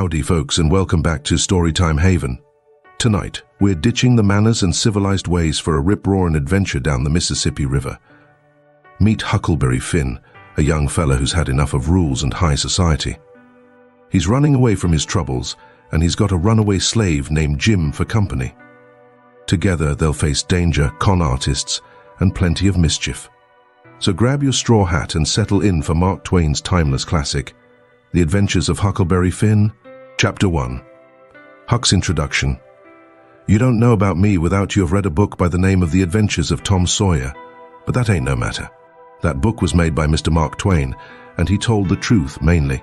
Howdy folks, and welcome back to Storytime Haven. Tonight, we're ditching the manners and civilized ways for a rip-roaring adventure down the Mississippi River. Meet Huckleberry Finn, a young fella who's had enough of rules and high society. He's running away from his troubles, and he's got a runaway slave named Jim for company. Together, they'll face danger, con artists, and plenty of mischief. So grab your straw hat and settle in for Mark Twain's timeless classic, The Adventures of Huckleberry Finn, Chapter 1. Huck's Introduction. You don't know about me without you have read a book by the name of The Adventures of Tom Sawyer, but that ain't no matter. That book was made by Mr. Mark Twain, and he told the truth mainly.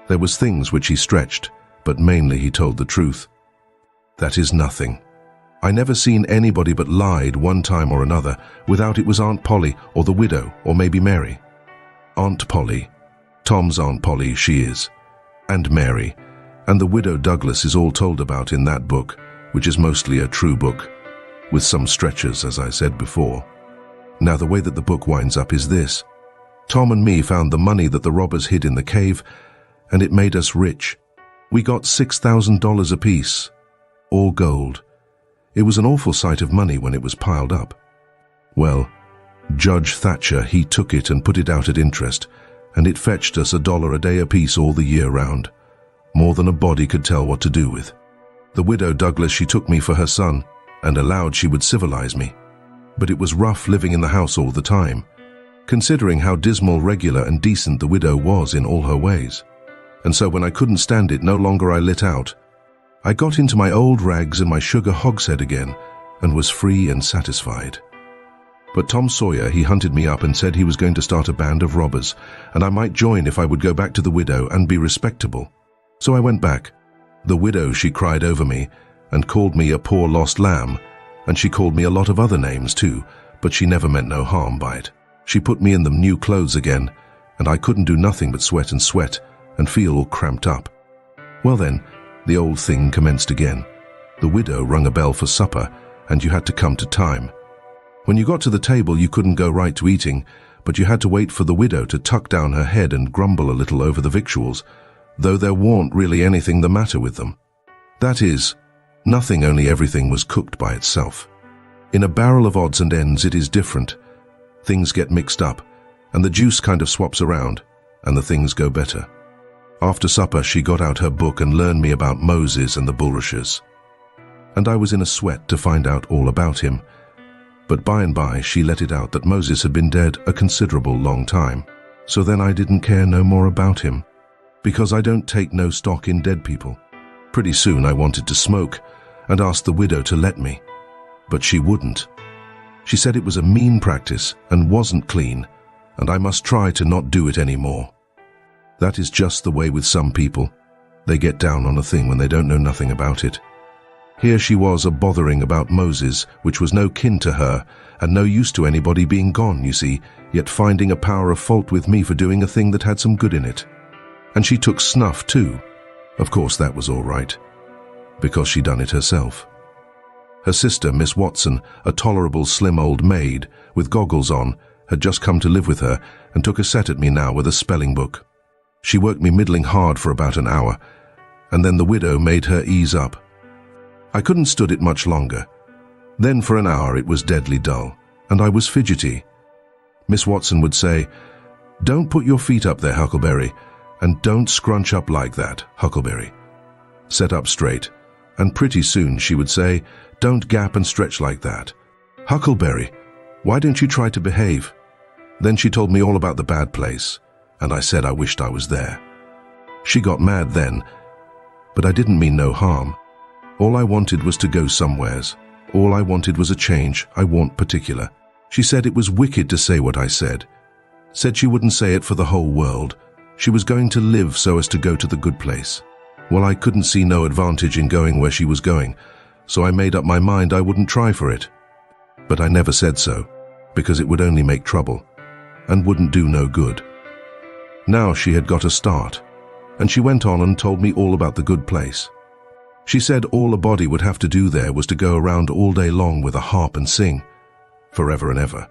There was things which he stretched, but mainly he told the truth. That is nothing. I never seen anybody but lied one time or another without it was Aunt Polly or the widow or maybe Mary. Aunt Polly. Tom's Aunt Polly, she is. And Mary. And the widow Douglas is all told about in that book, which is mostly a true book, with some stretchers, as I said before. Now the way that the book winds up is this. Tom and me found the money that the robbers hid in the cave, and it made us rich. We got $6,000 apiece, all gold. It was an awful sight of money when it was piled up. Well, Judge Thatcher, he took it and put it out at interest, and it fetched us $1 a day apiece all the year round, more than a body could tell what to do with. The widow Douglas, she took me for her son, and allowed she would civilize me. But it was rough living in the house all the time, considering how dismal, regular, and decent the widow was in all her ways. And so when I couldn't stand it no longer, I lit out. I got into my old rags and my sugar hogshead again, and was free and satisfied. But Tom Sawyer, he hunted me up and said he was going to start a band of robbers, and I might join if I would go back to the widow and be respectable. So I went back. The widow, she cried over me, and called me a poor lost lamb, and she called me a lot of other names too, but she never meant no harm by it. She put me in them new clothes again, and I couldn't do nothing but sweat and feel all cramped up. Well then, the old thing commenced again. The widow rung a bell for supper, and you had to come to time. When you got to the table, you couldn't go right to eating, but you had to wait for the widow to tuck down her head and grumble a little over the victuals, though there warn't really anything the matter with them. That is, nothing, only everything was cooked by itself. In a barrel of odds and ends it is different. Things get mixed up, and the juice kind of swaps around, and the things go better. After supper she got out her book and learned me about Moses and the bulrushes. And I was in a sweat to find out all about him, but by and by she let it out that Moses had been dead a considerable long time. So then I didn't care no more about him, because I don't take no stock in dead people. Pretty soon I wanted to smoke, and asked the widow to let me, but she wouldn't. She said it was a mean practice and wasn't clean, and I must try to not do it anymore. That is just the way with some people. They get down on a thing when they don't know nothing about it. Here she was a-bothering about Moses, which was no kin to her, and no use to anybody being gone, you see, yet finding a power of fault with me for doing a thing that had some good in it. And she took snuff too. Of course that was all right, because she done it herself. Her sister, Miss Watson, a tolerable slim old maid, with goggles on, had just come to live with her, and took a set at me now with a spelling book. She worked me middling hard for about an hour, and then the widow made her ease up. I couldn't stood it much longer. Then for an hour it was deadly dull, and I was fidgety. Miss Watson would say, "Don't put your feet up there, Huckleberry, and don't scrunch up like that, Huckleberry. Set up straight." And pretty soon she would say, "Don't gap and stretch like that. Huckleberry, why don't you try to behave?" Then she told me all about the bad place, and I said I wished I was there. She got mad then, but I didn't mean no harm. All I wanted was to go somewheres. All I wanted was a change. I warn't particular. She said it was wicked to say what I said. Said she wouldn't say it for the whole world. She was going to live so as to go to the good place. Well, I couldn't see no advantage in going where she was going, so I made up my mind I wouldn't try for it. But I never said so, because it would only make trouble, and wouldn't do no good. Now she had got a start, and she went on and told me all about the good place. She said all a body would have to do there was to go around all day long with a harp and sing, forever and ever.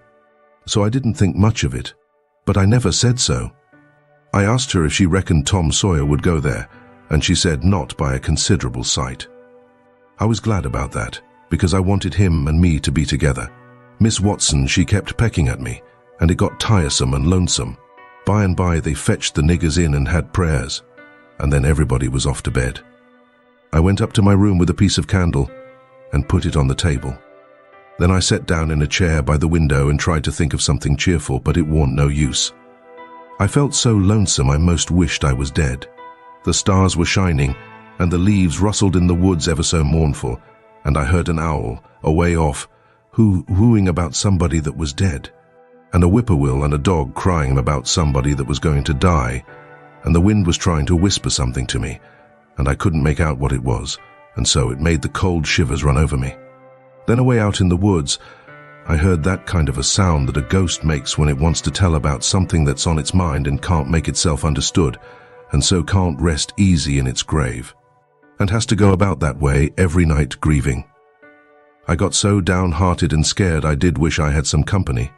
So I didn't think much of it, but I never said so. I asked her if she reckoned Tom Sawyer would go there, and she said not by a considerable sight. I was glad about that, because I wanted him and me to be together. Miss Watson, she kept pecking at me, and it got tiresome and lonesome. By and by they fetched the niggers in and had prayers, and then everybody was off to bed. I went up to my room with a piece of candle and put it on the table. Then I sat down in a chair by the window and tried to think of something cheerful, but it warn't no use. I felt so lonesome I most wished I was dead. The stars were shining, and the leaves rustled in the woods ever so mournful, and I heard an owl, away off, wooing about somebody that was dead, and a whippoorwill and a dog crying about somebody that was going to die, and the wind was trying to whisper something to me, and I couldn't make out what it was, and so it made the cold shivers run over me. Then away out in the woods, I heard that kind of a sound that a ghost makes when it wants to tell about something that's on its mind and can't make itself understood, and so can't rest easy in its grave, and has to go about that way every night grieving. I got so downhearted and scared I did wish I had some company.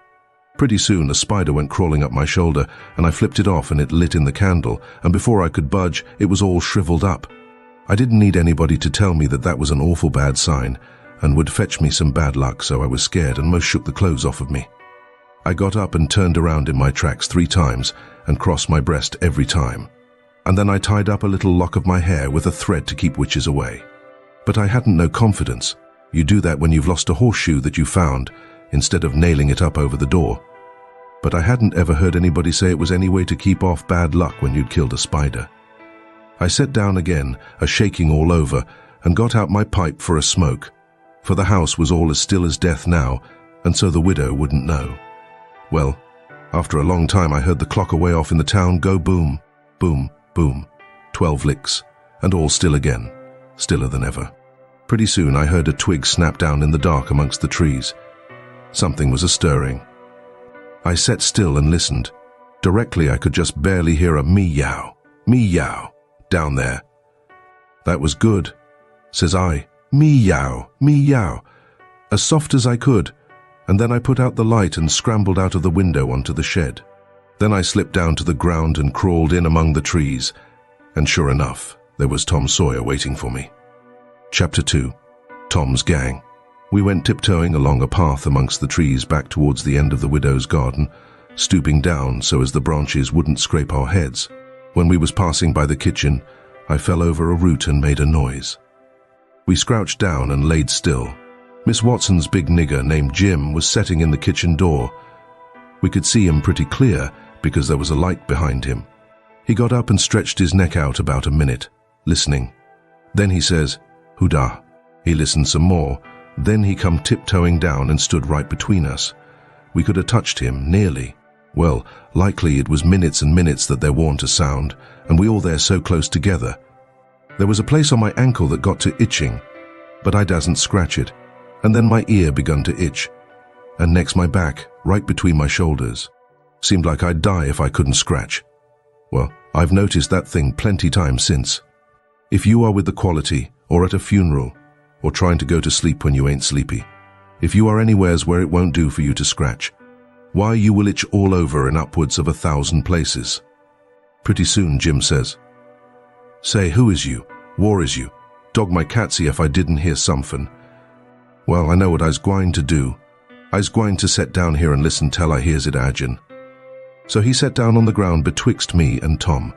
Pretty soon a spider went crawling up my shoulder, and I flipped it off and it lit in the candle, and before I could budge, it was all shriveled up. I didn't need anybody to tell me that that was an awful bad sign, and would fetch me some bad luck, so I was scared and most shook the clothes off of me. I got up and turned around in my tracks 3 times, and crossed my breast every time. And then I tied up a little lock of my hair with a thread to keep witches away. But I hadn't no confidence. You do that when you've lost a horseshoe that you found, instead of nailing it up over the door. But I hadn't ever heard anybody say it was any way to keep off bad luck when you'd killed a spider. I sat down again, a shaking all over, and got out my pipe for a smoke, for the house was all as still as death now, and so the widow wouldn't know. Well, after a long time I heard the clock away off in the town go boom, boom, boom, 12 licks, and all still again, stiller than ever. Pretty soon I heard a twig snap down in the dark amongst the trees. Something was a-stirring. I sat still and listened. Directly I could just barely hear a meow, meow, down there. That was good, says I. Meow, meow, as soft as I could, and then I put out the light and scrambled out of the window onto the shed. Then I slipped down to the ground and crawled in among the trees, and sure enough, there was Tom Sawyer waiting for me. Chapter 2. Tom's Gang. We went tiptoeing along a path amongst the trees back towards the end of the widow's garden, stooping down so as the branches wouldn't scrape our heads. When we was passing by the kitchen, I fell over a root and made a noise. We crouched down and laid still. Miss Watson's big nigger named Jim was sitting in the kitchen door. We could see him pretty clear because there was a light behind him. He got up and stretched his neck out about a minute, listening. Then he says, "Hoodah." He listened some more. Then he come tiptoeing down and stood right between us. We could have touched him, nearly. Well, likely it was minutes and minutes that there warn't a sound, and we all there so close together. There was a place on my ankle that got to itching, but I dasn't scratch it, and then my ear begun to itch, and next my back, right between my shoulders. Seemed like I'd die if I couldn't scratch. Well, I've noticed that thing plenty times since. If you are with the quality, or at a funeral, or trying to go to sleep when you ain't sleepy, if you are anywheres where it won't do for you to scratch, why you will itch all over in upwards of 1,000 places. Pretty soon Jim says, "Say, who is you? War is you? Dog my catsy if I didn't hear somethin'." Well, I know what I's gwine to do. I's gwine to set down here and listen till I hears it agin. So he sat down on the ground betwixt me and Tom.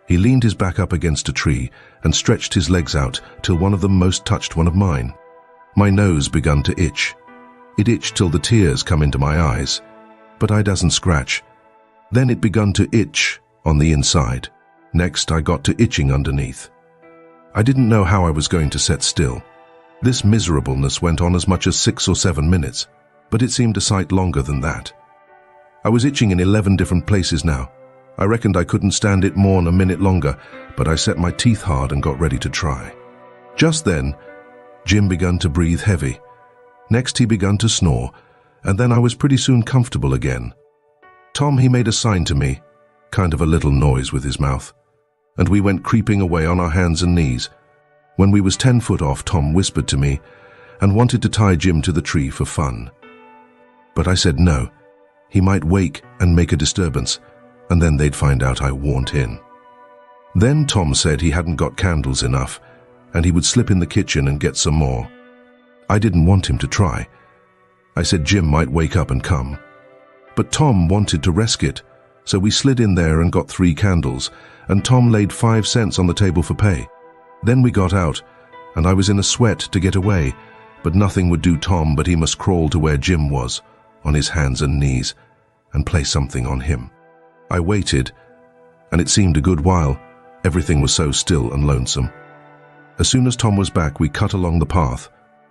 He leaned his back up against a tree and stretched his legs out till one of them most touched one of mine. My nose begun to itch. It itched till the tears come into my eyes, but I doesn't scratch. Then it begun to itch on the inside. Next I got to itching underneath. I didn't know how I was going to set still. This miserableness went on as much as 6 or 7 minutes, but it seemed a sight longer than that. I was itching in 11 different places now. I reckoned I couldn't stand it more than a minute longer, but I set my teeth hard and got ready to try. Just then, Jim begun to breathe heavy. Next he begun to snore, and then I was pretty soon comfortable again. Tom, he made a sign to me, kind of a little noise with his mouth, and we went creeping away on our hands and knees. When we was 10 foot off, Tom whispered to me and wanted to tie Jim to the tree for fun. But I said no. He might wake and make a disturbance, and then they'd find out I warn't in. Then Tom said he hadn't got candles enough, and he would slip in the kitchen and get some more. I didn't want him to try. I said Jim might wake up and come. But Tom wanted to risk it, so we slid in there and got 3 candles, and Tom laid 5 cents on the table for pay. Then we got out, and I was in a sweat to get away, but nothing would do Tom but he must crawl to where Jim was, on his hands and knees, and play something on him. I waited, and it seemed a good while. Everything was so still and lonesome. As soon as Tom was back, we cut along the path,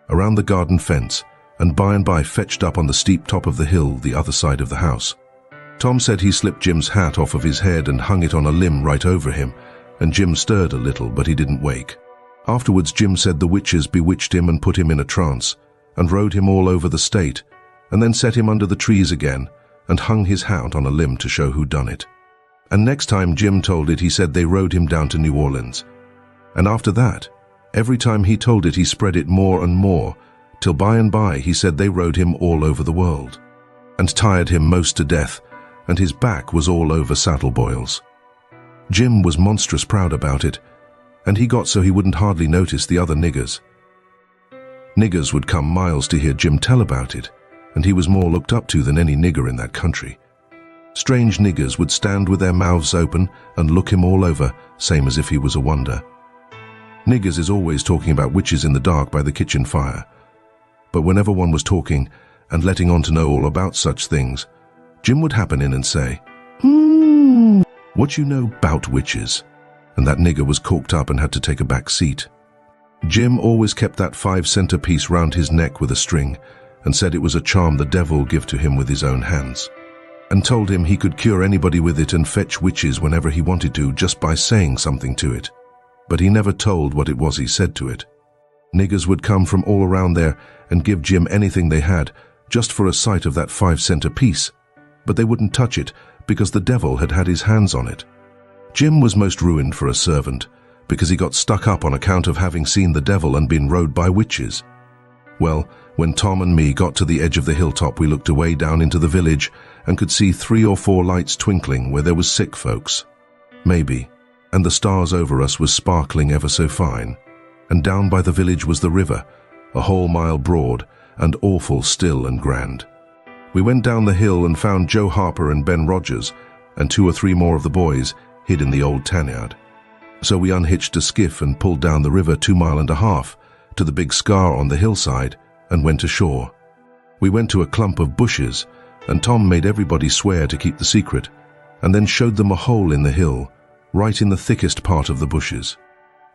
around the garden fence, and by fetched up on the steep top of the hill the other side of the house. Tom said he slipped Jim's hat off of his head and hung it on a limb right over him, and Jim stirred a little, but he didn't wake. Afterwards, Jim said the witches bewitched him and put him in a trance, and rode him all over the state, and then set him under the trees again, and hung his hat on a limb to show who done it. And next time Jim told it, he said they rode him down to New Orleans. And after that, every time he told it, he spread it more and more, till by and by he said they rode him all over the world, and tired him most to death, and his back was all over saddle boils. Jim was monstrous proud about it, and he got so he wouldn't hardly notice the other niggers. Niggers would come miles to hear Jim tell about it, and he was more looked up to than any nigger in that country. Strange niggers would stand with their mouths open and look him all over, same as if he was a wonder. Niggers is always talking about witches in the dark by the kitchen fire. But whenever one was talking and letting on to know all about such things, Jim would happen in and say, "What you know 'bout witches?" And that nigger was corked up and had to take a back seat. Jim always kept that 5-cent piece round his neck with a string, and said it was a charm the devil give to him with his own hands, and told him he could cure anybody with it and fetch witches whenever he wanted to just by saying something to it. But he never told what it was he said to it. Niggers would come from all around there and give Jim anything they had, just for a sight of that 5-cent piece, but they wouldn't touch it because the devil had had his hands on it. Jim was most ruined for a servant, because he got stuck up on account of having seen the devil and been rode by witches. Well, when Tom and me got to the edge of the hilltop, we looked away down into the village and could see 3 or 4 lights twinkling where there was sick folks. Maybe. And the stars over us was sparkling ever so fine. And down by the village was the river, a whole mile broad, and awful still and grand. We went down the hill and found Joe Harper and Ben Rogers, and 2 or 3 more of the boys, hid in the old tanyard. So we unhitched a skiff and pulled down the river 2.5 miles to the big scar on the hillside and went ashore. We went to a clump of bushes, and Tom made everybody swear to keep the secret, and then showed them a hole in the hill, right in the thickest part of the bushes.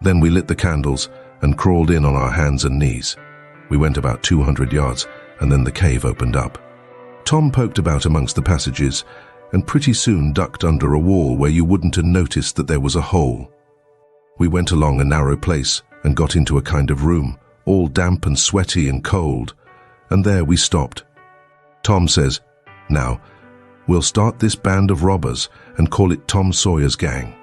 Then we lit the candles and crawled in on our hands and knees. We went about 200 yards, and then the cave opened up. Tom poked about amongst the passages, and pretty soon ducked under a wall where you wouldn't have noticed that there was a hole. We went along a narrow place and got into a kind of room, all damp and sweaty and cold, and there we stopped. Tom says, "Now, we'll start this band of robbers and call it Tom Sawyer's Gang.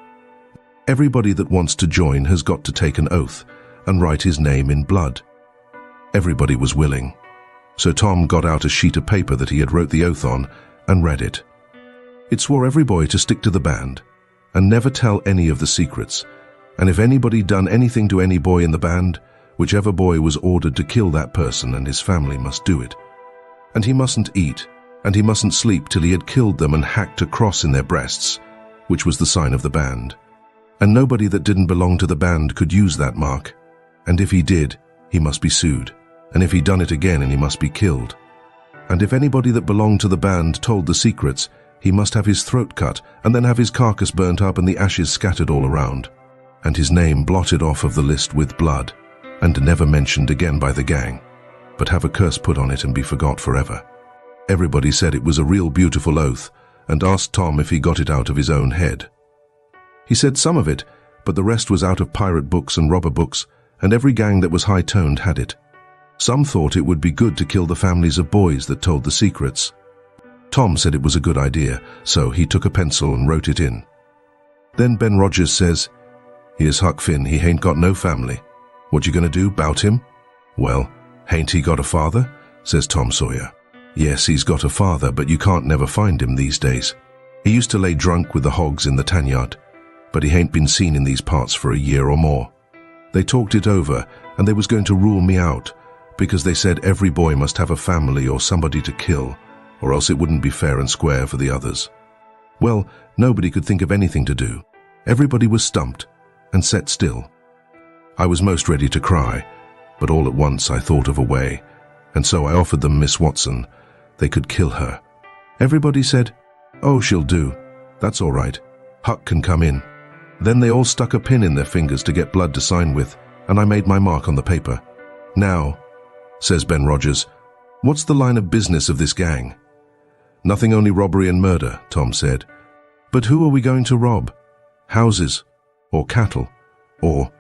Everybody that wants to join has got to take an oath and write his name in blood." Everybody was willing. So Tom got out a sheet of paper that he had wrote the oath on and read it. It swore every boy to stick to the band and never tell any of the secrets, and if anybody done anything to any boy in the band, whichever boy was ordered to kill that person and his family must do it. And he mustn't eat, and he mustn't sleep till he had killed them and hacked a cross in their breasts, which was the sign of the band. And nobody that didn't belong to the band could use that mark, and if he did, he must be sued, and if he done it again, and he must be killed. And if anybody that belonged to the band told the secrets, he must have his throat cut and then have his carcass burnt up and the ashes scattered all around, and his name blotted off of the list with blood, and never mentioned again by the gang, but have a curse put on it and be forgot forever. Everybody said it was a real beautiful oath, and asked Tom if he got it out of his own head. He said some of it, but the rest was out of pirate books and robber books, and every gang that was high-toned had it. Some thought it would be good to kill the families of boys that told the secrets. Tom said it was a good idea, so he took a pencil and wrote it in. Then Ben Rogers says, "Here's Huck Finn, he hain't got no family. What you gonna do, 'bout him?" "Well, hain't he got a father?" says Tom Sawyer. "Yes, he's got a father, but you can't never find him these days. He used to lay drunk with the hogs in the tanyard. but he ain't been seen in these parts for a year or more. They talked it over, and they was going to rule me out, because they said every boy must have a family or somebody to kill, or else it wouldn't be fair and square for the others. Well, nobody could think of anything to do. Everybody was stumped and set still. I was most ready to cry, but all at once I thought of a way, and so I offered them Miss Watson. They could kill her. Everybody said, "Oh, she'll do. That's all right. Huck can come in." Then they all stuck a pin in their fingers to get blood to sign with, and I made my mark on the paper. "Now," says Ben Rogers, "what's the line of business of this gang?" "Nothing, only robbery and murder," Tom said. "But who are we going to rob? Houses? Or cattle? Or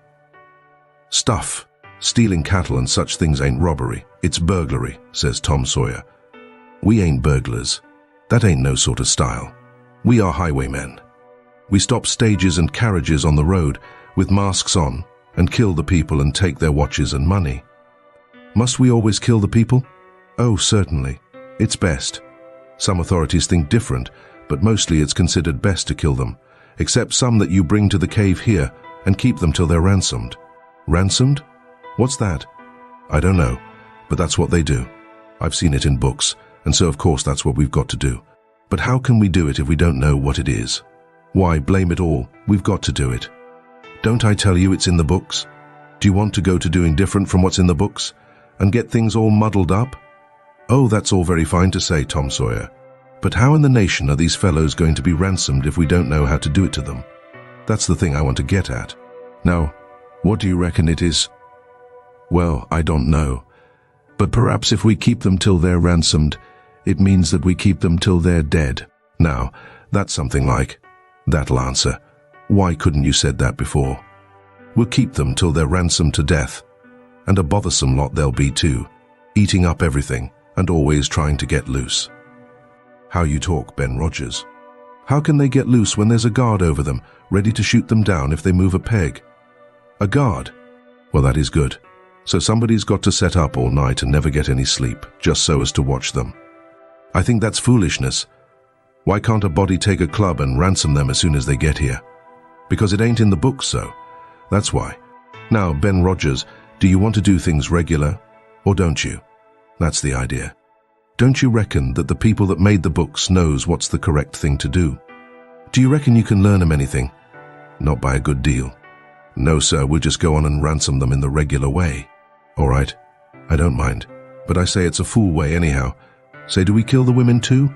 stuff? Stealing cattle and such things ain't robbery. It's burglary," says Tom Sawyer. "We ain't burglars. That ain't no sort of style. We are highwaymen. We stop stages and carriages on the road with masks on and kill the people and take their watches and money." "Must we always kill the people?" "Oh, certainly. It's best. Some authorities think different, but mostly it's considered best to kill them, except some that you bring to the cave here and keep them till they're ransomed." "Ransomed? What's that?" "I don't know, but that's what they do. I've seen it in books, and so of course that's what we've got to do. But how can we do it if we don't know what it is?" "Why, blame it all, we've got to do it. Don't I tell you it's in the books? Do you want to go to doing different from what's in the books and get things all muddled up?" "Oh, that's all very fine to say, Tom Sawyer. But how in the nation are these fellows going to be ransomed if we don't know how to do it to them? That's the thing I want to get at. Now, what do you reckon it is?" "Well, I don't know. But perhaps if we keep them till they're ransomed, it means that we keep them till they're dead." "Now, that's something like. That'll answer. Why couldn't you said that before? We'll keep them till they're ransomed to death. And a bothersome lot they'll be too, eating up everything and always trying to get loose." "How you talk, Ben Rogers. How can they get loose when there's a guard over them, ready to shoot them down if they move a peg?" "A guard? Well, that is good. So somebody's got to set up all night and never get any sleep, just so as to watch them. I think that's foolishness. Why can't a body take a club and ransom them as soon as they get here? Because it ain't in the books, so. That's why. Now, Ben Rogers, do you want to do things regular, or don't you? That's the idea. Don't you reckon that the people that made the books knows what's the correct thing to do? Do you reckon you can learn them anything? Not by a good deal. No, sir, we'll just go on and ransom them in the regular way. All right, I don't mind, but I say it's a fool way anyhow. Say, do we kill the women too?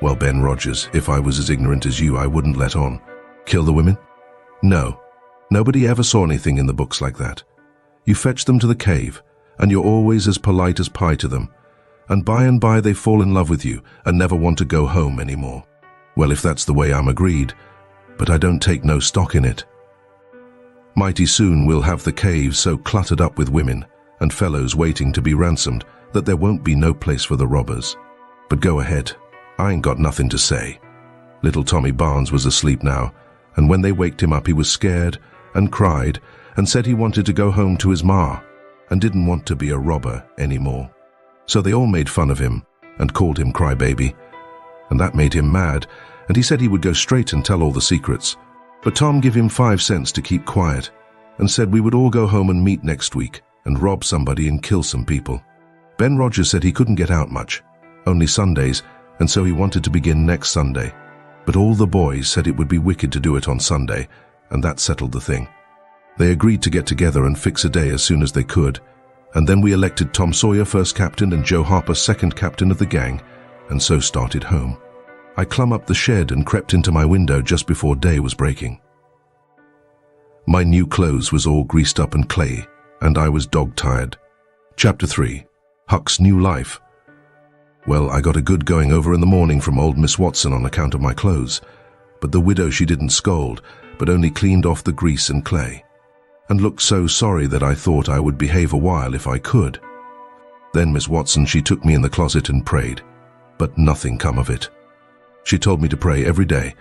Well, Ben Rogers, if I was as ignorant as you, I wouldn't let on. Kill the women? No, nobody ever saw anything in the books like that. You fetch them to the cave, and you're always as polite as pie to them, and by they fall in love with you and never want to go home anymore. Well, if that's the way, I'm agreed, but I don't take no stock in it. Mighty soon we'll have the cave so cluttered up with women and fellows waiting to be ransomed that there won't be no place for the robbers. But go ahead, I ain't got nothing to say." Little Tommy Barnes was asleep now, and when they waked him up he was scared and cried and said he wanted to go home to his ma and didn't want to be a robber anymore. So they all made fun of him and called him Crybaby, and that made him mad, and he said he would go straight and tell all the secrets. But Tom gave him 5 cents to keep quiet and said we would all go home and meet next week and rob somebody and kill some people. Ben Rogers said he couldn't get out much, only Sundays, and so he wanted to begin next Sunday. But all the boys said it would be wicked to do it on Sunday, and that settled the thing. They agreed to get together and fix a day as soon as they could, and then we elected Tom Sawyer first captain and Joe Harper second captain of the gang, and so started home. I clumb up the shed and crept into my window just before day was breaking. My new clothes was all greased up and clayey, and I was dog-tired. Chapter 3. Huck's New Life. Well, I got a good going over in the morning from old Miss Watson on account of my clothes, but the widow, she didn't scold, but only cleaned off the grease and clay, and looked so sorry that I thought I would behave a while if I could. Then Miss Watson, she took me in the closet and prayed, but nothing come of it. She told me to pray every day,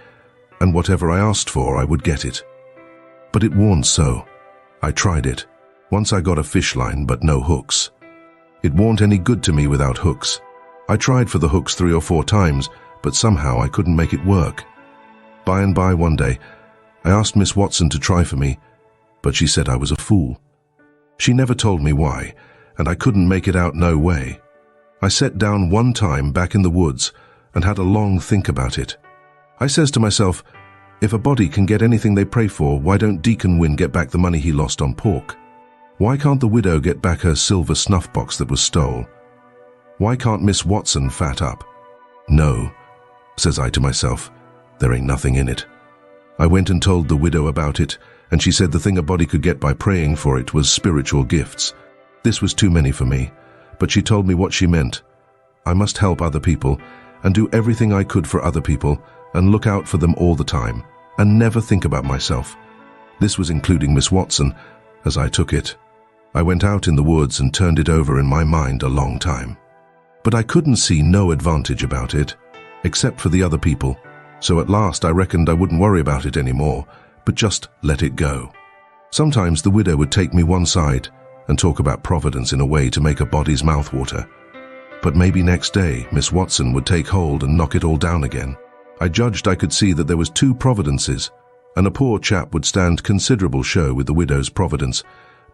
and whatever I asked for, I would get it. But it warn't so. I tried it. Once I got a fish line, but no hooks. It warn't any good to me without hooks. I tried for the hooks 3 or 4 times, but somehow I couldn't make it work. By and by one day, I asked Miss Watson to try for me, but she said I was a fool. She never told me why, and I couldn't make it out no way. I sat down one time back in the woods and had a long think about it. I says to myself, if a body can get anything they pray for, why don't Deacon Wynne get back the money he lost on pork? Why can't the widow get back her silver snuff box that was stole? Why can't Miss Watson fat up? No, says I to myself, there ain't nothing in it. I went and told the widow about it, and she said the thing a body could get by praying for it was spiritual gifts. This was too many for me, but she told me what she meant. I must help other people and do everything I could for other people and look out for them all the time and never think about myself. This was including Miss Watson, as I took it. I went out in the woods and turned it over in my mind a long time. But I couldn't see no advantage about it, except for the other people, so at last I reckoned I wouldn't worry about it anymore, but just let it go. Sometimes the widow would take me one side and talk about providence in a way to make a body's mouth water. But maybe next day Miss Watson would take hold and knock it all down again. I judged I could see that there was two providences, and a poor chap would stand considerable show with the widow's providence,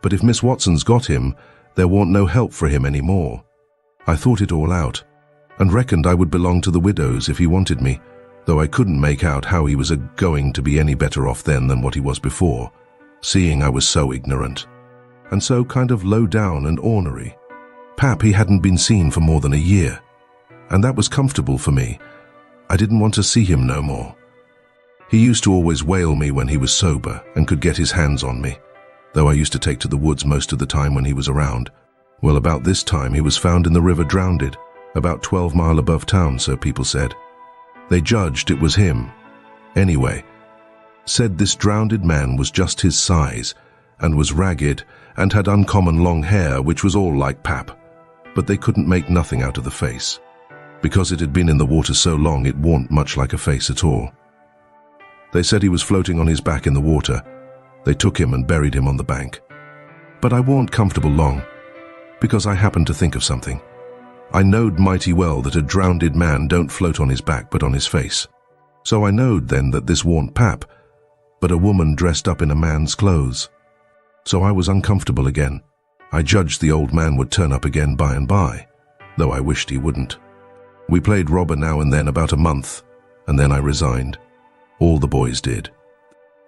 but if Miss Watson's got him, there warn't no help for him any more. I thought it all out, and reckoned I would belong to the widow's if he wanted me, though I couldn't make out how he was going to be any better off then than what he was before, seeing I was so ignorant, and so kind of low down and ornery. Pap, he hadn't been seen for more than a year, and that was comfortable for me. I didn't want to see him no more. He used to always whale me when he was sober and could get his hands on me, though I used to take to the woods most of the time when he was around. Well, about this time he was found in the river drowned, about 12 mile above town, so people said. They judged it was him. Anyway, said this drowned man was just his size and was ragged and had uncommon long hair, which was all like Pap, but they couldn't make nothing out of the face. Because it had been in the water so long it warn't much like a face at all. They said he was floating on his back in the water. They took him and buried him on the bank. But I warn't comfortable long, because I happened to think of something. I knowed mighty well that a drowned man don't float on his back but on his face. So I knowed then that this warn't Pap, but a woman dressed up in a man's clothes. So I was uncomfortable again. I judged the old man would turn up again by and by, though I wished he wouldn't. We played robber now and then about a month, and then I resigned. All the boys did.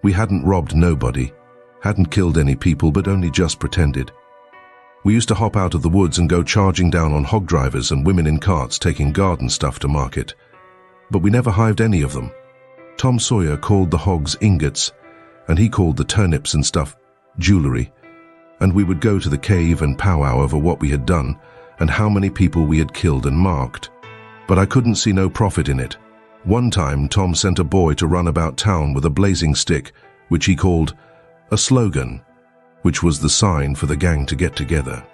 We hadn't robbed nobody, hadn't killed any people, but only just pretended. We used to hop out of the woods and go charging down on hog drivers and women in carts taking garden stuff to market. But we never hived any of them. Tom Sawyer called the hogs ingots, and he called the turnips and stuff jewelry. And we would go to the cave and powwow over what we had done and how many people we had killed and marked. But I couldn't see no profit in it. One time Tom sent a boy to run about town with a blazing stick, which he called a slogan, which was the sign for the gang to get together.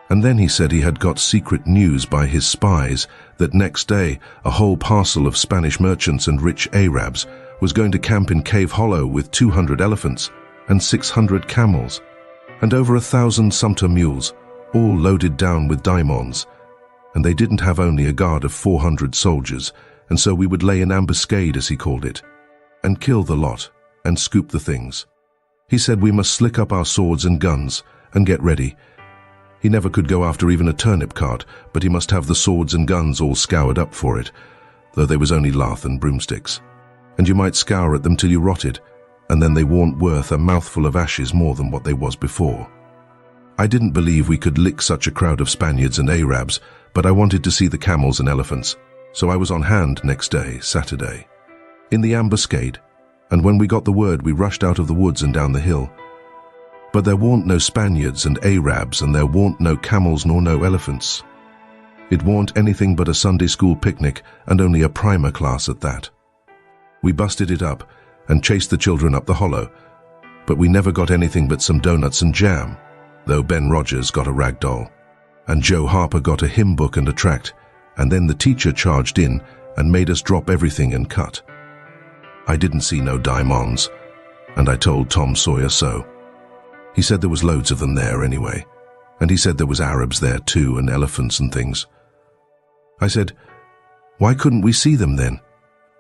And then he said he had got secret news by his spies that next day a whole parcel of Spanish merchants and rich Arabs was going to camp in Cave Hollow with 200 elephants and 600 camels and over 1,000 sumpter mules, all loaded down with diamonds. And they didn't have only a guard of 400 soldiers, and so we would lay an ambuscade, as he called it, and kill the lot and scoop the things. He said we must slick up our swords and guns and get ready. He never could go after even a turnip cart, but he must have the swords and guns all scoured up for it, though they was only lath and broomsticks. And you might scour at them till you rotted, and then they warn't worth a mouthful of ashes more than what they was before. I didn't believe we could lick such a crowd of Spaniards and Arabs, but I wanted to see the camels and elephants, so I was on hand next day, Saturday, in the ambuscade, and when we got the word we rushed out of the woods and down the hill. But there warn't no Spaniards and Arabs, and there warn't no camels nor no elephants. It warn't anything but a Sunday school picnic, and only a primer class at that. We busted it up and chased the children up the hollow, but we never got anything but some donuts and jam, though Ben Rogers got a rag doll, and Joe Harper got a hymn book and a tract, and then the teacher charged in and made us drop everything and cut. I didn't see no diamonds, and I told Tom Sawyer so. He said there was loads of them there anyway, and he said there was Arabs there too, and elephants and things. I said, why couldn't we see them then?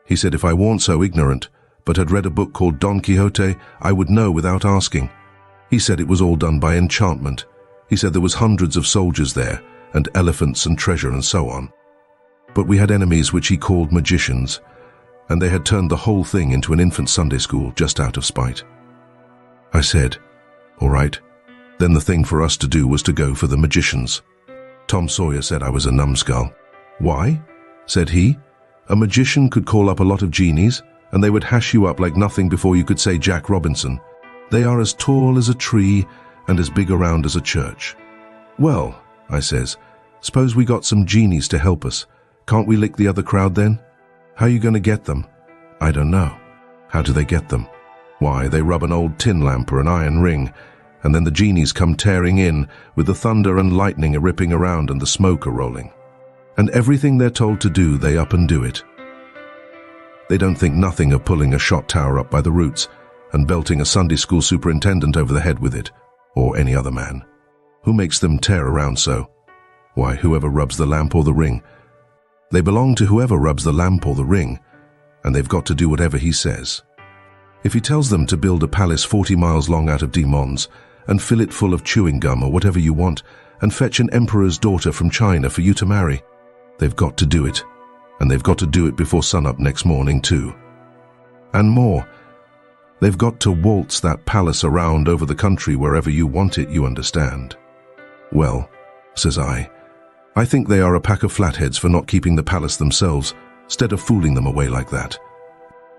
He said if I warn't so ignorant, but had read a book called Don Quixote, I would know without asking. He said it was all done by enchantment. He said there was hundreds of soldiers there, and elephants and treasure and so on. But we had enemies which he called magicians, and they had turned the whole thing into an infant Sunday school just out of spite. I said, all right, then the thing for us to do was to go for the magicians. Tom Sawyer said I was a numbskull. Why? Said he. A magician could call up a lot of genies, and they would hash you up like nothing before you could say Jack Robinson. They are as tall as a tree and as big around as a church. Well, I says, suppose we got some genies to help us. Can't we lick the other crowd then? How are you going to get them? I don't know. How do they get them? Why, they rub an old tin lamp or an iron ring, and then the genies come tearing in with the thunder and lightning a-ripping around and the smoke a-rolling. And everything they're told to do, they up and do it. They don't think nothing of pulling a shot tower up by the roots and belting a Sunday school superintendent over the head with it, or any other man. Who makes them tear around so? Why, whoever rubs the lamp or the ring. They belong to whoever rubs the lamp or the ring, and they've got to do whatever he says. If he tells them to build a palace 40 miles long out of demons, and fill it full of chewing gum or whatever you want, and fetch an emperor's daughter from China for you to marry, they've got to do it, and they've got to do it before sunup next morning too. And more, they've got to waltz that palace around over the country wherever you want it, you understand. Well, says I think they are a pack of flatheads for not keeping the palace themselves, instead of fooling them away like that.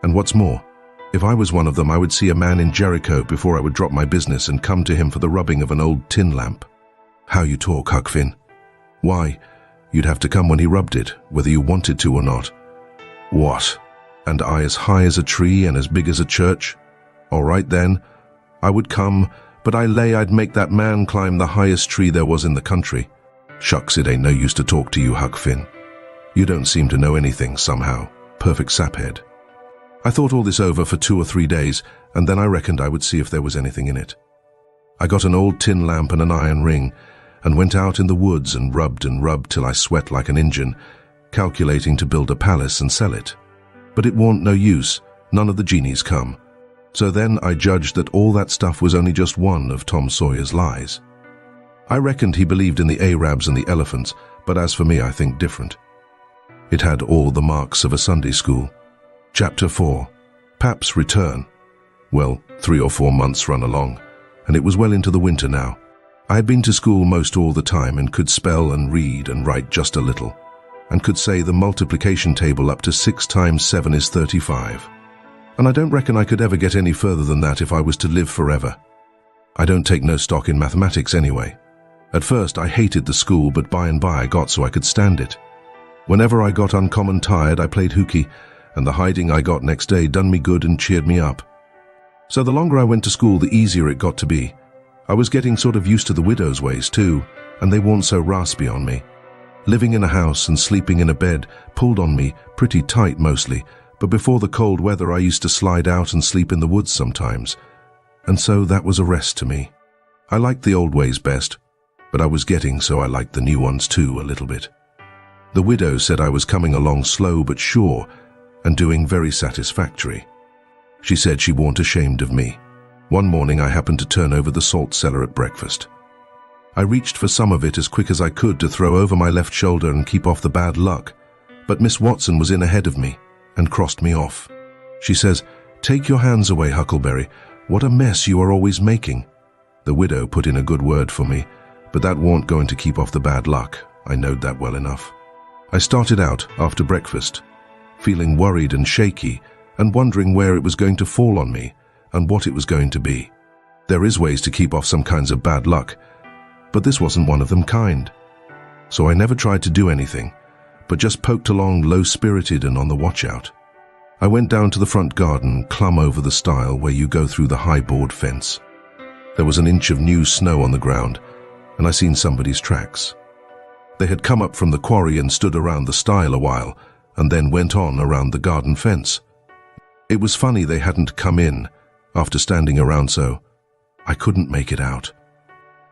And what's more, if I was one of them, I would see a man in Jericho before I would drop my business and come to him for the rubbing of an old tin lamp. How you talk, Huck Finn. Why, you'd have to come when he rubbed it, whether you wanted to or not. What? And I as high as a tree and as big as a church? All right then, I would come, but I lay I'd make that man climb the highest tree there was in the country. Shucks, it ain't no use to talk to you, Huck Finn. You don't seem to know anything somehow. Perfect saphead. I thought all this over for 2 or 3 days, and then I reckoned I would see if there was anything in it. I got an old tin lamp and an iron ring, and went out in the woods and rubbed till I sweat like an Injun, calculating to build a palace and sell it. But it warn't no use, none of the genies come. So then I judged that all that stuff was only just one of Tom Sawyer's lies. I reckoned he believed in the Arabs and the elephants, but as for me, I think different. It had all the marks of a Sunday school. Chapter 4. Pap's Return. Well, 3 or 4 months run along, and it was well into the winter now. I had been to school most all the time and could spell and read and write just a little, and could say the multiplication table up to 6 times 7 is 35. And I don't reckon I could ever get any further than that if I was to live forever. I don't take no stock in mathematics anyway. At first I hated the school, but by and by I got so I could stand it. Whenever I got uncommon tired, I played hooky, and the hiding I got next day done me good and cheered me up. So the longer I went to school, the easier it got to be. I was getting sort of used to the widow's ways too, and they weren't so raspy on me. Living in a house and sleeping in a bed pulled on me pretty tight mostly, but before the cold weather I used to slide out and sleep in the woods sometimes. And so that was a rest to me. I liked the old ways best, but I was getting so I liked the new ones too a little bit. The widow said I was coming along slow but sure, and doing very satisfactory. She said she weren't ashamed of me. One morning I happened to turn over the salt cellar at breakfast. I reached for some of it as quick as I could to throw over my left shoulder and keep off the bad luck, but Miss Watson was in ahead of me and crossed me off. She says, "Take your hands away, Huckleberry. What a mess you are always making." The widow put in a good word for me, but that weren't going to keep off the bad luck. I knowed that well enough. I started out after breakfast, feeling worried and shaky and wondering where it was going to fall on me and what it was going to be. There is ways to keep off some kinds of bad luck, but this wasn't one of them kind. So I never tried to do anything, but just poked along low-spirited and on the watch-out. I went down to the front garden, clumb over the stile where you go through the high board fence. There was an inch of new snow on the ground, and I seen somebody's tracks. They had come up from the quarry and stood around the stile a while, and then went on around the garden fence. It was funny they hadn't come in, after standing around so. I couldn't make it out.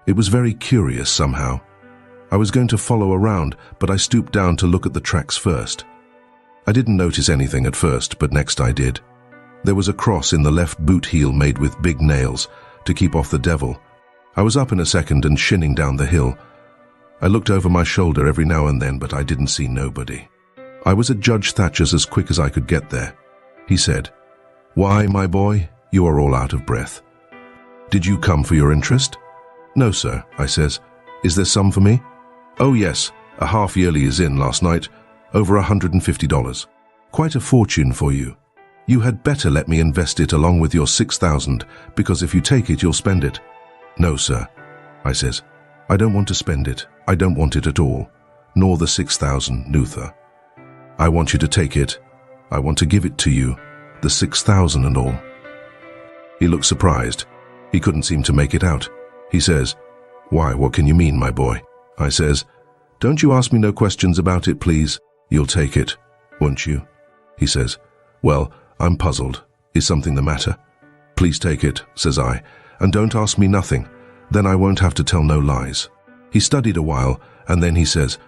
It was very curious somehow. I was going to follow around, but I stooped down to look at the tracks first. I didn't notice anything at first, but next I did. There was a cross in the left boot heel made with big nails to keep off the devil. I was up in a second and shinning down the hill. I looked over my shoulder every now and then, but I didn't see nobody. I was at Judge Thatcher's as quick as I could get there. He said, "Why, my boy, you are all out of breath. Did you come for your interest?" "No, sir," I says. "Is there some for me?" "Oh, yes, a half-yearly is in last night, over $150. Quite a fortune for you. You had better let me invest it along with your 6,000, because if you take it, you'll spend it." "No, sir," I says. "I don't want to spend it. I don't want it at all, nor the 6,000, Luther. I want you to take it. I want to give it to you, the 6,000 and all." He looked surprised. He couldn't seem to make it out. He says, "Why, what can you mean, my boy?" I says, "Don't you ask me no questions about it, please. You'll take it, won't you?" He says, "Well, I'm puzzled. Is something the matter?" "Please take it," says I, "and don't ask me nothing. Then I won't have to tell no lies." He studied a while, and then he says,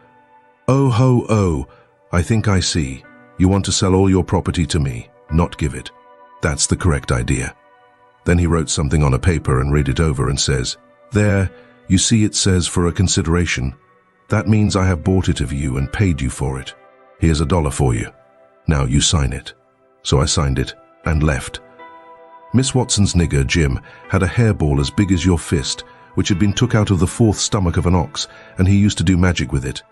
"Oh, ho, oh, I think I see. You want to sell all your property to me, not give it. That's the correct idea." Then he wrote something on a paper and read it over and says, "There, you see it says for a consideration. That means I have bought it of you and paid you for it. Here's $1 for you. Now you sign it." So I signed it and left. Miss Watson's nigger, Jim, had a hairball as big as your fist, which had been took out of the fourth stomach of an ox, and he used to do magic with it.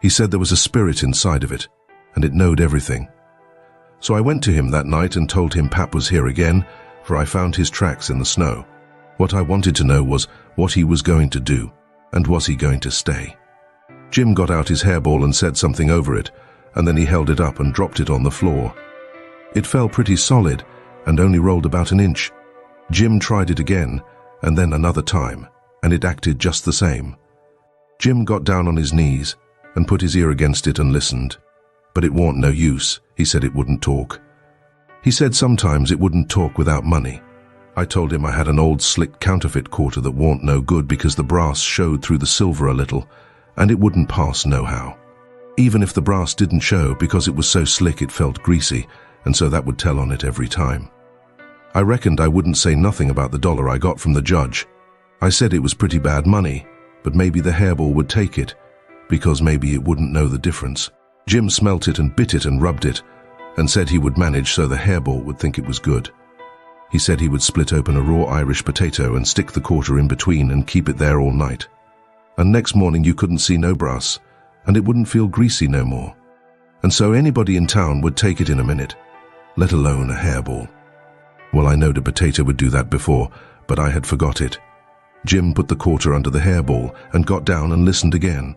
He said there was a spirit inside of it, and it knowed everything. So I went to him that night and told him Pap was here again, for I found his tracks in the snow. What I wanted to know was what he was going to do, and was he going to stay? Jim got out his hairball and said something over it, and then he held it up and dropped it on the floor. It fell pretty solid and only rolled about an inch. Jim tried it again, and then another time, and it acted just the same. Jim got down on his knees and put his ear against it and listened. But it warn't no use. He said it wouldn't talk. He said sometimes it wouldn't talk without money. I told him I had an old slick counterfeit quarter that warn't no good because the brass showed through the silver a little, and it wouldn't pass nohow. Even if the brass didn't show, because it was so slick it felt greasy, and so that would tell on it every time. I reckoned I wouldn't say nothing about the $1 I got from the judge. I said it was pretty bad money, but maybe the hairball would take it, because maybe it wouldn't know the difference. Jim smelt it and bit it and rubbed it, and said he would manage so the hairball would think it was good. He said he would split open a raw Irish potato and stick the quarter in between and keep it there all night. And next morning you couldn't see no brass, and it wouldn't feel greasy no more. And so anybody in town would take it in a minute, let alone a hairball. Well, I knowed a potato would do that before, but I had forgot it. Jim put the quarter under the hairball and got down and listened again.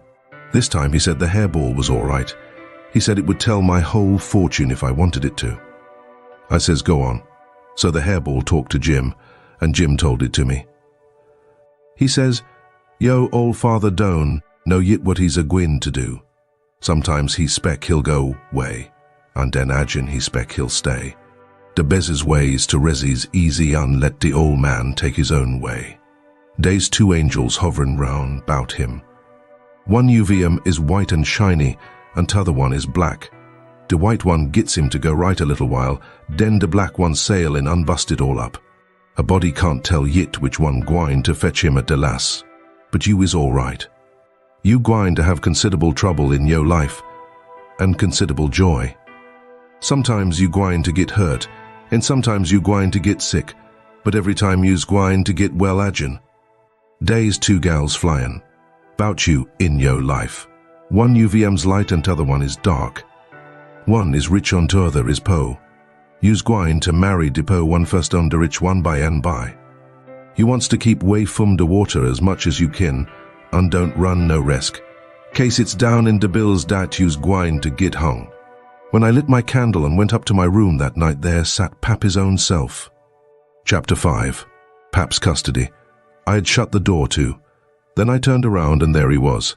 This time he said the hairball was all right. He said it would tell my whole fortune if I wanted it to. I says, "Go on." So the hairball talked to Jim, and Jim told it to me. He says, "Yo, old Father Doan, know yit what he's a-gwin to do. Sometimes he spec he'll go way, and den agin he spec he'll stay. De bez's ways to resis easy and let de old man take his own way. Dey's two angels hovering round 'bout him. One UVM is white and shiny, and t'other one is black. De white one gets him to go right a little while, den de black one sail and unbusted all up. A body can't tell yit which one gwine to fetch him at de lass, but you is all right. You gwine to have considerable trouble in yo life, and considerable joy. Sometimes you gwine to get hurt, and sometimes you gwine to get sick, but every time you's gwine to get well agin. Dey's two gals flyin' 'bout you in yo life. One UVM's light and t'other one is dark. One is rich on t'other is po. You's gwine to marry de po one first on de rich one by and by. You wants to keep way from de water as much as you kin, and don't run no risk. Case it's down in de bills dat you's gwine to get hung. When I lit my candle and went up to my room that night, there sat Pap his own self. Chapter 5. Pap's custody. I had shut the door too. Then I turned around and there he was.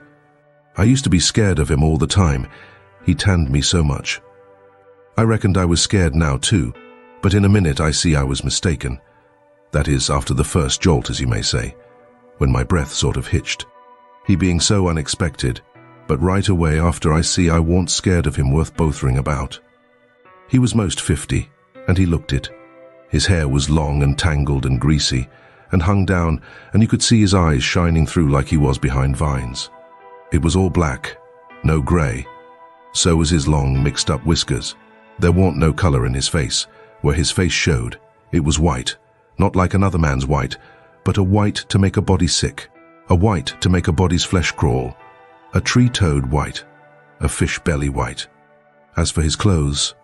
I used to be scared of him all the time. He tanned me so much. I reckoned I was scared now too, but in a minute I see I was mistaken. That is, after the first jolt, as you may say, when my breath sort of hitched. He being so unexpected, but right away after I see I warn't scared of him worth bothering about. He was most 50, and he looked it. His hair was long and tangled and greasy, and hung down, and you could see his eyes shining through like he was behind vines. It was all black, no grey. So was his long, mixed-up whiskers. There warn't no colour in his face. Where his face showed, it was white, not like another man's white, but a white to make a body sick, a white to make a body's flesh crawl, a tree-toad white, a fish belly white. As for his clothes,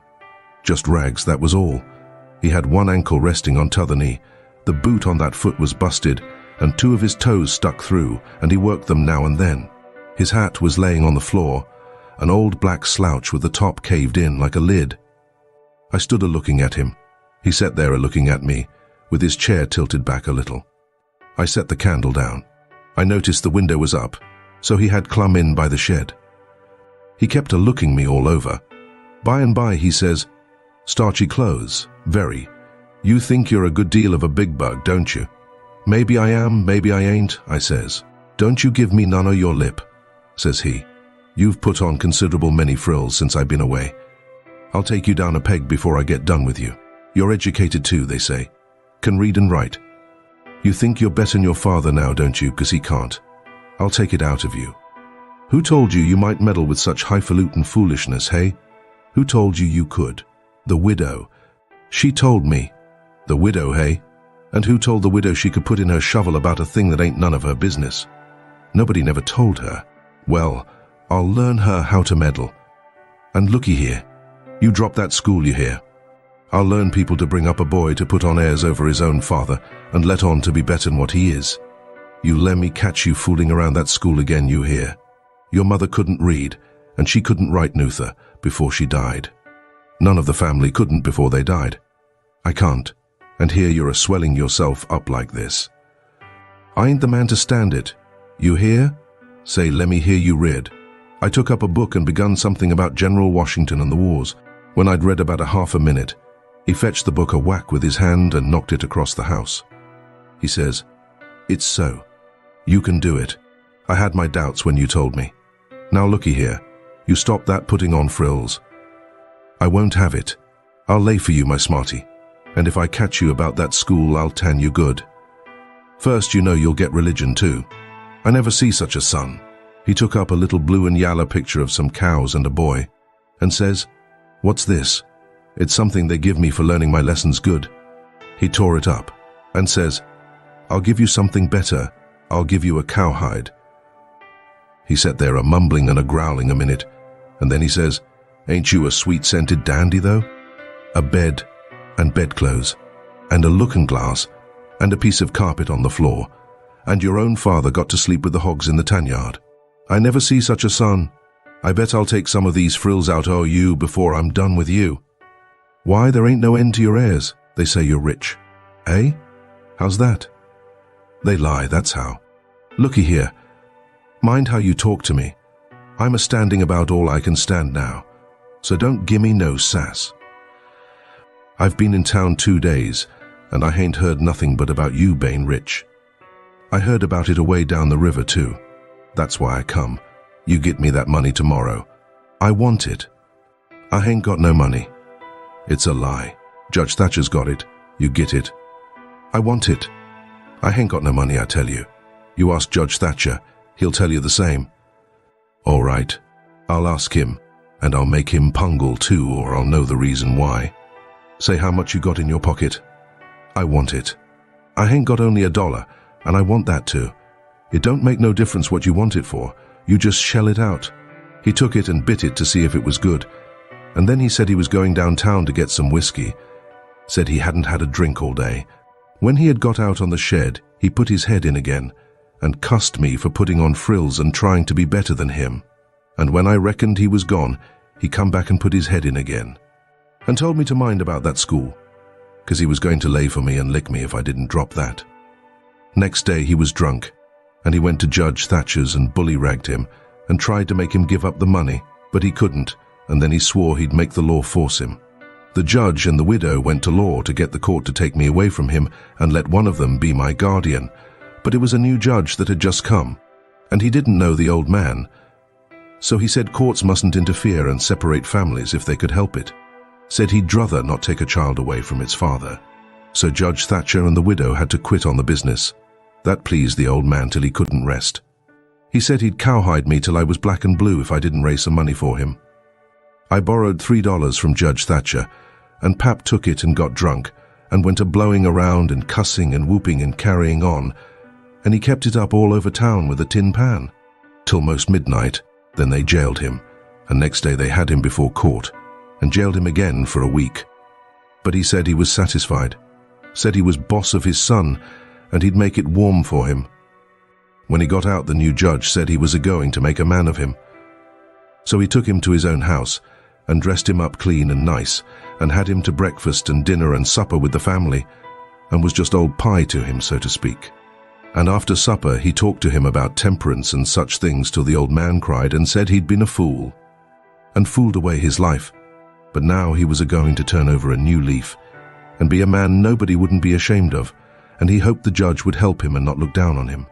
just rags, that was all. He had one ankle resting on t'other knee, the boot on that foot was busted, and 2 of his toes stuck through, and he worked them now and then. His hat was laying on the floor, an old black slouch with the top caved in like a lid. I stood a-looking at him. He sat there a-looking at me, with his chair tilted back a little. I set the candle down. I noticed the window was up, so he had clum in by the shed. He kept a-looking me all over. By and by he says, "Starchy clothes, very. You think you're a good deal of a big bug, don't you?" "Maybe I am, maybe I ain't," I says. "Don't you give me none o' your lip," says he. "You've put on considerable many frills since I've been away. I'll take you down a peg before I get done with you. You're educated too, they say. Can read and write. You think you're better'n your father now, don't you, 'cause he can't? I'll take it out of you. Who told you you might meddle with such highfalutin foolishness, hey? Who told you you could? The widow. She told me. The widow, hey? And who told the widow she could put in her shovel about a thing that ain't none of her business? Nobody never told her. Well, I'll learn her how to meddle. And looky here, you drop that school, you hear? I'll learn people to bring up a boy to put on airs over his own father and let on to be better'n what he is. You lemme catch you fooling around that school again, you hear? Your mother couldn't read, and she couldn't write neither before she died. None of the family couldn't before they died. I can't, and here you're a-swelling yourself up like this. I ain't the man to stand it. You hear? Say, lemme hear you read. I took up a book and begun something about General Washington and the wars. When I'd read about a half a minute, he fetched the book a whack with his hand and knocked it across the house. He says, "It's so. You can do it. I had my doubts when you told me. Now looky here, you stop that putting on frills. I won't have it. I'll lay for you, my smarty, and if I catch you about that school, I'll tan you good. First, you know you'll get religion too. I never see such a son." He took up a little blue and yellow picture of some cows and a boy, and says, "What's this? It's something they give me for learning my lessons good." He tore it up, and says, "I'll give you something better. I'll give you a cowhide." He sat there a-mumbling and a-growling a minute, and then he says, "Ain't you a sweet-scented dandy, though? A bed, and bedclothes, and a looking-glass, and a piece of carpet on the floor, and your own father got to sleep with the hogs in the tan-yard. I never see such a son. I bet I'll take some of these frills out o' you before I'm done with you. Why, there ain't no end to your heirs. They say you're rich. Eh? How's that? They lie, that's how. Looky here. Mind how you talk to me. I'm a-standing about all I can stand now, so don't gimme no sass. I've been in town 2 days, and I hain't heard nothing but about you being rich. I heard about it away down the river too. That's why I come. You get me that money tomorrow. I want it. I hain't got no money. It's a lie. Judge Thatcher's got it. You get it. I want it. I hain't got no money, I tell you. You ask Judge Thatcher, he'll tell you the same. All right, I'll ask him, and I'll make him pungle too, or I'll know the reason why. Say how much you got in your pocket. I want it. I hain't got only $1, and I want that too. It don't make no difference what you want it for. You just shell it out. He took it and bit it to see if it was good, and then he said he was going downtown to get some whiskey. Said he hadn't had a drink all day. When he had got out on the shed, he put his head in again, and cussed me for putting on frills and trying to be better than him. And when I reckoned he was gone, he come back and put his head in again, and told me to mind about that school, 'cause he was going to lay for me and lick me if I didn't drop that. Next day he was drunk, and he went to Judge Thatcher's and bully-ragged him, and tried to make him give up the money, but he couldn't, and then he swore he'd make the law force him. The judge and the widow went to law to get the court to take me away from him and let one of them be my guardian, but it was a new judge that had just come, and he didn't know the old man, so he said courts mustn't interfere and separate families if they could help it. Said he'd druther not take a child away from its father. So Judge Thatcher and the widow had to quit on the business. That pleased the old man till he couldn't rest. He said he'd cowhide me till I was black and blue if I didn't raise some money for him. I borrowed $3 from Judge Thatcher, and Pap took it and got drunk, and went a-blowing around and cussing and whooping and carrying on, and he kept it up all over town with a tin pan, till most midnight. Then they jailed him, and next day they had him before court, and jailed him again for a week. But he said he was satisfied, said he was boss of his son, and he'd make it warm for him. When he got out, the new judge said he was a-going to make a man of him. So he took him to his own house, and dressed him up clean and nice, and had him to breakfast and dinner and supper with the family, and was just old pie to him, so to speak. And after supper he talked to him about temperance and such things till the old man cried and said he'd been a fool, and fooled away his life. But now he was a-going to turn over a new leaf, and be a man nobody wouldn't be ashamed of, and he hoped the judge would help him and not look down on him.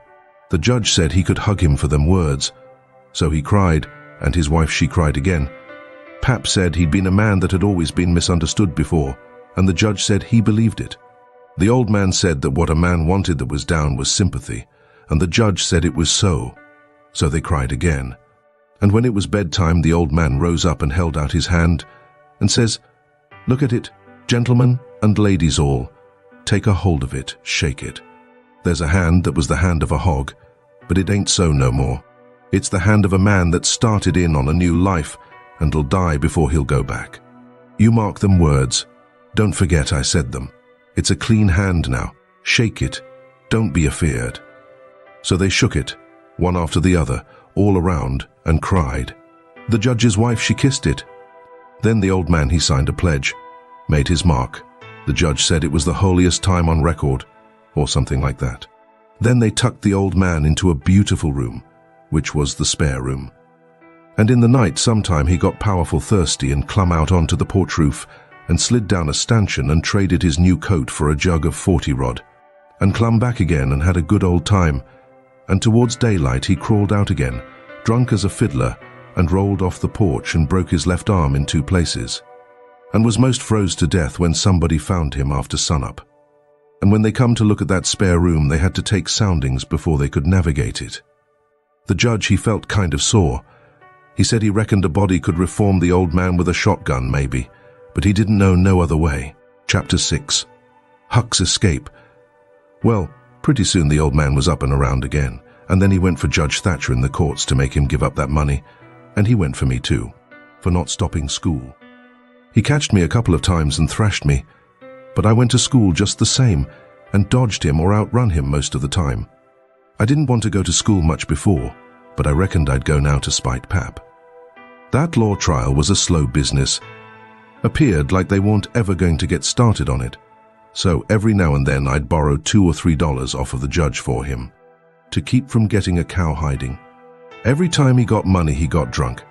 The judge said he could hug him for them words. So he cried, and his wife she cried again. Pap said he'd been a man that had always been misunderstood before, and the judge said he believed it. The old man said that what a man wanted that was down was sympathy, and the judge said it was so. So they cried again. And when it was bedtime, the old man rose up and held out his hand, and says, "Look at it, gentlemen and ladies all. Take a hold of it, shake it. There's a hand that was the hand of a hog, but it ain't so no more. It's the hand of a man that started in on a new life, and'll die before he'll go back. You mark them words. Don't forget I said them. It's a clean hand now. Shake it. Don't be afeared." So they shook it, one after the other, all around, and cried. The judge's wife, she kissed it. Then the old man, he signed a pledge, made his mark. The judge said it was the holiest time on record, or something like that. Then they tucked the old man into a beautiful room, which was the spare room. And in the night sometime he got powerful thirsty and clumb out onto the porch roof and slid down a stanchion and traded his new coat for a jug of 40 rod, and clumb back again and had a good old time. And towards daylight he crawled out again, drunk as a fiddler, and rolled off the porch and broke his left arm in 2 places, and was most froze to death when somebody found him after sunup. And when they come to look at that spare room, they had to take soundings before they could navigate it. The judge, he felt kind of sore. He said he reckoned a body could reform the old man with a shotgun, maybe, but he didn't know no other way. Chapter 6. Huck's Escape. Well, pretty soon the old man was up and around again, and then he went for Judge Thatcher in the courts to make him give up that money, and he went for me too, for not stopping school. He catched me a couple of times and thrashed me, but I went to school just the same, and dodged him or outrun him most of the time. I didn't want to go to school much before, but I reckoned I'd go now to spite Pap. That law trial was a slow business. Appeared like they weren't ever going to get started on it. So every now and then I'd borrow $2 or $3 off of the judge for him, to keep from getting a cowhiding. Every time he got money he got drunk,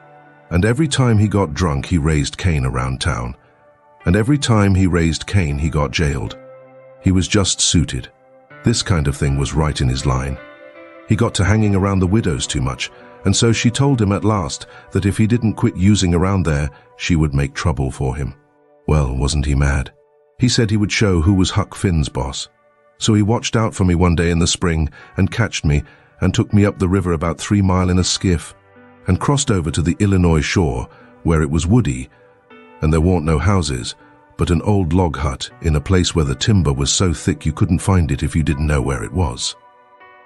and every time he got drunk he raised Cain around town, and every time he raised Cain he got jailed. He was just suited. This kind of thing was right in his line. He got to hanging around the widows too much, and so she told him at last that if he didn't quit using around there, she would make trouble for him. Well, wasn't he mad? He said he would show who was Huck Finn's boss. So he watched out for me one day in the spring and catched me and took me up the river about 3 mile in a skiff and crossed over to the Illinois shore where it was woody and there weren't no houses, but an old log hut in a place where the timber was so thick you couldn't find it if you didn't know where it was.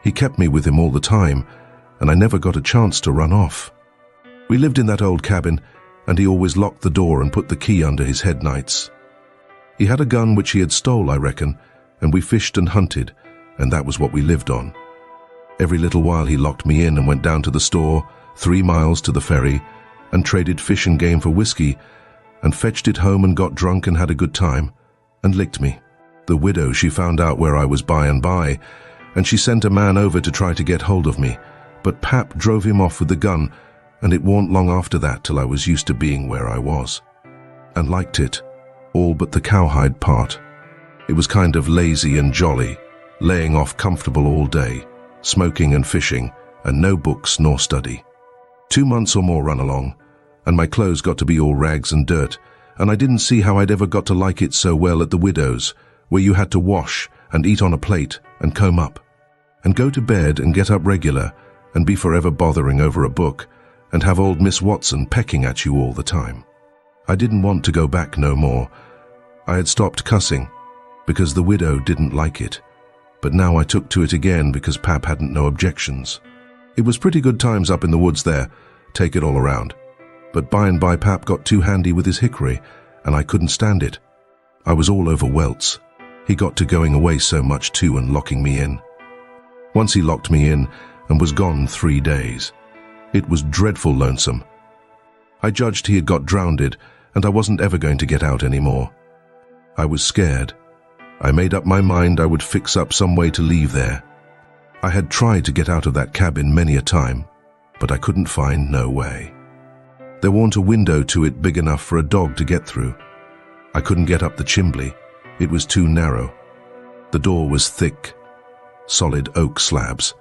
He kept me with him all the time, and I never got a chance to run off. We lived in that old cabin, and he always locked the door and put the key under his head nights. He had a gun which he had stole, I reckon, and we fished and hunted, and that was what we lived on. Every little while he locked me in and went down to the store, 3 miles to the ferry, and traded fish and game for whiskey, and fetched it home and got drunk and had a good time, and licked me. The widow, she found out where I was by and by, and she sent a man over to try to get hold of me, but Pap drove him off with the gun, and it warn't long after that till I was used to being where I was, and liked it, all but the cowhide part. It was kind of lazy and jolly, laying off comfortable all day, smoking and fishing, and no books nor study. 2 months or more run along, and my clothes got to be all rags and dirt, and I didn't see how I'd ever got to like it so well at the widow's, where you had to wash and eat on a plate and comb up, and go to bed and get up regular and be forever bothering over a book and have old Miss Watson pecking at you all the time. I didn't want to go back no more. I had stopped cussing because the widow didn't like it, but now I took to it again because Pap hadn't no objections. It was pretty good times up in the woods there, take it all around. But by and by Pap got too handy with his hickory, and I couldn't stand it. I was all over welts. He got to going away so much too and locking me in. Once he locked me in and was gone 3 days. It was dreadful lonesome. I judged he had got drowned, and I wasn't ever going to get out anymore. I was scared. I made up my mind I would fix up some way to leave there. I had tried to get out of that cabin many a time, but I couldn't find no way. There wasn't a window to it big enough for a dog to get through. I couldn't get up the chimbley. It was too narrow. The door was thick, solid oak slabs.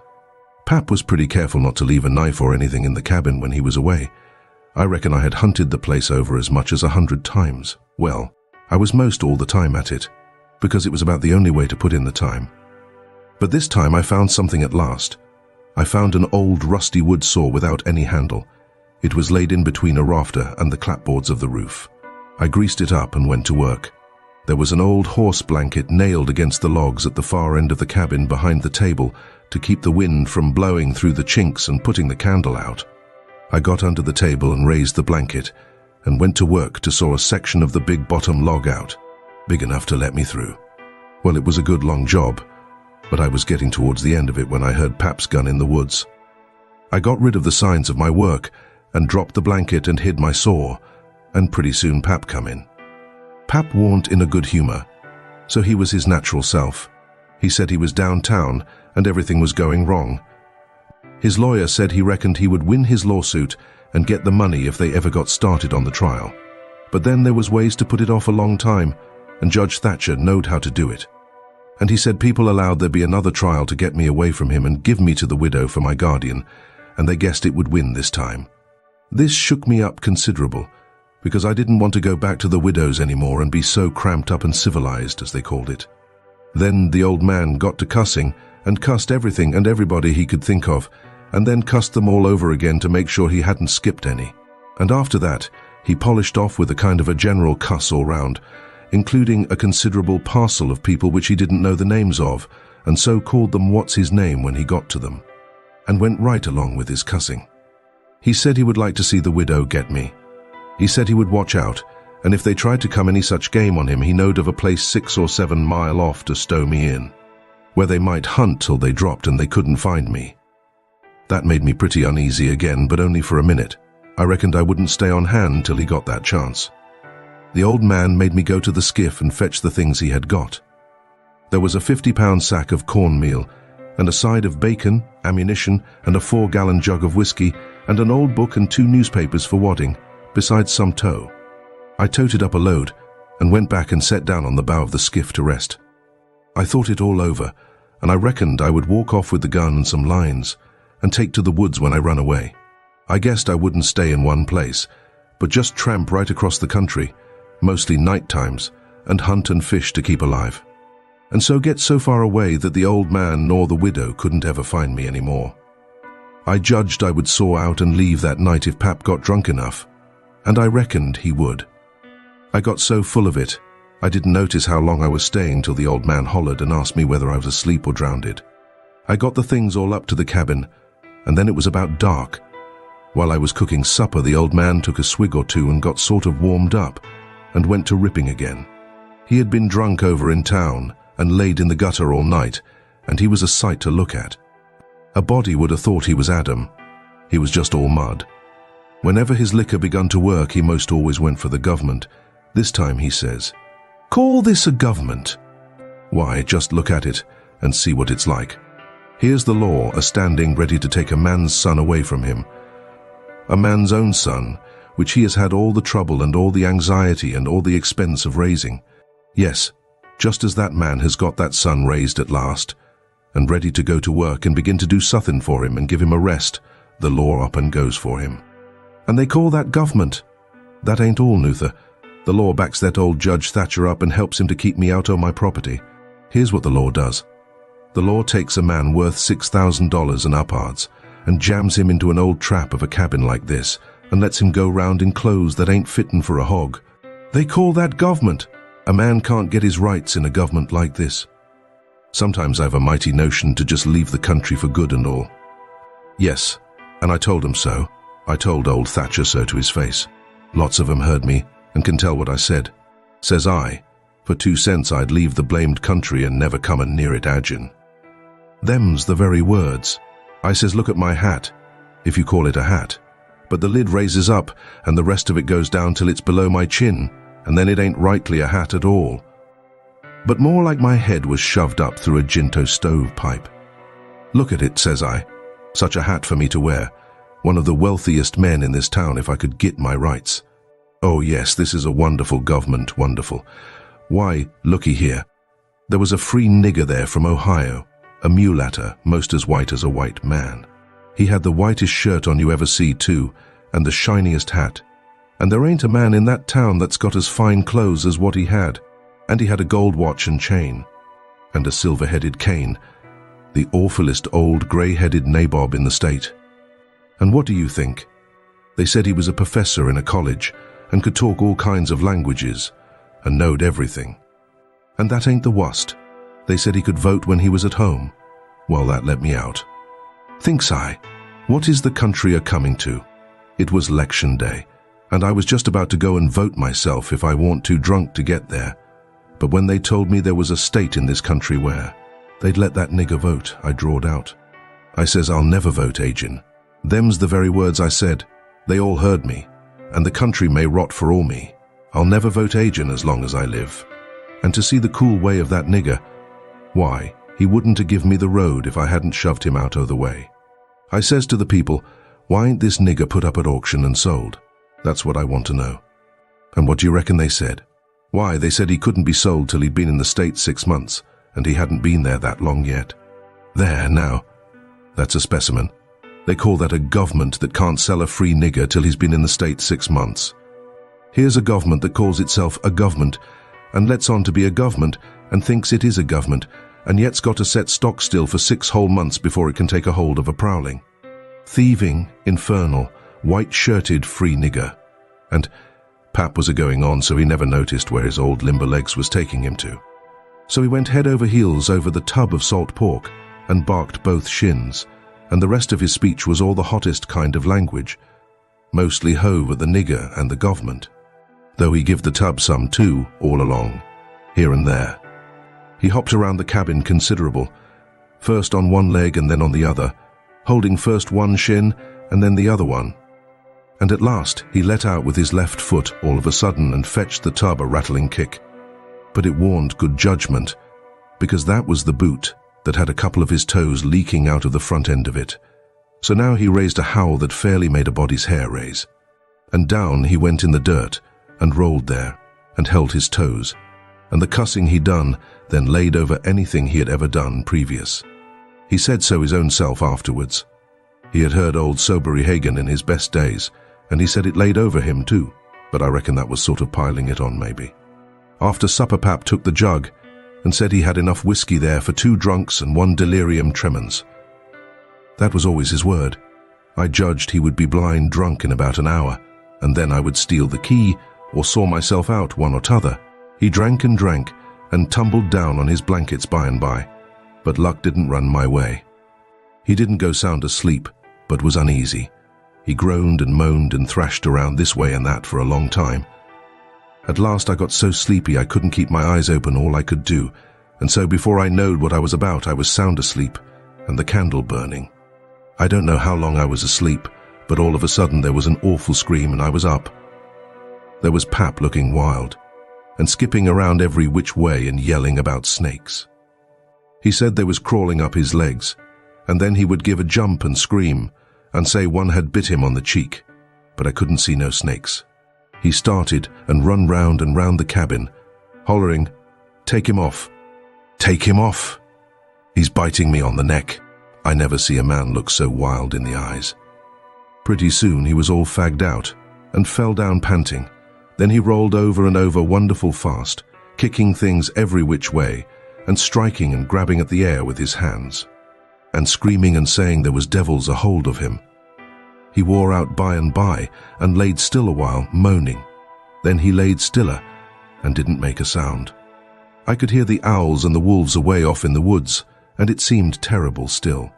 Pap was pretty careful not to leave a knife or anything in the cabin when he was away. I reckon I had hunted the place over as much as 100 times. Well, I was most all the time at it, because it was about the only way to put in the time. But this time I found something at last. I found an old rusty wood saw without any handle. It was laid in between a rafter and the clapboards of the roof. I greased it up and went to work. There was an old horse blanket nailed against the logs at the far end of the cabin behind the table to keep the wind from blowing through the chinks and putting the candle out. I got under the table and raised the blanket and went to work to saw a section of the big bottom log out, big enough to let me through. Well, it was a good long job, but I was getting towards the end of it when I heard Pap's gun in the woods. I got rid of the signs of my work and dropped the blanket and hid my saw, and pretty soon Pap come in. Pap warn't in a good humor, so he was his natural self. He said he was downtown and everything was going wrong. His lawyer said he reckoned he would win his lawsuit and get the money if they ever got started on the trial. But then there was ways to put it off a long time, and Judge Thatcher knowed how to do it. And he said people allowed there be another trial to get me away from him and give me to the widow for my guardian, and they guessed it would win this time. This shook me up considerable, because I didn't want to go back to the widow's anymore and be so cramped up and civilized, as they called it. Then the old man got to cussing, and cussed everything and everybody he could think of, and then cussed them all over again to make sure he hadn't skipped any. And after that, he polished off with a kind of a general cuss all round, including a considerable parcel of people which he didn't know the names of, and so called them what's his name when he got to them, and went right along with his cussing. He said he would like to see the widow get me. He said he would watch out, and if they tried to come any such game on him, he knowed of a place 6 or 7 mile off to stow me in, where they might hunt till they dropped and they couldn't find me. That made me pretty uneasy again, but only for a minute. I reckoned I wouldn't stay on hand till he got that chance. The old man made me go to the skiff and fetch the things he had got. There was a 50-pound sack of cornmeal, and a side of bacon, ammunition, and a 4-gallon jug of whiskey, and an old book and 2 newspapers for wadding, besides some tow. I toted up a load, and went back and sat down on the bow of the skiff to rest. I thought it all over, and I reckoned I would walk off with the gun and some lines, and take to the woods when I run away. I guessed I wouldn't stay in one place, but just tramp right across the country, mostly night times, and hunt and fish to keep alive. And so get so far away that the old man nor the widow couldn't ever find me anymore. I judged I would saw out and leave that night if Pap got drunk enough, and I reckoned he would. I got so full of it, I didn't notice how long I was staying till the old man hollered and asked me whether I was asleep or drowned. I got the things all up to the cabin, and then it was about dark. While I was cooking supper, the old man took a swig or two and got sort of warmed up, and went to ripping again. He had been drunk over in town, and laid in the gutter all night, and he was a sight to look at. A body would have thought he was Adam. He was just all mud. Whenever his liquor begun to work, he most always went for the government. This time he says, "Call this a government? Why, just look at it and see what it's like. Here's the law a-standing ready to take a man's son away from him. A man's own son, which he has had all the trouble and all the anxiety and all the expense of raising. Yes, just as that man has got that son raised at last, and ready to go to work and begin to do suthin for him and give him a rest, the law up and goes for him. And they call that government. That ain't all, Nuther. The law backs that old Judge Thatcher up and helps him to keep me out of my property. Here's what the law does. The law takes a man worth $6,000 and upwards and jams him into an old trap of a cabin like this and lets him go round in clothes that ain't fittin' for a hog. They call that government. A man can't get his rights in a government like this. Sometimes I've a mighty notion to just leave the country for good and all. Yes, and I told him so. I told old Thatcher so to his face. Lots of 'em heard me and can tell what I said. Says I, for 2 cents I'd leave the blamed country and never come and near it agin. Them's the very words. I says, look at my hat, if you call it a hat. But the lid raises up and the rest of it goes down till it's below my chin, and then it ain't rightly a hat at all. But more like my head was shoved up through a Ginto stovepipe. Look at it, says I. Such a hat for me to wear. One of the wealthiest men in this town if I could get my rights. Oh yes, this is a wonderful government, wonderful. Why, looky here. There was a free nigger there from Ohio, a mulatter, most as white as a white man. He had the whitest shirt on you ever see too, and the shiniest hat. And there ain't a man in that town that's got as fine clothes as what he had. And he had a gold watch and chain, and a silver-headed cane, the awfulest old grey-headed nabob in the state. And what do you think? They said he was a professor in a college and could talk all kinds of languages and knowed everything. And that ain't the worst. They said he could vote when he was at home. Well, that let me out. Thinks I, what is the country a-coming to? It was 'lection day, and I was just about to go and vote myself if I warn't too drunk to get there. But when they told me there was a state in this country where they'd let that nigger vote, I drawed out. I says, I'll never vote, agin. Them's the very words I said. They all heard me, and the country may rot for all me. I'll never vote agin as long as I live. And to see the cool way of that nigger, why, he wouldn't have give me the road if I hadn't shoved him out of the way. I says to the people, why ain't this nigger put up at auction and sold? That's what I want to know. And what do you reckon they said? Why, they said he couldn't be sold till he'd been in the States 6 months, and he hadn't been there that long yet. There, now. That's a specimen. They call that a government that can't sell a free nigger till he's been in the States 6 months. Here's a government that calls itself a government, and lets on to be a government, and thinks it is a government, and yet's got to set stock still for 6 whole months before it can take a hold of a prowling. Thieving, infernal, white-shirted free nigger. And Pap was a-going on, so he never noticed where his old limber legs was taking him to. So he went head over heels over the tub of salt pork and barked both shins, and the rest of his speech was all the hottest kind of language, mostly hove at the nigger and the government, though he give the tub some too, all along, here and there. He hopped around the cabin considerable, first on one leg and then on the other, holding first one shin and then the other one. And at last he let out with his left foot all of a sudden and fetched the tub a rattling kick. But it warned good judgment, because that was the boot that had a couple of his toes leaking out of the front end of it. So now he raised a howl that fairly made a body's hair raise. And down he went in the dirt and rolled there and held his toes, and the cussing he done then laid over anything he had ever done previous. He said so his own self afterwards. He had heard old Sobery Hagan in his best days, and he said it laid over him too, but I reckon that was sort of piling it on maybe. After supper Pap took the jug and said he had enough whiskey there for 2 drunks and 1 delirium tremens. That was always his word. I judged he would be blind drunk in about an hour, and then I would steal the key or saw myself out one or t'other. He drank and tumbled down on his blankets by and by, but luck didn't run my way. He didn't go sound asleep, but was uneasy. He groaned and moaned and thrashed around this way and that for a long time. At last I got so sleepy I couldn't keep my eyes open all I could do, and so before I knowed what I was about I was sound asleep, and the candle burning. I don't know how long I was asleep, but all of a sudden there was an awful scream and I was up. There was Pap looking wild, and skipping around every which way and yelling about snakes. He said they was crawling up his legs, and then he would give a jump and scream, and say one had bit him on the cheek, but I couldn't see no snakes. He started and run round and round the cabin, hollering, "Take him off! Take him off! He's biting me on the neck." I never see a man look so wild in the eyes. Pretty soon he was all fagged out and fell down panting, Then he rolled over and over wonderful fast, kicking things every which way, and striking and grabbing at the air with his hands, and screaming and saying there was devils a hold of him. He wore out by and by, and laid still a while, moaning. Then he laid stiller, and didn't make a sound. I could hear the owls and the wolves away off in the woods, and it seemed terrible still.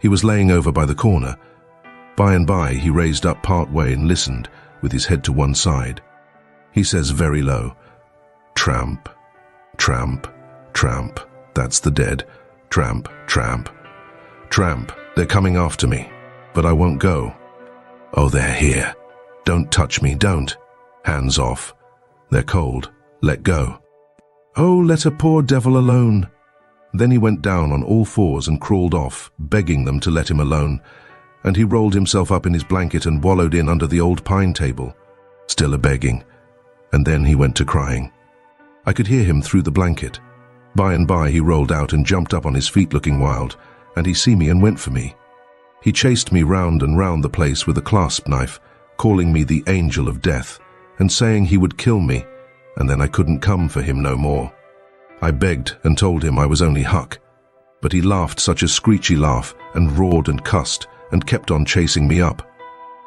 He was laying over by the corner. By and by he raised up part way and listened, with his head to one side. He says very low, "Tramp, tramp, tramp, that's the dead. Tramp, tramp, tramp, they're coming after me, but I won't go. Oh, they're here. Don't touch me, don't. Hands off. They're cold. Let go. Oh, let a poor devil alone." Then he went down on all fours and crawled off, begging them to let him alone, and he rolled himself up in his blanket and wallowed in under the old pine table, still a-begging, and then he went to crying. I could hear him through the blanket. By and by he rolled out and jumped up on his feet looking wild, and he see me and went for me. He chased me round and round the place with a clasp knife, calling me the angel of death, and saying he would kill me, and then I couldn't come for him no more. I begged and told him I was only Huck, but he laughed such a screechy laugh and roared and cussed and kept on chasing me up.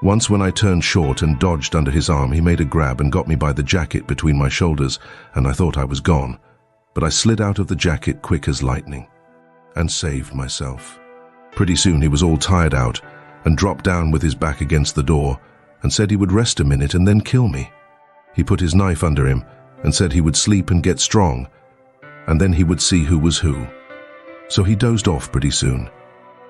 Once when I turned short and dodged under his arm, he made a grab and got me by the jacket between my shoulders, and I thought I was gone, but I slid out of the jacket quick as lightning and saved myself. Pretty soon he was all tired out and dropped down with his back against the door and said he would rest a minute and then kill me. He put his knife under him and said he would sleep and get strong, and then he would see who was who. So he dozed off pretty soon.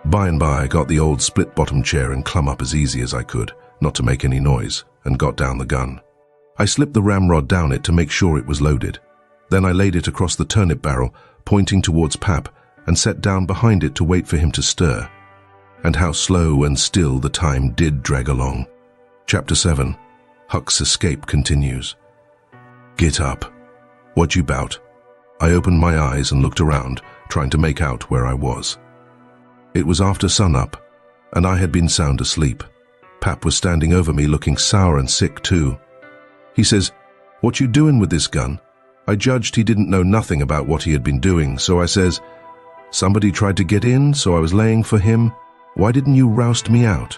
By and by I got the old split-bottom chair and clumb up as easy as I could, not to make any noise, and got down the gun. I slipped the ramrod down it to make sure it was loaded. Then I laid it across the turnip barrel, pointing towards Pap, and sat down behind it to wait for him to stir. And how slow and still the time did drag along. Chapter 7. Huck's escape continues. "Get up. What you bout?" I opened my eyes and looked around, trying to make out where I was. It was after sunup, and I had been sound asleep. Pap was standing over me looking sour and sick too. He says, "What you doing with this gun?" I judged he didn't know nothing about what he had been doing, so I says, "Somebody tried to get in, so I was laying for him. Why didn't you roust me out?"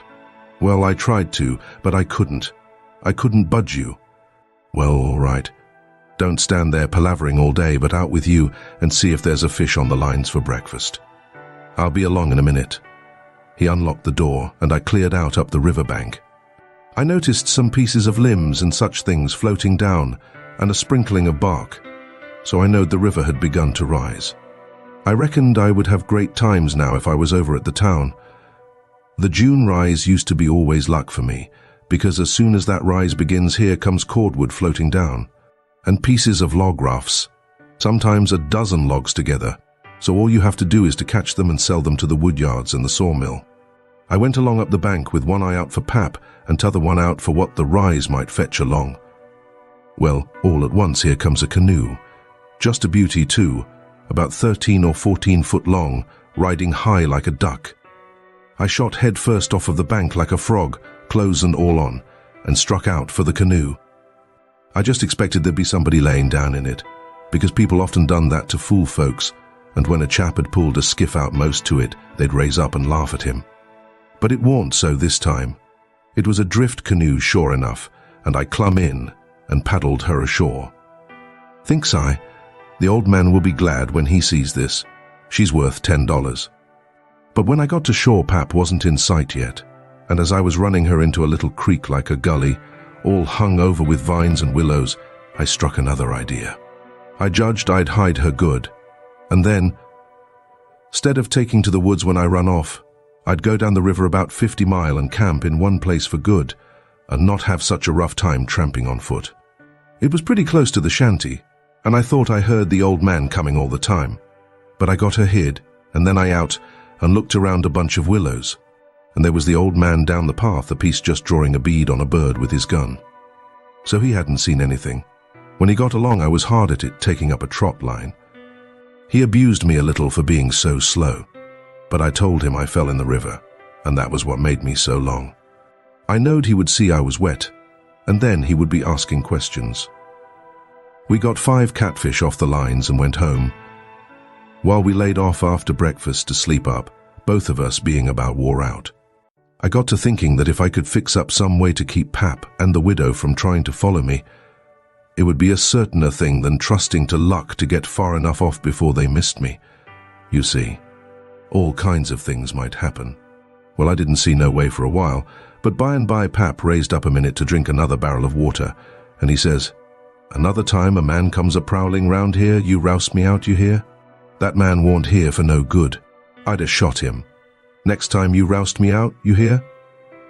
"Well, I tried to, but I couldn't. I couldn't budge you." "Well, all right. Don't stand there palavering all day, but out with you and see if there's a fish on the lines for breakfast. I'll be along in a minute." He unlocked the door, and I cleared out up the riverbank. I noticed some pieces of limbs and such things floating down, and a sprinkling of bark, so I knowed the river had begun to rise. I reckoned I would have great times now if I was over at the town. The June rise used to be always luck for me, because as soon as that rise begins, here comes cordwood floating down, and pieces of log rafts, sometimes a dozen logs together, so all you have to do is to catch them and sell them to the woodyards and the sawmill. I went along up the bank with one eye out for Pap and t'other one out for what the rise might fetch along. Well, all at once here comes a canoe, just a beauty too, about 13 or 14 foot long, riding high like a duck. I shot head first off of the bank like a frog, clothes and all on, and struck out for the canoe. I just expected there'd be somebody laying down in it, because people often done that to fool folks, and when a chap had pulled a skiff out most to it, they'd raise up and laugh at him. But it warn't so this time. It was a drift canoe sure enough, and I clumb in and paddled her ashore. Thinks I, the old man will be glad when he sees this. She's worth $10. But when I got to shore, Pap wasn't in sight yet, and as I was running her into a little creek like a gully, all hung over with vines and willows, I struck another idea. I judged I'd hide her good, and then, instead of taking to the woods when I run off, I'd go down the river about 50 mile and camp in one place for good, and not have such a rough time tramping on foot. It was pretty close to the shanty, and I thought I heard the old man coming all the time. But I got her hid, and then I out and looked around a bunch of willows, and there was the old man down the path, a piece just drawing a bead on a bird with his gun. So he hadn't seen anything. When he got along, I was hard at it, taking up a trot line. He abused me a little for being so slow, but I told him I fell in the river, and that was what made me so long. I knowed he would see I was wet, and then he would be asking questions. We got 5 catfish off the lines and went home. While we laid off after breakfast to sleep up, both of us being about wore out, I got to thinking that if I could fix up some way to keep Pap and the widow from trying to follow me, it would be a certainer thing than trusting to luck to get far enough off before they missed me. You see, all kinds of things might happen. Well, I didn't see no way for a while, but by and by Pap raised up a minute to drink another barrel of water, and he says, "Another time a man comes a-prowling round here, you roust me out, you hear? That man warn't here for no good. I'd a shot him. Next time you roust me out, you hear?"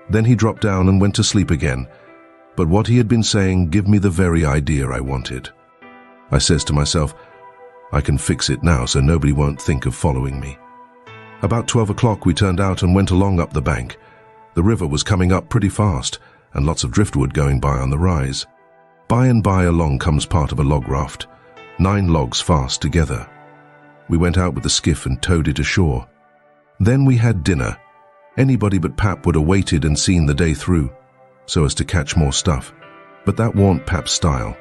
Then he dropped down and went to sleep again, but what he had been saying give me the very idea I wanted. I says to myself, I can fix it now so nobody won't think of following me. About 12 o'clock we turned out and went along up the bank. The river was coming up pretty fast, and lots of driftwood going by on the rise. By and by along comes part of a log raft, 9 logs fast together. We went out with the skiff and towed it ashore. Then we had dinner. Anybody but Pap would have waited and seen the day through, so as to catch more stuff. But that warn't Pap's style.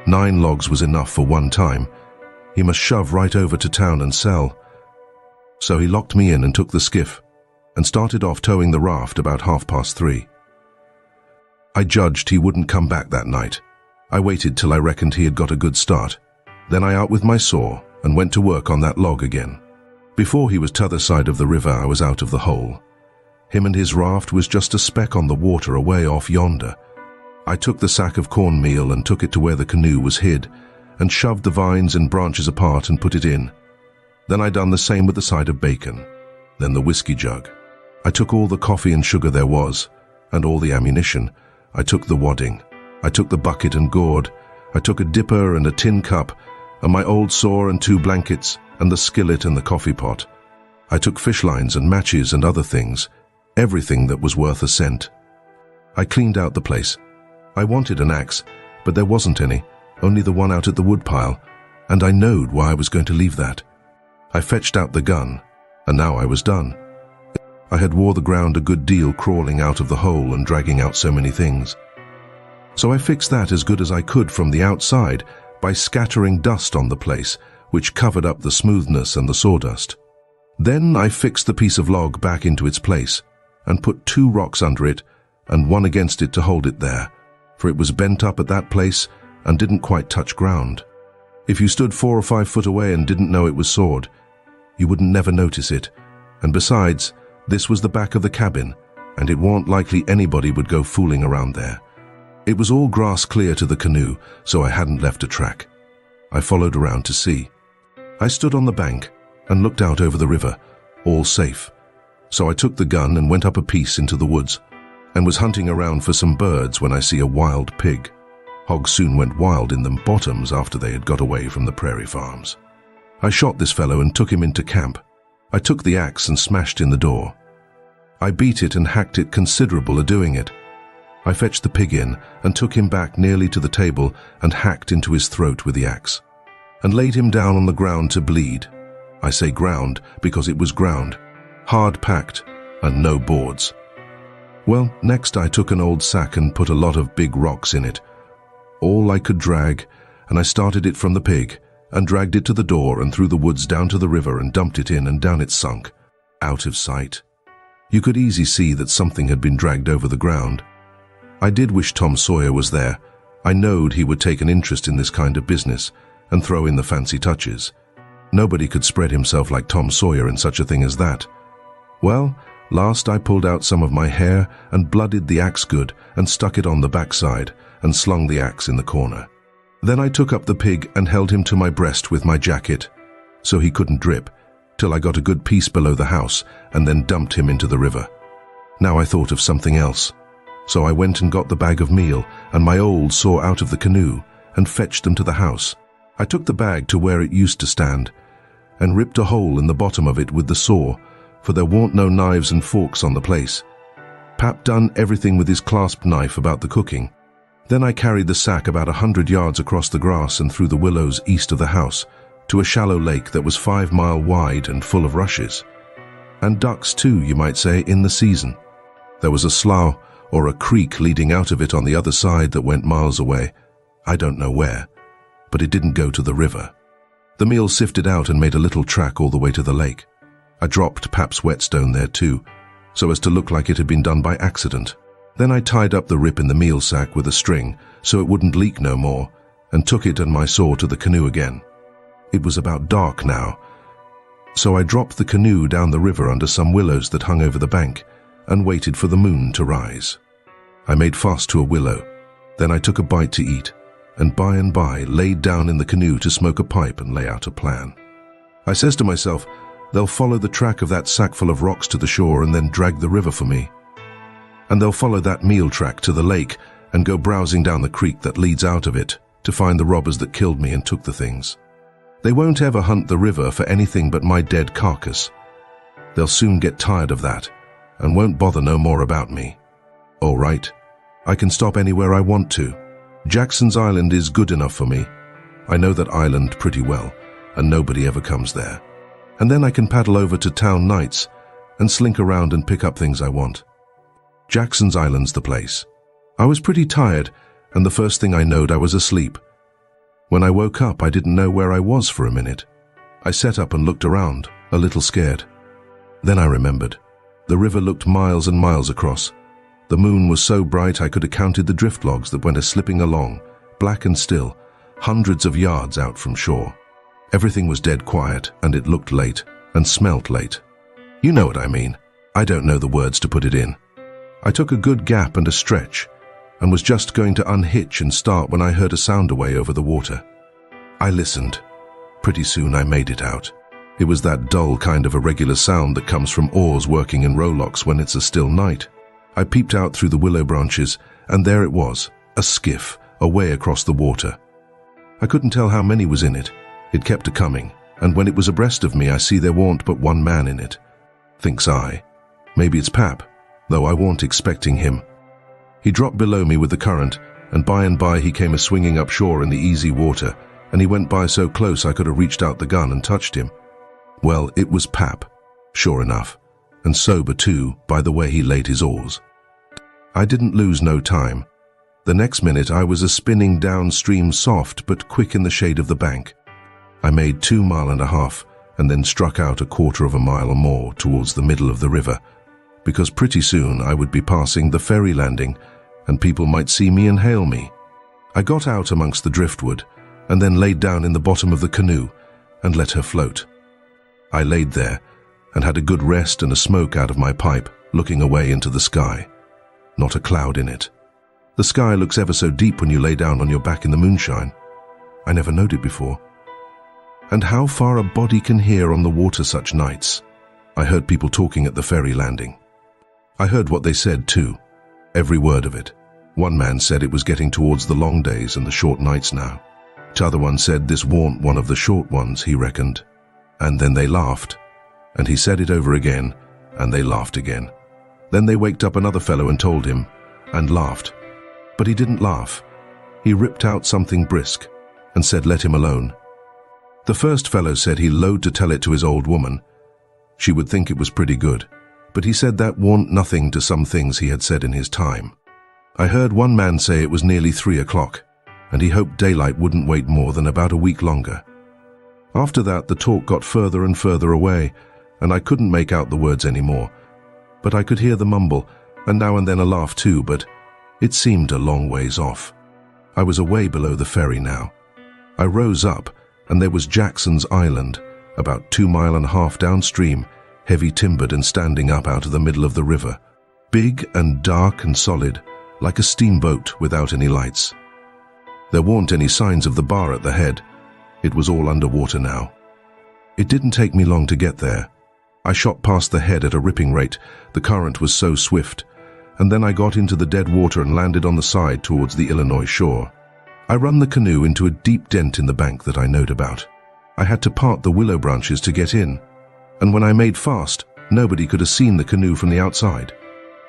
9 logs was enough for one time. He must shove right over to town and sell. So he locked me in and took the skiff, and started off towing the raft about 3:30. I judged he wouldn't come back that night. I waited till I reckoned he had got a good start. Then I out with my saw and went to work on that log again. Before he was t'other side of the river, I was out of the hole. Him and his raft was just a speck on the water away off yonder. I took the sack of cornmeal and took it to where the canoe was hid, and shoved the vines and branches apart and put it in. Then I done the same with the side of bacon, then the whiskey jug. I took all the coffee and sugar there was, and all the ammunition. I took the wadding. I took the bucket and gourd. I took a dipper and a tin cup, and my old saw and 2 blankets, and the skillet and the coffee pot. I took fish lines and matches and other things, everything that was worth a cent. I cleaned out the place. I wanted an axe, but there wasn't any, only the one out at the woodpile, and I knowed why I was going to leave that. I fetched out the gun, and now I was done. I had wore the ground a good deal crawling out of the hole and dragging out so many things. So I fixed that as good as I could from the outside by scattering dust on the place, which covered up the smoothness and the sawdust. Then I fixed the piece of log back into its place and put 2 rocks under it and one against it to hold it there, for it was bent up at that place and didn't quite touch ground. If you stood 4 or 5 foot away and didn't know it was sawed, you wouldn't never notice it, and besides, this was the back of the cabin, and it warn't likely anybody would go fooling around there. It was all grass clear to the canoe, so I hadn't left a track. I followed around to see. I stood on the bank and looked out over the river, all safe. So I took the gun and went up a piece into the woods, and was hunting around for some birds when I see a wild pig. Hogs soon went wild in them bottoms after they had got away from the prairie farms. I shot this fellow and took him into camp. I took the axe and smashed in the door. I beat it and hacked it considerable a-doing it. I fetched the pig in and took him back nearly to the table and hacked into his throat with the axe, and laid him down on the ground to bleed. I say ground because it was ground, hard packed and no boards. Well, next I took an old sack and put a lot of big rocks in it, all I could drag, and I started it from the pig and dragged it to the door and through the woods down to the river and dumped it in, and down it sunk, out of sight. You could easy see that something had been dragged over the ground. I did wish Tom Sawyer was there. I knowed he would take an interest in this kind of business and throw in the fancy touches. Nobody could spread himself like Tom Sawyer in such a thing as that. Well, last I pulled out some of my hair and blooded the axe good and stuck it on the backside and slung the axe in the corner. Then I took up the pig and held him to my breast with my jacket, so he couldn't drip, till I got a good piece below the house and then dumped him into the river. Now I thought of something else, so I went and got the bag of meal and my old saw out of the canoe and fetched them to the house. I took the bag to where it used to stand and ripped a hole in the bottom of it with the saw, for there warn't no knives and forks on the place. Pap done everything with his clasp knife about the cooking. Then I carried the sack about 100 yards across the grass and through the willows east of the house to a shallow lake that was 5 miles wide and full of rushes. And ducks too, you might say, in the season. There was a slough or a creek leading out of it on the other side that went miles away. I don't know where, but it didn't go to the river. The meal sifted out and made a little track all the way to the lake. I dropped Pap's whetstone there too, so as to look like it had been done by accident. Then I tied up the rip in the meal sack with a string so it wouldn't leak no more, and took it and my saw to the canoe again. It was about dark now, so I dropped the canoe down the river under some willows that hung over the bank and waited for the moon to rise. I made fast to a willow, then I took a bite to eat, and by laid down in the canoe to smoke a pipe and lay out a plan. I says to myself, they'll follow the track of that sackful of rocks to the shore and then drag the river for me. And they'll follow that meal track to the lake and go browsing down the creek that leads out of it to find the robbers that killed me and took the things. They won't ever hunt the river for anything but my dead carcass. They'll soon get tired of that and won't bother no more about me. All right, I can stop anywhere I want to. Jackson's Island is good enough for me. I know that island pretty well, and nobody ever comes there. And then I can paddle over to town nights and slink around and pick up things I want. Jackson's Island's the place. I was pretty tired, and the first thing I knowed I was asleep. When I woke up, I didn't know where I was for a minute. I sat up and looked around, a little scared. Then I remembered. The river looked miles and miles across. The moon was so bright I could have counted the drift logs that went a-slipping along, black and still, hundreds of yards out from shore. Everything was dead quiet, and it looked late, and smelt late. You know what I mean. I don't know the words to put it in. I took a good gap and a stretch, and was just going to unhitch and start when I heard a sound away over the water. I listened. Pretty soon I made it out. It was that dull kind of irregular sound that comes from oars working in rowlocks when it's a still night. I peeped out through the willow branches, and there it was, a skiff, away across the water. I couldn't tell how many was in it. It kept a-coming, and when it was abreast of me I see there warn't but one man in it. Thinks I, maybe it's Pap, though I warn't expecting him. He dropped below me with the current, and by he came a-swinging up shore in the easy water, and he went by so close I could have reached out the gun and touched him. Well, it was Pap, sure enough, and sober too by the way he laid his oars. I didn't lose no time. The next minute I was a-spinning downstream soft but quick in the shade of the bank. I made 2.5 miles and then struck out 1/4 mile or more towards the middle of the river, because pretty soon I would be passing the ferry landing and people might see me and hail me. I got out amongst the driftwood and then laid down in the bottom of the canoe and let her float. I laid there and had a good rest and a smoke out of my pipe, looking away into the sky. Not a cloud in it. The sky looks ever so deep when you lay down on your back in the moonshine. I never knowed it before. And how far a body can hear on the water such nights. I heard people talking at the ferry landing. I heard what they said too, every word of it. One man said it was getting towards the long days and the short nights now. T'other one said this warn't one of the short ones, he reckoned. And then they laughed, and he said it over again, and they laughed again. Then they waked up another fellow and told him, and laughed. But he didn't laugh. He ripped out something brisk and said let him alone. The first fellow said he loathed to tell it to his old woman. She would think it was pretty good, but he said that warn't nothing to some things he had said in his time. I heard one man say it was nearly 3 o'clock, and he hoped daylight wouldn't wait more than about a week longer. After that the talk got further and further away, and I couldn't make out the words anymore, but I could hear the mumble, and now and then a laugh too, but it seemed a long ways off. I was away below the ferry now. I rose up, and there was Jackson's Island, about 2.5 miles downstream, heavy timbered and standing up out of the middle of the river, big and dark and solid, like a steamboat without any lights. There weren't any signs of the bar at the head. It was all underwater now. It didn't take me long to get there. I shot past the head at a ripping rate, the current was so swift, and then I got into the dead water and landed on the side towards the Illinois shore. I run the canoe into a deep dent in the bank that I knowed about. I had to part the willow branches to get in, and when I made fast, nobody could have seen the canoe from the outside.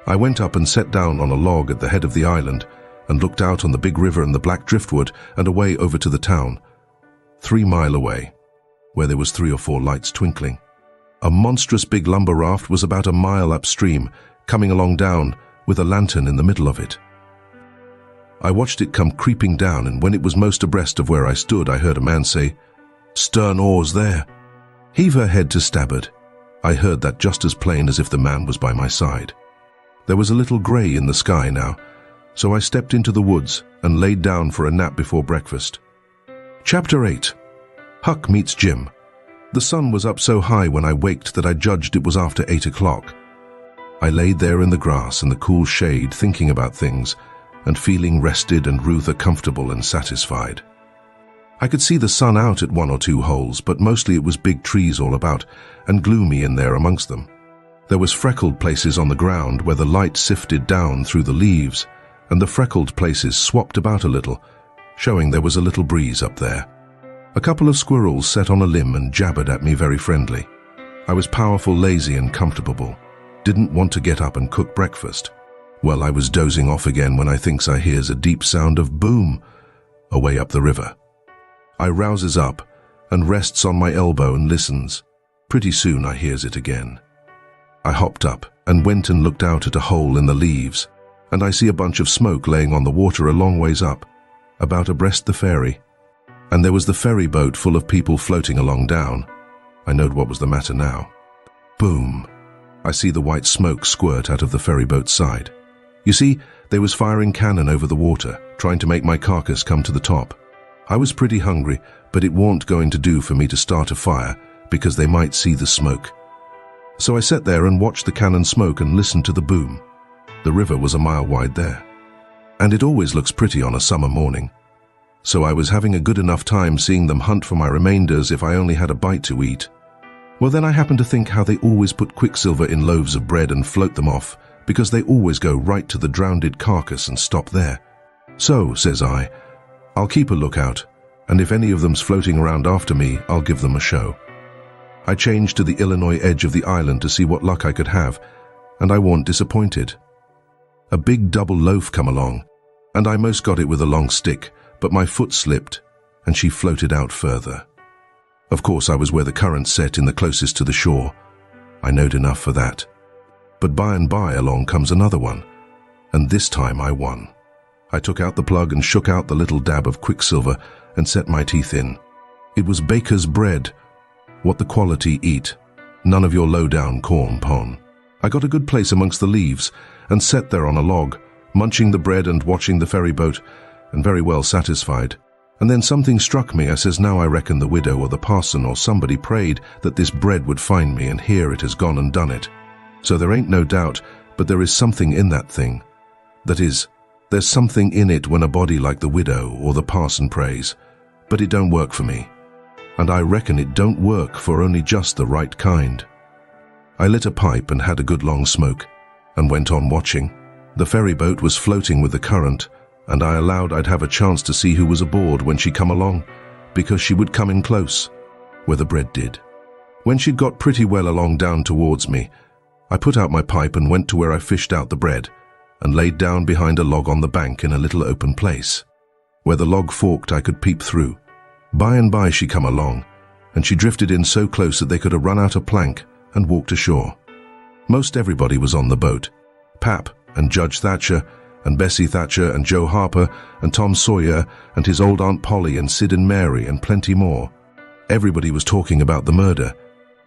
I went up and sat down on a log at the head of the island and looked out on the big river and the black driftwood and away over to the town, 3 miles away, where there was 3 or 4 lights twinkling. A monstrous big lumber raft was about a mile upstream, coming along down, with a lantern in the middle of it. I watched it come creeping down, and when it was most abreast of where I stood, I heard a man say, "Stern oars there. Heave her head to starboard." I heard that just as plain as if the man was by my side. There was a little grey in the sky now, so I stepped into the woods and laid down for a nap before breakfast. Chapter 8. Huck meets Jim. The sun was up so high when I waked that I judged it was after 8 o'clock. I laid there in the grass in the cool shade, thinking about things, and feeling rested and rather comfortable and satisfied. I could see the sun out at 1 or 2 holes, but mostly it was big trees all about, and gloomy in there amongst them. There was freckled places on the ground where the light sifted down through the leaves, and the freckled places swapped about a little, showing there was a little breeze up there. A couple of squirrels sat on a limb and jabbered at me very friendly. I was powerful, lazy and comfortable. Didn't want to get up and cook breakfast. Well, I was dozing off again when I thinks I hears a deep sound of boom away up the river. I rouses up and rests on my elbow and listens. Pretty soon I hears it again. I hopped up and went and looked out at a hole in the leaves, and I see a bunch of smoke laying on the water a long ways up, about abreast the ferry. And there was the ferry boat full of people floating along down. I knowed what was the matter now. Boom! I see the white smoke squirt out of the ferry boat's side. You see, they was firing cannon over the water, trying to make my carcass come to the top. I was pretty hungry, but it warn't going to do for me to start a fire, because they might see the smoke. So I sat there and watched the cannon smoke and listened to the boom. The river was a mile wide there, and it always looks pretty on a summer morning. So I was having a good enough time seeing them hunt for my remainders if I only had a bite to eat. Well, then I happened to think how they always put quicksilver in loaves of bread and float them off, because they always go right to the drowned carcass and stop there. So, says I, I'll keep a lookout, and if any of them's floating around after me, I'll give them a show. I changed to the Illinois edge of the island to see what luck I could have, and I warn't disappointed. A big double loaf come along, and I most got it with a long stick, but my foot slipped, and she floated out further. Of course, I was where the current set in the closest to the shore. I knowed enough for that. But by and by along comes another one, and this time I won. I took out the plug and shook out the little dab of quicksilver and set my teeth in. It was baker's bread, what the quality eat, none of your low-down corn pon. I got a good place amongst the leaves and sat there on a log, munching the bread and watching the ferry boat, and very well satisfied. And then something struck me. I says, now I reckon the widow or the parson or somebody prayed that this bread would find me, and here it has gone and done it. So there ain't no doubt, but there is something in that thing. That is, there's something in it when a body like the widow or the parson prays, but it don't work for me. And I reckon it don't work for only just the right kind. I lit a pipe and had a good long smoke, and went on watching. The ferry boat was floating with the current, and I allowed I'd have a chance to see who was aboard when she come along, because she would come in close, where the bread did. When she'd got pretty well along down towards me, I put out my pipe and went to where I fished out the bread, and laid down behind a log on the bank in a little open place. Where the log forked, I could peep through. By and by she come along, and she drifted in so close that they could have run out a plank and walked ashore. Most everybody was on the boat. Pap and Judge Thatcher and Bessie Thatcher and Joe Harper and Tom Sawyer and his old Aunt Polly and Sid and Mary and plenty more. Everybody was talking about the murder,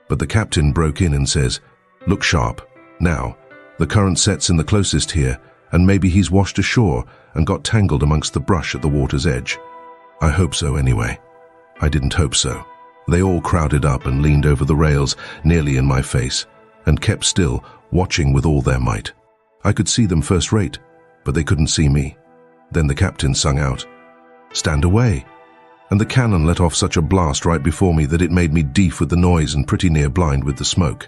but the captain broke in and says, "Look sharp. Now, the current sets in the closest here, and maybe he's washed ashore and got tangled amongst the brush at the water's edge." I hope so anyway. I didn't hope so. They all crowded up and leaned over the rails nearly in my face and kept still, watching with all their might. I could see them first rate, but they couldn't see me. Then the captain sung out, "Stand away!" And the cannon let off such a blast right before me that it made me deaf with the noise and pretty near blind with the smoke,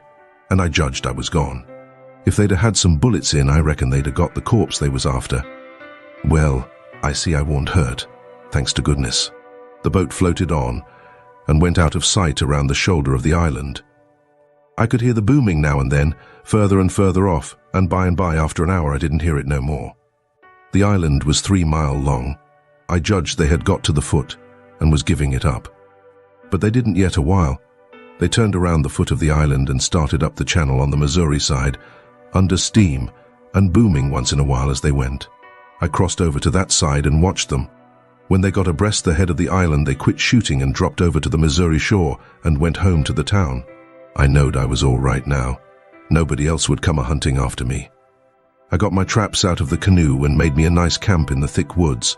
and I judged I was gone. If they'd have had some bullets in, I reckon they'd have got the corpse they was after. Well, I see I warn't hurt, thanks to goodness. The boat floated on and went out of sight around the shoulder of the island. I could hear the booming now and then, further and further off, and by after an hour I didn't hear it no more. The island was 3 mile long. I judged they had got to the foot and was giving it up. But they didn't yet a while. They turned around the foot of the island and started up the channel on the Missouri side, under steam, and booming once in a while as they went. I crossed over to that side and watched them. When they got abreast the head of the island, they quit shooting and dropped over to the Missouri shore and went home to the town. I knowed I was all right now. Nobody else would come a-hunting after me. I got my traps out of the canoe and made me a nice camp in the thick woods.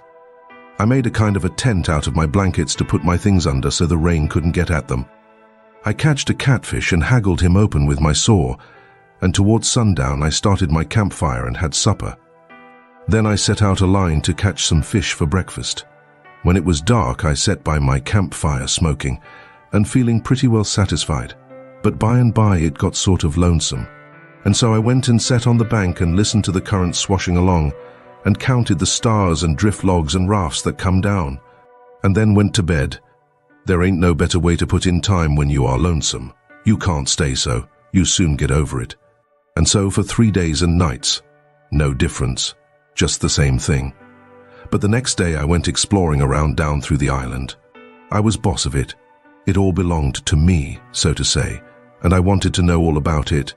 I made a kind of a tent out of my blankets to put my things under so the rain couldn't get at them. I catched a catfish and haggled him open with my saw, and towards sundown I started my campfire and had supper. Then I set out a line to catch some fish for breakfast. When it was dark, I sat by my campfire smoking and feeling pretty well satisfied. But by and by it got sort of lonesome, and so I went and sat on the bank and listened to the current swashing along and counted the stars and drift logs and rafts that come down, and then went to bed. There ain't no better way to put in time when you are lonesome. You can't stay so. You soon get over it. And so for 3 days and nights, no difference, just the same thing. But the next day I went exploring around down through the island. I was boss of it. It all belonged to me, so to say, and I wanted to know all about it,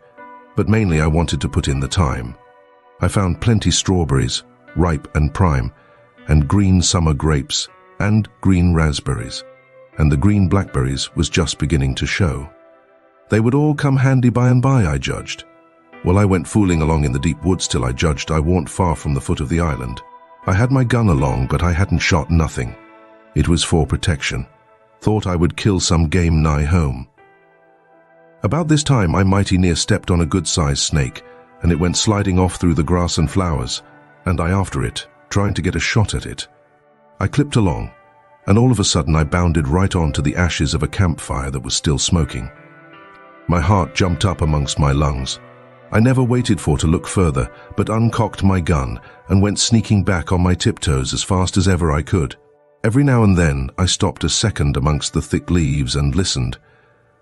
but mainly I wanted to put in the time. I found plenty strawberries, ripe and prime, and green summer grapes, and green raspberries, and the green blackberries was just beginning to show. They would all come handy by and by, I judged. Well, I went fooling along in the deep woods till I judged I warn't far from the foot of the island. I had my gun along, but I hadn't shot nothing. It was for protection. Thought I would kill some game nigh home. About this time I mighty near stepped on a good-sized snake, and it went sliding off through the grass and flowers, and I after it, trying to get a shot at it. I clipped along, and all of a sudden I bounded right on to the ashes of a campfire that was still smoking. My heart jumped up amongst my lungs. I never waited for to look further, but uncocked my gun and went sneaking back on my tiptoes as fast as ever I could. Every now and then I stopped a second amongst the thick leaves and listened,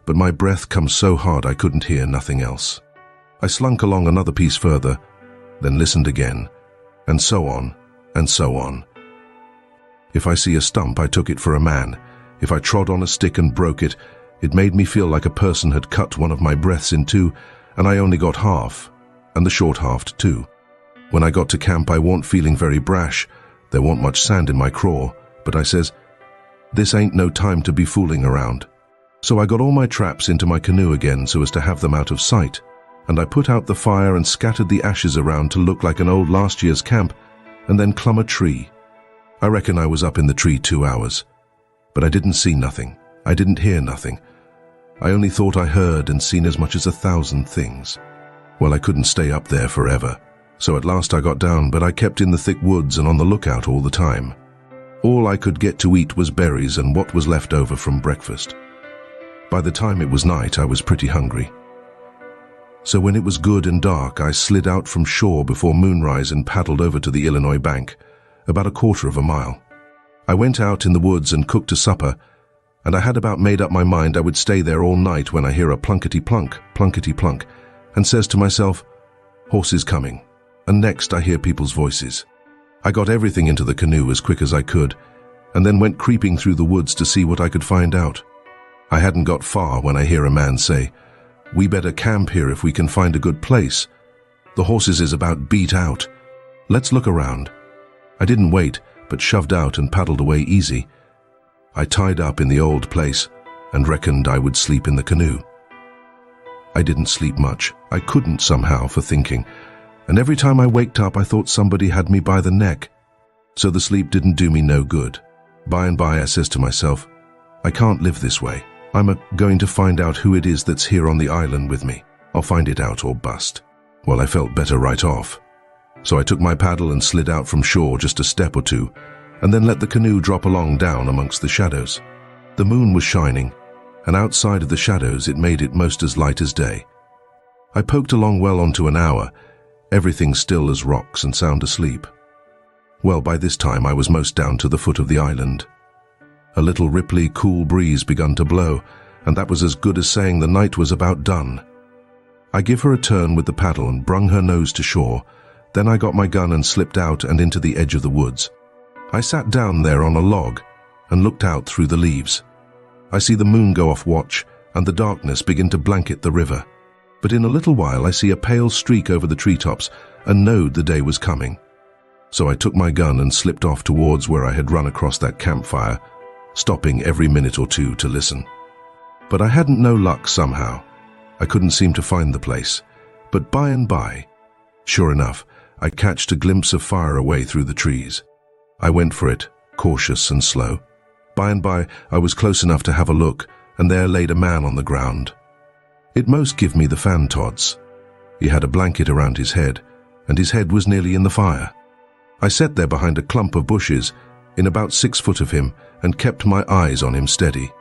but my breath come so hard I couldn't hear nothing else. I slunk along another piece further, then listened again, and so on, and so on. If I see a stump, I took it for a man. If I trod on a stick and broke it, it made me feel like a person had cut one of my breaths in two, and I only got half, and the short halved too. When I got to camp, I warn't feeling very brash. There warn't much sand in my craw, but I says, this ain't no time to be fooling around. So I got all my traps into my canoe again so as to have them out of sight, and I put out the fire and scattered the ashes around to look like an old last year's camp, and then clumb a tree. I reckon I was up in the tree 2 hours, but I didn't see nothing. I didn't hear nothing. I only thought I heard and seen as much as 1,000 things. Well, I couldn't stay up there forever, so at last I got down, but I kept in the thick woods and on the lookout all the time. All I could get to eat was berries and what was left over from breakfast. By the time it was night, I was pretty hungry. So when it was good and dark, I slid out from shore before moonrise and paddled over to the Illinois bank, about 1/4 of a mile. I went out in the woods and cooked a supper, and I had about made up my mind I would stay there all night when I hear a plunkety-plunk, plunkety-plunk, and says to myself, horses coming, and next I hear people's voices. I got everything into the canoe as quick as I could, and then went creeping through the woods to see what I could find out. I hadn't got far when I hear a man say, we better camp here if we can find a good place. The horses is about beat out. Let's look around. I didn't wait, but shoved out and paddled away easy. I tied up in the old place and reckoned I would sleep in the canoe. I didn't sleep much. I couldn't somehow for thinking, and every time I waked up I thought somebody had me by the neck. So the sleep didn't do me no good. By and by I says to myself, I can't live this way. I'm going to find out who it is that's here on the island with me. I'll find it out or bust. Well, I felt better right off. So I took my paddle and slid out from shore just a step or two, and then let the canoe drop along down amongst the shadows. The moon was shining, and outside of the shadows it made it most as light as day. I poked along well onto an hour, everything still as rocks and sound asleep. Well, by this time I was most down to the foot of the island. A little ripply, cool breeze begun to blow, and that was as good as saying the night was about done. I give her a turn with the paddle and brung her nose to shore. Then I got my gun and slipped out and into the edge of the woods. I sat down there on a log and looked out through the leaves. I see the moon go off watch and the darkness begin to blanket the river. but in a little while I see a pale streak over the treetops and knowed the day was coming. So I took my gun and slipped off towards where I had run across that campfire, stopping every minute or two to listen. But I hadn't no luck somehow. I couldn't seem to find the place. But by and by, sure enough, I catched a glimpse of fire away through the trees. I went for it, cautious and slow. By and by, I was close enough to have a look, and there laid a man on the ground. It most give me the fan-tods. He had a blanket around his head, and his head was nearly in the fire. I sat there behind a clump of bushes, in about 6 foot of him, and kept my eyes on him steady.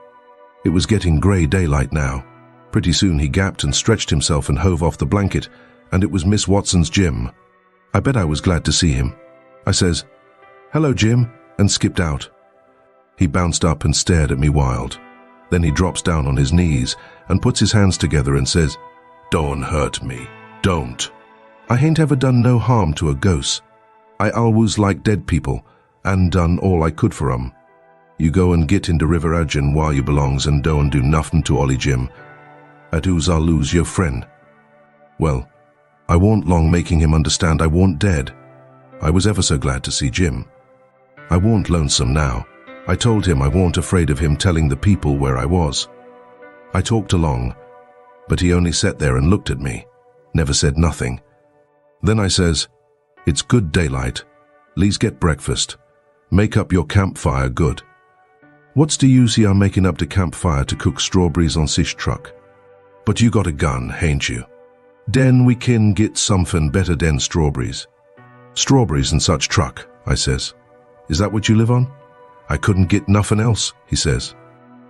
It was getting grey daylight now. Pretty soon he gapped and stretched himself and hove off the blanket, and it was Miss Watson's Jim. I bet I was glad to see him. I says, "Hello, Jim," and skipped out. He bounced up and stared at me wild. Then he drops down on his knees and puts his hands together and says, "Don't hurt me, don't. I hain't ever done no harm to a ghost. I always like dead people, and done all I could for 'em. You go and git into River Agin while you belongs and don't do nothing to Ollie Jim. At who's I'll lose your friend." Well, I warn't long making him understand I warn't dead. I was ever so glad to see Jim. I warn't lonesome now. I told him I warn't afraid of him telling the people where I was. I talked along, but he only sat there and looked at me, never said nothing. Then I says, "It's good daylight. Le's get breakfast. Make up your campfire good. What's the use you are making up the campfire to cook strawberries on sish truck? But you got a gun, hain't you? Den we can get something better than strawberries." "Strawberries and such truck," I says. "Is that what you live on?" "I couldn't get nothing else," he says.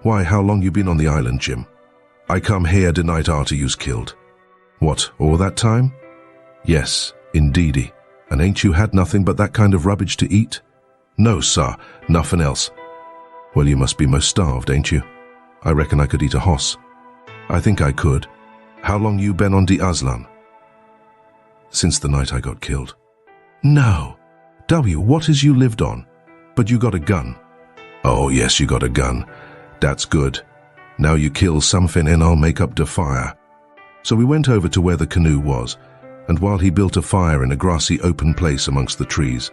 "Why, how long you been on the island, Jim?" "I come here the night arter you's killed." "What, all that time?" "Yes, indeedy. And ain't you had nothing but that kind of rubbish to eat?" "No, sir, nothing else." "Well, you must be most starved, ain't you?" "I reckon I could eat a hoss." "I think I could. How long you been on the Aslan?" "Since the night I got killed." "No. W, what has you lived on? But you got a gun." "Oh, yes, you got a gun. That's good. Now you kill something and I'll make up the fire." So we went over to where the canoe was, and while he built a fire in a grassy open place amongst the trees,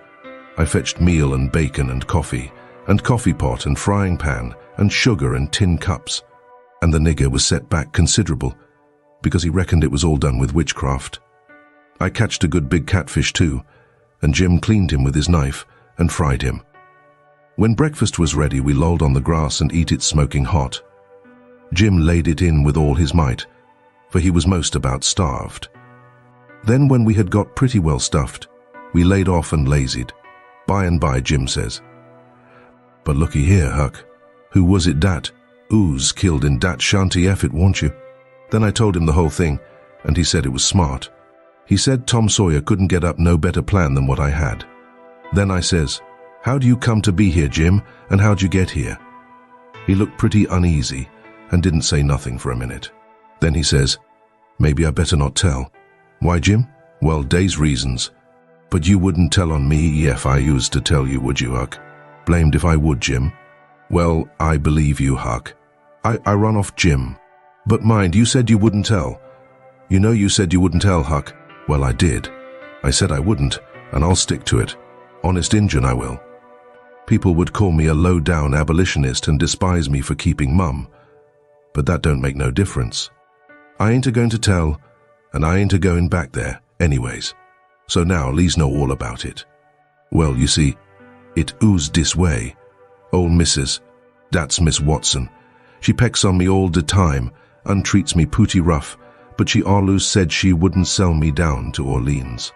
I fetched meal and bacon and coffee pot and frying pan and sugar and tin cups, and the nigger was set back considerable, because he reckoned it was all done with witchcraft. I catched a good big catfish too, and Jim cleaned him with his knife and fried him. When breakfast was ready, we lolled on the grass and eat it smoking hot. Jim laid it in with all his might, for he was most about starved. Then when we had got pretty well stuffed, we laid off and lazied. By and by, Jim says, "But looky here, Huck, who was it dat ooze killed in dat shanty effort, won't you?" Then I told him the whole thing, and he said it was smart. He said Tom Sawyer couldn't get up no better plan than what I had. Then I says, "How do you come to be here, Jim, and how'd you get here?" He looked pretty uneasy and didn't say nothing for a minute. Then he says, "Maybe I better not tell." "Why, Jim?" "Well, day's reasons. But you wouldn't tell on me if I used to tell you, would you, Huck?" "Blamed if I would, Jim." "Well, I believe you, Huck. I run off, Jim. But mind, you said you wouldn't tell. You know you said you wouldn't tell, Huck." "Well, I did. I said I wouldn't, and I'll stick to it. Honest Injun, I will. People would call me a low-down abolitionist and despise me for keeping mum. But that don't make no difference. I ain't a-going to tell, and I ain't a-going back there, anyways. So now le's know all about it. Well, you see, it oozed this way. Old missus, that's Miss Watson. She pecks on me all the time, and treats me pooty rough, but she always said she wouldn't sell me down to Orleans.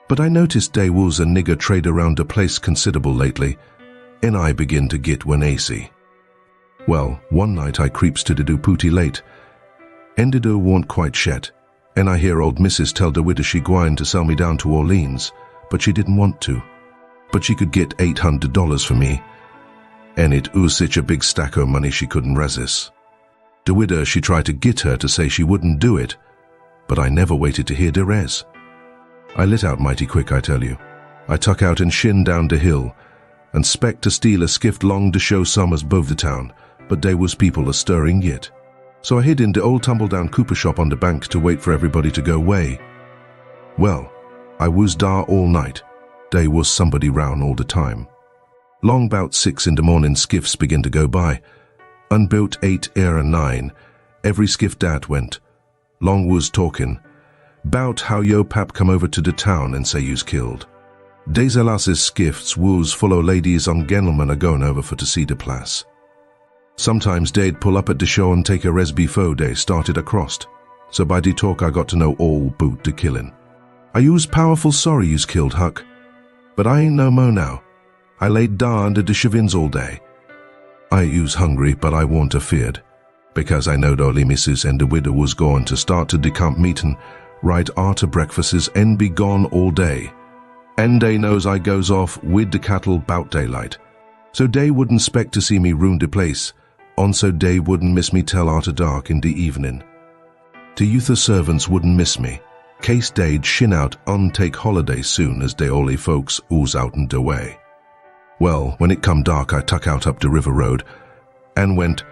But I noticed dey was a nigger trade around the place considerable lately, and I begin to git wanacy. Well, one night I creeps to the do pooty late, and the do warn't quite shet, and I hear old missus tell the widow she gwine to sell me down to Orleans, but she didn't want to. But she could get $800 for me, and it was such a big stack o' money she couldn't resist. The widow, she tried to get her to say she wouldn't do it, but I never waited to hear the res. I lit out mighty quick, I tell you. I tuck out and shin down the hill, and spec to steal a skift long to show summers above the town, but they was people a-stirring yet. So I hid in the old tumble-down cooper shop on the bank to wait for everybody to go away. Well, I was dar all night. They was somebody round all the time. Long 'bout 6 in the morning, skiffs begin to go by. Unbuilt 8, and 9. Every skiff dat went. Long was talking. 'Bout how yo pap come over to the town and say you's killed. Des Elas's skiffs was full o' ladies and gentlemen a going over for to see the place. Sometimes they'd pull up at the show and take a res before they started across. So by the talk I got to know all boot the killing. I was powerful sorry you's killed, Huck. But I ain't no mo now. I laid dar under the shavins all day. I was hungry, but I warn't afeard, because I knowed only missus and the widow was going to start to the camp meeting right arter breakfasts and be gone all day. And they knows I goes off with the cattle 'bout daylight. So they wouldn't expect to see me ruin the place, on so they wouldn't miss me till arter dark in the evening. The youth servants wouldn't miss me, case they'd shin out and take holiday soon as they only folks ooze out and away. Well, when it come dark, I tuck out up the river road and went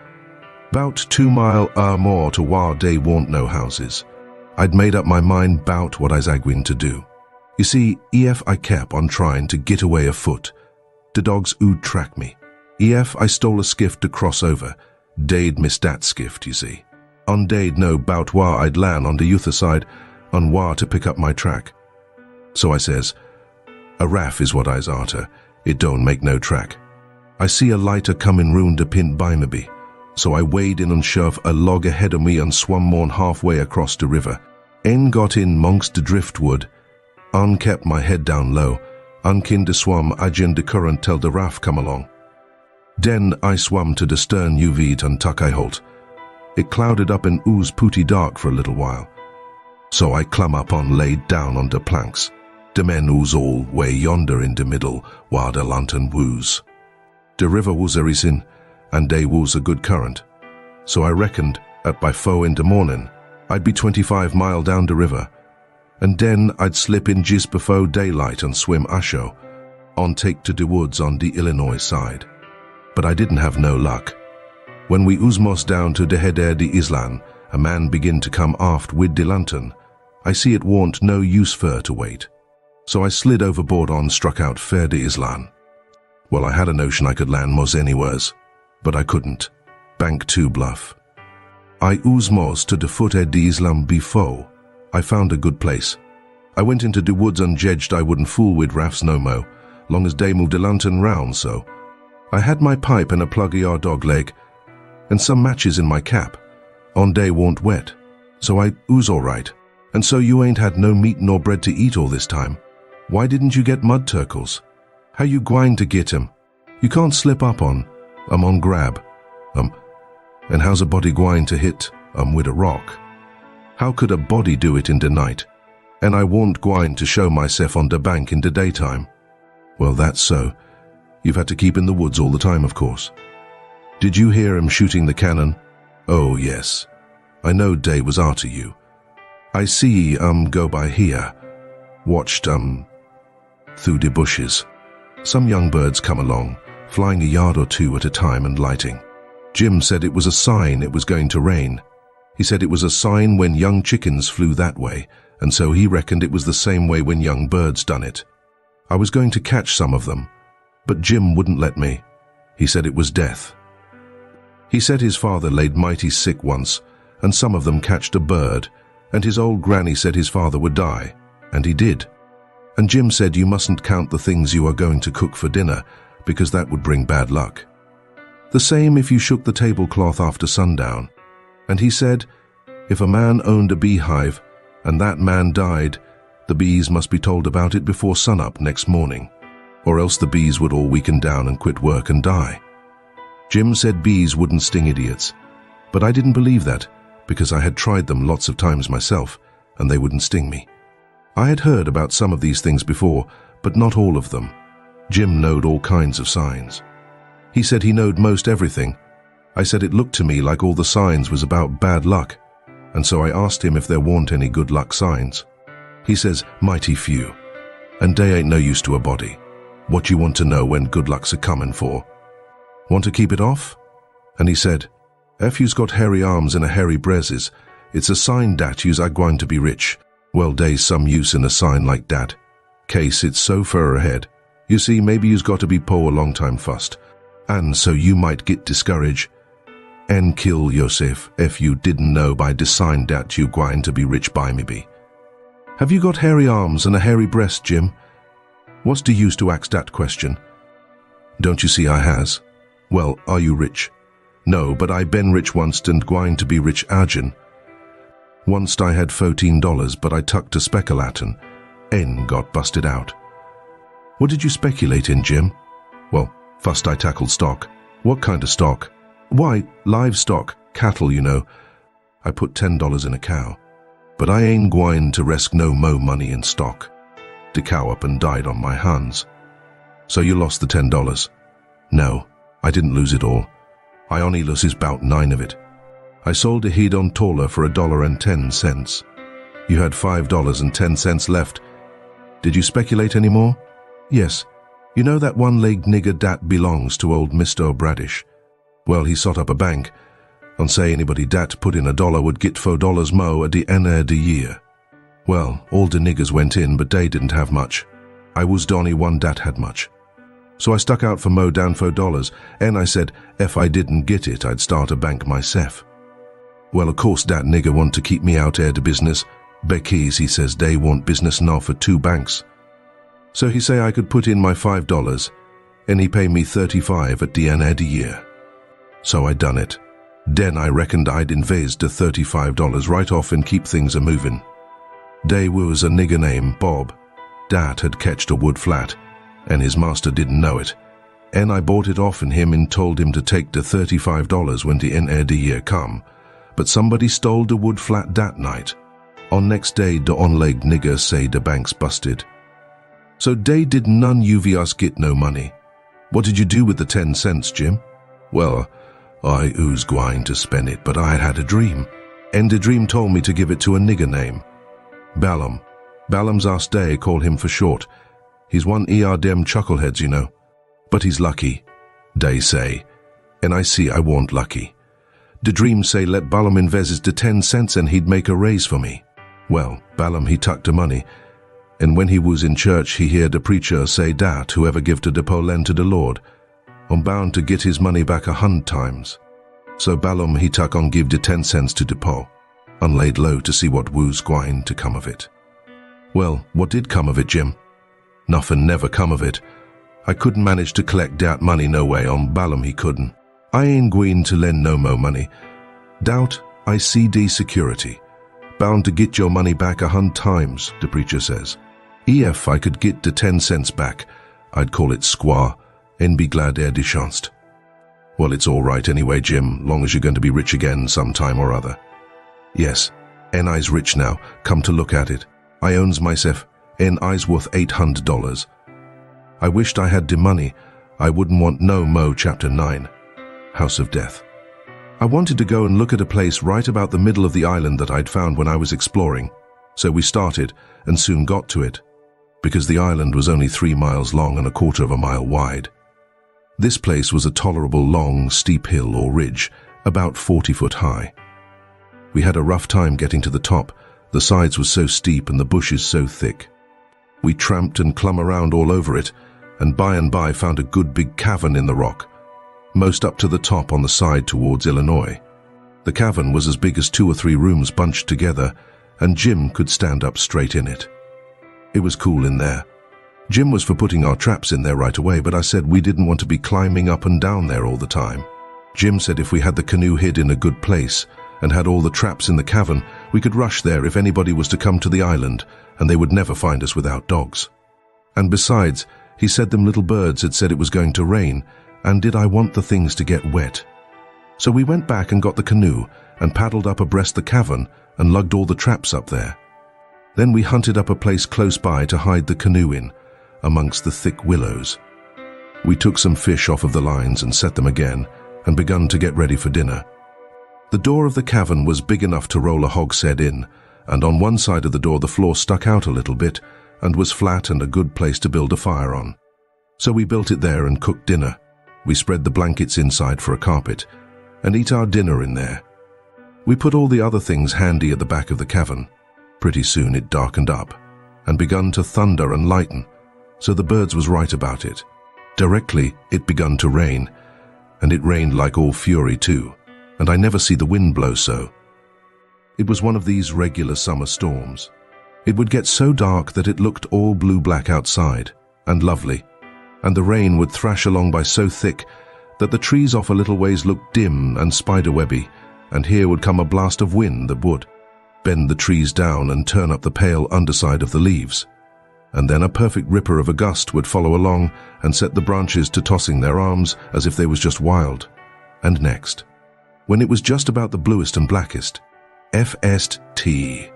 'bout 2 mile or more to where they warn't no houses. I'd made up my mind 'bout what I's agwin to do. You see, ef I kept on trying to get away afoot, the dogs would track me. Ef I stole a skiff to cross over, they'd miss that skiff, you see. And they'd know 'bout where I'd land on the youth side and where to pick up my track. So I says, a raft is what I's arter. It don't make no track. I see a lighter comin' round the pint by me, so I wade in and shove a log ahead of me and swum more 'n halfway across the river, and got in mongst the driftwood, and kept my head down low, and kin to swum agin the current till the raft come along. Then I swum to the stern UV'd and tuck I holt. It clouded up and ooze pooty dark for a little while. So I clum up and laid down on the planks. The men ooze all way yonder in the middle, while the lantern woos. The river was a risin, and they was a good current. So I reckoned at by 4 in the morning, I'd be 25 mile down the river, and then I'd slip in just before daylight and swim asho, on take to the woods on the Illinois side. But I didn't have no luck. When we oozmos down to the head of the island, a man begin to come aft with the lantern. I see it warn't no use for to wait. So I slid overboard and struck out fair the island. Well, I had a notion I could land mos anywheres, but I couldn't. Bank too bluff. I oozmos to the foot of the island before I found a good place. I went into the woods and judged I wouldn't fool with rafts no mo, long as they moved the lantern round, so I had my pipe and a plug of our dog leg, and some matches in my cap. On day warn't wet, so I ooze all right. And so you ain't had no meat nor bread to eat all this time. Why didn't you get mud turkles? How you gwine to get 'em? You can't slip up on grab. And how's a body gwine to hit with a rock? How could a body do it in the night? And I warn't gwine to show myself on the bank in the daytime. Well, that's so. You've had to keep in the woods all the time, of course. Did you hear him shooting the cannon? Oh, yes. I know day was arter you. I see go by here. Watched through the bushes. Some young birds come along, flying a yard or two at a time and lighting. Jim said it was a sign it was going to rain. He said it was a sign when young chickens flew that way, and so he reckoned it was the same way when young birds done it. I was going to catch some of them, but Jim wouldn't let me. He said it was death. He said his father laid mighty sick once, and some of them catched a bird, and his old granny said his father would die, and he did. And Jim said you mustn't count the things you are going to cook for dinner, because that would bring bad luck. The same if you shook the tablecloth after sundown. And he said, if a man owned a beehive, and that man died, the bees must be told about it before sunup next morning, or else the bees would all weaken down and quit work and die. Jim said bees wouldn't sting idiots, but I didn't believe that, because I had tried them lots of times myself, and they wouldn't sting me. I had heard about some of these things before, but not all of them. Jim knowed all kinds of signs. He said he knowed most everything. I said it looked to me like all the signs was about bad luck, and so I asked him if there weren't any good luck signs. He says, mighty few, and they ain't no use to a body. What you want to know when good luck's a comin' for? Want to keep it off? And he said, If you's got hairy arms and a hairy breasts, it's a sign dat you's are going to be rich. Well, dey's some use in a sign like dat. Case it's so fur ahead. You see, maybe you's got to be poor a long time first, and so you might get discouraged and kill yourself if you didn't know by the sign dat you going to be rich by maybe. Have you got hairy arms and a hairy breast, Jim? What's the use to ask that question? Don't you see I has? Well, are you rich? No, but I been rich once and going to be rich again. Once I had $14, but I tucked a speculatin and got busted out. What did you speculate in, Jim? Well, first I tackled stock. What kind of stock? Why, livestock, cattle, you know. I put $10 in a cow. But I ain't gwine to risk no mo money in stock. The cow up and died on my hands. So you lost the $10? No, I didn't lose it all. I only loses about 9 of it. I sold a head on taller for $1.10. You had $5.10 left. Did you speculate any more? Yes. You know that one-legged nigger dat belongs to old Mr. O'Bradish? Well, he sot up a bank and say anybody dat put in $1 would get $4 mo at the end of the year. Well, all the niggers went in, but they didn't have much. I was the only one dat had much. So I stuck out for mo down $4, and I said if I didn't get it, I'd start a bank myself. Well, of course that nigger want to keep me out of the business, because he says they want business now for 2 banks. So he say I could put in my $5, and he pay me $35 at the end of the year. So I done it. Then I reckoned I'd invest the $35 right off and keep things a-moving. They was a nigger named Bob. Dat had catched a wood flat, and his master didn't know it. And I bought it off in him and told him to take the $35 when the end of the year come. But somebody stole the wood flat that night. On next day, the on-legged nigger say the bank's busted. So they did none of us get no money. What did you do with the 10 cents, Jim? Well, I was going to spend it, but I had a dream, and the dream told me to give it to a nigger name. Balaam. Balaam's asked they call him for short. He's one dem chuckleheads, you know. But he's lucky, they say, and I see I warn't lucky. The dream say let Balaam invest the 10 cents and he'd make a raise for me. Well, Balaam he tucked the money, and when he was in church he heard the preacher say dat whoever give to the poor lend to the Lord, I'm bound to get his money back 100 times. So Balaam he tuck on give the 10 cents to the poor, and laid low to see what was gwine to come of it. Well, what did come of it, Jim? Nothing never come of it. I couldn't manage to collect dat money no way, on Balaam he couldn't. I ain't gwine to lend no mo money. Doubt I CD security. Bound to get your money back 100 times, the preacher says. If I could get the 10 cents back, I'd call it squaw, and be glad ere de chanced. Well, it's all right anyway, Jim, long as you're going to be rich again sometime or other. Yes, and I's rich now, come to look at it. I owns myself, and I's worth $800. I wished I had the money. I wouldn't want no mo Chapter 9, House of Death. I wanted to go and look at a place right about the middle of the island that I'd found when I was exploring, so we started and soon got to it, because the island was only 3 miles long and 1/4 of a mile wide. This place was a tolerable long, steep hill or ridge, about 40 foot high. We had a rough time getting to the top. The sides were so steep and the bushes so thick. We tramped and clumb around all over it, and by found a good big cavern in the rock, most up to the top on the side towards Illinois. The cavern was as big as 2 or 3 rooms bunched together, and Jim could stand up straight in it. It was cool in there. Jim was for putting our traps in there right away, but I said we didn't want to be climbing up and down there all the time. Jim said if we had the canoe hid in a good place and had all the traps in the cavern, we could rush there if anybody was to come to the island, and they would never find us without dogs. And besides, he said them little birds had said it was going to rain, and did I want the things to get wet? So we went back and got the canoe and paddled up abreast the cavern and lugged all the traps up there. Then we hunted up a place close by to hide the canoe in, amongst the thick willows. We took some fish off of the lines and set them again, and begun to get ready for dinner. The door of the cavern was big enough to roll a hogshead in, and on one side of the door the floor stuck out a little bit, and was flat and a good place to build a fire on. So we built it there and cooked dinner. We spread the blankets inside for a carpet, and eat our dinner in there. We put all the other things handy at the back of the cavern. Pretty soon it darkened up and begun to thunder and lighten, so the birds was right about it. Directly it begun to rain, and it rained like all fury too, and I never see the wind blow so. It was one of these regular summer storms. It would get so dark that it looked all blue-black outside, and lovely, and the rain would thrash along by so thick that the trees off a little ways looked dim and spiderwebby, and here would come a blast of wind that would bend the trees down and turn up the pale underside of the leaves. And then a perfect ripper of a gust would follow along and set the branches to tossing their arms as if they was just wild. And next, when it was just about the bluest and blackest, FST.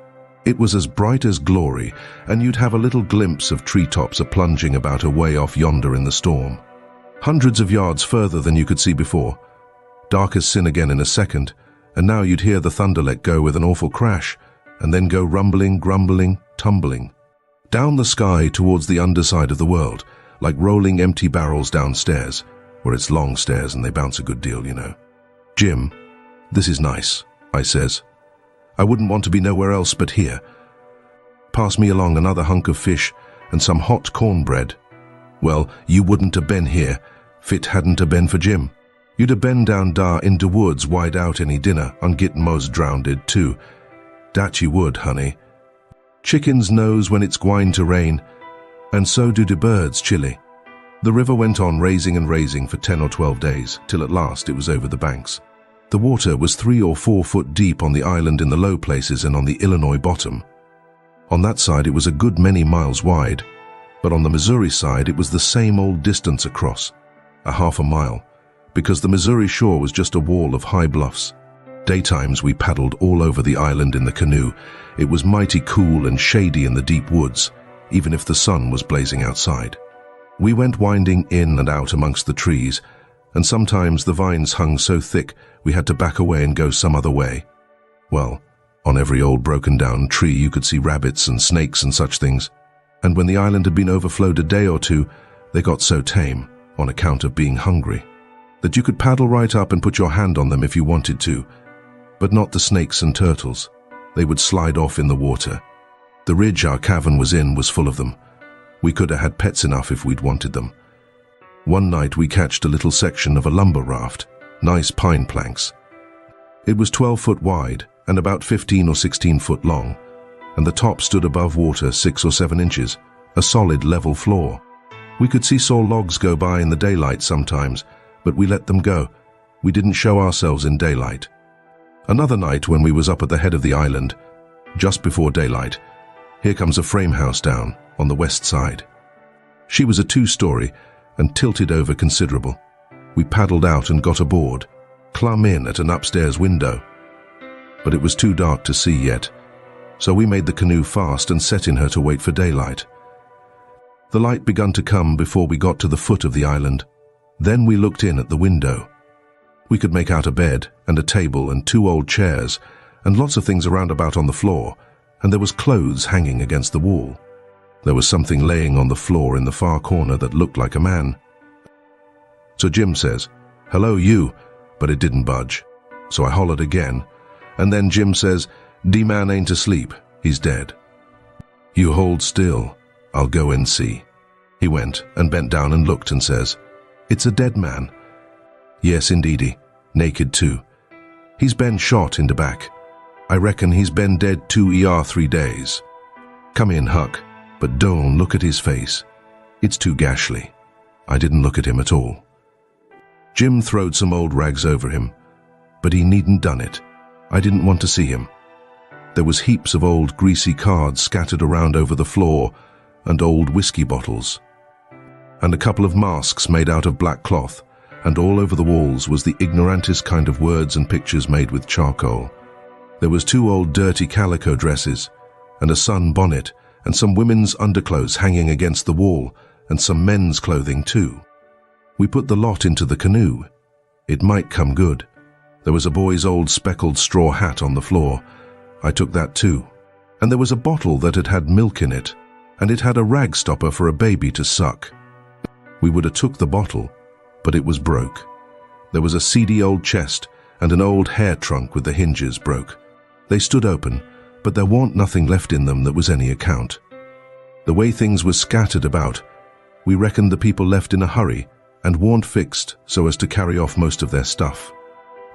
It was as bright as glory, and you'd have a little glimpse of treetops a-plunging about away off yonder in the storm. Hundreds of yards further than you could see before. Dark as sin again in a second, and now you'd hear the thunder let go with an awful crash, and then go rumbling, grumbling, tumbling down the sky towards the underside of the world, like rolling empty barrels downstairs, where it's long stairs and they bounce a good deal, you know. "Jim, this is nice," I says. "I wouldn't want to be nowhere else but here. Pass me along another hunk of fish and some hot cornbread." "Well, you wouldn't have been here, fit hadn't have been for Jim. You'd have been down dar in de woods wide out any dinner and git most drownded too. Dat you would, honey. Chickens knows when it's gwine to rain, and so do de birds, chilly." The river went on raising and raising for 10 or 12 days, till at last it was over the banks. The water was 3 or 4 foot deep on the island in the low places and on the Illinois bottom. On that side it was a good many miles wide, but on the Missouri side it was the same old distance across, a half a mile, because the Missouri shore was just a wall of high bluffs. Daytimes we paddled all over the island in the canoe. It was mighty cool and shady in the deep woods, even if the sun was blazing outside. We went winding in and out amongst the trees, and sometimes the vines hung so thick we had to back away and go some other way. Well, on every old broken-down tree you could see rabbits and snakes and such things, and when the island had been overflowed a day or two, they got so tame, on account of being hungry, that you could paddle right up and put your hand on them if you wanted to, but not the snakes and turtles. They would slide off in the water. The ridge our cavern was in was full of them. We could have had pets enough if we'd wanted them. One night we catched a little section of a lumber raft, nice pine planks. It was 12 foot wide and about 15 or 16 foot long, and the top stood above water 6 or 7 inches, a solid level floor. We could see saw logs go by in the daylight sometimes, but we let them go. We didn't show ourselves in daylight. Another night when we was up at the head of the island, just before daylight, here comes a frame house down on the west side. She was a 2-story and tilted over considerable. We paddled out and got aboard, clumb in at an upstairs window. But it was too dark to see yet, so we made the canoe fast and set in her to wait for daylight. The light begun to come before we got to the foot of the island. Then we looked in at the window. We could make out a bed and a table and 2 old chairs and lots of things around about on the floor, and there was clothes hanging against the wall. There was something laying on the floor in the far corner that looked like a man. So Jim says, "Hello, you," but it didn't budge. So I hollered again, and then Jim says, "D man ain't asleep, he's dead." "You hold still, I'll go and see." He went and bent down and looked and says, "It's a dead man." "Yes, indeedy, naked too. He's been shot in the back. I reckon he's been dead 2 or 3 days. Come in, Huck, but don't look at his face. It's too gashly." I didn't look at him at all. Jim throwed some old rags over him, but he needn't done it. I didn't want to see him. There was heaps of old greasy cards scattered around over the floor, and old whiskey bottles, and a couple of masks made out of black cloth, and all over the walls was the ignorantest kind of words and pictures made with charcoal. There was 2 old dirty calico dresses, and a sun bonnet, and some women's underclothes hanging against the wall, and some men's clothing too. We put the lot into the canoe. It might come good. There was a boy's old speckled straw hat on the floor. I took that too. And there was a bottle that had had milk in it, and it had a rag stopper for a baby to suck. We would have took the bottle, but it was broke. There was a seedy old chest, and an old hair trunk with the hinges broke. They stood open, but there warn't nothing left in them that was any account. The way things were scattered about, we reckoned the people left in a hurry and warn't fixed so as to carry off most of their stuff.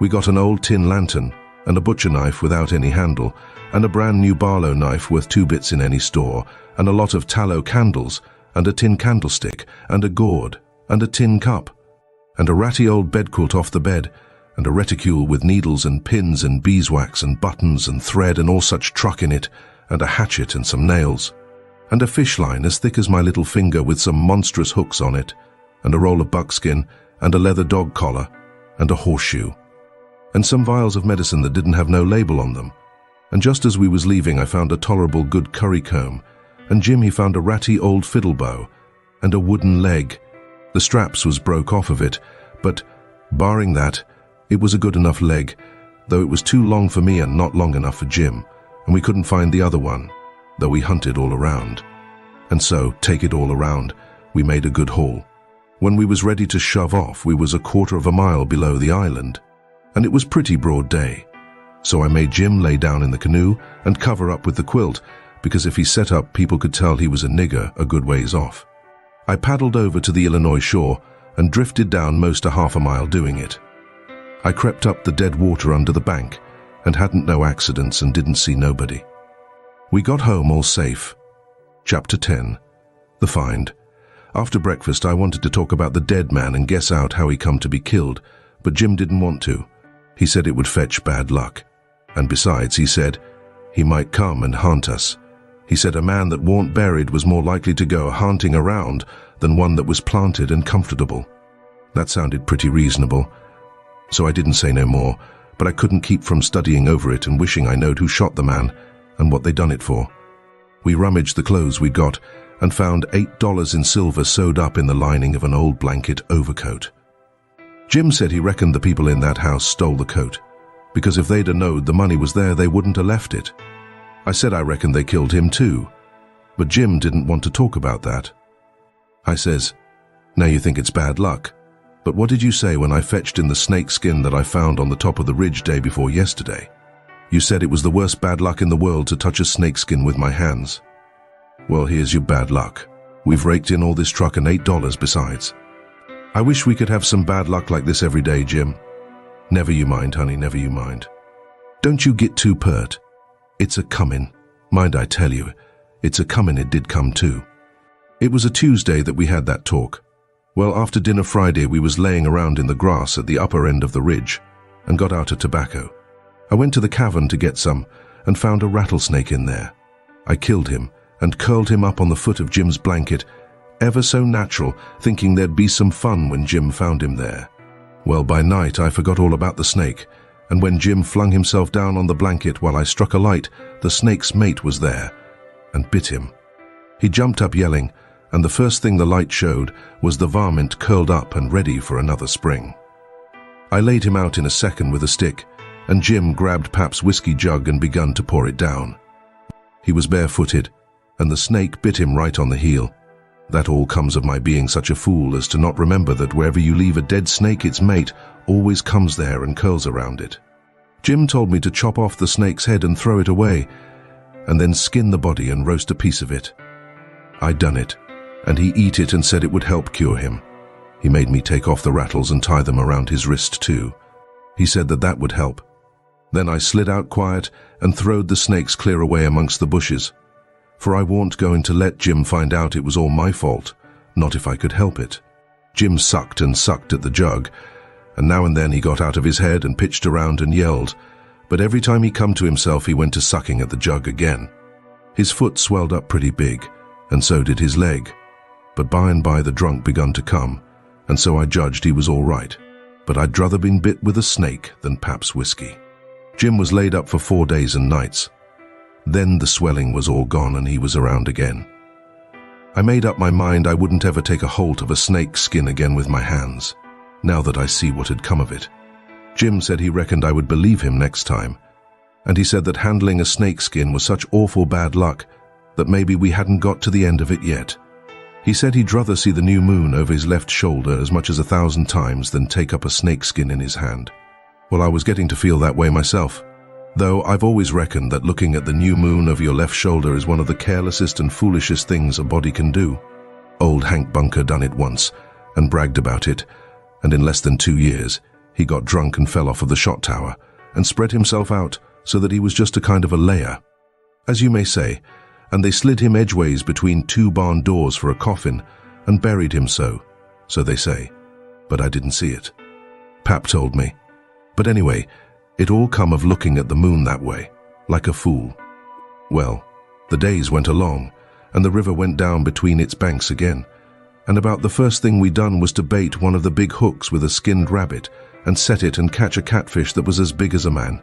We got an old tin lantern and a butcher knife without any handle, and a brand new Barlow knife worth 2 bits in any store, and a lot of tallow candles, and a tin candlestick, and a gourd, and a tin cup, and a ratty old bedquilt off the bed, and a reticule with needles and pins and beeswax and buttons and thread and all such truck in it, and a hatchet and some nails, and a fish line as thick as my little finger with some monstrous hooks on it, and a roll of buckskin, and a leather dog collar, and a horseshoe, and some vials of medicine that didn't have no label on them. And just as we was leaving, I found a tolerable good curry comb, and Jim he found a ratty old fiddle bow, and a wooden leg. The straps was broke off of it, but, barring that, it was a good enough leg, though it was too long for me and not long enough for Jim, and we couldn't find the other one, though we hunted all around. And so, take it all around, we made a good haul. When we was ready to shove off, we was 1/4 of a mile below the island, and it was pretty broad day. So I made Jim lay down in the canoe and cover up with the quilt, because if he set up, people could tell he was a nigger a good ways off. I paddled over to the Illinois shore and drifted down most 1/2 a mile doing it. I crept up the dead water under the bank and hadn't no accidents and didn't see nobody. We got home all safe. Chapter 10. The Find. After breakfast, I wanted to talk about the dead man and guess out how he come to be killed, but Jim didn't want to. He said it would fetch bad luck. And besides, he said, he might come and haunt us. He said a man that warn't buried was more likely to go haunting around than one that was planted and comfortable. That sounded pretty reasonable, so I didn't say no more, but I couldn't keep from studying over it and wishing I knowed who shot the man and what they done it for. We rummaged the clothes we got and found $8 in silver sewed up in the lining of an old blanket overcoat. Jim said he reckoned the people in that house stole the coat, because if they'd a knowed the money was there, they wouldn't have left it. I said I reckoned they killed him too, but Jim didn't want to talk about that. I says, now you think it's bad luck, but what did you say when I fetched in the snake skin that I found on the top of the ridge day before yesterday? You said it was the worst bad luck in the world to touch a snake skin with my hands. Well, here's your bad luck. We've raked in all this truck and $8 besides. I wish we could have some bad luck like this every day, Jim. Never you mind, honey, never you mind. Don't you get too pert. It's a comin'. Mind I tell you, it's a comin', it did come too. It was a Tuesday that we had that talk. Well, after dinner Friday, we was laying around in the grass at the upper end of the ridge and got out a tobacco. I went to the cavern to get some and found a rattlesnake in there. I killed him and curled him up on the foot of Jim's blanket, ever so natural, thinking there'd be some fun when Jim found him there. Well, by night I forgot all about the snake, and when Jim flung himself down on the blanket while I struck a light, the snake's mate was there and bit him. He jumped up yelling, and the first thing the light showed was the varmint curled up and ready for another spring. I laid him out in a second with a stick, and Jim grabbed Pap's whiskey jug and begun to pour it down. He was barefooted, and the snake bit him right on the heel. That all comes of my being such a fool as to not remember that wherever you leave a dead snake, its mate always comes there and curls around it. Jim told me to chop off the snake's head and throw it away, and then skin the body and roast a piece of it. I done it, and he eat it and said it would help cure him. He made me take off the rattles and tie them around his wrist too. He said that that would help. Then I slid out quiet and throwed the snakes clear away amongst the bushes, for I warn't going to let Jim find out it was all my fault, not if I could help it. Jim sucked and sucked at the jug, and now and then he got out of his head and pitched around and yelled, but every time he come to himself he went to sucking at the jug again. His foot swelled up pretty big, and so did his leg, but by and by the drunk begun to come, and so I judged he was all right, but I'd druther been bit with a snake than Pap's whiskey. Jim was laid up for 4 days and nights. Then the swelling was all gone and he was around again. I made up my mind I wouldn't ever take a holt of a snake's skin again with my hands, now that I see what had come of it. Jim said he reckoned I would believe him next time, and he said that handling a snake skin was such awful bad luck that maybe we hadn't got to the end of it yet. He said he'd rather see the new moon over his left shoulder as much as 1,000 times than take up a snake skin in his hand. Well, I was getting to feel that way myself. Though I've always reckoned that looking at the new moon over your left shoulder is one of the carelessest and foolishest things a body can do. Old Hank Bunker done it once and bragged about it, and in less than 2 years, he got drunk and fell off of the shot tower and spread himself out so that he was just a kind of a layer, as you may say, and they slid him edgeways between 2 barn doors for a coffin and buried him so they say, but I didn't see it. Pap told me. But anyway, it all come of looking at the moon that way, like a fool. Well, the days went along, and the river went down between its banks again, and about the first thing we done was to bait one of the big hooks with a skinned rabbit and set it and catch a catfish that was as big as a man,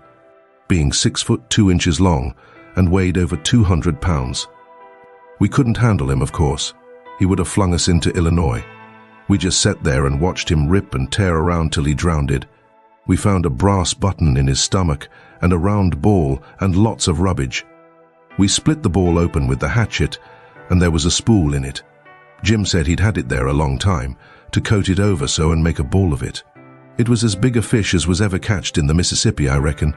being 6 foot 2 inches long and weighed over 200 pounds. We couldn't handle him, of course. He would have flung us into Illinois. We just sat there and watched him rip and tear around till he drowned. We found a brass button in his stomach and a round ball and lots of rubbish. We split the ball open with the hatchet, and there was a spool in it. Jim said he'd had it there a long time, to coat it over so and make a ball of it. It was as big a fish as was ever catched in the Mississippi, I reckon.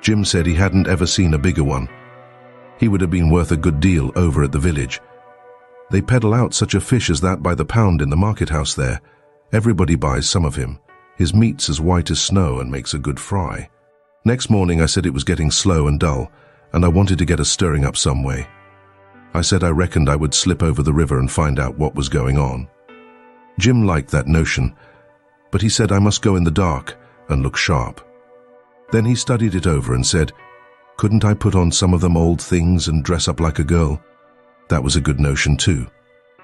Jim said he hadn't ever seen a bigger one. He would have been worth a good deal over at the village. They peddle out such a fish as that by the pound in the market house there. Everybody buys some of him. His meat's as white as snow and makes a good fry. Next morning I said it was getting slow and dull, and I wanted to get us stirring up some way. I said I reckoned I would slip over the river and find out what was going on. Jim liked that notion, but he said I must go in the dark and look sharp. Then he studied it over and said, couldn't I put on some of them old things and dress up like a girl? That was a good notion too.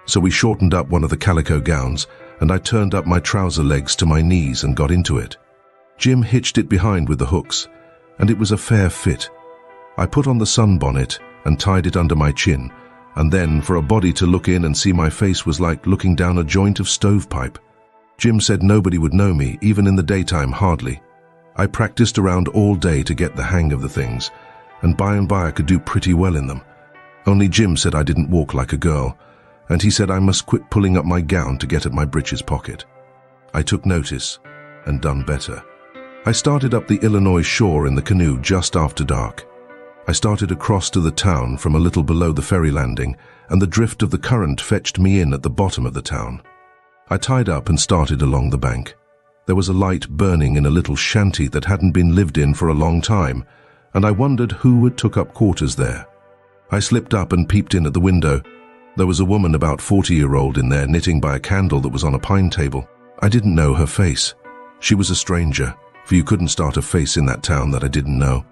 So we shortened up one of the calico gowns, and I turned up my trouser legs to my knees and got into it. Jim hitched it behind with the hooks, and it was a fair fit. I put on the sunbonnet and tied it under my chin, and then for a body to look in and see my face was like looking down a joint of stovepipe. Jim said nobody would know me, even in the daytime, hardly. I practiced around all day to get the hang of the things, and by I could do pretty well in them. Only Jim said I didn't walk like a girl, and he said I must quit pulling up my gown to get at my breeches pocket. I took notice, and done better. I started up the Illinois shore in the canoe just after dark. I started across to the town from a little below the ferry landing, and the drift of the current fetched me in at the bottom of the town. I tied up and started along the bank. There was a light burning in a little shanty that hadn't been lived in for a long time, and I wondered who had took up quarters there. I slipped up and peeped in at the window. There was a woman about 40-year-old in there knitting by a candle that was on a pine table. I didn't know her face. She was a stranger, for you couldn't start a face in that town that I didn't know.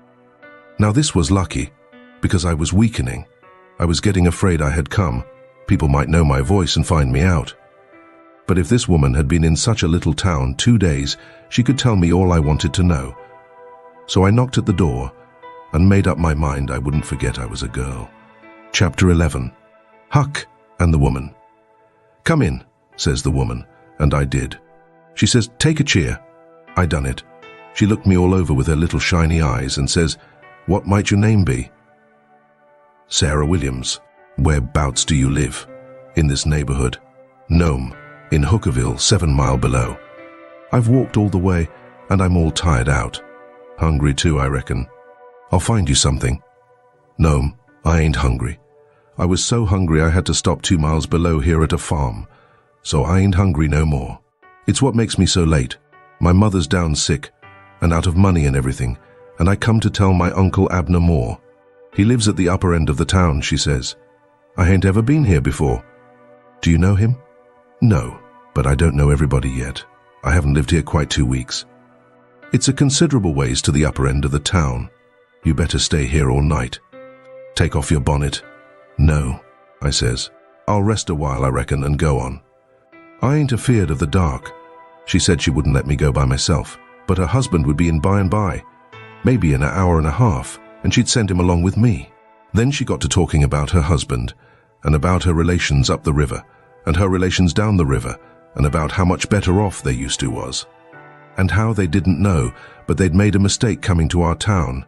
Now this was lucky, because I was weakening. I was getting afraid I had come. People might know my voice and find me out. But if this woman had been in such a little town 2 days, she could tell me all I wanted to know. So I knocked at the door and made up my mind I wouldn't forget I was a girl. Chapter 11. Huck and the Woman. Come in, says the woman, and I did. She says, take a cheer. I done it. She looked me all over with her little shiny eyes and says, what might your name be? Sarah Williams. Whereabouts do you live? In this neighborhood. Nome, in Hookerville, 7 miles below. I've walked all the way, and I'm all tired out. Hungry too, I reckon. I'll find you something. Nome, I ain't hungry. I was so hungry I had to stop 2 miles below here at a farm, so I ain't hungry no more. It's what makes me so late. My mother's down sick, and out of money and everything, and I come to tell my Uncle Abner more. He lives at the upper end of the town, she says. I ain't ever been here before. Do you know him? No, but I don't know everybody yet. I haven't lived here quite 2 weeks. It's a considerable ways to the upper end of the town. You better stay here all night. Take off your bonnet. No, I says. I'll rest a while, I reckon, and go on. I ain't afeard of the dark. She said she wouldn't let me go by myself, but her husband would be in by and by, maybe in an hour and a half, and she'd send him along with me. Then she got to talking about her husband, and about her relations up the river, and her relations down the river, and about how much better off they used to was, and how they didn't know, but they'd made a mistake coming to our town,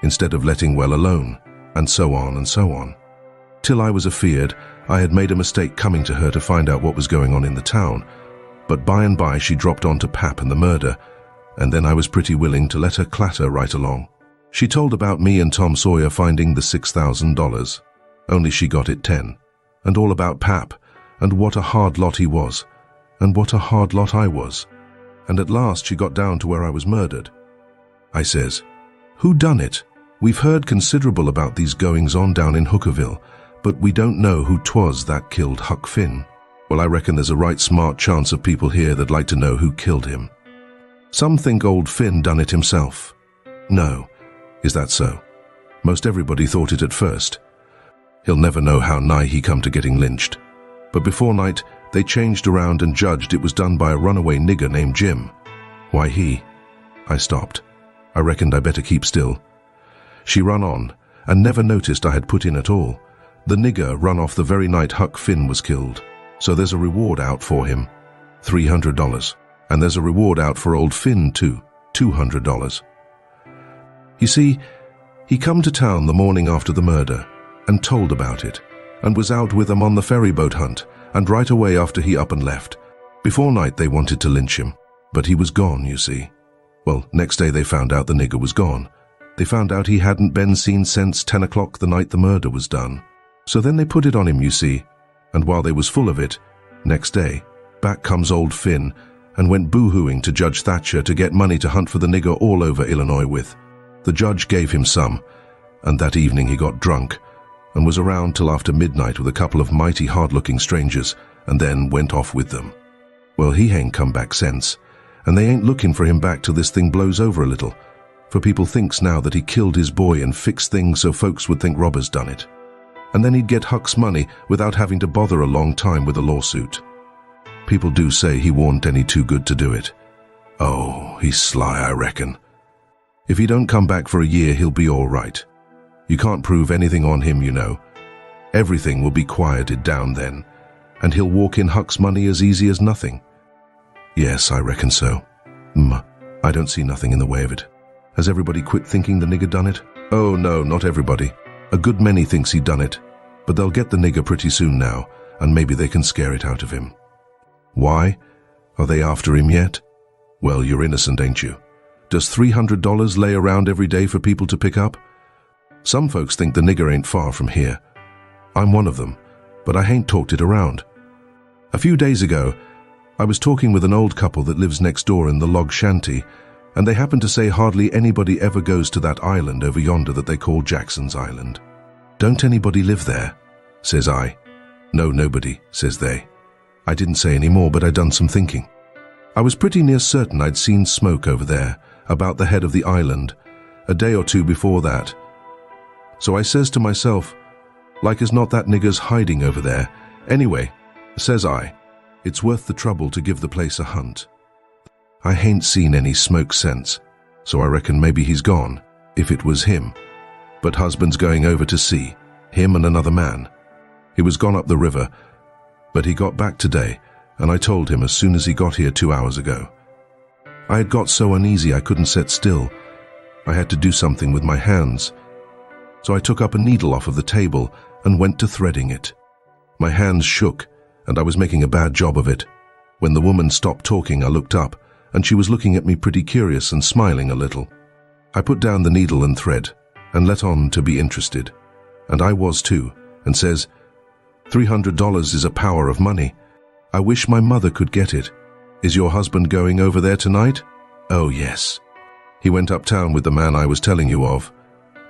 instead of letting well alone, and so on and so on. Till I was afeard I had made a mistake coming to her to find out what was going on in the town, but by and by she dropped on to Pap and the murder, and then I was pretty willing to let her clatter right along. She told about me and Tom Sawyer finding the $6,000, only she got it 10, and all about Pap, and what a hard lot he was, and what a hard lot I was, and at last she got down to where I was murdered. I says, "Who done it? We've heard considerable about these goings-on down in Hookerville, but we don't know who 'twas that killed Huck Finn." "Well, I reckon there's a right smart chance of people here that'd like to know who killed him. Some think old Finn done it himself." "No. Is that so?" "Most everybody thought it at first. He'll never know how nigh he come to getting lynched. But before night, they changed around and judged it was done by a runaway nigger named Jim." "Why he?" I stopped. I reckoned I better keep still. She run on, and never noticed I had put in at all. "The nigger run off the very night Huck Finn was killed. So there's a reward out for him, $300. And there's a reward out for old Finn too, $200. You see, he come to town the morning after the murder, and told about it, and was out with them on the ferryboat hunt, and right away after he up and left. Before night they wanted to lynch him, but he was gone, you see. Well, next day they found out the nigger was gone. They found out he hadn't been seen since 10 o'clock the night the murder was done. So then they put it on him, you see, and while they was full of it, next day, back comes old Finn, and went boo-hooing to Judge Thatcher to get money to hunt for the nigger all over Illinois with. The judge gave him some, and that evening he got drunk, and was around till after midnight with a couple of mighty hard-looking strangers, and then went off with them. Well, he ain't come back since, and they ain't looking for him back till this thing blows over a little, for people thinks now that he killed his boy and fixed things so folks would think robbers done it. And then he'd get Huck's money without having to bother a long time with a lawsuit. People do say he warn't any too good to do it. Oh, he's sly, I reckon. If he don't come back for a year, he'll be all right. You can't prove anything on him, you know. Everything will be quieted down then, and he'll walk in Huck's money as easy as nothing. Yes, I reckon so. I don't see nothing in the way of it. Has everybody quit thinking the nigger done it? Oh no, not everybody. A good many thinks he done it, but they'll get the nigger pretty soon now, and maybe they can scare it out of him. Why? Are they after him yet? Well, you're innocent, ain't you? Does $300 lay around every day for people to pick up? Some folks think the nigger ain't far from here. I'm one of them, but I ain't talked it around. A few days ago, I was talking with an old couple that lives next door in the log shanty, and they happened to say hardly anybody ever goes to that island over yonder that they call Jackson's Island. "Don't anybody live there?" says I. "No, nobody," says they. I didn't say any more, but I'd done some thinking. I was pretty near certain I'd seen smoke over there, about the head of the island, a day or two before that. So I says to myself, like as not that nigger's hiding over there. Anyway, says I, it's worth the trouble to give the place a hunt. I hain't seen any smoke since, so I reckon maybe he's gone, if it was him. But husband's going over to see, him and another man. He was gone up the river, but he got back today, and I told him as soon as he got here 2 hours ago. I had got so uneasy I couldn't sit still. I had to do something with my hands. So I took up a needle off of the table and went to threading it. My hands shook, and I was making a bad job of it. When the woman stopped talking, I looked up, and she was looking at me pretty curious and smiling a little. I put down the needle and thread, and let on to be interested. And I was too, and says, $300 is a power of money. I wish my mother could get it. Is your husband going over there tonight? Oh, yes. He went uptown with the man I was telling you of,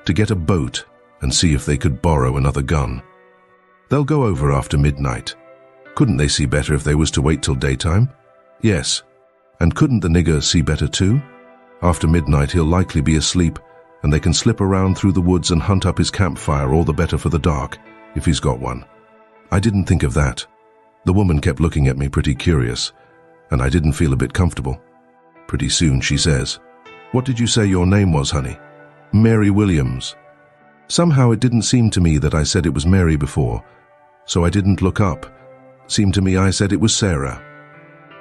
to get a boat and see if they could borrow another gun. They'll go over after midnight. Couldn't they see better if they was to wait till daytime? Yes. And couldn't the nigger see better too? After midnight he'll likely be asleep, and they can slip around through the woods and hunt up his campfire all the better for the dark, if he's got one. I didn't think of that. The woman kept looking at me pretty curious, and I didn't feel a bit comfortable. Pretty soon she says, "What did you say your name was, honey?" "Mary Williams." Somehow it didn't seem to me that I said it was Mary before, so I didn't look up. Seemed to me I said it was Sarah.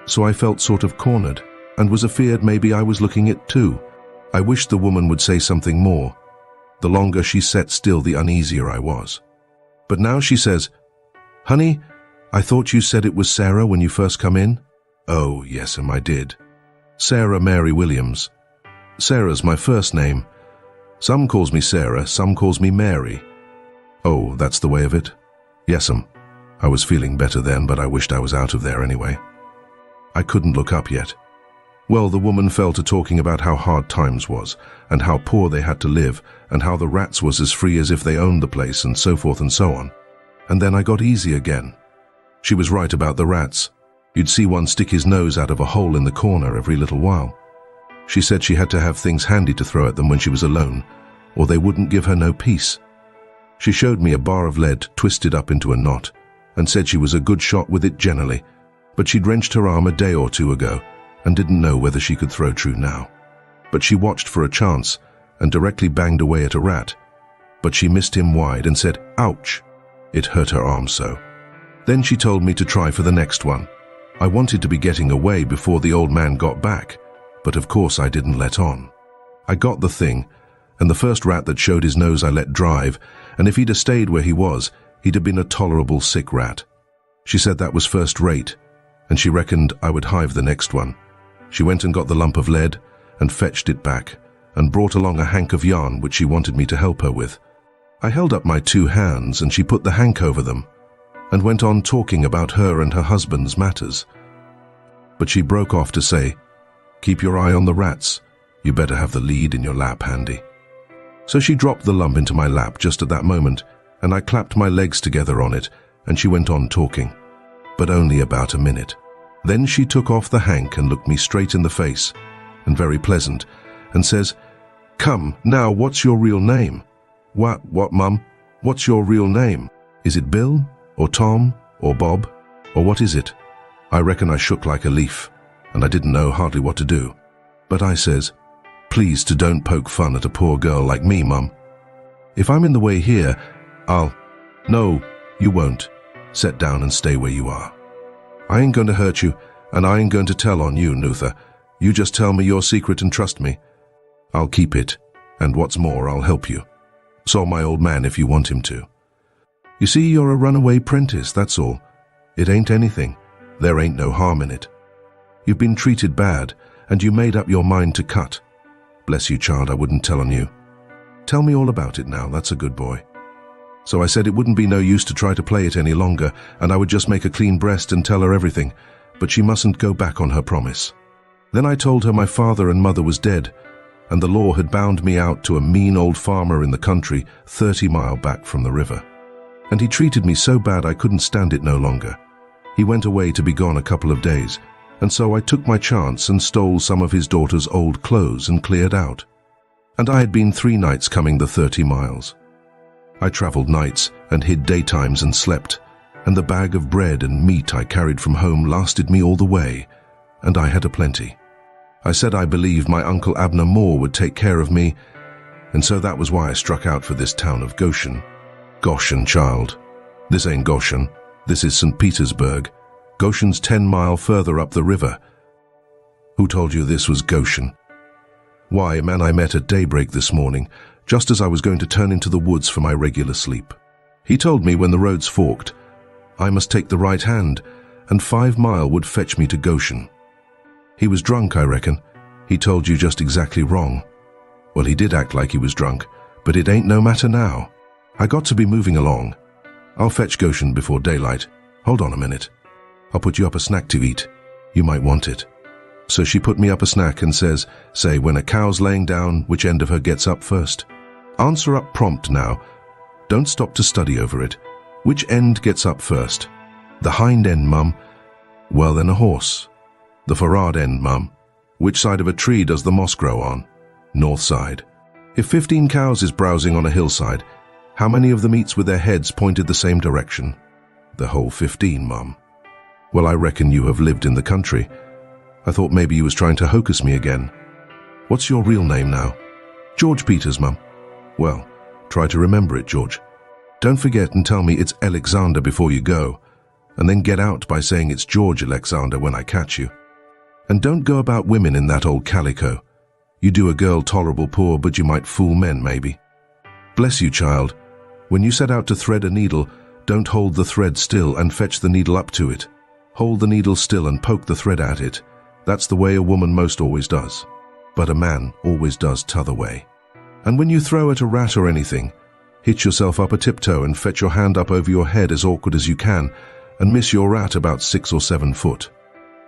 So I felt sort of cornered, and was afeard maybe I was looking it too. I wished the woman would say something more. The longer she sat still, the uneasier I was. But now she says, "Honey, I thought you said it was Sarah when you first come in?" "Oh, yes, I did." Sarah Mary Williams. Sarah's my first name. Some calls me Sarah, some calls me Mary. Oh, that's the way of it? Yes'm. I was feeling better then, but I wished I was out of there anyway. I couldn't look up yet. Well, the woman fell to talking about how hard times was, and how poor they had to live, and how the rats was as free as if they owned the place, and so forth and so on. And then I got easy again. She was right about the rats. You'd see one stick his nose out of a hole in the corner every little while. She said she had to have things handy to throw at them when she was alone, or they wouldn't give her no peace. She showed me a bar of lead twisted up into a knot, and said she was a good shot with it generally, but she'd wrenched her arm a day or two ago, and didn't know whether she could throw true now. But she watched for a chance, and directly banged away at a rat. But she missed him wide and said, "Ouch!" It hurt her arm so. Then she told me to try for the next one. I wanted to be getting away before the old man got back, but of course I didn't let on. I got the thing, and the first rat that showed his nose I let drive, and if he'd have stayed where he was, he'd have been a tolerable sick rat. She said that was first rate, and she reckoned I would hive the next one. She went and got the lump of lead, and fetched it back, and brought along a hank of yarn which she wanted me to help her with. I held up my 2 hands, and she put the hank over them, and went on talking about her and her husband's matters. But she broke off to say, "Keep your eye on the rats. You better have the lead in your lap handy." So she dropped the lump into my lap just at that moment, and I clapped my legs together on it, and she went on talking. But only about a minute. Then she took off the hank and looked me straight in the face, and very pleasant, and says, "Come, now, what's your real name?" What, Mum? What's your real name? Is it Bill, or Tom, or Bob, or what is it? I reckon I shook like a leaf, and I didn't know hardly what to do. But I says, "Please to don't poke fun at a poor girl like me, Mum. If I'm in the way here, I'll—" "No, you won't. Set down and stay where you are. I ain't going to hurt you, and I ain't going to tell on you, Nutha. You just tell me your secret and trust me. I'll keep it, and what's more, I'll help you. So my old man if you want him to. You see, you're a runaway prentice, that's all. It ain't anything. There ain't no harm in it. You've been treated bad, and you made up your mind to cut. Bless you, child, I wouldn't tell on you. Tell me all about it now, that's a good boy." So I said it wouldn't be no use to try to play it any longer, and I would just make a clean breast and tell her everything, but she mustn't go back on her promise. Then I told her my father and mother was dead, and the law had bound me out to a mean old farmer in the country 30 miles back from the river. And he treated me so bad I couldn't stand it no longer. He went away to be gone a couple of days, and so I took my chance and stole some of his daughter's old clothes and cleared out. And I had been 3 nights coming the 30 miles. I travelled nights and hid daytimes and slept, and the bag of bread and meat I carried from home lasted me all the way, and I had aplenty. I said I believed my Uncle Abner Moore would take care of me, and so that was why I struck out for this town of Goshen. Goshen, child. This ain't Goshen. This is St. Petersburg. Goshen's 10 miles further up the river. Who told you this was Goshen? Why, a man I met at daybreak this morning, just as I was going to turn into the woods for my regular sleep. He told me when the roads forked, I must take the right hand, and 5 miles would fetch me to Goshen. He was drunk, I reckon. He told you just exactly wrong. Well, he did act like he was drunk, but it ain't no matter now. I got to be moving along. I'll fetch Goshen before daylight. Hold on a minute. I'll put you up a snack to eat. You might want it. So she put me up a snack and says, say, when a cow's laying down, which end of her gets up first? Answer up prompt now. Don't stop to study over it. Which end gets up first? The hind end, Mum. Well, then a horse. The forrard end, Mum. Which side of a tree does the moss grow on? North side. If 15 cows is browsing on a hillside, how many of them eats with their heads pointed the same direction? The whole 15, Mum. Well, I reckon you have lived in the country. I thought maybe you was trying to hocus me again. What's your real name now? George Peters, Mum. Well, try to remember it, George. Don't forget and tell me it's Alexander before you go, and then get out by saying it's George Alexander when I catch you. And don't go about women in that old calico. You do a girl tolerable poor, but you might fool men, maybe. Bless you, child. When you set out to thread a needle, don't hold the thread still and fetch the needle up to it. Hold the needle still and poke the thread at it. That's the way a woman most always does. But a man always does t'other way. And when you throw at a rat or anything, hitch yourself up a tiptoe and fetch your hand up over your head as awkward as you can, and miss your rat about 6 or 7 foot.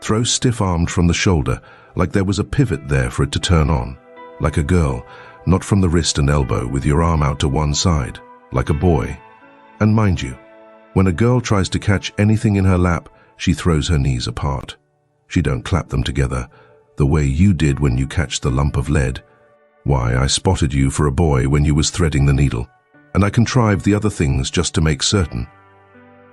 Throw stiff-armed from the shoulder, like there was a pivot there for it to turn on. Like a girl, not from the wrist and elbow with your arm out to one side, like a boy. And mind you, when a girl tries to catch anything in her lap, she throws her knees apart. She don't clap them together, the way you did when you catched the lump of lead. Why, I spotted you for a boy when you was threading the needle, and I contrived the other things just to make certain.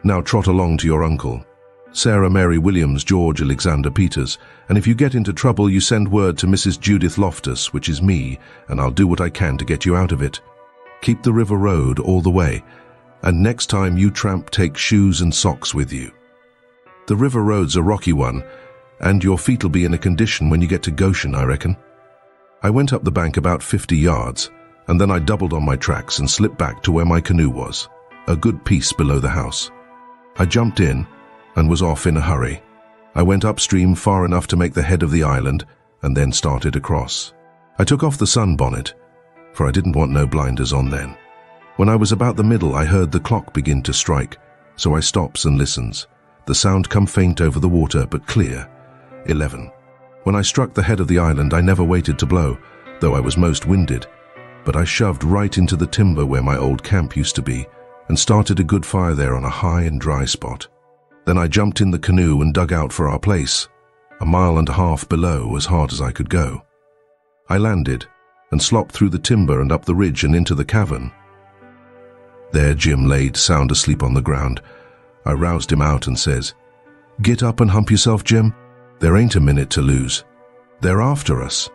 Now trot along to your uncle, Sarah Mary Williams George Alexander Peters, and if you get into trouble you send word to Mrs. Judith Loftus, which is me, and I'll do what I can to get you out of it. Keep the river road all the way, and next time you tramp take shoes and socks with you. The river road's a rocky one, and your feet'll be in a condition when you get to Goshen, I reckon. I went up the bank about 50 yards, and then I doubled on my tracks and slipped back to where my canoe was, a good piece below the house. I jumped in and was off in a hurry. I went upstream far enough to make the head of the island and then started across. I took off the sunbonnet, for I didn't want no blinders on then. When I was about the middle, I heard the clock begin to strike, so I stops and listens. The sound come faint over the water, but clear. 11. When I struck the head of the island, I never waited to blow, though I was most winded, but I shoved right into the timber where my old camp used to be, and started a good fire there on a high and dry spot. Then I jumped in the canoe and dug out for our place, 1.5 miles below, as hard as I could go. I landed and slopped through the timber and up the ridge and into the cavern. There Jim laid sound asleep on the ground. I roused him out and says, "Get up and hump yourself, Jim. There ain't a minute to lose. They're after us."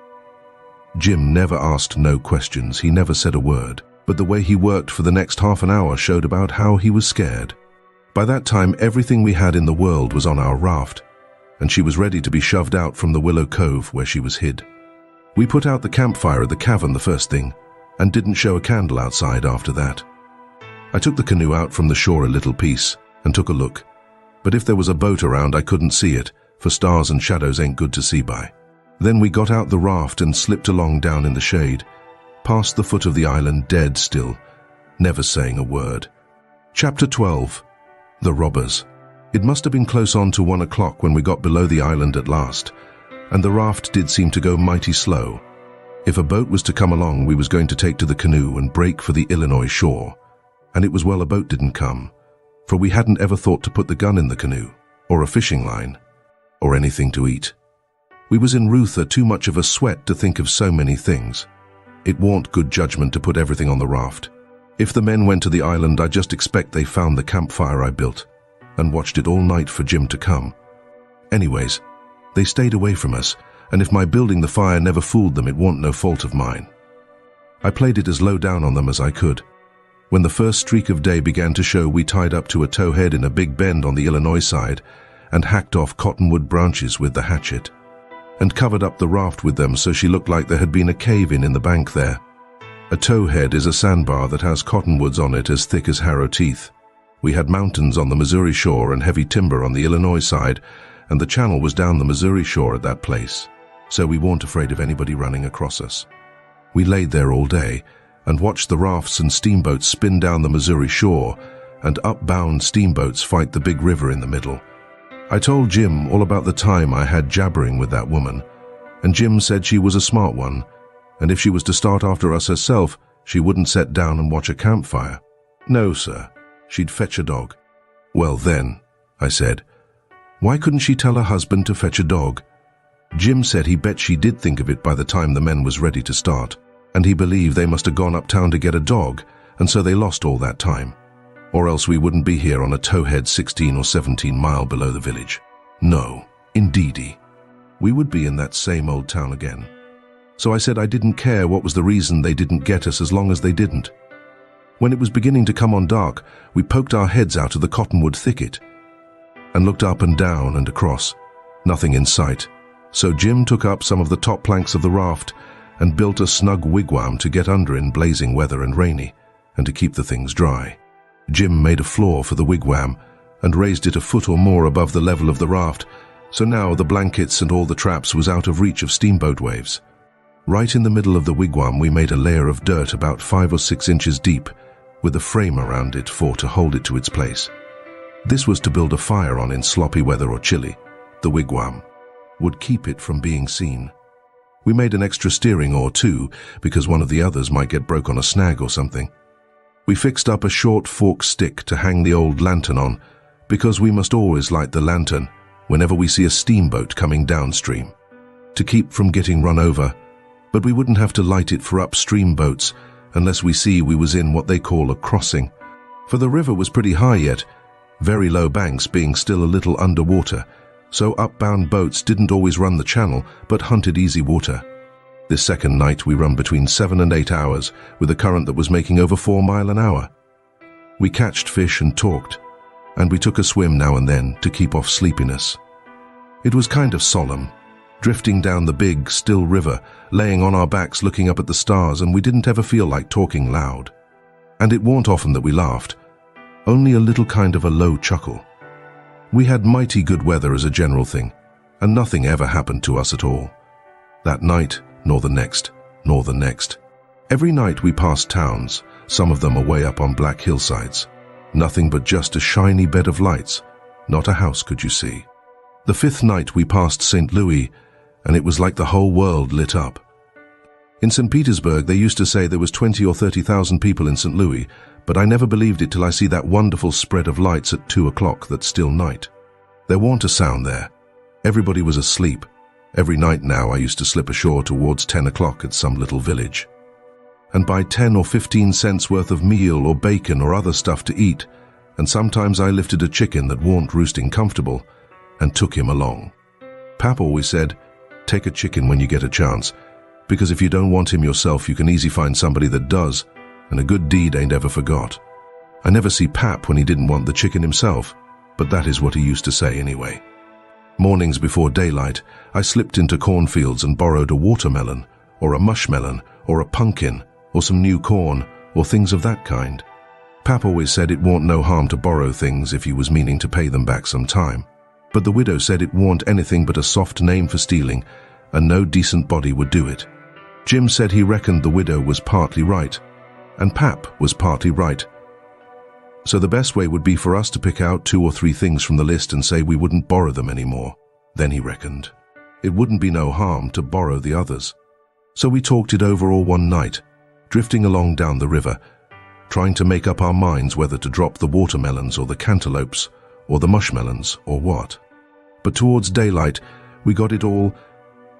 Jim never asked no questions, he never said a word, but the way he worked for the next half an hour showed about how he was scared. By that time everything we had in the world was on our raft, and she was ready to be shoved out from the willow cove where she was hid. We put out the campfire at the cavern the first thing, and didn't show a candle outside after that. I took the canoe out from the shore a little piece, and took a look, but if there was a boat around I couldn't see it, for stars and shadows ain't good to see by. Then we got out the raft and slipped along down in the shade, past the foot of the island dead still, never saying a word. Chapter 12. The Robbers. It must have been close on to 1 o'clock when we got below the island at last, and the raft did seem to go mighty slow. If a boat was to come along, we was going to take to the canoe and break for the Illinois shore, and it was well a boat didn't come, for we hadn't ever thought to put the gun in the canoe, or a fishing line, or anything to eat. We was in Ruther too much of a sweat to think of so many things. It warn't good judgment to put everything on the raft. If the men went to the island, I just expect they found the campfire I built, and watched it all night for Jim to come. Anyways, they stayed away from us, and if my building the fire never fooled them, it warn't no fault of mine. I played it as low down on them as I could. When the first streak of day began to show, we tied up to a towhead in a big bend on the Illinois side, and hacked off cottonwood branches with the hatchet, and covered up the raft with them so she looked like there had been a cave-in the bank there. A towhead is a sandbar that has cottonwoods on it as thick as harrow teeth. We had mountains on the Missouri shore and heavy timber on the Illinois side, and the channel was down the Missouri shore at that place, so we weren't afraid of anybody running across us. We laid there all day and watched the rafts and steamboats spin down the Missouri shore and upbound steamboats fight the big river in the middle. I told Jim all about the time I had jabbering with that woman, and Jim said she was a smart one, and if she was to start after us herself, she wouldn't sit down and watch a campfire. No, sir, she'd fetch a dog. Well then, I said, why couldn't she tell her husband to fetch a dog? Jim said he bet she did think of it by the time the men was ready to start, and he believed they must have gone uptown to get a dog, and so they lost all that time. Or else we wouldn't be here on a towhead 16 or 17 mile below the village. No, indeedy. We would be in that same old town again. So I said I didn't care what was the reason they didn't get us as long as they didn't. When it was beginning to come on dark, we poked our heads out of the cottonwood thicket and looked up and down and across. Nothing in sight. So Jim took up some of the top planks of the raft and built a snug wigwam to get under in blazing weather and rainy, and to keep the things dry. Jim made a floor for the wigwam and raised it a foot or more above the level of the raft, So now the blankets and all the traps was out of reach of steamboat waves. Right in the middle of the wigwam we made a layer of dirt about 5 or 6 inches deep, with a frame around it to hold it to its place. This was to build a fire on in sloppy weather or chilly. The wigwam would keep it from being seen. We made an extra steering oar too, because one of the others might get broke on a snag or something. We fixed up a short forked stick to hang the old lantern on, because we must always light the lantern whenever we see a steamboat coming downstream, to keep from getting run over, but we wouldn't have to light it for upstream boats unless we see we was in what they call a crossing. For the river was pretty high yet, very low banks being still a little underwater, so upbound boats didn't always run the channel but hunted easy water. This second night we run between 7 and 8 hours with a current that was making over 4 miles an hour. We catched fish and talked, and we took a swim now and then to keep off sleepiness. It was kind of solemn, drifting down the big, still river, laying on our backs looking up at the stars, and we didn't ever feel like talking loud. And it warn't often that we laughed, only a little kind of a low chuckle. We had mighty good weather as a general thing, and nothing ever happened to us at all. That night, nor the next, nor the next. Every night we passed towns, some of them away up on black hillsides. Nothing but just a shiny bed of lights, not a house could you see. The 5th night we passed St. Louis, and it was like the whole world lit up. In St. Petersburg they used to say there was 20 or 30,000 people in St. Louis, but I never believed it till I see that wonderful spread of lights at 2 o'clock that still night. There warn't a sound there. Everybody was asleep. Every night now I used to slip ashore towards 10 o'clock at some little village, and buy 10 or 15 cents worth of meal or bacon or other stuff to eat, and sometimes I lifted a chicken that warn't roosting comfortable and took him along. Pap always said, take a chicken when you get a chance, because if you don't want him yourself you can easy find somebody that does, and a good deed ain't ever forgot. I never see Pap when he didn't want the chicken himself, but that is what he used to say anyway. Mornings before daylight, I slipped into cornfields and borrowed a watermelon, or a mushmelon, or a pumpkin, or some new corn, or things of that kind. Pap always said it warn't no harm to borrow things if you was meaning to pay them back some time, but the widow said it warn't anything but a soft name for stealing, and no decent body would do it. Jim said he reckoned the widow was partly right, and Pap was partly right. So the best way would be for us to pick out 2 or 3 things from the list and say we wouldn't borrow them anymore. Then he reckoned it wouldn't be no harm to borrow the others. So we talked it over all one night, drifting along down the river, trying to make up our minds whether to drop the watermelons or the cantaloupes or the mushmelons or what. But towards daylight we got it all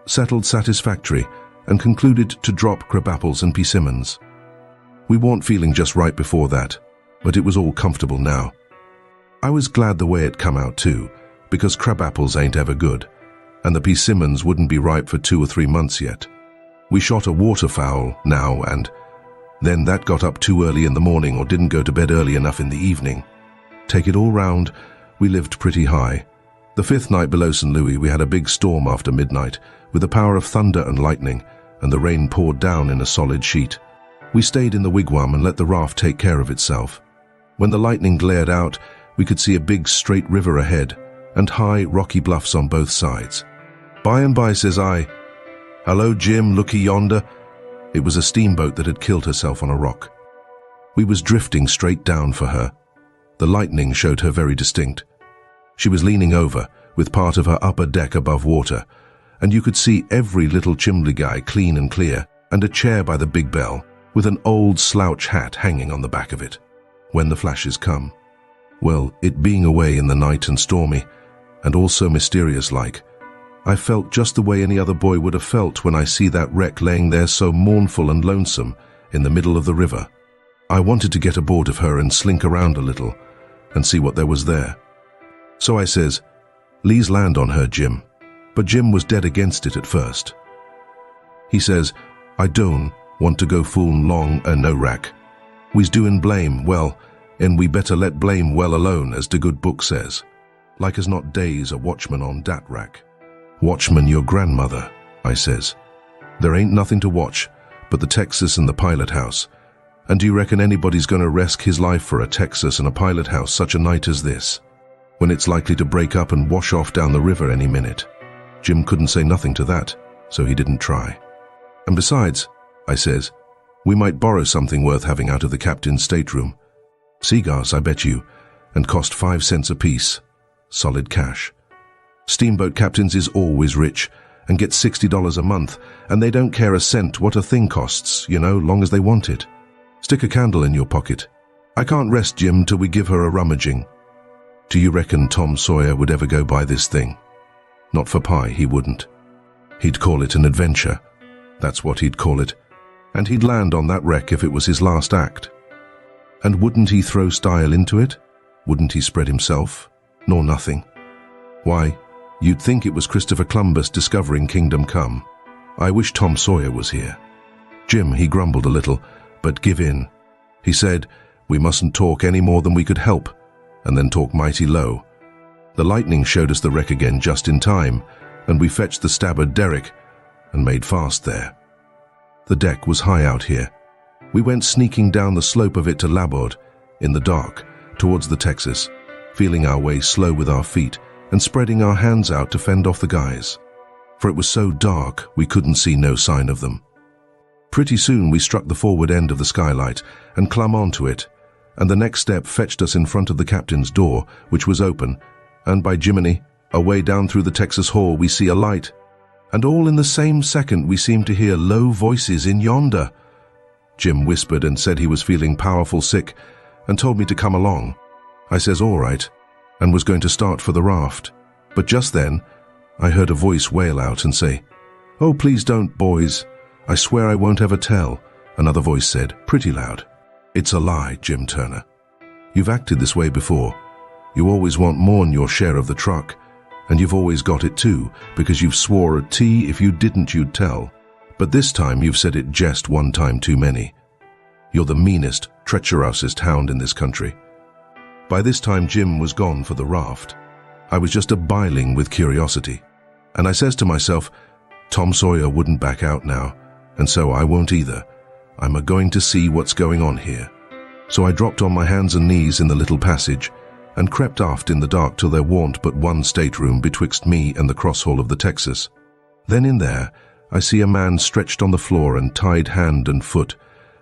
settled satisfactory and concluded to drop crabapples and persimmons. We weren't feeling just right before that, but it was all comfortable now. I was glad the way it come out too, because crabapples ain't ever good, and the persimmons wouldn't be ripe for 2 or 3 months yet. We shot a waterfowl now, and then that got up too early in the morning or didn't go to bed early enough in the evening. Take it all round, we lived pretty high. The 5th night below St. Louis we had a big storm after midnight, with the power of thunder and lightning, and the rain poured down in a solid sheet. We stayed in the wigwam and let the raft take care of itself. When the lightning glared out, we could see a big straight river ahead, and high rocky bluffs on both sides. By and by, says I, "Hello, Jim, looky yonder." It was a steamboat that had killed herself on a rock. We was drifting straight down for her. The lightning showed her very distinct. She was leaning over, with part of her upper deck above water, and you could see every little chimney guy clean and clear, and a chair by the big bell, with an old slouch hat hanging on the back of it. When the flashes come, well, it being away in the night and stormy, and also mysterious-like, I felt just the way any other boy would have felt when I see that wreck laying there so mournful and lonesome in the middle of the river. I wanted to get aboard of her and slink around a little and see what there was there. So I says, "Lee's land on her, Jim." But Jim was dead against it at first. He says, "I don't want to go foolin' long no rack. We's doin' blame well, and we better let blame well alone, as the good book says. Like as not days a watchman on dat rack." "Watchman your grandmother," I says. "There ain't nothing to watch but the Texas and the pilot house. And do you reckon anybody's gonna risk his life for a Texas and a pilot house such a night as this?" when it's likely to break up and wash off down the river any minute. Jim couldn't say nothing to that, so he didn't try. And besides, I says, we might borrow something worth having out of the captain's stateroom. Cigars, I bet you, and cost 5 cents apiece. Solid cash. Steamboat captains is always rich and get $60 a month, and they don't care a cent what a thing costs, long as they want it. Stick a candle in your pocket. I can't rest, Jim, till we give her a rummaging. Do you reckon Tom Sawyer would ever go buy this thing? Not for pie, he wouldn't. He'd call it an adventure. That's what he'd call it. And he'd land on that wreck if it was his last act. And wouldn't he throw style into it? Wouldn't he spread himself? Nor nothing. Why, you'd think it was Christopher Columbus discovering Kingdom Come. I wish Tom Sawyer was here. Jim, he grumbled a little, but give in. He said, we mustn't talk any more than we could help, and then talk mighty low. The lightning showed us the wreck again just in time, and we fetched the stabboard derrick and made fast there. The deck was high out here. We went sneaking down the slope of it to larboard, in the dark, towards the Texas, feeling our way slow with our feet and spreading our hands out to fend off the guys. For it was so dark we couldn't see no sign of them. Pretty soon we struck the forward end of the skylight and clumb onto it, and the next step fetched us in front of the captain's door, which was open, and by Jiminy, away down through the Texas hall we see a light, and all in the same second we seemed to hear low voices in yonder. Jim whispered and said he was feeling powerful sick and told me to come along. I says all right, and was going to start for the raft, but just then I heard a voice wail out and say, "Oh, please don't, boys. I swear I won't ever tell," another voice said, pretty loud. "It's a lie, Jim Turner. You've acted this way before. You always want more'n your share of the truck, and you've always got it too, because you've swore a T if you didn't you'd tell. But this time you've said it jest one time too many. You're the meanest, treacherousest hound in this country." By this time Jim was gone for the raft. I was just a-biling with curiosity, and I says to myself, Tom Sawyer wouldn't back out now, and so I won't either. I'm a-going to see what's going on here. So I dropped on my hands and knees in the little passage and crept aft in the dark till there warn't but one stateroom betwixt me and the crosshall of the Texas. Then in there I see a man stretched on the floor and tied hand and foot,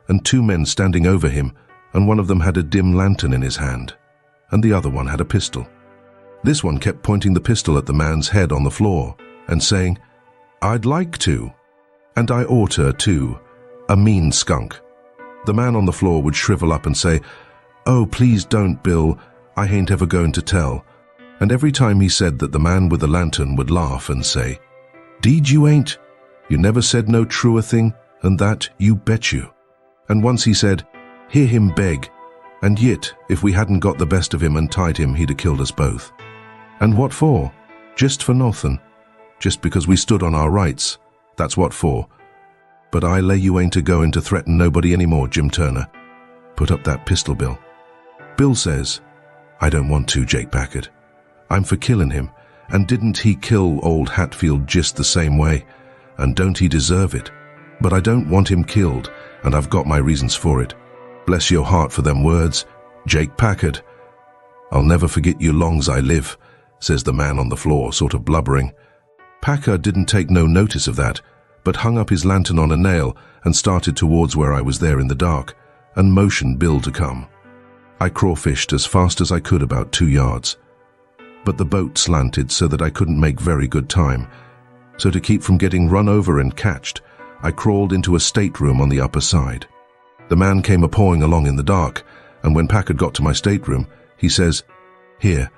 and 2 men standing over him, and one of them had a dim lantern in his hand, and the other one had a pistol. This one kept pointing the pistol at the man's head on the floor and saying, "I'd like to, and I oughter too, a mean skunk." The man on the floor would shrivel up and say, "Oh, please don't, Bill, I ain't ever going to tell." And every time he said that, the man with the lantern would laugh and say, "Deed you ain't. You never said no truer thing, and that you bet you." And once he said, "Hear him beg, and yit, if we hadn't got the best of him and tied him, he'd have killed us both." And what for? Just for nothing. Just because we stood on our rights. That's what for. But I lay you ain't a-going to threaten nobody any more, Jim Turner. Put up that pistol, Bill. Bill says, "I don't want to, Jake Packard. I'm for killing him, and didn't he kill old Hatfield just the same way? And don't he deserve it? But I don't want him killed, and I've got my reasons for it. Bless your heart for them words, Jake Packard." "I'll never forget you long's I live," says the man on the floor, sort of blubbering. Packard didn't take no notice of that, but hung up his lantern on a nail and started towards where I was there in the dark, and motioned Bill to come. I crawfished as fast as I could about 2 yards, but the boat slanted so that I couldn't make very good time. So to keep from getting run over and catched, I crawled into a stateroom on the upper side. The man came a-pawing along in the dark, and when Packard got to my stateroom, he says, "Here,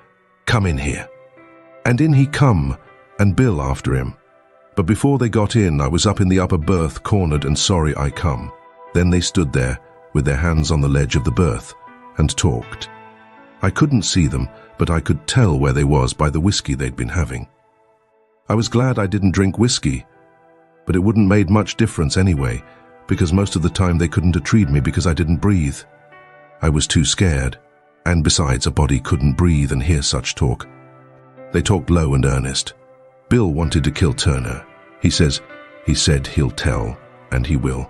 come in here." And in he come, and Bill after him. But before they got in, I was up in the upper berth, cornered and sorry I come. Then they stood there, with their hands on the ledge of the berth, and talked. I couldn't see them, but I could tell where they was by the whiskey they'd been having. I was glad I didn't drink whiskey, but it wouldn't made much difference anyway, because most of the time they couldn't have treed me because I didn't breathe. I was too scared, and besides, a body couldn't breathe and hear such talk. They talked low and earnest. Bill wanted to kill Turner. He said he'll tell, and he will.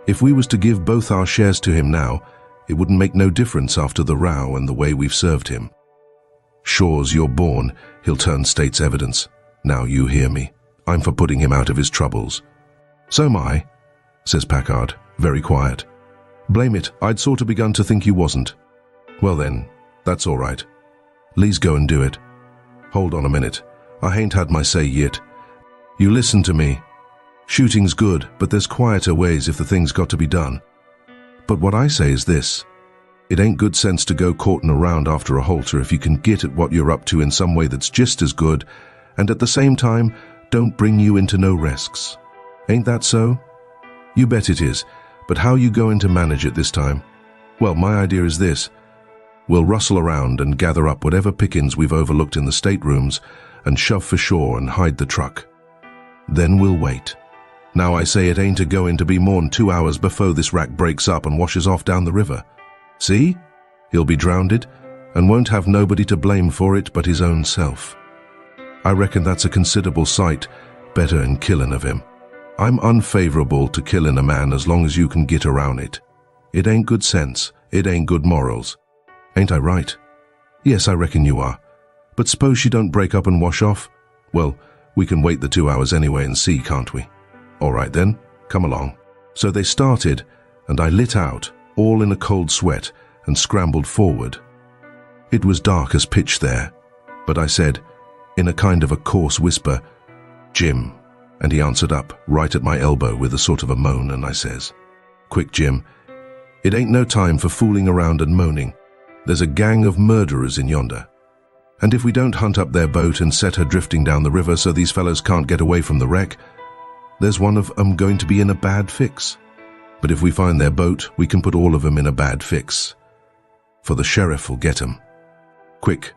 If we was to give both our shares to him now, it wouldn't make no difference after the row and the way we've served him. Sure's you're born, he'll turn state's evidence. Now you hear me. I'm for putting him out of his troubles." "So am I," says Packard, very quiet. "Blame it, I'd sort of begun to think you wasn't." "Well then, that's all right. Lee's go and do it." "Hold on a minute, I ain't had my say yet. You listen to me. Shooting's good, but there's quieter ways if the thing's got to be done. But what I say is this. It ain't good sense to go courting around after a halter if you can get at what you're up to in some way that's just as good, and at the same time, don't bring you into no risks. Ain't that so?" "You bet it is, but how you going to manage it this time?" "Well, my idea is this. We'll rustle around and gather up whatever pickings we've overlooked in the staterooms and shove for shore and hide the truck. Then we'll wait. Now I say it ain't a-going to be more'n 2 hours before this wrack breaks up and washes off down the river. See? He'll be drowned and won't have nobody to blame for it but his own self. I reckon that's a considerable sight better than killing of him. I'm unfavorable to killing a man as long as you can get around it. It ain't good sense, it ain't good morals. Ain't I right?" "Yes, I reckon you are. But suppose she don't break up and wash off? Well, we can wait the 2 hours anyway and see, can't we?" "All right then, come along." So they started, and I lit out, all in a cold sweat, and scrambled forward. It was dark as pitch there, but I said, in a kind of a coarse whisper, "Jim," and he answered up, right at my elbow with a sort of a moan, and I says, "Quick, Jim, it ain't no time for fooling around and moaning. There's a gang of murderers in yonder. And if we don't hunt up their boat and set her drifting down the river so these fellows can't get away from the wreck, there's one of 'em going to be in a bad fix. But if we find their boat, we can put all of 'em in a bad fix. For the sheriff will get 'em. Quick,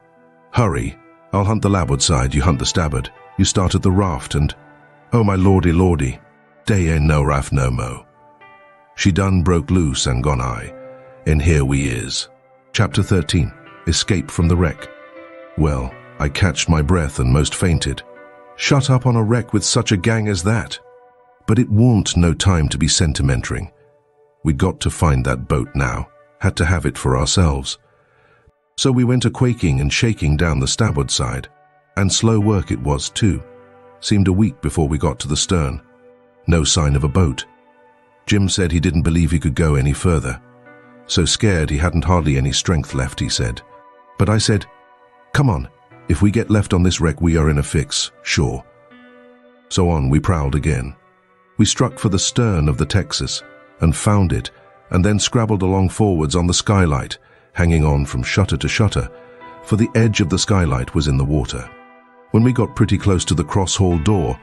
hurry. I'll hunt the larboard side, you hunt the starboard. You start at the raft and, oh my lordy lordy, dey ain't no raft no mo. She done broke loose and gone I, and here we is." Chapter 13, Escape from the Wreck. Well, I catched my breath and most fainted. Shut up on a wreck with such a gang as that. But it warn't no time to be sentimenting. We'd got to find that boat now, had to have it for ourselves. So we went a-quaking and shaking down the starboard side, and slow work it was too. Seemed a week before we got to the stern. No sign of a boat. Jim said he didn't believe he could go any further. So scared he hadn't hardly any strength left, he said. But I said, "Come on, if we get left on this wreck we are in a fix, sure." So on we prowled again. We struck for the stern of the Texas, and found it, and then scrabbled along forwards on the skylight, hanging on from shutter to shutter, for the edge of the skylight was in the water. When we got pretty close to the cross-hall door,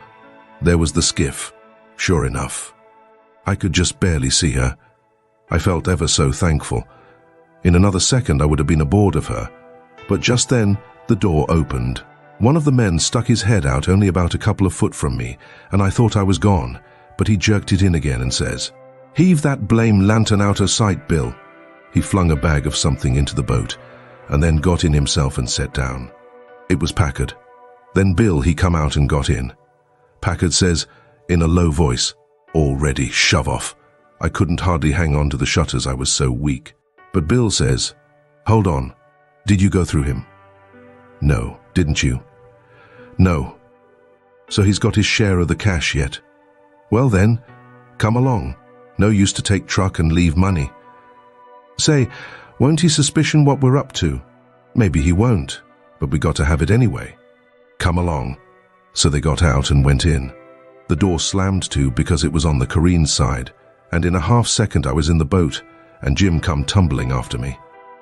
there was the skiff, sure enough. I could just barely see her. I felt ever so thankful. In another second I would have been aboard of her, but just then the door opened. One of the men stuck his head out only about a couple of foot from me, and I thought I was gone, but he jerked it in again and says, "Heave that blame lantern out of sight, Bill." He flung a bag of something into the boat, and then got in himself and sat down. It was Packard. Then Bill, he come out and got in. Packard says, in a low voice, "All ready, shove off." I couldn't hardly hang on to the shutters, I was so weak. But Bill says, "Hold on, did you go through him?" "No, didn't you?" "No." "So he's got his share of the cash yet?" "Well then, come along. No use to take truck and leave money." "Say, won't he suspicion what we're up to?" "Maybe he won't, but we got to have it anyway." "Come along." So they got out and went in. The door slammed to because it was on the careen side, and in a half-second I was in the boat, and Jim come tumbling after me.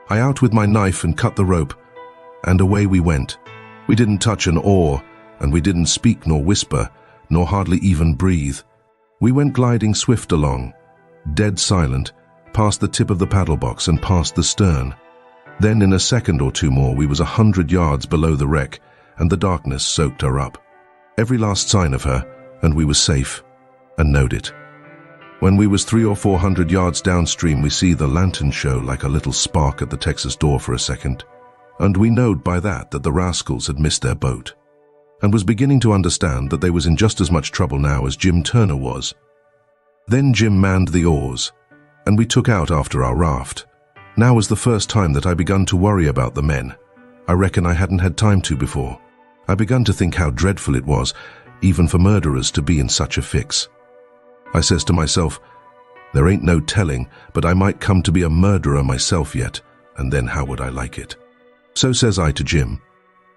I out with my knife and cut the rope, and away we went. We didn't touch an oar, and we didn't speak nor whisper, nor hardly even breathe. We went gliding swift along, dead silent, past the tip of the paddle box and past the stern. Then in a second or two more we was 100 yards below the wreck, and the darkness soaked her up. Every last sign of her, and we was safe, and knowed it. When we was 300 or 400 yards downstream, we see the lantern show like a little spark at the Texas door for a second, and we knowed by that the rascals had missed their boat, and was beginning to understand that they was in just as much trouble now as Jim Turner was. Then Jim manned the oars, and we took out after our raft. Now was the first time that I begun to worry about the men. I reckon I hadn't had time to before. I begun to think how dreadful it was, even for murderers to be in such a fix. I says to myself, there ain't no telling, but I might come to be a murderer myself yet, and then how would I like it? So says I to Jim,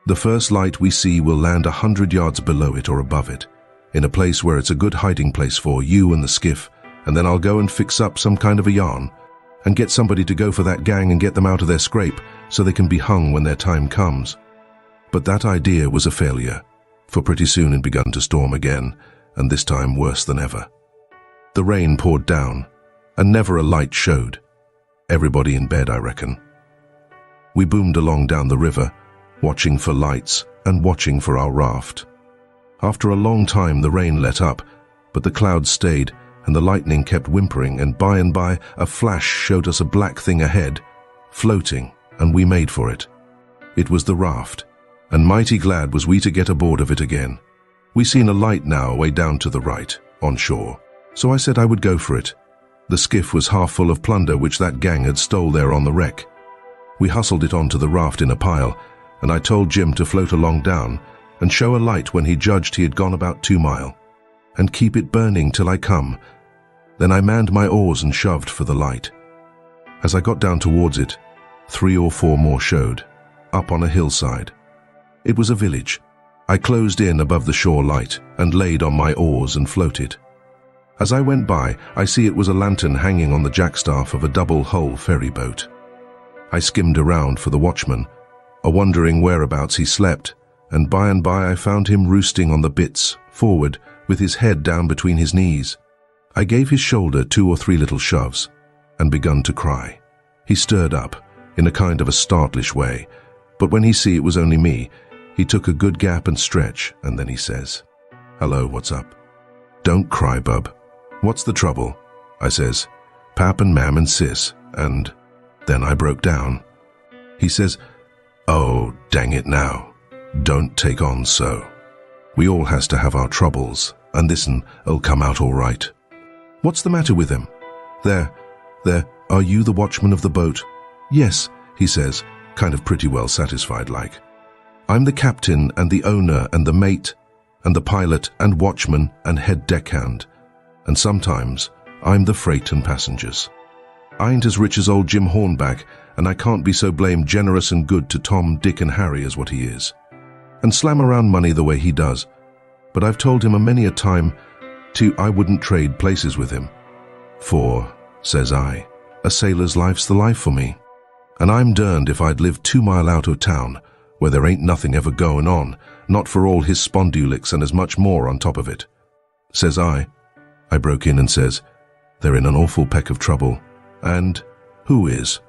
the first light we see will land 100 yards below it or above it, in a place where it's a good hiding place for you and the skiff, and then I'll go and fix up some kind of a yarn, and get somebody to go for that gang and get them out of their scrape so they can be hung when their time comes. But that idea was a failure, for pretty soon it begun to storm again, and this time worse than ever. The rain poured down, and never a light showed. Everybody in bed, I reckon. We boomed along down the river, watching for lights and watching for our raft. After a long time the rain let up, but the clouds stayed, and the lightning kept whimpering, and by a flash showed us a black thing ahead, floating, and we made for it. It was the raft, and mighty glad was we to get aboard of it again. We seen a light now away down to the right, on shore, so I said I would go for it. The skiff was half full of plunder which that gang had stole there on the wreck. We hustled it onto the raft in a pile, and I told Jim to float along down and show a light when he judged he had gone about 2 mile, and keep it burning till I come. Then I manned my oars and shoved for the light. As I got down towards it, 3 or 4 more showed, up on a hillside. It was a village. I closed in above the shore light and laid on my oars and floated. As I went by, I see it was a lantern hanging on the jackstaff of a double-hull ferry boat. I skimmed around for the watchman, wondering whereabouts he slept, and by I found him roosting on the bitts, forward, with his head down between his knees. I gave his shoulder 2 or 3 little shoves, and begun to cry. He stirred up, in a kind of a startlish way, but when he see it was only me, he took a good gap and stretch, and then he says, "Hello, what's up?" "Don't cry, bub. What's the trouble?" I says, "Pap and Mam and Sis," and then I broke down. He says, "Oh, dang it now. Don't take on so. We all has to have our troubles, and this'll come out all right." "What's the matter with him?" There, are you the watchman of the boat?" "Yes," he says, kind of pretty well satisfied like. "I'm the captain and the owner and the mate and the pilot and watchman and head deckhand, and sometimes I'm the freight and passengers. I ain't as rich as old Jim Hornback, and I can't be so blamed generous and good to Tom, Dick and Harry as what he is, and slam around money the way he does, but I've told him a many a time I wouldn't trade places with him. For, says I, a sailor's life's the life for me, and I'm derned if I'd live 2 mile out of town, where there ain't nothing ever going on, not for all his spondulics and as much more on top of it." Says I broke in and says, "They're in an awful peck of trouble." "And who is?"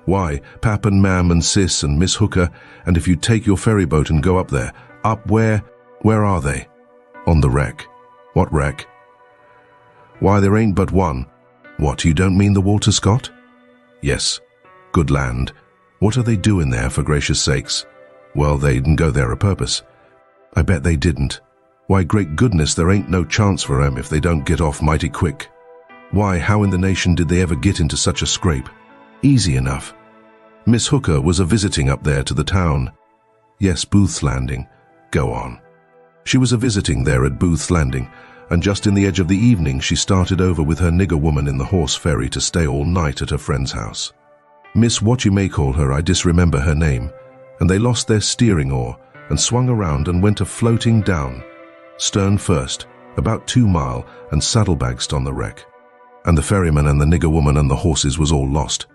"Why, Pap and Mam and Sis and Miss Hooker, and if you take your ferry boat and go up there." "Up where are they?" "On the wreck." "What wreck?" "Why, there ain't but one." "What, you don't mean the Walter Scott?" "Yes." "Good land. What are they doing there, for gracious sakes?" "Well, they didn't go there a purpose." "I bet they didn't. Why, great goodness, there ain't no chance for 'em if they don't get off mighty quick." "Why, how in the nation did they ever get into such a scrape?" "Easy enough. Miss Hooker was a visiting up there to the town." "Yes, Booth's Landing." "Go on." "She was a visiting there at Booth's Landing, and just in the edge of the evening she started over with her nigger woman in the horse ferry to stay all night at her friend's house. Miss what-you-may-call-her, I disremember her name, and they lost their steering oar and swung around and went a-floating down, stern first, about 2 mile, and saddlebagsed on the wreck. And the ferryman and the nigger woman and the horses was all lost.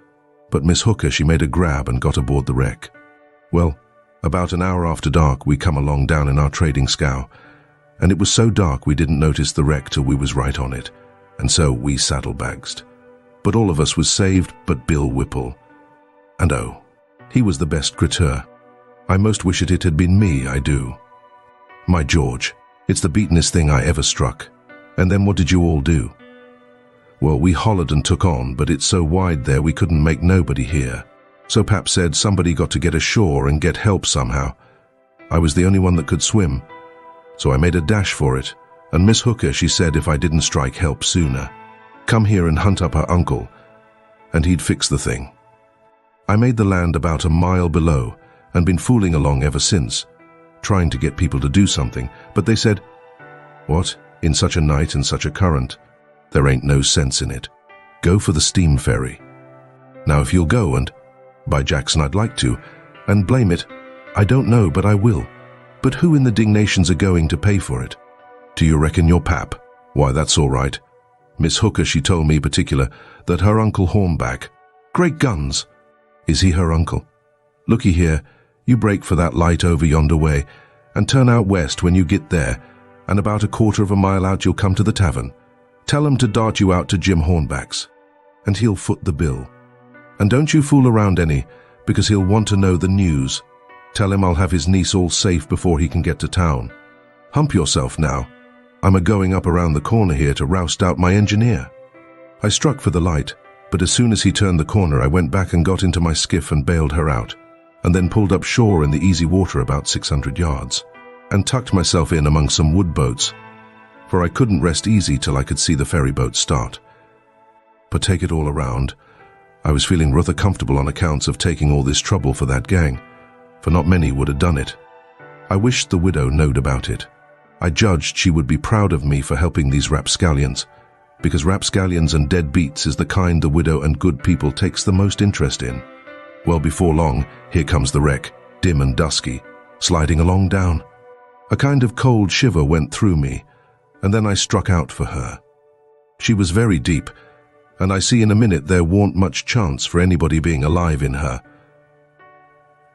But Miss Hooker, she made a grab and got aboard the wreck. Well, about an hour after dark we come along down in our trading scow, and it was so dark we didn't notice the wreck till we was right on it, and so we saddlebagsed. But all of us was saved but Bill Whipple. And oh, he was the best critter. I most wish it had been me, I do. My George, it's the beatin'est thing I ever struck. And then what did you all do?" "Well, we hollered and took on, but it's so wide there we couldn't make nobody hear. So Pap said somebody got to get ashore and get help somehow. I was the only one that could swim, so I made a dash for it, and Miss Hooker, she said if I didn't strike help sooner, come here and hunt up her uncle, and he'd fix the thing. I made the land about a mile below, and been fooling along ever since, trying to get people to do something, but they said, "What, in such a night and such a current? There ain't no sense in it. Go for the steam ferry." Now if you'll go and, by Jackson I'd like to, and blame it, I don't know, but I will. But who in the dingnations are going to pay for it? Do you reckon your pap? Why, that's all right. Miss Hooker, she told me particular that her Uncle Hornback, great guns, is he her uncle? Looky here, you break for that light over yonder way, and turn out west when you get there, and about a quarter of a mile out you'll come to the tavern. Tell him to dart you out to Jim Hornback's, and he'll foot the bill. And don't you fool around any, because he'll want to know the news. Tell him I'll have his niece all safe before he can get to town. Hump yourself now. I'm a-going up around the corner here to roust out my engineer. I struck for the light, but as soon as he turned the corner I went back and got into my skiff and bailed her out, and then pulled up shore in the easy water about 600 yards, and tucked myself in among some wood boats, for I couldn't rest easy till I could see the ferry boat start. But take it all around, I was feeling rather comfortable on accounts of taking all this trouble for that gang, for not many would have done it. I wished the widow knowed about it. I judged she would be proud of me for helping these rapscallions, because rapscallions and deadbeats is the kind the widow and good people takes the most interest in. Well, before long, here comes the wreck, dim and dusky, sliding along down. A kind of cold shiver went through me, and then I struck out for her. She was very deep, and I see in a minute there warn't much chance for anybody being alive in her.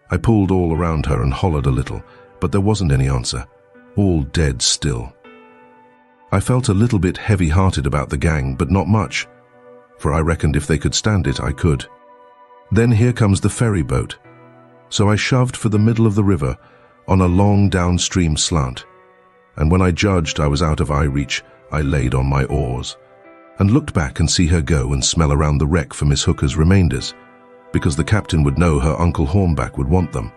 I pulled all around her and hollered a little, but there wasn't any answer. All dead still. I felt a little bit heavy-hearted about the gang, but not much, for I reckoned if they could stand it, I could. Then here comes the ferry boat. So I shoved for the middle of the river on a long downstream slant, and when I judged I was out of eye reach, I laid on my oars, and looked back and see her go and smell around the wreck for Miss Hooker's remainders, because the captain would know her Uncle Hornback would want them.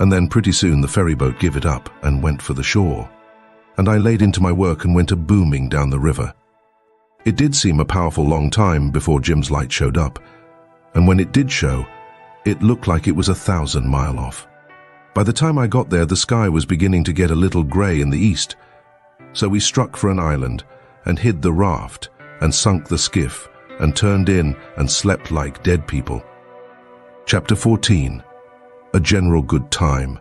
And then pretty soon the ferry boat give it up and went for the shore, and I laid into my work and went a-booming down the river. It did seem a powerful long time before Jim's light showed up, and when it did show, it looked like it was 1,000 miles off. By the time I got there, the sky was beginning to get a little grey in the east, so we struck for an island and hid the raft and sunk the skiff and turned in and slept like dead people. Chapter 14. A general good time.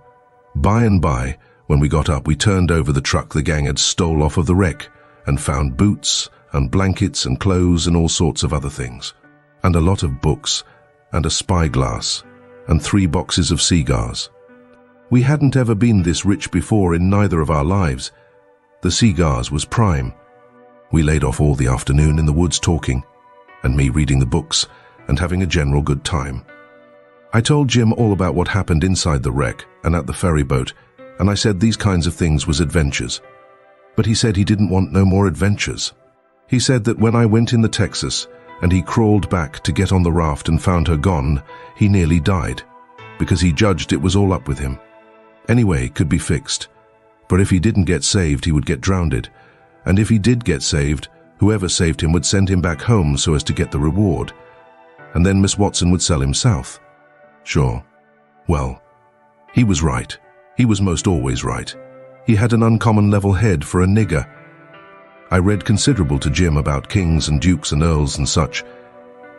By and by, when we got up, we turned over the truck the gang had stole off of the wreck and found boots and blankets and clothes and all sorts of other things, and a lot of books and a spyglass and 3 boxes of cigars. We hadn't ever been this rich before in neither of our lives. The cigars was prime. We laid off all the afternoon in the woods talking, and me reading the books and having a general good time. I told Jim all about what happened inside the wreck and at the ferry boat, and I said these kinds of things was adventures. But he said he didn't want no more adventures. He said that when I went in the Texas and he crawled back to get on the raft and found her gone, he nearly died, because he judged it was all up with him. Anyway, it could be fixed, but if he didn't get saved, he would get drowned, and if he did get saved, whoever saved him would send him back home so as to get the reward, and then Miss Watson would sell him south. Sure. Well, he was right. He was most always right. He had an uncommon level head for a nigger. I read considerable to Jim about kings and dukes and earls and such,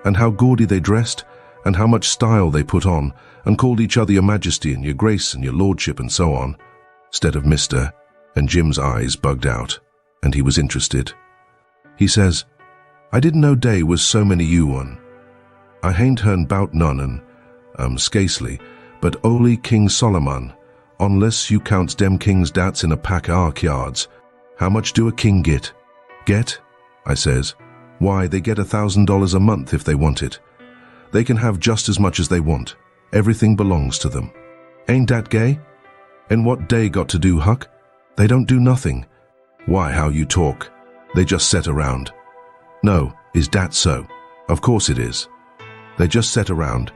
and how gaudy they dressed, and how much style they put on, and called each other your majesty and your grace and your lordship and so on, instead of Mr., and Jim's eyes bugged out, and he was interested. He says, "I didn't know day was so many you one. I hain't heard bout none, scasely, but only King Solomon, unless you counts dem king's dats in a pack of ark yards. How much do a king get?" "Get?" I says. "Why, they get $1,000 a month if they want it. They can have just as much as they want. Everything belongs to them. Ain't that gay? And what day got to do, Huck? They don't do nothing." "Why, how you talk. They just set around." "No, is dat so? Of course it is. They just set around.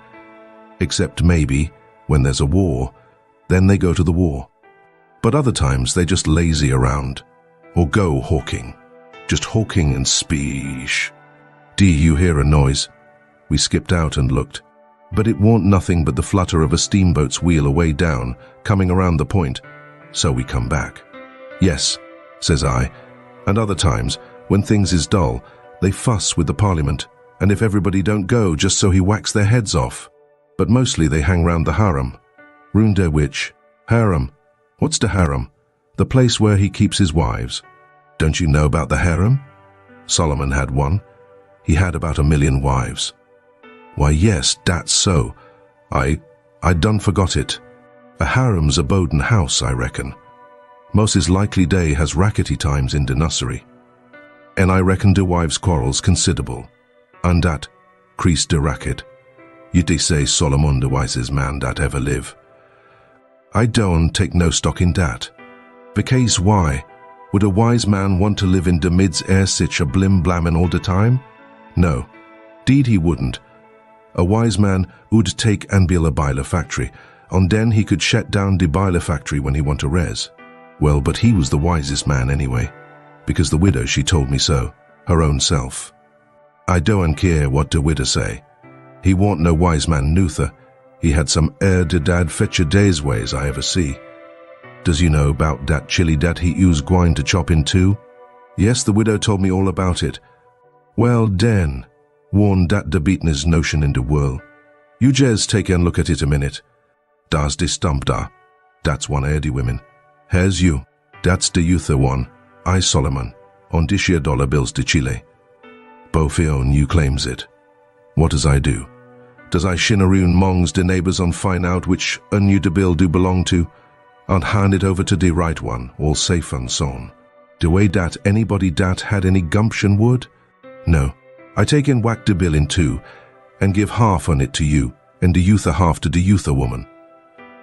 Except maybe, when there's a war, then they go to the war. But other times they just lazy around, or go hawking. Just hawking and speesh." "Do you hear a noise?" We skipped out and looked. But it warn't nothing but the flutter of a steamboat's wheel away down, coming around the point. So we come back. Yes, says I, and other times, when things is dull, they fuss with the Parliament, and if everybody don't go just so he whacks their heads off. But mostly they hang round the harem. Roon der which? Harem. What's the harem? The place where he keeps his wives. Don't you know about the harem? Solomon had one. He had about 1 million wives. Why yes, that's so. I done forgot it. A harem's a boden house, I reckon. Most's likely day has rackety times in de nursery. And I reckon de wives quarrels considerable. And dat, crease de racket. You de say Solomon the wisest man that ever live. I don't take no stock in dat. Because why? Would a wise man want to live in de mid's air sich a blim blammin' all the time? No, deed he wouldn't. A wise man would take and build a biler factory, and then he could shut down de biler factory when he want a res. Well, but he was the wisest man anyway, because the widow she told me so, her own self. I don't care what de widow say. He warn't no wise man neuther. He had some de dad fetcher days ways I ever see. Does you know about dat chili dat he used gwine to chop in two? Yes, the widow told me all about it. Well, den, warn dat de beatness notion in de world. You jes take and look at it a minute. Das de stump da. That's one de women. Here's you. That's de youther one. I Solomon. On dish here dollar bills de Chile. Bofion, you claims it. What does I do? Does I shinaroon mongs de neighbors on find out which you de bill do belong to, and hand it over to de right one, all safe and sown? De way dat anybody dat had any gumption would? No, I take and whack de bill in two, and give half on it to you, and de youther half to de youther woman.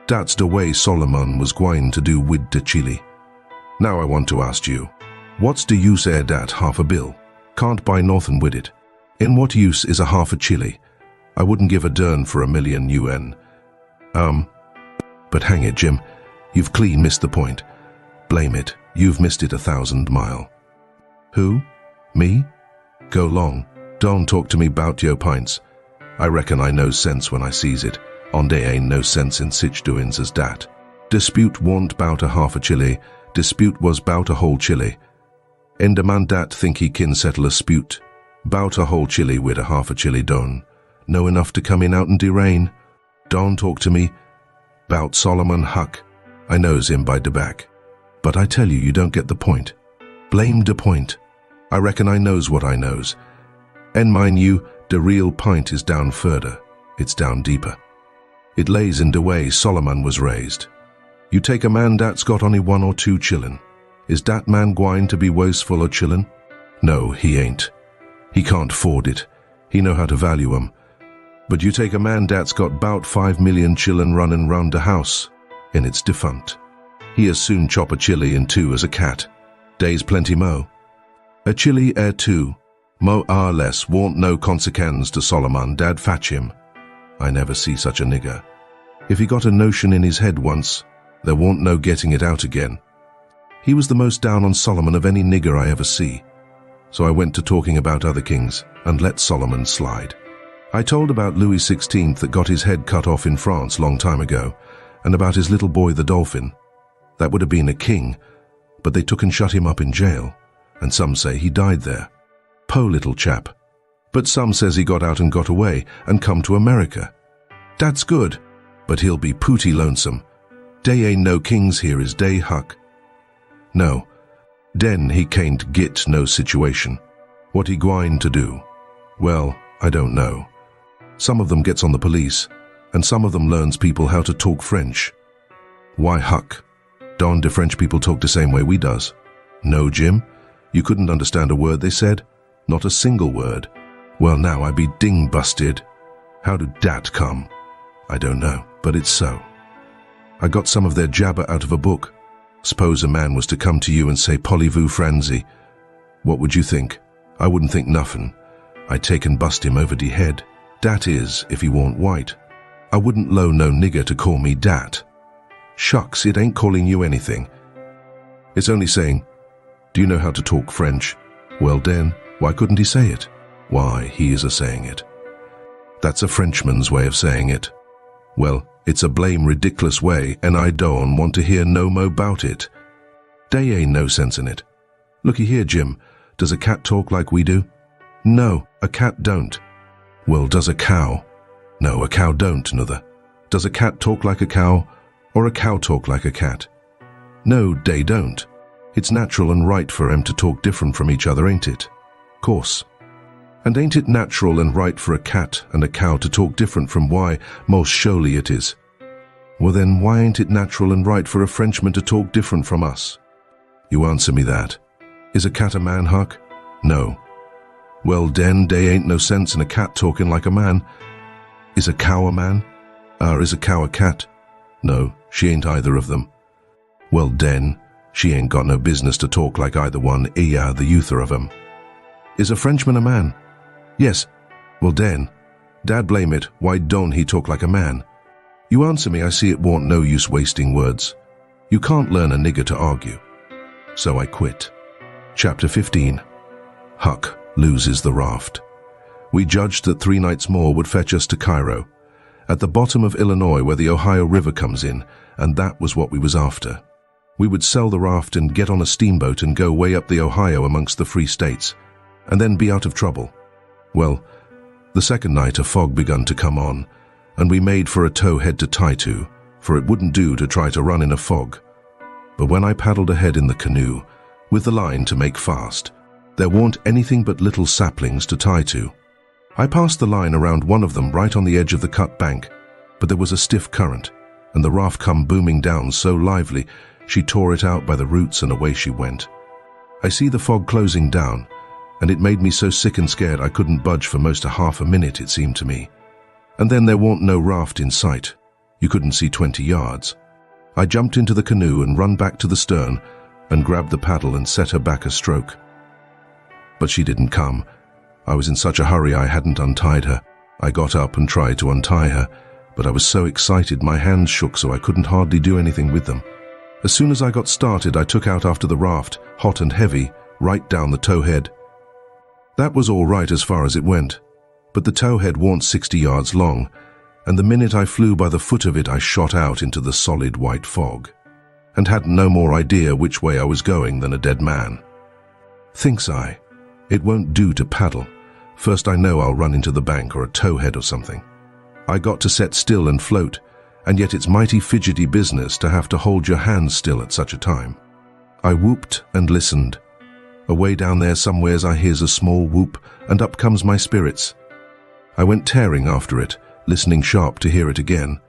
That's the way Solomon was gwine to do wid de Chile. Now I want to ask you, what's the use dat half a bill? Can't buy nothin' wid it. In what use is a half a Chile? I wouldn't give a dern for 1 million UN. But hang it, Jim, you've clean missed the point. Blame it, you've missed it 1,000 mile. Who? Me? Go long, don't talk to me bout yo pints. I reckon I knows sense when I sees it, on dey ain't no sense in sich doings as dat. Dispute warn't bout a half a Chile, dispute was bout a whole Chile. And the man dat think he kin settle a spute, bout a whole Chile wid a half a Chile don. Know enough to come in out and de-rain. Don't talk to me bout Solomon Huck. I knows him by de back. But I tell you, you don't get the point. Blame de point. I reckon I knows what I knows. And mind you, de real pint is down further. It's down deeper. It lays in de way Solomon was raised. You take a man that's got only 1 or 2 chillin'. Is dat man gwine to be wasteful or chillin'? No, he ain't. He can't afford it. He know how to value 'em. But you take a man that's got 'bout 5 million chillin' runnin' round the house, and it's defunct. He as soon chop a chili in two as a cat. Days plenty mo. A chili two, mo less warn't no consequence to Solomon dad fetch him. I never see such a nigger. If he got a notion in his head once, there warn't no getting it out again. He was the most down on Solomon of any nigger I ever see. So I went to talking about other kings and let Solomon slide. I told about Louis XVI that got his head cut off in France long time ago, and about his little boy the Dolphin. That would have been a king, but they took and shut him up in jail, and some say he died there. Po little chap. But some says he got out and got away and come to America. That's good, but he'll be pooty lonesome. Dey ain't no kings here is dey, Huck. No, den he can't git no situation. What he gwine to do? Well, I don't know. Some of them gets on the police, and some of them learns people how to talk French. Why, Huck? Don't the French people talk the same way we does? No, Jim. You couldn't understand a word they said? Not a single word. Well, now I be ding-busted. How did dat come? I don't know, but it's so. I got some of their jabber out of a book. Suppose a man was to come to you and say, "Polly-vous franzi." What would you think? I wouldn't think nothing. I'd take and bust him over the head. Dat is, if he warn't white. I wouldn't low no nigger to call me dat. Shucks, it ain't calling you anything. It's only saying, "Do you know how to talk French?" Well then, why couldn't he say it? Why, he is a saying it. That's a Frenchman's way of saying it. Well, it's a blame ridiculous way, and I don't want to hear no mo' about it. Dey ain't no sense in it. Looky here, Jim, does a cat talk like we do? No, a cat don't. Well, does a cow? No, a cow don't, nuther. Does a cat talk like a cow, or a cow talk like a cat? No, dey don't. It's natural and right for 'em to talk different from each other, ain't it? Course. And ain't it natural and right for a cat and a cow to talk different from why? Most surely it is. Well then, why ain't it natural and right for a Frenchman to talk different from us? You answer me that. Is a cat a man, Huck? No. Well den, dey ain't no sense in a cat talking like a man. Is a cow a man? Is a cow a cat? No, she ain't either of them. Well den, she ain't got no business to talk like either one, the youther of 'em. Is a Frenchman a man? Yes. Well den, Dad blame it, why don't he talk like a man? You answer me, I see it warn't no use wasting words. You can't learn a nigger to argue. So I quit. Chapter 15. Huck loses the raft. We judged that 3 nights more would fetch us to Cairo, at the bottom of Illinois where the Ohio River comes in, and that was what we was after. We would sell the raft and get on a steamboat and go way up the Ohio amongst the free states, and then be out of trouble. Well, the second night a fog begun to come on, and we made for a towhead to tie to, for it wouldn't do to try to run in a fog. But when I paddled ahead in the canoe, with the line to make fast, there weren't anything but little saplings to tie to. I passed the line around one of them right on the edge of the cut bank, but there was a stiff current, and the raft come booming down so lively she tore it out by the roots and away she went. I see the fog closing down, and it made me so sick and scared I couldn't budge for most a half a minute, it seemed to me. And then there weren't no raft in sight. You couldn't see 20 yards. I jumped into the canoe and run back to the stern and grabbed the paddle and set her back a stroke. But she didn't come. I was in such a hurry I hadn't untied her. I got up and tried to untie her, but I was so excited my hands shook so I couldn't hardly do anything with them. As soon as I got started, I took out after the raft, hot and heavy, right down the towhead. That was all right as far as it went, but the towhead warn't 60 yards long, and the minute I flew by the foot of it I shot out into the solid white fog, and hadn't no more idea which way I was going than a dead man. Thinks I, it won't do to paddle. First I know I'll run into the bank or a towhead or something. I got to set still and float, and yet it's mighty fidgety business to have to hold your hands still at such a time. I whooped and listened. Away down there somewheres I hears a small whoop, and up comes my Sperits. I went tearing after it, listening sharp to hear it again.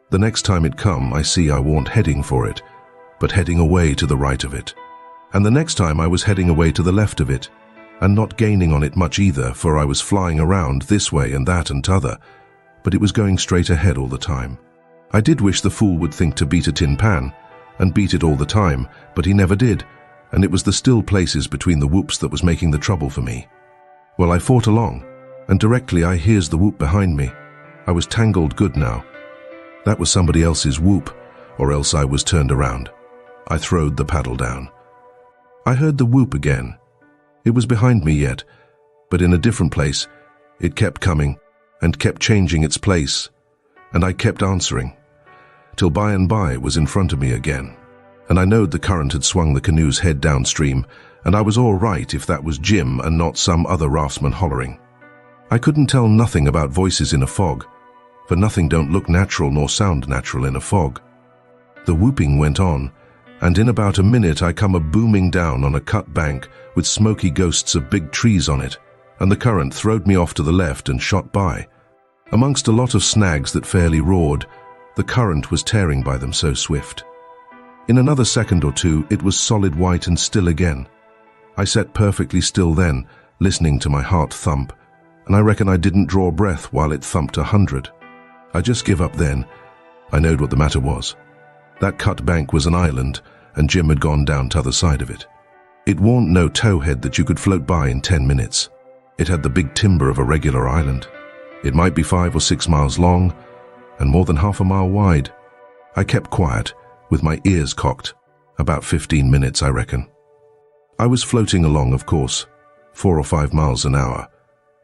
The next time it come, I see I warn't heading for it, but heading away to the right of it. And the next time I was heading away to the left of it, and not gaining on it much either, for I was flying around this way and that and t'other, but it was going straight ahead all the time. I did wish the fool would think to beat a tin pan, and beat it all the time, but he never did, and it was the still places between the whoops that was making the trouble for me. Well, I fought along, and directly I hears the whoop behind me. I was tangled good now. That was somebody else's whoop, or else I was turned around. I throwed the paddle down. I heard the whoop again. It was behind me yet, but in a different place. It kept coming, and kept changing its place, and I kept answering, till by and by it was in front of me again. And I knowed the current had swung the canoe's head downstream, and I was all right if that was Jim and not some other raftsman hollering. I couldn't tell nothing about voices in a fog, for nothing don't look natural nor sound natural in a fog. The whooping went on, and in about a minute I come a-booming down on a cut bank with smoky ghosts of big trees on it, and the current throwed me off to the left and shot by. Amongst a lot of snags that fairly roared, the current was tearing by them so swift. In another second or two, it was solid white and still again. I sat perfectly still then, listening to my heart thump, and I reckon I didn't draw breath while it thumped 100. I just give up then. I knowed what the matter was. That cut bank was an island, and Jim had gone down t'other side of it. It warn't no towhead that you could float by in 10 minutes. It had the big timber of a regular island. It might be 5 or 6 miles long, and more than half a mile wide. I kept quiet, with my ears cocked, about 15 minutes, I reckon. I was floating along, of course, 4 or 5 miles an hour,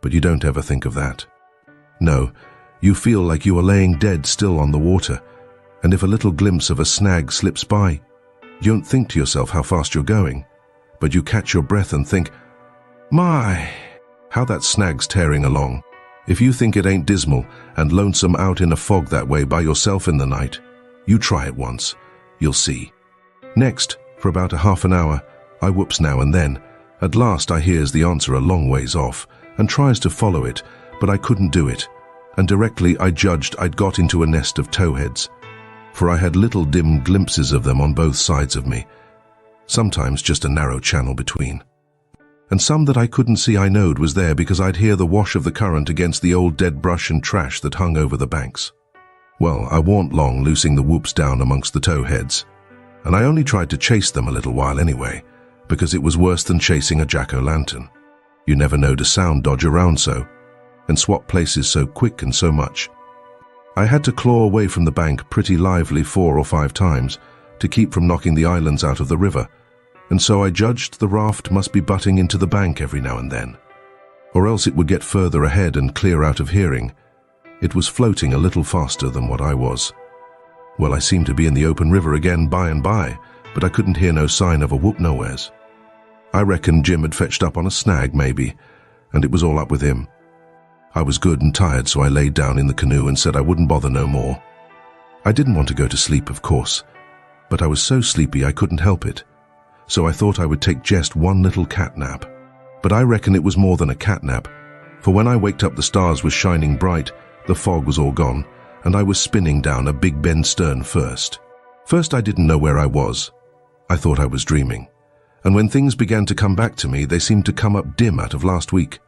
but you don't ever think of that. No, you feel like you are laying dead still on the water, and if a little glimpse of a snag slips by, you don't think to yourself how fast you're going, but you catch your breath and think, my, how that snag's tearing along. If you think it ain't dismal and lonesome out in a fog that way by yourself in the night, you try it once. You'll see. Next, for about a half an hour, I whoops now and then. At last I hears the answer a long ways off and tries to follow it, but I couldn't do it, and directly I judged I'd got into a nest of towheads, for I had little dim glimpses of them on both sides of me, sometimes just a narrow channel between. And some that I couldn't see I knowed was there because I'd hear the wash of the current against the old dead brush and trash that hung over the banks. Well, I warn't long loosing the whoops down amongst the towheads, and I only tried to chase them a little while anyway, because it was worse than chasing a jack-o'-lantern. You never knowed a sound dodge around so, and swap places so quick and so much. I had to claw away from the bank pretty lively 4 or 5 times to keep from knocking the islands out of the river, and so I judged the raft must be butting into the bank every now and then, or else it would get further ahead and clear out of hearing. It was floating a little faster than what I was. Well, I seemed to be in the open river again by and by, but I couldn't hear no sign of a whoop nowheres. I reckon Jim had fetched up on a snag maybe, and it was all up with him. I was good and tired, so I laid down in the canoe and said I wouldn't bother no more. I didn't want to go to sleep, of course, but I was so sleepy I couldn't help it. So I thought I would take just one little cat nap. But I reckon it was more than a cat nap, for when I waked up the stars was shining bright, the fog was all gone, and I was spinning down a big bend stern first. First I didn't know where I was. I thought I was dreaming. And when things began to come back to me, they seemed to come up dim out of last week.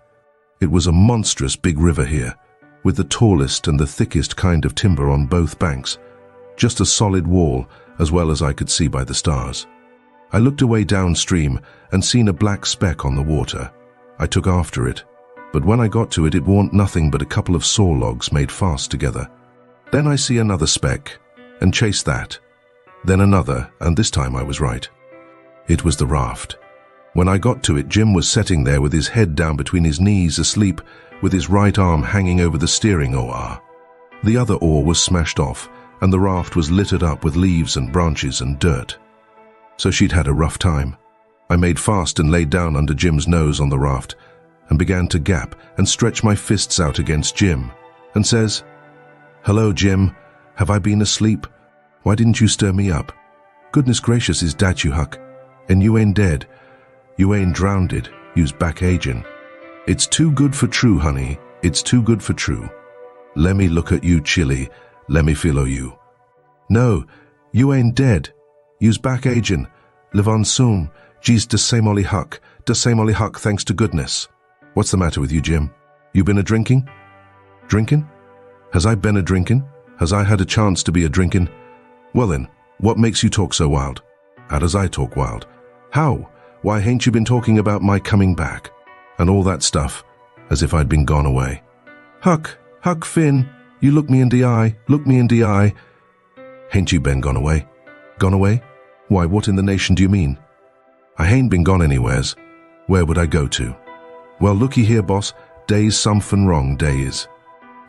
It was a monstrous big river here, with the tallest and the thickest kind of timber on both banks, just a solid wall as well as I could see by the stars. I looked away downstream and seen a black speck on the water. I took after it, but when I got to it, it warn't nothing but a couple of saw logs made fast together. Then I see another speck, and chased that. Then another, and this time I was right. It was the raft. When I got to it, Jim was sitting there with his head down between his knees asleep, with his right arm hanging over the steering oar. The other oar was smashed off, and the raft was littered up with leaves and branches and dirt. So she'd had a rough time. I made fast and laid down under Jim's nose on the raft, and began to gap and stretch my fists out against Jim, and says, "Hello, Jim. Have I been asleep? Why didn't you stir me up? Goodness gracious, is dat you, Huck? And you ain't dead. You ain't drownded. You's back agin. It's too good for true, honey. It's too good for true. Lemme look at you, chilly. Lemme feel o' you. No, you ain't dead. You's back agin. Live on soon. Geez, de same olly Huck. De same olly Huck, thanks to goodness. What's the matter with you, Jim? You been a-drinking? Drinking? Has I been a-drinking? Has I had a chance to be a-drinking? Well then, what makes you talk so wild? How does I talk wild? How? Why, hain't you been talking about my coming back? And all that stuff, as if I'd been gone away. Huck Finn, you look me in the eye, look me in the eye. Hain't you been gone away? Gone away? Why, what in the nation do you mean? I hain't been gone anywheres. Where would I go to? Well, looky here, boss, day's somethin' wrong, day is.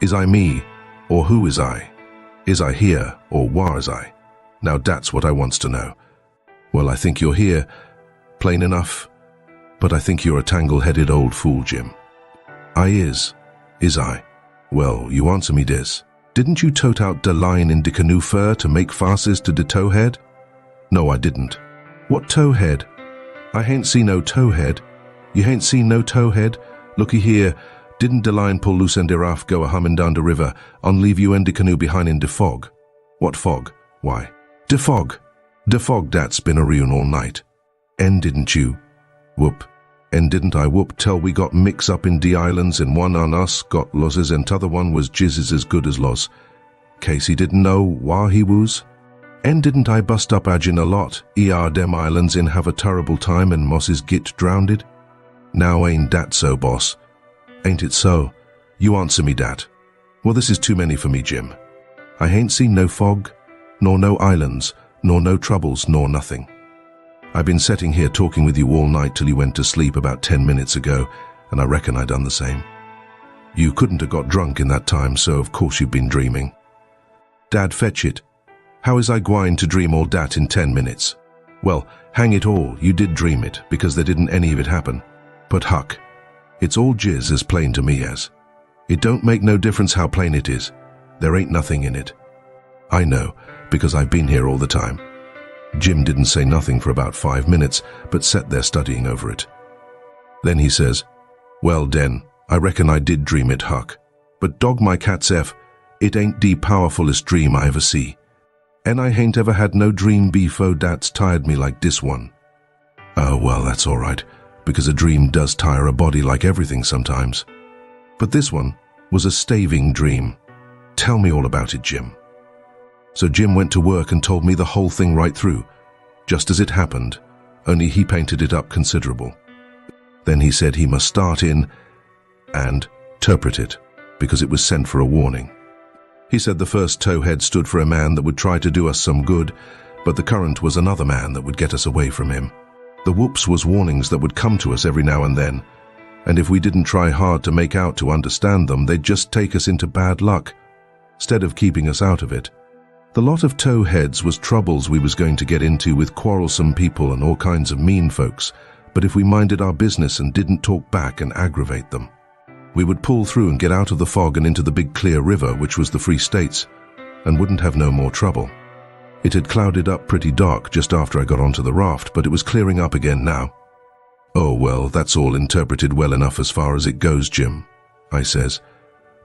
Is I me, or who is I? Is I here, or whar is I? Now that's what I wants to know. Well, I think you're here, plain enough, but I think you're a tangle-headed old fool, Jim. I is I? Well, you answer me this. Didn't you tote out de line in de canoe fur to make fastest to de towhead? No, I didn't. What towhead? I hain't seen no towhead. You hain't seen no towhead? Looky here, didn't de line pull loose and de raft go a-hummin' down de river, on leave you and de canoe behind in de fog? What fog? Why, de fog. De fog dat's been a-reun all night. And didn't you? Whoop. And didn't I whoop till we got mix up in de islands and one on us got losses and t'other one was jizzes as good as loss. Casey didn't know whar he was? And didn't I bust up agin a lot, dem islands in have a terrible time and mosses git drownded? Now ain't dat so, boss? Ain't it so? You answer me dat. Well, this is too many for me, Jim. I hain't seen no fog, nor no islands, nor no troubles, nor nothing. I've been setting here talking with you all night till you went to sleep about 10 minutes ago, and I reckon I done the same. You couldn't have got drunk in that time, so of course you've been dreaming. Dad, fetch it. How is I gwine to dream all dat in 10 minutes? Well, hang it all, you did dream it, because there didn't any of it happen. But Huck, it's all jizz as plain to me as. It don't make no difference how plain it is. There ain't nothing in it. I know, because I've been here all the time. Jim didn't say nothing for about 5 minutes, but sat there studying over it. Then he says, well, Den, I reckon I did dream it, Huck. But dog my cat's F, it ain't the powerfulest dream I ever see. And I hain't ever had no dream before that's tired me like this one. Oh, well, that's all right, because a dream does tire a body like everything sometimes. But this one was a staving dream. Tell me all about it, Jim. So Jim went to work and told me the whole thing right through, just as it happened, only he painted it up considerable. Then he said he must start in and interpret it, because it was sent for a warning. He said the first towhead stood for a man that would try to do us some good, but the current was another man that would get us away from him. The whoops was warnings that would come to us every now and then, and if we didn't try hard to make out to understand them, they'd just take us into bad luck, instead of keeping us out of it. The lot of towheads was troubles we was going to get into with quarrelsome people and all kinds of mean folks, but if we minded our business and didn't talk back and aggravate them, we would pull through and get out of the fog and into the big clear river, which was the Free States, and wouldn't have no more trouble. It had clouded up pretty dark just after I got onto the raft, but it was clearing up again now. Oh, well, that's all interpreted well enough as far as it goes, Jim, I says.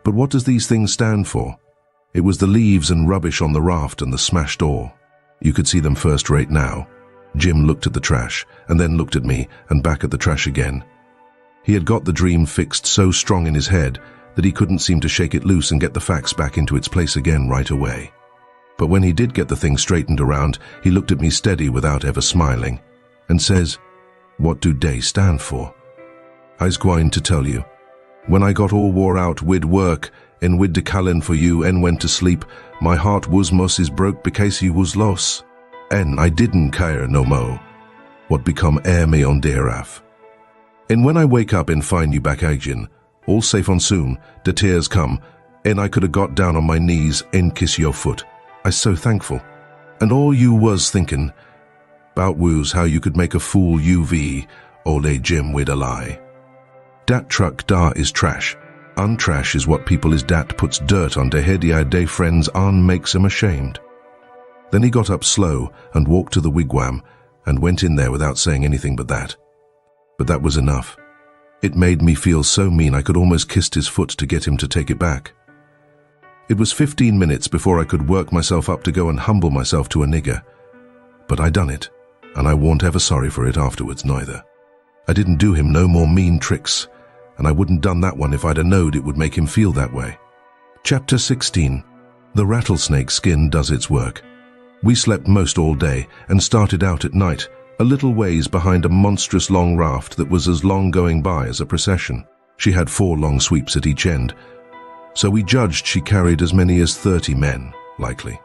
But what does these things stand for? It was the leaves and rubbish on the raft and the smashed oar. You could see them first rate now. Jim looked at the trash, and then looked at me, and back at the trash again. He had got the dream fixed so strong in his head that he couldn't seem to shake it loose and get the facts back into its place again right away. But when he did get the thing straightened around, he looked at me steady without ever smiling, and says, what do they stand for? I's gwine to tell you. When I got all wore out wid work, and wid de calling for you and went to sleep, my heart was mos is broke because you was lost. And I didn't care no mo. What become air me on dear Raft. And when I wake up and find you back agin, all safe on soon, the tears come, and I could have got down on my knees and kiss your foot. I so thankful. And all you was thinking, bout woos how you could make a fool UV, ole Jim with a lie. Dat truck da is trash. Untrash is what people is dat puts dirt on de head ya day friends on makes 'em ashamed. Then he got up slow and walked to the wigwam and went in there without saying anything but that. But that was enough. It made me feel so mean I could almost kissed his foot to get him to take it back. It was 15 minutes before I could work myself up to go and humble myself to a nigger. But I done it, and I warn't ever sorry for it afterwards neither. I didn't do him no more mean tricks, and I wouldn't done that one if I'd a knowed it would make him feel that way. Chapter 16. The Rattlesnake-Skin does its work. We slept most all day and started out at night, a little ways behind a monstrous long raft that was as long going by as a procession. She had 4 long sweeps at each end, so we judged she carried as many as 30 men, likely.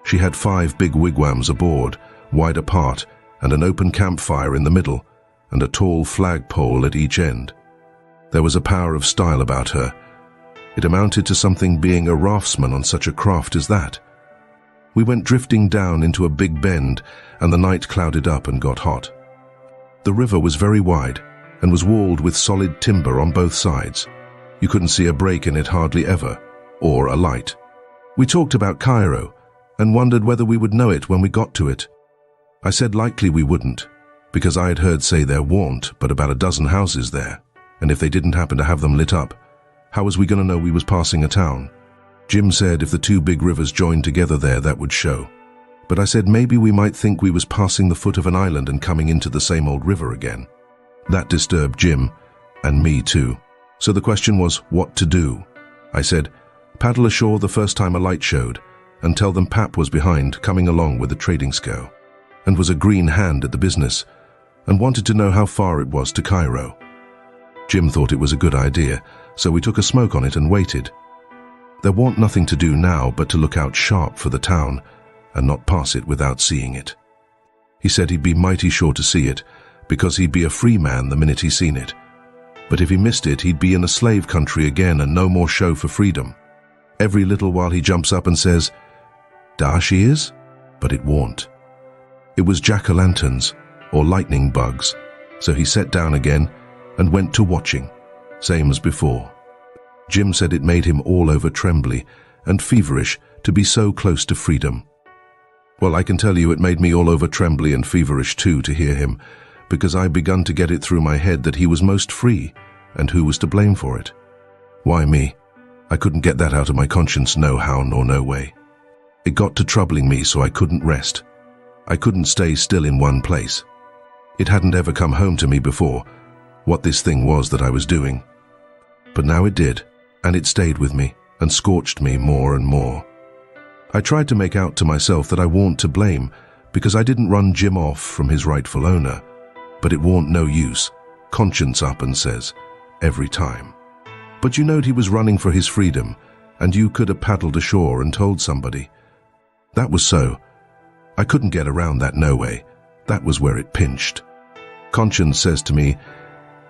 She had 5 big wigwams aboard, wide apart, and an open campfire in the middle, and a tall flagpole at each end. There was a power of style about her. It amounted to something being a raftsman on such a craft as that. We went drifting down into a big bend, and the night clouded up and got hot. The river was very wide, and was walled with solid timber on both sides. You couldn't see a break in it hardly ever, or a light. We talked about Cairo, and wondered whether we would know it when we got to it. I said likely we wouldn't, because I had heard say there warn't but about a dozen houses there, and if they didn't happen to have them lit up, how was we going to know we was passing a town? Jim said if the 2 big rivers joined together there, that would show. But I said maybe we might think we was passing the foot of an island and coming into the same old river again. That disturbed Jim, and me too. So the question was what to do. I said, paddle ashore the first time a light showed, and tell them Pap was behind, coming along with the trading scow, and was a green hand at the business, and wanted to know how far it was to Cairo. Jim thought it was a good idea, so we took a smoke on it and waited. There warn't nothing to do now but to look out sharp for the town, and not pass it without seeing it. He said he'd be mighty sure to see it, because he'd be a free man the minute he seen it. But if he missed it, he'd be in a slave country again and no more show for freedom. Every little while he jumps up and says, "Dar she is?" But it won't. It was jack-o'-lanterns or lightning bugs, so he sat down again and went to watching, same as before. Jim said it made him all over trembly and feverish to be so close to freedom. Well, I can tell you it made me all over trembly and feverish too to hear him, because I begun to get it through my head that he was most free, and who was to blame for it? Why me? I couldn't get that out of my conscience no how nor no way. It got to troubling me so I couldn't rest. I couldn't stay still in one place. It hadn't ever come home to me before, what this thing was that I was doing. But now it did, and it stayed with me and scorched me more and more. I tried to make out to myself that I warn't to blame because I didn't run Jim off from his rightful owner, but it warn't no use. Conscience up and says, every time. But you knowed he was running for his freedom, and you could have paddled ashore and told somebody. That was so. I couldn't get around that no way. That was where it pinched. Conscience says to me,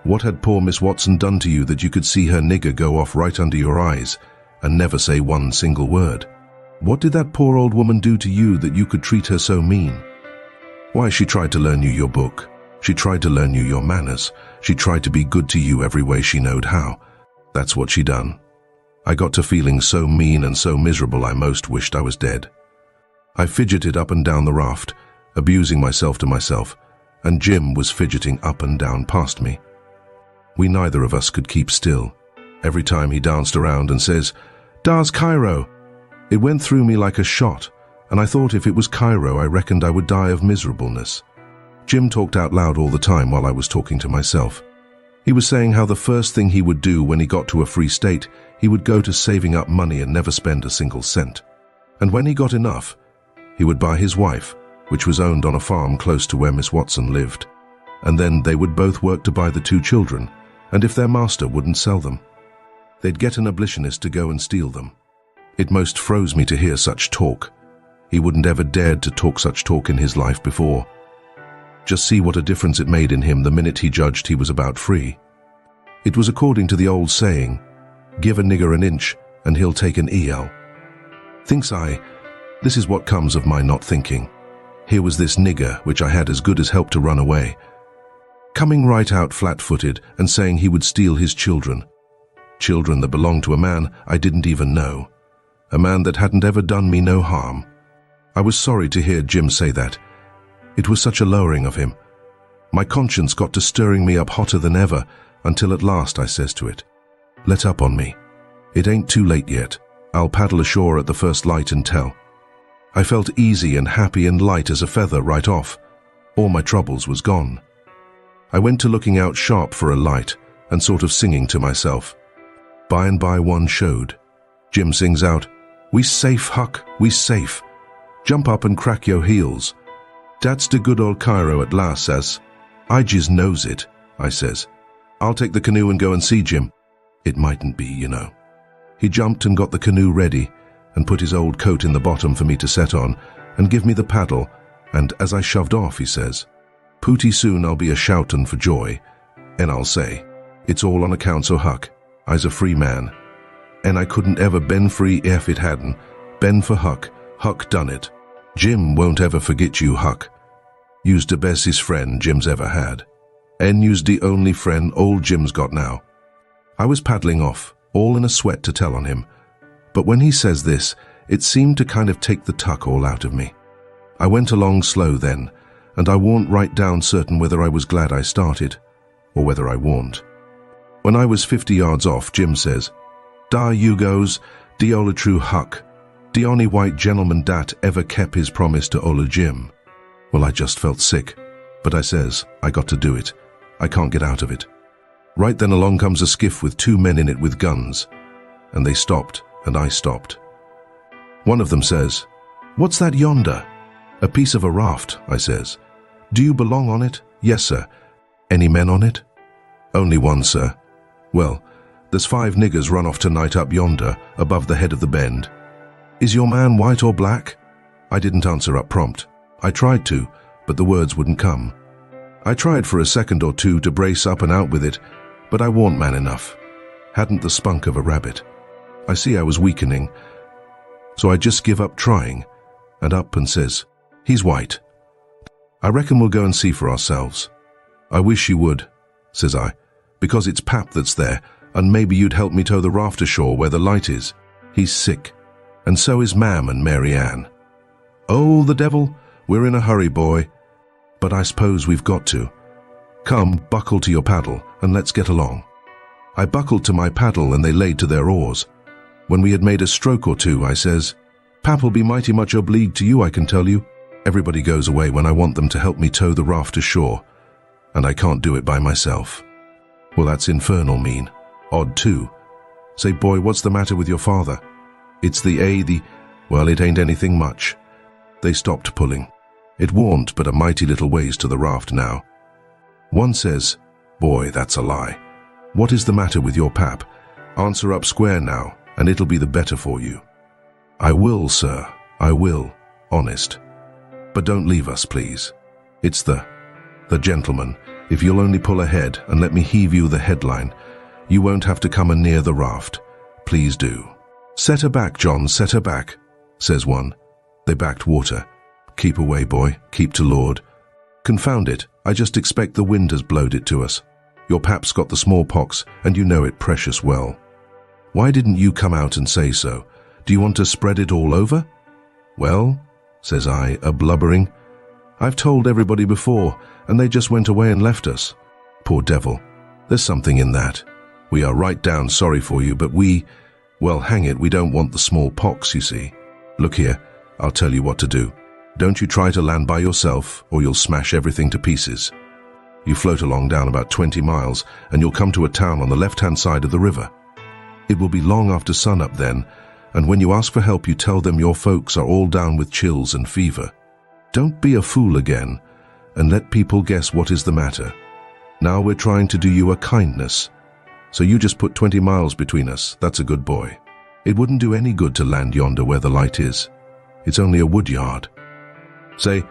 what had poor Miss Watson done to you that you could see her nigger go off right under your eyes and never say one single word? What did that poor old woman do to you that you could treat her so mean? Why, she tried to learn you your book. She tried to learn you your manners. She tried to be good to you every way she knowed how. That's what she done. I got to feeling so mean and so miserable I most wished I was dead. I fidgeted up and down the raft, abusing myself to myself, and Jim was fidgeting up and down past me. We neither of us could keep still. Every time he danced around and says, "Dar's Cairo." It went through me like a shot, and I thought if it was Cairo I reckoned I would die of miserableness. Jim talked out loud all the time while I was talking to myself. He was saying how the first thing he would do when he got to a free state, he would go to saving up money and never spend a single cent. And when he got enough, he would buy his wife, which was owned on a farm close to where Miss Watson lived. And then they would both work to buy the 2 children, and if their master wouldn't sell them, they'd get an abolitionist to go and steal them. It most froze me to hear such talk. He wouldn't ever dared to talk such talk in his life before. Just see what a difference it made in him the minute he judged he was about free. It was according to the old saying, give a nigger an inch and he'll take an eel. Thinks I, this is what comes of my not thinking. Here was this nigger, which I had as good as helped to run away, coming right out flat-footed and saying he would steal his children. Children that belonged to a man I didn't even know. A man that hadn't ever done me no harm. I was sorry to hear Jim say that. It was such a lowering of him. My conscience got to stirring me up hotter than ever, until at last I says to it, let up on me. It ain't too late yet. I'll paddle ashore at the first light and tell. I felt easy and happy and light as a feather right off. All my troubles was gone. I went to looking out sharp for a light and sort of singing to myself. By and by one showed. Jim sings out, "We safe, Huck, we safe. Jump up and crack your heels. Dat's de good old Cairo at last, says. I just knows it," I says. "I'll take the canoe and go and see Jim." It mightn't be, you know. He jumped and got the canoe ready and put his old coat in the bottom for me to set on and give me the paddle, and as I shoved off, he says, "Pooty soon I'll be a shoutin' for joy, and I'll say, it's all on account o' Huck. I's a free man, and I couldn't ever been free if it hadn't been for Huck. Huck done it. Jim won't ever forget you, Huck. You's the bestest friend Jim's ever had, and you's the only friend old Jim's got now." I was paddling off, all in a sweat to tell on him, but when he says this, it seemed to kind of take the tuck all out of me. I went along slow then, and I warn't right down certain whether I was glad I started, or whether I warn't. When I was 50 yards off, Jim says, "Dar you goes, the ola true Huck. The only white gentleman dat ever kept his promise to ola Jim." Well, I just felt sick, but I says, I got to do it. I can't get out of it. Right then along comes a skiff with 2 men in it with guns, and they stopped, and I stopped. One of them says, "What's that yonder?" "A piece of a raft," I says. "Do you belong on it?" "Yes, sir." "Any men on it?" "Only one, sir." "Well, there's 5 niggers run off tonight up yonder, above the head of the bend." "Is your man white or black?" I didn't answer up prompt. I tried to, but the words wouldn't come. I tried for a second or two to brace up and out with it, but I warn't man enough. Hadn't the spunk of a rabbit. I see I was weakening, so I just give up trying, and up and says, "He's white. I reckon we'll go and see for ourselves." "I wish you would," says I, "because it's Pap that's there, and maybe you'd help me tow the raft ashore where the light is. He's sick, and so is Mam and Mary Ann." "Oh, the devil, we're in a hurry, boy. But I suppose we've got to. Come, buckle to your paddle, and let's get along." I buckled to my paddle, and they laid to their oars. When we had made a stroke or two, I says, "Pap'll be mighty much obleeged to you, I can tell you. Everybody goes away when I want them to help me tow the raft ashore, and I can't do it by myself." "Well, that's infernal mean. Odd, too. Say, boy, what's the matter with your father?" "It's well, it ain't anything much." They stopped pulling. It warn't but a mighty little ways to the raft now. One says, "Boy, that's a lie. What is the matter with your Pap? Answer up square now, and it'll be the better for you." "I will, sir, I will, honest. But don't leave us, please. It's the gentleman. If you'll only pull ahead and let me heave you the headline, you won't have to come near the raft. Please do." "Set her back, John, set her back," says one. They backed water. "Keep away, boy, keep to Lord." "Confound it, I just expect the wind has blowed it to us. Your Pap's got the smallpox, and you know it precious well. Why didn't you come out and say so? Do you want to spread it all over?" "Well," says I, a-blubbering, "I've told everybody before, and they just went away and left us. Poor devil, there's something in that. We are right down sorry for you, but well, hang it, we don't want the smallpox, you see. Look here, I'll tell you what to do. Don't you try to land by yourself, or you'll smash everything to pieces. You float along down about 20 miles, and you'll come to a town on the left-hand side of the river. It will be long after sunup then, and when you ask for help you tell them your folks are all down with chills and fever. Don't be a fool again, and let people guess what is the matter. Now we're trying to do you a kindness, so you just put 20 miles between us, that's a good boy. It wouldn't do any good to land yonder where the light is. It's only a wood yard. Say,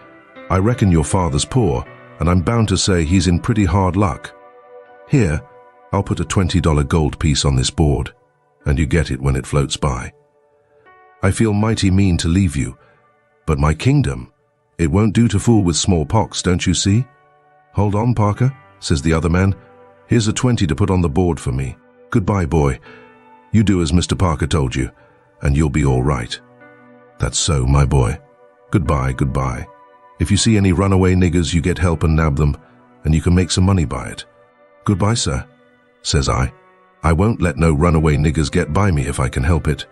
I reckon your father's poor, and I'm bound to say he's in pretty hard luck. Here, I'll put a $20 gold piece on this board, and you get it when it floats by. I feel mighty mean to leave you, but my kingdom, it won't do to fool with smallpox, don't you see? Hold on, Parker, says the other man. Here's a 20 to put on the board for me. Goodbye, boy. You do as Mr. Parker told you, and you'll be all right. That's so, my boy. Goodbye, goodbye. If you see any runaway niggers, you get help and nab them, and you can make some money by it. Goodbye, sir, says I. I won't let no runaway niggers get by me if I can help it.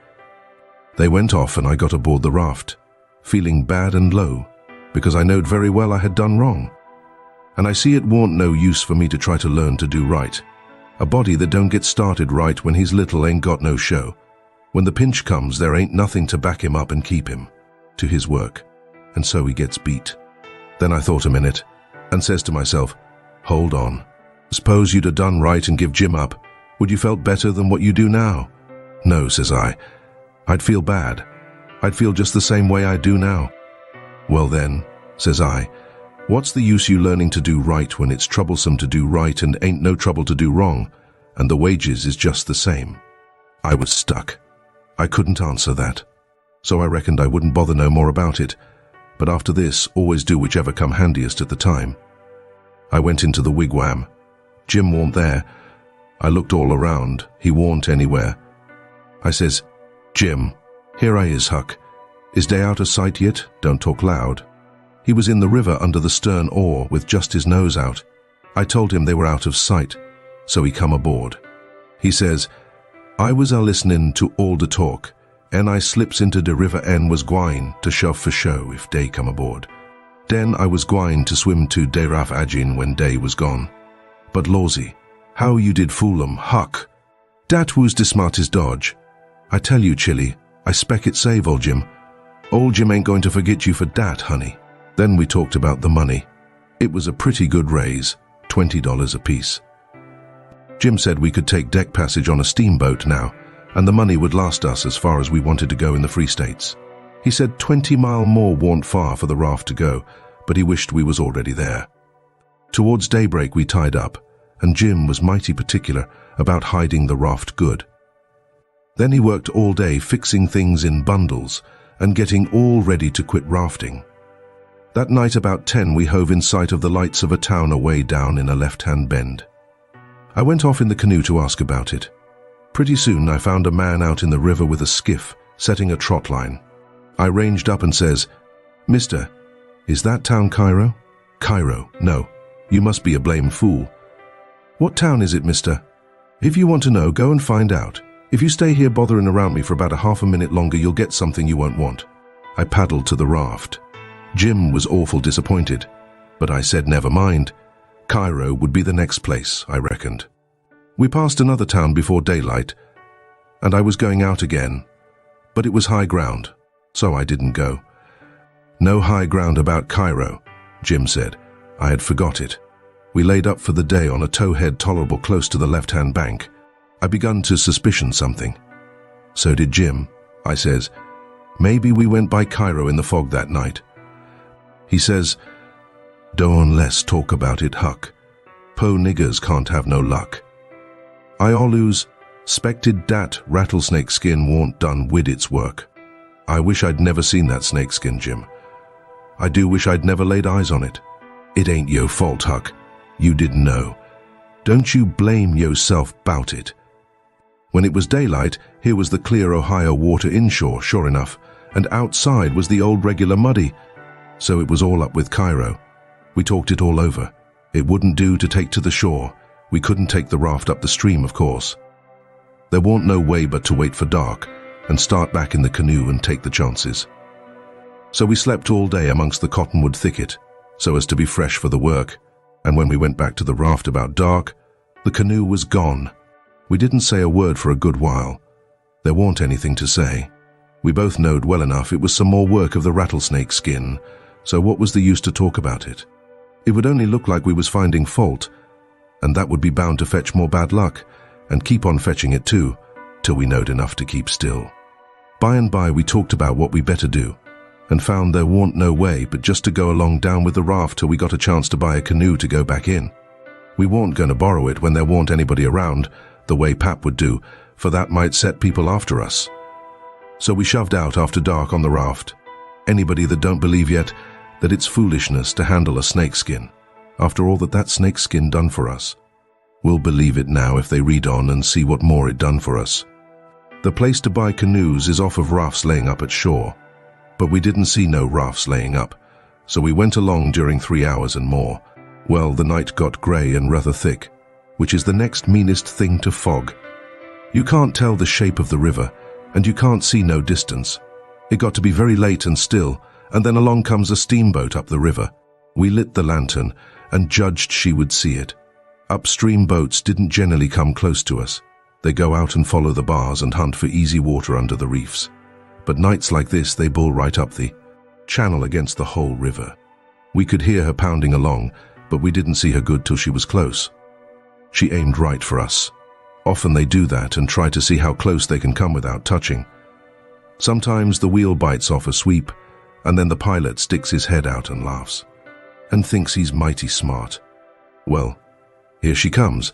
They went off and I got aboard the raft, feeling bad and low, because I knowed very well I had done wrong. And I see it warn't no use for me to try to learn to do right. A body that don't get started right when he's little ain't got no show. When the pinch comes, there ain't nothing to back him up and keep him to his work, and so he gets beat. Then I thought a minute, and says to myself, hold on. Suppose you'd have done right and give Jim up. Would you felt better than what you do now? No, says I. I'd feel bad. I'd feel just the same way I do now. Well then, says I, what's the use you learning to do right when it's troublesome to do right and ain't no trouble to do wrong, and the wages is just the same? I was stuck. I couldn't answer that. So I reckoned I wouldn't bother no more about it, but after this, always do whichever come handiest at the time. I went into the wigwam. Jim warn't there. I looked all around. He warn't anywhere. I says, Jim, here I is, Huck. Is day out of sight yet? Don't talk loud. He was in the river under the stern oar with just his nose out. I told him they were out of sight, so he come aboard. He says, I was a-listening to all the talk, and I slips into the river and was gwine to shove for show if day come aboard. Den I was gwine to swim to de Raft agin when day was gone. But lawsy, how you did fool 'em, Huck. Dat was de smartest dodge. I tell you, Chilly, I spec it save, old Jim. Old Jim ain't going to forget you for dat, honey. Then we talked about the money. It was a pretty good raise, $20 apiece. Jim said we could take deck passage on a steamboat now, and the money would last us as far as we wanted to go in the Free States. He said 20 mile more warn't far for the raft to go, but he wished we was already there. Towards daybreak we tied up, and Jim was mighty particular about hiding the raft good. Then he worked all day fixing things in bundles and getting all ready to quit rafting. That night about 10 we hove in sight of the lights of a town away down in a left-hand bend. I went off in the canoe to ask about it. Pretty soon I found a man out in the river with a skiff, setting a trot line. I ranged up and says, "Mister, is that town Cairo?" "Cairo? No. You must be a blame fool." "What town is it, mister? If you want to know, go and find out. If you stay here bothering around me for about a half a minute longer, you'll get something you won't want." I paddled to the raft. Jim was awful disappointed, but I said never mind. Cairo would be the next place, I reckoned. We passed another town before daylight, and I was going out again, but it was high ground, so I didn't go. "No high ground about Cairo," Jim said. I had forgot it. We laid up for the day on a towhead tolerable close to the left-hand bank. I begun to suspicion something. So did Jim, I says. "Maybe we went by Cairo in the fog that night." He says, "Don't less talk about it, Huck. Po niggers can't have no luck. I always spected dat rattlesnake-skin won't done wid its work. I wish I'd never seen that snakeskin, Jim. I do wish I'd never laid eyes on it. It ain't yo fault, Huck. You didn't know. Don't you blame yourself 'bout it." When it was daylight, here was the clear Ohio water inshore, sure enough, and outside was the old regular muddy. So it was all up with Cairo. We talked it all over. It wouldn't do to take to the shore. We couldn't take the raft up the stream, of course. There warn't no way but to wait for dark and start back in the canoe and take the chances. So we slept all day amongst the cottonwood thicket, so as to be fresh for the work, and when we went back to the raft about dark, the canoe was gone. We didn't say a word for a good while. There warn't anything to say. We both knowed well enough it was some more work of the rattlesnake-skin, so what was the use to talk about it? It would only look like we was finding fault, and that would be bound to fetch more bad luck, and keep on fetching it too, till we knowed enough to keep still. By and by we talked about what we better do, and found there warn't no way but just to go along down with the raft till we got a chance to buy a canoe to go back in. We warn't going to borrow it when there warn't anybody around, the way Pap would do, for that might set people after us. So we shoved out after dark on the raft. Anybody that don't believe yet that it's foolishness to handle a snakeskin, after all that snakeskin done for us, will believe it now if they read on and see what more it done for us. The place to buy canoes is off of rafts laying up at shore, but we didn't see no rafts laying up, so we went along during 3 hours and more. Well, the night got grey and rather thick, which is the next meanest thing to fog. You can't tell the shape of the river, and you can't see no distance. It got to be very late and still, and then along comes a steamboat up the river. We lit the lantern and judged she would see it. Upstream boats didn't generally come close to us. They go out and follow the bars and hunt for easy water under the reefs. But nights like this, they bull right up the channel against the whole river. We could hear her pounding along, but we didn't see her good till she was close. She aimed right for us. Often they do that and try to see how close they can come without touching. Sometimes the wheel bites off a sweep, and then the pilot sticks his head out and laughs, and thinks he's mighty smart. Well, here she comes,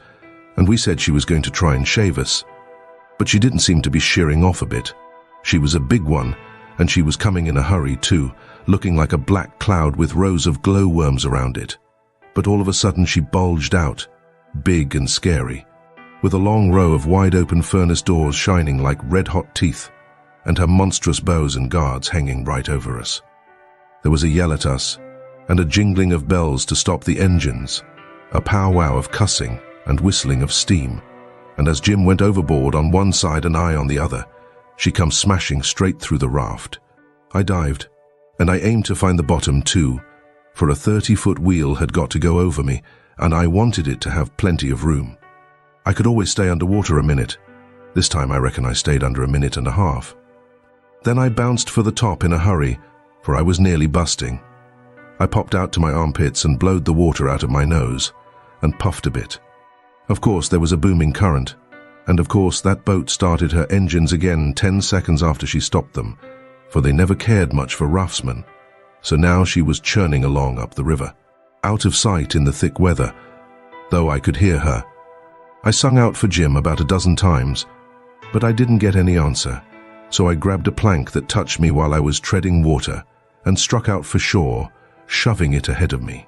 and we said she was going to try and shave us. But she didn't seem to be shearing off a bit. She was a big one, and she was coming in a hurry too, looking like a black cloud with rows of glowworms around it. But all of a sudden she bulged out, big and scary, with a long row of wide-open furnace doors shining like red-hot teeth, and her monstrous bows and guards hanging right over us. There was a yell at us, and a jingling of bells to stop the engines, a powwow of cussing and whistling of steam, and as Jim went overboard on one side and I on the other, she come smashing straight through the raft. I dived, and I aimed to find the bottom too, for a 30-foot wheel had got to go over me, and I wanted it to have plenty of room. I could always stay underwater a minute. This time I reckon I stayed under a minute and a half. Then I bounced for the top in a hurry, for I was nearly busting. I popped out to my armpits and blowed the water out of my nose, and puffed a bit. Of course there was a booming current, and of course that boat started her engines again 10 seconds after she stopped them, for they never cared much for raftsmen. So now she was churning along up the river, out of sight in the thick weather, though I could hear her. I sung out for Jim about a dozen times, but I didn't get any answer, so I grabbed a plank that touched me while I was treading water and struck out for shore, shoving it ahead of me.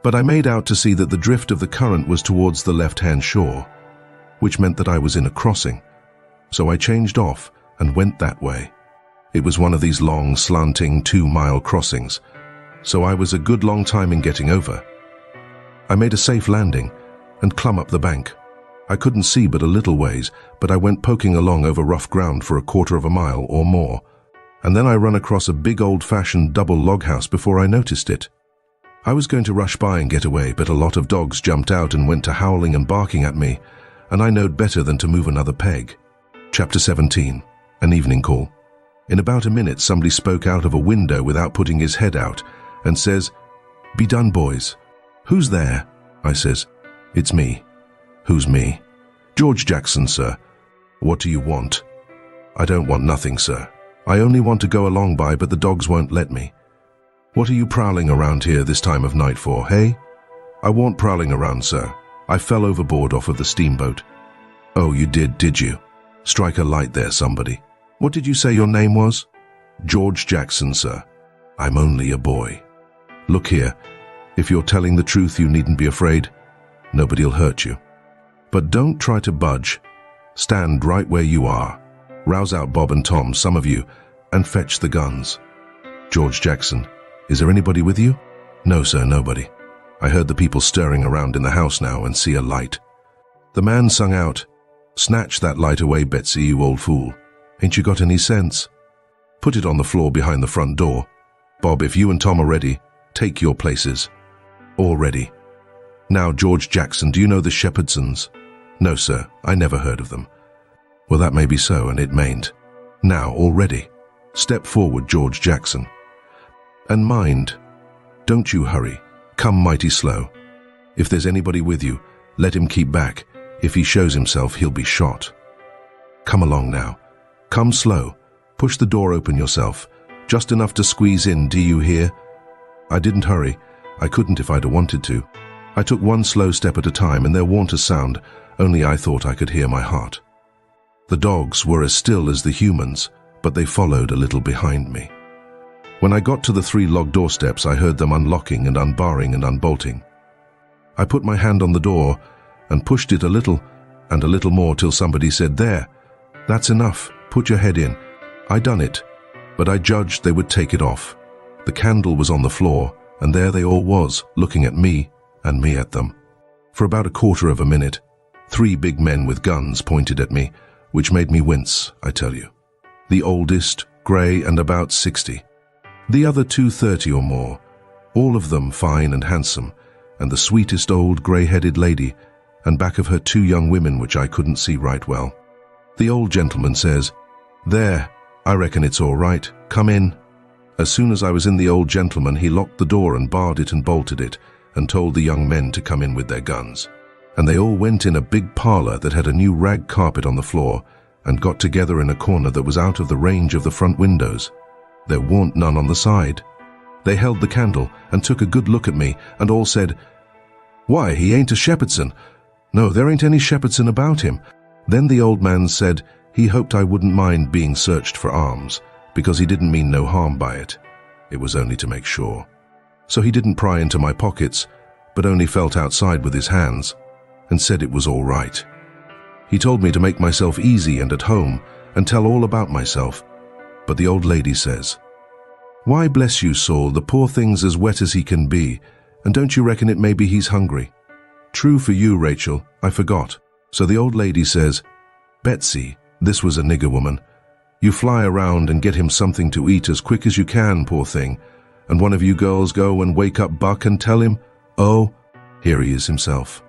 But I made out to see that the drift of the current was towards the left-hand shore, which meant that I was in a crossing, so I changed off and went that way. It was one of these long, slanting 2-mile crossings, so I was a good long time in getting over. I made a safe landing and clumb up the bank. I couldn't see but a little ways, but I went poking along over rough ground for a quarter of a mile or more, and then I run across a big old-fashioned double log house before I noticed it. I was going to rush by and get away, but a lot of dogs jumped out and went to howling and barking at me, and I knowed better than to move another peg. Chapter 17. An evening call. In about a minute, somebody spoke out of a window without putting his head out and says, "Be done, boys." "Who's there?" I says. "It's me." "Who's me?" "George Jackson, sir." "What do you want?" "I don't want nothing, sir. I only want to go along by, but the dogs won't let me." "What are you prowling around here this time of night for, hey?" "I warn't prowling around, sir. I fell overboard off of the steamboat." "Oh, you did you? Strike a light there, somebody. What did you say your name was?" "George Jackson, sir." "I'm only a boy." "Look here, if you're telling the truth, you needn't be afraid. Nobody'll hurt you. But don't try to budge. Stand right where you are. Rouse out Bob and Tom, some of you, and fetch the guns." "George Jackson, is there anybody with you?" "No, sir, nobody. I heard the people stirring around in the house now and see a light." The man sung out, "Snatch that light away, Betsy, you old fool. Ain't you got any sense? Put it on the floor behind the front door. Bob, if you and Tom are ready, take your places." "All ready." "Now, George Jackson, do you know the Shepherdsons?" "No, sir, I never heard of them." "Well, that may be so, and it mayn't. Now, all ready. Step forward, George Jackson. And mind, don't you hurry. Come mighty slow. If there's anybody with you, let him keep back. If he shows himself, he'll be shot. Come along now. Come slow. Push the door open yourself. Just enough to squeeze in, do you hear?" I didn't hurry. I couldn't if I'd wanted to. I took one slow step at a time, and there warn't a sound, only I thought I could hear my heart. The dogs were as still as the humans, but they followed a little behind me. When I got to the 3 log doorsteps, I heard them unlocking and unbarring and unbolting. I put my hand on the door and pushed it a little and a little more till somebody said, "There, that's enough, put your head in." I done it, but I judged they would take it off. The candle was on the floor, and there they all was, looking at me and me at them. For about a quarter of a minute, 3 big men with guns pointed at me, which made me wince, I tell you. The oldest, grey and about 60. The other 2 30 or more, all of them fine and handsome, and the sweetest old grey-headed lady, and back of her 2 young women which I couldn't see right well. The old gentleman says, "There, I reckon it's all right, come in." As soon as I was in the old gentleman, he locked the door and barred it and bolted it, and told the young men to come in with their guns. And they all went in a big parlour that had a new rag carpet on the floor, and got together in a corner that was out of the range of the front windows. There warn't none on the side. They held the candle and took a good look at me, and all said, "Why, he ain't a Shepherdson. No, there ain't any Shepherdson about him." Then the old man said he hoped I wouldn't mind being searched for arms, because he didn't mean no harm by it. It was only to make sure. So he didn't pry into my pockets, but only felt outside with his hands, and said it was all right. He told me to make myself easy and at home, and tell all about myself. But the old lady says, "Why, bless you, Saul, the poor thing's as wet as he can be, and don't you reckon it may be he's hungry?" "True for you, Rachel, I forgot." So the old lady says, "Betsy," this was a nigger woman, "you fly around and get him something to eat as quick as you can, poor thing, and one of you girls go and wake up Buck and tell him, oh, here he is himself.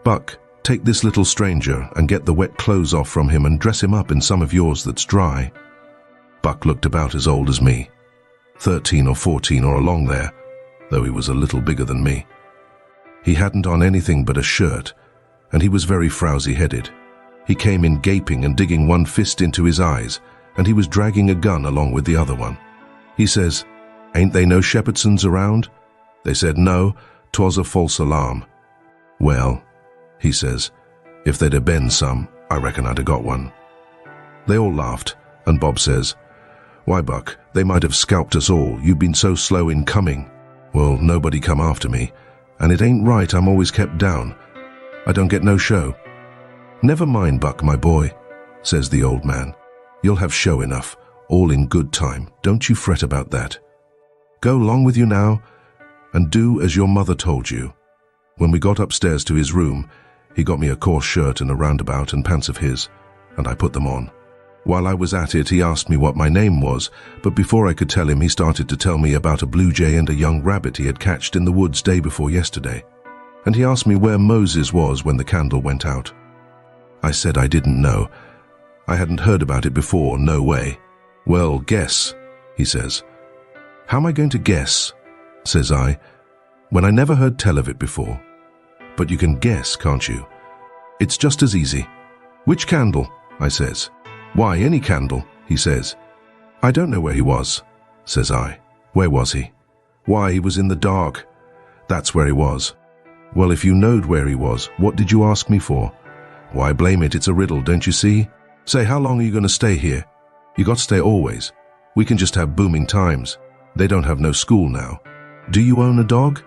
Buck, take this little stranger and get the wet clothes off from him and dress him up in some of yours that's dry." Buck looked about as old as me, 13 or 14 or along there, though he was a little bigger than me. He hadn't on anything but a shirt, and he was very frowsy-headed. He came in gaping and digging one fist into his eyes, and he was dragging a gun along with the other one. He says, "Ain't they no Shepherdsons around?" They said, "No, 'twas a false alarm." "Well," he says, "if there'd have been some, I reckon I'd have got one." They all laughed, and Bob says, "Why, Buck, they might have scalped us all. You've been so slow in coming." "Well, nobody come after me, and it ain't right I'm always kept down. I don't get no show." "Never mind, Buck, my boy," says the old man. "You'll have show enough, all in good time. Don't you fret about that. Go along with you now, and do as your mother told you." When we got upstairs to his room, he got me a coarse shirt and a roundabout and pants of his, and I put them on. While I was at it, he asked me what my name was, but before I could tell him, he started to tell me about a blue jay and a young rabbit he had catched in the woods day before yesterday. And he asked me where Moses was when the candle went out. I said I didn't know. I hadn't heard about it before, no way. "Well, guess," he says. "How am I going to guess?" says I, "when I never heard tell of it before?" "But you can guess, can't you?" "It's just as easy." "Which candle?" I says. "Why, any candle," he says. "I don't know where he was," says I. "Where was he?" "Why, he was in the dark. That's where he was." "Well, if you knowed where he was, what did you ask me for?" "Why, blame it, it's a riddle, don't you see? Say, how long are you going to stay here? You got to stay always. We can just have booming times. They don't have no school now. Do you own a dog?"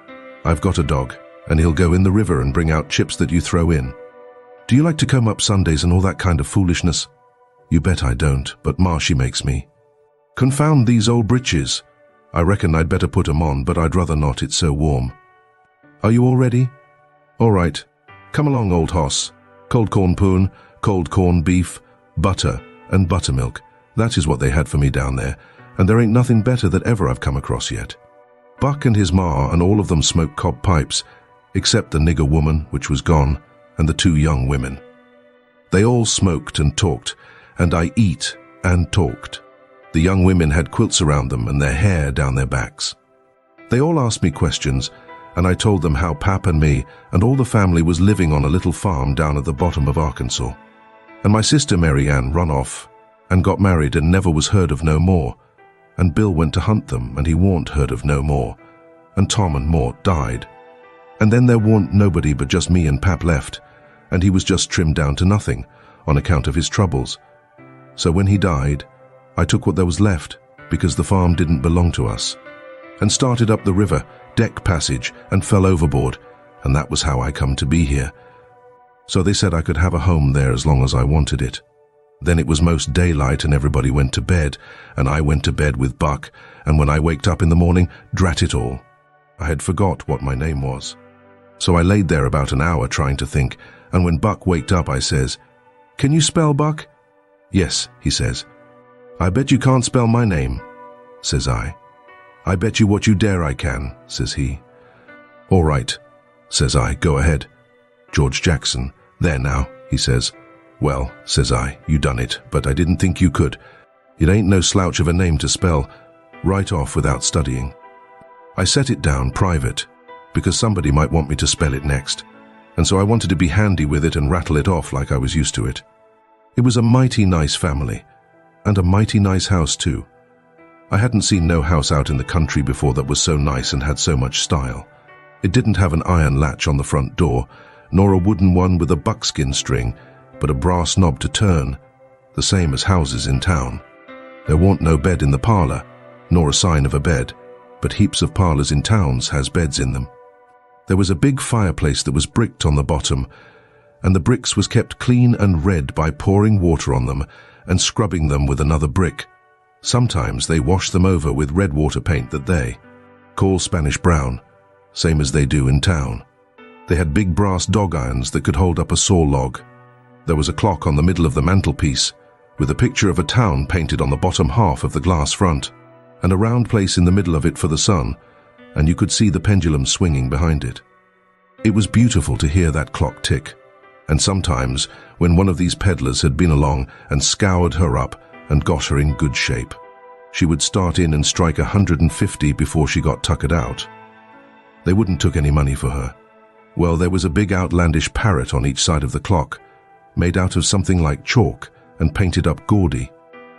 "I've got a dog, and he'll go in the river and bring out chips that you throw in." "Do you like to comb up Sundays and all that kind of foolishness?" "You bet I don't, but Ma, she makes me." "Confound these old breeches. I reckon I'd better put 'em on, but I'd rather not, it's so warm." "Are you all ready?" "All right. Come along, old hoss. Cold corn poon, cold corn beef, butter, and buttermilk. That is what they had for me down there, and there ain't nothing better that ever I've come across yet." Buck and his ma and all of them smoked cob pipes, except the nigger woman, which was gone, and the two young women. They all smoked and talked, and I eat and talked. The young women had quilts around them and their hair down their backs. They all asked me questions, and I told them how Pap and me and all the family was living on a little farm down at the bottom of Arkansaw. And my sister Mary Ann run off and got married and never was heard of no more. And Bill went to hunt them and he warn't heard of no more. And Tom and Mort died. And then there warn't nobody but just me and Pap left, and he was just trimmed down to nothing on account of his troubles. So when he died, I took what there was left, because the farm didn't belong to us, and started up the river, deck passage, and fell overboard, and that was how I come to be here. So they said I could have a home there as long as I wanted it. Then it was most daylight and everybody went to bed, and I went to bed with Buck, and when I waked up in the morning, drat it all, I had forgot what my name was. So I laid there about an hour trying to think, and when Buck waked up I says, "Can you spell, Buck?" "Yes," he says. "I bet you can't spell my name," says I. "I bet you what you dare I can," says he. "All right," says I, "go ahead." "George Jackson." "There now," he says. "Well," says I, "you done it, but I didn't think you could. It ain't no slouch of a name to spell, right off without studying." I set it down private, because somebody might want me to spell it next, and so I wanted to be handy with it and rattle it off like I was used to it. It was a mighty nice family, and a mighty nice house too. I hadn't seen no house out in the country before that was so nice and had so much style. It didn't have an iron latch on the front door, nor a wooden one with a buckskin string, but a brass knob to turn, the same as houses in town. There warn't no bed in the parlor, nor a sign of a bed, but heaps of parlors in towns has beds in them. There was a big fireplace that was bricked on the bottom, and the bricks was kept clean and red by pouring water on them and scrubbing them with another brick. Sometimes they washed them over with red water paint that they call Spanish brown, same as they do in town. They had big brass dog irons that could hold up a saw log. There was a clock on the middle of the mantelpiece, with a picture of a town painted on the bottom half of the glass front, and a round place in the middle of it for the sun, and you could see the pendulum swinging behind it. It was beautiful to hear that clock tick, and sometimes, when one of these peddlers had been along and scoured her up and got her in good shape, she would start in and strike 150 before she got tuckered out. They wouldn't took any money for her. Well, there was a big outlandish parrot on each side of the clock, made out of something like chalk and painted up gaudy.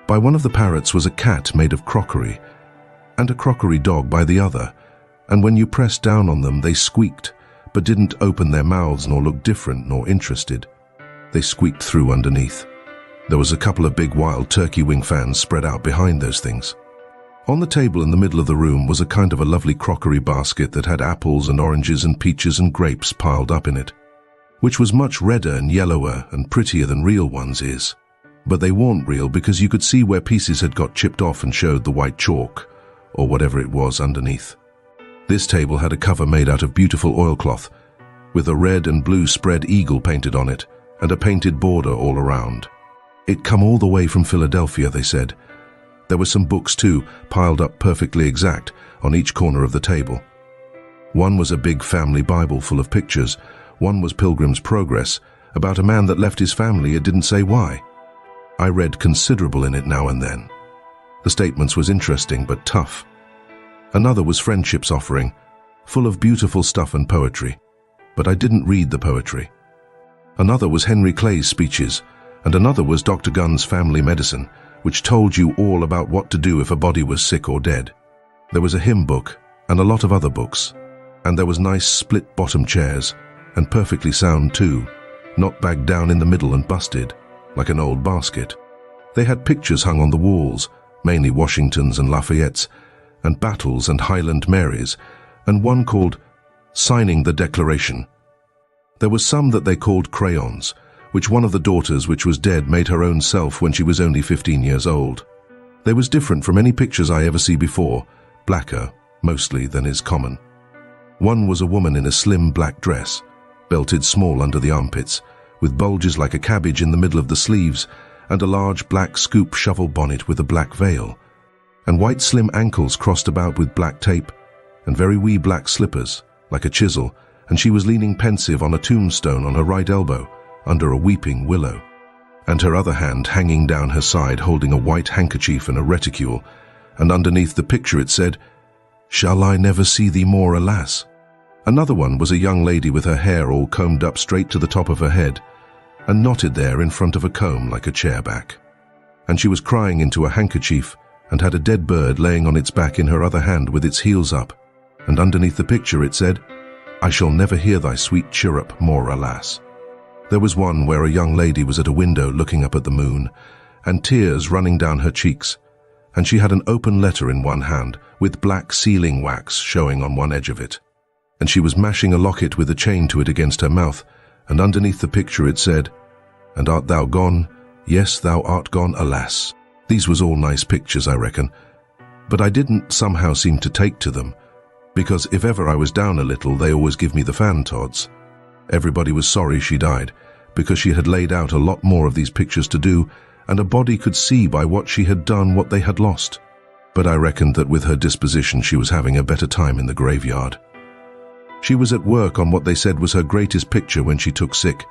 By one of the parrots was a cat made of crockery, and a crockery dog by the other, and when you pressed down on them they squeaked, but didn't open their mouths nor look different nor interested. They squeaked through underneath. There was a couple of big wild turkey wing fans spread out behind those things. On the table in the middle of the room was a kind of a lovely crockery basket that had apples and oranges and peaches and grapes piled up in it, which was much redder and yellower and prettier than real ones is. But they weren't real because you could see where pieces had got chipped off and showed the white chalk, or whatever it was underneath. This table had a cover made out of beautiful oilcloth, with a red and blue spread eagle painted on it, and a painted border all around. It come all the way from Philadelphia, they said. There were some books too, piled up perfectly exact on each corner of the table. One was a big family Bible full of pictures. One was Pilgrim's Progress, about a man that left his family. It didn't say why. I read considerable in it now and then. The statements was interesting but tough. Another was Friendship's Offering, full of beautiful stuff and poetry, but I didn't read the poetry. Another was Henry Clay's speeches, and another was Dr. Gunn's Family Medicine, which told you all about what to do if a body was sick or dead. There was a hymn book and a lot of other books, and there was nice split-bottom chairs, and perfectly sound too, not bagged down in the middle and busted, like an old basket. They had pictures hung on the walls, mainly Washingtons and Lafayettes, and Battles and Highland Marys, and one called Signing the Declaration. There was some that they called crayons, which one of the daughters which was dead made her own self when she was only 15 years old. They was different from any pictures I ever see before, blacker, mostly, than is common. One was a woman in a slim black dress, belted small under the armpits, with bulges like a cabbage in the middle of the sleeves, and a large black scoop shovel bonnet with a black veil, and white slim ankles crossed about with black tape, and very wee black slippers, like a chisel, and she was leaning pensive on a tombstone on her right elbow, under a weeping willow, and her other hand hanging down her side holding a white handkerchief and a reticule, and underneath the picture it said, "Shall I never see thee more, alas?" Another one was a young lady with her hair all combed up straight to the top of her head, and knotted there in front of a comb like a chair back. And she was crying into a handkerchief, and had a dead bird laying on its back in her other hand with its heels up, and underneath the picture it said, "I shall never hear thy sweet chirrup more, alas." There was one where a young lady was at a window looking up at the moon, and tears running down her cheeks, and she had an open letter in one hand, with black sealing wax showing on one edge of it, and she was mashing a locket with a chain to it against her mouth, and underneath the picture it said, "And art thou gone? Yes, thou art gone, alas." These was all nice pictures, I reckon, but I didn't somehow seem to take to them, because if ever I was down a little, they always give me the fan tods. Everybody was sorry she died, because she had laid out a lot more of these pictures to do, and a body could see by what she had done what they had lost. But I reckoned that with her disposition she was having a better time in the graveyard. She was at work on what they said was her greatest picture when she took sick,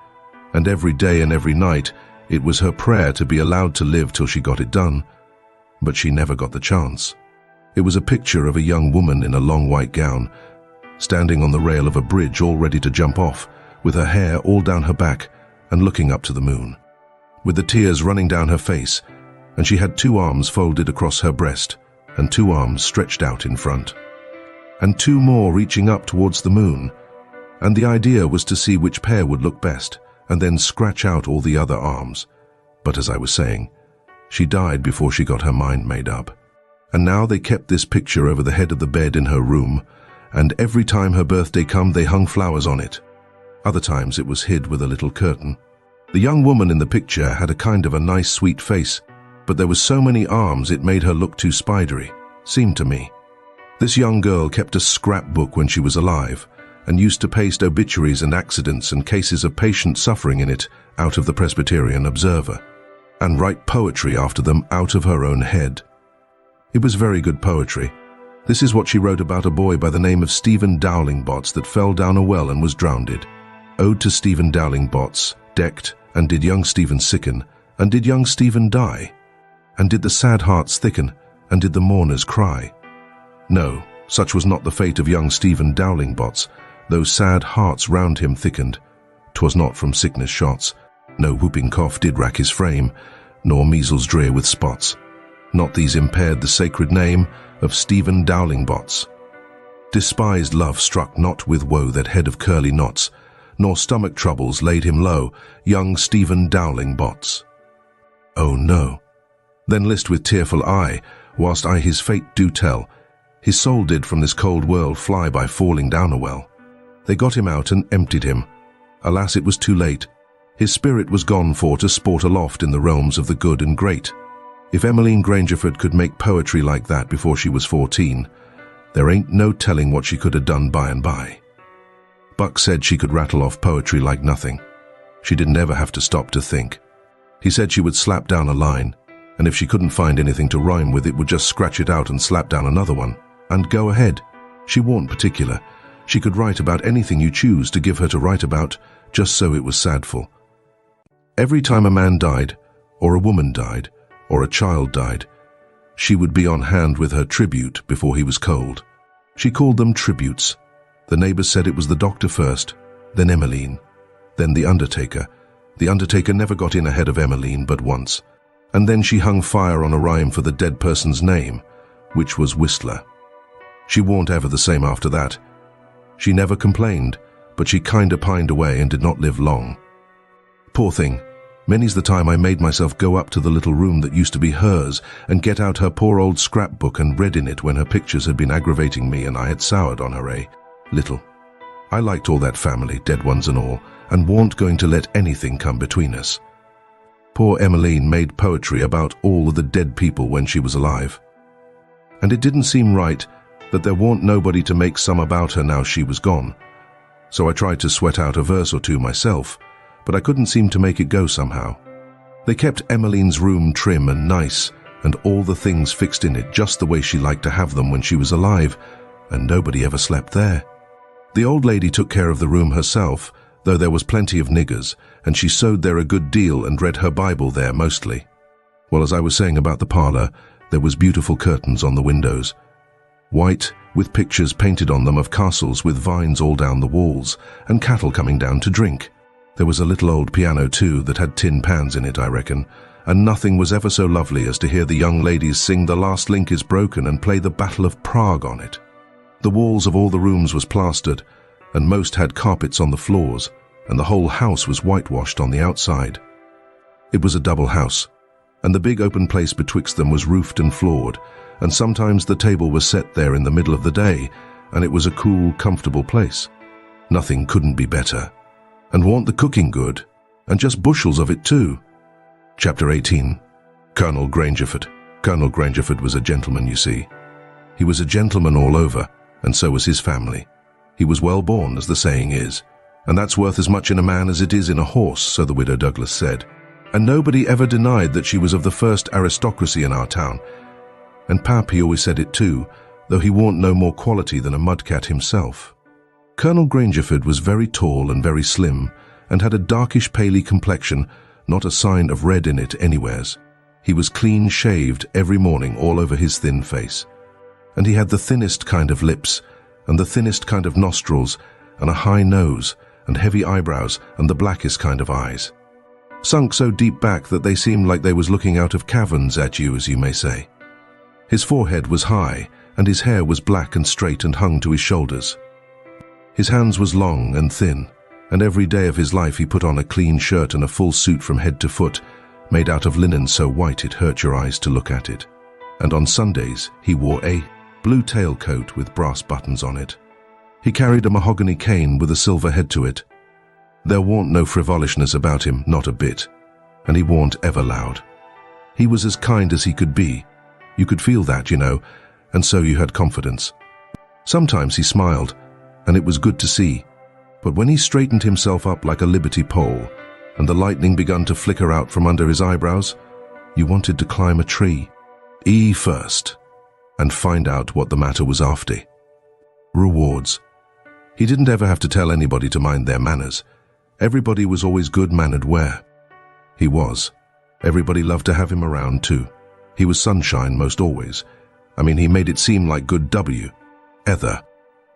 and every day and every night it was her prayer to be allowed to live till she got it done, but she never got the chance. It was a picture of a young woman in a long white gown, standing on the rail of a bridge all ready to jump off, with her hair all down her back and looking up to the moon, with the tears running down her face, and she had 2 arms folded across her breast and 2 arms stretched out in front, and 2 more reaching up towards the moon, and the idea was to see which pair would look best and then scratch out all the other arms. But as I was saying, she died before she got her mind made up, and now they kept this picture over the head of the bed in her room, and every time her birthday come they hung flowers on it. Other times it was hid with a little curtain. The young woman in the picture had a kind of a nice sweet face, but there was so many arms it made her look too spidery, seemed to me. This young girl kept a scrapbook when she was alive, and used to paste obituaries and accidents and cases of patient suffering in it out of the Presbyterian Observer, and write poetry after them out of her own head. It was very good poetry. This is what she wrote about a boy by the name of Stephen Dowling-Bots that fell down a well and was drowned. Ode to Stephen Dowling-Bots, decked, and did young Stephen sicken, and did young Stephen die? And did the sad hearts thicken, and did the mourners cry? No, such was not the fate of young Stephen Dowling-Bots, though sad hearts round him thickened. 'Twas not from sickness shots, no whooping cough did rack his frame, nor measles drear with spots. Not these impaired the sacred name of Stephen Dowling-Bots. Despised love struck not with woe that head of curly knots, nor stomach troubles laid him low, young Stephen Dowling Bots. Oh no. Then list with tearful eye, whilst I his fate do tell, his soul did from this cold world fly by falling down a well. They got him out and emptied him. Alas, it was too late. His spirit was gone for to sport aloft in the realms of the good and great. If Emmeline Grangerford could make poetry like that before she was 14, there ain't no telling what she could have done by and by. Buck said she could rattle off poetry like nothing. She didn't ever have to stop to think. He said she would slap down a line, and if she couldn't find anything to rhyme with, it would just scratch it out and slap down another one. And go ahead. She warn't particular. She could write about anything you choose to give her to write about, just so it was sadful. Every time a man died, or a woman died, or a child died, she would be on hand with her tribute before he was cold. She called them tributes. The neighbors said it was the doctor first, then Emmeline, then the undertaker. The undertaker never got in ahead of Emmeline but once, and then she hung fire on a rhyme for the dead person's name, which was Whistler. She warn't ever the same after that. She never complained, but she kinda pined away and did not live long. Poor thing. Many's the time I made myself go up to the little room that used to be hers and get out her poor old scrapbook and read in it when her pictures had been aggravating me and I had soured on her little. I liked all that family, dead ones and all, and warn't going to let anything come between us. Poor Emmeline made poetry about all of the dead people when she was alive. And it didn't seem right that there warn't nobody to make some about her now she was gone. So I tried to sweat out a verse or two myself, but I couldn't seem to make it go somehow. They kept Emmeline's room trim and nice, and all the things fixed in it just the way she liked to have them when she was alive, and nobody ever slept there. The old lady took care of the room herself, though there was plenty of niggers, and she sewed there a good deal and read her Bible there mostly. Well, as I was saying about the parlour, there was beautiful curtains on the windows. White, with pictures painted on them of castles with vines all down the walls, and cattle coming down to drink. There was a little old piano too that had tin pans in it, I reckon, and nothing was ever so lovely as to hear the young ladies sing The Last Link is Broken and play the Battle of Prague on it. The walls of all the rooms was plastered, and most had carpets on the floors, and the whole house was whitewashed on the outside. It was a double house, and the big open place betwixt them was roofed and floored, and sometimes the table was set there in the middle of the day, and it was a cool, comfortable place. Nothing couldn't be better. And warn't the cooking good, and just bushels of it too. Chapter 18. Colonel Grangerford. Colonel Grangerford was a gentleman, you see. He was a gentleman all over, and so was his family. He was well born, as the saying is, and that's worth as much in a man as it is in a horse, so the widow Douglas said. And nobody ever denied that she was of the first aristocracy in our town. And Pap, he always said it too, though he warn't no more quality than a mudcat himself. Colonel Grangerford was very tall and very slim, and had a darkish paley complexion, not a sign of red in it anywheres. He was clean-shaved every morning all over his thin face. And he had the thinnest kind of lips, and the thinnest kind of nostrils, and a high nose, and heavy eyebrows, and the blackest kind of eyes. Sunk so deep back that they seemed like they was looking out of caverns at you, as you may say. His forehead was high, and his hair was black and straight and hung to his shoulders. His hands was long and thin, and every day of his life he put on a clean shirt and a full suit from head to foot, made out of linen so white it hurt your eyes to look at it. And on Sundays he wore a blue tailcoat with brass buttons on it. He carried a mahogany cane with a silver head to it. There warn't no frivolishness about him, not a bit, and he warn't ever loud. He was as kind as he could be. You could feel that, you know, and so you had confidence. Sometimes he smiled, and it was good to see, but when he straightened himself up like a liberty pole, and the lightning begun to flicker out from under his eyebrows, you wanted to climb a tree, first, and find out what the matter was after. Rewards. He didn't ever have to tell anybody to mind their manners. Everybody was always good-mannered where he was. Everybody loved to have him around too. He was sunshine most always. I mean, he made it seem like good ether.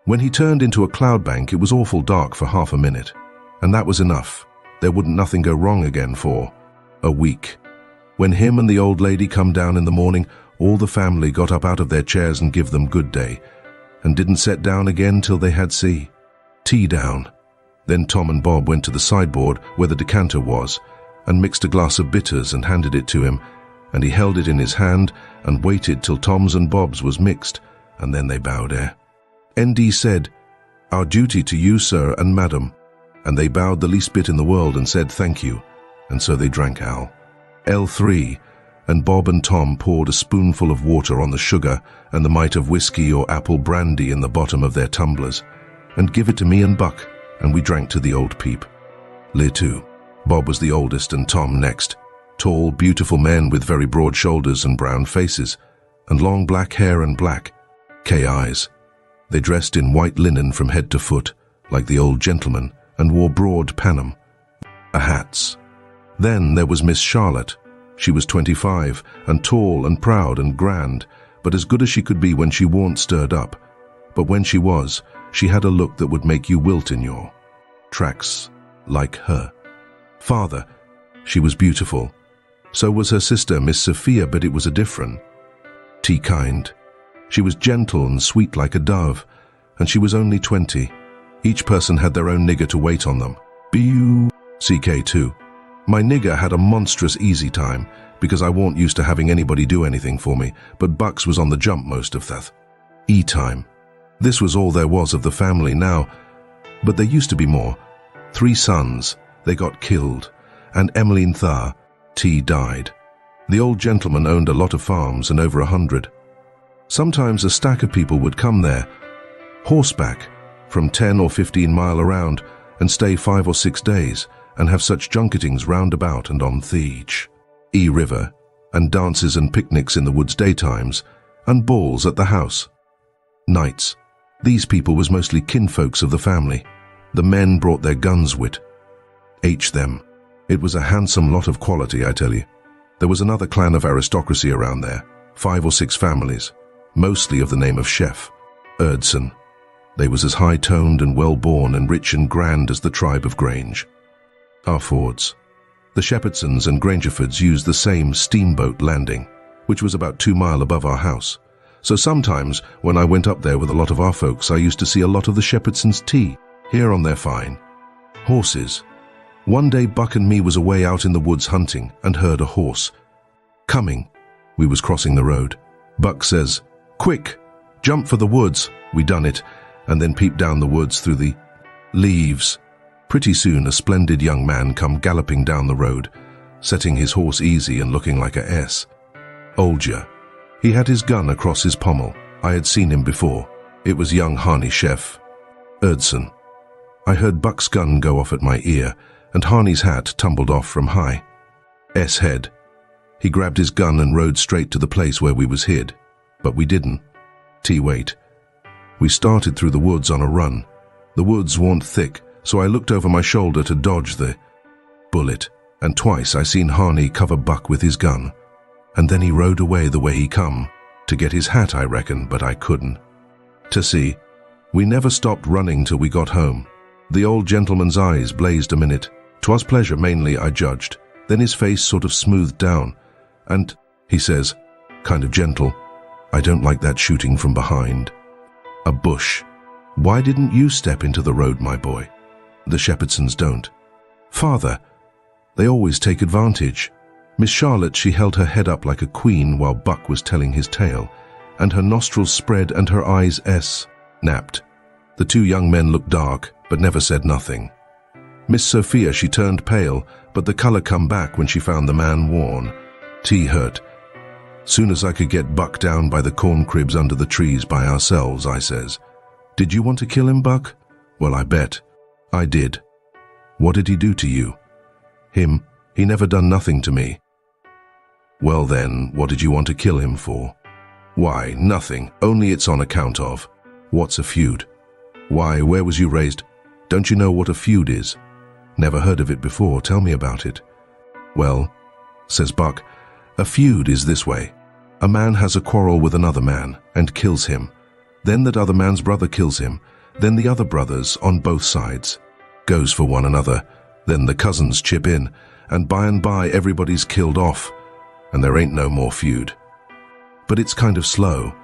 When he turned into a cloud bank, it was awful dark for half a minute, and that was enough. There wouldn't nothing go wrong again for a week. When him and the old lady come down in the morning, all the family got up out of their chairs and give them good day, and didn't set down again till they had tea down. Then Tom and Bob went to the sideboard where the decanter was and mixed a glass of bitters and handed it to him, and he held it in his hand and waited till Tom's and Bob's was mixed, and then they bowed ND said, "Our duty to you, sir and madam," and they bowed the least bit in the world and said thank you, and so they drank L3, and Bob and Tom poured a spoonful of water on the sugar and the mite of whiskey or apple brandy in the bottom of their tumblers, and give it to me and Buck, and we drank to the old peep. L2. Bob was the oldest and Tom next. Tall, beautiful men with very broad shoulders and brown faces, and long black hair and black eyes. They dressed in white linen from head to foot, like the old gentleman, and wore broad Panam hats. Then there was Miss Charlotte. She was 25, and tall and proud and grand, but as good as she could be when she warn't stirred up. But when she was, she had a look that would make you wilt in your tracks, like her father. She was beautiful. So was her sister, Miss Sophia, but it was a different kind. She was gentle and sweet like a dove, and she was only 20. Each person had their own nigger to wait on them. BUCK2. My nigger had a monstrous easy time, because I warn't used to having anybody do anything for me, but Bucks was on the jump most of that time. This was all there was of the family now, but there used to be more. 3 sons, they got killed, and Emmeline died. The old gentleman owned a lot of farms and over 100. Sometimes a stack of people would come there, horseback, from 10 or 15 mile around, and stay 5 or 6 days, and have such junketings round about and on Thieves River, and dances and picnics in the woods daytimes, and balls at the house nights. These people was mostly kinfolks of the family. The men brought their guns with them. It was a handsome lot of quality, I tell you. There was another clan of aristocracy around there, 5 or 6 families, mostly of the name of Chef Erdson. They was as high-toned and well-born and rich and grand as the tribe of Grange. Our Fords. The Shepherdsons and Grangerfords used the same steamboat landing, which was about 2 mile above our house. So sometimes, when I went up there with a lot of our folks, I used to see a lot of the Shepherdsons' here on their fine horses. One day Buck and me was away out in the woods hunting and heard a horse coming. We was crossing the road. Buck says, "Quick, jump for the woods." We done it, and then peeped down the woods through the leaves. Pretty soon a splendid young man come galloping down the road, setting his horse easy and looking like a older. He had his gun across his pommel. I had seen him before. It was young Harney Chef Erdson. I heard Buck's gun go off at my ear, and Harney's hat tumbled off from high head. He grabbed his gun and rode straight to the place where we was hid. But we didn't. Wait. We started through the woods on a run. The woods weren't thick, so I looked over my shoulder to dodge the bullet, and twice I seen Harney cover Buck with his gun. And then he rode away the way he come, to get his hat, I reckon, but I couldn't see. We never stopped running till we got home. The old gentleman's eyes blazed a minute. 'Twas pleasure mainly, I judged. Then his face sort of smoothed down, and he says, kind of gentle, "I don't like that shooting from behind a bush. Why didn't you step into the road, my boy? The Shepherdsons don't." "Father, they always take advantage." Miss Charlotte, she held her head up like a queen while Buck was telling his tale, and her nostrils spread and her eyes snapped. The 2 young men looked dark, but never said nothing. Miss Sophia, she turned pale, but the color come back when she found the man worn hurt. Soon as I could get Buck down by the corn cribs under the trees by ourselves, I says, "Did you want to kill him, Buck?" "Well, I bet I did." "What did he do to you?" "Him? He never done nothing to me." "Well then, what did you want to kill him for?" "Why, nothing, only it's on account of." "What's a feud?" "Why, where was you raised? Don't you know what a feud is?" "Never heard of it before, tell me about it." "Well," says Buck, "a feud is this way. A man has a quarrel with another man and kills him. Then that other man's brother kills him. Then the other brothers on both sides goes for one another. Then the cousins chip in, and by everybody's killed off, and there ain't no more feud. But it's kind of slow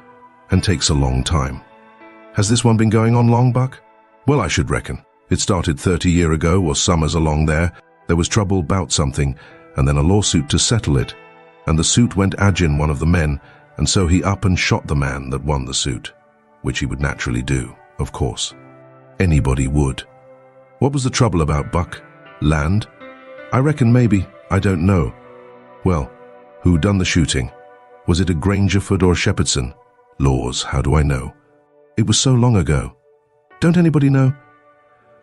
and takes a long time." Has this one been going on long, Buck? Well, I should reckon. It started 30 years ago or summers along there. There was trouble about something, and then a lawsuit to settle it. And the suit went agin one of the men, and so he up and shot the man that won the suit. Which he would naturally do, of course. Anybody would. What was the trouble about, Buck? Land? I reckon maybe. I don't know. Well, who done the shooting? Was it a Grangerford or Shepherdson? Laws, how do I know? It was so long ago. Don't anybody know?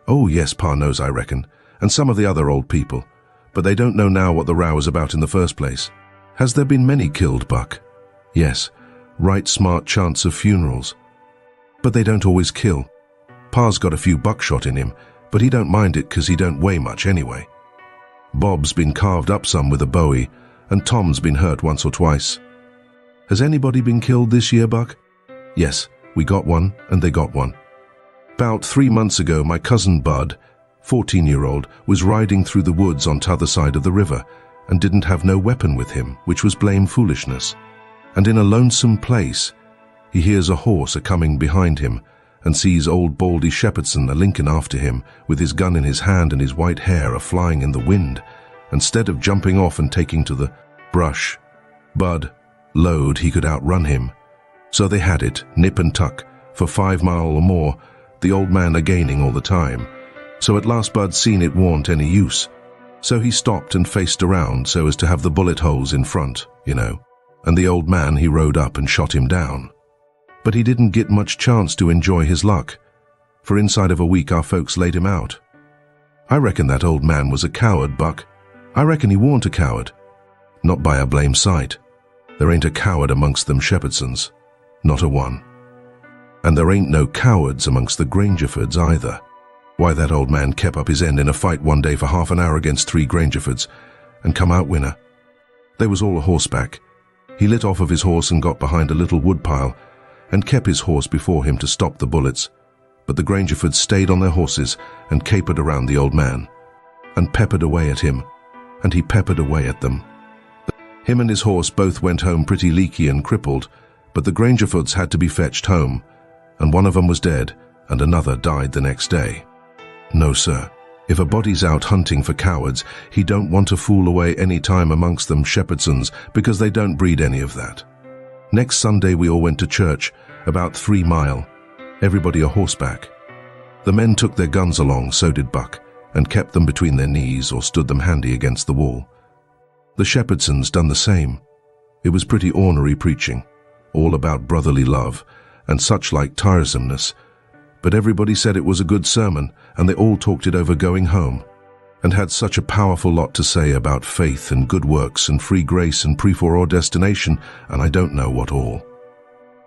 Oh yes, Pa knows, I reckon, and some of the other old people, but they don't know now what the row was about in the first place. Has there been many killed, Buck? Yes, right smart chance of funerals. But they don't always kill. Pa's got a few buckshot in him, but he don't mind it 'cause he don't weigh much anyway. Bob's been carved up some with a bowie, and Tom's been hurt once or twice. Has anybody been killed this year, Buck? Yes, we got one, and they got one. About 3 months ago, my cousin Bud, 14-year-old, was riding through the woods on t'other side of the river and didn't have no weapon with him, which was blame foolishness. And in a lonesome place, he hears a horse a-coming behind him and sees old Baldy Shepherdson a-linking after him with his gun in his hand and his white hair a-flying in the wind. Instead of jumping off and taking to the brush, Bud lowed he could outrun him. So they had it, nip and tuck, for 5 mile or more, the old man a-gaining all the time. So at last Bud seen it warn't any use. So he stopped and faced around so as to have the bullet holes in front, you know, and the old man he rode up and shot him down. But he didn't get much chance to enjoy his luck, for inside of a week our folks laid him out. I reckon that old man was a coward, Buck. I reckon he warn't a coward. Not by a blame sight. There ain't a coward amongst them Shepherdsons. Not a one. And there ain't no cowards amongst the Grangerfords either. Why, that old man kept up his end in a fight one day for half an hour against 3 Grangerfords, and come out winner. They was all a horseback. He lit off of his horse and got behind a little woodpile, and kept his horse before him to stop the bullets. But the Grangerfords stayed on their horses and capered around the old man, and peppered away at him, and he peppered away at them. Him and his horse both went home pretty leaky and crippled, but the Grangerfords had to be fetched home, and one of them was dead, and another died the next day. No, sir. If a body's out hunting for cowards, he don't want to fool away any time amongst them Shepherdsons, because they don't breed any of that. Next Sunday we all went to church, about 3 mile, everybody a horseback. The men took their guns along, so did Buck, and kept them between their knees or stood them handy against the wall. The Shepherdsons done the same. It was pretty ornery preaching, all about brotherly love, and such like tiresomeness, but everybody said it was a good sermon, and they all talked it over going home, and had such a powerful lot to say about faith and good works and free grace and predestination, and I don't know what all,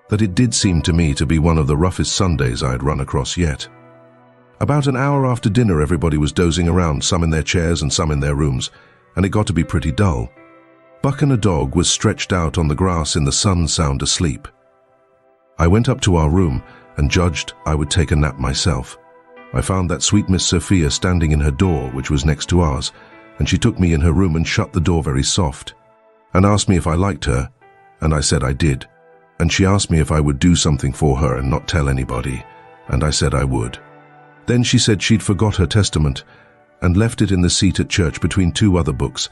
that it did seem to me to be one of the roughest Sundays I had run across yet. About an hour after dinner everybody was dozing around, some in their chairs and some in their rooms, and it got to be pretty dull. Buck and a dog was stretched out on the grass in the sun sound asleep. I went up to our room and judged I would take a nap myself. I found that sweet Miss Sophia standing in her door, which was next to ours, and she took me in her room and shut the door very soft, and asked me if I liked her, and I said I did, and she asked me if I would do something for her and not tell anybody, and I said I would. Then she said she'd forgot her testament, and left it in the seat at church between 2 other books,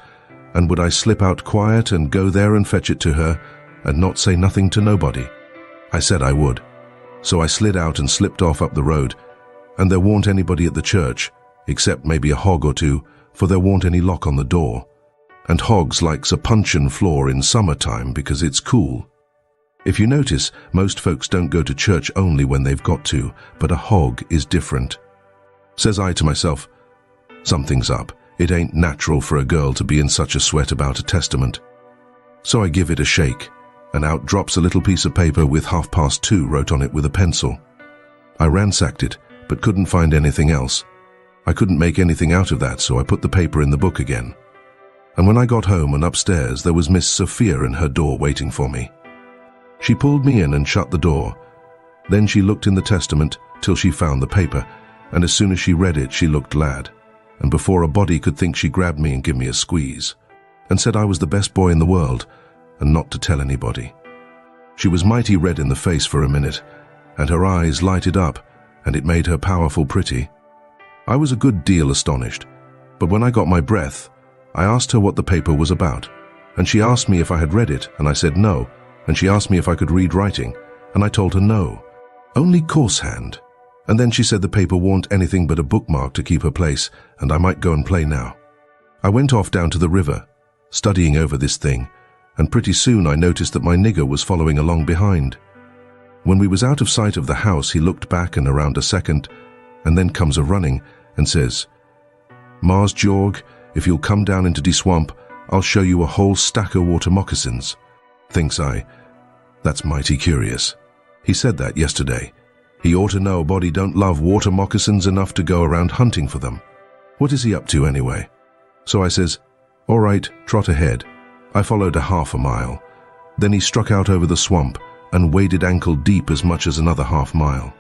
and would I slip out quiet and go there and fetch it to her, and not say nothing to nobody? I said I would. So I slid out and slipped off up the road, and there warn't anybody at the church, except maybe a hog or two, for there warn't any lock on the door. And hogs likes a punchin' floor in summertime because it's cool. If you notice, most folks don't go to church only when they've got to, but a hog is different. Says I to myself, something's up. It ain't natural for a girl to be in such a sweat about a testament. So I give it a shake, and out drops a little piece of paper with 2:30 wrote on it with a pencil. I ransacked it, but couldn't find anything else. I couldn't make anything out of that, so I put the paper in the book again. And when I got home and upstairs, there was Miss Sophia in her door waiting for me. She pulled me in and shut the door. Then she looked in the testament till she found the paper, and as soon as she read it, she looked glad. And before a body could think, she grabbed me and gave me a squeeze, and said I was the best boy in the world, and not to tell anybody. She was mighty red in the face for a minute, and her eyes lighted up, and it made her powerful pretty. I was a good deal astonished, but when I got my breath, I asked her what the paper was about, and she asked me if I had read it, and I said no, and she asked me if I could read writing, and I told her no, only coarse hand, and then she said the paper wasn't anything but a bookmark to keep her place, and I might go and play now. I went off down to the river, studying over this thing, and pretty soon I noticed that my nigger was following along behind. When we was out of sight of the house, he looked back and around a second, and then comes a-running and says, "Mars Jorg, if you'll come down into de swamp, I'll show you a whole stack of water moccasins." Thinks I, that's mighty curious. He said that yesterday. He ought to know a body don't love water moccasins enough to go around hunting for them. What is he up to anyway? So I says, "All right, trot ahead." I followed a half a mile. Then he struck out over the swamp and waded ankle deep as much as another half mile.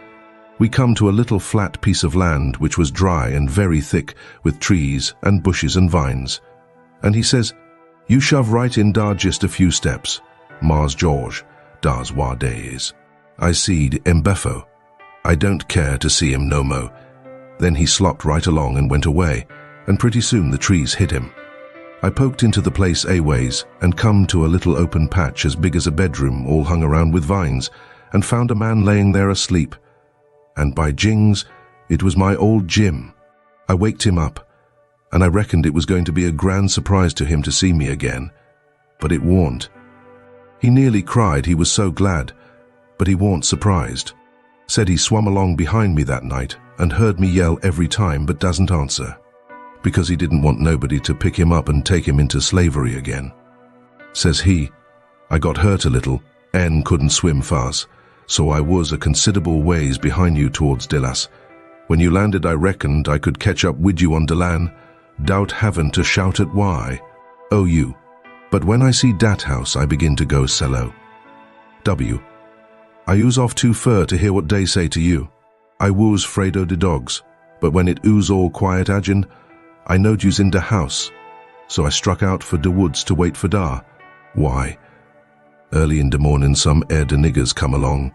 We come to a little flat piece of land which was dry and very thick with trees and bushes and vines. And he says, "You shove right in dar just a few steps. Mars George, dar's wha day is." I seed Mbeffo. I don't care to see him no mo. Then he slopped right along and went away, and pretty soon the trees hit him. I poked into the place a ways and come to a little open patch as big as a bedroom all hung around with vines, and found a man laying there asleep. And by jings, it was my old Jim. I waked him up, and I reckoned it was going to be a grand surprise to him to see me again, but it warn't. He nearly cried, he was so glad, but he warn't surprised. Said he swum along behind me that night and heard me yell every time but doesn't answer, because he didn't want nobody to pick him up and take him into slavery again. Says he, "I got hurt a little, and couldn't swim fast, so I was a considerable ways behind you towards Dillas. When you landed I reckoned I could catch up with you on de land, doubt having to shout at why. Oh you. But when I see dat house I begin to go cello. W. I ooze off too fur to hear what they say to you. I woos fraid o' de dogs, but when it ooze all quiet agin, I knowed you's in de house, so I struck out for de woods to wait for da. Why? Early in de morning some ere de niggers come along,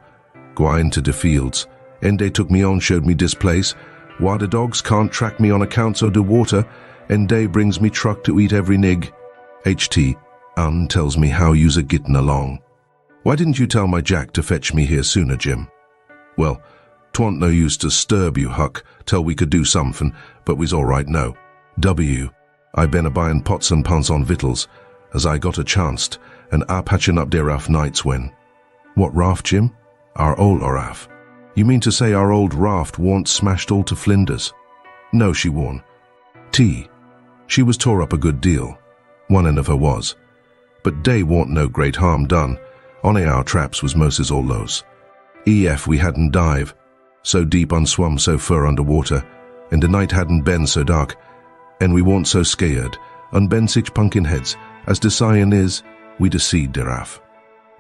gwine to de fields, and they took me on, showed me dis place, why de dogs can't track me on accounts o' de water, and they brings me truck to eat every nig. H.T. tells me how you's a-gittin' along. Why didn't you tell my Jack to fetch me here sooner, Jim? Well, 'twant no use to sturb you, Huck, till we could do somefin', but we's all right now. W. I been a-buyin' pots and pans on victuals, as I got a chanced, and a patchin' up de Raft nights when. What Raft, Jim? Our old Raft. You mean to say our old Raft warn't smashed all to flinders? No, she warn't. T. She was tore up a good deal. One end of her was. But dey warn't no great harm done. On our traps was moses all lows. EF we hadn't dive, so deep unswum so fur underwater, and the night hadn't been so dark, and we warn't so scared, unben sich pumpkin heads, as de cyan is, we deceived deraf.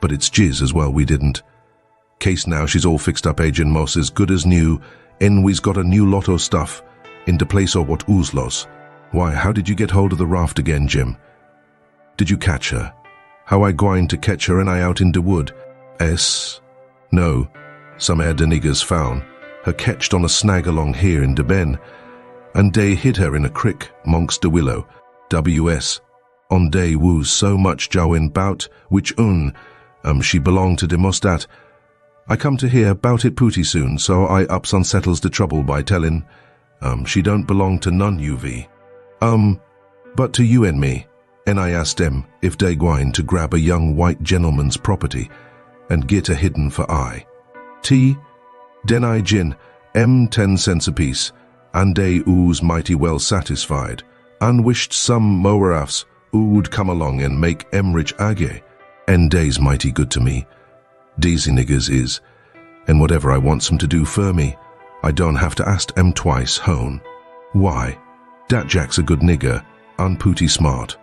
But it's jizz as well we didn't. Case now she's all fixed up agin mos as good as new, and we's got a new lot o' stuff, in de place o' what oozlos. Why, how did you get hold of the Raft again, Jim? Did you catch her? How I gwine to catch her and I out in de wood? S. No, some ere de niggers found her catched on a snag along here in de ben, and dey hid her in a crick mongst de willow. W.S. On dey woos so much jowin bout, which she belonged to de mostat. I come to hear bout it pooty soon, so I ups unsettles de trouble by tellin', she don't belong to none UV. But to you and me. And I asked them if they gwine to grab a young white gentleman's property and get a hidden for I. T. Den I gin, 10 cents apiece, and they ooze mighty well satisfied, and wished some mowerafs oo'd come along and make rich age, and dey's mighty good to me. Deesy niggers is, and whatever I wants 'em to do for me, I don't have to ask 'em twice, hone. Why? Dat Jack's a good nigger, and pooty smart.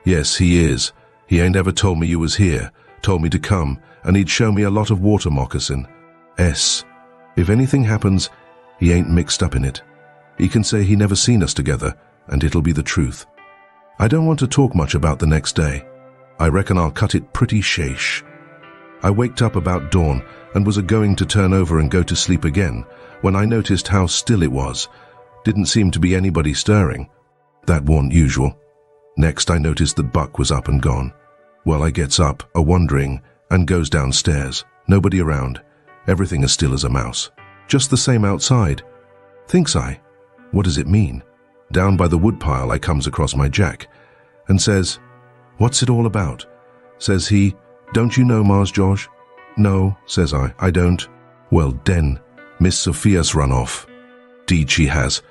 Yes, he is. He ain't ever told me you was here, told me to come, and he'd show me a lot of water moccasin. S. If anything happens, he ain't mixed up in it. He can say he never seen us together, and it'll be the truth. I don't want to talk much about the next day. I reckon I'll cut it pretty shash. I waked up about dawn and was a-going to turn over and go to sleep again when I noticed how still it was. Didn't seem to be anybody stirring. That warn't usual. Next I noticed that Buck was up and gone. Well, I gets up, a-wondering, and goes downstairs. Nobody around. Everything as still as a mouse. Just the same outside. Thinks I, what does it mean? Down by the woodpile I comes across my Jack and says, "What's it all about?" Says he, "Don't you know, Mars George?" "No," says I don't." "Well, den, Miss Sophia's run off." "Deed she has.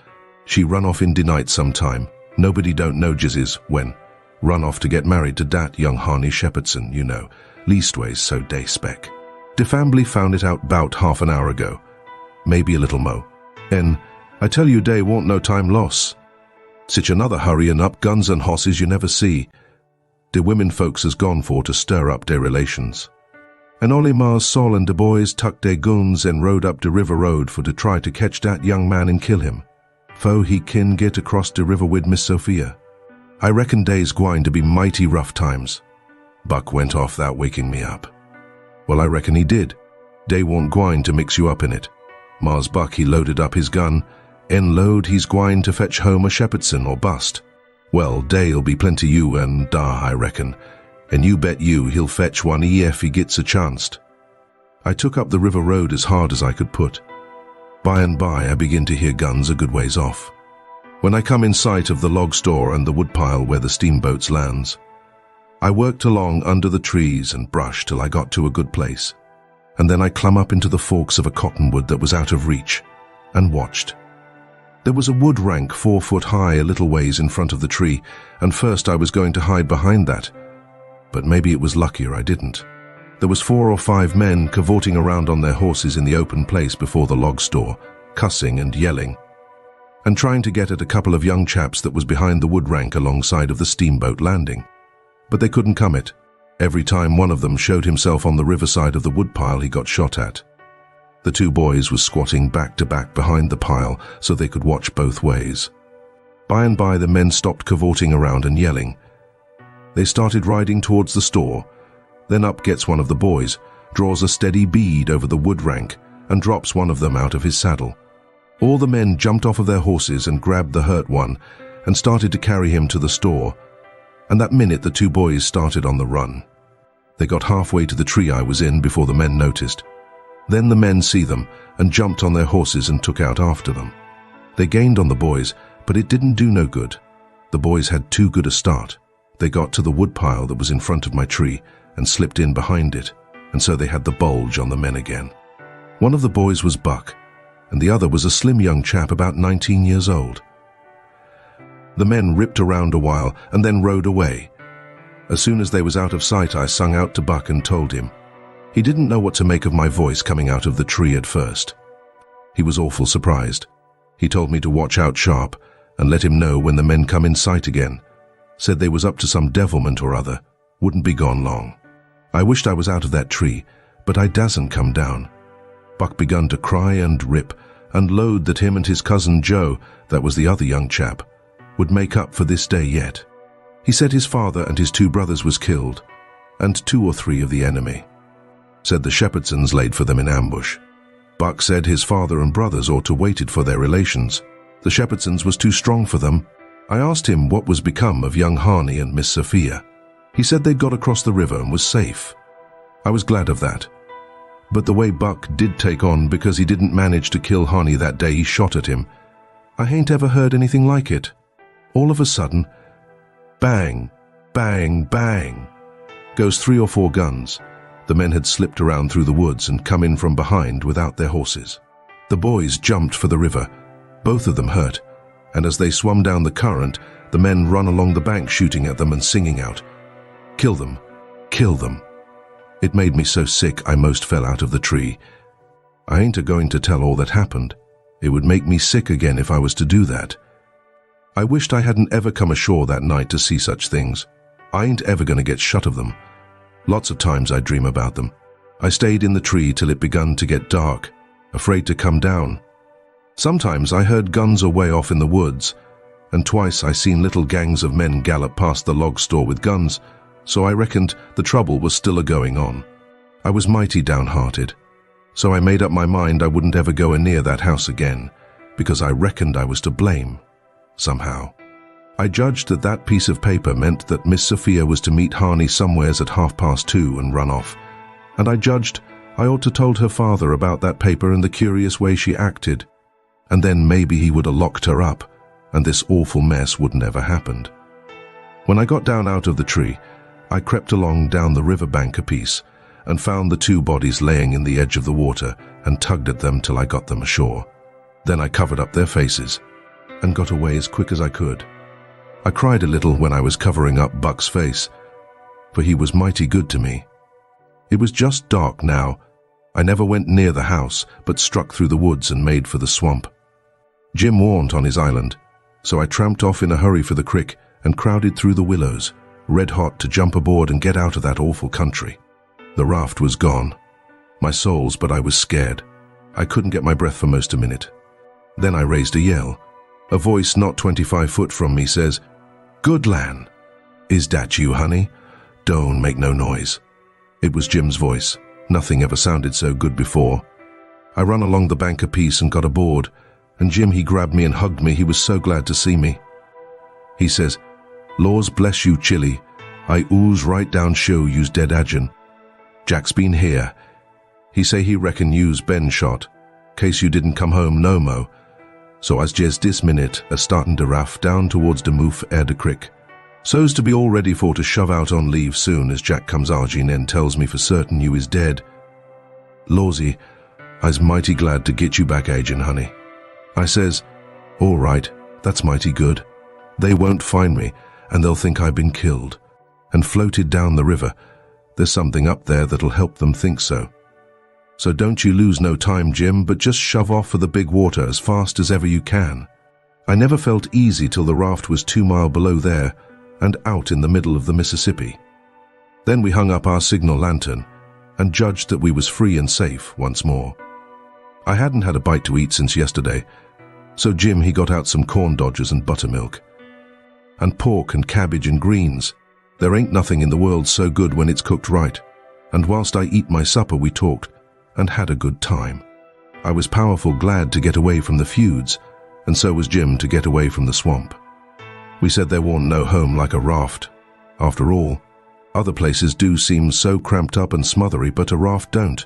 She run off in de night sometime. Nobody don't know jizzes when. Run off to get married to dat young Harney Shepherdson, you know. Leastways, so dey spec. De family found it out 'bout half an hour ago. Maybe a little mo. En, I tell you dey won't no time loss. Sich another hurryin' up guns and hosses you never see. De women folks has gone for to stir up de relations. And only Mars Sol and de boys tucked de guns and rode up de river road for to try to catch dat young man and kill him. Fo he kin get across de river wid Miss Sophia. I reckon dey's gwine to be mighty rough times. Buck went off that waking me up. Well, I reckon he did. Dey won't gwine to mix you up in it. Mars Buck he loaded up his gun, en load he's gwine to fetch home a Shepherdson or bust. Well, dey'll be plenty you and I reckon, and you bet you he'll fetch one if he gets a chanced. I took up the river road as hard as I could put. By and by I begin to hear guns a good ways off. When I come in sight of the log store and the woodpile where the steamboats lands, I worked along under the trees and brush till I got to a good place, and then I clumb up into the forks of a cottonwood that was out of reach, and watched. There was a wood rank 4 foot high a little ways in front of the tree, and first I was going to hide behind that, but maybe it was luckier I didn't. There was 4 or 5 men cavorting around on their horses in the open place before the log store, cussing and yelling, and trying to get at a couple of young chaps that was behind the wood rank alongside of the steamboat landing. But they couldn't come it. Every time one of them showed himself on the riverside of the woodpile, he got shot at. The 2 boys was squatting back to back behind the pile so they could watch both ways. By and by the men stopped cavorting around and yelling. They started riding towards the store. Then up gets one of the boys, draws a steady bead over the wood rank, and drops one of them out of his saddle. All the men jumped off of their horses and grabbed the hurt one and started to carry him to the store, and that minute the 2 boys started on the run. They got halfway to the tree I was in before the men noticed. Then the men see them and jumped on their horses and took out after them. They gained on the boys, but it didn't do no good. The boys had too good a start. They got to the woodpile that was in front of my tree and slipped in behind it, and so they had the bulge on the men again. One of the boys was Buck, and the other was a slim young chap about 19 years old. The men ripped around a while and then rode away. As soon as they was out of sight, I sung out to Buck and told him. He didn't know what to make of my voice coming out of the tree at first. He was awful surprised. He told me to watch out sharp and let him know when the men come in sight again. Said they was up to some devilment or other, wouldn't be gone long. I wished I was out of that tree, but I dasn't come down. Buck begun to cry and rip and load that him and his cousin Joe, that was the other young chap, would make up for this day yet. He said his father and his 2 brothers was killed, and 2 or 3 of the enemy. Said the Shepherdsons laid for them in ambush. Buck said his father and brothers ought to waited for their relations. The Shepherdsons was too strong for them. I asked him what was become of young Harney and Miss Sophia. He said they'd got across the river and was safe. I was glad of that. But the way Buck did take on because he didn't manage to kill Harney that day he shot at him, I ain't ever heard anything like it. All of a sudden, bang, bang, bang, goes 3 or 4 guns. The men had slipped around through the woods and come in from behind without their horses. The boys jumped for the river, both of them hurt, and as they swum down the current, the men run along the bank shooting at them and singing out, "Kill them, kill them." It made me so sick I most fell out of the tree. I ain't a-going to tell all that happened. It would make me sick again if I was to do that. I wished I hadn't ever come ashore that night to see such things. I ain't ever gonna get shut of them. Lots of times I dream about them. I stayed in the tree till it begun to get dark, afraid to come down. Sometimes I heard guns away off in the woods, and twice I seen little gangs of men gallop past the log store with guns, so I reckoned the trouble was still a-going on. I was mighty downhearted, so I made up my mind I wouldn't ever go near that house again, because I reckoned I was to blame, somehow. I judged that that piece of paper meant that Miss Sophia was to meet Harney somewheres at 2:30 and run off, and I judged I ought to told her father about that paper and the curious way she acted, and then maybe he would have locked her up, and this awful mess wouldn't ever happened. When I got down out of the tree, I crept along down the riverbank a piece and found the 2 bodies laying in the edge of the water and tugged at them till I got them ashore. Then I covered up their faces and got away as quick as I could. I cried a little when I was covering up Buck's face, for he was mighty good to me. It was just dark now. I never went near the house, but struck through the woods and made for the swamp. Jim warned on his island, so I tramped off in a hurry for the creek and crowded through the willows, red hot to jump aboard and get out of that awful country. The raft was gone. My souls, but I was scared. I couldn't get my breath for most a minute. Then I raised a yell. A voice not 25 foot from me says, "Good lan! Is dat you, honey? Don't make no noise." It was Jim's voice. Nothing ever sounded so good before. I run along the bank a piece and got aboard, and Jim, he grabbed me and hugged me. He was so glad to see me. He says, "Laws bless you, Chili. I ooze right down show you's dead agin. Jack's been here. He say he reckon you's been shot, case you didn't come home no mo. So as jes dis minute startin' to raft down towards de moof ere de crick. So's to be all ready for to shove out on leave soon as Jack comes argin and tells me for certain you is dead. Lawsy, I's mighty glad to get you back agin, honey." I says, "All right, that's mighty good. They won't find me, and they'll think I've been killed," and floated down the river. "There's something up there that'll help them think so. So don't you lose no time, Jim, but just shove off for the big water as fast as ever you can." I never felt easy till the raft was 2 miles below there and out in the middle of the Mississippi. Then we hung up our signal lantern and judged that we was free and safe once more. I hadn't had a bite to eat since yesterday, so Jim, he got out some corn dodgers and buttermilk. And pork and cabbage and greens. There ain't nothing in the world so good when it's cooked right. And whilst I eat my supper, we talked and had a good time. I was powerful glad to get away from the feuds, and so was Jim to get away from the swamp. We said there warn't no home like a raft. After all, other places do seem so cramped up and smothery, but a raft don't.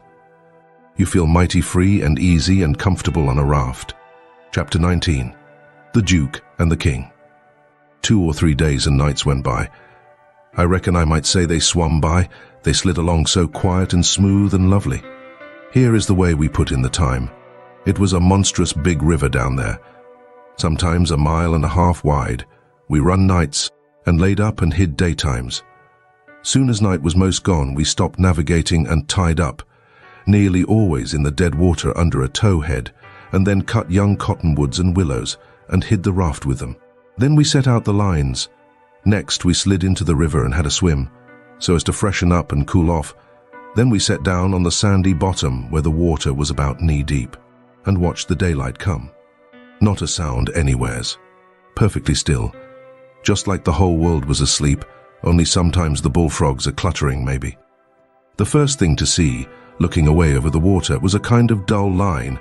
You feel mighty free and easy and comfortable on a raft. Chapter 19. The Duke and the King. 2 or 3 days and nights went by. I reckon I might say they swum by. They slid along so quiet and smooth and lovely. Here is the way we put in the time. It was a monstrous big river down there, sometimes 1.5 miles wide. We run nights and laid up and hid daytimes. Soon as night was most gone, we stopped navigating and tied up, nearly always in the dead water under a towhead, and then cut young cottonwoods and willows and hid the raft with them. Then we set out the lines. Next, we slid into the river and had a swim, so as to freshen up and cool off. Then we sat down on the sandy bottom where the water was about knee-deep and watched the daylight come. Not a sound anywheres. Perfectly still, just like the whole world was asleep, only sometimes the bullfrogs are cluttering maybe. The first thing to see, looking away over the water, was a kind of dull line.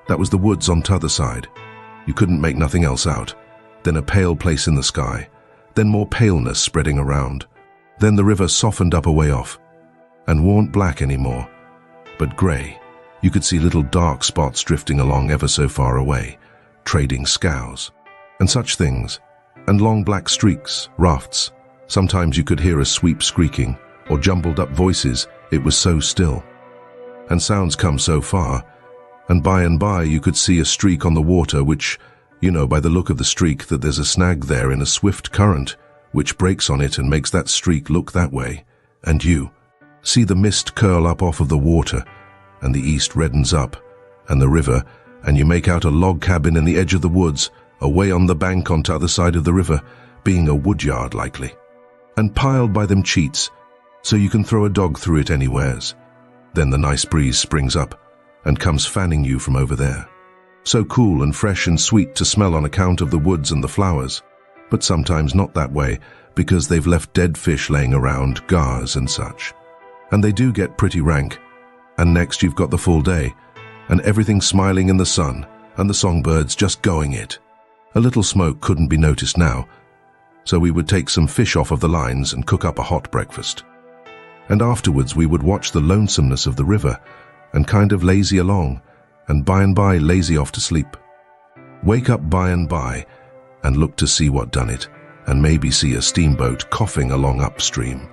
That was the woods on t'other side. You couldn't make nothing else out. Then a pale place in the sky. Then more paleness spreading around. Then the river softened up a way off, and warn't black anymore, but grey. You could see little dark spots drifting along ever so far away, trading scows, and such things, and long black streaks, rafts. Sometimes you could hear a sweep squeaking, or jumbled up voices, it was so still. And sounds come so far, and by you could see a streak on the water which, you know by the look of the streak that there's a snag there in a swift current, which breaks on it and makes that streak look that way, and you see the mist curl up off of the water, and the east reddens up, and the river, and you make out a log cabin in the edge of the woods, away on the bank on t'other side of the river, being a woodyard likely, and piled by them cheats, so you can throw a dog through it anywheres. Then the nice breeze springs up, and comes fanning you from over there. So cool and fresh and sweet to smell on account of the woods and the flowers, but sometimes not that way, because they've left dead fish laying around, gars and such. And they do get pretty rank. And next you've got the full day, and everything smiling in the sun, and the songbirds just going it. A little smoke couldn't be noticed now, so we would take some fish off of the lines and cook up a hot breakfast. And afterwards we would watch the lonesomeness of the river and kind of lazy along, and by lazy off to sleep. Wake up by and look to see what done it, and maybe see a steamboat coughing along upstream.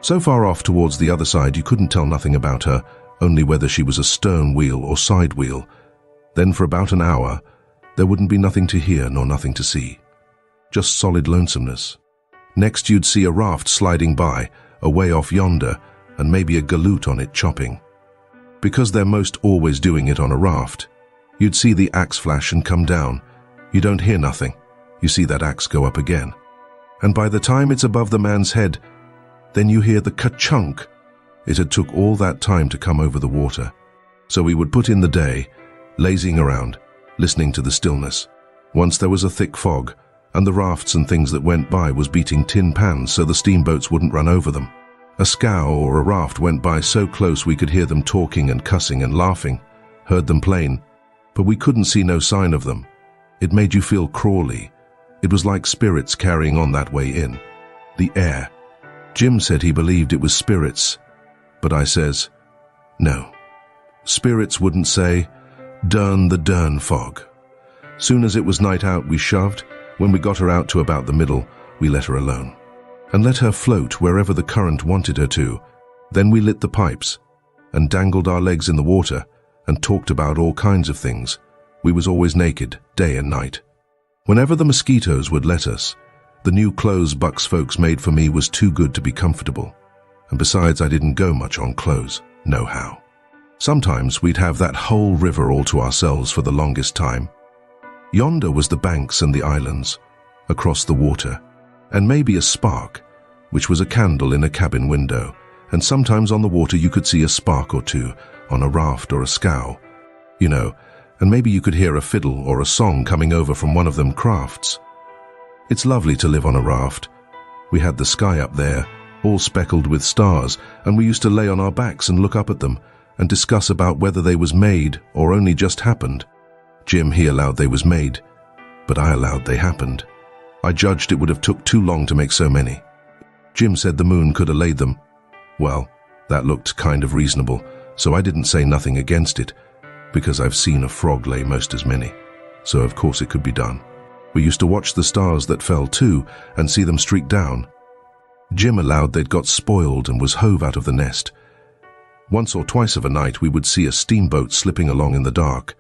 So far off towards the other side you couldn't tell nothing about her, only whether she was a stern wheel or side wheel. Then for about an hour there wouldn't be nothing to hear nor nothing to see. Just solid lonesomeness. Next you'd see a raft sliding by, away off yonder, and maybe a galoot on it chopping. Because they're most always doing it on a raft, you'd see the axe flash and come down. You don't hear nothing. You see that axe go up again. And by the time it's above the man's head, then you hear the ka-chunk. It had took all that time to come over the water. So we would put in the day, lazing around, listening to the stillness. Once there was a thick fog, and the rafts and things that went by was beating tin pans so the steamboats wouldn't run over them. A scow or a raft went by so close we could hear them talking and cussing and laughing, heard them plain, but we couldn't see no sign of them. It made you feel crawly. It was like spirits carrying on that way in. The air. Jim said he believed it was spirits, but I says, no. Spirits wouldn't say, "Dern the dern fog." Soon as it was night out we shoved. When we got her out to about the middle, we let her alone. And let her float wherever the current wanted her to. Then we lit the pipes, and dangled our legs in the water, and talked about all kinds of things. We was always naked, day and night. Whenever the mosquitoes would let us, the new clothes Buck's folks made for me was too good to be comfortable. And besides, I didn't go much on clothes, nohow. Sometimes we'd have that whole river all to ourselves for the longest time. Yonder was the banks and the islands, across the water, and maybe a spark, which was a candle in a cabin window, and sometimes on the water you could see a spark or two, on a raft or a scow, you know, and maybe you could hear a fiddle or a song coming over from one of them crafts. It's lovely to live on a raft. We had the sky up there, all speckled with stars, and we used to lay on our backs and look up at them, and discuss about whether they was made or only just happened. Jim, he allowed they was made, but I allowed they happened. I judged it would have took too long to make so many. Jim said the moon could have laid them. Well, that looked kind of reasonable, so I didn't say nothing against it, because I've seen a frog lay most as many, so of course it could be done. We used to watch the stars that fell too, and see them streak down. Jim allowed they'd got spoiled and was hove out of the nest. Once or twice of a night we would see a steamboat slipping along in the dark,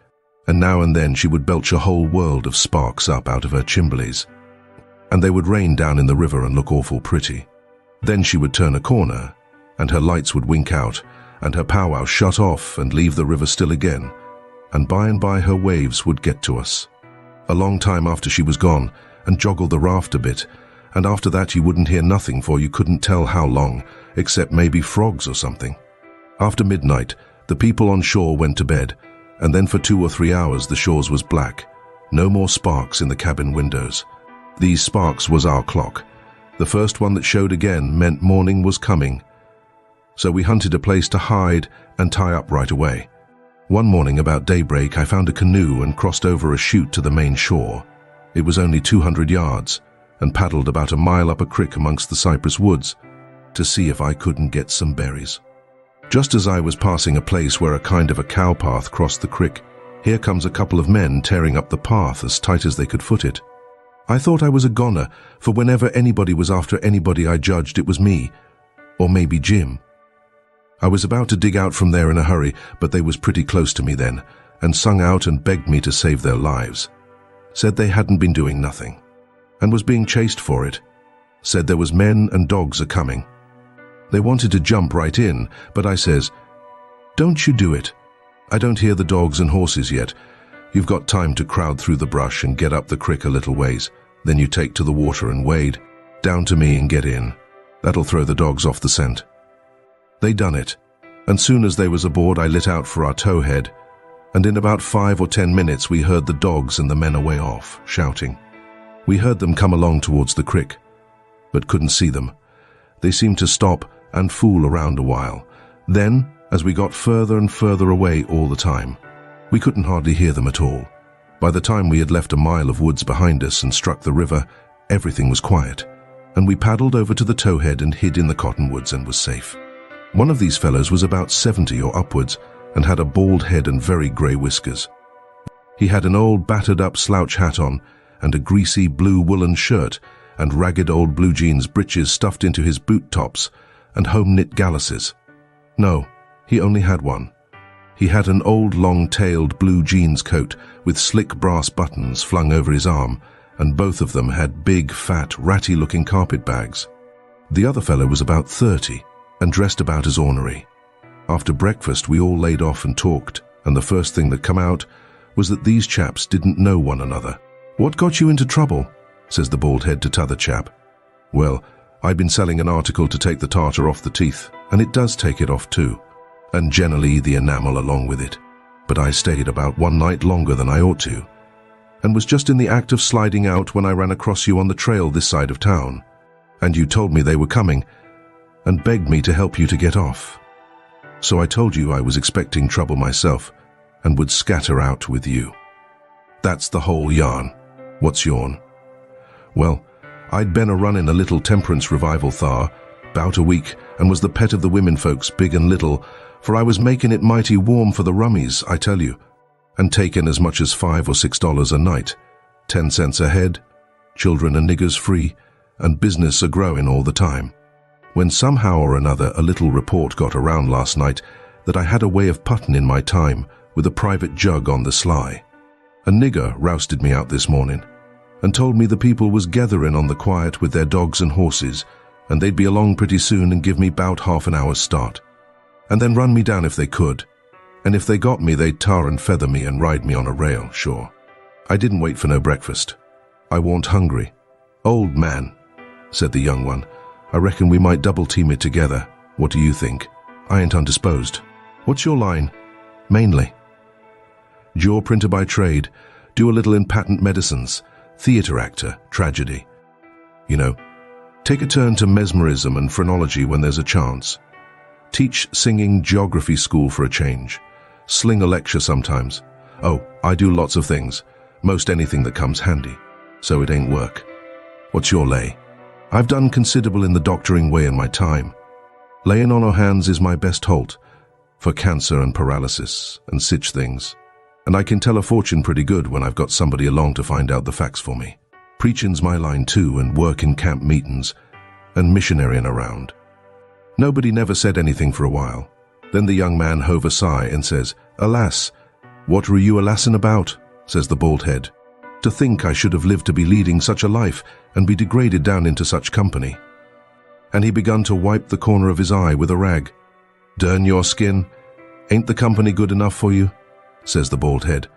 and now and then she would belch a whole world of sparks up out of her chimblies, and they would rain down in the river and look awful pretty. Then she would turn a corner, and her lights would wink out, and her powwow shut off and leave the river still again, and by her waves would get to us. A long time after she was gone, and joggle the raft a bit, and after that you wouldn't hear nothing, for you couldn't tell how long, except maybe frogs or something. After midnight, the people on shore went to bed, and then for 2 or 3 hours the shores was black. No more sparks in the cabin windows. These sparks was our clock. The first one that showed again meant morning was coming. So we hunted a place to hide and tie up right away. One morning about daybreak I found a canoe and crossed over a chute to the main shore. It was only 200 yards, and paddled about a mile up a creek amongst the cypress woods to see if I couldn't get some berries. Just as I was passing a place where a kind of a cow path crossed the creek, here comes a couple of men tearing up the path as tight as they could foot it. I thought I was a goner, for whenever anybody was after anybody I judged it was me, or maybe Jim. I was about to dig out from there in a hurry, but they was pretty close to me then, and sung out and begged me to save their lives. Said they hadn't been doing nothing, and was being chased for it. Said there was men and dogs a coming. They wanted to jump right in, but I says, "Don't you do it. I don't hear the dogs and horses yet. You've got time to crowd through the brush and get up the creek a little ways. Then you take to the water and wade down to me and get in. That'll throw the dogs off the scent." They done it, and soon as they was aboard I lit out for our towhead, and in about 5 or 10 minutes we heard the dogs and the men away off, shouting. We heard them come along towards the creek, but couldn't see them. They seemed to stop and fool around a while, Then, as we got further and further away all the time, we couldn't hardly hear them at all. By the time we had left a mile of woods behind us and struck the river, everything was quiet, and we paddled over to the towhead and hid in the cottonwoods and was safe. One of these fellows was about 70 or upwards and had a bald head and very grey whiskers. He had an old battered-up slouch hat on and a greasy blue woolen shirt and ragged old blue jeans breeches stuffed into his boot tops and home-knit galluses. No, he only had one. He had an old long-tailed blue jeans coat with slick brass buttons flung over his arm, and both of them had big, fat, ratty-looking carpet bags. The other fellow was about 30 and dressed about as ornery. After breakfast, we all laid off and talked, and the first thing that come out was that these chaps didn't know one another. "What got you into trouble?" says the bald head to t'other chap. "Well, I'd been selling an article to take the tartar off the teeth, and it does take it off too, and generally the enamel along with it. But I stayed about one night longer than I ought to, and was just in the act of sliding out when I ran across you on the trail this side of town, and you told me they were coming, and begged me to help you to get off. So I told you I was expecting trouble myself, and would scatter out with you. That's the whole yarn. What's yourn?" "Well, I'd been a-running a little temperance revival thar, 'bout a week, and was the pet of the women folks, big and little, for I was making it mighty warm for the rummies, I tell you, and taking as much as $5 or $6 a night, 10 cents a head, children and niggers free, and business a-growing all the time. When somehow or another a little report got around last night that I had a way of putting in my time with a private jug on the sly. A nigger rousted me out this morning and told me the people was gathering on the quiet with their dogs and horses, and they'd be along pretty soon and give me 'bout half an hour's start, and then run me down if they could, and if they got me they'd tar and feather me and ride me on a rail, sure. I didn't wait for no breakfast. I warn't hungry." "Old man," said the young one, "I reckon we might double-team it together. What do you think? I ain't undisposed. What's your line?" "Mainly." "Jaw printer by trade, do a little in patent medicines, theatre actor, tragedy. You know, take a turn to mesmerism and phrenology when there's a chance. Teach singing geography school for a change. Sling a lecture sometimes. Oh, I do lots of things, most anything that comes handy, so it ain't work. What's your lay?" "I've done considerable in the doctoring way in my time. Laying on o' hands is my best holt, for cancer and paralysis and sich things. And I can tell a fortune pretty good when I've got somebody along to find out the facts for me. Preaching's my line too, and work in camp meetings, and missionarying around." Nobody never said anything for a while. Then the young man hove a sigh and says, "Alas, what were you alassin' about?" says the bald head. "To think I should have lived to be leading such a life and be degraded down into such company." And he begun to wipe the corner of his eye with a rag. "Durn your skin, ain't the company good enough for you?" says the bald head,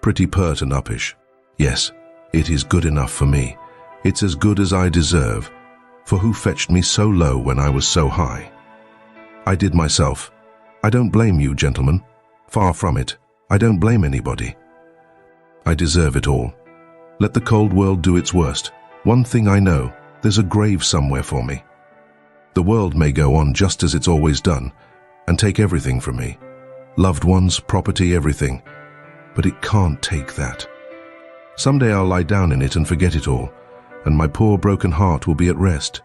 pretty pert and uppish. "Yes, it is good enough for me. It's as good as I deserve, for who fetched me so low when I was so high? I did myself. I don't blame you, gentlemen. Far from it. I don't blame anybody. I deserve it all. Let the cold world do its worst. One thing I know, there's a grave somewhere for me. The world may go on just as it's always done, and take everything from me. Loved ones, property, everything. But it can't take that. Someday I'll lie down in it and forget it all, and my poor broken heart will be at rest."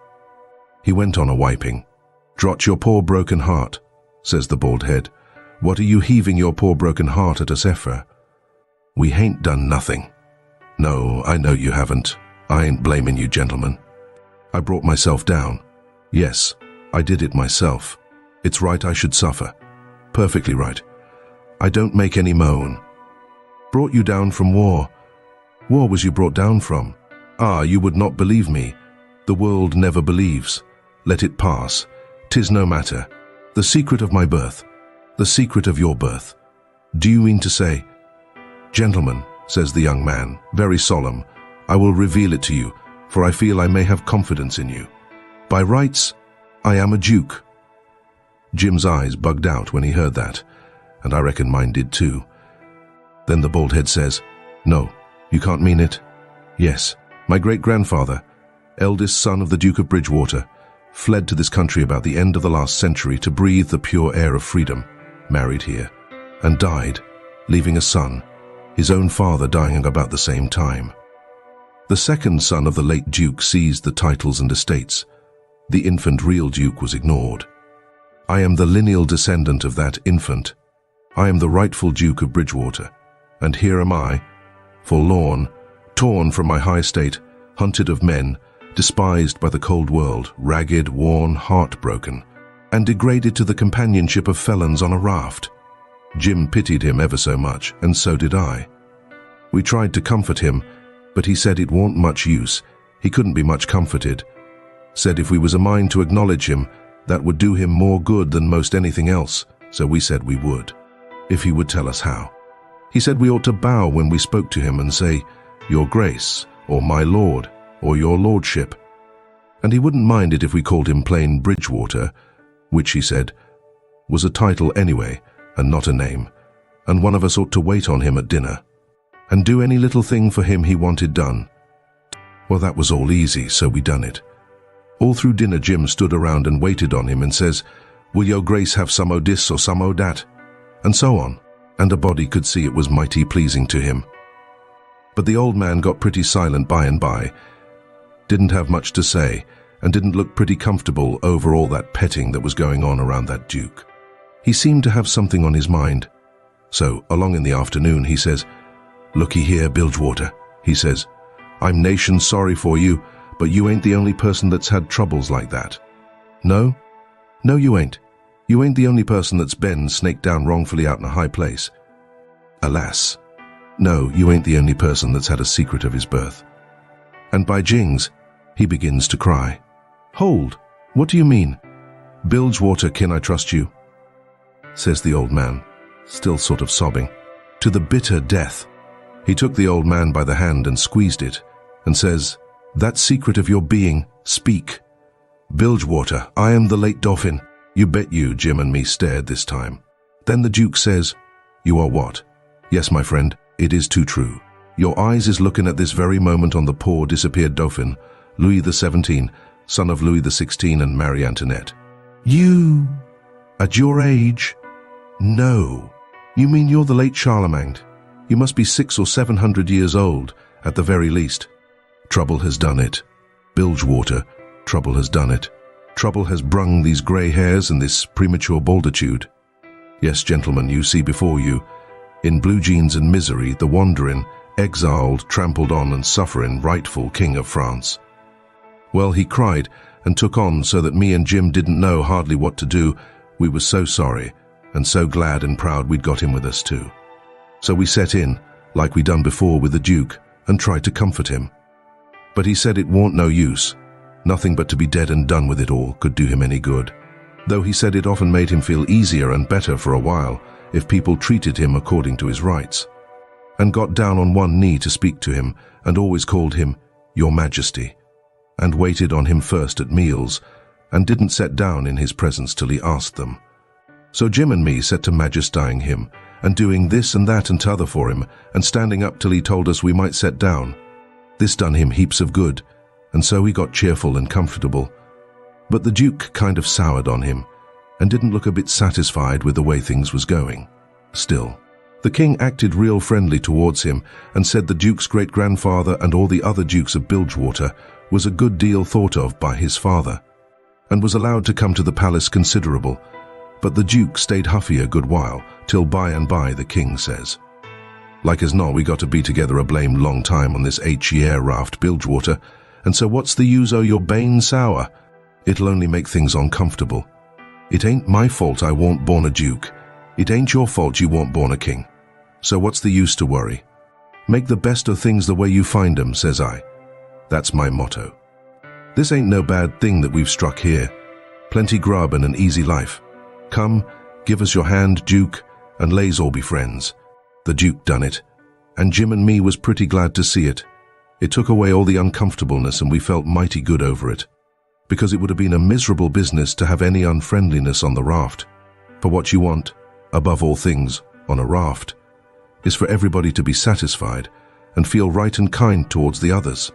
He went on a-wiping. "Drot your poor broken heart," says the bald head. "What are you heaving your poor broken heart at us for? We hain't done nothing. No, I know you haven't. I ain't blaming you, gentlemen. I brought myself down. Yes, I did it myself. It's right I should suffer. Perfectly right. I don't make any moan. Brought you down from war. War was you brought down from? Ah, you would not believe me. The world never believes. Let it pass. 'Tis no matter. The secret of my birth. The secret of your birth. Do you mean to say?" "Gentlemen," says the young man, very solemn, "I will reveal it to you, for I feel I may have confidence in you. By rights, I am a duke." Jim's eyes bugged out when he heard that, and I reckon mine did too. Then the bald head says, "No, you can't mean it." "Yes, my great-grandfather, eldest son of the Duke of Bridgewater, fled to this country about the end of the last century to breathe the pure air of freedom, married here, and died, leaving a son, his own father dying about the same time. The second son of the late Duke seized the titles and estates. The infant real Duke was ignored. I am the lineal descendant of that infant. I am the rightful Duke of Bridgewater, and here am I, forlorn, torn from my high estate, hunted of men, despised by the cold world, ragged, worn, heartbroken, and degraded to the companionship of felons on a raft. Jim pitied him ever so much, and so did I. We tried to comfort him, but he said it wa'n't much use, he couldn't be much comforted. Said if we was a mind to acknowledge him, that would do him more good than most anything else, so we said we would, if he would tell us how. He said we ought to bow when we spoke to him and say, "Your Grace," or "My Lord," or "Your Lordship." And he wouldn't mind it if we called him plain Bridgewater, which, he said, was a title anyway, and not a name, and one of us ought to wait on him at dinner, and do any little thing for him he wanted done. Well, that was all easy, so we done it. All through dinner Jim stood around and waited on him and says, "Will your Grace have some o' this or some o' that?" And so on, and a body could see it was mighty pleasing to him. But the old man got pretty silent by and by, didn't have much to say, and didn't look pretty comfortable over all that petting that was going on around that Duke. He seemed to have something on his mind. So, along in the afternoon, he says, "Looky here, Bilgewater," he says, "I'm nation sorry for you, but you ain't the only person that's had troubles like that. No? No, you ain't. You ain't the only person that's been snaked down wrongfully out in a high place. Alas. No, you ain't the only person that's had a secret of his birth." And by jings, he begins to cry. "Hold, what do you mean? Bilgewater, can I trust you?" says the old man, still sort of sobbing, to the bitter death. He took the old man by the hand and squeezed it, and says, "That secret of your being, speak. Bilgewater, I am the late Dauphin." You bet you Jim and me stared this time. Then the Duke says, "You are what? Yes, my friend, it is too true. Your eyes is looking at this very moment on the poor disappeared Dauphin, Louis XVII, son of Louis XVI and Marie Antoinette." "You? At your age? No. You mean you're the late Charlemagne? You must be 600 or 700 years old, at the very least." Trouble has done it. Bilgewater, trouble has done it. Trouble has brung these grey hairs and this premature balditude. Yes, gentlemen, you see before you, in blue jeans and misery, the wandering, exiled, trampled on and suffering rightful King of France. Well, he cried and took on so that me and Jim didn't know hardly what to do. We were so sorry and so glad and proud we'd got him with us too. So we set in, like we done before with the Duke, and tried to comfort him. But he said it warn't no use. Nothing but to be dead and done with it all could do him any good, though he said it often made him feel easier and better for a while if people treated him according to his rights, and got down on one knee to speak to him, and always called him "Your Majesty," and waited on him first at meals, and didn't set down in his presence till he asked them. So Jim and me set to majestying him, and doing this and that and t'other for him, and standing up till he told us we might set down. This done him heaps of good, and so he got cheerful and comfortable. But the Duke kind of soured on him, and didn't look a bit satisfied with the way things was going. Still, the king acted real friendly towards him, and said the Duke's great-grandfather and all the other Dukes of Bilgewater was a good deal thought of by his father, and was allowed to come to the palace considerable. But the Duke stayed huffy a good while, till by and by the king says, "Like as not, we got to be together a blamed long time on this H-year raft, Bilgewater, and so what's the use o' your bane sour? It'll only make things uncomfortable. It ain't my fault I warn't born a Duke. It ain't your fault you warn't born a king. So what's the use to worry? Make the best of things the way you find 'em," says I. That's my motto. This ain't no bad thing that we've struck here. Plenty grub and an easy life. Come, give us your hand, Duke, and lays all be friends. The Duke done it, and Jim and me was pretty glad to see it. It took away all the uncomfortableness and we felt mighty good over it, because it would have been a miserable business to have any unfriendliness on the raft. For what you want, above all things, on a raft, is for everybody to be satisfied and feel right and kind towards the others.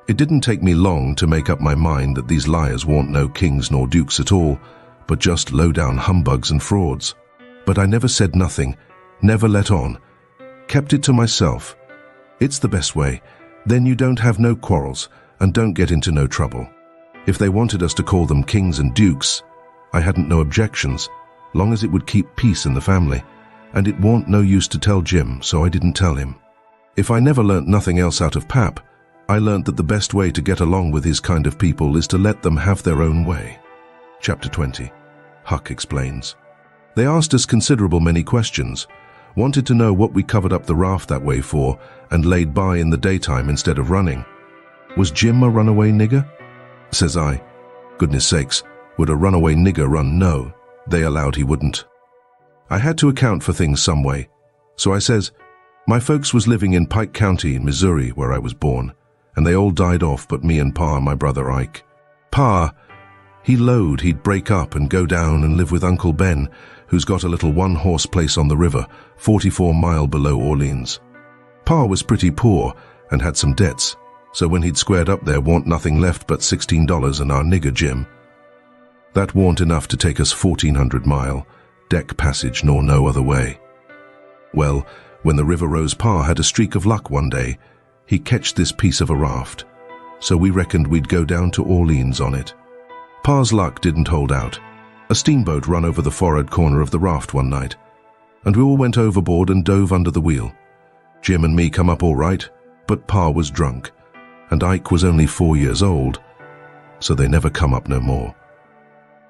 It didn't take me long to make up my mind that these liars weren't no kings nor dukes at all, but just low-down humbugs and frauds. But I never said nothing, never let on, kept it to myself. It's the best way. Then you don't have no quarrels and don't get into no trouble. If they wanted us to call them kings and dukes, I hadn't no objections, long as it would keep peace in the family, and it warn't no use to tell Jim, so I didn't tell him. If I never learnt nothing else out of Pap, I learnt that the best way to get along with his kind of people is to let them have their own way. Chapter 20. Huck explains. They asked us considerable many questions, wanted to know what we covered up the raft that way for and laid by in the daytime instead of running. Was Jim a runaway nigger? Says I. Goodness sakes, would a runaway nigger run? No, they allowed he wouldn't. I had to account for things some way, so I says, my folks was living in Pike County in Missouri where I was born, and they all died off but me and Pa and my brother Ike. Pa, he lowed he'd break up and go down and live with Uncle Ben, who's got a little one-horse place on the river, 44 mile below Orleans. Pa was pretty poor and had some debts, so when he'd squared up there warn't nothing left but $16 and our nigger Jim. That warn't enough to take us 1,400 mile, deck passage nor no other way. Well, when the river rose, Pa had a streak of luck one day. He catched this piece of a raft, so we reckoned we'd go down to Orleans on it. Pa's luck didn't hold out. A steamboat run over the forward corner of the raft one night, and we all went overboard and dove under the wheel. Jim and me come up all right, but Pa was drunk, and Ike was only 4 years old, so they never come up no more.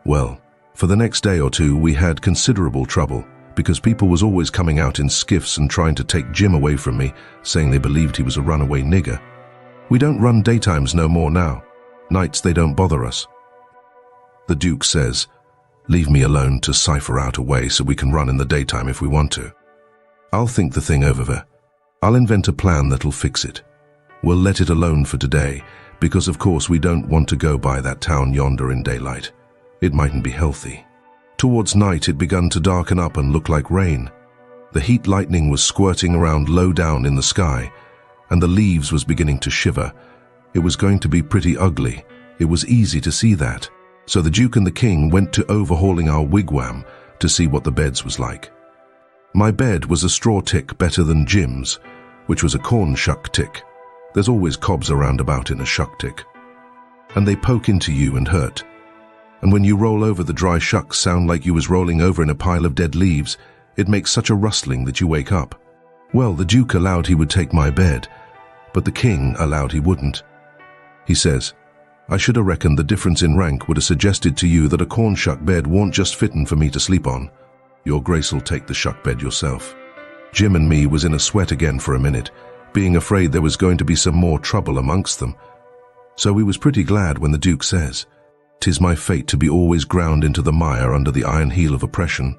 Well, for the next day or two we had considerable trouble, because people was always coming out in skiffs and trying to take Jim away from me, saying they believed he was a runaway nigger. We don't run daytimes no more now. Nights they don't bother us. The Duke says, leave me alone to cipher out a way so we can run in the daytime if we want to. I'll think the thing over there. I'll invent a plan that'll fix it. We'll let it alone for today, because of course we don't want to go by that town yonder in daylight. It mightn't be healthy. Towards night it begun to darken up and look like rain. The heat lightning was squirting around low down in the sky, and the leaves was beginning to shiver. It was going to be pretty ugly. It was easy to see that. So the Duke and the King went to overhauling our wigwam to see what the beds was like. My bed was a straw tick better than Jim's, which was a corn shuck tick. There's always cobs around about in a shuck tick. And they poke into you and hurt. And when you roll over, the dry shucks sound like you was rolling over in a pile of dead leaves. It makes such a rustling that you wake up. Well, the Duke allowed he would take my bed, but the King allowed he wouldn't. He says, I should have reckoned the difference in rank would have suggested to you that a corn shuck bed warn't just fitting for me to sleep on. Your Grace'll take the shuck bed yourself. Jim and me was in a sweat again for a minute, being afraid there was going to be some more trouble amongst them. So we was pretty glad when the Duke says, 'Tis my fate to be always ground into the mire under the iron heel of oppression.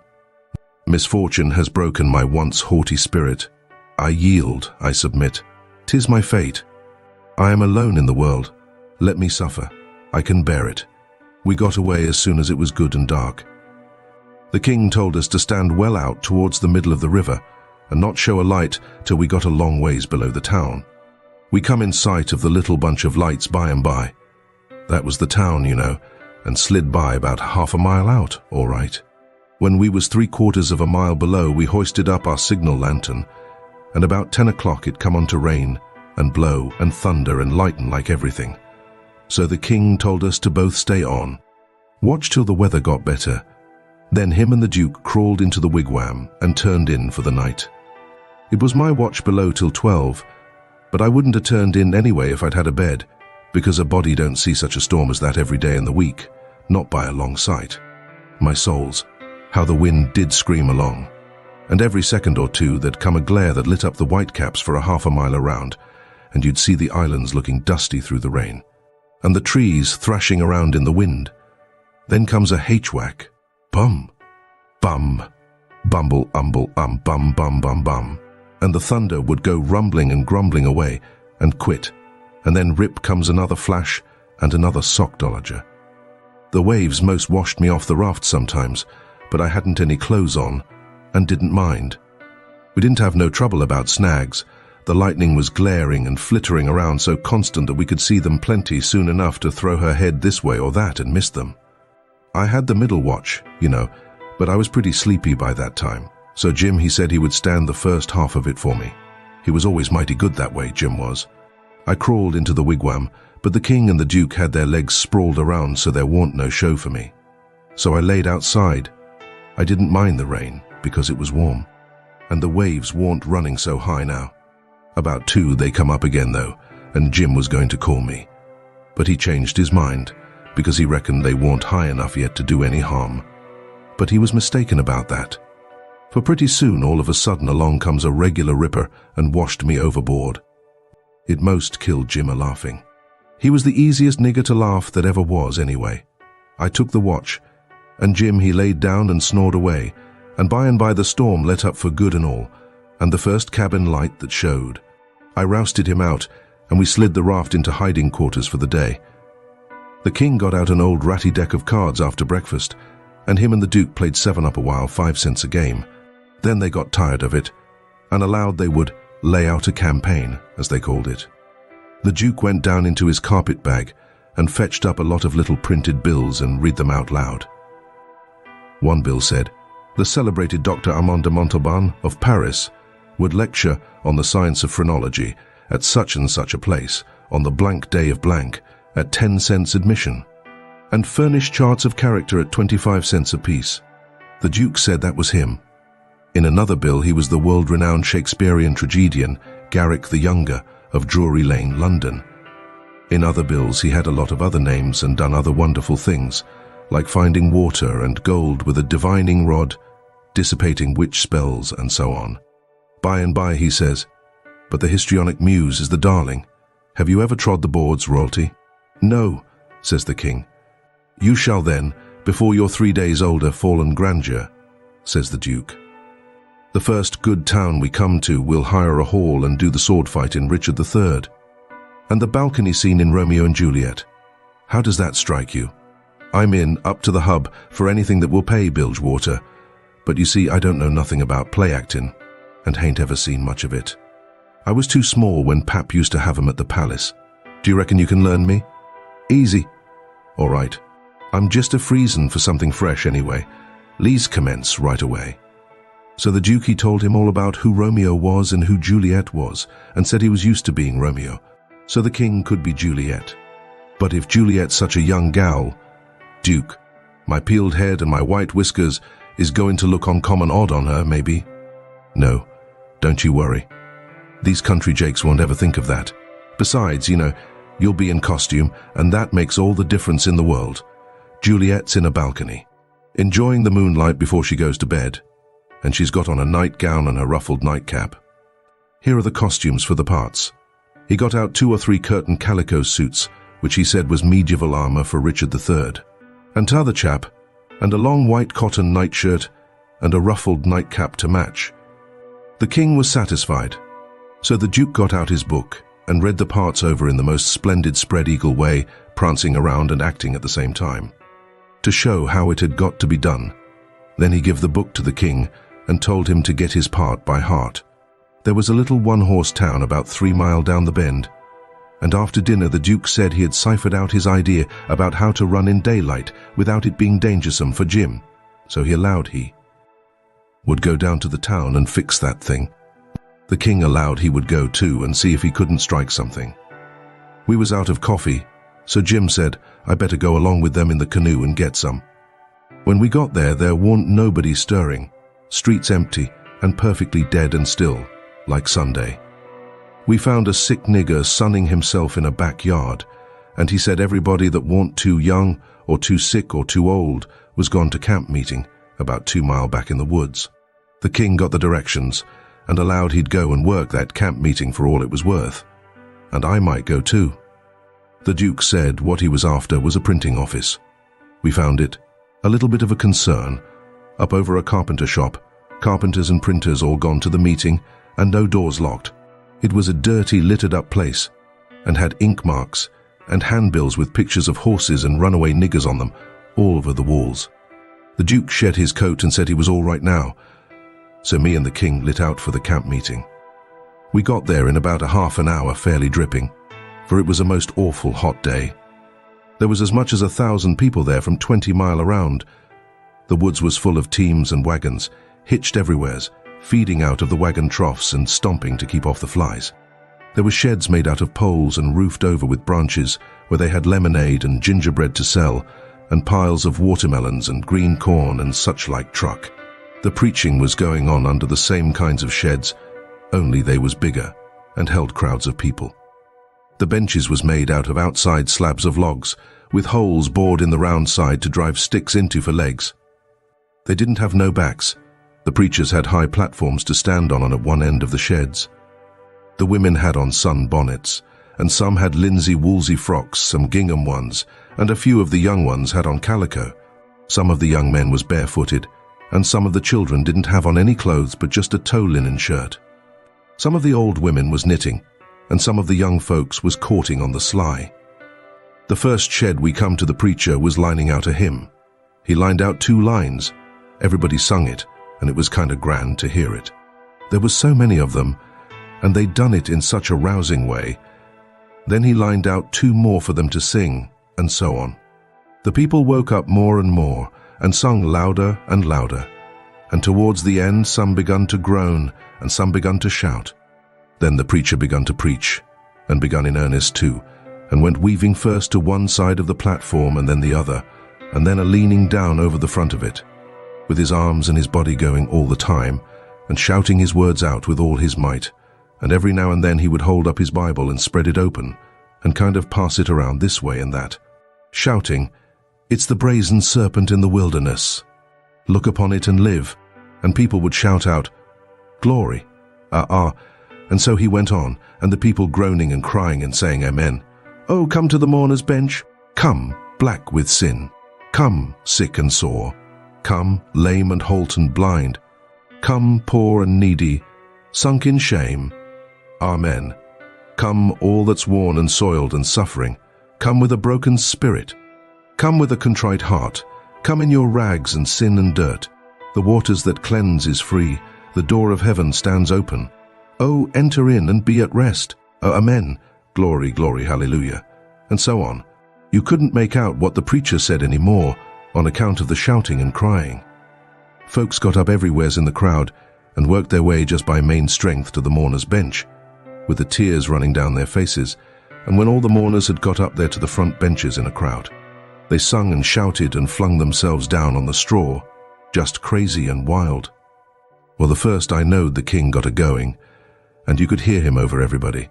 Misfortune has broken my once haughty spirit. I yield, I submit. 'Tis my fate. I am alone in the world. Let me suffer. I can bear it. We got away as soon as it was good and dark. The King told us to stand well out towards the middle of the river and not show a light till we got a long ways below the town. We come in sight of the little bunch of lights by and by. That was the town, you know, and slid by about half a mile out, all right. When we was 3/4 of a mile below, we hoisted up our signal lantern, and about 10 o'clock it come on to rain and blow and thunder and lighten like everything. So the King told us to both stay on, watch till the weather got better. Then him and the Duke crawled into the wigwam and turned in for the night. It was my watch below till 12, but I wouldn't have turned in anyway if I'd had a bed, because a body don't see such a storm as that every day in the week, not by a long sight. My souls, how the wind did scream along, and every second or two there'd come a glare that lit up the whitecaps for a half a mile around, and you'd see the islands looking dusty through the rain, and the trees thrashing around in the wind. Then comes a H-whack. Bum, bum, bumble, umble, bum, bum, bum, bum. And the thunder would go rumbling and grumbling away and quit, and then rip comes another flash and another sock-dolager. The waves most washed me off the raft sometimes, but I hadn't any clothes on and didn't mind. We didn't have no trouble about snags. The lightning was glaring and flittering around so constant that we could see them plenty soon enough to throw her head this way or that and miss them. I had the middle watch, but I was pretty sleepy by that time. So Jim, he said he would stand the first half of it for me. He was always mighty good that way, Jim was. I crawled into the wigwam, but the king and the duke had their legs sprawled around, so there warn't no show for me. So I laid outside. I didn't mind the rain, because it was warm. And the waves warn't running so high now. About 2 they come up again though, and Jim was going to call me. But he changed his mind, because he reckoned they warn't high enough yet to do any harm. But he was mistaken about that. For pretty soon all of a sudden along comes a regular ripper and washed me overboard. It most killed Jim a-laughing. He was the easiest nigger to laugh that ever was anyway. I took the watch, and Jim he laid down and snored away, and by the storm let up for good and all, and the first cabin light that showed. I rousted him out, and we slid the raft into hiding quarters for the day. The king got out an old ratty deck of cards after breakfast, and him and the duke played 7-up a while, 5 cents a game. Then they got tired of it, and allowed they would lay out a campaign, as they called it. The duke went down into his carpet bag and fetched up a lot of little printed bills and read them out loud. One bill said, the celebrated Dr. Armand de Montauban of Paris would lecture on the science of phrenology at such and such a place on the blank day of blank at 10 cents admission, and furnish charts of character at 25 cents apiece. The duke said that was him. In another bill he was the world-renowned Shakespearean tragedian Garrick the Younger of Drury Lane, London. In other bills he had a lot of other names and done other wonderful things, like finding water and gold with a divining rod, dissipating witch spells, and so on. By and by he says, but the histrionic muse is the darling. Have you ever trod the boards, royalty? No, says the king. You shall then, before you're 3 days older, fallen grandeur, says the duke. The first good town we come to, we'll hire a hall and do the sword fight in Richard III. And the balcony scene in Romeo and Juliet. How does that strike you? I'm in, up to the hub, for anything that will pay Bilgewater. But you see, I don't know nothing about play acting, and hain't ever seen much of it. I was too small when Pap used to have 'em at the palace. Do you reckon you can learn me? Easy. All right. I'm just a freezin' for something fresh anyway. Lee's commence right away. So the duke, he told him all about who Romeo was and who Juliet was, and said he was used to being Romeo, so the king could be Juliet. But if Juliet's such a young gal, Duke, my peeled head and my white whiskers is going to look uncommon odd on her, maybe. No, don't you worry. These country jakes won't ever think of that. Besides, you'll be in costume, and that makes all the difference in the world. Juliet's in a balcony, enjoying the moonlight before she goes to bed, and she's got on a nightgown and a ruffled nightcap. Here are the costumes for the parts. He got out 2 or 3 curtain calico suits, which he said was medieval armor for Richard III, and t'other chap, and a long white cotton nightshirt, and a ruffled nightcap to match. The king was satisfied, so the duke got out his book and read the parts over in the most splendid spread-eagle way, prancing around and acting at the same time, to show how it had got to be done. Then he gave the book to the king and told him to get his part by heart. There was a little one-horse town about 3 miles down the bend, and after dinner the duke said he had ciphered out his idea about how to run in daylight without it being dangersome for Jim, so he allowed he would go down to the town and fix that thing. The king allowed he would go too and see if he couldn't strike something. We was out of coffee, so Jim said I better go along with them in the canoe and get some. When we got there warn't nobody stirring, streets empty and perfectly dead and still, like Sunday. We found a sick nigger sunning himself in a backyard, and he said everybody that warn't too young or too sick or too old was gone to camp meeting about 2 miles back in the woods. The king got the directions and allowed he'd go and work that camp meeting for all it was worth, and I might go too. The duke said what he was after was a printing office. We found it, a little bit of a concern, up over a carpenter shop, carpenters and printers all gone to the meeting, and no doors locked. It was a dirty, littered-up place, and had ink marks and handbills with pictures of horses and runaway niggers on them, all over the walls. The duke shed his coat and said he was all right now, so me and the king lit out for the camp meeting. We got there in about a half an hour, fairly dripping, for it was a most awful hot day. There was as much as 1,000 people there from 20 mile around. The woods was full of teams and wagons, hitched everywheres, feeding out of the wagon troughs and stomping to keep off the flies. There were sheds made out of poles and roofed over with branches where they had lemonade and gingerbread to sell, and piles of watermelons and green corn and such like truck. The preaching was going on under the same kinds of sheds, only they was bigger and held crowds of people. The benches was made out of outside slabs of logs, with holes bored in the round side to drive sticks into for legs. They didn't have no backs. The preachers had high platforms to stand on at one end of the sheds. The women had on sun bonnets, and some had linsey-woolsey frocks, some gingham ones, and a few of the young ones had on calico. Some of the young men was barefooted, and some of the children didn't have on any clothes but just a tow linen shirt. Some of the old women was knitting, and some of the young folks was courting on the sly. The first shed we come to, the preacher was lining out a hymn. He lined out 2 lines. Everybody sung it, and it was kind of grand to hear it. There was so many of them, and they'd done it in such a rousing way. Then he lined out 2 more for them to sing, and so on. The people woke up more and more, and sung louder and louder, and towards the end some begun to groan, and some begun to shout. Then the preacher begun to preach, and begun in earnest too, and went weaving first to one side of the platform and then the other, and then a leaning down over the front of it, with his arms and his body going all the time, and shouting his words out with all his might, and every now and then he would hold up his Bible and spread it open, and kind of pass it around this way and that, shouting, "It's the brazen serpent in the wilderness. Look upon it and live." And people would shout out, "Glory, and so he went on, and the people groaning and crying and saying amen. "Oh, come to the mourner's bench. Come, black with sin. Come, sick and sore. Come, lame and halt and blind. Come, poor and needy, sunk in shame. Amen. Come, all that's worn and soiled and suffering. Come with a broken spirit. Come with a contrite heart. Come in your rags and sin and dirt. The waters that cleanse is free. The door of heaven stands open. Oh, enter in and be at rest. Amen. Glory, glory, hallelujah." And so on. You couldn't make out what the preacher said anymore on account of the shouting and crying. Folks got up everywheres in the crowd and worked their way just by main strength to the mourner's bench, with the tears running down their faces, and when all the mourners had got up there to the front benches in a crowd, they sung and shouted and flung themselves down on the straw, just crazy and wild. Well, the first I knowed the king got a-going, and you could hear him over everybody,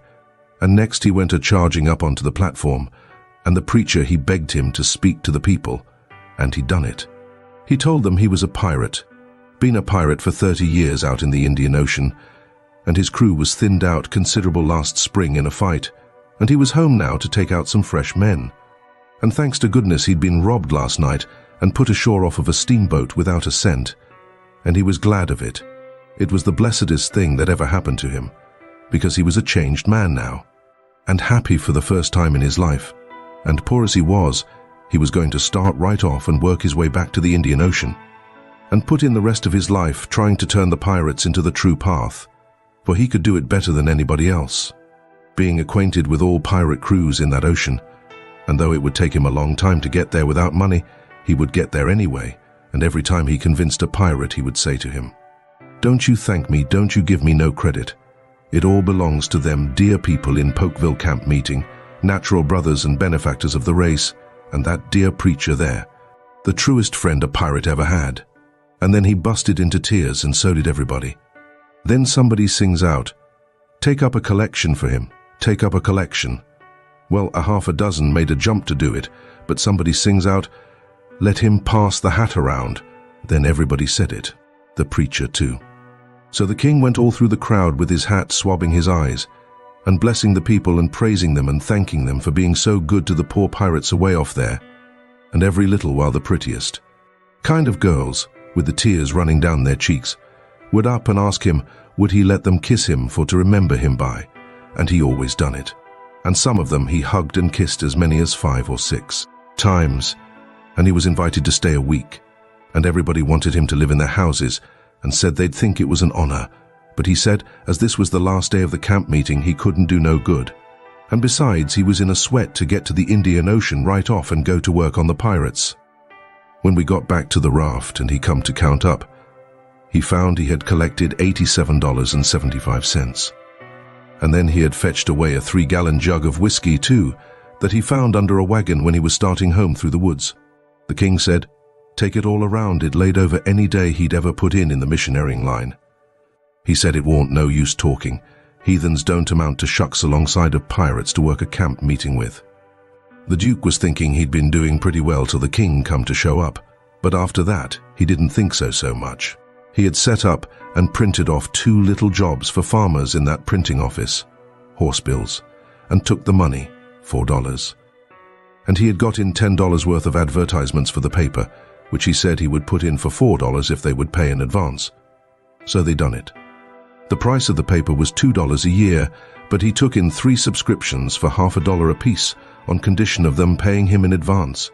and next he went a-charging up onto the platform, and the preacher he begged him to speak to the people, and he done it. He told them he was a pirate, been a pirate for 30 years out in the Indian Ocean, and his crew was thinned out considerable last spring in a fight, and he was home now to take out some fresh men. And thanks to goodness he'd been robbed last night and put ashore off of a steamboat without a cent, and he was glad of it. It was the blessedest thing that ever happened to him, because he was a changed man now, and happy for the first time in his life, and poor as he was going to start right off and work his way back to the Indian Ocean, and put in the rest of his life trying to turn the pirates into the true path, for he could do it better than anybody else, being acquainted with all pirate crews in that ocean, and though it would take him a long time to get there without money, he would get there anyway, and every time he convinced a pirate he would say to him, "Don't you thank me, don't you give me no credit. It all belongs to them dear people in Pokeville camp meeting, natural brothers and benefactors of the race, and that dear preacher there, the truest friend a pirate ever had." And then he busted into tears, and so did everybody. Then somebody sings out, "Take up a collection for him, take up a collection." Well, a half a dozen made a jump to do it, but somebody sings out, "Let him pass the hat around." Then everybody said it, the preacher too. So the king went all through the crowd with his hat swabbing his eyes, and blessing the people and praising them and thanking them for being so good to the poor pirates away off there, and every little while the prettiest kind of girls, with the tears running down their cheeks, would up and ask him would he let them kiss him for to remember him by, and he always done it. And some of them he hugged and kissed as many as 5 or 6 times, and he was invited to stay a week, and everybody wanted him to live in their houses and said they'd think it was an honor, but he said as this was the last day of the camp meeting he couldn't do no good. And besides, he was in a sweat to get to the Indian Ocean right off and go to work on the pirates. When we got back to the raft and he come to count up, he found he had collected $87.75. And then he had fetched away a 3-gallon jug of whiskey too, that he found under a wagon when he was starting home through the woods. The king said, take it all around, it laid over any day he'd ever put in the missionarying line. He said it warn't no use talking. Heathens don't amount to shucks alongside of pirates to work a camp meeting with. The Duke was thinking he'd been doing pretty well till the king come to show up, but after that he didn't think so much. He had set up and printed off 2 little jobs for farmers in that printing office, horse bills, and took the money, $4. And he had got in $10 worth of advertisements for the paper, which he said he would put in for $4 if they would pay in advance. So they done it. The price of the paper was $2 a year, but he took in 3 subscriptions for $half apiece on condition of them paying him in advance.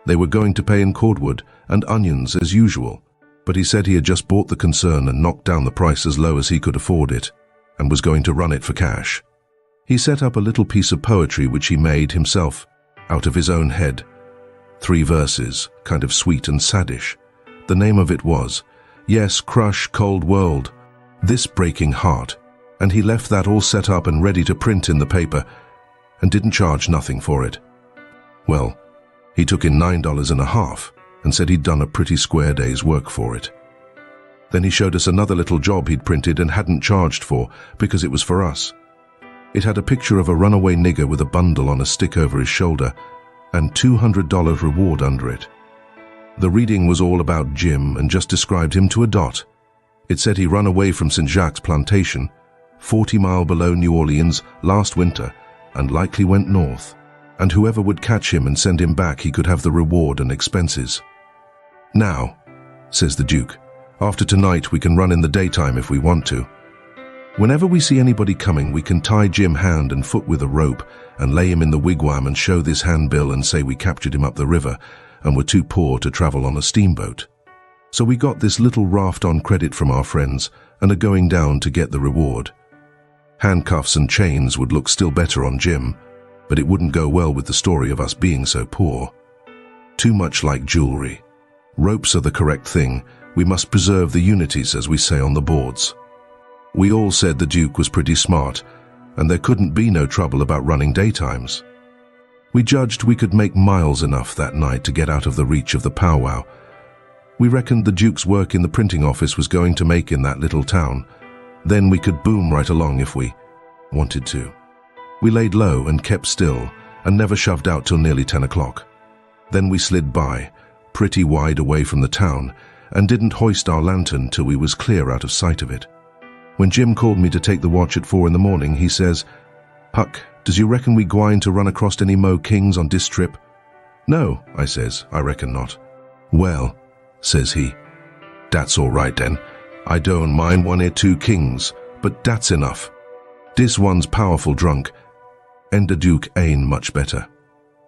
They were going to pay in cordwood and onions as usual, but he said he had just bought the concern and knocked down the price as low as he could afford it, and was going to run it for cash. He set up a little piece of poetry which he made himself, out of his own head. 3 verses, kind of sweet and saddish. The name of it was, Yes, Crush, Cold World, This Breaking Heart, and he left that all set up and ready to print in the paper, and didn't charge nothing for it. Well, he took in $9.50 and said he'd done a pretty square day's work for it. Then he showed us another little job he'd printed and hadn't charged for because it was for us. It had a picture of a runaway nigger with a bundle on a stick over his shoulder and $200 reward under it. The reading was all about Jim and just described him to a dot. It said he run away from St. Jacques Plantation, 40 miles below New Orleans, last winter, and likely went north, and whoever would catch him and send him back he could have the reward and expenses. Now, says the Duke, after tonight we can run in the daytime if we want to. Whenever we see anybody coming, we can tie Jim hand and foot with a rope and lay him in the wigwam and show this handbill and say we captured him up the river and were too poor to travel on a steamboat. So we got this little raft on credit from our friends and are going down to get the reward. Handcuffs and chains would look still better on Jim, but it wouldn't go well with the story of us being so poor. Too much like jewelry. Ropes are the correct thing. We must preserve the unities, as we say on the boards. We all said the Duke was pretty smart, and there couldn't be no trouble about running daytimes. We judged we could make miles enough that night to get out of the reach of the powwow. We reckoned the Duke's work in the printing office was going to make in that little town. Then we could boom right along if we wanted to. We laid low and kept still, and never shoved out till nearly 10 o'clock. Then we slid by, pretty wide away from the town, and didn't hoist our lantern till we was clear out of sight of it. When Jim called me to take the watch at 4 in the morning, he says, Huck, does you reckon we gwine to run across any mo kings on dis trip? No, I says, I reckon not. Well, says he, that's all right then. I don't mind 1 or 2 kings, but that's enough. Dis one's powerful drunk, and the Duke ain't much better.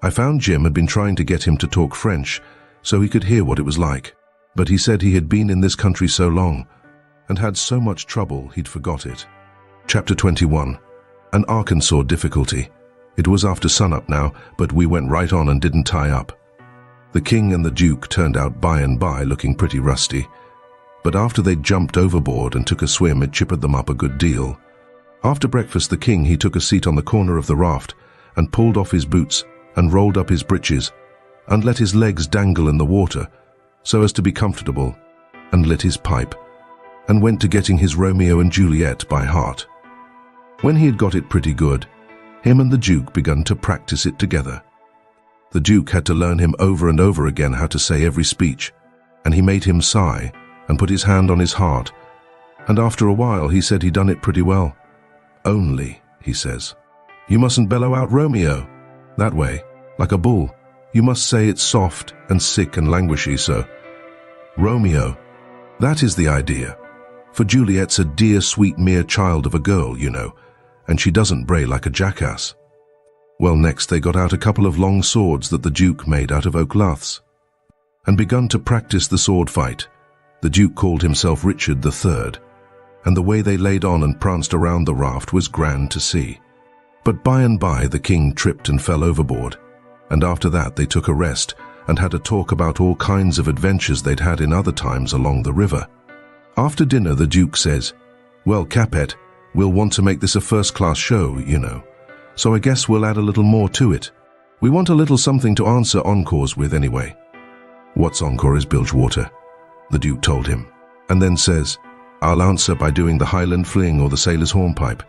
I found Jim had been trying to get him to talk French so he could hear what it was like, but he said he had been in this country so long and had so much trouble he'd forgot it. Chapter 21. An Arkansaw difficulty. It was after sunup now, but we went right on and didn't tie up. The king and the Duke turned out by and by looking pretty rusty, but after they'd jumped overboard and took a swim, it chippered them up a good deal. After breakfast, the king, he took a seat on the corner of the raft and pulled off his boots and rolled up his breeches and let his legs dangle in the water so as to be comfortable, and lit his pipe and went to getting his Romeo and Juliet by heart. When he had got it pretty good, him and the Duke begun to practice it together. The Duke had to learn him over and over again how to say every speech, and he made him sigh and put his hand on his heart, and after a while he said he'd done it pretty well. Only, he says, you mustn't bellow out Romeo that way, like a bull. You must say it soft and sick and languishy, so. Romeo, that is the idea. For Juliet's a dear, sweet, mere child of a girl, you know, and she doesn't bray like a jackass. Well, next they got out a couple of long swords that the Duke made out of oak laths, and begun to practice the sword fight. The Duke called himself Richard III. and the way they laid on and pranced around the raft was grand to see. But by and by the king tripped and fell overboard, and after that they took a rest and had a talk about all kinds of adventures they'd had in other times along the river. After dinner the Duke says, "Well, Capet, we'll want to make this a first-class show, you know. So I guess we'll add a little more to it. We want a little something to answer encores with anyway." "What's encore is Bilgewater," the Duke told him, and then says, "I'll answer by doing the Highland Fling or the Sailor's Hornpipe.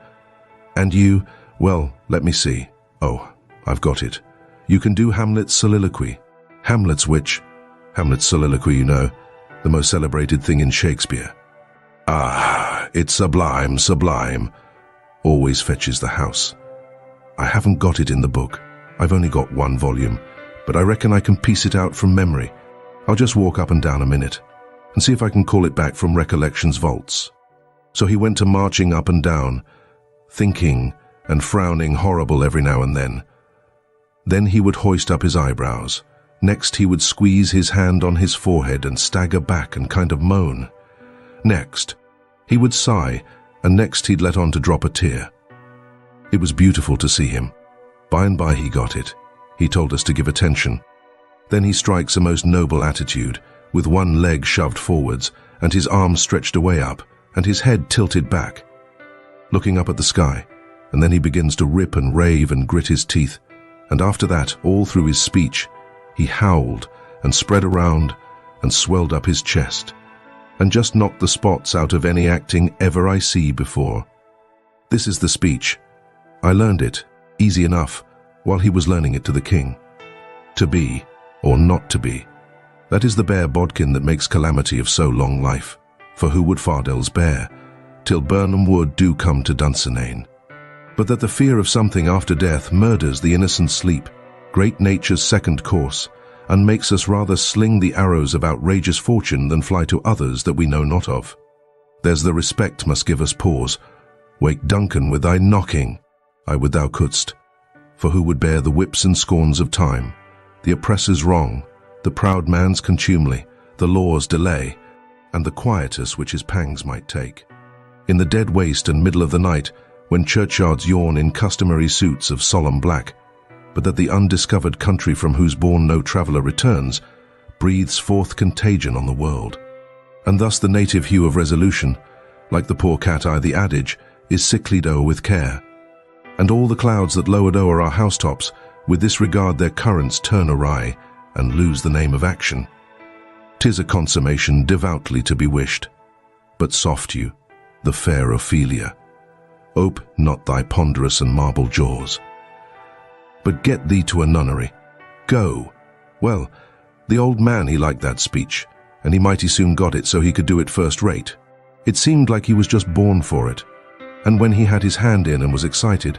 And you, well, let me see. Oh, I've got it. You can do Hamlet's soliloquy." Hamlet's soliloquy, you know, the most celebrated thing in Shakespeare. "Ah, it's sublime, sublime," always fetches the house. I haven't got it in the book. I've only got one volume, but I reckon I can piece it out from memory. I'll just walk up and down a minute and see if I can call it back from recollection's vaults. So he went to marching up and down, thinking and frowning horrible every now and then. Then he would hoist up his eyebrows. Next he would squeeze his hand on his forehead and stagger back and kind of moan. Next he would sigh, and next he'd let on to drop a tear. It was beautiful to see him. By and by he got it. He told us to give attention. Then he strikes a most noble attitude, with one leg shoved forwards and his arms stretched away up and his head tilted back, looking up at the sky, and then he begins to rip and rave and grit his teeth, and after that, all through his speech, he howled and spread around and swelled up his chest, and just knocked the spots out of any acting ever I see before. This is the speech. I learned it, easy enough, while he was learning it to the king. To be, or not to be, that is the bare bodkin that makes calamity of so long life. For who would Fardels bear, till Burnham Wood do come to Dunsinane? But that the fear of something after death murders the innocent sleep, great nature's second course, and makes us rather sling the arrows of outrageous fortune than fly to others that we know not of. There's the respect must give us pause. Wake Duncan with thy knocking, I would thou couldst. For who would bear the whips and scorns of time, the oppressor's wrong, the proud man's contumely, the law's delay, and the quietus which his pangs might take? In the dead waste and middle of the night, when churchyards yawn in customary suits of solemn black, but that the undiscovered country from whose bourne no traveller returns, breathes forth contagion on the world. And thus the native hue of resolution, like the poor cat-eye the adage, is sicklied o'er with care. And all the clouds that lowered o'er our housetops, with this regard their currents turn awry, and lose the name of action. 'Tis a consummation devoutly to be wished. But soft you, the fair Ophelia, ope not thy ponderous and marble jaws. But get thee to a nunnery. Go. Well, the old man he liked that speech, and he mighty soon got it so he could do it first rate. It seemed like he was just born for it. And when he had his hand in and was excited,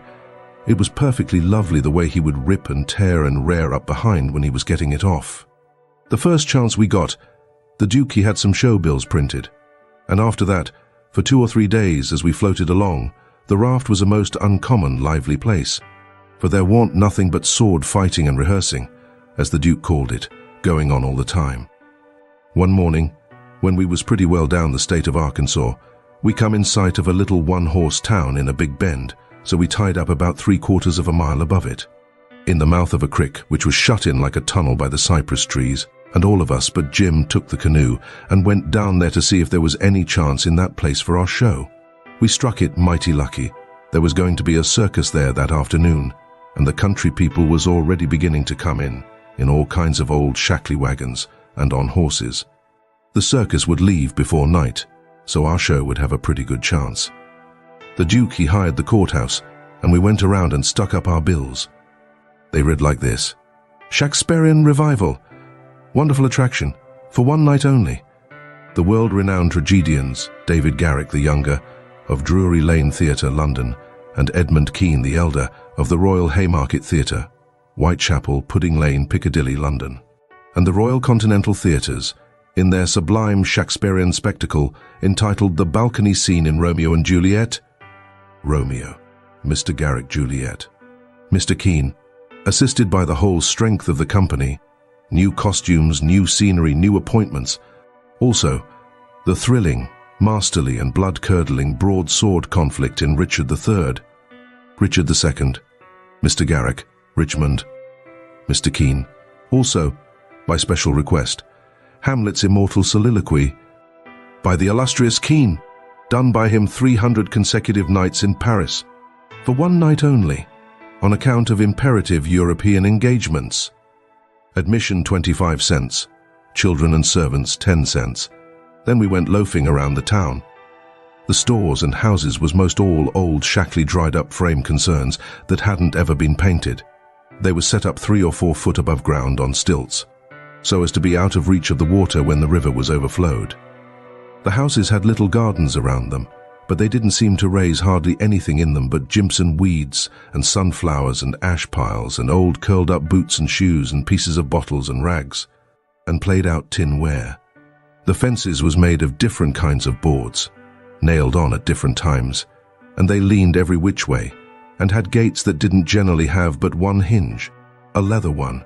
it was perfectly lovely the way he would rip and tear and rear up behind when he was getting it off. The first chance we got, the Duke he had some show bills printed. And after that, for 2 or 3 days as we floated along, the raft was a most uncommon lively place. For there warn't nothing but sword fighting and rehearsing, as the Duke called it, going on all the time. One morning, when we was pretty well down the state of Arkansaw, we come in sight of a little one-horse town in a big bend, so we tied up about 3/4 of a mile above it, in the mouth of a creek which was shut in like a tunnel by the cypress trees, and all of us but Jim took the canoe and went down there to see if there was any chance in that place for our show. We struck it mighty lucky. There was going to be a circus there that afternoon, and the country people was already beginning to come in all kinds of old shackly wagons and on horses. The circus would leave before night, so our show would have a pretty good chance. The Duke he hired the courthouse, and we went around and stuck up our bills. They read like this: Shakespearean Revival, wonderful attraction, for one night only. The world-renowned tragedians, David Garrick the Younger, of Drury Lane Theatre, London, and Edmund Kean the Elder, of the Royal Haymarket Theatre, Whitechapel, Pudding Lane, Piccadilly, London, and the Royal Continental Theatres, in their sublime Shakespearean spectacle entitled The Balcony Scene in Romeo and Juliet. Romeo, Mr. Garrick, Juliet. Mr. Kean, assisted by the whole strength of the company, new costumes, new scenery, new appointments. Also, the thrilling, masterly and blood-curdling broadsword conflict in Richard III, Richard II, Mr. Garrick, Richmond, Mr. Kean. Also, by special request, Hamlet's immortal soliloquy by the illustrious Kean, done by him 300 consecutive nights in Paris, for one night only, on account of imperative European engagements. Admission 25 cents, children and servants 10 cents. Then we went loafing around the town. The stores and houses was most all old, shackly dried-up frame concerns that hadn't ever been painted. They were set up 3 or 4 foot above ground on stilts, so as to be out of reach of the water when the river was overflowed. The houses had little gardens around them, but they didn't seem to raise hardly anything in them but Jimson weeds and sunflowers and ash piles and old curled-up boots and shoes and pieces of bottles and rags, and played-out tin ware. The fences was made of different kinds of boards, nailed on at different times, and they leaned every which way, and had gates that didn't generally have but one hinge, a leather one.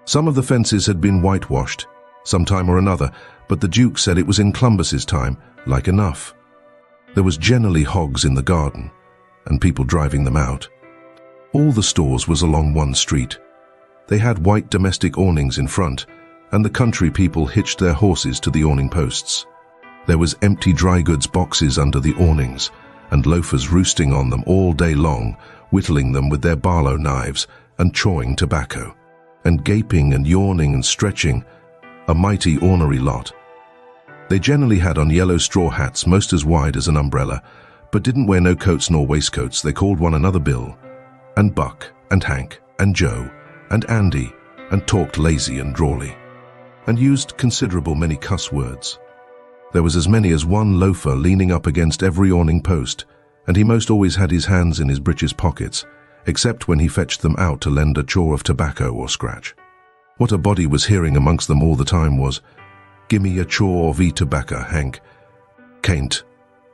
Some of the fences had been whitewashed, some time or another, but the Duke said it was in Clumbus's time, like enough. There was generally hogs in the garden, and people driving them out. All the stores was along one street. They had white domestic awnings in front, and the country people hitched their horses to the awning posts. There was empty dry goods boxes under the awnings, and loafers roosting on them all day long, whittling them with their Barlow knives and chawing tobacco, and gaping and yawning and stretching, a mighty ornery lot. They generally had on yellow straw hats most as wide as an umbrella, but didn't wear no coats nor waistcoats. They called one another Bill, and Buck, and Hank, and Joe, and Andy, and talked lazy and drawly, and used considerable many cuss words. There was as many as one loafer leaning up against every awning post, and he most always had his hands in his breeches pockets, except when he fetched them out to lend a chaw of tobacco or scratch. What a body was hearing amongst them all the time was, "Gimme a chaw of tobacco, Hank." "Cain't.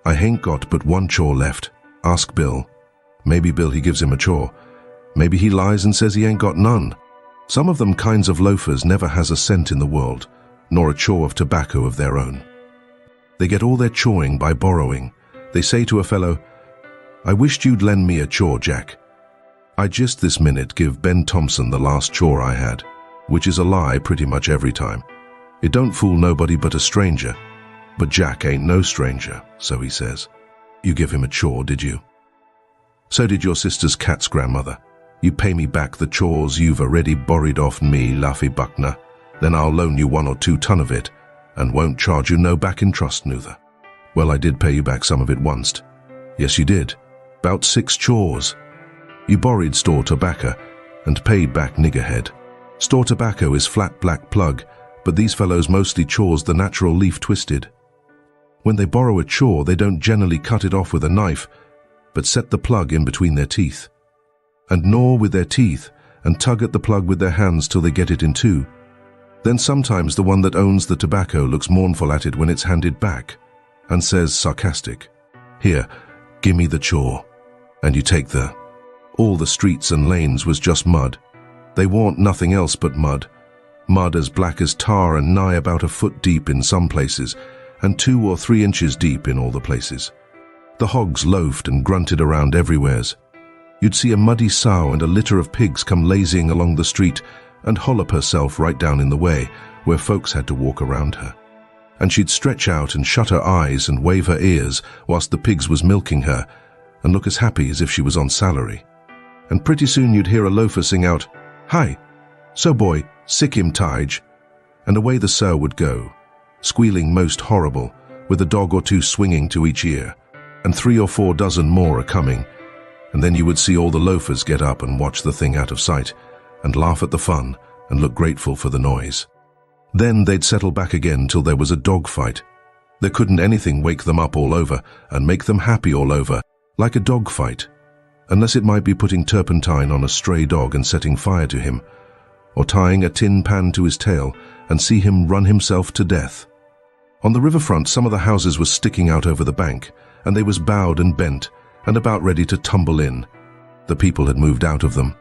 I hain't got but one chaw left. Ask Bill." Maybe Bill he gives him a chaw. Maybe he lies and says he ain't got none. Some of them kinds of loafers never has a cent in the world, nor a chaw of tobacco of their own. They get all their chawing by borrowing. They say to a fellow, "I wished you'd lend me a chaw, Jack. I just this minute give Ben Thompson the last chaw I had," which is a lie pretty much every time. It don't fool nobody but a stranger, but Jack ain't no stranger, so he says. "You give him a chaw, did you?" "So did your sister's cat's grandmother. You pay me back the chaws you've already borrowed off me, Laffy Buckner. Then I'll loan you 1 or 2 ton of it, and won't charge you no back in trust neither." "Well, I did pay you back some of it once." "Yes, you did. 'Bout 6 chaws. You borrowed store tobacco, and paid back niggerhead. Store tobacco is flat black plug, but these fellows mostly chaws the natural leaf twisted. When they borrow a chaw, they don't generally cut it off with a knife, but set the plug in between their teeth, and gnaw with their teeth, and tug at the plug with their hands till they get it in two. Then sometimes the one that owns the tobacco looks mournful at it when it's handed back, and says sarcastic, 'Here, gimme the chaw,' and you take the. All the streets and lanes was just mud. They warn't nothing else but mud. Mud as black as tar and nigh about a foot deep in some places, and 2 or 3 inches deep in all the places. The hogs loafed and grunted around everywheres. You'd see a muddy sow and a litter of pigs come lazying along the street and hollop herself right down in the way, where folks had to walk around her. And she'd stretch out and shut her eyes and wave her ears whilst the pigs was milking her, and look as happy as if she was on salary. And pretty soon you'd hear a loafer sing out, "Hi, so boy, sick him tige," and away the sow would go, squealing most horrible, with a dog or 2 swinging to each ear, and 3 or 4 dozen more a coming, and then you would see all the loafers get up and watch the thing out of sight, and laugh at the fun, and look grateful for the noise. Then they'd settle back again till there was a dog fight. There couldn't anything wake them up all over, and make them happy all over, like a dog fight, unless it might be putting turpentine on a stray dog and setting fire to him, or tying a tin pan to his tail and see him run himself to death. On the riverfront, some of the houses was sticking out over the bank, and they was bowed and bent, and about ready to tumble in. The people had moved out of them.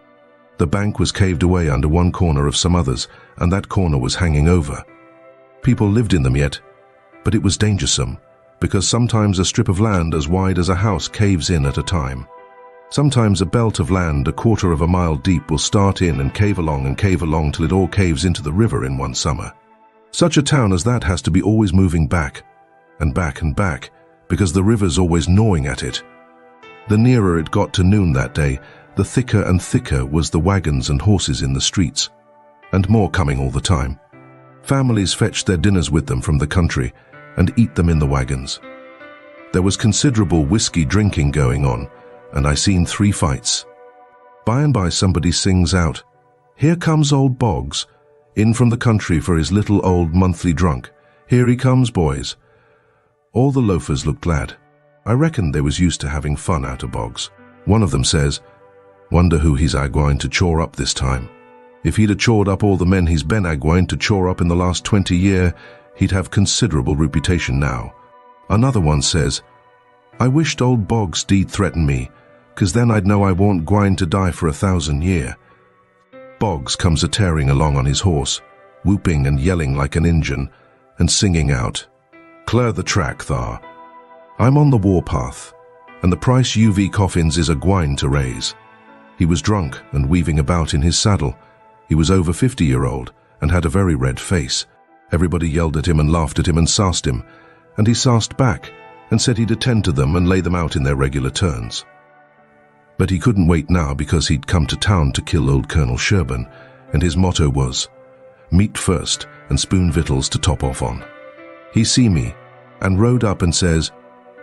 The bank was caved away under one corner of some others, and that corner was hanging over. People lived in them yet, but it was dangersome, because sometimes a strip of land as wide as a house caves in at a time. Sometimes a belt of land 1/4 of a mile deep will start in and cave along till it all caves into the river in one summer. Such a town as that has to be always moving back and back and back, because the river's always gnawing at it. The nearer it got to noon that day, the thicker and thicker was the wagons and horses in the streets, and more coming all the time. Families fetched their dinners with them from the country and eat them in the wagons. There was considerable whiskey drinking going on, and I seen 3 fights. By and by somebody sings out, "Here comes old Boggs, in from the country for his little old monthly drunk. Here he comes, boys." All the loafers looked glad. I reckon they was used to having fun out of Boggs. One of them says, "Wonder who he's a-going to chore up this time. If he'd a chored up all the men he's been a-going to chore up in the last 20 year, he'd have considerable reputation now." Another one says, "I wished old Boggs deed threaten me, 'cause then I'd know I warn't gwine to die for 1,000 year." Boggs comes a-tearing along on his horse, whooping and yelling like an Injun, and singing out, "Clear the track, thar. I'm on the warpath, and the price UV coffins is a-gwine to raise." He was drunk and weaving about in his saddle. He was over 50-year-old and had a very red face. Everybody yelled at him and laughed at him and sassed him, and he sassed back and said he'd attend to them and lay them out in their regular turns. But he couldn't wait now because he'd come to town to kill old Colonel Sherburne, and his motto was, "Meat first and spoon victuals to top off on." He see me and rode up and says,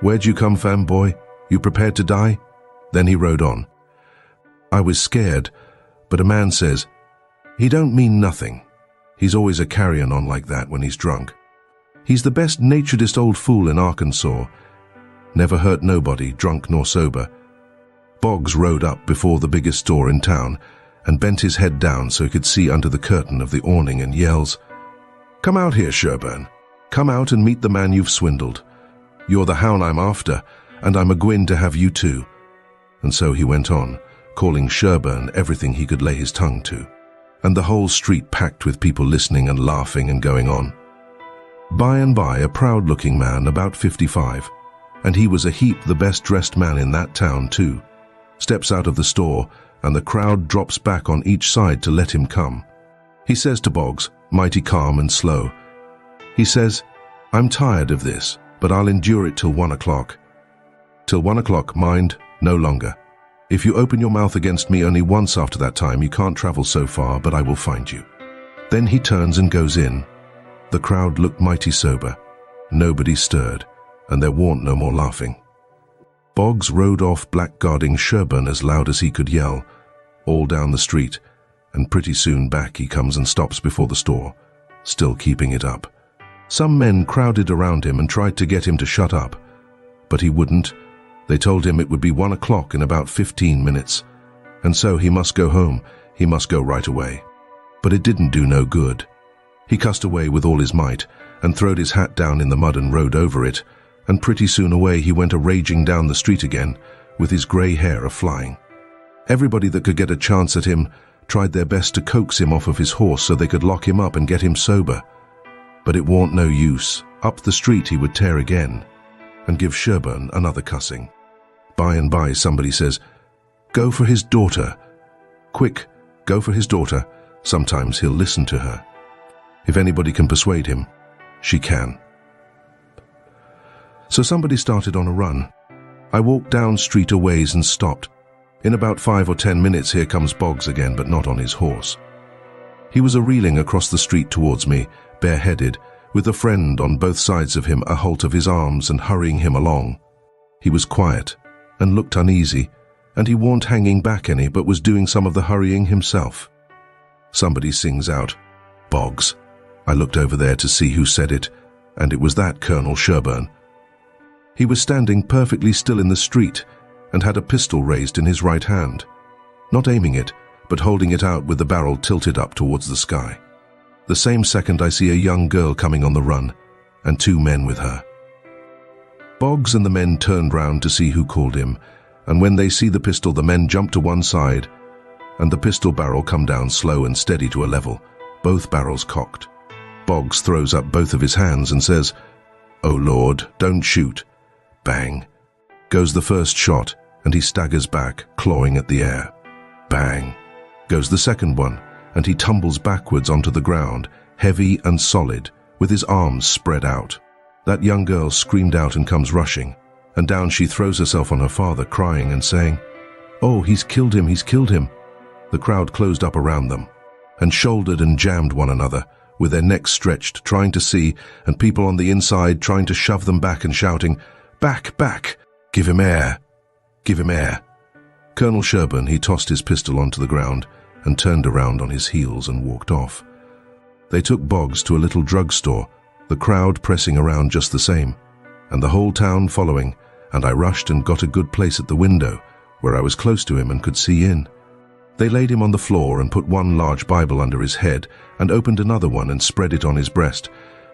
"Where'd you come from, boy? You prepared to die?" Then he rode on. I was scared, but a man says, "He don't mean nothing. He's always a-carrying on like that when he's drunk. He's the best naturedest old fool in Arkansaw. Never hurt nobody, drunk nor sober." Boggs rode up before the biggest store in town and bent his head down so he could see under the curtain of the awning and yells, "Come out here, Sherburne. Come out and meet the man you've swindled. You're the hound I'm after, and I'm a-gwine to have you too." And so he went on, calling Sherburne everything he could lay his tongue to, and the whole street packed with people listening and laughing and going on. By and by, a proud-looking man, about 55, and he was a heap the best-dressed man in that town too, steps out of the store, and the crowd drops back on each side to let him come. He says to Boggs, mighty calm and slow, he says, "I'm tired of this, but I'll endure it till 1 o'clock. Till 1 o'clock, mind, no longer. If you open your mouth against me only once after that time, you can't travel so far, but I will find you." Then he turns and goes in. The crowd looked mighty sober. Nobody stirred, and there warn't no more laughing. Boggs rode off blackguarding Sherburne as loud as he could yell, all down the street, and pretty soon back he comes and stops before the store, still keeping it up. Some men crowded around him and tried to get him to shut up, but he wouldn't. They told him it would be 1 o'clock in about 15 minutes, and so he must go home, he must go right away. But it didn't do no good. He cussed away with all his might, and throwed his hat down in the mud and rode over it, and pretty soon away he went a-raging down the street again, with his grey hair a-flying. Everybody that could get a chance at him tried their best to coax him off of his horse so they could lock him up and get him sober. But it warn't no use. Up the street he would tear again, and give Sherburne another cussing. By and by somebody says, "Go for his daughter. Quick, go for his daughter. Sometimes he'll listen to her. If anybody can persuade him, she can." So somebody started on a run. I walked down street a ways and stopped. In about 5 or 10 minutes here comes Boggs again, but not on his horse. He was a-reeling across the street towards me, bareheaded, with a friend on both sides of him a-holt of his arms and hurrying him along. He was quiet and looked uneasy, and he warn't hanging back any, but was doing some of the hurrying himself. Somebody sings out, "Boggs." I looked over there to see who said it, and it was that Colonel Sherburne. He was standing perfectly still in the street and had a pistol raised in his right hand, not aiming it, but holding it out with the barrel tilted up towards the sky. The same second I see a young girl coming on the run, and 2 men with her. Boggs and the men turned round to see who called him, and when they see the pistol, the men jump to one side, and the pistol barrel come down slow and steady to a level, both barrels cocked. Boggs throws up both of his hands and says, "Oh Lord, don't shoot." Bang. Goes the first shot, and he staggers back, clawing at the air. Bang. Goes the second one, and he tumbles backwards onto the ground, heavy and solid, with his arms spread out. That young girl screamed out and comes rushing, and down she throws herself on her father, crying and saying, "Oh, he's killed him, he's killed him." The crowd closed up around them, and shouldered and jammed one another, with their necks stretched, trying to see, and people on the inside trying to shove them back and shouting, "Back, back! Give him air! Give him air!" Colonel Sherburne, he tossed his pistol onto the ground and turned around on his heels and walked off. They took Boggs to a little drugstore, the crowd pressing around just the same, and the whole town following, and I rushed and got a good place at the window, where I was close to him and could see in. They laid him on the floor and put one large Bible under his head and opened another one and spread it on his breast,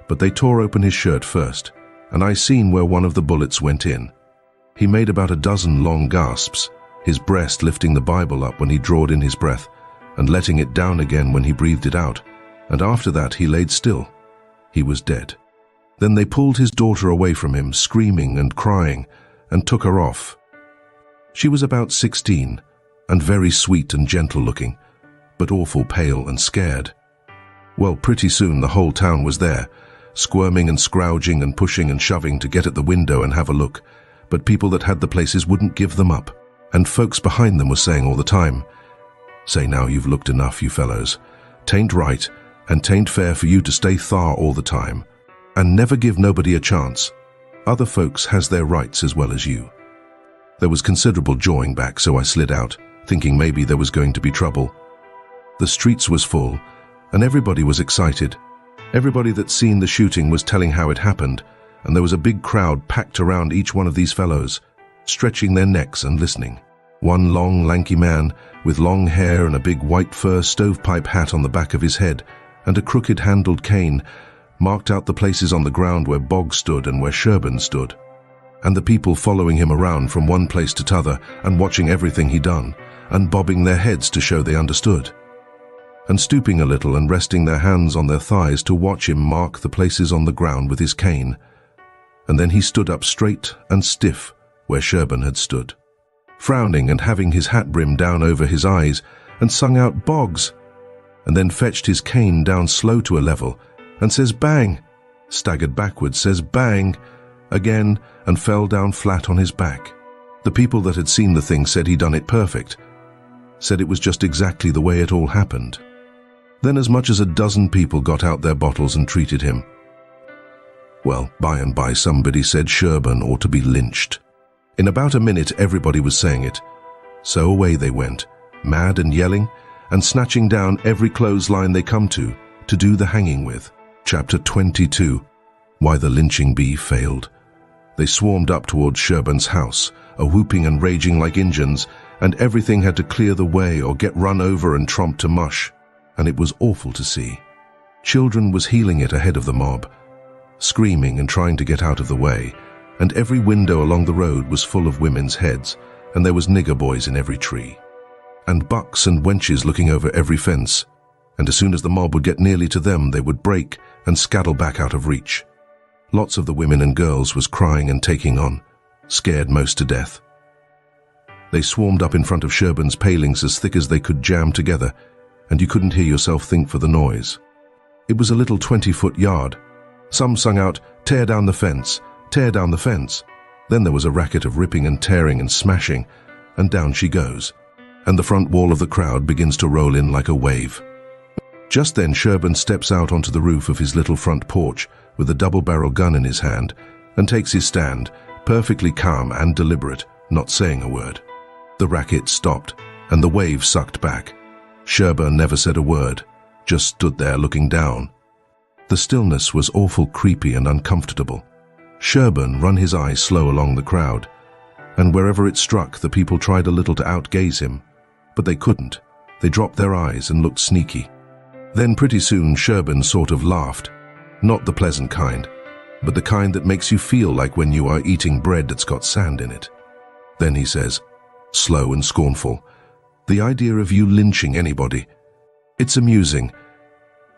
but they tore open his shirt first, and I seen where one of the bullets went in. He made about a dozen long gasps, his breast lifting the Bible up when he drawed in his breath, and letting it down again when he breathed it out, and after that he laid still. He was dead. Then they pulled his daughter away from him, screaming and crying, and took her off. She was about 16, and very sweet and gentle looking, but awful pale and scared. Well, pretty soon the whole town was there, squirming and scrounging and pushing and shoving to get at the window and have a look, but people that had the places wouldn't give them up, and folks behind them were saying all the time, "Say now, you've looked enough, you fellows. Tain't right, and tain't fair for you to stay thar all the time, and never give nobody a chance. Other folks has their rights as well as you." There was considerable jawing back, so I slid out, thinking maybe there was going to be trouble. The streets was full, and everybody was excited. Everybody that seen the shooting was telling how it happened, and there was a big crowd packed around each one of these fellows, stretching their necks and listening. One long, lanky man, with long hair and a big white fur stovepipe hat on the back of his head, and a crooked-handled cane, marked out the places on the ground where Boggs stood and where Sherburne stood, and the people following him around from one place to t'other and watching everything he done, and bobbing their heads to show they understood, and stooping a little and resting their hands on their thighs to watch him mark the places on the ground with his cane. And then he stood up straight and stiff where Sherburne had stood, frowning and having his hat brim down over his eyes, and sung out, "Boggs!" and then fetched his cane down slow to a level, and says, "Bang!" staggered backwards, says, "Bang!" again, and fell down flat on his back. The people that had seen the thing said he done it perfect, said it was just exactly the way it all happened. Then as much as a dozen people got out their bottles and treated him. Well, by and by somebody said Sherburne ought to be lynched. In about a minute everybody was saying it. So away they went, mad and yelling, and snatching down every clothesline they come to do the hanging with. Chapter 22. Why the lynching bee failed. They swarmed up towards Sherburne's house, a-whooping and raging like Injuns, and everything had to clear the way or get run over and tromped to mush, and it was awful to see. Children was heeling it ahead of the mob, screaming and trying to get out of the way, and every window along the road was full of women's heads, and there was nigger boys in every tree, and bucks and wenches looking over every fence, and as soon as the mob would get nearly to them, they would break and scaddle back out of reach. Lots of the women and girls was crying and taking on, scared most to death. They swarmed up in front of Sherburne's palings as thick as they could jam together, and you couldn't hear yourself think for the noise. It was a little 20-foot yard. Some sung out, "Tear down the fence, tear down the fence." Then there was a racket of ripping and tearing and smashing, and down she goes, and the front wall of the crowd begins to roll in like a wave. Just then Sherburne steps out onto the roof of his little front porch with a double-barrel gun in his hand and takes his stand, perfectly calm and deliberate, not saying a word. The racket stopped, and the wave sucked back. Sherburne never said a word, just stood there looking down. The stillness was awful creepy and uncomfortable. Sherburne run his eye slow along the crowd, and wherever it struck, the people tried a little to outgaze him, but they couldn't. They dropped their eyes and looked sneaky. Then pretty soon Sherburne sort of laughed, not the pleasant kind, but the kind that makes you feel like when you are eating bread that's got sand in it. Then he says, slow and scornful, "The idea of you lynching anybody. It's amusing.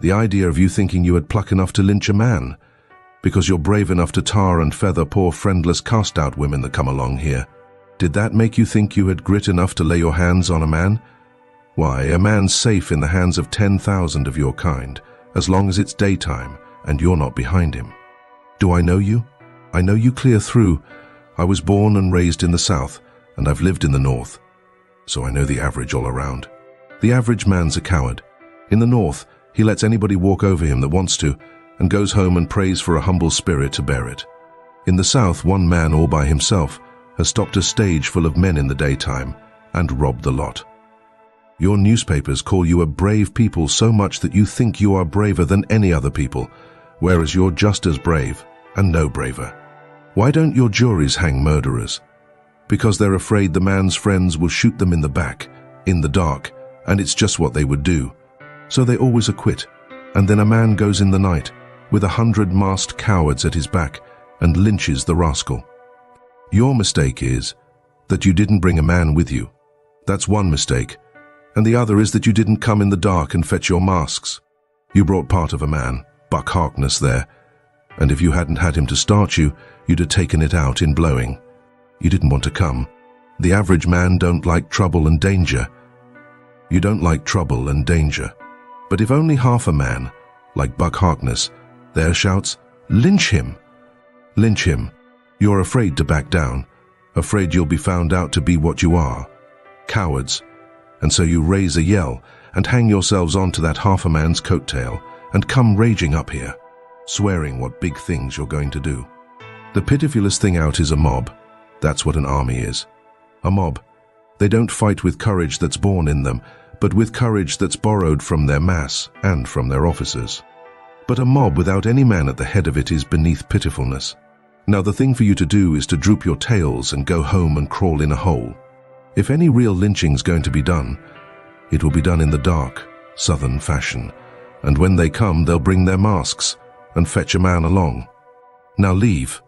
The idea of you thinking you had pluck enough to lynch a man. Because you're brave enough to tar and feather poor friendless cast-out women that come along here. Did that make you think you had grit enough to lay your hands on a man? Why, a man's safe in the hands of 10,000 of your kind, as long as it's daytime and you're not behind him. Do I know you? I know you clear through. I was born and raised in the South, and I've lived in the North. So I know the average all around. The average man's a coward. In the North, he lets anybody walk over him that wants to, and goes home and prays for a humble spirit to bear it. In the South, one man all by himself has stopped a stage full of men in the daytime and robbed the lot. Your newspapers call you a brave people so much that you think you are braver than any other people, whereas you're just as brave and no braver. Why don't your juries hang murderers? Because they're afraid the man's friends will shoot them in the back, in the dark, and it's just what they would do. So they always acquit, and then a man goes in the night with 100 masked cowards at his back and lynches the rascal. Your mistake is that you didn't bring a man with you. That's one mistake. And the other is that you didn't come in the dark and fetch your masks. You brought part of a man, Buck Harkness, there, and if you hadn't had him to start you, you'd have taken it out in blowing. You didn't want to come. The average man don't like trouble and danger. You don't like trouble and danger. But if only half a man, like Buck Harkness, there shouts, "Lynch him!" Lynch him. You're afraid to back down, afraid you'll be found out to be what you are, cowards. And so you raise a yell and hang yourselves onto that half a man's coattail and come raging up here, swearing what big things you're going to do. The pitifulest thing out is a mob. That's what an army is. A mob. They don't fight with courage that's born in them, but with courage that's borrowed from their mass and from their officers. But a mob without any man at the head of it is beneath pitifulness. Now the thing for you to do is to droop your tails and go home and crawl in a hole. If any real lynching's going to be done, it will be done in the dark, southern fashion, and when they come they'll bring their masks and fetch a man along. Now leave,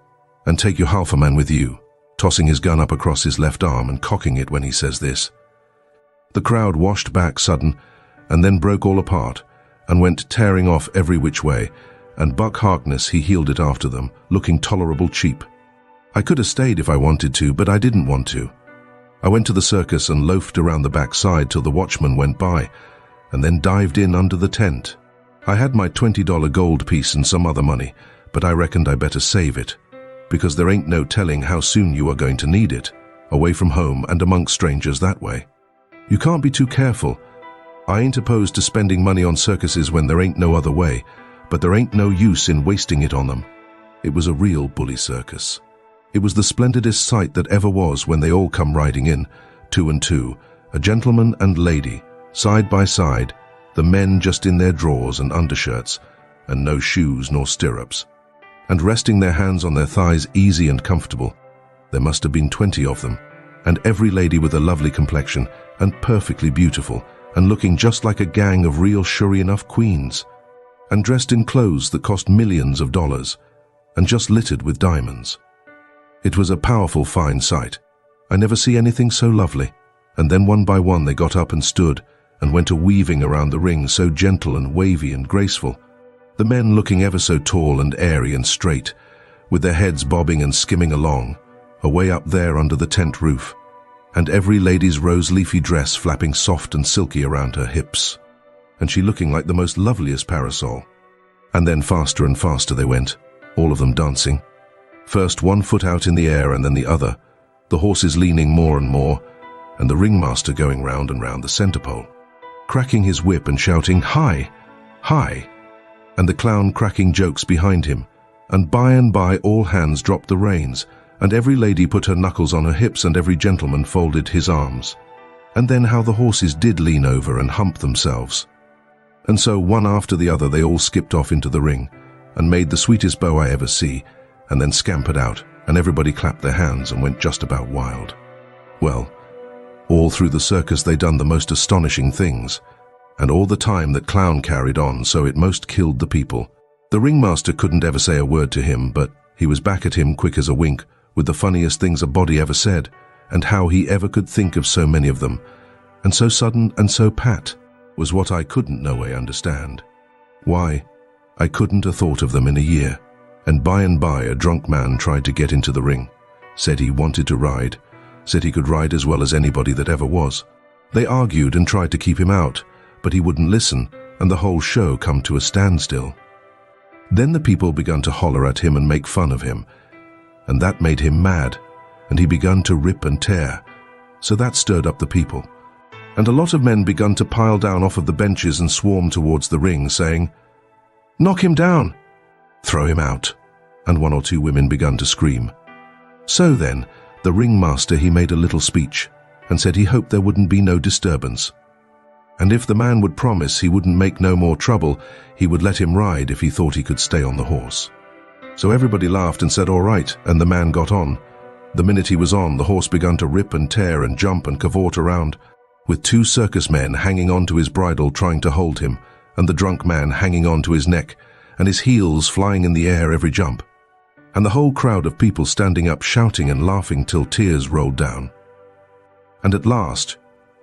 and take your half a man with you, tossing his gun up across his left arm and cocking it when he says this. The crowd washed back sudden, and then broke all apart, and went tearing off every which way, and Buck Harkness he heeled it after them, looking tolerable cheap. I could have stayed if I wanted to, but I didn't want to. I went to the circus and loafed around the backside till the watchman went by, and then dived in under the tent. I had my $20 gold piece and some other money, but I reckoned I better save it, because there ain't no telling how soon you are going to need it, away from home and amongst strangers that way. You can't be too careful. I ain't opposed to spending money on circuses when there ain't no other way, but there ain't no use in wasting it on them. It was a real bully circus. It was the splendidest sight that ever was when they all come riding in, 2 and 2, a gentleman and lady, side by side, the men just in their drawers and undershirts, and no shoes nor stirrups, and resting their hands on their thighs easy and comfortable. There must have been 20 of them, and every lady with a lovely complexion and perfectly beautiful, and looking just like a gang of real sure-enough queens, and dressed in clothes that cost millions of dollars, and just littered with diamonds. It was a powerful, fine sight. I never see anything so lovely. And then one by one they got up and stood, and went a-weaving around the ring, so gentle and wavy and graceful, the men looking ever so tall and airy and straight, with their heads bobbing and skimming along, away up there under the tent roof, and every lady's rose-leafy dress flapping soft and silky around her hips, and she looking like the most loveliest parasol. And then faster and faster they went, all of them dancing, first one foot out in the air and then the other, the horses leaning more and more, and the ringmaster going round and round the centre pole, cracking his whip and shouting, "Hi! Hi!" and the clown cracking jokes behind him, and by all hands dropped the reins, and every lady put her knuckles on her hips and every gentleman folded his arms. And then how the horses did lean over and hump themselves. And so one after the other they all skipped off into the ring, and made the sweetest bow I ever see, and then scampered out, and everybody clapped their hands and went just about wild. Well, all through the circus they done the most astonishing things, and all the time that clown carried on, so it most killed the people. The ringmaster couldn't ever say a word to him, but he was back at him quick as a wink, with the funniest things a body ever said, and how he ever could think of so many of them, and so sudden and so pat, was what I couldn't no way understand. Why, I couldn't have thought of them in a year. And by a drunk man tried to get into the ring, said he wanted to ride, said he could ride as well as anybody that ever was. They argued and tried to keep him out, but he wouldn't listen, and the whole show come to a standstill. Then the people began to holler at him and make fun of him, and that made him mad, and he began to rip and tear, so that stirred up the people. And a lot of men began to pile down off of the benches and swarm towards the ring, saying, "Knock him down! Throw him out!" And one or two women began to scream. So then, the ringmaster he made a little speech, and said he hoped there wouldn't be no disturbance. And if the man would promise he wouldn't make no more trouble, he would let him ride if he thought he could stay on the horse. So everybody laughed and said all right, and the man got on. The minute he was on, the horse began to rip and tear and jump and cavort around, with two circus men hanging on to his bridle trying to hold him, and the drunk man hanging on to his neck, and his heels flying in the air every jump, and the whole crowd of people standing up shouting and laughing till tears rolled down. And at last,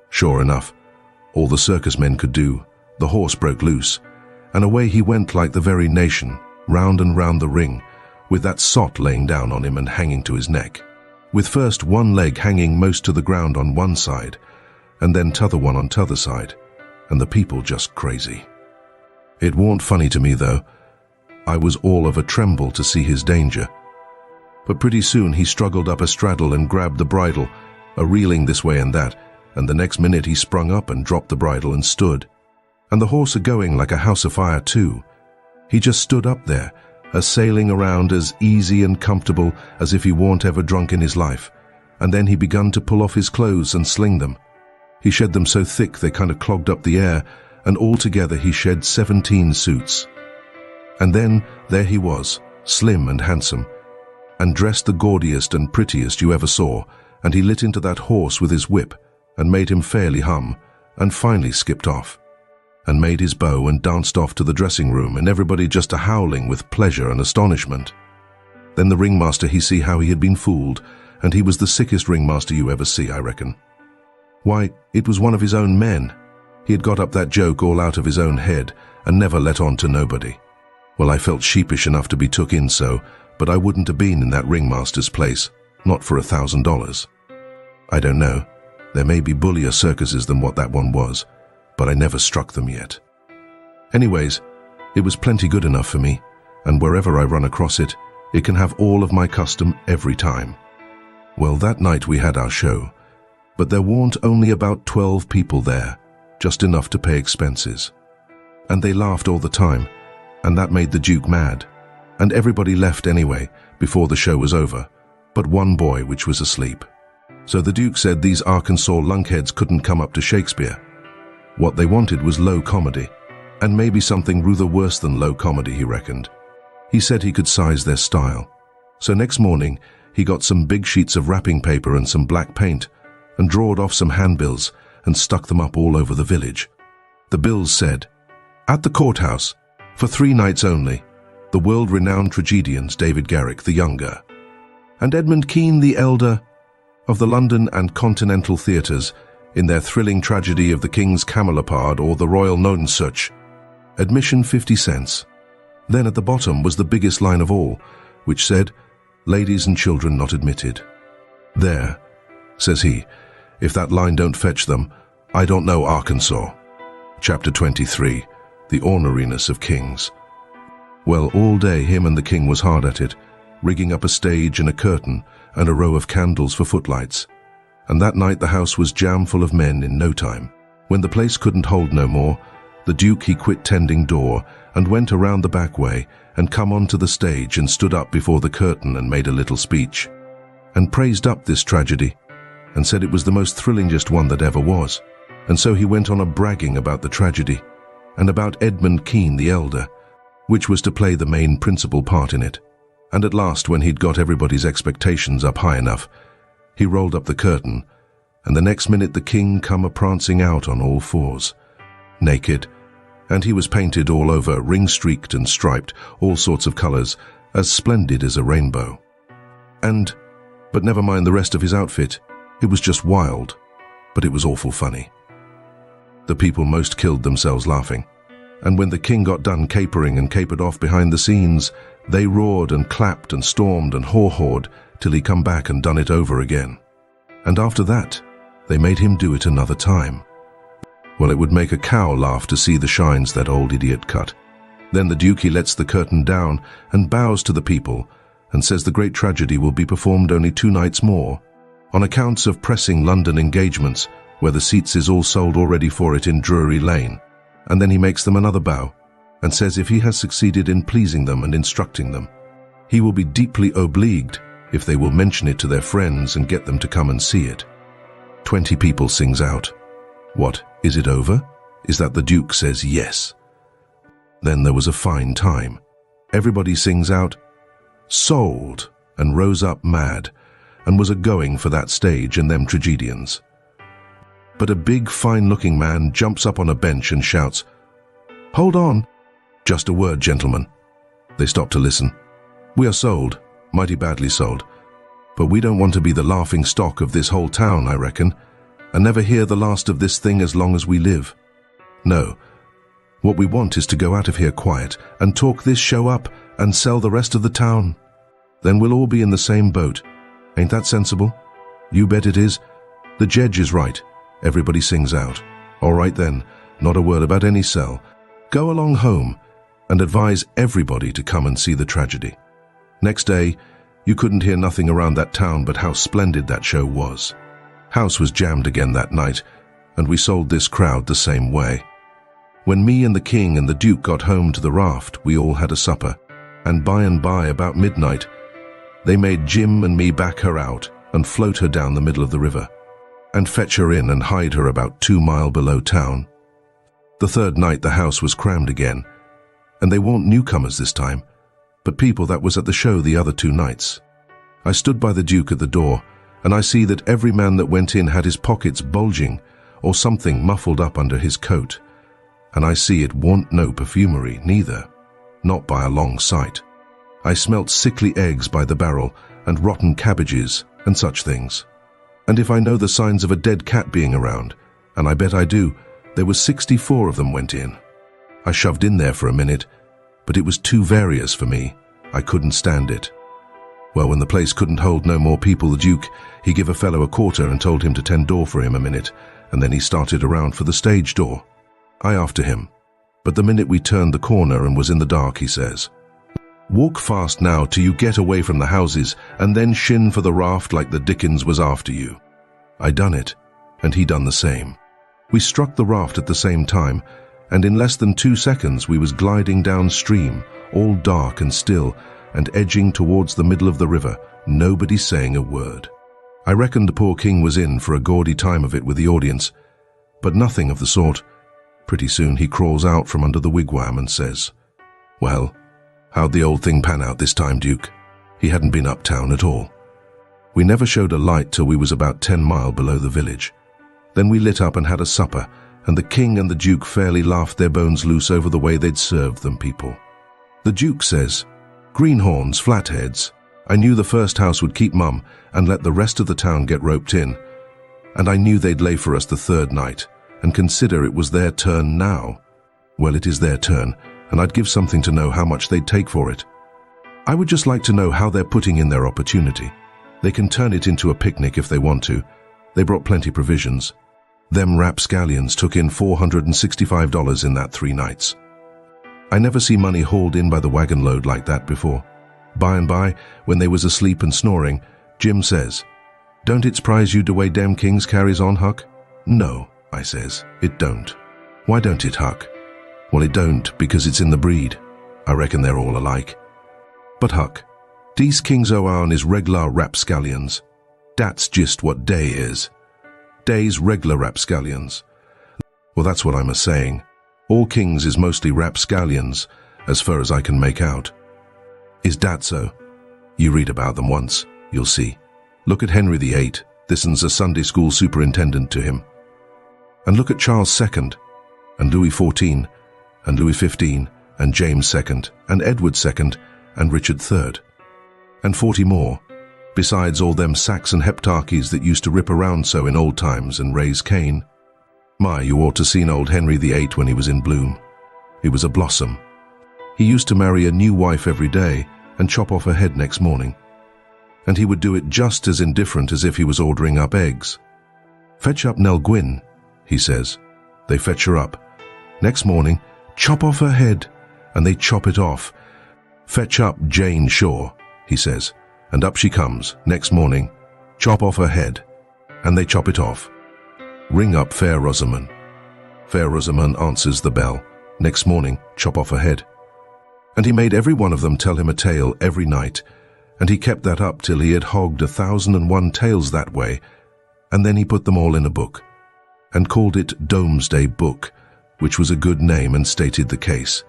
sure enough, all the circus men could do, the horse broke loose, and away he went like the very nation, round and round the ring, with that sot laying down on him and hanging to his neck, with first one leg hanging most to the ground on one side, and then t'other one on t'other side, and the people just crazy. It warn't funny to me, though. I was all of a tremble to see his danger. But pretty soon he struggled up a straddle and grabbed the bridle, a-reeling this way and that, and the next minute he sprung up and dropped the bridle and stood. And the horse a-going like a house afire too. He just stood up there, a-sailing around as easy and comfortable as if he warn't ever drunk in his life, and then he begun to pull off his clothes and sling them. He shed them so thick they kind of clogged up the air, and altogether he shed 17 suits. And then there he was, slim and handsome, and dressed the gaudiest and prettiest you ever saw, and he lit into that horse with his whip, and made him fairly hum, and finally skipped off, and made his bow and danced off to the dressing room, and everybody just a-howling with pleasure and astonishment. Then the ringmaster he see how he had been fooled, and he was the sickest ringmaster you ever see, I reckon. Why, it was one of his own men. He had got up that joke all out of his own head, and never let on to nobody. Well, I felt sheepish enough to be took in so, but I wouldn't have been in that ringmaster's place, not for $1,000. I don't know. There may be bullier circuses than what that one was, but I never struck them yet. Anyways, it was plenty good enough for me, and wherever I run across it, it can have all of my custom every time. Well, that night we had our show, but there weren't only about 12 people there, just enough to pay expenses. And they laughed all the time, and that made the Duke mad, and everybody left anyway before the show was over, but one boy which was asleep. So the Duke said these Arkansaw lunkheads couldn't come up to Shakespeare. What they wanted was low comedy, and maybe something rather worse than low comedy, he reckoned. He said he could size their style. So next morning, he got some big sheets of wrapping paper and some black paint, and drawed off some handbills and stuck them up all over the village. The bills said, "At the courthouse, for 3 nights only, the world-renowned tragedians David Garrick the Younger, and Edmund Kean the Elder, of the London and Continental theatres, in their thrilling tragedy of the King's Camelopard or the Royal Nonsuch. Admission 50 cents. Then at the bottom was the biggest line of all, which said, "Ladies and children not admitted." There, says he, if that line don't fetch them, I don't know Arkansaw. Chapter 23, The Orneriness of Kings. Well, all day him and the king was hard at it, rigging up a stage and a curtain and a row of candles for footlights. And that night the house was jam full of men in no time. When the place couldn't hold no more, the Duke he quit tending door and went around the back way and come onto the stage and stood up before the curtain and made a little speech, and praised up this tragedy, and said it was the most thrillingest one that ever was. And so he went on a bragging about the tragedy, and about Edmund Kean the Elder, which was to play the main principal part in it. And at last, when he'd got everybody's expectations up high enough, he rolled up the curtain, and the next minute the king come a-prancing out on all fours, naked, and he was painted all over, ring-streaked and striped, all sorts of colours, as splendid as a rainbow. But never mind the rest of his outfit, it was just wild, but it was awful funny. The people most killed themselves laughing, and when the king got done capering and capered off behind the scenes, They roared and clapped and stormed and haw-hawed till he come back and done it over again. And after that, they made him do it another time. Well, it would make a cow laugh to see the shines that old idiot cut. Then the Duke, he lets the curtain down and bows to the people and says the great tragedy will be performed only 2 nights more, on accounts of pressing London engagements, where the seats is all sold already for it in Drury Lane. And then he makes them another bow, and says if he has succeeded in pleasing them and instructing them, he will be deeply obliged if they will mention it to their friends and get them to come and see it. 20 people sings out. What, is it over? Is that the Duke says yes. Then there was a fine time. Everybody sings out, sold, and rose up mad, and was a-going for that stage and them tragedians. But a big, fine-looking man jumps up on a bench and shouts, "Hold on! Just a word, gentlemen." They stop to listen. "We are sold, mighty badly sold, but we don't want to be the laughing stock of this whole town, I reckon, and never hear the last of this thing as long as we live. No, what we want is to go out of here quiet and talk this show up and sell the rest of the town. Then we'll all be in the same boat. Ain't that sensible?" "You bet it is. The jedge is right." Everybody sings out. "All right then, not a word about any sell. Go along home and advise everybody to come and see the tragedy." Next day, you couldn't hear nothing around that town but how splendid that show was. House was jammed again that night, and we sold this crowd the same way. When me and the King and the Duke got home to the Raft, we all had a supper, and by about midnight, they made Jim and me back her out and float her down the middle of the river, and fetch her in and hide her about 2 miles below town. The third night the house was crammed again, and they weren't newcomers this time, but people that was at the show the other 2 nights. I stood by the Duke at the door, and I see that every man that went in had his pockets bulging or something muffled up under his coat, and I see it warn't no perfumery neither, not by a long sight. I smelt sickly eggs by the barrel and rotten cabbages and such things. And if I know the signs of a dead cat being around, and I bet I do, there was 64 of them went in. I shoved in there for a minute, but it was too various for me. I couldn't stand it. Well, when the place couldn't hold no more people, the Duke, he give a fellow a quarter and told him to tend door for him a minute, and then he started around for the stage door. I after him, but the minute we turned the corner and was in the dark, he says, "Walk fast now till you get away from the houses, and then shin for the Raft like the Dickens was after you." I done it, and he done the same. We struck the Raft at the same time, and in less than 2 seconds we was gliding downstream, all dark and still, and edging towards the middle of the river, nobody saying a word. I reckoned the poor King was in for a gaudy time of it with the audience, but nothing of the sort. Pretty soon he crawls out from under the wigwam and says, "Well, how'd the old thing pan out this time, Duke?" He hadn't been uptown at all. We never showed a light till we was about 10 miles below the village. Then we lit up and had a supper, and the King and the Duke fairly laughed their bones loose over the way they'd served them people. The Duke says, "Greenhorns, flatheads. I knew the first house would keep mum and let the rest of the town get roped in, and I knew they'd lay for us the third night, and consider it was their turn now. Well, it is their turn, and I'd give something to know how much they'd take for it. I would just like to know how they're putting in their opportunity. They can turn it into a picnic if they want to. They brought plenty provisions. Them rapscallions took in $465 in that 3 nights. I never see money hauled in by the wagon load like that before. By and by, when they was asleep and snoring, Jim says, "Don't it surprise you the way dem kings carries on, Huck?" "No," I says, "it don't." "Why don't it, Huck?" "Well, it don't, because it's in the breed. I reckon they're all alike." "But Huck, these kings o' ourn is reg'lar rapscallions. That's just what they is. They's reg'lar rapscallions." "Well, that's what I'm a-saying. All kings is mostly rapscallions, as far as I can make out." "Is that so? You read about them once, you'll see. Look at Henry VIII, this'n's a Sunday school superintendent to him. And look at Charles II, and Louis XIV, and Louis XV, and James II, and Edward II, and Richard III. And 40 more, besides all them Saxon heptarchies that used to rip around so in old times and raise Cain. My, you ought to seen old Henry VIII when he was in bloom. He was a blossom. He used to marry a new wife every day and chop off her head next morning. And he would do it just as indifferent as if he was ordering up eggs. "Fetch up Nell Gwyn," he says. They fetch her up. Next morning, chop off her head, and they chop it off. "Fetch up Jane Shaw," he says, and up she comes. Next morning, chop off her head, and they chop it off. "Ring up Fair Rosamond." Fair Rosamond answers the bell. Next morning, chop off her head. And he made every one of them tell him a tale every night, and he kept that up till he had hogged 1,001 tales that way, and then he put them all in a book, and called it Domesday Book, which was a good name and stated the case.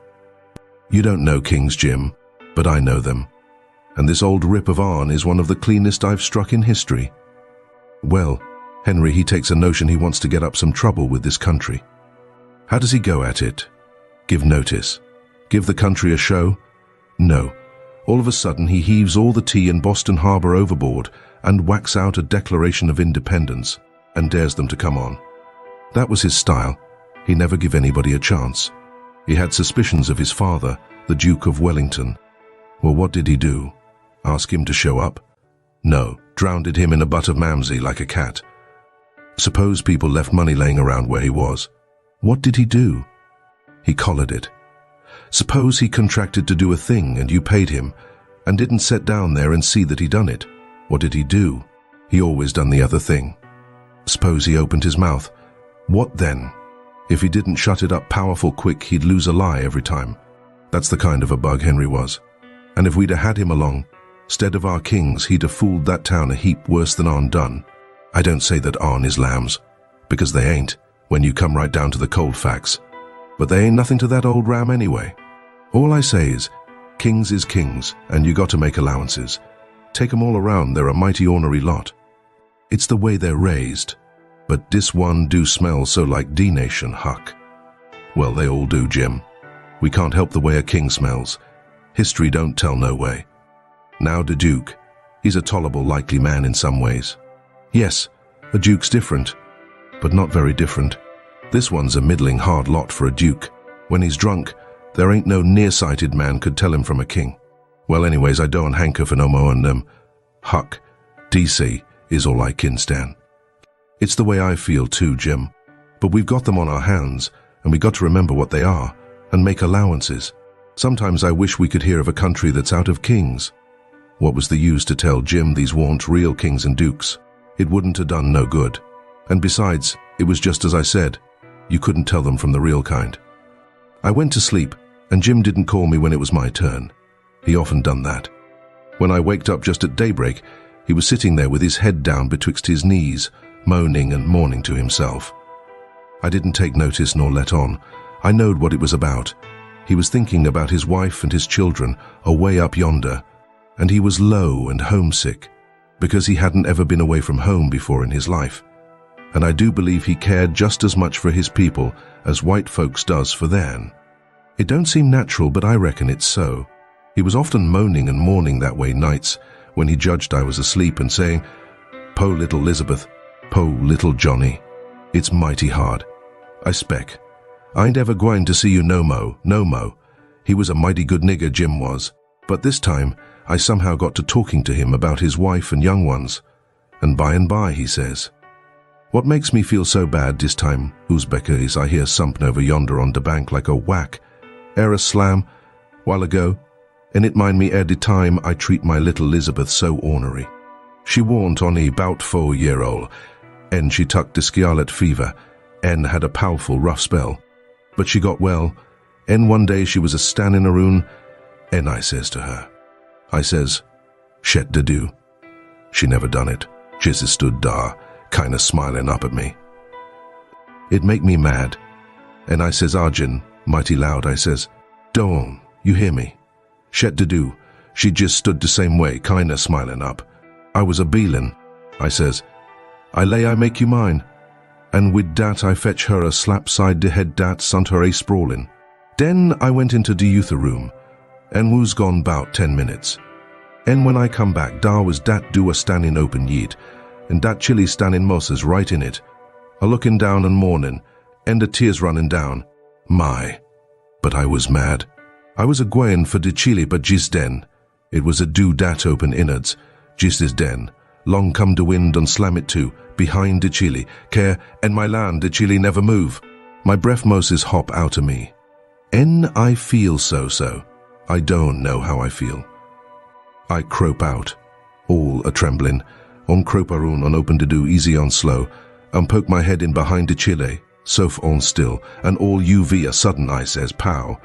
You don't know kings, Jim, but I know them, and this old rip of Arn is one of the cleanest I've struck in history. Well, Henry, he takes a notion he wants to get up some trouble with this country. How does he go at it? Give notice? Give the country a show? No. All of a sudden he heaves all the tea in Boston Harbor overboard and whacks out a Declaration of Independence and dares them to come on. That was his style. He never give anybody a chance. He had suspicions of his father, the Duke of Wellington. Well, what did he do? Ask him to show up? No, drowned him in a butt of Mamsie like a cat. Suppose people left money laying around where he was. What did he do? He collared it. Suppose he contracted to do a thing and you paid him and didn't sit down there and see that he done it. What did he do? He always done the other thing. Suppose he opened his mouth. What then? If he didn't shut it up powerful quick, he'd lose a lie every time. That's the kind of a bug Henry was. And if we'd a had him along, stead of our kings, he'd have fooled that town a heap worse than Arn done. I don't say that Arn is lambs, because they ain't, when you come right down to the cold facts. But they ain't nothing to that old ram anyway. All I say is kings, and you got to make allowances. Take 'em all around, they're a mighty ornery lot. It's the way they're raised. But this one do smell so like D-Nation, Huck. Well, they all do, Jim. We can't help the way a king smells. History don't tell no way. Now the Duke, he's a tolerable likely man in some ways. Yes, a Duke's different, but not very different. This one's a middling hard lot for a Duke. When he's drunk, there ain't no nearsighted man could tell him from a king. Well, anyways, I don't hanker for no more and Huck, DC, is all I can stand. It's the way I feel too, Jim. But we've got them on our hands, and we got to remember what they are, and make allowances. Sometimes I wish we could hear of a country that's out of kings. What was the use to tell Jim these weren't real kings and dukes? It wouldn't have done no good. And besides, it was just as I said. You couldn't tell them from the real kind. I went to sleep, and Jim didn't call me when it was my turn. He often done that. When I waked up just at daybreak, he was sitting there with his head down betwixt his knees, moaning and mourning to himself. I didn't take notice nor let on. I knowed what it was about. He was thinking about his wife and his children away up yonder, and he was low and homesick, because he hadn't ever been away from home before in his life. And I do believe he cared just as much for his people as white folks does for theirn. It don't seem natural, but I reckon it's so. He was often moaning and mourning that way nights when he judged I was asleep and saying, "Po little Elizabeth, po little Johnny, it's mighty hard. I spec. I ain't ever going to see you no mo. He was a mighty good nigger, Jim was. But this time, I somehow got to talking to him about his wife and young ones. And by, he says, what makes me feel so bad this time, Uzbeka, is I hear something over yonder on the bank like a whack, ere a slam, while ago, and it mind me ere the time I treat my little Elizabeth so ornery. She warn't only 'bout 4-year-old, and she tucked the scarlet fever, and had a powerful rough spell. But she got well, and one day she was a-standing around, and I says to her, I says, "Shet to do." She never done it. Just stood dar, kinda smiling up at me. It make me mad, and I says, "Arjun," mighty loud, I says, "Don't, you hear me? Shet to do." She just stood the same way, kinda smiling up. I was a-beelin'. I says, "I lay I make you mine." And with dat I fetch her a slap side de head dat sunt her a-sprawlin'. Den I went into de youth room, and was gone 'bout 10 minutes. And when I come back, dar was dat do a-standing open yeet, and dat chilly standing Moses right in it, a-looking down and mourning, and the tears running down. My, but I was mad. I was a gwain for de Chile but jis den. It was a do dat open innards, jis is den. Long come de wind and slam it to, behind de Chile, care, and my land de Chile never move. My breath Moses hop out of me. En I feel so. I don't know how I feel. I crope out, all a trembling, on croparun on open to do easy on slow, and poke my head in behind de Chile, sof on still, and all UV a sudden I says pow.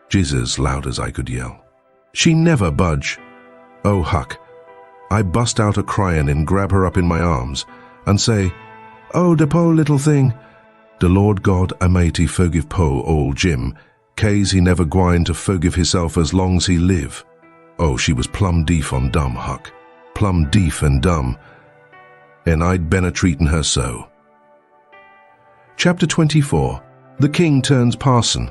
Jesus loud as I could yell. She never budge. Oh Huck. I bust out a cryin' and grab her up in my arms, and say, Oh, de po little thing. De Lord God Almighty forgive po old Jim, case he never gwine to forgive hisself as long's he live. Oh, she was plumb deef on dumb, Huck. Plumb deef and dumb. And I'd been a-treatin' her so. Chapter 24. The King turns Parson.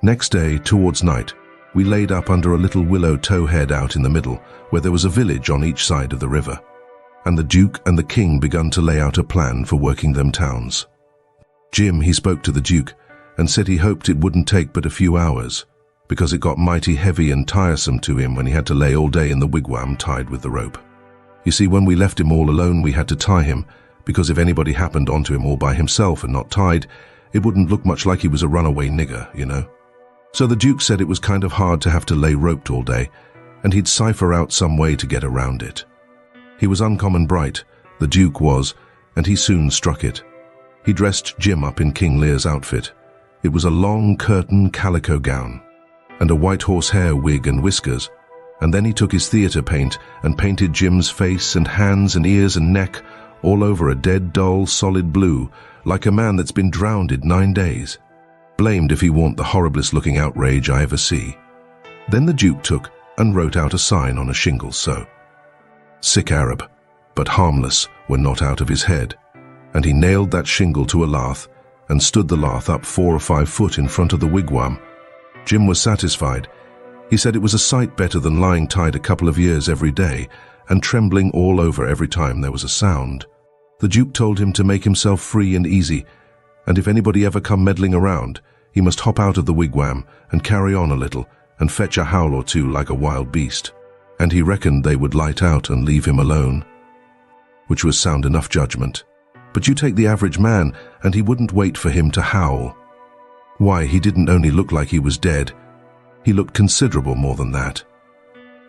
Next day, towards night, we laid up under a little willow towhead out in the middle, where there was a village on each side of the river, and the Duke and the King begun to lay out a plan for working them towns. Jim, he spoke to the Duke, and said he hoped it wouldn't take but a few hours, because it got mighty heavy and tiresome to him when he had to lay all day in the wigwam tied with the rope. You see, when we left him all alone, we had to tie him, because if anybody happened onto him all by himself and not tied, it wouldn't look much like he was a runaway nigger, you know. So the Duke said it was kind of hard to have to lay roped all day, and he'd cipher out some way to get around it. He was uncommon bright, the Duke was, and he soon struck it. He dressed Jim up in King Lear's outfit. It was a long curtain calico gown, and a white horsehair wig and whiskers, and then he took his theatre paint and painted Jim's face and hands and ears and neck all over a dead, dull, solid blue, like a man that's been drowned 9 days. Blamed if he warn't the horriblest-looking outrage I ever see. Then the Duke took and wrote out a sign on a shingle so. Sick Arab, but harmless when not out of his head, and he nailed that shingle to a lath and stood the lath up 4 or 5 foot in front of the wigwam. Jim was satisfied. He said it was a sight better than lying tied a couple of years every day and trembling all over every time there was a sound. The Duke told him to make himself free and easy, and if anybody ever come meddling around, he must hop out of the wigwam and carry on a little and fetch a howl or two like a wild beast. And he reckoned they would light out and leave him alone, which was sound enough judgment. But you take the average man, and he wouldn't wait for him to howl. Why, he didn't only look like he was dead, he looked considerable more than that.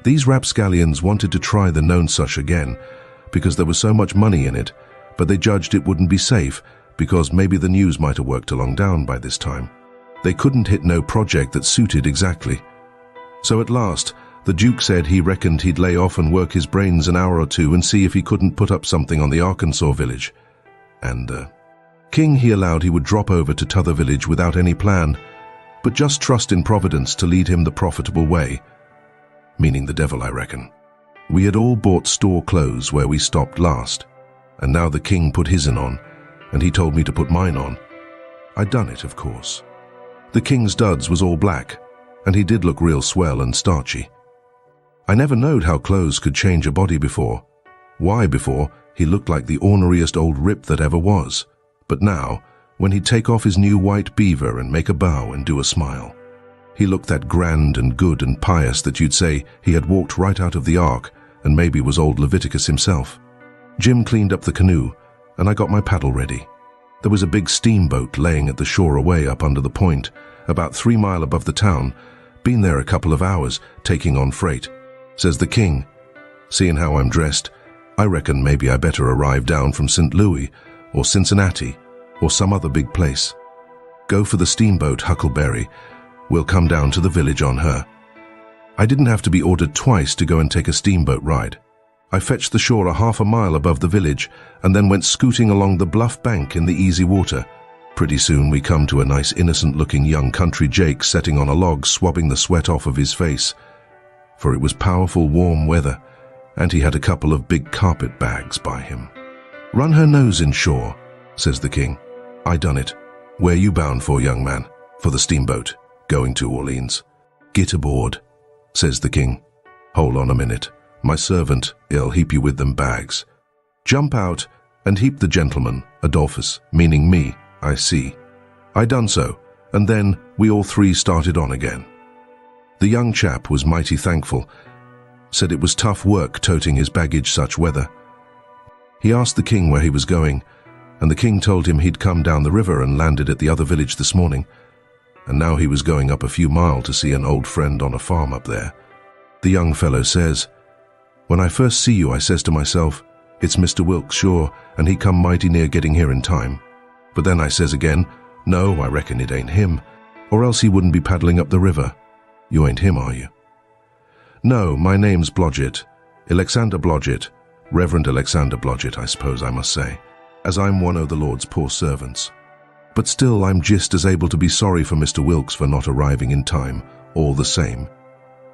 These rapscallions wanted to try the Nonnamous again, because there was so much money in it, but they judged it wouldn't be safe, because maybe the news might have worked along down by this time. They couldn't hit no project that suited exactly. So at last, the Duke said he reckoned he'd lay off and work his brains an hour or two and see if he couldn't put up something on the Arkansaw village. And King he allowed he would drop over to t'other village without any plan, but just trust in Providence to lead him the profitable way. Meaning the devil, I reckon. We had all bought store clothes where we stopped last, and now the King put his'n on, and he told me to put mine on. I'd done it, of course. The King's duds was all black, and he did look real swell and starchy. I never knowed how clothes could change a body before. Why before, he looked like the orneriest old rip that ever was. But now, when he'd take off his new white beaver and make a bow and do a smile, he looked that grand and good and pious that you'd say he had walked right out of the Ark and maybe was old Leviticus himself. Jim cleaned up the canoe, and I got my paddle ready. There was a big steamboat laying at the shore away up under the point, about 3 miles above the town. Been there a couple of hours, taking on freight. Says the King, seeing how I'm dressed, I reckon maybe I better arrive down from St. Louis, or Cincinnati, or some other big place. Go for the steamboat Huckleberry. We'll come down to the village on her. I didn't have to be ordered twice to go and take a steamboat ride. I fetched the shore a half a mile above the village, and then went scooting along the bluff bank in the easy water. Pretty soon we come to a nice innocent-looking young country Jake setting on a log swabbing the sweat off of his face, for it was powerful warm weather, and he had a couple of big carpet bags by him. Run her nose in shore, says the King. I done it. Where you bound for, young man? For the steamboat, going to Orleans. Get aboard, says the King. Hold on a minute. My servant, he'll heap you with them bags. Jump out and heap the gentleman, Adolphus, meaning me, I see. I done so, and then we all 3 started on again. The young chap was mighty thankful, said it was tough work toting his baggage such weather. He asked the king where he was going, and the king told him he'd come down the river and landed at the other village this morning, and now he was going up a few miles to see an old friend on a farm up there. The young fellow says, "When I first see you, I says to myself, it's Mr. Wilkes, sure, and he come mighty near getting here in time. But then I says again, no, I reckon it ain't him, or else he wouldn't be paddling up the river. You ain't him, are you?" "No, my name's Blodgett, Alexander Blodgett, Reverend Alexander Blodgett, I suppose I must say, as I'm one o' the Lord's poor servants. But still, I'm just as able to be sorry for Mr. Wilkes for not arriving in time, all the same.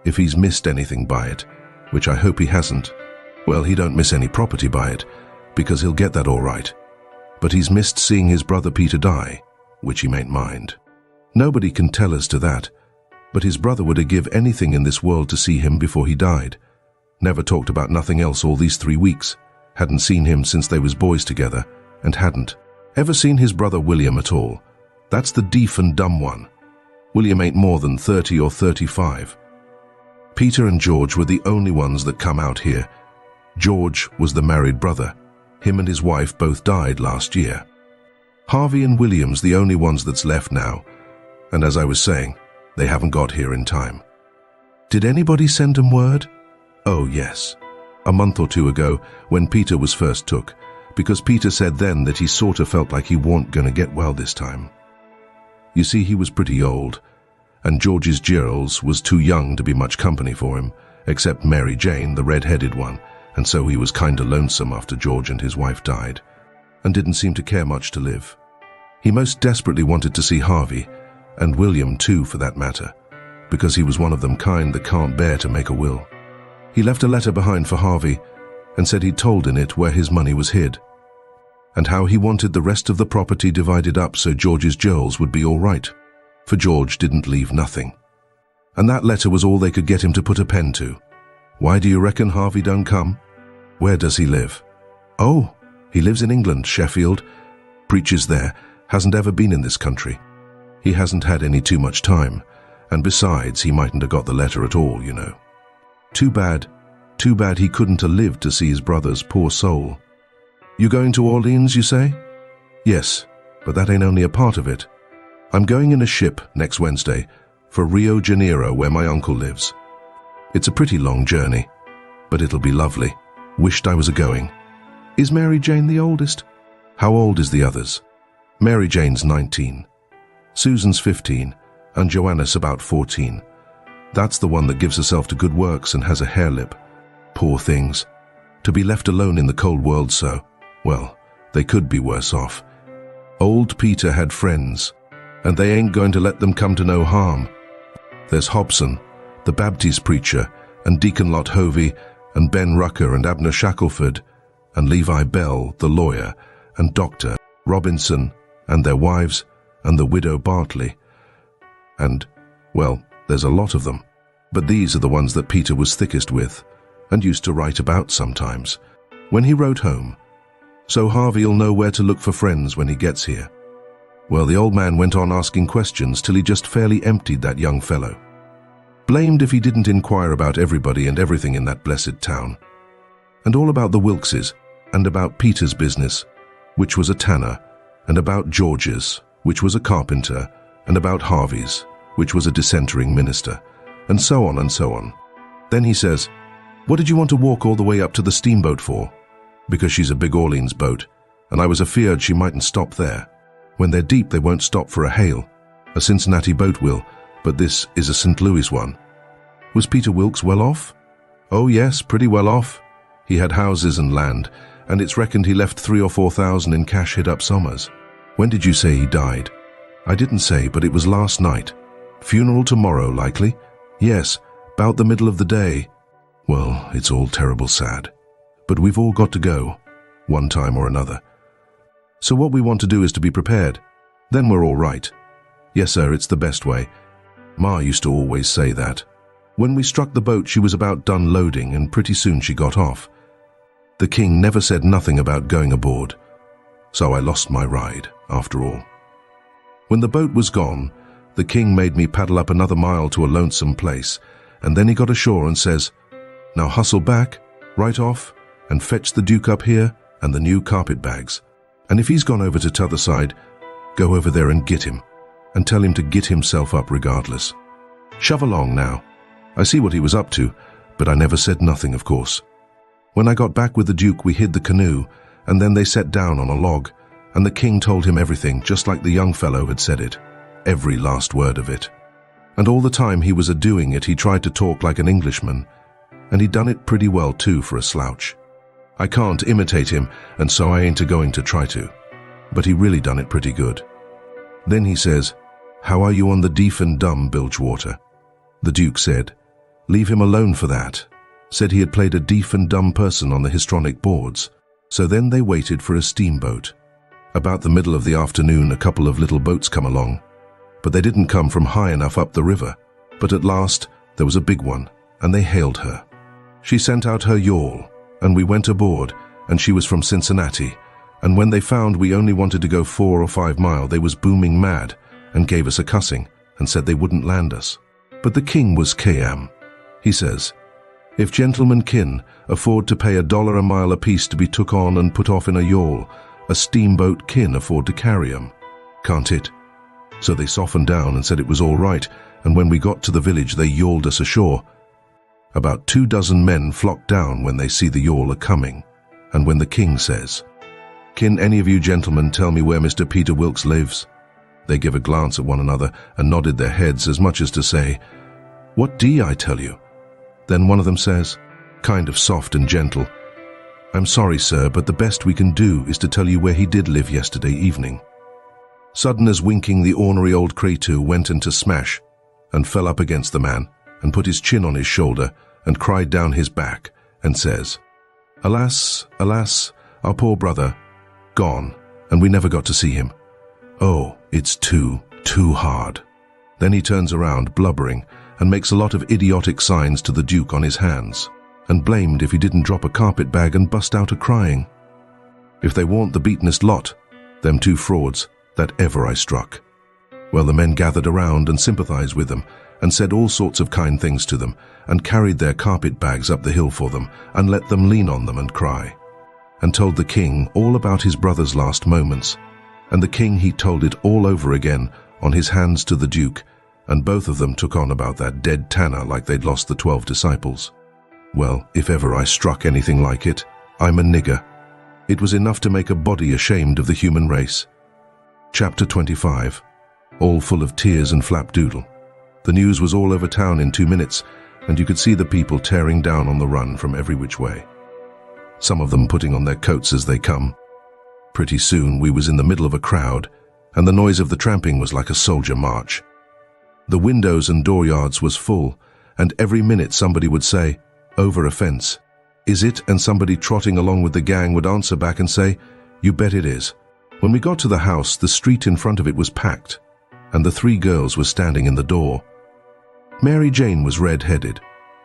If he's missed anything by it, which I hope he hasn't, well, he don't miss any property by it, because he'll get that all right. But he's missed seeing his brother Peter die, which he mayn't mind. Nobody can tell us to that, but his brother would have give anything in this world to see him before he died. Never talked about nothing else all these 3 weeks, hadn't seen him since they was boys together, and hadn't ever seen his brother William at all. That's the deaf and dumb one. William ain't more than 30 or 35. Peter and George were the only ones that come out here. George was the married brother. Him and his wife both died last year. Harvey and William's the only ones that's left now, and as I was saying, they haven't got here in time." "Did anybody send 'em word?" "Oh, yes. A month or 2 ago, when Peter was first took, because Peter said then that he sort of felt like he warn't going to get well this time. You see, he was pretty old, and George's girls was too young to be much company for him, except Mary Jane, the red-headed one, and so he was kinda lonesome after George and his wife died, and didn't seem to care much to live. He most desperately wanted to see Harvey, and William too for that matter, because he was one of them kind that can't bear to make a will. He left a letter behind for Harvey, and said he'd told in it where his money was hid, and how he wanted the rest of the property divided up so George's girls would be all right, for George didn't leave nothing. And that letter was all they could get him to put a pen to. Why do you reckon Harvey done come? Where does he live? Oh, he lives in England, Sheffield, preaches there, hasn't ever been in this country. He hasn't had any too much time, and besides, he mightn't have got the letter at all, you know. Too bad he couldn't have lived to see his brother's poor soul. You going to Orleans, you say? Yes, but that ain't only a part of it. I'm going in a ship next Wednesday for Rio de Janeiro, where my uncle lives. It's a pretty long journey, but it'll be lovely. Wished I was a-going. Is Mary Jane the oldest? How old is the others? Mary Jane's 19. Susan's 15, and Joanna's about 14. That's the one that gives herself to good works and has a hare lip. Poor things. To be left alone in the cold world so, well, they could be worse off. Old Peter had friends, and they ain't going to let them come to no harm. There's Hobson, the Baptist preacher, and Deacon Lot Hovey, and Ben Rucker and Abner Shackelford, and Levi Bell, the lawyer, and Dr. Robinson, and their wives, and the widow Bartley. And, well, there's a lot of them, but these are the ones that Peter was thickest with, and used to write about sometimes, when he wrote home. So Harvey'll know where to look for friends when he gets here. Well, the old man went on asking questions till he just fairly emptied that young fellow. Blamed if he didn't inquire about everybody and everything in that blessed town. And all about the Wilkses, and about Peter's business, which was a tanner, and about George's, which was a carpenter, and about Harvey's, which was a dissentering minister, and so on and so on. Then he says, "What did you want to walk all the way up to the steamboat for?" "Because she's a big Orleans boat, and I was afeard she mightn't stop there. When they're deep, they won't stop for a hail. A Cincinnati boat will, but this is a St. Louis one." Was Peter Wilkes well off? Oh yes, pretty well off. He had houses and land, and it's reckoned he left 3,000 or 4,000 in cash hid up summers. When did you say he died? I didn't say, but it was last night. Funeral tomorrow, likely? Yes, about the middle of the day. Well, it's all terrible sad. But we've all got to go, one time or another. So what we want to do is to be prepared. Then we're all right. Yes, sir, it's the best way. Ma used to always say that. When we struck the boat, she was about done loading, and pretty soon she got off. The king never said nothing about going aboard, so I lost my ride, after all. When the boat was gone, The king made me paddle up another mile to a lonesome place, and then he got ashore and says, "Now hustle back, right off, and fetch the Duke up here and the new carpet bags. And if he's gone over to t'other side, go over there and get him, and tell him to get himself up regardless. Shove along now." I see what he was up to, but I never said nothing, of course. When I got back with the Duke, we hid the canoe, and then they sat down on a log, and the king told him everything, just like the young fellow had said it, every last word of it. And all the time he was a-doing it, he tried to talk like an Englishman, and he'd done it pretty well too for a slouch. I can't imitate him, and so I ain't a-going to try to, but he really done it pretty good. Then he says, "How are you on the deaf and dumb, Bilgewater?" The Duke said, "Leave him alone for that." Said he had played a deaf and dumb person on the histrionic boards. So then they waited for a steamboat. About the middle of the afternoon, a couple of little boats come along, but they didn't come from high enough up the river. But at last there was a big one, and they hailed her. She sent out her yawl, and we went aboard, and she was from Cincinnati. And when they found we only wanted to go 4 or 5 miles, they was booming mad and gave us a cussing and said they wouldn't land us. But the king was KM. He says, "If gentlemen kin afford to pay $1 a mile apiece to be took on and put off in a yawl, a steamboat kin afford to carry 'em. Can't it?" So they softened down and said it was all right, and when we got to the village they yawled us ashore. About 24 men flock down when they see the yawl a-coming, and when the king says, "Can any of you gentlemen tell me where Mr. Peter Wilkes lives?" They give a glance at one another and nodded their heads as much as to say, "What do I tell you?" Then one of them says, kind of soft and gentle, "I'm sorry, sir, but the best we can do is to tell you where he did live yesterday evening." Sudden as winking, the ornery old creature went into smash and fell up against the man and put his chin on his shoulder and cried down his back and says, "Alas, alas, our poor brother, gone, and we never got to see him. Oh, it's too hard." Then he turns around, blubbering, and makes a lot of idiotic signs to the Duke on his hands, and blamed if he didn't drop a carpet bag and bust out a-crying. If they warn't the beatenest lot, them 2 frauds, that ever I struck. Well, the men gathered around and sympathized with them, and said all sorts of kind things to them, and carried their carpet bags up the hill for them, and let them lean on them and cry, and told the king all about his brother's last moments. And the king, he told it all over again on his hands to the Duke, and both of them took on about that dead tanner like they'd lost the 12 disciples. Well, if ever I struck anything like it, I'm a nigger. It was enough to make a body ashamed of the human race. Chapter 25. All full of tears and Flapdoodle. The news was all over town in 2 minutes, and you could see the people tearing down on the run from every which way. Some of them putting on their coats as they come. Pretty soon we was in the middle of a crowd, and the noise of the tramping was like a soldier march. The windows and dooryards was full, and every minute somebody would say, "Over a fence. Is it?" And somebody trotting along with the gang would answer back and say, "You bet it is." When we got to the house, the street in front of it was packed, and the 3 girls were standing in the door. Mary Jane was red-headed,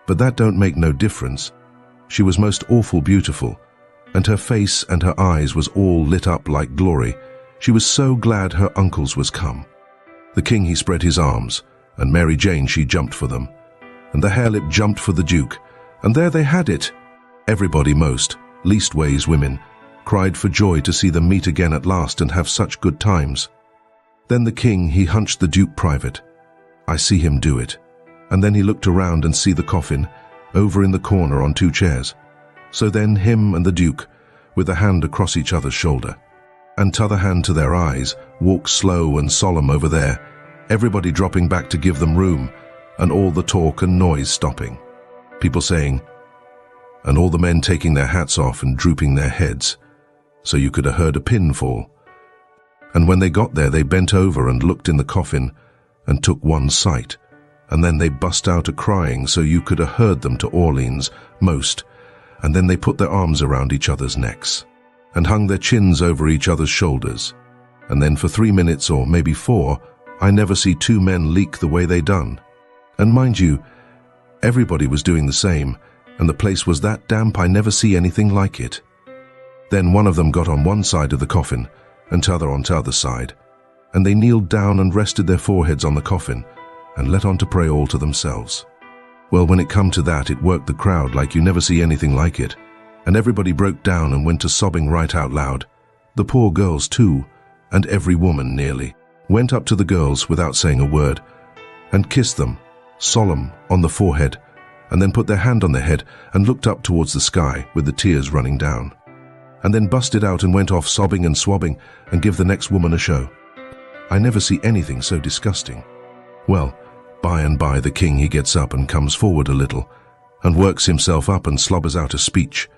but that don't make no difference. She was most awful beautiful, and her face and her eyes was all lit up like glory. She was so glad her uncles was come. The king, he spread his arms, and Mary Jane, she jumped for them, and the harelip jumped for the Duke, and there they had it. Everybody most, leastways women, cried for joy to see them meet again at last and have such good times. Then the king, he hunched the Duke private. I see him do it. And then he looked around and see the coffin, over in the corner on 2 chairs. So then him and the Duke, with a hand across each other's shoulder, and t'other hand to their eyes, walk slow and solemn over there, everybody dropping back to give them room, and all the talk and noise stopping. People saying, and all the men taking their hats off and drooping their heads, so you could have heard a pin fall. And when they got there, they bent over and looked in the coffin and took one sight, and then they bust out a-crying so you could have heard them to Orleans most, and then they put their arms around each other's necks and hung their chins over each other's shoulders. And then for 3 minutes, or maybe 4, I never see 2 men leak the way they done. And mind you, everybody was doing the same, and the place was that damp I never see anything like it. Then one of them got on one side of the coffin, and t'other on t'other side, and they kneeled down and rested their foreheads on the coffin, and let on to pray all to themselves. Well, when it come to that, it worked the crowd like you never see anything like it, and everybody broke down and went to sobbing right out loud. The poor girls too, and every woman nearly, went up to the girls without saying a word, and kissed them, solemn, on the forehead, and then put their hand on their head and looked up towards the sky with the tears running down, and then busted out and went off sobbing and swabbing and give the next woman a show. I never see anything so disgusting. Well, by and by the king he gets up and comes forward a little, and works himself up and slobbers out a speech,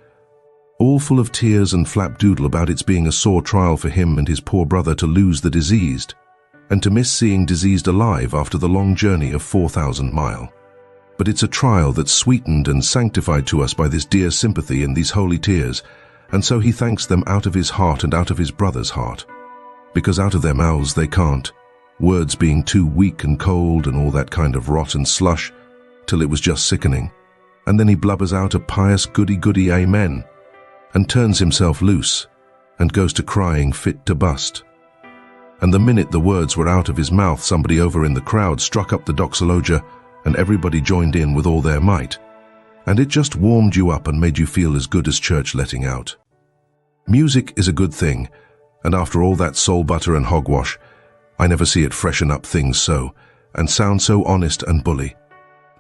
all full of tears and flapdoodle about its being a sore trial for him and his poor brother to lose the diseased, and to miss seeing diseased alive after the long journey of 4,000 mile. But it's a trial that's sweetened and sanctified to us by this dear sympathy and these holy tears, and so he thanks them out of his heart and out of his brother's heart, because out of their mouths they can't, words being too weak and cold and all that kind of rot and slush, till it was just sickening. And then he blubbers out a pious goody-goody amen, and turns himself loose, and goes to crying fit to bust. And the minute the words were out of his mouth, somebody over in the crowd struck up the doxologia, and everybody joined in with all their might, and it just warmed you up and made you feel as good as church letting out. Music is a good thing, and after all that soul butter and hogwash, I never see it freshen up things so, and sound so honest and bully.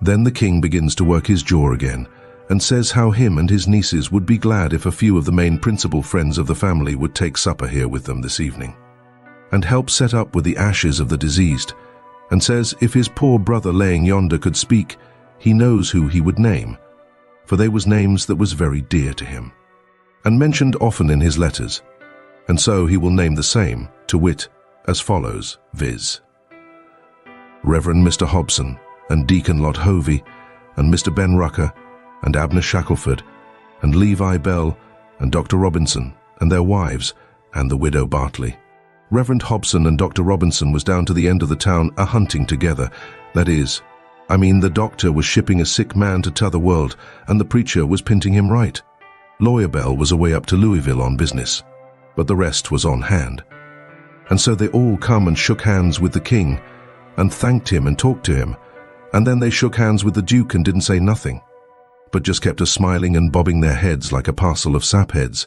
Then the king begins to work his jaw again, and says how him and his nieces would be glad if a few of the main principal friends of the family would take supper here with them this evening, and help set up with the ashes of the diseased, and says if his poor brother laying yonder could speak, he knows who he would name, for they was names that was very dear to him, and mentioned often in his letters, and so he will name the same, to wit, as follows, viz. Reverend Mr. Hobson, and Deacon Lot Hovey, and Mr. Ben Rucker, and Abner Shackelford, and Levi Bell, and Dr. Robinson, and their wives, and the widow Bartley. Reverend Hobson and Dr. Robinson was down to the end of the town a-hunting together. That is, the doctor was shipping a sick man to t'other world, and the preacher was pinting him right. Lawyer Bell was away up to Louisville on business, but the rest was on hand. And so they all come and shook hands with the king, and thanked him and talked to him, and then they shook hands with the Duke and didn't say nothing, but just kept a-smiling and bobbing their heads like a parcel of sapheads,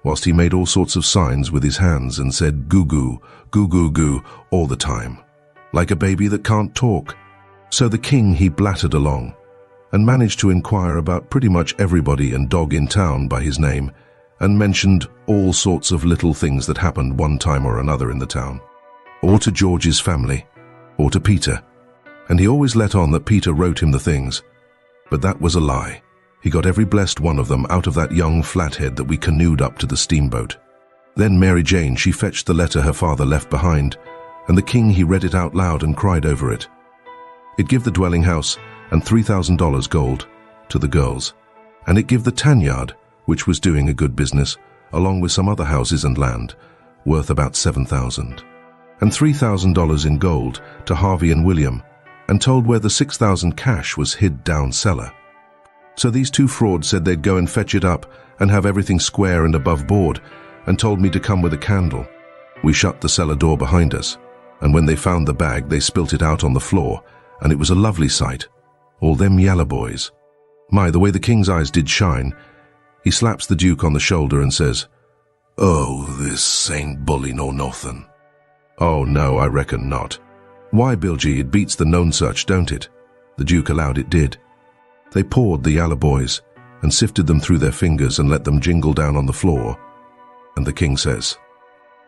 whilst he made all sorts of signs with his hands and said goo-goo, goo-goo-goo all the time, like a baby that can't talk. So the king he blattered along, and managed to inquire about pretty much everybody and dog in town by his name, and mentioned all sorts of little things that happened one time or another in the town, or to George's family, or to Peter, and he always let on that Peter wrote him the things, but that was a lie. He got every blessed one of them out of that young flathead that we canoed up to the steamboat. Then Mary Jane, she fetched the letter her father left behind, and the king he read it out loud and cried over it. It give the dwelling house and $3,000 gold to the girls, and it give the tan yard, which was doing a good business, along with some other houses and land, worth about $7,000, and $3,000 in gold to Harvey and William, and told where the $6,000 cash was hid down cellar. So these two frauds said they'd go and fetch it up and have everything square and above board, and told me to come with a candle. We shut the cellar door behind us, and when they found the bag, they spilt it out on the floor, and it was a lovely sight. All them yaller boys. My, the way the king's eyes did shine. He slaps the Duke on the shoulder and says, "Oh, this ain't bully nor nothin'." "Oh, no, I reckon not." "Why, Bilgy, it beats the known such, don't it?" The Duke allowed it did. They poured the yaller boys and sifted them through their fingers and let them jingle down on the floor. And the king says,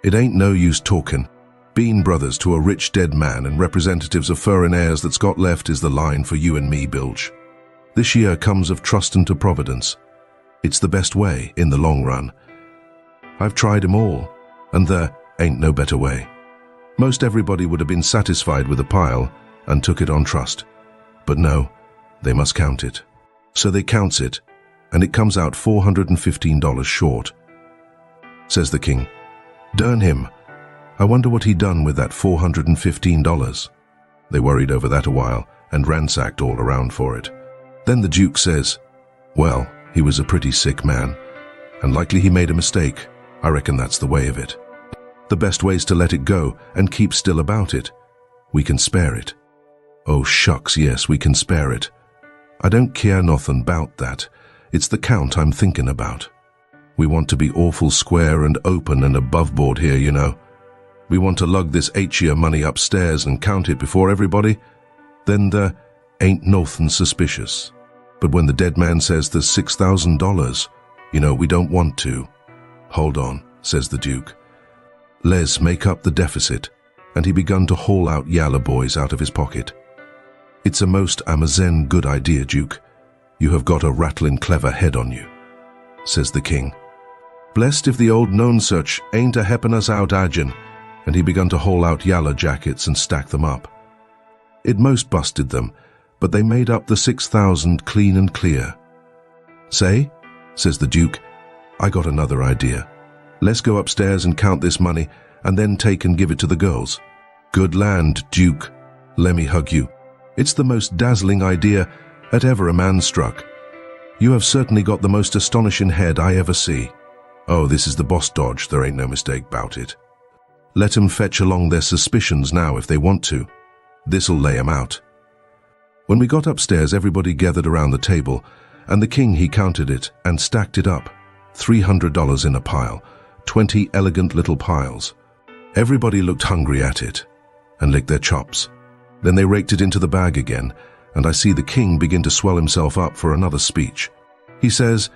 "It ain't no use talkin'. Being brothers to a rich dead man and representatives of furrin heirs that's got left is the line for you and me, Bilge. This year comes of trustin' to Providence. It's the best way in the long run. I've tried 'em all, and there ain't no better way. Most everybody would have been satisfied with a pile and took it on trust. But no, they must count it. So they counts it, and it comes out $415 short. Says the king, "Dern him. I wonder what he done with that $415. They worried over that a while and ransacked all around for it. Then the Duke says, "Well, he was a pretty sick man, and likely he made a mistake. I reckon that's the way of it." The best way's to let it go and keep still about it. We can spare it. Oh shucks, yes, we can spare it. I don't care nothing about that. It's the count I'm thinking about. We want to be awful square and open and above board here, you know. We want to lug this H-year money upstairs and count it before everybody. Then there ain't nothing suspicious. But when the dead man says there's $6,000, you know, we don't want to. Hold on, says the Duke. Les make up the deficit, and he begun to haul out yaller boys out of his pocket. It's a most Amazon good idea, Duke. You have got a rattling clever head on you, says the king. Blessed if the old known such ain't a heppin' us out agin, and he begun to haul out yaller jackets and stack them up. It most busted them, but they made up the 6,000 clean and clear. Say, says the Duke, I got another idea. Let's go upstairs and count this money, and then take and give it to the girls. Good land, Duke. Lemme hug you. It's the most dazzling idea that ever a man struck. You have certainly got the most astonishing head I ever see. Oh, this is the boss dodge, there ain't no mistake about it. Let 'em fetch along their suspicions now if they want to. This'll lay 'em out. When we got upstairs, everybody gathered around the table, and the king he counted it and stacked it up. $300 in a pile, 20 elegant little piles. Everybody looked hungry at it, and licked their chops. Then they raked it into the bag again, and I see the king begin to swell himself up for another speech. He says,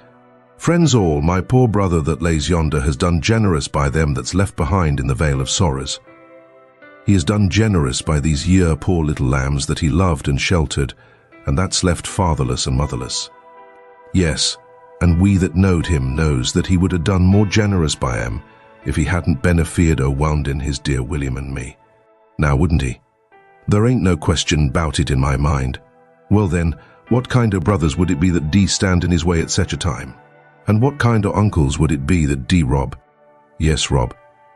Friends all, my poor brother that lays yonder has done generous by them that's left behind in the vale of sorrows. He has done generous by these year poor little lambs that he loved and sheltered, and that's left fatherless and motherless. Yes, and we that knowed him knows that he would have done more generous by 'em if he hadn't been afeard o' woundin' his dear William and me. Now wouldn't he? There ain't no question 'bout it in my mind. Well then, what kind of brothers would it be that stand in his way at such a time? And what kind of uncles would it be that rob? Yes, Rob,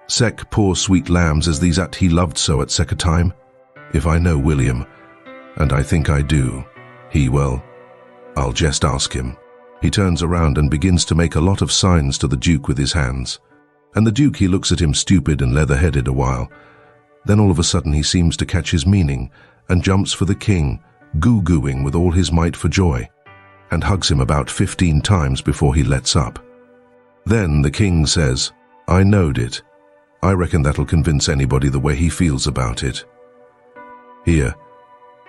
sec poor sweet lambs as these at he loved so at such a time? If I know William, and I think I do, well, I'll just ask him. He turns around and begins to make a lot of signs to the Duke with his hands. And the Duke he looks at him stupid and leather-headed a while. Then all of a sudden he seems to catch his meaning and jumps for the king, goo-gooing with all his might for joy, and hugs him about 15 times before he lets up. Then the king says, I knowed it. I reckon that'll convince anybody the way he feels about it. Here,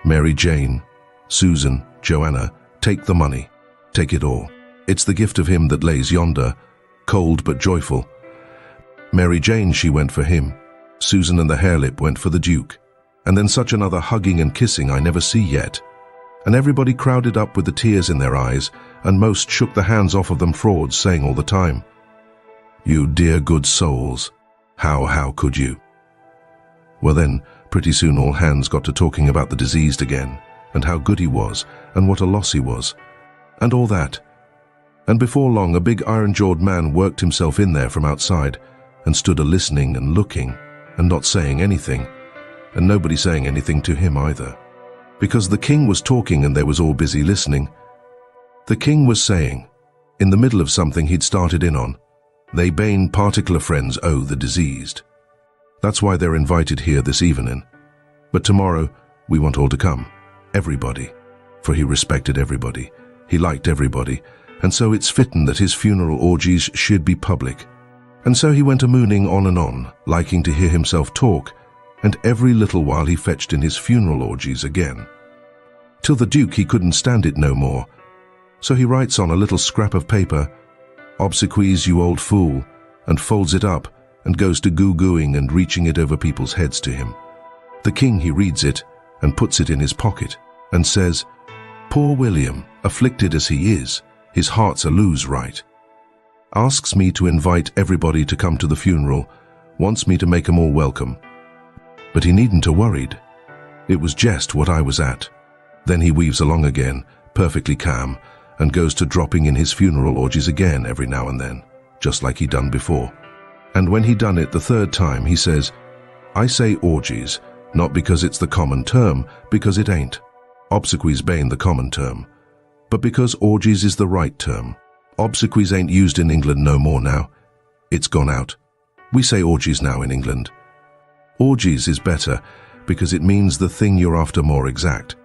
Mary Jane, Susan, Joanna, take the money. Take it all. It's the gift of him that lays yonder, cold but joyful. Mary Jane, she went for him. Susan and the harelip went for the Duke. And then such another hugging and kissing I never see yet. And everybody crowded up with the tears in their eyes, and most shook the hands off of them frauds, saying all the time, You dear good souls, how could you? Well then, pretty soon all hands got to talking about the diseased again, and how good he was, and what a loss he was, and all that. And before long a big iron-jawed man worked himself in there from outside, and stood a-listening and looking, and not saying anything, and nobody saying anything to him either. Because the king was talking and they was all busy listening. The king was saying, in the middle of something he'd started in on, they bane particular friends owe the diseased. That's why they're invited here this evening. But tomorrow we want all to come, everybody, for he respected everybody, he liked everybody, and so it's fitting that his funeral orgies should be public. And so he went a-mooning on and on, liking to hear himself talk, and every little while he fetched in his funeral orgies again. Till the Duke he couldn't stand it no more, so he writes on a little scrap of paper, Obsequies, you old fool, and folds it up, and goes to goo-gooing and reaching it over people's heads to him. The king he reads it, and puts it in his pocket, and says, Poor William, afflicted as he is, his heart's a lose right. Asks me to invite everybody to come to the funeral, wants me to make 'em all welcome. But he needn't have worried. It was just what I was at. Then he weaves along again, perfectly calm, and goes to dropping in his funeral orgies again every now and then, just like he done before. And when he done it the third time, he says, I say orgies, not because it's the common term, because it ain't. Obsequies bane the common term. But because orgies is the right term. Obsequies ain't used in England no more now. It's gone out. We say orgies now in England. Orgies is better because it means the thing you're after more exact.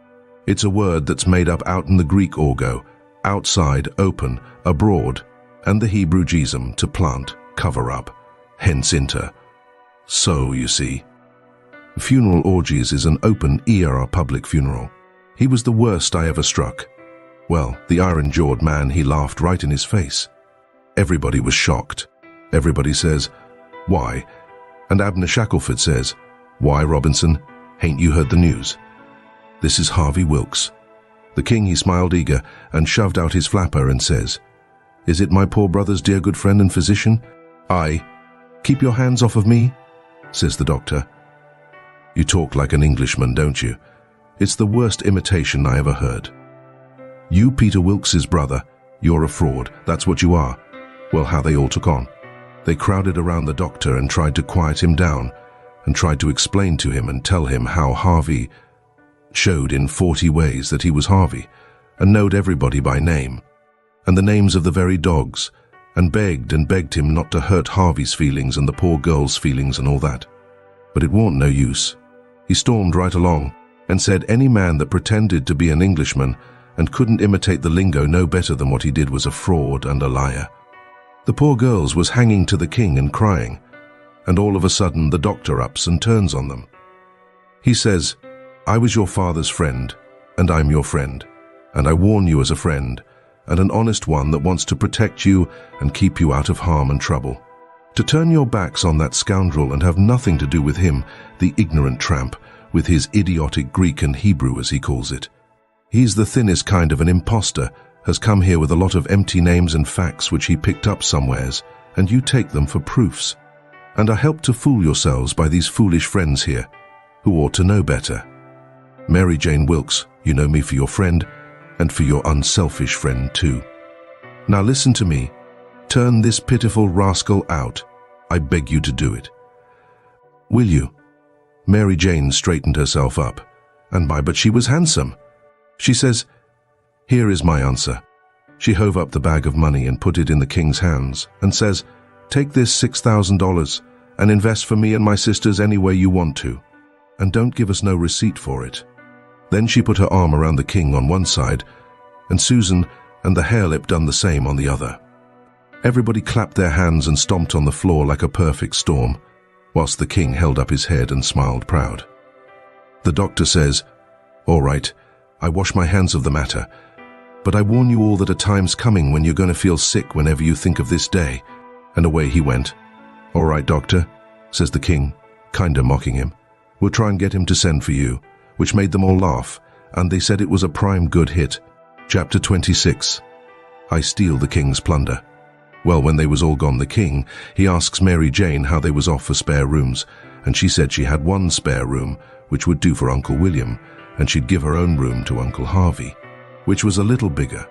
It's a word that's made up out in the Greek orgo, outside, open, abroad, and the Hebrew gism, to plant, cover up, hence inter. So, you see. Funeral orgies is an open ER public funeral. He was the worst I ever struck. Well, the iron-jawed man, he laughed right in his face. Everybody was shocked. Everybody says, "Why?" And Abner Shackelford says, "Why, Robinson? Hain't you heard the news?" This is Harvey Wilkes. The king, he smiled eager and shoved out his flapper and says, "Is it my poor brother's dear good friend and physician?" "Aye." "Keep your hands off of me," says the doctor. "You talk like an Englishman, don't you? It's the worst imitation I ever heard. You, Peter Wilkes's brother, you're a fraud, that's what you are." Well, how they all took on. They crowded around the doctor and tried to quiet him down and tried to explain to him and tell him how Harvey showed in 40 ways that he was Harvey and knowed everybody by name and the names of the very dogs, and begged him not to hurt Harvey's feelings and the poor girl's feelings and all that. But it warn't no use. He stormed right along and said any man that pretended to be an Englishman and couldn't imitate the lingo no better than what he did was a fraud and a liar. The poor girls was hanging to the king and crying, and all of a sudden the doctor ups and turns on them. He says, "I was your father's friend, and I'm your friend, and I warn you as a friend, and an honest one that wants to protect you and keep you out of harm and trouble, to turn your backs on that scoundrel and have nothing to do with him, the ignorant tramp, with his idiotic Greek and Hebrew as he calls it. He's the thinnest kind of an imposter, has come here with a lot of empty names and facts which he picked up somewheres, and you take them for proofs, and are helped to fool yourselves by these foolish friends here, who ought to know better. Mary Jane Wilkes, you know me for your friend, and for your unselfish friend too. Now listen to me. Turn this pitiful rascal out. I beg you to do it. Will you?" Mary Jane straightened herself up, but she was handsome. She says, "Here is my answer." She hove up the bag of money and put it in the king's hands and says, "Take this $6,000 and invest for me and my sisters any way you want to, and don't give us no receipt for it." Then she put her arm around the king on one side, and Susan and the harelip done the same on the other. Everybody clapped their hands and stomped on the floor like a perfect storm, whilst the king held up his head and smiled proud. The doctor says, "All right, I wash my hands of the matter, but I warn you all that a time's coming when you're going to feel sick whenever you think of this day." And away he went. "All right, doctor," says the king, kinda mocking him. "We'll try and get him to send for you," which made them all laugh, and they said it was a prime good hit. Chapter 26. I Steal the King's Plunder. Well, when they was all gone, the king, he asks Mary Jane how they was off for spare rooms, and she said she had one spare room, which would do for Uncle William, and she'd give her own room to Uncle Harvey, which was a little bigger,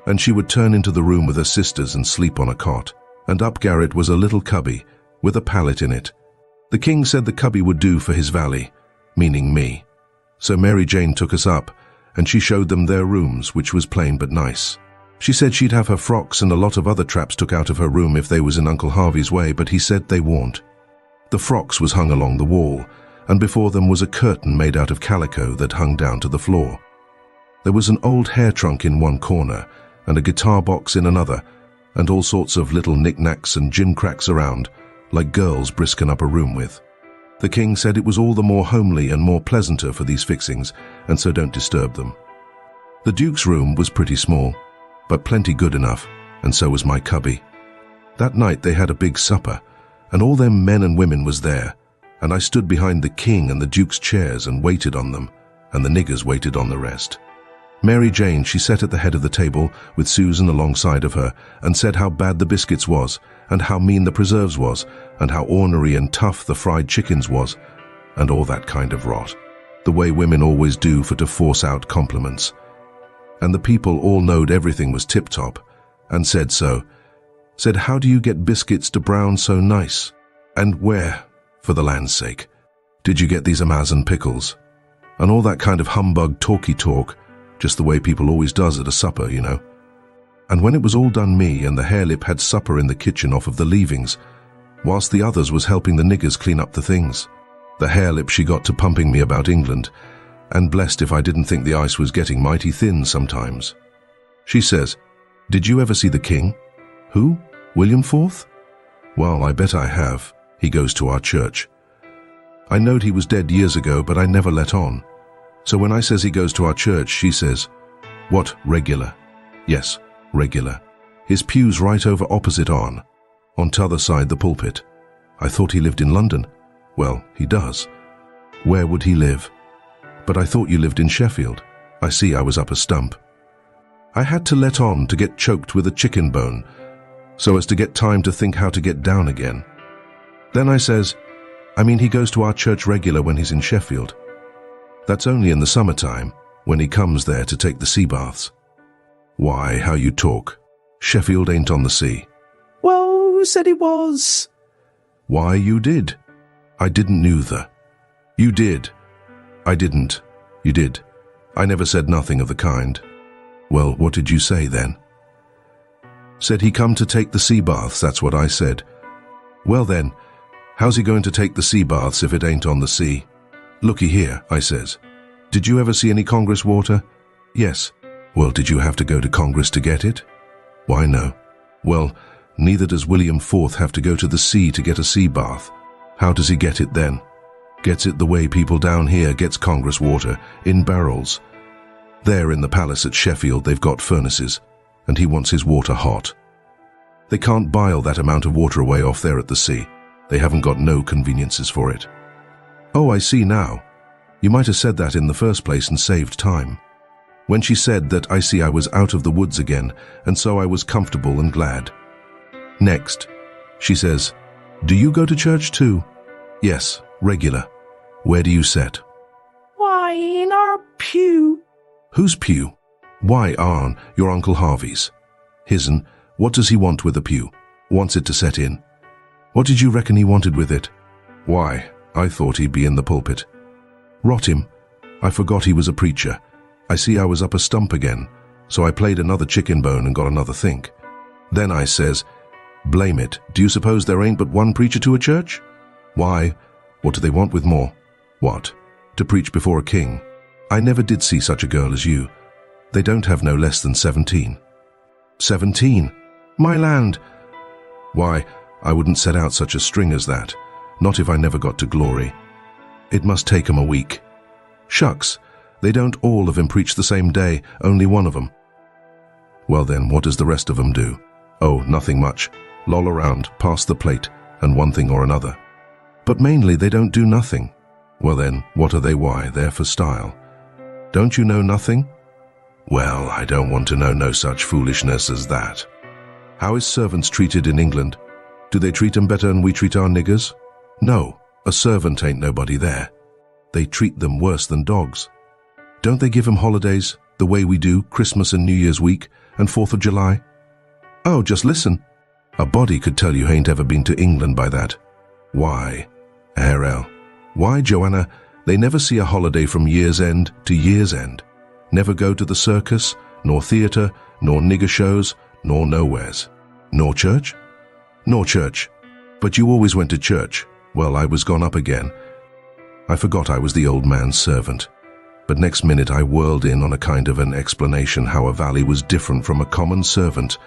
and she would turn into the room with her sisters and sleep on a cot, and up garret was a little cubby with a pallet in it. The king said the cubby would do for his valet, meaning me. So Mary Jane took us up, and she showed them their rooms, which was plain but nice. She said she'd have her frocks and a lot of other traps took out of her room if they was in Uncle Harvey's way, but he said they warn't. The frocks was hung along the wall, and before them was a curtain made out of calico that hung down to the floor. There was an old hair trunk in one corner, and a guitar box in another, and all sorts of little knickknacks and gimcracks around, like girls brisken up a room with. The king said it was all the more homely and more pleasanter for these fixings, and so don't disturb them. The Duke's room was pretty small, but plenty good enough, and so was my cubby. That night they had a big supper, and all them men and women was there, and I stood behind the king and the Duke's chairs and waited on them, and the niggers waited on the rest. Mary Jane, she sat at the head of the table with Susan alongside of her and said how bad the biscuits was, and how mean the preserves was, and how ornery and tough the fried chickens was, and all that kind of rot, the way women always do for to force out compliments. And the people all knowed everything was tip-top, and said so. Said, how do you get biscuits to brown so nice? And where, for the land's sake, did you get these Amazon pickles? And all that kind of humbug talky talk, just the way people always does at a supper, you know. And when it was all done, me and the harelip had supper in the kitchen off of the leavings, whilst the others was helping the niggers clean up the things. The hare-lip she got to pumping me about England, and blessed if I didn't think the ice was getting mighty thin sometimes. She says, "Did you ever see the king?" "Who? William IV?" "Well, I bet I have. He goes to our church." I knowed he was dead years ago, but I never let on. So when I says he goes to our church, she says, "What, regular?" "Yes, regular. His pew's right over opposite on t'other side the pulpit." "I thought he lived in London." "Well, he does." "Where would he live?" "But I thought you lived in Sheffield." I see I was up a stump. I had to let on to get choked with a chicken bone, so as to get time to think how to get down again. Then I says, "I mean, he goes to our church regular when he's in Sheffield. That's only in the summertime, when he comes there to take the sea baths." "Why, how you talk. Sheffield ain't on the sea." "Well, who said he was?" "Why, you did." "I didn't neither." "You did." "I didn't." "You did." "I never said nothing of the kind." "Well, what did you say then?" "Said he come to take the sea baths, that's what I said." "Well then, how's he going to take the sea baths if it ain't on the sea?" "Looky here," I says. "Did you ever see any Congress water?" "Yes." "Well, did you have to go to Congress to get it?" "Why, no." "Well, neither does William IV have to go to the sea to get a sea bath. How does he get it then?" "Gets it the way people down here gets Congress water, in barrels. There in the palace at Sheffield they've got furnaces, and he wants his water hot. They can't bile that amount of water away off there at the sea. They haven't got no conveniences for it." "Oh, I see now. You might have said that in the first place and saved time." When she said that, I see I was out of the woods again, and so I was comfortable and glad. Next, she says, "Do you go to church too?" "Yes, regular." "Where do you set?" "Why, in our pew." "Whose pew?" "Why, Arn, your Uncle Harvey's." "His'n. What does he want with the pew?" "Wants it to set in." "What did you reckon he wanted with it?" "Why, I thought he'd be in the pulpit." "Rot him. I forgot he was a preacher. I see I was up a stump again, so I played another chicken bone and got another think. Then I says, "Blame it, do you suppose there ain't but one preacher to a church?" "Why, what do they want with more?" "What? To preach before a king. I never did see such a girl as you. They don't have no less than 17. 17? My land! Why, I wouldn't set out such a string as that, not if I never got to glory. It must take 'em a week. Shucks, they don't all of 'em preach the same day, only one of 'em. Well then, what does the rest of 'em do? Oh, nothing much. Loll around, pass the plate, and one thing or another. But mainly they don't do nothing. Well then, what are they? Why, they're for style. Don't you know nothing? Well, I don't want to know no such foolishness as that. How is servants treated in England? Do they treat 'em better than we treat our niggers? No, a servant ain't nobody there. They treat them worse than dogs. Don't they give 'em holidays, the way we do Christmas and New Year's week, and 4th of July? Oh, just listen. A body could tell you ain't ever been to England by that. Why, RL, why, Joanna, they never see a holiday from year's end to year's end. Never go to the circus, nor theatre, nor nigger shows, nor nowheres. Nor church? Nor church. But you always went to church. Well, I was gone up again. I forgot I was the old man's servant. But next minute I whirled in on a kind of an explanation how a valley was different from a common servant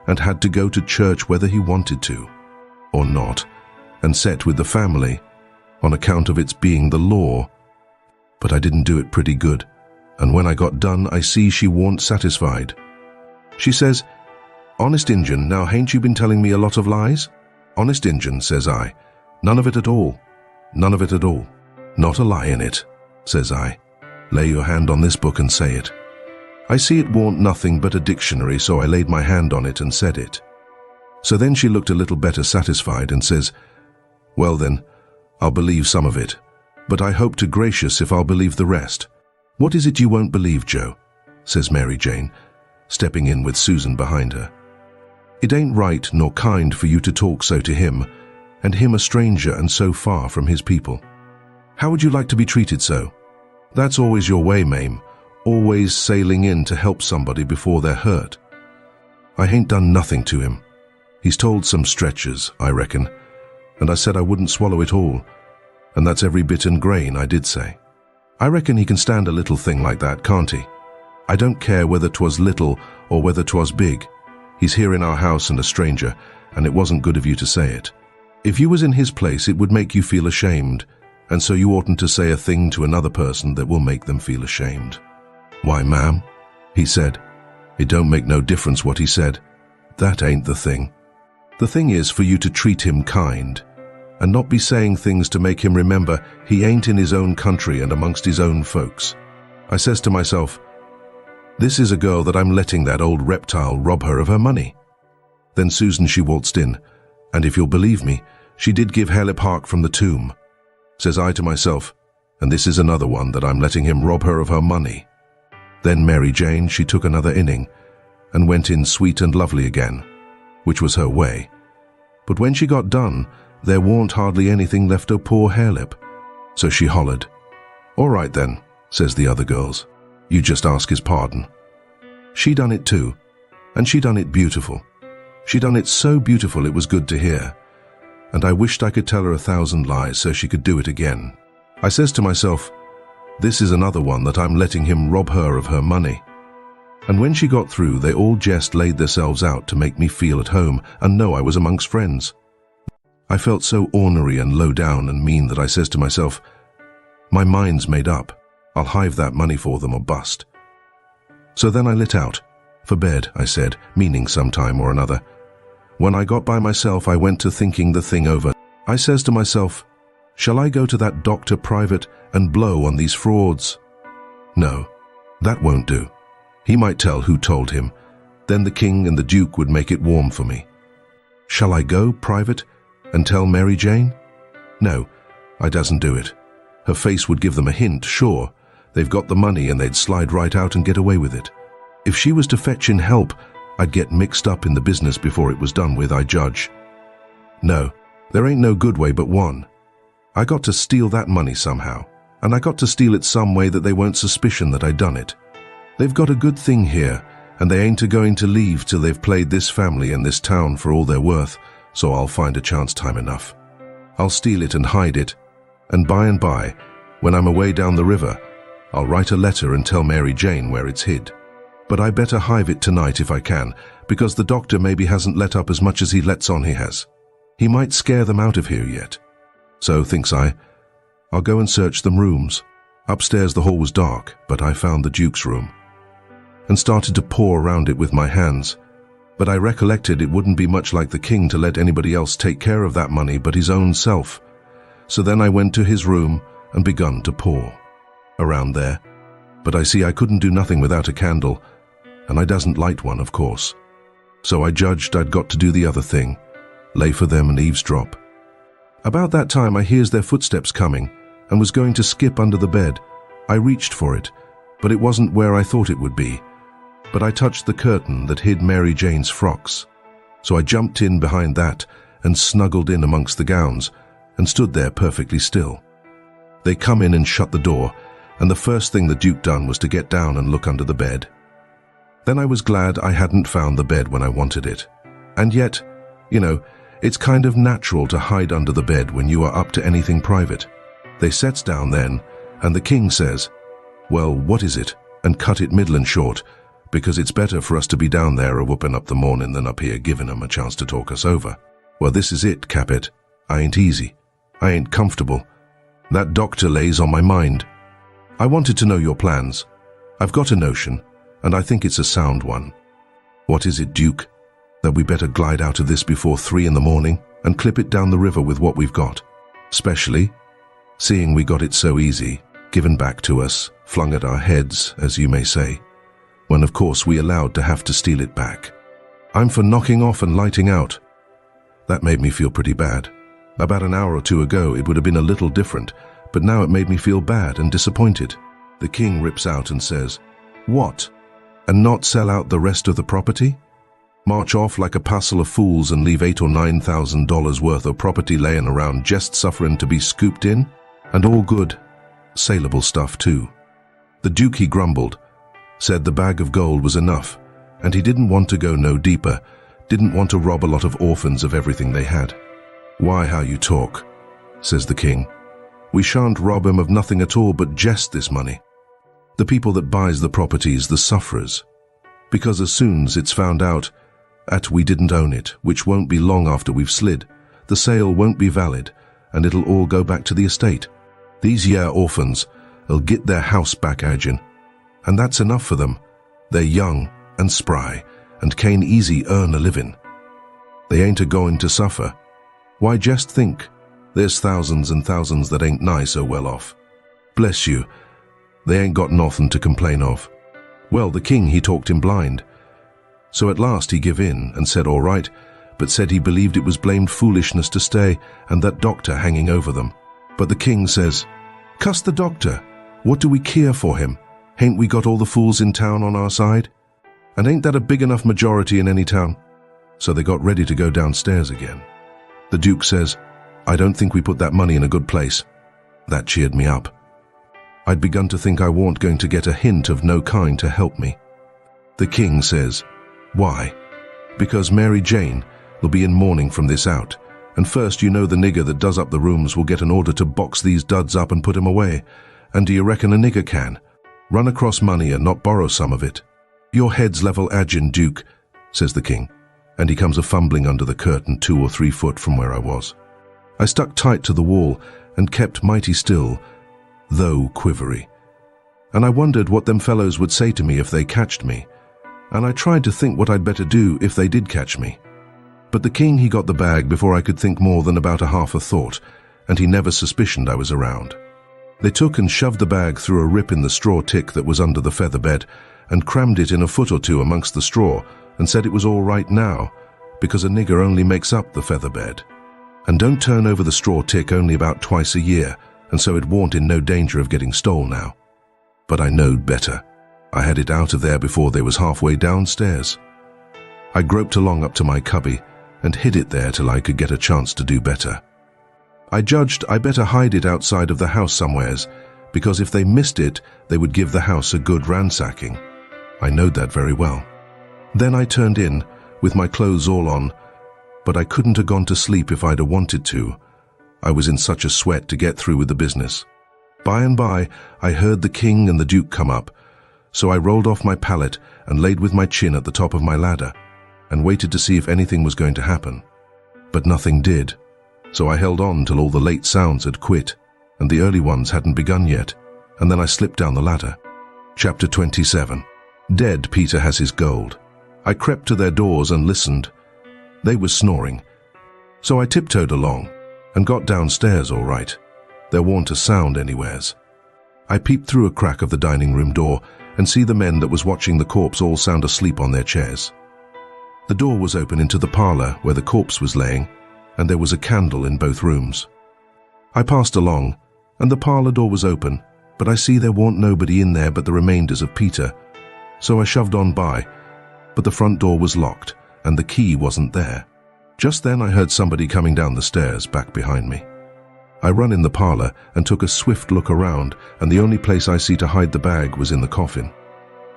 and had to go to church whether he wanted to or not, and set with the family on account of its being the law. But I didn't do it pretty good, and when I got done I see she warn't satisfied. She says, "Honest Injun, now hain't you been telling me a lot of lies?" "Honest Injun," says I, "none of it at all. None of it at all. Not a lie in it," says I. "Lay your hand on this book and say it." I see it warn't nothing but a dictionary, so I laid my hand on it and said it. So then she looked a little better satisfied and says, "Well then, I'll believe some of it, but I hope to gracious if I'll believe the rest." "What is it you won't believe, Joe?" says Mary Jane, stepping in with Susan behind her. "It ain't right nor kind for you to talk so to him, and him a stranger and so far from his people. How would you like to be treated so? That's always your way, Mame, always sailing in to help somebody before they're hurt. I hain't done nothing to him. He's told some stretchers, I reckon, and I said I wouldn't swallow it all, and that's every bit and grain I did say. I reckon he can stand a little thing like that, can't he? I don't care whether 'twas little or whether 'twas big. He's here in our house and a stranger, and it wasn't good of you to say it. If you was in his place, it would make you feel ashamed, and so you oughtn't to say a thing to another person that will make them feel ashamed. Why, ma'am, he said. It don't make no difference what he said. That ain't the thing. The thing is for you to treat him kind, and not be saying things to make him remember he ain't in his own country and amongst his own folks. I says to myself, this is a girl that I'm letting that old reptile rob her of her money. Then Susan, she waltzed in, and if you'll believe me, she did give Halep hark from the tomb. Says I to myself, and this is another one that I'm letting him rob her of her money. Then Mary Jane, she took another inning, and went in sweet and lovely again, which was her way. But when she got done, there warn't hardly anything left o' poor Halep. So she hollered. All right then, says the other girls. You just ask his pardon. She done it too, and she done it beautiful. She done it so beautiful it was good to hear, and I wished I could tell her 1,000 lies so she could do it again. I says to myself, this is another one that I'm letting him rob her of her money. And when she got through, they all just laid themselves out to make me feel at home and know I was amongst friends. I felt so ornery and low down and mean that I says to myself, my mind's made up. I'll hive that money for them or bust. So then I lit out. For bed, I said, meaning some time or another. When I got by myself, I went to thinking the thing over. I says to myself, shall I go to that doctor private and blow on these frauds? No, that won't do. He might tell who told him. Then the king and the duke would make it warm for me. Shall I go private and tell Mary Jane? No, I doesn't do it. Her face would give them a hint, sure. They've got the money and they'd slide right out and get away with it. If she was to fetch in help, I'd get mixed up in the business before it was done with, I judge. No, there ain't no good way but one. I got to steal that money somehow, and I got to steal it some way that they won't suspicion that I done it. They've got a good thing here, and they ain't a-going to leave till they've played this family and this town for all they're worth, so I'll find a chance time enough. I'll steal it and hide it, and by, when I'm away down the river, I'll write a letter and tell Mary Jane where it's hid. But I better hive it tonight if I can, because the doctor maybe hasn't let up as much as he lets on he has. He might scare them out of here yet. So, thinks I, I'll go and search them rooms. Upstairs the hall was dark, but I found the Duke's room, and started to paw around it with my hands. But I recollected it wouldn't be much like the king to let anybody else take care of that money but his own self. So then I went to his room and begun to paw around there. But I see I couldn't do nothing without a candle, and I doesn't light one, of course. So I judged I'd got to do the other thing, lay for them and eavesdrop. About that time I hears their footsteps coming, and was going to skip under the bed. I reached for it, but it wasn't where I thought it would be. But I touched the curtain that hid Mary Jane's frocks. So I jumped in behind that and snuggled in amongst the gowns, and stood there perfectly still. They come in and shut the door, and the first thing the Duke done was to get down and look under the bed. Then I was glad I hadn't found the bed when I wanted it. And yet, you know, it's kind of natural to hide under the bed when you are up to anything private. They sets down then, and the king says, well, what is it? And cut it middlin' short, because it's better for us to be down there a-whoopin' up the mornin' than up here giving 'em a chance to talk us over. Well, this is it, Capet. I ain't easy. I ain't comfortable. That doctor lays on my mind. I wanted to know your plans. I've got a notion, and I think it's a sound one. What is it, Duke? That we better glide out of this before 3 in the morning and clip it down the river with what we've got. Specially, seeing we got it so easy, given back to us, flung at our heads, as you may say, when of course we allowed to have to steal it back. I'm for knocking off and lighting out. That made me feel pretty bad. About an hour or two ago it would have been a little different, but now it made me feel bad and disappointed. The king rips out and says, what? And not sell out the rest of the property? March off like a passel of fools and leave $8,000 or $9,000 worth of property laying around just suffering to be scooped in? And all good, saleable stuff too. The Duke, he grumbled, said the bag of gold was enough, and he didn't want to go no deeper, didn't want to rob a lot of orphans of everything they had. Why how you talk, says the king. We shan't rob him of nothing at all but jest this money. The people that buys the properties, the sufferers. Because as soon as it's found out at we didn't own it, which won't be long after we've slid, the sale won't be valid, and it'll all go back to the estate. These year orphans, they'll get their house back agin. And that's enough for them. They're young and spry, and can easy earn a living. They ain't a-going to suffer. Why just think, there's thousands and thousands that ain't nigh so well off. Bless you, they ain't got nothing to complain of. Well, the king, he talked him blind. So at last he give in and said all right, but said he believed it was blamed foolishness to stay and that doctor hanging over them. But the king says, cuss the doctor, what do we care for him? Hain't we got all the fools in town on our side? And ain't that a big enough majority in any town? So they got ready to go downstairs again. The Duke says, I don't think we put that money in a good place. That cheered me up. I'd begun to think I warn't going to get a hint of no kind to help me. The king says, why? Because Mary Jane will be in mourning from this out, and first you know the nigger that does up the rooms will get an order to box these duds up and put 'em away. And do you reckon a nigger can run across money and not borrow some of it? Your head's level agin, Duke, says the king, and he comes a-fumbling under the curtain 2 or 3 foot from where I was. I stuck tight to the wall and kept mighty still, though quivery. And I wondered what them fellows would say to me if they catched me, and I tried to think what I'd better do if they did catch me. But the king, he got the bag before I could think more than about a half a thought, and he never suspicioned I was around. They took and shoved the bag through a rip in the straw tick that was under the feather bed, and crammed it in a foot or two amongst the straw, and said it was all right now, because a nigger only makes up the feather bed. And don't turn over the straw tick only about twice a year, and so it warn't in no danger of getting stole now. But I knowed better. I had it out of there before they was halfway downstairs. I groped along up to my cubby, and hid it there till I could get a chance to do better. I judged I better hide it outside of the house somewheres, because if they missed it, they would give the house a good ransacking. I knowed that very well. Then I turned in, with my clothes all on, but I couldn't have gone to sleep if I'd have wanted to. I was in such a sweat to get through with the business. By and by, I heard the king and the Duke come up, so I rolled off my pallet and laid with my chin at the top of my ladder, and waited to see if anything was going to happen. But nothing did, so I held on till all the late sounds had quit, and the early ones hadn't begun yet, and then I slipped down the ladder. Chapter 27. Dead Peter has his gold. I crept to their doors and listened. They was snoring. So I tiptoed along, and got downstairs all right. There warn't a sound anywheres. I peeped through a crack of the dining room door, and see the men that was watching the corpse all sound asleep on their chairs. The door was open into the parlor where the corpse was laying, and there was a candle in both rooms. I passed along, and the parlor door was open, but I see there warn't nobody in there but the remainders of Peter. So I shoved on by, but the front door was locked, and the key wasn't there. Just then I heard somebody coming down the stairs back behind me. I run in the parlor and took a swift look around, and the only place I see to hide the bag was in the coffin.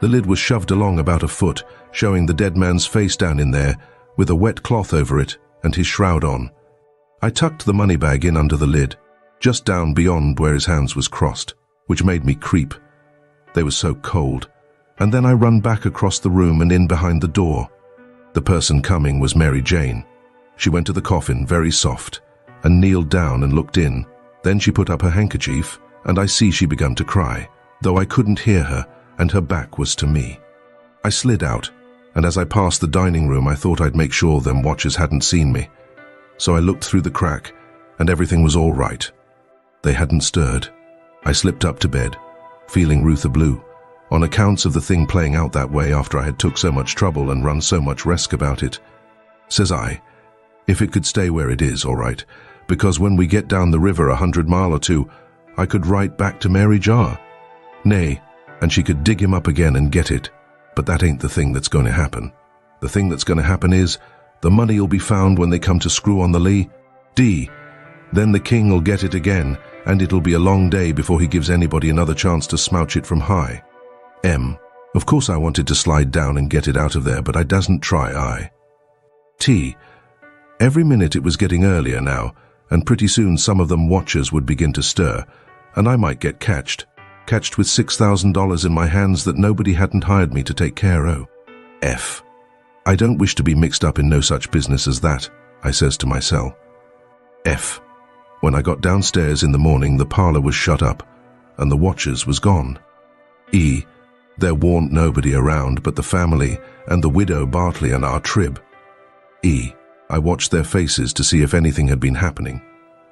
The lid was shoved along about a foot, showing the dead man's face down in there, with a wet cloth over it and his shroud on. I tucked the money bag in under the lid, just down beyond where his hands was crossed, which made me creep. They were so cold. And then I run back across the room and in behind the door. The person coming was Mary Jane. She went to the coffin very soft, and kneeled down and looked in. Then she put up her handkerchief, and I see she begun to cry, though I couldn't hear her, and her back was to me. I slid out, and as I passed the dining room I thought I'd make sure them watchers hadn't seen me. So I looked through the crack, and everything was all right. They hadn't stirred. I slipped up to bed, feeling Ruther blue, on accounts of the thing playing out that way after I had took so much trouble and run so much risk about it. Says I, if it could stay where it is, all right, because when we get down the river 100 mile or two, I could write back to Mary Jar. Nay, and she could dig him up again and get it, but that ain't the thing that's going to happen. The thing that's going to happen is, the money'll be found when they come to screw on the lee. D. Then the king'll get it again, and it'll be a long day before he gives anybody another chance to smouch it from high. M. Of course I wanted to slide down and get it out of there, but I dasn't try I. T. Every minute it was getting earlier now, and pretty soon some of them watchers would begin to stir, and I might get catched with $6,000 in my hands that nobody hadn't hired me to take care of. I don't wish to be mixed up in no such business as that, I says to myself. When I got downstairs in the morning, the parlour was shut up, and the watchers was gone. There warn't nobody around but the family and the widow Bartley and our Trib. I watched their faces to see if anything had been happening,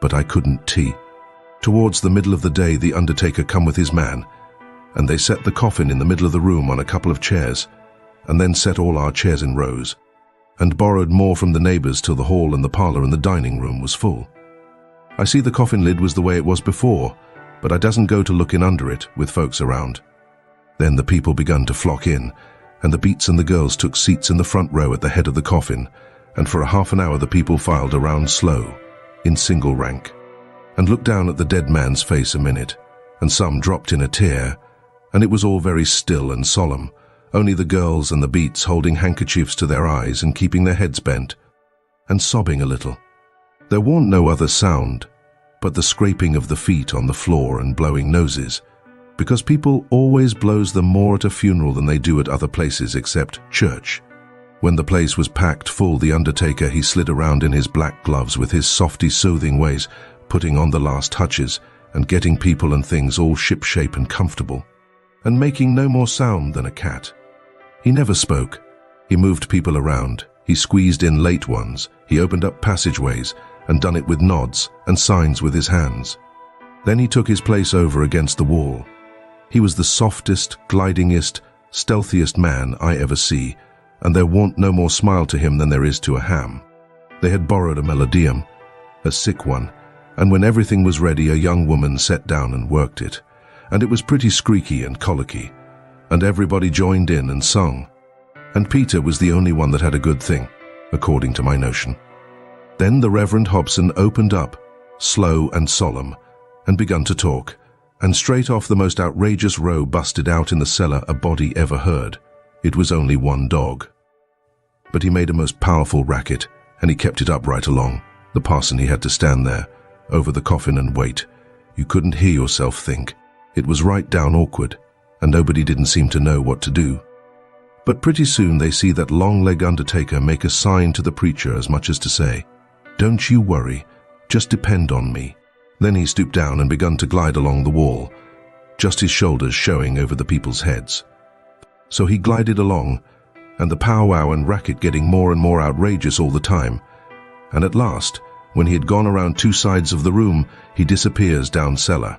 but I couldn't tee. Towards the middle of the day, the undertaker come with his man, and they set the coffin in the middle of the room on a couple of chairs, and then set all our chairs in rows, and borrowed more from the neighbours till the hall and the parlour and the dining room was full. I see the coffin lid was the way it was before, but I doesn't go to look in under it with folks around. Then the people begun to flock in, and the beats and the girls took seats in the front row at the head of the coffin, and for a half an hour the people filed around slow, in single rank, and looked down at the dead man's face a minute, and some dropped in a tear, and it was all very still and solemn, only the girls and the beats holding handkerchiefs to their eyes and keeping their heads bent, and sobbing a little. There warn't no other sound but the scraping of the feet on the floor and blowing noses, because people always blows them more at a funeral than they do at other places except church. When the place was packed full, the undertaker, he slid around in his black gloves with his softy soothing ways, putting on the last touches and getting people and things all shipshape and comfortable, and making no more sound than a cat. He never spoke. He moved people around. He squeezed in late ones. He opened up passageways and done it with nods and signs with his hands. Then he took his place over against the wall. He was the softest, glidingest, stealthiest man I ever see, and there warn't no more smile to him than there is to a ham. They had borrowed a melodeum, a sick one, and when everything was ready, a young woman sat down and worked it, and it was pretty squeaky and colicky, and everybody joined in and sung, and Peter was the only one that had a good thing, according to my notion. Then the Reverend Hobson opened up, slow and solemn, and begun to talk, and straight off the most outrageous row busted out in the cellar a body ever heard. It was only one dog. But he made a most powerful racket, and he kept it up right along. The parson, he had to stand there, over the coffin and wait. You couldn't hear yourself think. It was right down awkward, and nobody didn't seem to know what to do. But pretty soon they see that long-leg undertaker make a sign to the preacher as much as to say, "Don't you worry, just depend on me." Then he stooped down and begun to glide along the wall, just his shoulders showing over the people's heads. So he glided along, and the powwow and racket getting more and more outrageous all the time, and at last, when he had gone around two sides of the room, he disappears down cellar.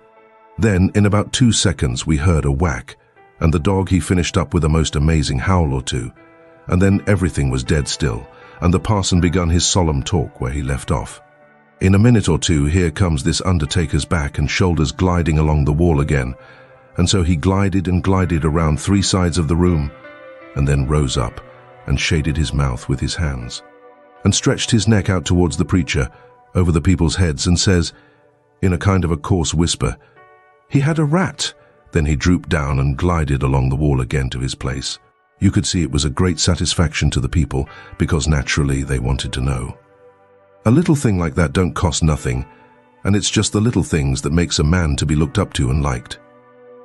Then, in about 2 seconds, we heard a whack, and the dog, he finished up with a most amazing howl or two, and then everything was dead still, and the parson begun his solemn talk where he left off. In a minute or two, here comes this undertaker's back and shoulders gliding along the wall again, and so he glided and glided around 3 sides of the room, and then rose up and shaded his mouth with his hands, and stretched his neck out towards the preacher, over the people's heads, and says, in a kind of a coarse whisper, "He had a rat." Then he drooped down and glided along the wall again to his place. You could see it was a great satisfaction to the people, because naturally they wanted to know. A little thing like that don't cost nothing, and it's just the little things that makes a man to be looked up to and liked.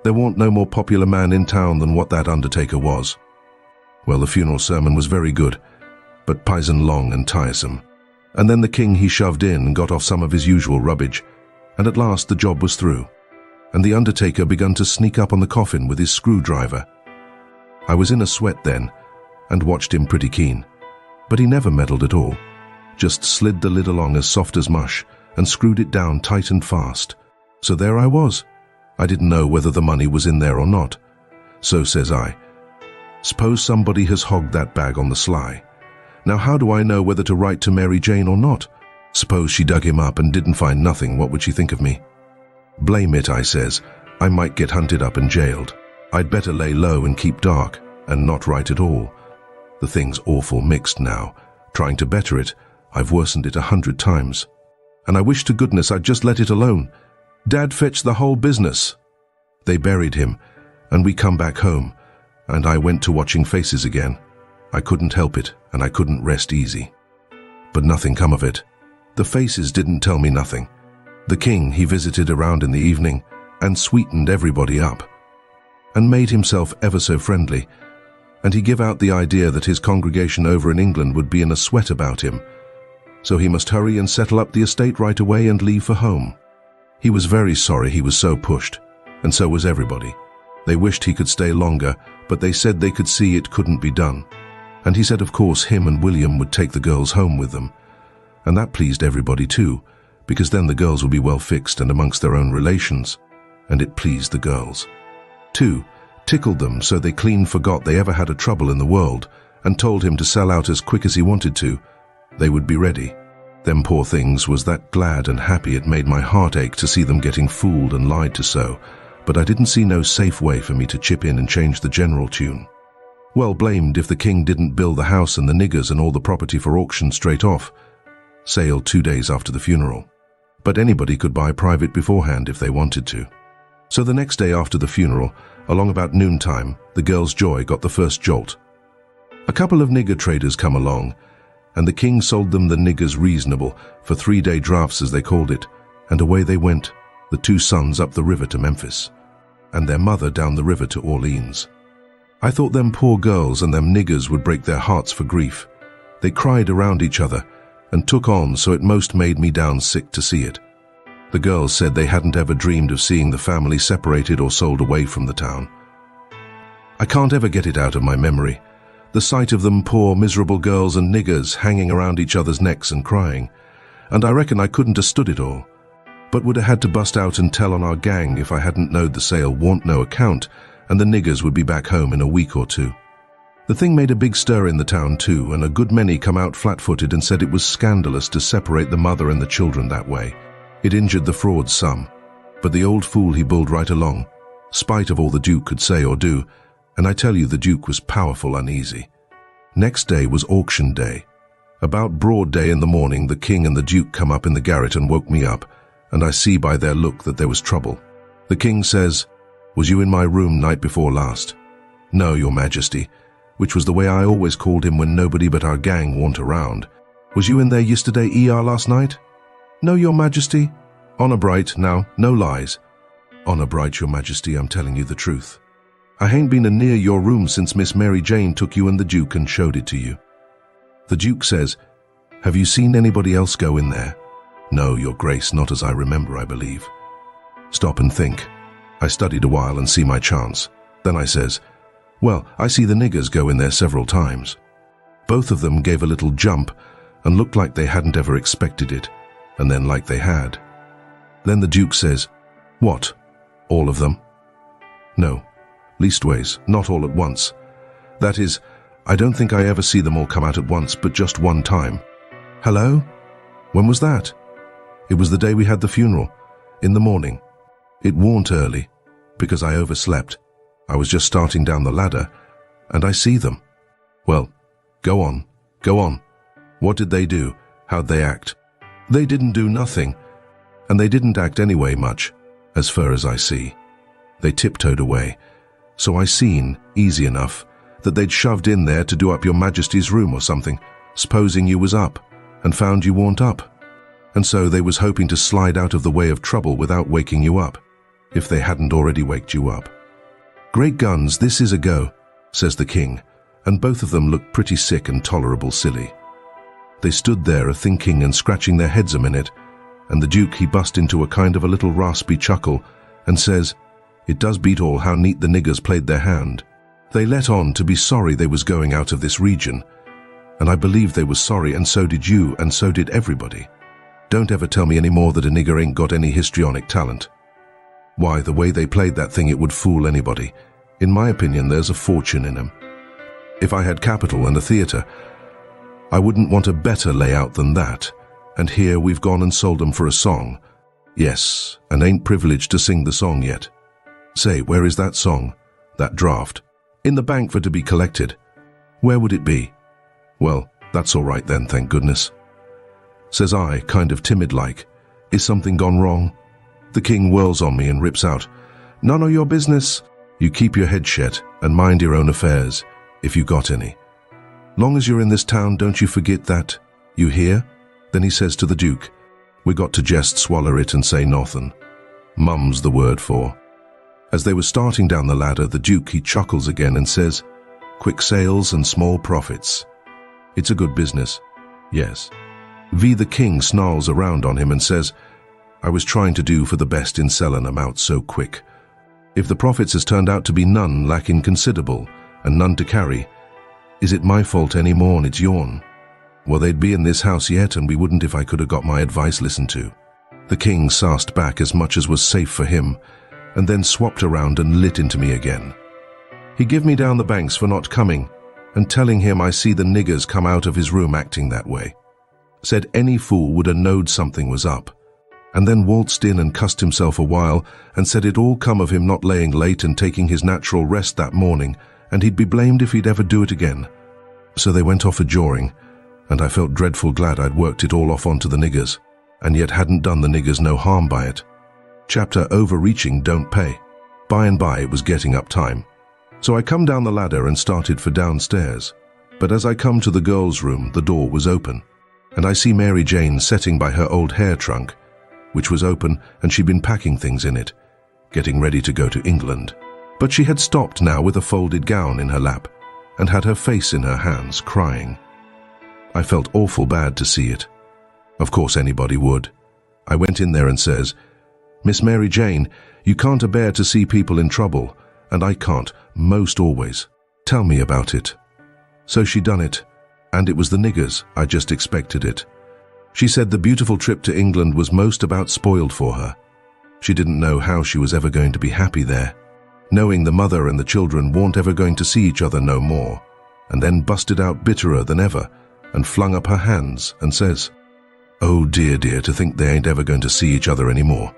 There warn't no more popular man in town than what that undertaker was. Well, the funeral sermon was very good, but pison long and tiresome. And then the king, he shoved in and got off some of his usual rubbish, and at last the job was through, and the undertaker begun to sneak up on the coffin with his screwdriver. I was in a sweat then, and watched him pretty keen, but he never meddled at all, just slid the lid along as soft as mush, and screwed it down tight and fast. So there I was. I didn't know whether the money was in there or not. So says I, "Suppose somebody has hogged that bag on the sly. Now how do I know whether to write to Mary Jane or not? Suppose she dug him up and didn't find nothing, what would she think of me?" "Blame it," I says, "I might get hunted up and jailed. I'd better lay low and keep dark, and not write at all. The thing's awful mixed now. Trying to better it, I've worsened it 100 times. And I wish to goodness I'd just let it alone. Dad fetched the whole business." They buried him, and we come back home, and I went to watching faces again. I couldn't help it, and I couldn't rest easy. but nothing come of it. The faces didn't tell me nothing. The king, he visited around in the evening and sweetened everybody up and made himself ever so friendly, and he give out the idea that his congregation over in England would be in a sweat about him, so he must hurry and settle up the estate right away and leave for home. He was very sorry he was so pushed, and so was everybody. They wished he could stay longer, but they said they could see it couldn't be done. And he said of course him and William would take the girls home with them. And that pleased everybody too, because then the girls would be well fixed and amongst their own relations. And it pleased the girls. 2. Tickled them so they clean forgot they ever had a trouble in the world and told him to sell out as quick as he wanted to. They would be ready. Them poor things was that glad and happy it made my heart ache to see them getting fooled and lied to so, but I didn't see no safe way for me to chip in and change the general tune. Well blamed if the king didn't bill the house and the niggers and all the property for auction straight off. Sale 2 days after the funeral. But anybody could buy private beforehand if they wanted to. So the next day after the funeral, along about noontime, the girls' joy got the first jolt. A couple of nigger traders come along, and the king sold them the niggers reasonable for 3-day drafts as they called it, and away they went, the 2 sons up the river to Memphis, and their mother down the river to Orleans. I thought them poor girls and them niggers would break their hearts for grief. They cried around each other and took on so it most made me down sick to see it. The girls said they hadn't ever dreamed of seeing the family separated or sold away from the town. I can't ever get it out of my memory, the sight of them poor miserable girls and niggers hanging around each other's necks and crying, and I reckon I couldn't have stood it all, but would have had to bust out and tell on our gang if I hadn't knowed the sale warn't no account and the niggers would be back home in a week or 2. The thing made a big stir in the town too, and a good many come out flat-footed and said it was scandalous to separate the mother and the children that way. It injured the frauds some, but the old fool he bulled right along, spite of all the Duke could say or do, and I tell you the Duke was powerful uneasy. Next day was auction day. About broad day in the morning the king and the Duke come up in the garret and woke me up, and I see by their look that there was trouble. The king says, "Was you in my room night before last?" "No, your majesty," which was the way I always called him when nobody but our gang warn't around. "Was you in there yesterday last night?" "No, your majesty." "Honour bright, now, no lies." "Honour bright, your majesty, I'm telling you the truth. I hain't been near your room since Miss Mary Jane took you and the Duke and showed it to you." The Duke says, "Have you seen anybody else go in there?" "No, your grace, not as I remember, I believe." Stop and think. I studied a while and see my chance. Then I says, "Well, I see the niggers go in there several times." Both of them gave a little jump and looked like they hadn't ever expected it, and then like they had. Then the Duke says, "What, all of them?" "No, leastways, not all at once. That is, I don't think I ever see them all come out at once, but just one time." "Hello? When was that?" "It was the day we had the funeral, in the morning. It warn't early, because I overslept. I was just starting down the ladder, and I see them." "Well, go on, go on. What did they do? How'd they act?" "They didn't do nothing, and they didn't act anyway much, as far as I see. They tiptoed away, so I seen, easy enough, that they'd shoved in there to do up your majesty's room or something, supposing you was up, and found you warn't up. And so they was hoping to slide out of the way of trouble without waking you up, if they hadn't already waked you up." "Great guns, this is a go," says the king, and both of them looked pretty sick and tolerable silly. They stood there a-thinking and scratching their heads a minute, and the Duke he bust into a kind of a little raspy chuckle and says, "It does beat all how neat the niggers played their hand. They let on to be sorry they was going out of this region, and I believe they was sorry, and so did you, and so did everybody. Don't ever tell me any more that a nigger ain't got any histrionic talent. Why, the way they played that thing, it would fool anybody. In my opinion, there's a fortune in 'em. If I had capital and a theatre, I wouldn't want a better layout than that, and here we've gone and sold 'em for a song. Yes, and ain't privileged to sing the song yet. Say, where is that song? That draft? In the bank for to be collected. Where would it be? Well, that's all right then, thank goodness." Says I, kind of timid-like, "Is something gone wrong?" The king whirls on me and rips out, "None of your business. You keep your head shut and mind your own affairs, if you got any. Long as you're in this town, don't you forget that You hear? Then he says to the Duke, we got to jest swaller it and say nothin'. Mum's the word for. As they were starting down the ladder, the Duke, he chuckles again and says, quick sales and small profits. It's a good business. Yes. The King snarls around on him and says, I was trying to do for the best in sellin' 'em out so quick. If the profits has turned out to be none lacking considerable and none to carry, is it my fault any more'n it's yourn? Well, they'd be in this house yet, and we wouldn't if I could have got my advice listened to. The King sassed back as much as was safe for him, and then swapped around and lit into me again. He give me down the banks for not coming, and telling him I see the niggers come out of his room acting that way. Said any fool would have knowed something was up, and then waltzed in and cussed himself a while, and said it all come of him not laying late and taking his natural rest that morning, and he'd be blamed if he'd ever do it again. So they went off a jawing, and I felt dreadful glad I'd worked it all off onto the niggers, and yet hadn't done the niggers no harm by it. Chapter Overreaching don't pay. By and by it was getting up time. So I come down the ladder and started for downstairs. But as I come to the girls' room, the door was open, and I see Mary Jane setting by her old hair trunk, which was open, and she'd been packing things in it, getting ready to go to England. But she had stopped now with a folded gown in her lap, and had her face in her hands, crying. I felt awful bad to see it. Of course anybody would. I went in there and says, Miss Mary Jane, you can't a-bear to see people in trouble, and I can't, most always. Tell me about it. So she done it, and it was the niggers. I just expected it. She said the beautiful trip to England was most about spoiled for her. She didn't know how she was ever going to be happy there, knowing the mother and the children weren't ever going to see each other no more, and then busted out bitterer than ever, and flung up her hands and says, oh dear, dear, to think they ain't ever going to see each other anymore.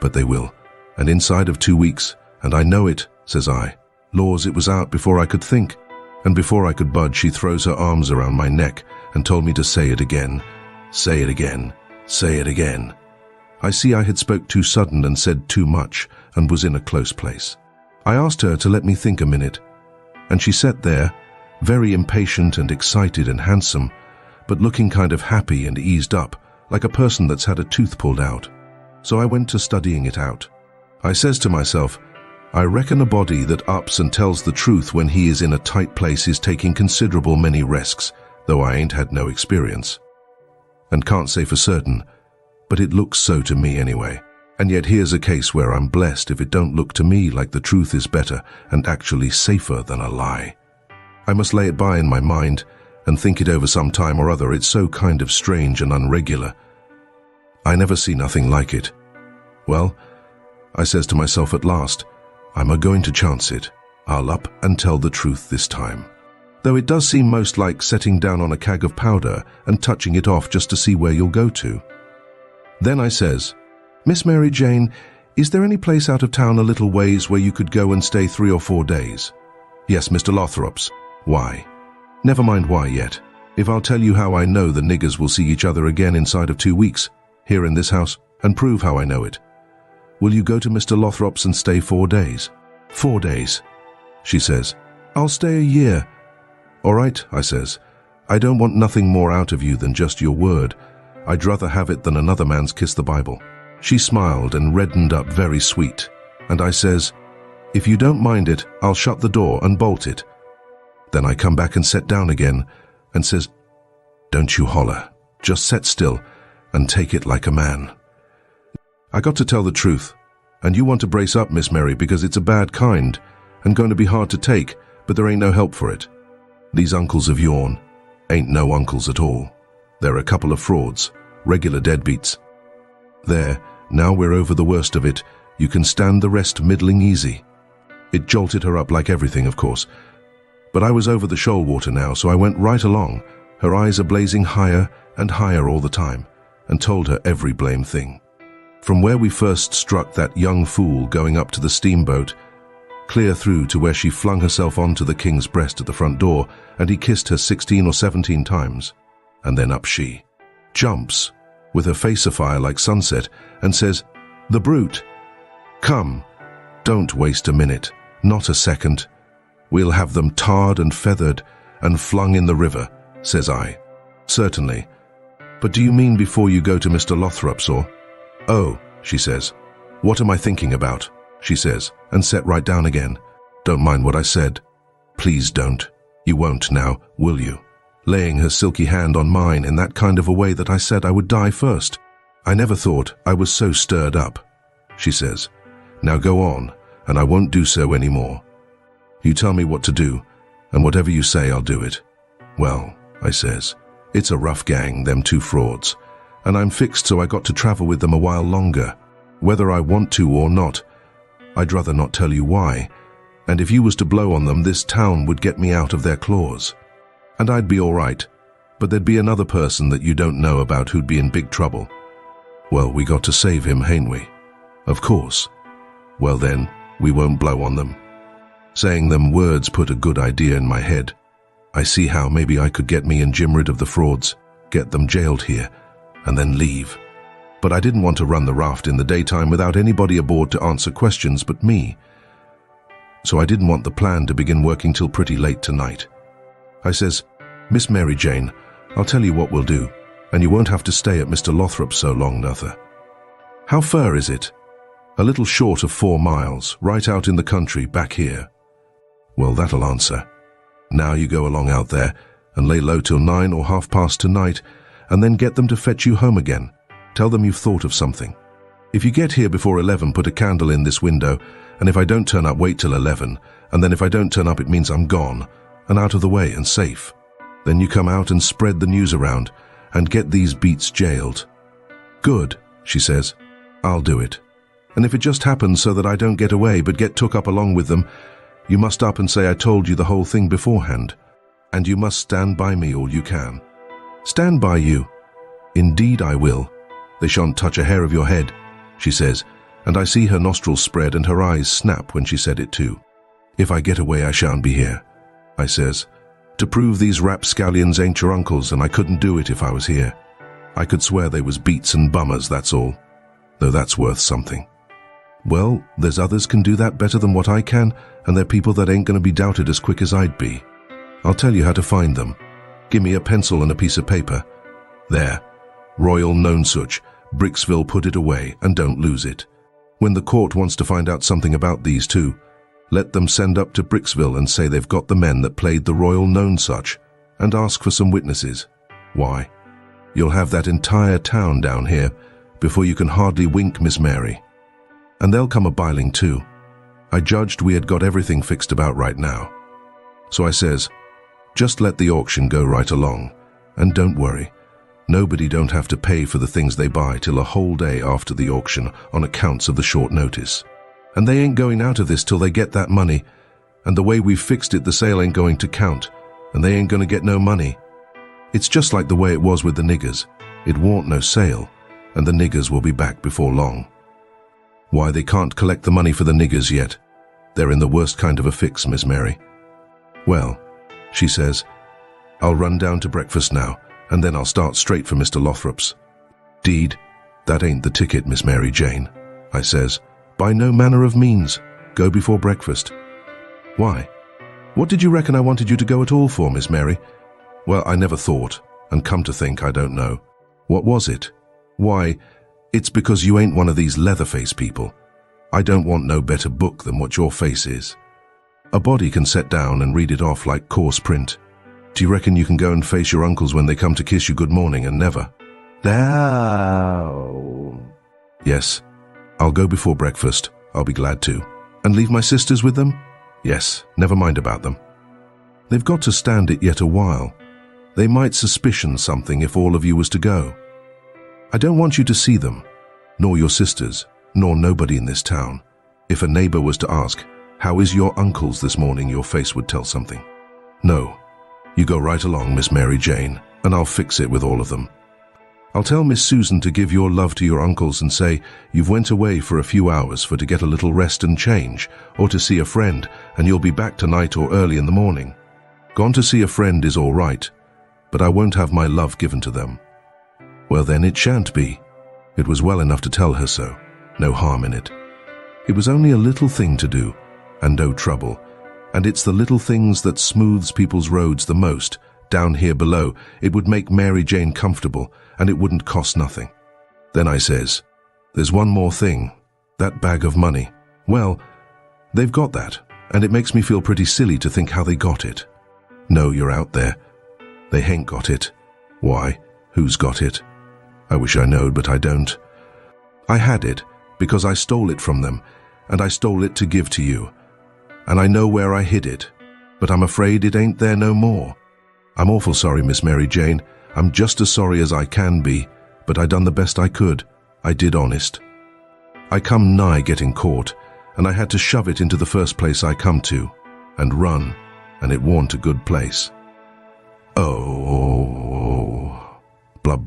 But they will, and inside of 2 weeks, and I know it, says I. Laws, it was out before I could think, and before I could budge, she throws her arms around my neck and told me to say it again. Say it again. Say it again. I see I had spoke too sudden and said too much, and was in a close place. I asked her to let me think a minute, and she sat there, very impatient and excited and handsome, but looking kind of happy and eased up, like a person that's had a tooth pulled out. So I went to studying it out. I says to myself, I reckon a body that ups and tells the truth when he is in a tight place is taking considerable many risks, though I ain't had no experience. And can't say for certain, but it looks so to me anyway. And yet here's a case where I'm blessed if it don't look to me like the truth is better and actually safer than a lie. I must lay it by in my mind and think it over some time or other. It's so kind of strange and unregular. I never see nothing like it. Well, I says to myself at last, I'm a-going to chance it. I'll up and tell the truth this time. Though it does seem most like setting down on a keg of powder and touching it off just to see where you'll go to. Then I says, Miss Mary Jane, is there any place out of town a little ways where you could go and stay 3 or 4 days? Yes, Mr. Lothrop's. Why? Never mind why yet. If I'll tell you how I know the niggers will see each other again inside of 2 weeks, here in this house, and prove how I know it. Will you go to Mr. Lothrop's and stay 4 days? 4 days, she says. I'll stay a year. All right, I says. I don't want nothing more out of you than just your word. I'd rather have it than another man's kiss the Bible. She smiled and reddened up very sweet, and I says, if you don't mind it, I'll shut the door and bolt it. Then I come back and set down again and says, don't you holler, just set still and take it like a man. I got to tell the truth, and you want to brace up, Miss Mary, because it's a bad kind and going to be hard to take, but there ain't no help for it. These uncles of yourn ain't no uncles at all. They're a couple of frauds, regular deadbeats. There, now we're over the worst of it, you can stand the rest middling easy. It jolted her up like everything, of course. But I was over the shoal water now, so I went right along, her eyes a blazing higher and higher all the time, and told her every blame thing. From where we first struck that young fool going up to the steamboat, clear through to where she flung herself onto the king's breast at the front door, and he kissed her 16 or 17 times. And then up she jumps, with her face afire like sunset, and says, the brute! Come, don't waste a minute, not a second. We'll have them tarred and feathered and flung in the river, says I. Certainly, But do you mean before you go to Mr. Lothrop's or? Oh, she says. What am I thinking about? She says, and sat right down again. Don't mind what I said. Please don't. You won't now, will you? Laying her silky hand on mine in that kind of a way that I said I would die first. I never thought I was so stirred up. She says, now go on, and I won't do so any more. You tell me what to do, and whatever you say, I'll do it. Well, I says, it's a rough gang, them two frauds, and I'm fixed so I got to travel with them a while longer. Whether I want to or not, I'd rather not tell you why, and if you was to blow on them, this town would get me out of their claws. And I'd be all right, but there'd be another person that you don't know about who'd be in big trouble. Well, we got to save him, hain't we? Of course. Well then, we won't blow on them. Saying them words put a good idea in my head. I see how maybe I could get me and Jim rid of the frauds, get them jailed here, and then leave. But I didn't want to run the raft in the daytime without anybody aboard to answer questions but me. So I didn't want the plan to begin working till pretty late tonight. I says, Miss Mary Jane, I'll tell you what we'll do, and you won't have to stay at Mr. Lothrop's so long, nother. How far is it? A little short of 4 miles, right out in the country, back here. Well, that'll answer. Now you go along out there, and lay low till 9 or 9:30 tonight, and then get them to fetch you home again. Tell them you've thought of something. If you get here before 11, put a candle in this window, and if I don't turn up, wait till 11, and then if I don't turn up, it means I'm gone, and out of the way and safe. Then you come out and spread the news around, and get these beats jailed. Good, she says. I'll do it. And if it just happens so that I don't get away but get took up along with them, you must up and say I told you the whole thing beforehand. And you must stand by me all you can. Stand by you. Indeed I will. They shan't touch a hair of your head, she says, and I see her nostrils spread and her eyes snap when she said it too. If I get away, I shan't be here, I says. To prove these rapscallions ain't your uncles, and I couldn't do it if I was here. I could swear they was beats and bummers, that's all. Though that's worth something. Well, there's others can do that better than what I can, and they're people that ain't going to be doubted as quick as I'd be. I'll tell you how to find them. Give me a pencil and a piece of paper. There. Royal Nonesuch. Bricksville, put it away and don't lose it. When the court wants to find out something about these two, let them send up to Bricksville and say they've got the men that played the Royal Nonesuch, and ask for some witnesses. Why? You'll have that entire town down here before you can hardly wink, Miss Mary. And they'll come a-biling too. I judged we had got everything fixed about right now. So I says, just let the auction go right along, and don't worry. Nobody don't have to pay for the things they buy till a whole day after the auction on accounts of the short notice. And they ain't going out of this till they get that money, and the way we've fixed it, the sale ain't going to count, and they ain't going to get no money. It's just like the way it was with the niggers. It warn't no sale, and the niggers will be back before long. Why, they can't collect the money for the niggers yet. They're in the worst kind of a fix, Miss Mary. Well, she says, I'll run down to breakfast now, and then I'll start straight for Mr. Lothrop's. Deed, that ain't the ticket, Miss Mary Jane, I says. By no manner of means. Go before breakfast. Why? What did you reckon I wanted you to go at all for, Miss Mary? Well, I never thought, and come to think, I don't know. What was it? Why, it's because you ain't one of these Leatherface people. I don't want no better book than what your face is. A body can set down and read it off like coarse print. Do you reckon you can go and face your uncles when they come to kiss you good morning and never? No. Yes, I'll go before breakfast. I'll be glad to. And leave my sisters with them? Yes, never mind about them. They've got to stand it yet a while. They might suspicion something if all of you was to go. I don't want you to see them, nor your sisters, nor nobody in this town. If a neighbor was to ask, how is your uncles this morning, your face would tell something. No, you go right along, Miss Mary Jane, and I'll fix it with all of them. I'll tell Miss Susan to give your love to your uncles and say you've went away for a few hours for to get a little rest and change, or to see a friend, and you'll be back tonight or early in the morning. Gone to see a friend is all right, but I won't have my love given to them. Well then, it shan't be. It was well enough to tell her so. No harm in it. It was only a little thing to do, and no trouble, and it's the little things that smooths people's roads the most. Down here below, it would make Mary Jane comfortable, and it wouldn't cost nothing. Then I says, there's one more thing, that bag of money. Well, they've got that, and it makes me feel pretty silly to think how they got it. No, you're out there. They hain't got it. Why? Who's got it? I wish I knowed, but I don't. I had it because I stole it from them, and I stole it to give to you. And I know where I hid it, but I'm afraid it ain't there no more. I'm awful sorry, Miss Mary Jane. I'm just as sorry as I can be, but I done the best I could. I did honest. I come nigh getting caught, and I had to shove it into the first place I come to, and run, and it warn't a good place. Oh,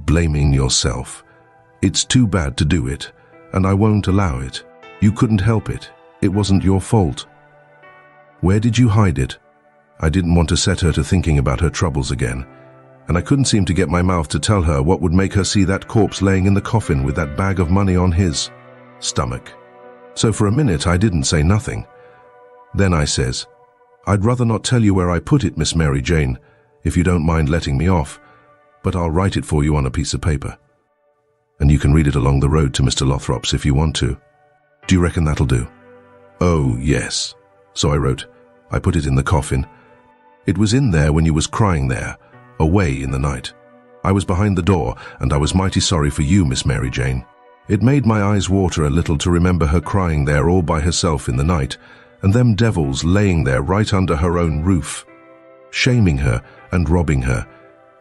blaming yourself. It's too bad to do it, and I won't allow it. You couldn't help it. It wasn't your fault. Where did you hide it? I didn't want to set her to thinking about her troubles again, and I couldn't seem to get my mouth to tell her what would make her see that corpse laying in the coffin with that bag of money on his stomach. So for a minute I didn't say nothing. Then I says, I'd rather not tell you where I put it, Miss Mary Jane, if you don't mind letting me off, but I'll write it for you on a piece of paper. And you can read it along the road to Mr. Lothrop's if you want to. Do you reckon that'll do? Oh, yes. So I wrote, I put it in the coffin. It was in there when you was crying there, away in the night. I was behind the door, and I was mighty sorry for you, Miss Mary Jane. It made my eyes water a little to remember her crying there all by herself in the night, and them devils laying there right under her own roof, shaming her and robbing her.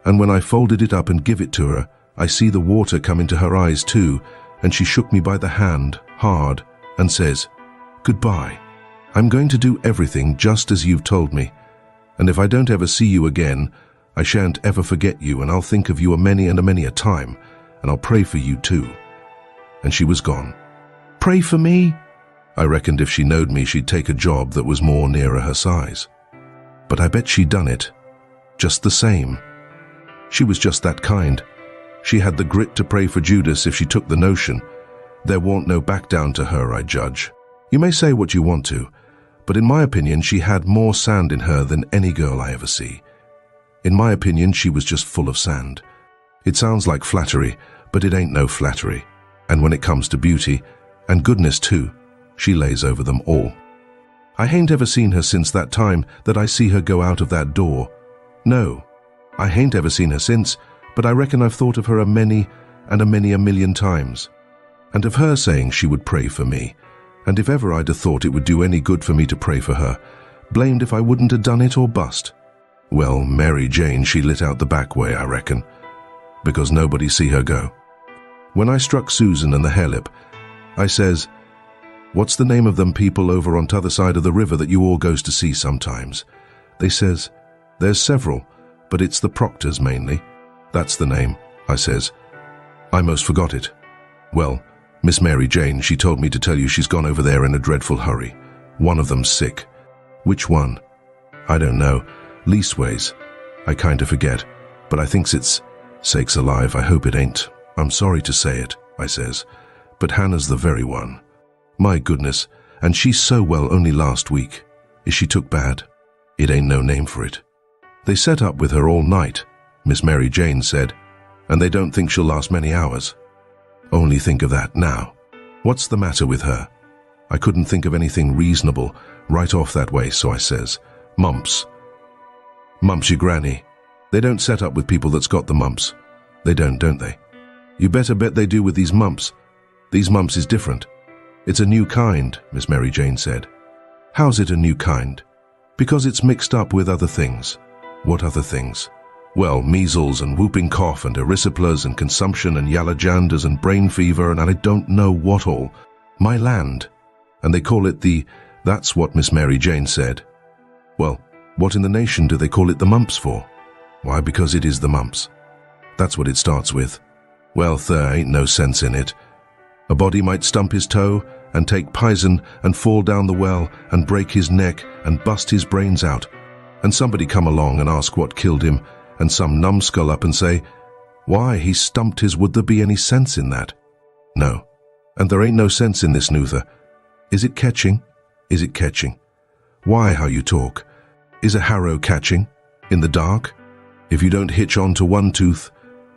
And when I folded it up and give it to her, I see the water come into her eyes too, and she shook me by the hand, hard, and says, Goodbye. I'm going to do everything just as you've told me, and if I don't ever see you again, I shan't ever forget you, and I'll think of you a many a time, and I'll pray for you too. And she was gone. Pray for me? I reckoned if she knowed me, she'd take a job that was more nearer her size. But I bet she'd done it, just the same. She was just that kind. She had the grit to pray for Judas if she took the notion. There warn't no back down to her, I judge. You may say what you want to, but in my opinion she had more sand in her than any girl I ever see. In my opinion she was just full of sand. It sounds like flattery, but it ain't no flattery. And when it comes to beauty, and goodness too, she lays over them all. I hain't ever seen her since that time that I see her go out of that door. No, I hain't ever seen her since, but I reckon I've thought of her a million times. And of her saying she would pray for me, and if ever I'd have thought it would do any good for me to pray for her, blamed if I wouldn't have done it or bust. Well, Mary Jane, she lit out the back way, I reckon, because nobody see her go. When I struck Susan and the harelip, I says, What's the name of them people over on t'other side of the river that you all goes to see sometimes? They says, There's several, but it's the Proctors mainly. That's the name, I says. I most forgot it. Well, Miss Mary Jane, she told me to tell you she's gone over there in a dreadful hurry. One of them's sick. Which one? I don't know. Leastways, I kind of forget, but I thinks it's, sakes alive, I hope it ain't. I'm sorry to say it, I says, but Hannah's the very one. My goodness, and she's so well only last week. Is she took bad? It ain't no name for it. They set up with her all night, Miss Mary Jane said, and they don't think she'll last many hours. Only think of that now. What's the matter with her? I couldn't think of anything reasonable right off that way, so I says, Mumps. Mumps your granny. They don't set up with people that's got the mumps. They don't they? You better bet they do with these mumps. These mumps is different. It's a new kind, Miss Mary Jane said. How's it a new kind? Because it's mixed up with other things. What other things? Well, measles and whooping cough and erysipelas and consumption and yellow janders and brain fever and I don't know what all. My land. And they call it that's what Miss Mary Jane said. Well, what in the nation do they call it the mumps for? Why, because it is the mumps. That's what it starts with. Well, there ain't no sense in it. A body might stump his toe and take pison and fall down the well and break his neck and bust his brains out, and somebody come along and ask what killed him, and some numbskull up and say, Why, he stumped his, would there be any sense in that? No, and there ain't no sense in this neither. Is it catching? Is it catching? Why, how you talk. Is a harrow catching? In the dark? If you don't hitch on to one tooth,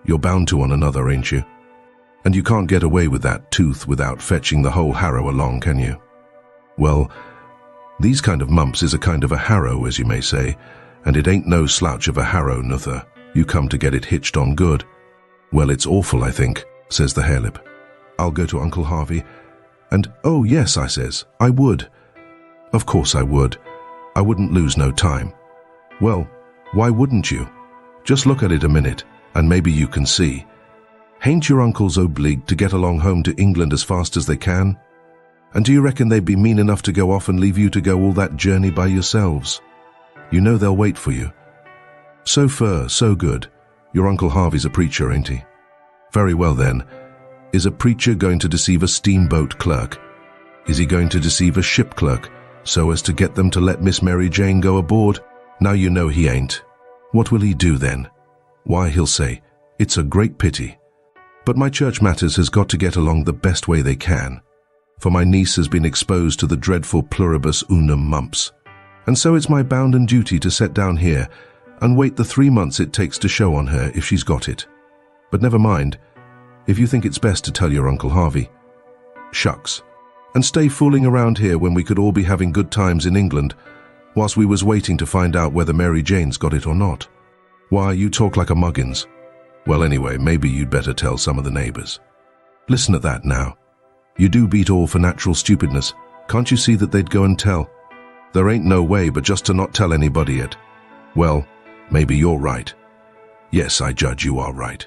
You're bound to on another, ain't you? And you can't get away with that tooth without fetching the whole harrow along, can you? Well, these kind of mumps is a kind of a harrow, as you may say, and it ain't no slouch of a harrow, nuther. You come to get it hitched on good. Well, it's awful, I think, says the harelip. I'll go to Uncle Harvey, and, oh yes, I says, I would. Of course I would. I wouldn't lose no time. Well, why wouldn't you? Just look at it a minute, and maybe you can see. Hain't your uncles obliged to get along home to England as fast as they can? And do you reckon they'd be mean enough to go off and leave you to go all that journey by yourselves? You know they'll wait for you. So fur, so good. Your Uncle Harvey's a preacher, ain't he? Very well then. Is a preacher going to deceive a steamboat clerk? Is he going to deceive a ship clerk so as to get them to let Miss Mary Jane go aboard? Now you know he ain't. What will he do then? Why, he'll say, it's a great pity. But my church matters has got to get along the best way they can, for my niece has been exposed to the dreadful pluribus unum mumps, and so it's my bounden duty to set down here and wait the 3 months it takes to show on her if she's got it. But never mind, if you think it's best to tell your Uncle Harvey. Shucks. And stay fooling around here when we could all be having good times in England, whilst we was waiting to find out whether Mary Jane's got it or not. Why, you talk like a muggins. Well, anyway, maybe you'd better tell some of the neighbours. Listen at that now. You do beat all for natural stupidness. Can't you see that they'd go and tell? There ain't no way but just to not tell anybody yet. Well, maybe you're right. Yes, I judge you are right.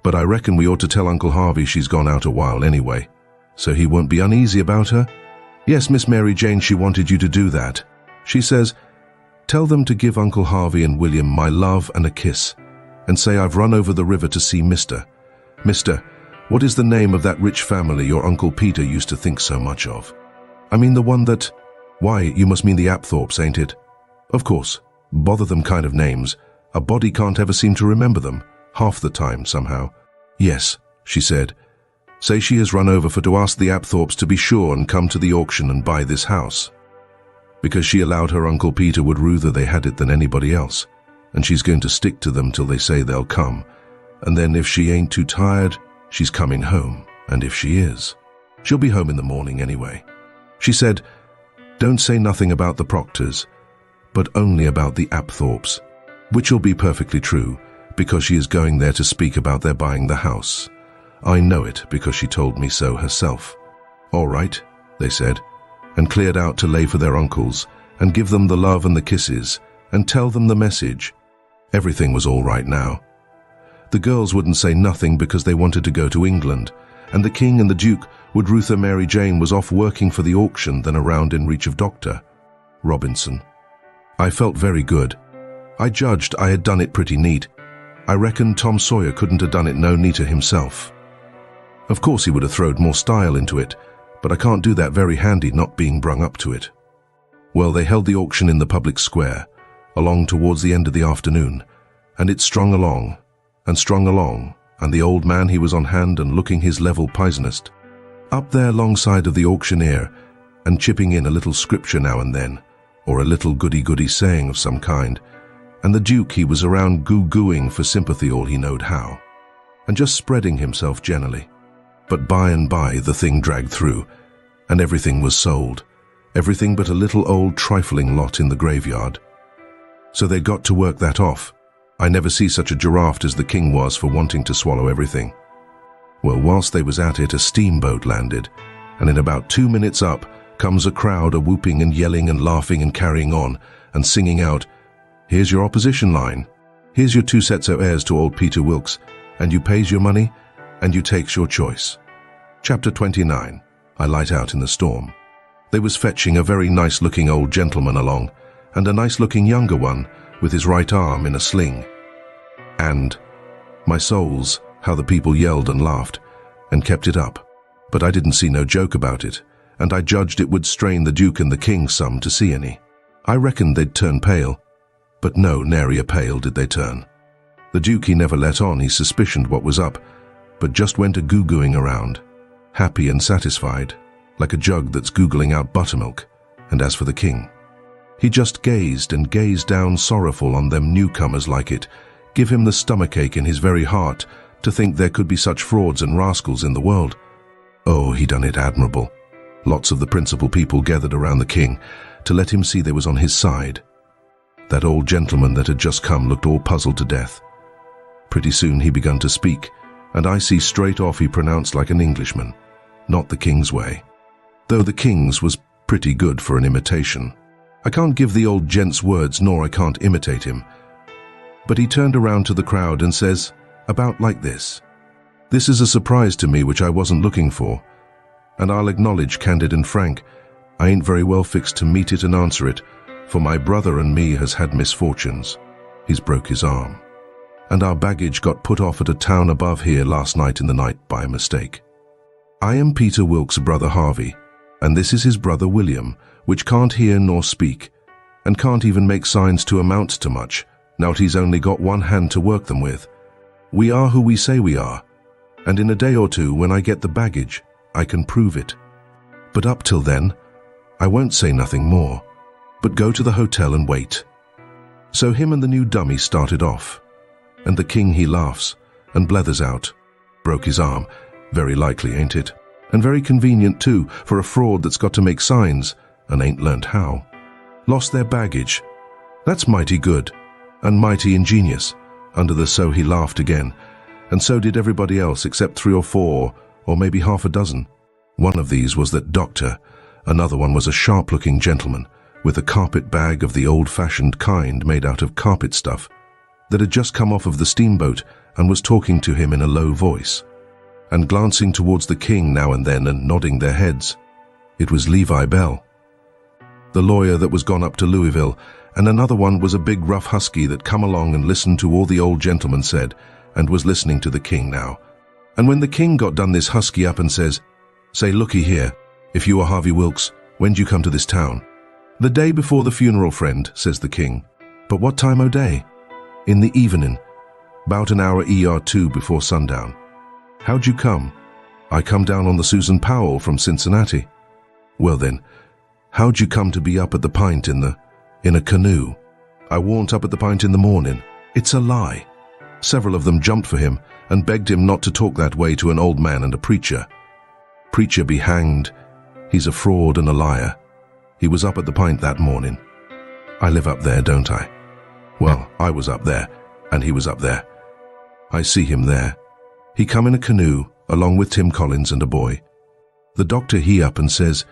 But I reckon we ought to tell Uncle Harvey she's gone out a while anyway, so he won't be uneasy about her. Yes, Miss Mary Jane, she wanted you to do that. She says, tell them to give Uncle Harvey and William my love and a kiss, and say I've run over the river to see Mr. What is the name of that rich family your Uncle Peter used to think so much of? I mean the one that... Why, you must mean the Apthorpes, ain't it? Of course. Bother them kind of names. A body can't ever seem to remember them, half the time somehow. Yes, she said. Say she has run over for to ask the Apthorpes to be sure and come to the auction and buy this house, because she allowed her Uncle Peter would ruther they had it than anybody else, and she's going to stick to them till they say they'll come, and then if she ain't too tired, she's coming home, and if she is, she'll be home in the morning anyway. She said, don't say nothing about the Proctors, but only about the Apthorpes, which'll be perfectly true, because she is going there to speak about their buying the house. I know it because she told me so herself. All right, they said, and cleared out to lay for their uncles, and give them the love and the kisses, and tell them the message. Everything was all right now. The girls wouldn't say nothing because they wanted to go to England, and the King and the Duke would ruther Mary Jane was off working for the auction than around in reach of Dr. Robinson. I felt very good. I judged I had done it pretty neat. I reckon Tom Sawyer couldn't have done it no neater himself. Of course he would have throwed more style into it, but I can't do that very handy not being brung up to it. Well, they held the auction in the public square, along towards the end of the afternoon, and it strung along, and the old man he was on hand and looking his level pisonest, up there longside of the auctioneer, and chipping in a little scripture now and then, or a little goody-goody saying of some kind, and the Duke he was around goo-gooing for sympathy all he knowed how, and just spreading himself generally. But by and by the thing dragged through, and everything was sold, everything but a little old trifling lot in the graveyard. So they got to work that off. I never see such a giraffe as the King was for wanting to swallow everything. Well, whilst they was at it, a steamboat landed, and in about 2 minutes up comes a crowd a-whooping and yelling and laughing and carrying on, and singing out, here's your opposition line, here's your 2 sets o' heirs to old Peter Wilkes, and you pays your money, and you takes your choice. Chapter 29. I light out in the storm. They was fetching a very nice-looking old gentleman along, and a nice-looking younger one with his right arm in a sling. And, my souls, how the people yelled and laughed, and kept it up. But I didn't see no joke about it, and I judged it would strain the Duke and the King some to see any. I reckoned they'd turn pale, but no, nary a pale did they turn. The Duke he never let on he suspicioned what was up, but just went a-goo-gooing around, happy and satisfied, like a jug that's googling out buttermilk. And as for the King, he just gazed and gazed down sorrowful on them newcomers like it give him the stomachache in his very heart to think there could be such frauds and rascals in the world. Oh, he done it admirable. Lots of the principal people gathered around the king to let him see they was on his side. That old gentleman that had just come looked all puzzled to death. Pretty soon he begun to speak, and I see straight off he pronounced like an Englishman, not the king's way. Though the king's was pretty good for an imitation. I can't give the old gent's words, nor I can't imitate him. But he turned around to the crowd and says, about like this. This is a surprise to me which I wasn't looking for, and I'll acknowledge, candid and frank, I ain't very well fixed to meet it and answer it, for my brother and me has had misfortunes. He's broke his arm, and our baggage got put off at a town above here last night in the night by mistake. I am Peter Wilkes' brother Harvey, and this is his brother William, which can't hear nor speak, and can't even make signs to amount to much, now he's only got one hand to work them with. We are who we say we are, and in a day or two, when I get the baggage, I can prove it. But up till then, I won't say nothing more, but go to the hotel and wait. So him and the new dummy started off, and the king he laughs and blethers out. Broke his arm, very likely, ain't it? And very convenient too, for a fraud that's got to make signs and ain't learnt how. Lost their baggage. That's mighty good, and mighty ingenious. Under the so he laughed again, and so did everybody else except 3 or 4, or maybe half a dozen. One of these was that doctor, another one was a sharp-looking gentleman with a carpet bag of the old-fashioned kind made out of carpet stuff that had just come off of the steamboat and was talking to him in a low voice, and glancing towards the king now and then and nodding their heads. It was Levi Bell, the lawyer that was gone up to Louisville, and another one was a big rough husky that come along and listened to all the old gentleman said, and was listening to the king now. And when the king got done this husky up and says, "Say, looky here, if you are Harvey Wilkes, when'd you come to this town?" "The day before the funeral, friend," says the king. "But what time o' day?" "In the evening, 'bout an hour or 2 before sundown." "How'd you come?" "I come down on the Susan Powell from Cincinnati." "Well then, how'd you come to be up at the Pint in a canoe?" "I warn't up at the Pint in the morning." "It's a lie." Several of them jumped for him and begged him not to talk that way to an old man and a preacher. "Preacher be hanged. He's a fraud and a liar. He was up at the Pint that morning." "I live up there, don't I?" "Well, I was up there, and he was up there. I see him there. He come in a canoe, along with Tim Collins and a boy. The doctor he up and says,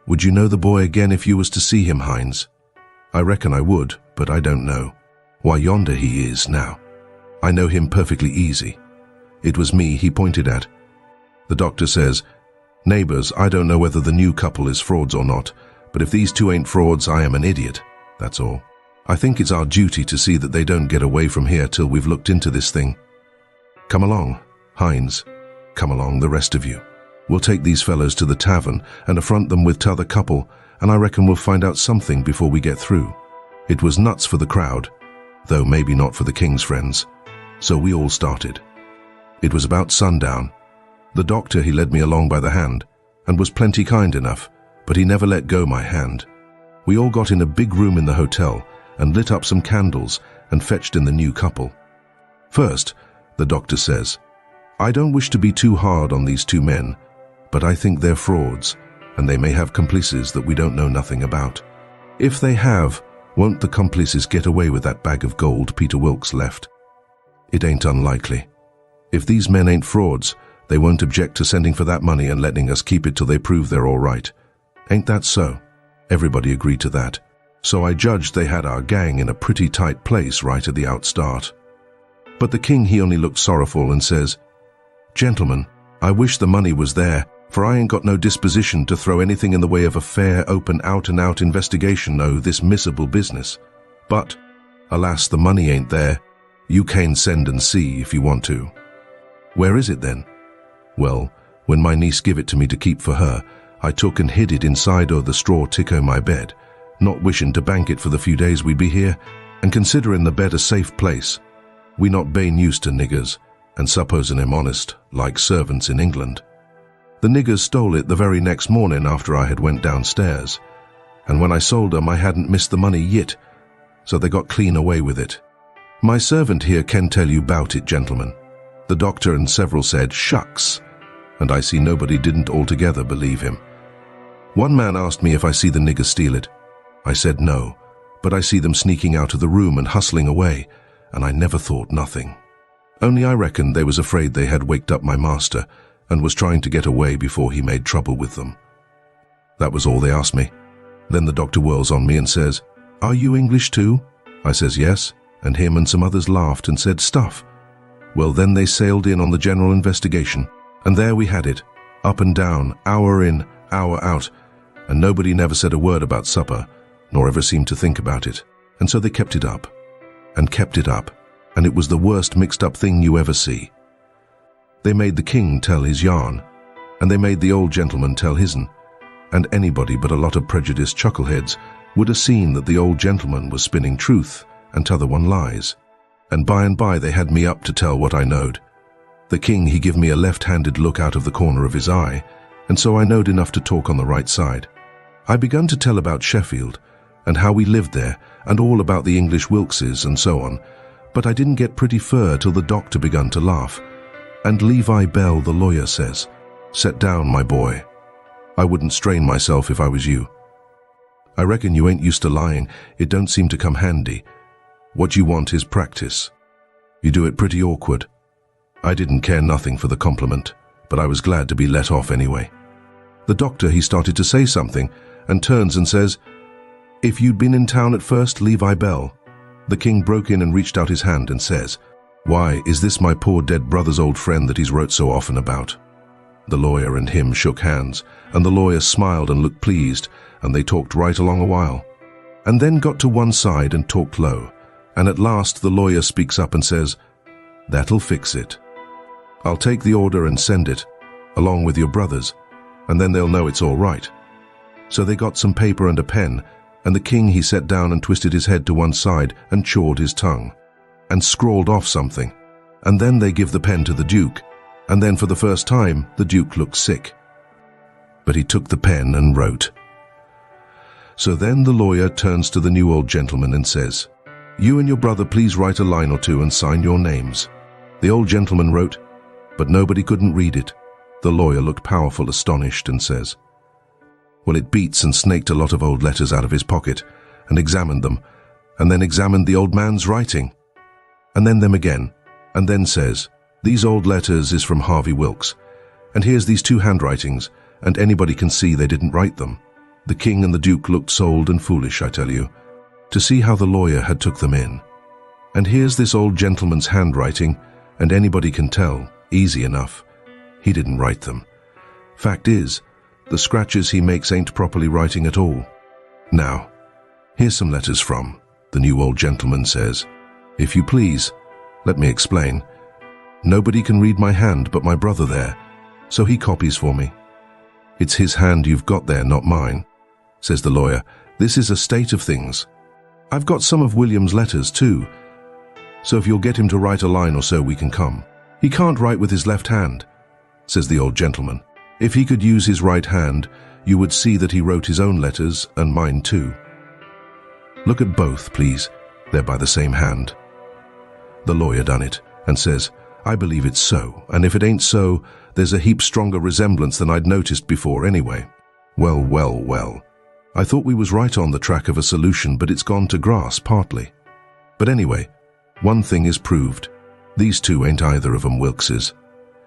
'Would you know the boy again if you was to see him, Hines?' I reckon I would, but I don't know. Why, yonder he is now. I know him perfectly easy. It was me he pointed at. The doctor says, 'Neighbors, I don't know whether the new couple is frauds or not, but if these two ain't frauds, I am an idiot. That's all. I think it's our duty to see that they don't get away from here till we've looked into this thing. Come along, Hines. Come along, the rest of you. We'll take these fellows to the tavern and affront them with t'other couple, and I reckon we'll find out something before we get through.' It was nuts for the crowd, though maybe not for the king's friends. So we all started. It was about sundown. The doctor, he led me along by the hand, and was plenty kind enough, but he never let go my hand. We all got in a big room in the hotel and lit up some candles and fetched in the new couple. First, the doctor says, 'I don't wish to be too hard on these two men, but I think they're frauds, and they may have complices that we don't know nothing about. If they have, won't the complices get away with that bag of gold Peter Wilkes left? It ain't unlikely. If these men ain't frauds, they won't object to sending for that money and letting us keep it till they prove they're all right. Ain't that so?' Everybody agreed to that. So I judged they had our gang in a pretty tight place right at the outstart. But the king, he only looked sorrowful and says, 'Gentlemen, I wish the money was there, for I ain't got no disposition to throw anything in the way of a fair, open, out-and-out investigation o' this missable business. But, alas, the money ain't there. You can send and see if you want to.' 'Where is it then?' 'Well, when my niece give it to me to keep for her, I took and hid it inside o' the straw tick o' my bed, not wishing to bank it for the few days we'd be here, and considering the bed a safe place. We not been used to niggers, and supposing 'em honest, like servants in England. The niggers stole it the very next morning after I had went downstairs, and when I sold 'em I hadn't missed the money yet, so they got clean away with it. My servant here can tell you bout it, gentlemen. The doctor and several said, shucks, and I see nobody didn't altogether believe him. One man asked me if I see the nigger steal it. I said no, but I see them sneaking out of the room and hustling away, and I never thought nothing. Only I reckoned they was afraid they had waked up my master and was trying to get away before he made trouble with them. That was all they asked me. Then the doctor whirls on me and says, "Are you English too?" I says yes, and him and some others laughed and said stuff. Well, then they sailed in on the general investigation, and there we had it, up and down, hour in, hour out, and nobody never said a word about supper, nor ever seemed to think about it, and so they kept it up, and kept it up, and it was the worst mixed-up thing you ever see. They made the king tell his yarn, and they made the old gentleman tell his'n, and anybody but a lot of prejudiced chuckleheads would have seen that the old gentleman was spinning truth and t'other one lies. And by they had me up to tell what I knowed. The king, he give me a left-handed look out of the corner of his eye, and so I knowed enough to talk on the right side. I begun to tell about Sheffield, and how we lived there, and all about the English Wilkses and so on, but I didn't get pretty fur till the doctor begun to laugh, and Levi Bell, the lawyer, says, "Set down, my boy. I wouldn't strain myself if I was you. I reckon you ain't used to lying, it don't seem to come handy. What you want is practice. You do it pretty awkward." I didn't care nothing for the compliment, but I was glad to be let off anyway. The doctor, he started to say something, and turns and says, "If you'd been in town at first, Levi Bell." The king broke in and reached out his hand and says, "Why, is this my poor dead brother's old friend that he's wrote so often about?" The lawyer and him shook hands, and the lawyer smiled and looked pleased, and they talked right along a while, and then got to one side and talked low. And at last the lawyer speaks up and says, "That'll fix it. I'll take the order and send it, along with your brothers, and then they'll know it's all right." So they got some paper and a pen, and the king, he sat down and twisted his head to one side and chawed his tongue, and scrawled off something, and then they give the pen to the duke, and then for the first time the duke looked sick. But he took the pen and wrote. So then the lawyer turns to the new old gentleman and says, "You and your brother please write a line or two and sign your names." The old gentleman wrote, but nobody couldn't read it. The lawyer looked powerful astonished and says, "Well, it beats," and snaked a lot of old letters out of his pocket and examined them, and then examined the old man's writing, and then them again, and then says, "These old letters is from Harvey Wilkes, and here's these two handwritings, and anybody can see they didn't write them." The king and the duke looked sold and foolish, I tell you, to see how the lawyer had took them in. And here's this old gentleman's handwriting, and anybody can tell, easy enough, he didn't write them. Fact is, the scratches he makes ain't properly writing at all. Now, here's some letters from, the new old gentleman says. "If you please, let me explain. Nobody can read my hand but my brother there, so he copies for me." "It's his hand you've got there, not mine," says the lawyer. "This is a state of things. I've got some of William's letters too, so if you'll get him to write a line or so, we can come." "He can't write with his left hand," says the old gentleman. "If he could use his right hand, you would see that he wrote his own letters and mine too. Look at both, please. They're by the same hand." The lawyer done it and says, "I believe it's so, and if it ain't so, there's a heap stronger resemblance than I'd noticed before anyway." Well, well, well. I thought we was right on the track of a solution, but it's gone to grass partly. But anyway, one thing is proved. These two ain't either of 'em Wilkses.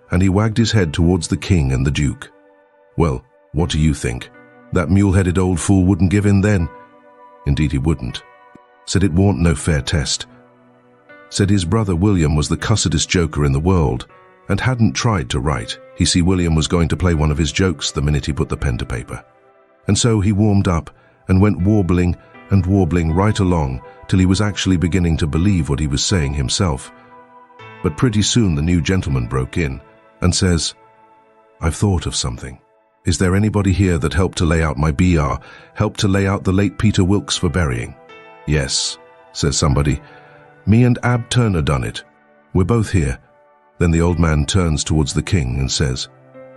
And he wagged his head towards the king and the duke. Well, what do you think? That mule-headed old fool wouldn't give in then? Indeed he wouldn't. Said it warn't no fair test. Said his brother William was the cussedest joker in the world, and hadn't tried to write. He see William was going to play one of his jokes the minute he put the pen to paper. And so he warmed up and went warbling and warbling right along till he was actually beginning to believe what he was saying himself. But pretty soon the new gentleman broke in and says, "I've thought of something. Is there anybody here that helped to lay out my BR, helped to lay out the late Peter Wilkes for burying?" "Yes," says somebody. "Me and Ab Turner done it. We're both here." Then the old man turns towards the king and says,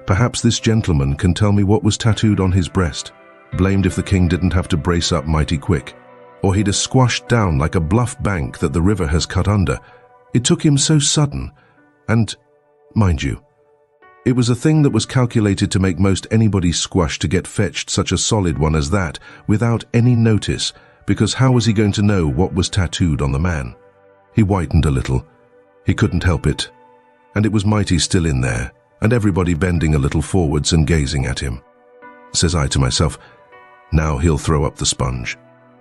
"Perhaps this gentleman can tell me what was tattooed on his breast." Blamed if the king didn't have to brace up mighty quick. or he'd have squashed down like a bluff bank that the river has cut under. It took him so sudden, and, mind you, it was a thing that was calculated to make most anybody squash to get fetched such a solid one as that without any notice, because how was he going to know what was tattooed on the man? He whitened a little. He couldn't help it. And it was mighty still in there, and everybody bending a little forwards and gazing at him. Says I to myself, now he'll throw up the sponge.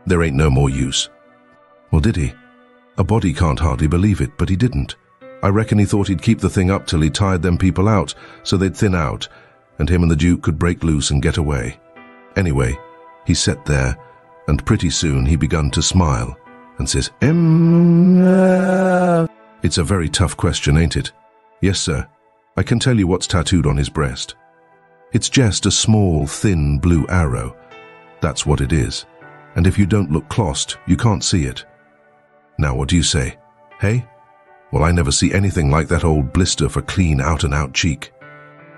There ain't no more use. Well, did he? A body can't hardly believe it, but he didn't. I reckon he thought he'd keep the thing up till he tired them people out, so they'd thin out, and him and the Duke could break loose and get away. Anyway, he sat there, and pretty soon he begun to smile, and says, It's a very tough question, ain't it? Yes, sir. I can tell you what's tattooed on his breast. It's just a small, thin blue arrow. That's what it is. And if you don't look clost, you can't see it. Now, what do you say? Hey? Well, I never see anything like that old blister for clean out-and-out cheek.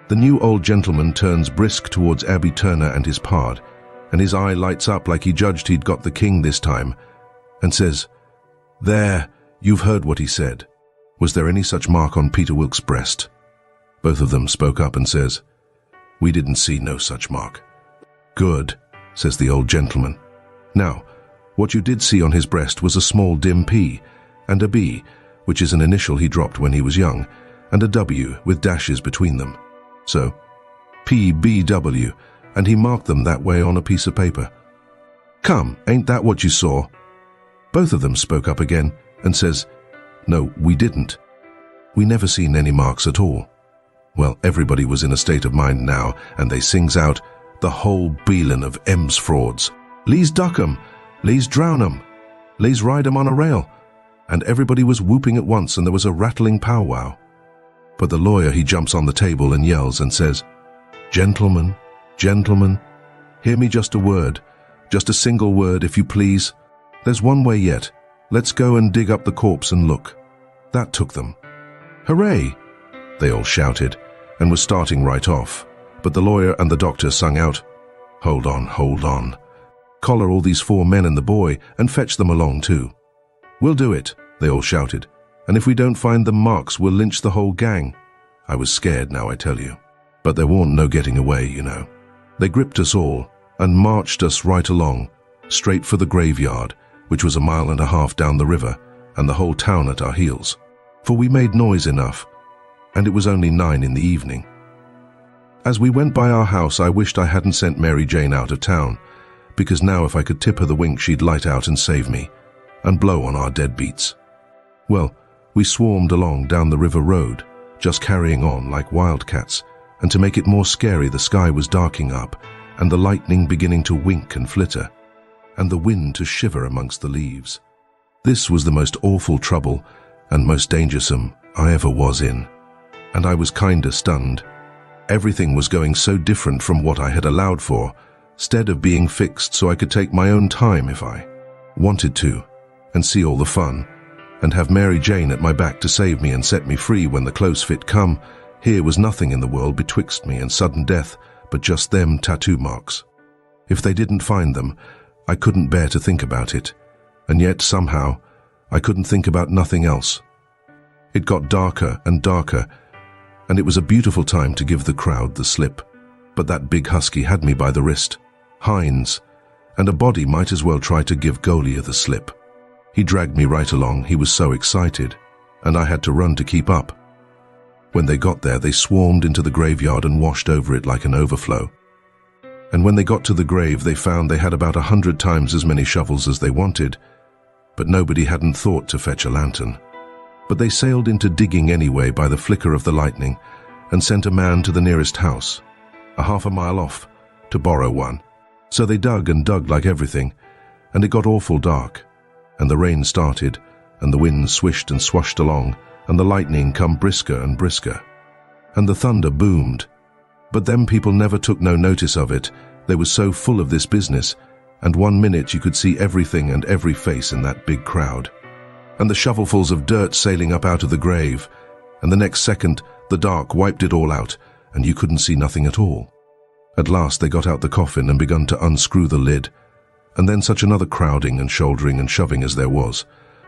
The new old gentleman turns brisk towards Abby Turner and his pard, and his eye lights up like he judged he'd got the king this time, and says, There, you've heard what he said. Was there any such mark on Peter Wilkes' breast? Both of them spoke up and says, We didn't see no such mark. Good, says the old gentleman. Now, what you did see on his breast was a small dim P, and a B, which is an initial he dropped when he was young, and a W with dashes between them. So, PBW, and he marked them that way on a piece of paper. Come, ain't that what you saw? Both of them spoke up again and says, No, we didn't. We never seen any marks at all. Well, everybody was in a state of mind now, and they sings out, the whole beelin of M's frauds. Lees duck 'em, lees drown 'em, lees ride 'em on a rail. And everybody was whooping at once, and there was a rattling powwow. But the lawyer, he jumps on the table and yells and says, Gentlemen, gentlemen, hear me just a word, just a single word, if you please. There's one way yet. Let's go and dig up the corpse and look. That took them. Hooray! They all shouted, and were starting right off. But the lawyer and the doctor sung out, Hold on, hold on. Collar all these 4 men and the boy, and fetch them along too. We'll do it, they all shouted, and if we don't find them marks, we'll lynch the whole gang. I was scared now, I tell you. But there warn't no getting away, you know. They gripped us all, and marched us right along, straight for the graveyard, which was 1.5 miles down the river, and the whole town at our heels. For we made noise enough, and it was only 9 in the evening. As we went by our house, I wished I hadn't sent Mary Jane out of town, because now if I could tip her the wink, she'd light out and save me, and blow on our deadbeats. Well, we swarmed along down the river road, just carrying on like wildcats, and to make it more scary, the sky was darking up, and the lightning beginning to wink and flitter, and the wind to shiver amongst the leaves. This was the most awful trouble and most dangersome I ever was in, and I was kinda stunned. Everything was going so different from what I had allowed for, stead of being fixed so I could take my own time if I wanted to, and see all the fun, and have Mary Jane at my back to save me and set me free when the close fit come. Here was nothing in the world betwixt me and sudden death but just them tattoo marks. If they didn't find them, I couldn't bear to think about it, and yet somehow I couldn't think about nothing else. It got darker and darker, and it was a beautiful time to give the crowd the slip, but that big husky had me by the wrist, Hines, and a body might as well try to give Goliath the slip. He dragged me right along, he was so excited, and I had to run to keep up. When they got there, they swarmed into the graveyard and washed over it like an overflow. And when they got to the grave, they found they had about 100 times as many shovels as they wanted, but nobody hadn't thought to fetch a lantern. But they sailed into digging anyway by the flicker of the lightning, and sent a man to the nearest house, 1/2 mile off, to borrow one. So they dug and dug like everything, and it got awful dark, and the rain started, and the wind swished and swashed along, and the lightning come brisker and brisker, and the thunder boomed. But them people never took no notice of it. They was so full of this business, and 1 minute you could see everything and every face in that big crowd, and the shovelfuls of dirt sailing up out of the grave, and the next second the dark wiped it all out, and you couldn't see nothing at all. At last they got out the coffin and begun to unscrew the lid, and then such another crowding and shouldering and shoving as there was,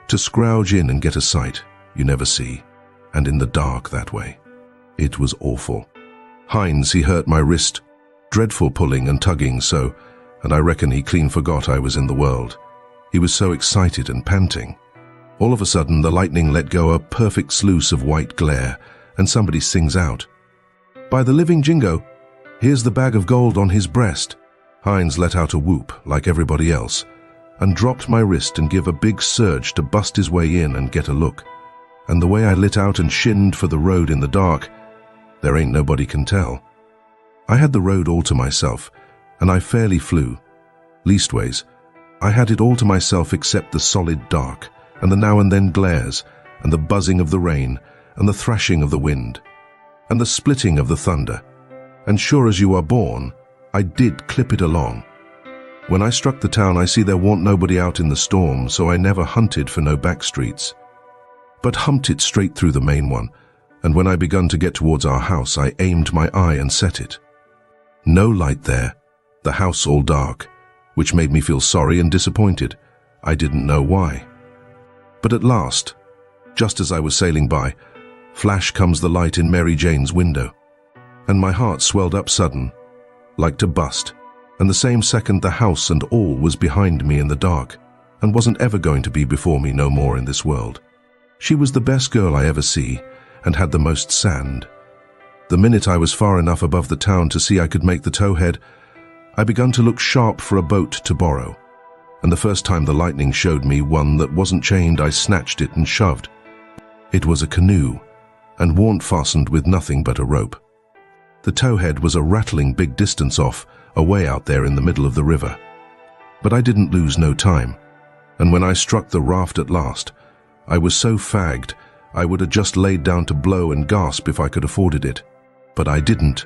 to scrouge in and get a sight you never see, and in the dark that way. It was awful. Hines, he hurt my wrist, dreadful pulling and tugging so, and I reckon he clean forgot I was in the world. He was so excited and panting. All of a sudden, the lightning let go a perfect sluice of white glare, and somebody sings out, "By the living Jingo, here's the bag of gold on his breast." Hines let out a whoop like everybody else, and dropped my wrist and give a big surge to bust his way in and get a look. And the way I lit out and shinned for the road in the dark, there ain't nobody can tell. I had the road all to myself, and I fairly flew. Leastways, I had it all to myself except the solid dark, and the now and then glares, and the buzzing of the rain, and the thrashing of the wind, and the splitting of the thunder. And sure as you are born, I did clip it along. When I struck the town, I see there warn't nobody out in the storm, so I never hunted for no back streets, but humped it straight through the main one, and when I begun to get towards our house, I aimed my eye and set it. No light there, the house all dark, which made me feel sorry and disappointed. I didn't know why. But at last, just as I was sailing by, flash comes the light in Mary Jane's window, and my heart swelled up sudden, like to bust, and the same second the house and all was behind me in the dark, and wasn't ever going to be before me no more in this world. She was the best girl I ever see, and had the most sand. The minute I was far enough above the town to see I could make the towhead, I begun to look sharp for a boat to borrow, and the first time the lightning showed me one that wasn't chained, I snatched it and shoved. It was a canoe, and warn't fastened with nothing but a rope. The towhead was a rattling big distance off, away out there in the middle of the river. But I didn't lose no time, and when I struck the raft at last, I was so fagged I would have just laid down to blow and gasp if I could afforded it. But I didn't.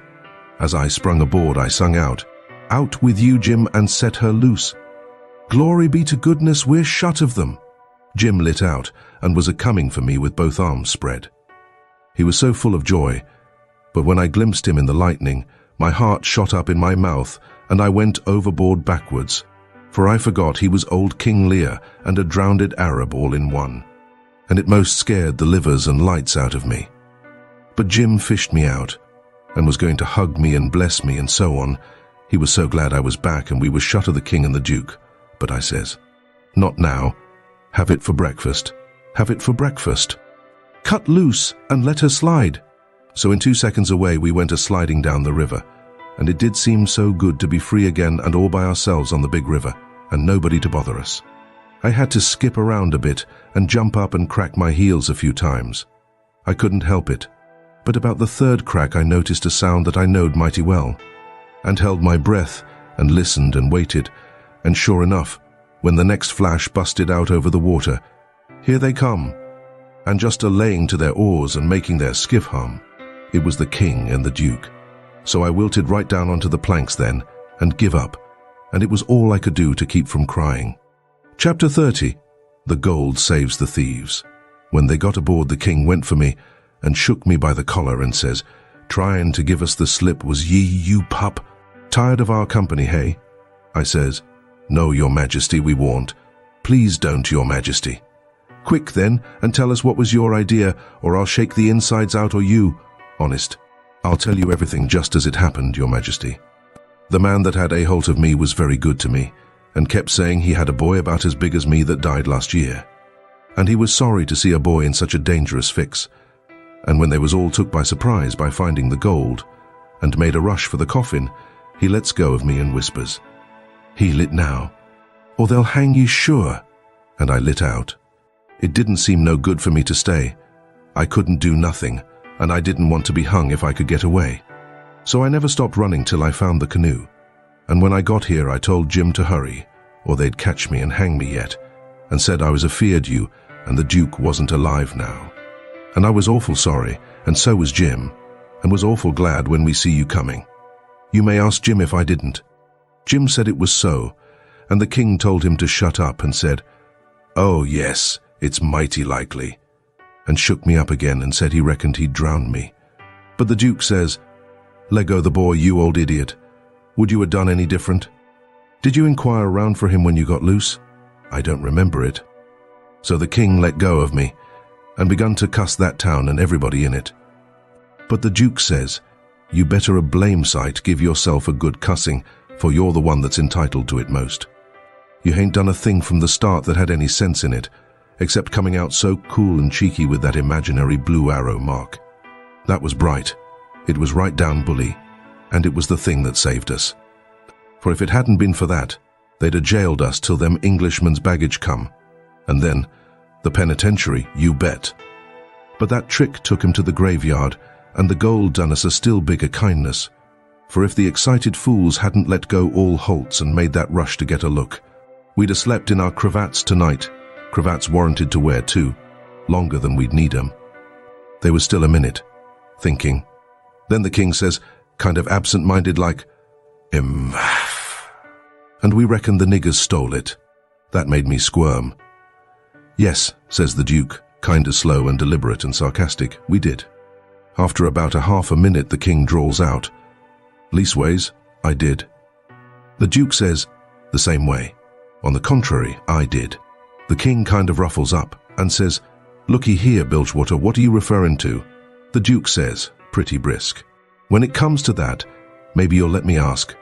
As I sprung aboard, I sung out, "Out with you, Jim, and set her loose. Glory be to goodness, we're shut of them." Jim lit out and was a-coming for me with both arms spread. He was so full of joy, but when I glimpsed him in the lightning, my heart shot up in my mouth, and I went overboard backwards, for I forgot he was old King Lear and a drowned Arab all in one, and it most scared the livers and lights out of me. But Jim fished me out, and was going to hug me and bless me and so on. He was so glad I was back, and we were shut of the king and the duke. But I says, "Not now. Have it for breakfast. Have it for breakfast. Cut loose and let her slide." So in 2 seconds away we went a-sliding down the river, and it did seem so good to be free again and all by ourselves on the big river, and nobody to bother us. I had to skip around a bit and jump up and crack my heels a few times. I couldn't help it, but about the third crack I noticed a sound that I knowed mighty well, and held my breath and listened and waited, and sure enough, when the next flash busted out over the water, here they come, and just a-laying to their oars and making their skiff hum. It was the king and the duke. So I wilted right down onto the planks then, and give up, and it was all I could do to keep from crying. Chapter 30. The Gold Saves the Thieves. When they got aboard, the king went for me, and shook me by the collar and says, "Trying to give us the slip, was ye, you pup? Tired of our company, hey?" I says, "No, your majesty, we warn't. Please don't, your majesty." "Quick then, and tell us what was your idea, or I'll shake the insides out or you." "Honest, I'll tell you everything just as it happened, your majesty. The man that had a holt of me was very good to me, and kept saying he had a boy about as big as me that died last year. And he was sorry to see a boy in such a dangerous fix. And when they was all took by surprise by finding the gold, and made a rush for the coffin, he lets go of me and whispers, 'Heel it now, or they'll hang ye sure.' And I lit out. It didn't seem no good for me to stay. I couldn't do nothing, and I didn't want to be hung if I could get away. So I never stopped running till I found the canoe. And when I got here, I told Jim to hurry, or they'd catch me and hang me yet, and said I was afeard you, and the Duke wasn't alive now. And I was awful sorry, and so was Jim, and was awful glad when we see you coming. You may ask Jim if I didn't." Jim said it was so, and the king told him to shut up and said, "Oh yes, it's mighty likely," and shook me up again and said he reckoned he'd drown me. But the Duke says, "Let go the boy, you old idiot. Would you have done any different?" Did you inquire around for him when you got loose? I don't remember it. So the king let go of me and begun to cuss that town and everybody in it. But the Duke says, you better a blame sight give yourself a good cussing, for you're the one that's entitled to it most. You hain't done a thing from the start that had any sense in it, except coming out so cool and cheeky with that imaginary blue arrow mark. That was bright. It was right down bully, and it was the thing that saved us. For if it hadn't been for that, they'd have jailed us till them Englishmen's baggage come. And then, the penitentiary, you bet. But that trick took him to the graveyard, and the gold done us a still bigger kindness. For if the excited fools hadn't let go all holts and made that rush to get a look, we'd have slept in our cravats tonight, cravats warranted to wear too, longer than we'd need 'em. They was still a minute, thinking. Then the king says, kind of absent-minded like, and we reckon the niggers stole it. That made me squirm. Yes, says the Duke, kinda slow and deliberate and sarcastic, we did. After about a half a minute the king drawls out, leastways, I did. The Duke says, the same way. On the contrary, I did. The king kind of ruffles up and says, looky here, Bilgewater, what are you referring to? The Duke says, pretty brisk, when it comes to that, maybe you'll let me ask,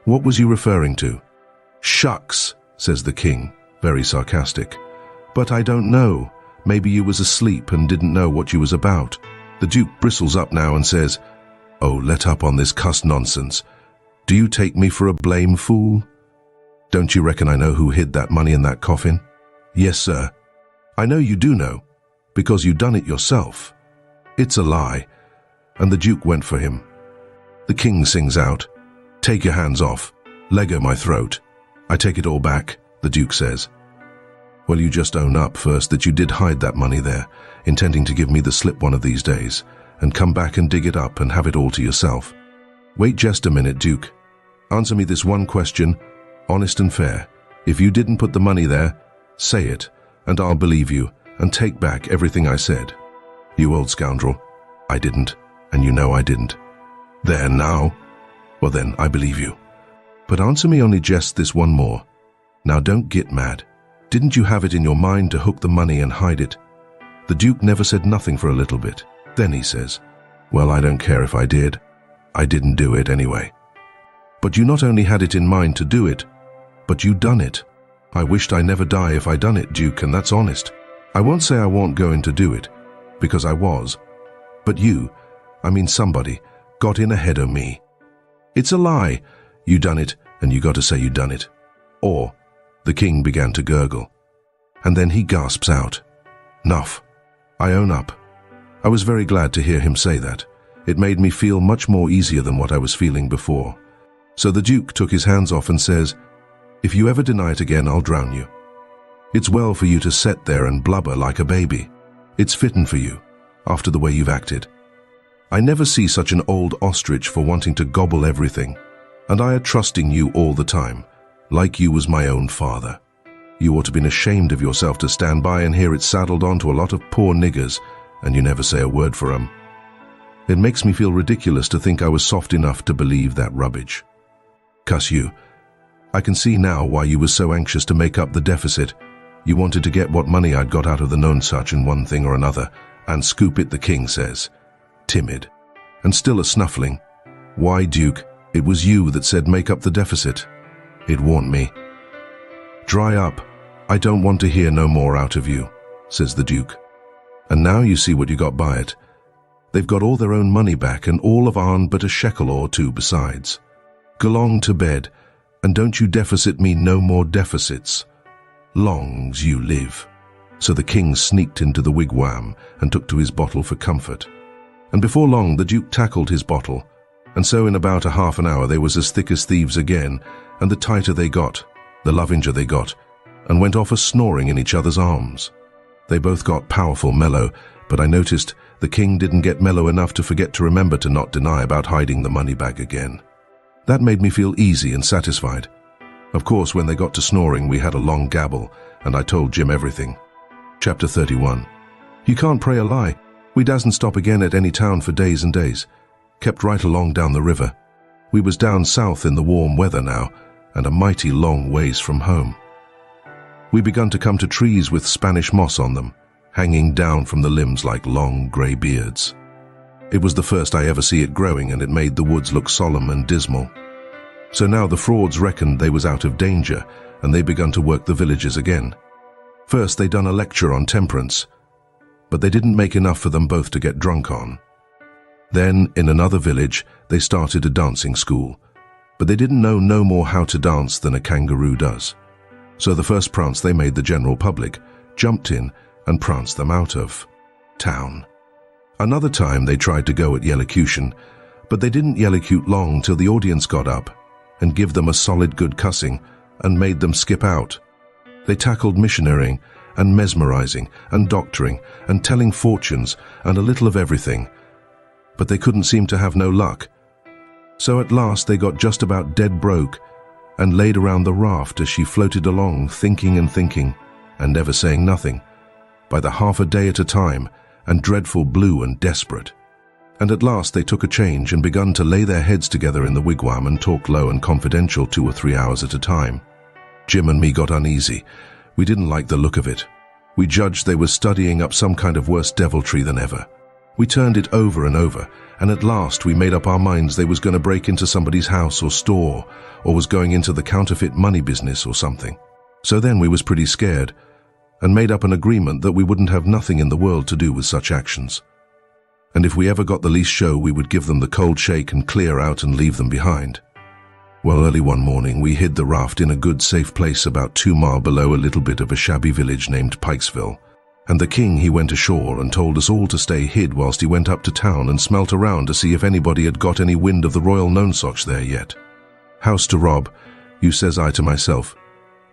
what was you referring to? Shucks, says the king, very sarcastic. But I don't know. Maybe you was asleep and didn't know what you was about. The Duke bristles up now and says, oh, let up on this cuss nonsense. Do you take me for a blame fool? Don't you reckon I know who hid that money in that coffin? Yes, sir. I know you do know, because you done it yourself. It's a lie. And the Duke went for him. The king sings out, take your hands off, leggo my throat. I take it all back, the Duke says. Well, you just own up first that you did hide that money there, intending to give me the slip one of these days, and come back and dig it up and have it all to yourself. Wait just a minute, Duke. Answer me this one question, honest and fair. If you didn't put the money there, say it, and I'll believe you, and take back everything I said. You old scoundrel. I didn't, and you know I didn't. There now. Well then, I believe you. But answer me only just this one more. Now don't get mad. Didn't you have it in your mind to hook the money and hide it? The Duke never said nothing for a little bit. Then he says, well, I don't care if I did. I didn't do it anyway. But you not only had it in mind to do it, but you done it. I wished I never die if I done it, Duke, and that's honest. I won't say I won't going to do it, because I was. But you, I mean somebody, got in ahead of me. It's a lie. You done it, and you got to say you done it. Or, the king began to gurgle. And then he gasps out, "Nuff. I own up." I was very glad to hear him say that. It made me feel much more easier than what I was feeling before. So the Duke took his hands off and says, "If you ever deny it again, I'll drown you. It's well for you to sit there and blubber like a baby. It's fitting for you, after the way you've acted. I never see such an old ostrich for wanting to gobble everything, and I are trusting you all the time, like you was my own father. You ought to been ashamed of yourself to stand by and hear it saddled on to a lot of poor niggers, and you never say a word for 'em. It makes me feel ridiculous to think I was soft enough to believe that rubbish. Cuss you. I can see now why you was so anxious to make up the deficit. You wanted to get what money I'd got out of the Nonnamous in one thing or another, and scoop it, the king says. Timid. And still a snuffling. Why, Duke, it was you that said make up the deficit. It warned me. Dry up. I don't want to hear no more out of you, says the Duke. And now you see what you got by it. They've got all their own money back and all of ourn but a shekel or two besides. Gelong to bed, and don't you deficit me no more deficits. Long's you live. So the king sneaked into the wigwam and took to his bottle for comfort. And before long the Duke tackled his bottle, and so in about a half an hour they was as thick as thieves again, and the tighter they got, the lovinger they got, and went off a-snoring in each other's arms. They both got powerful mellow, but I noticed the king didn't get mellow enough to forget to remember to not deny about hiding the money bag again. That made me feel easy and satisfied. Of course, when they got to snoring, we had a long gabble, and I told Jim everything. Chapter 31. You can't pray a lie. We dasn't stop again at any town for days and days. Kept right along down the river. We was down south in the warm weather now, and a mighty long ways from home. We begun to come to trees with Spanish moss on them, hanging down from the limbs like long grey beards. It was the first I ever see it growing, and it made the woods look solemn and dismal. So now the frauds reckoned they was out of danger, and they begun to work the villages again. First they done a lecture on temperance, but they didn't make enough for them both to get drunk on. Then, in another village, they started a dancing school, but they didn't know no more how to dance than a kangaroo does. So the first prance they made the general public jumped in and pranced them out of town. Another time they tried to go at yellocution, but they didn't yellocute long till the audience got up and give them a solid good cussing and made them skip out. They tackled missionarying and mesmerizing and doctoring and telling fortunes and a little of everything, but they couldn't seem to have no luck. So at last they got just about dead broke and laid around the raft as she floated along, thinking and thinking, and never saying nothing, by the half a day at a time, and dreadful blue and desperate. And at last they took a change and begun to lay their heads together in the wigwam and talk low and confidential 2 or 3 hours at a time. Jim and me got uneasy. We didn't like the look of it. We judged they were studying up some kind of worse deviltry than ever. We turned it over and over, and at last we made up our minds they was going to break into somebody's house or store, or was going into the counterfeit money business or something. So then we was pretty scared, and made up an agreement that we wouldn't have nothing in the world to do with such actions. And if we ever got the least show, we would give them the cold shake and clear out and leave them behind. Well, early one morning we hid the raft in a good safe place about 2 miles below a little bit of a shabby village named Pikesville. And the king, he went ashore and told us all to stay hid whilst he went up to town and smelt around to see if anybody had got any wind of the Royal Nonsuch there yet. House to rob, you, says I to myself,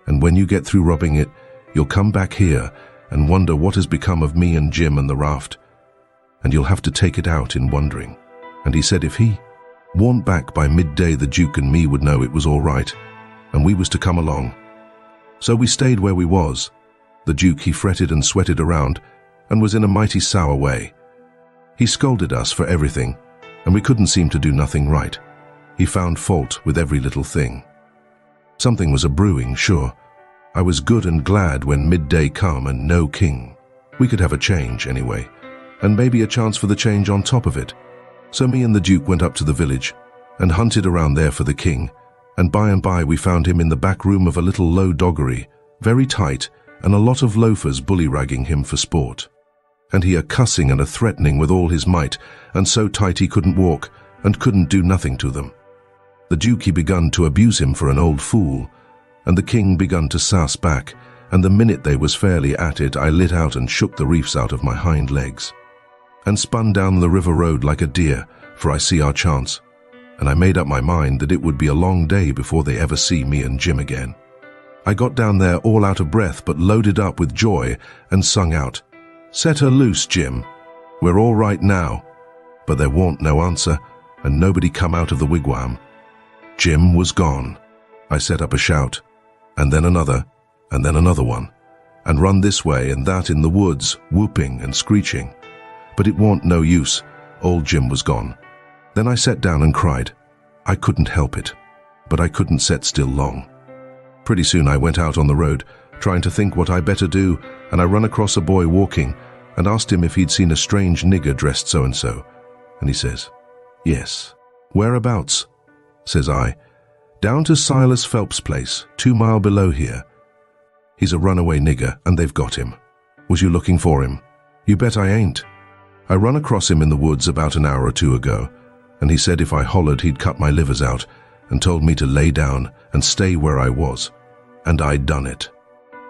and when you get through robbing it, you'll come back here and wonder what has become of me and Jim and the raft, and you'll have to take it out in wondering. And he said if he warn't back by midday, the Duke and me would know it was all right, and we was to come along. So we stayed where we was. The Duke, he fretted and sweated around, and was in a mighty sour way. He scolded us for everything, and we couldn't seem to do nothing right. He found fault with every little thing. Something was a-brewing, sure. I was good and glad when midday come and no king. We could have a change, anyway, and maybe a chance for the change on top of it. So me and the Duke went up to the village and hunted around there for the king, and by we found him in the back room of a little low doggery, very tight, and a lot of loafers bully-ragging him for sport. And he a-cussing and a-threatening with all his might, and so tight he couldn't walk, and couldn't do nothing to them. The Duke, he begun to abuse him for an old fool, and the king begun to sass back, and the minute they was fairly at it, I lit out and shook the reefs out of my hind legs, and spun down the river road like a deer, for I see our chance, and I made up my mind that it would be a long day before they ever see me and Jim again. I got down there all out of breath but loaded up with joy and sung out, "Set her loose, Jim. We're all right now." But there warn't no answer, and nobody come out of the wigwam. Jim was gone. I set up a shout, and then another one, and run this way and that in the woods, whooping and screeching. But it warn't no use. Old Jim was gone. Then I sat down and cried. I couldn't help it, but I couldn't set still long. Pretty soon I went out on the road, trying to think what I better do, and I run across a boy walking, and asked him if he'd seen a strange nigger dressed so-and-so. And he says, "Yes." "Whereabouts?" Says I. "Down to Silas Phelps' place, 2 miles below here. He's a runaway nigger, and they've got him. Was you looking for him?" "You bet I ain't. I run across him in the woods about an hour or 2 ago, and he said if I hollered he'd cut my livers out, and told me to lay down and stay where I was. And I'd done it.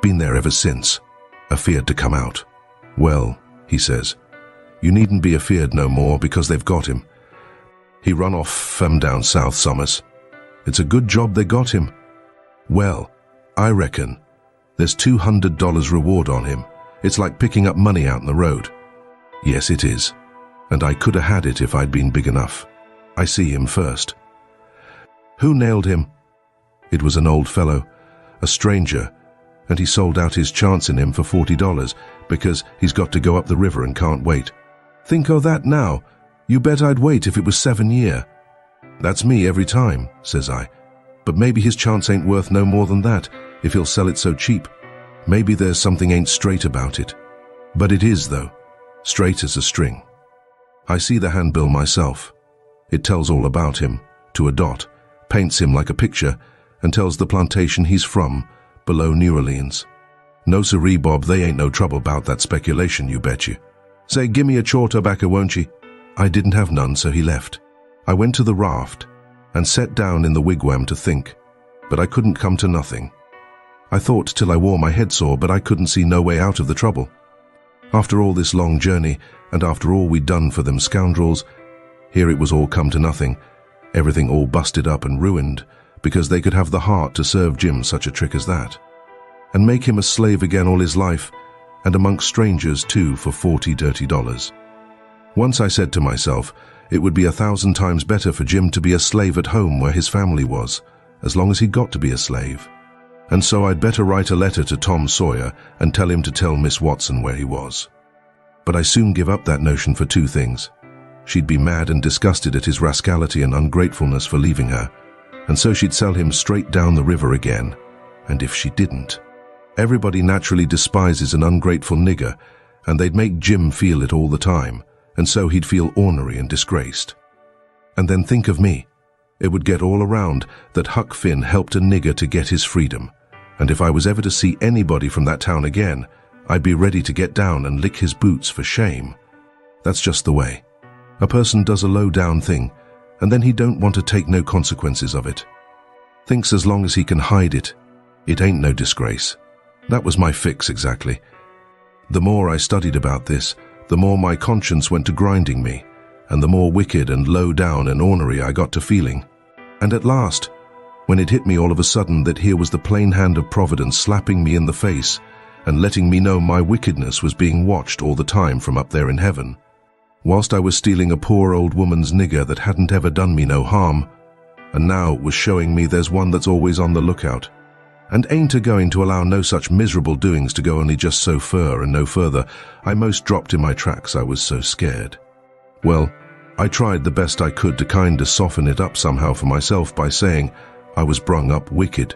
Been there ever since, afeared to come out." "Well," he says, "you needn't be afeared no more, because they've got him. He run off from down south summers. It's a good job they got him." "Well, I reckon. There's $200 reward on him. It's like picking up money out in the road." "Yes, it is. And I could have had it if I'd been big enough. I see him first." "Who nailed him?" "It was an old fellow, a stranger, and he sold out his chance in him for $40 because he's got to go up the river and can't wait." "Think o' that now. You bet I'd wait if it was 7 year." "That's me every time," says I. But maybe his chance ain't worth no more than that if he'll sell it so cheap. Maybe there's something ain't straight about it. But it is, though. Straight as a string. I see the handbill myself. It tells all about him, to a dot, paints him like a picture, and tells the plantation he's from, below New Orleans. No siree, Bob, they ain't no trouble about that speculation, you bet you. Say, gimme a chaw tobacco, won't ye? I didn't have none, so he left. I went to the Raft, and sat down in the wigwam to think, but I couldn't come to nothing. I thought till I wore my head sore, but I couldn't see no way out of the trouble. After all this long journey, and after all we'd done for them scoundrels, here it was all come to nothing, everything all busted up and ruined, because they could have the heart to serve Jim such a trick as that, and make him a slave again all his life, and amongst strangers too, for $40 dirty. Once I said to myself, it would be 1,000 times better for Jim to be a slave at home where his family was, as long as he got to be a slave. And so I'd better write a letter to Tom Sawyer and tell him to tell Miss Watson where he was. But I soon give up that notion for two things. She'd be mad and disgusted at his rascality and ungratefulness for leaving her, and so she'd sell him straight down the river again. And if she didn't, everybody naturally despises an ungrateful nigger, and they'd make Jim feel it all the time, and so he'd feel ornery and disgraced. And then think of me. It would get all around that Huck Finn helped a nigger to get his freedom, and if I was ever to see anybody from that town again, I'd be ready to get down and lick his boots for shame. That's just the way. A person does a low-down thing, and then he don't want to take no consequences of it. Thinks as long as he can hide it, it ain't no disgrace. That was my fix exactly. The more I studied about this, the more my conscience went to grinding me, and the more wicked and low-down and ornery I got to feeling. And at last, when it hit me all of a sudden that here was the plain hand of Providence slapping me in the face and letting me know my wickedness was being watched all the time from up there in heaven, whilst I was stealing a poor old woman's nigger that hadn't ever done me no harm, and now it was showing me there's one that's always on the lookout, and ain't a-going to allow no such miserable doings to go only just so fur and no further, I most dropped in my tracks, I was so scared. Well, I tried the best I could to kinda soften it up somehow for myself by saying I was brung up wicked,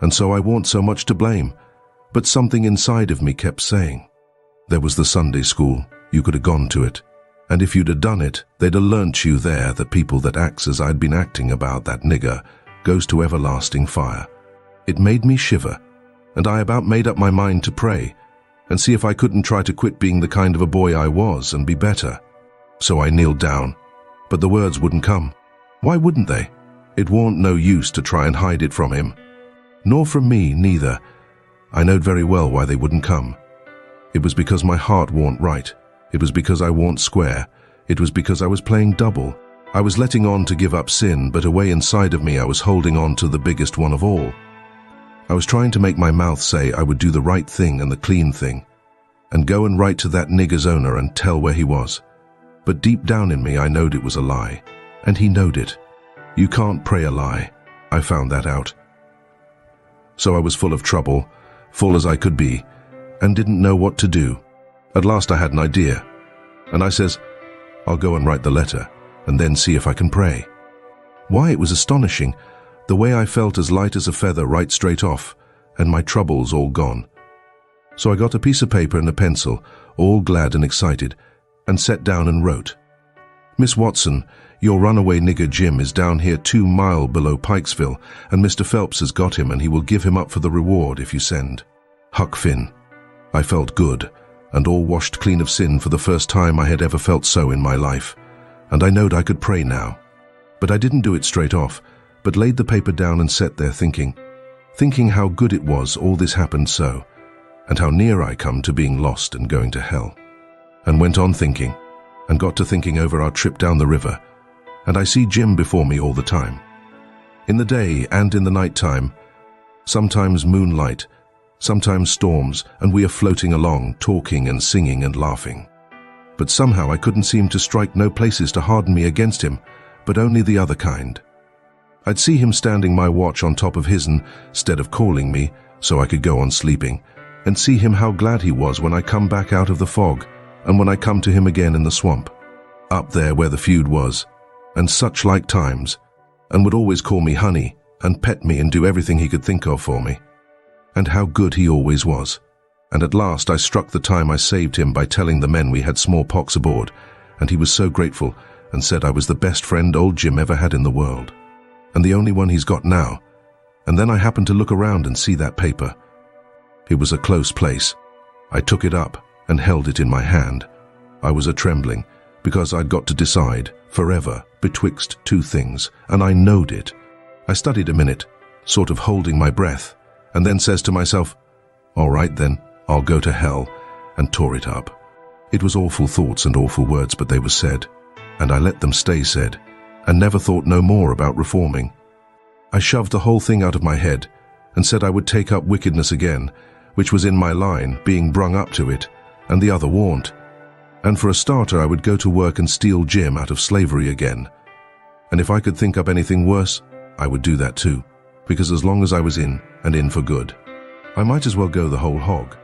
and so I warn't so much to blame, but something inside of me kept saying, there was the Sunday school, you could have gone to it, and if you'd have done it, they'd have learnt you there that people that acts as I'd been acting about that nigger goes to everlasting fire. It made me shiver, and I about made up my mind to pray and see if I couldn't try to quit being the kind of a boy I was and be better. So I kneeled down, but the words wouldn't come. Why wouldn't they? It warn't no use to try and hide it from him. Nor from me, neither. I knowed very well why they wouldn't come. It was because my heart warn't right. It was because I warn't square. It was because I was playing double. I was letting on to give up sin, but away inside of me I was holding on to the biggest one of all. I was trying to make my mouth say I would do the right thing and the clean thing, and go and write to that nigger's owner and tell where he was. But deep down in me I knowed it was a lie, and he knowed it. You can't pray a lie. I found that out. So I was full of trouble, full as I could be, and didn't know what to do. At last I had an idea, and I says, I'll go and write the letter, and then see if I can pray. Why, it was astonishing, the way I felt as light as a feather right straight off, and my troubles all gone. So I got a piece of paper and a pencil, all glad and excited, and sat down and wrote, Miss Watson, your runaway nigger Jim is down here 2 miles below Pikesville, and Mr. Phelps has got him and he will give him up for the reward if you send. Huck Finn. I felt good, and all washed clean of sin for the first time I had ever felt so in my life, and I knowed I could pray now. But I didn't do it straight off, but laid the paper down and sat there thinking how good it was all this happened so, and how near I come to being lost and going to hell. And went on thinking, and got to thinking over our trip down the river, and I see Jim before me all the time. In the day and in the night time, sometimes moonlight, sometimes storms, and we are floating along, talking and singing and laughing. But somehow I couldn't seem to strike no places to harden me against him, but only the other kind. I'd see him standing my watch on top of his'n, stead of calling me, so I could go on sleeping, and see him how glad he was when I come back out of the fog, and when I come to him again in the swamp, up there where the feud was, and such like times, and would always call me honey, and pet me and do everything he could think of for me. And how good he always was. And at last I struck the time I saved him by telling the men we had smallpox aboard, and he was so grateful and said I was the best friend old Jim ever had in the world, and the only one he's got now. And then I happened to look around and see that paper. It was a close place. I took it up and held it in my hand. I was a-trembling, because I'd got to decide, forever, betwixt two things, and I knowed it. I studied a minute, sort of holding my breath, and then says to myself, all right then, I'll go to hell, and tore it up. It was awful thoughts and awful words, but they were said, and I let them stay said, and never thought no more about reforming. I shoved the whole thing out of my head, and said I would take up wickedness again, which was in my line, being brung up to it, and the other warn't. And for a starter I would go to work and steal Jim out of slavery again. And if I could think up anything worse, I would do that too, because as long as I was in, and in for good, I might as well go the whole hog.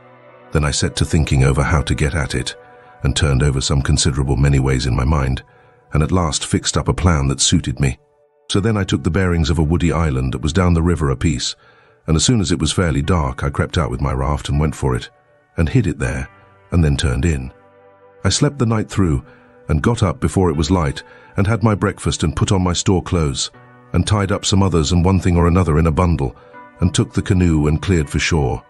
Then I set to thinking over how to get at it, and turned over some considerable many ways in my mind, and at last fixed up a plan that suited me. So then I took the bearings of a woody island that was down the river a piece, and as soon as it was fairly dark I crept out with my raft and went for it, and hid it there, and then turned in. I slept the night through, and got up before it was light, and had my breakfast and put on my store clothes, and tied up some others and one thing or another in a bundle, and took the canoe and cleared for shore.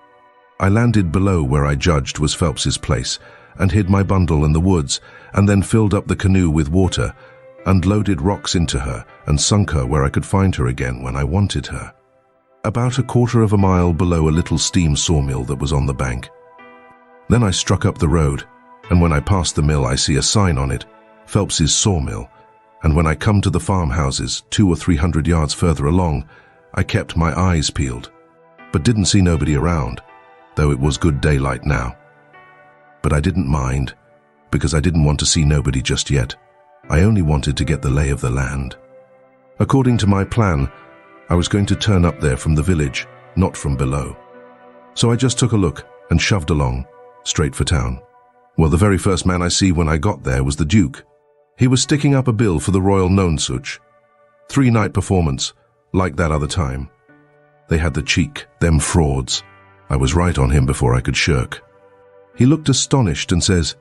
I landed below where I judged was Phelps's place, and hid my bundle in the woods, and then filled up the canoe with water, and loaded rocks into her, and sunk her where I could find her again when I wanted her. About a quarter of a mile below a little steam sawmill that was on the bank. Then I struck up the road, and when I passed the mill I see a sign on it, Phelps's sawmill, and when I come to the farmhouses 200 or 300 yards further along, I kept my eyes peeled, but didn't see nobody around, though it was good daylight now. But I didn't mind, because I didn't want to see nobody just yet. I only wanted to get the lay of the land. According to my plan, I was going to turn up there from the village, not from below. So I just took a look and shoved along, straight for town. Well, the very first man I see when I got there was the Duke. He was sticking up a bill for the Royal Nonsuch. 3-night performance, like that other time. They had the cheek, them frauds. I was right on him before I could shirk. He looked astonished and says,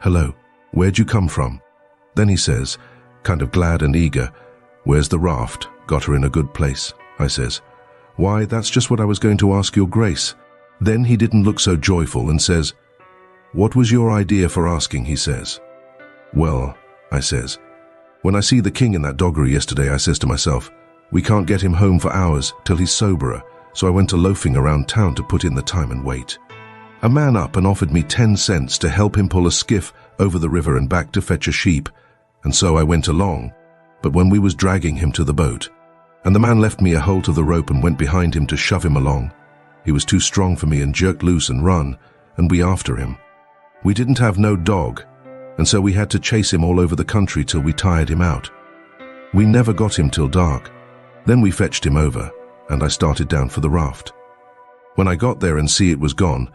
"Hello, where'd you come from?" Then he says, kind of glad and eager, "Where's the raft? Got her in a good place?" I says, "Why, that's just what I was going to ask your grace." Then he didn't look so joyful and says, "What was your idea for asking?" he says. "Well," I says, "when I see the king in that doggery yesterday, I says to myself, we can't get him home for hours till he's soberer, so I went to loafing around town to put in the time and wait. A man up and offered me 10 cents to help him pull a skiff over the river and back to fetch a sheep, and so I went along. But when we was dragging him to the boat, and the man left me a hold of the rope and went behind him to shove him along, he was too strong for me and jerked loose and run, and we after him. We didn't have no dog, and so we had to chase him all over the country till we tired him out. We never got him till dark. Then we fetched him over, and I started down for the raft. When I got there and see it was gone,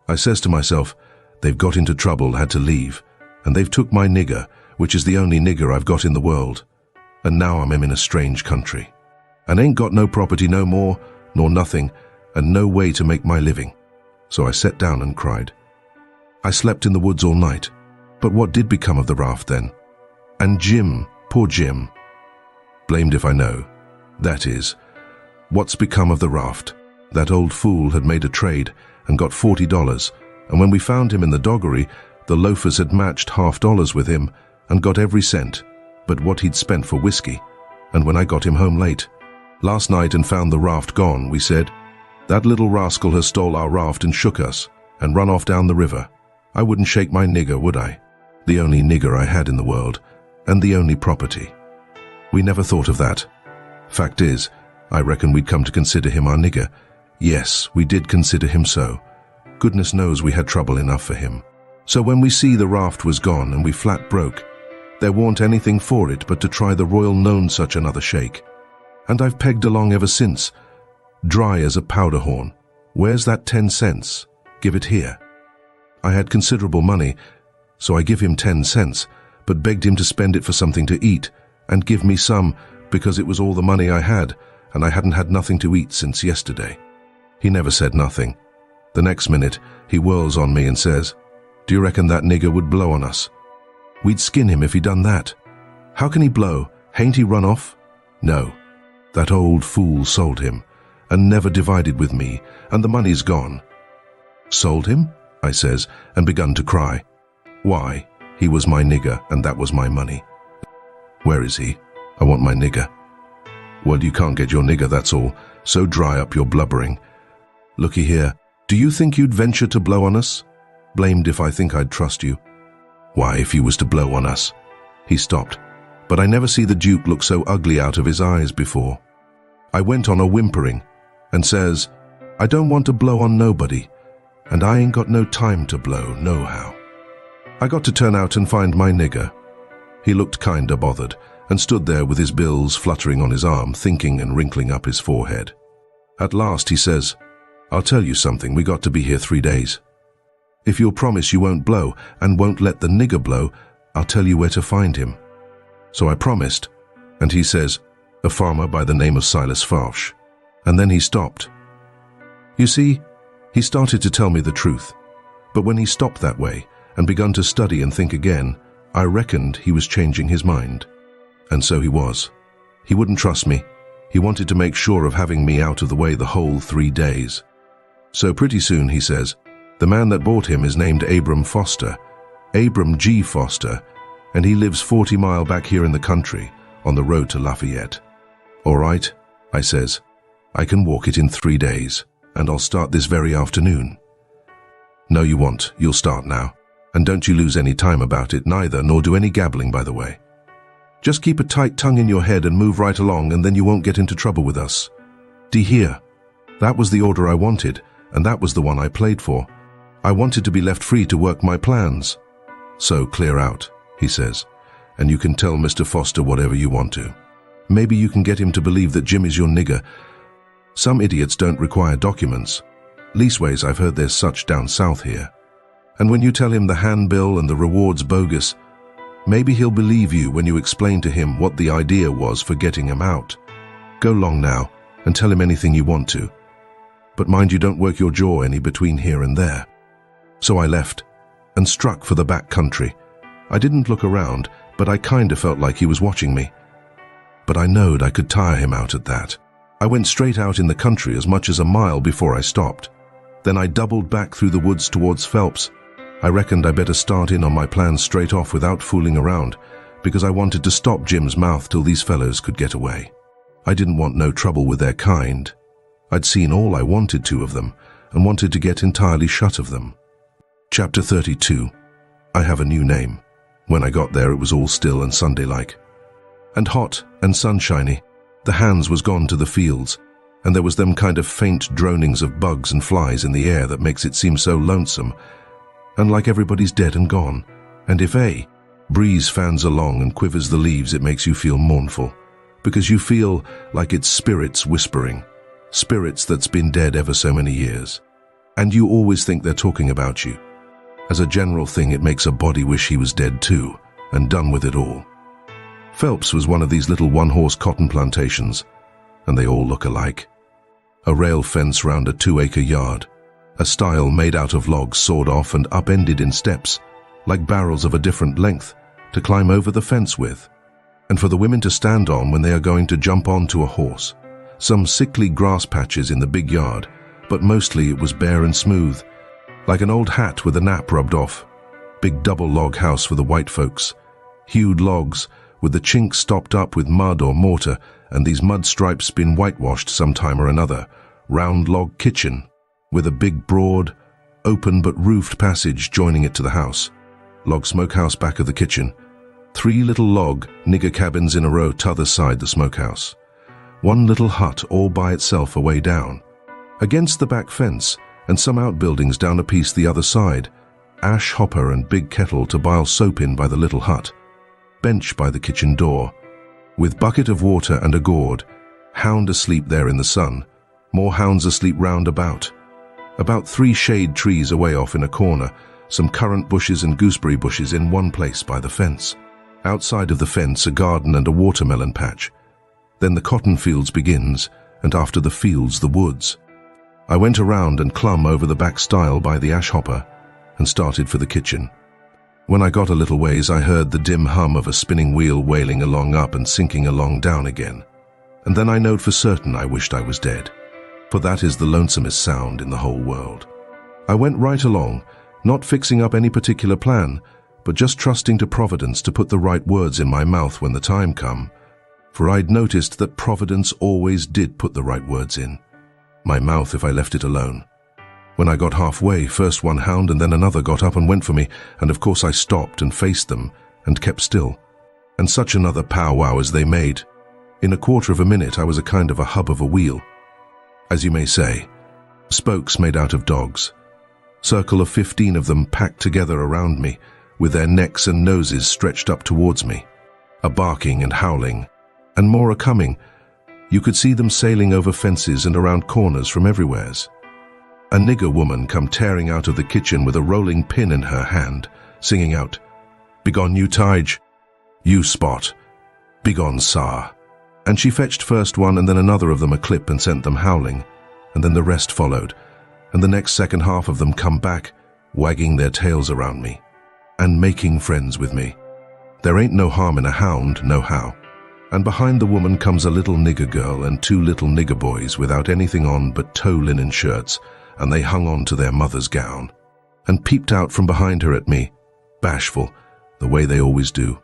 I says to myself, they've got into trouble, had to leave, and they've took my nigger, which is the only nigger I've got in the world, and now I'm in a strange country, and ain't got no property no more, nor nothing, and no way to make my living. So I sat down and cried. I slept in the woods all night, but what did become of the raft then? And Jim, poor Jim. Blamed if I know. That is, what's become of the raft? That old fool had made a trade and got $40, and when we found him in the doggery, the loafers had matched $half with him and got every cent, but what he'd spent for whiskey. And when I got him home late, last night, and found the raft gone, we said, that little rascal has stole our raft and shook us, and run off down the river. I wouldn't shake my nigger, would I? The only nigger I had in the world, and the only property. We never thought of that. Fact is, I reckon we'd come to consider him our nigger. Yes, we did consider him so. Goodness knows we had trouble enough for him. So when we see the raft was gone and we flat broke, there warn't anything for it but to try the Royal Nonsuch another shake. And I've pegged along ever since, dry as a powder horn. Where's that 10 cents? Give it here. I had considerable money, so I give him 10 cents, but begged him to spend it for something to eat, and give me some, because it was all the money I had, and I hadn't had nothing to eat since yesterday. He never said nothing. The next minute, he whirls on me and says, "Do you reckon that nigger would blow on us? We'd skin him if he done that. How can he blow? Hain't he run off? No. That old fool sold him, and never divided with me, and the money's gone." "Sold him?" I says, and begun to cry. "Why, he was my nigger, and that was my money." "Where is he? I want my nigger." "Well, you can't get your nigger, that's all, so dry up your blubbering. Looky here, do you think you'd venture to blow on us? Blamed if I think I'd trust you." "Why, if you was to blow on us." He stopped, but I never see the Duke look so ugly out of his eyes before. I went on a whimpering and says, "I don't want to blow on nobody, and I ain't got no time to blow, nohow. I got to turn out and find my nigger." He looked kinda bothered and stood there with his bills fluttering on his arm, thinking and wrinkling up his forehead. At last he says, "I'll tell you something, we got to be here 3 days. If you'll promise you won't blow and won't let the nigger blow, I'll tell you where to find him." So I promised, and he says, "A farmer by the name of Silas Farsh." And then he stopped. You see, he started to tell me the truth, but when he stopped that way and begun to study and think again, I reckoned he was changing his mind. And so he was. He wouldn't trust me. He wanted to make sure of having me out of the way the whole 3 days. So pretty soon, he says, the man that bought him is named Abram Foster, Abram G. Foster, and he lives 40 mile back here in the country, on the road to Lafayette. "All right," I says, "I can walk it in 3 days, and I'll start this very afternoon." "No, you won't. You'll start now. And don't you lose any time about it neither, nor do any gabbling, by the way. Just keep a tight tongue in your head and move right along, and then you won't get into trouble with us. D'ye hear? That was the order I wanted, and that was the one I played for. I wanted to be left free to work my plans. So clear out," he says, "and you can tell Mr. Foster whatever you want to. Maybe you can get him to believe that Jim is your nigger. Some idiots don't require documents. Leastways, I've heard there's such down south here. And when you tell him the handbill and the reward's bogus, maybe he'll believe you when you explain to him what the idea was for getting him out. Go long now and tell him anything you want to. But mind you don't work your jaw any between here and there." So I left and struck for the back country. I didn't look around, but I kinda felt like he was watching me. But I knowed I could tire him out at that. I went straight out in the country as much as a mile before I stopped. Then I doubled back through the woods towards Phelps. I reckoned I better start in on my plans straight off without fooling around, because I wanted to stop Jim's mouth till these fellows could get away. I didn't want no trouble with their kind. I'd seen all I wanted to of them, and wanted to get entirely shut of them. Chapter 32. I have a new name. When I got there, it was all still and Sunday-like. And hot and sunshiny. The hands was gone to the fields, and there was them kind of faint dronings of bugs and flies in the air that makes it seem so lonesome, and like everybody's dead and gone. And if a breeze fans along and quivers the leaves, it makes you feel mournful, because you feel like it's spirits whispering, spirits that's been dead ever so many years. And you always think they're talking about you. As a general thing, it makes a body wish he was dead too, and done with it all. Phelps was one of these little one-horse cotton plantations, and they all look alike. A rail fence round a 2-acre yard, a stile made out of logs sawed off and upended in steps, like barrels of a different length, to climb over the fence with, and for the women to stand on when they are going to jump onto a horse. Some sickly grass patches in the big yard, but mostly it was bare and smooth, like an old hat with a nap rubbed off. Big double log house for the white folks, hewed logs with the chinks stopped up with mud or mortar, and these mud stripes been whitewashed some time or another. Round log kitchen with a big broad, open but roofed passage joining it to the house. Log smokehouse back of the kitchen. 3 little log nigger cabins in a row t'other side the smokehouse. 1 little hut all by itself away down. Against the back fence, and some outbuildings down a piece the other side. Ash hopper and big kettle to boil soap in by the little hut. Bench by the kitchen door, with bucket of water and a gourd. Hound asleep there in the sun. More hounds asleep round about. About 3 shade trees away off in a corner. Some currant bushes and gooseberry bushes in one place by the fence. Outside of the fence, a garden and a watermelon patch. Then the cotton fields begins, and after the fields, the woods. I went around and clumb over the back stile by the ash hopper and started for the kitchen. When I got a little ways, I heard the dim hum of a spinning wheel wailing along up and sinking along down again. And then I knowed for certain I wished I was dead, for that is the lonesomest sound in the whole world. I went right along, not fixing up any particular plan, but just trusting to Providence to put the right words in my mouth when the time come, for I'd noticed that Providence always did put the right words in my mouth if I left it alone. When I got halfway, first one hound and then another got up and went for me, and of course I stopped and faced them and kept still. And such another powwow as they made. In a quarter of a minute I was a kind of a hub of a wheel, as you may say, spokes made out of dogs. Circle of 15 of them packed together around me, with their necks and noses stretched up towards me, a barking and howling, and more a coming. You could see them sailing over fences and around corners from everywheres. A nigger woman come tearing out of the kitchen with a rolling pin in her hand, singing out, "Begone you Tige, you Spot, begone Sar." And she fetched first one and then another of them a clip and sent them howling, and then the rest followed, and the next second half of them come back, wagging their tails around me, and making friends with me. There ain't no harm in a hound, nohow. And behind the woman comes a little nigger girl and 2 little nigger boys without anything on but tow linen shirts, and they hung on to their mother's gown, and peeped out from behind her at me, bashful, the way they always do.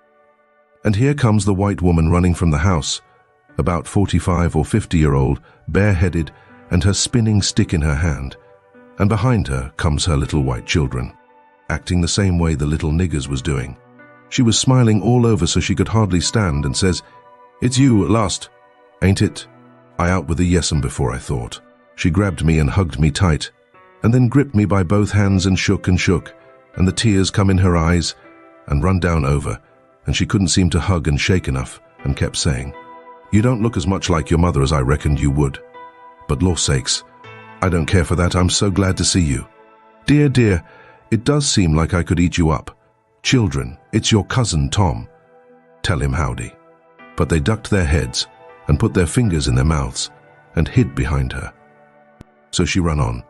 And here comes the white woman running from the house, about 45 or 50-year-old, bareheaded, and her spinning stick in her hand, and behind her comes her little white children, acting the same way the little niggers was doing. She was smiling all over so she could hardly stand, and says, "It's you at last, ain't it?" I out with a yes'm before I thought. She grabbed me and hugged me tight, and then gripped me by both hands and shook, and the tears come in her eyes and run down over, and she couldn't seem to hug and shake enough, and kept saying, "You don't look as much like your mother as I reckoned you would. But law sakes, I don't care for that, I'm so glad to see you. Dear, dear, it does seem like I could eat you up. Children, it's your cousin Tom. Tell him howdy." But they ducked their heads and put their fingers in their mouths and hid behind her. So she ran on.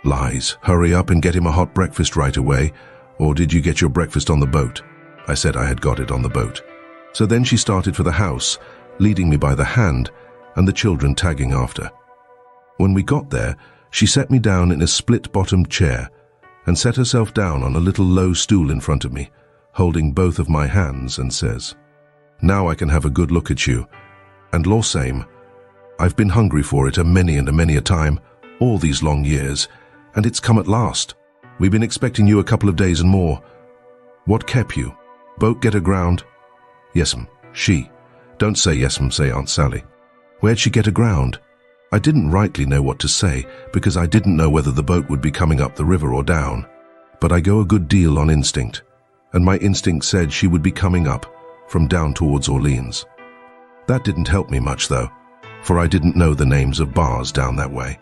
"Lies, hurry up and get him a hot breakfast right away, or did you get your breakfast on the boat?" I said I had got it on the boat. So then she started for the house, leading me by the hand, and the children tagging after. When we got there, she set me down in a split-bottomed chair and set herself down on a little low stool in front of me, holding both of my hands, and says, "Now I can have a good look at you, and law same, I've been hungry for it a many a time, all these long years, and it's come at last. We've been expecting you a couple of days and more. What kep you? Boat get aground?" "Yes'm, she." "Don't say yes'm, say Aunt Sally." "Where'd she get aground?" I didn't rightly know what to say, because I didn't know whether the boat would be coming up the river or down. But I go a good deal on instinct, and my instinct said she would be coming up, from down towards Orleans. That didn't help me much, though, for I didn't know the names of bars down that way.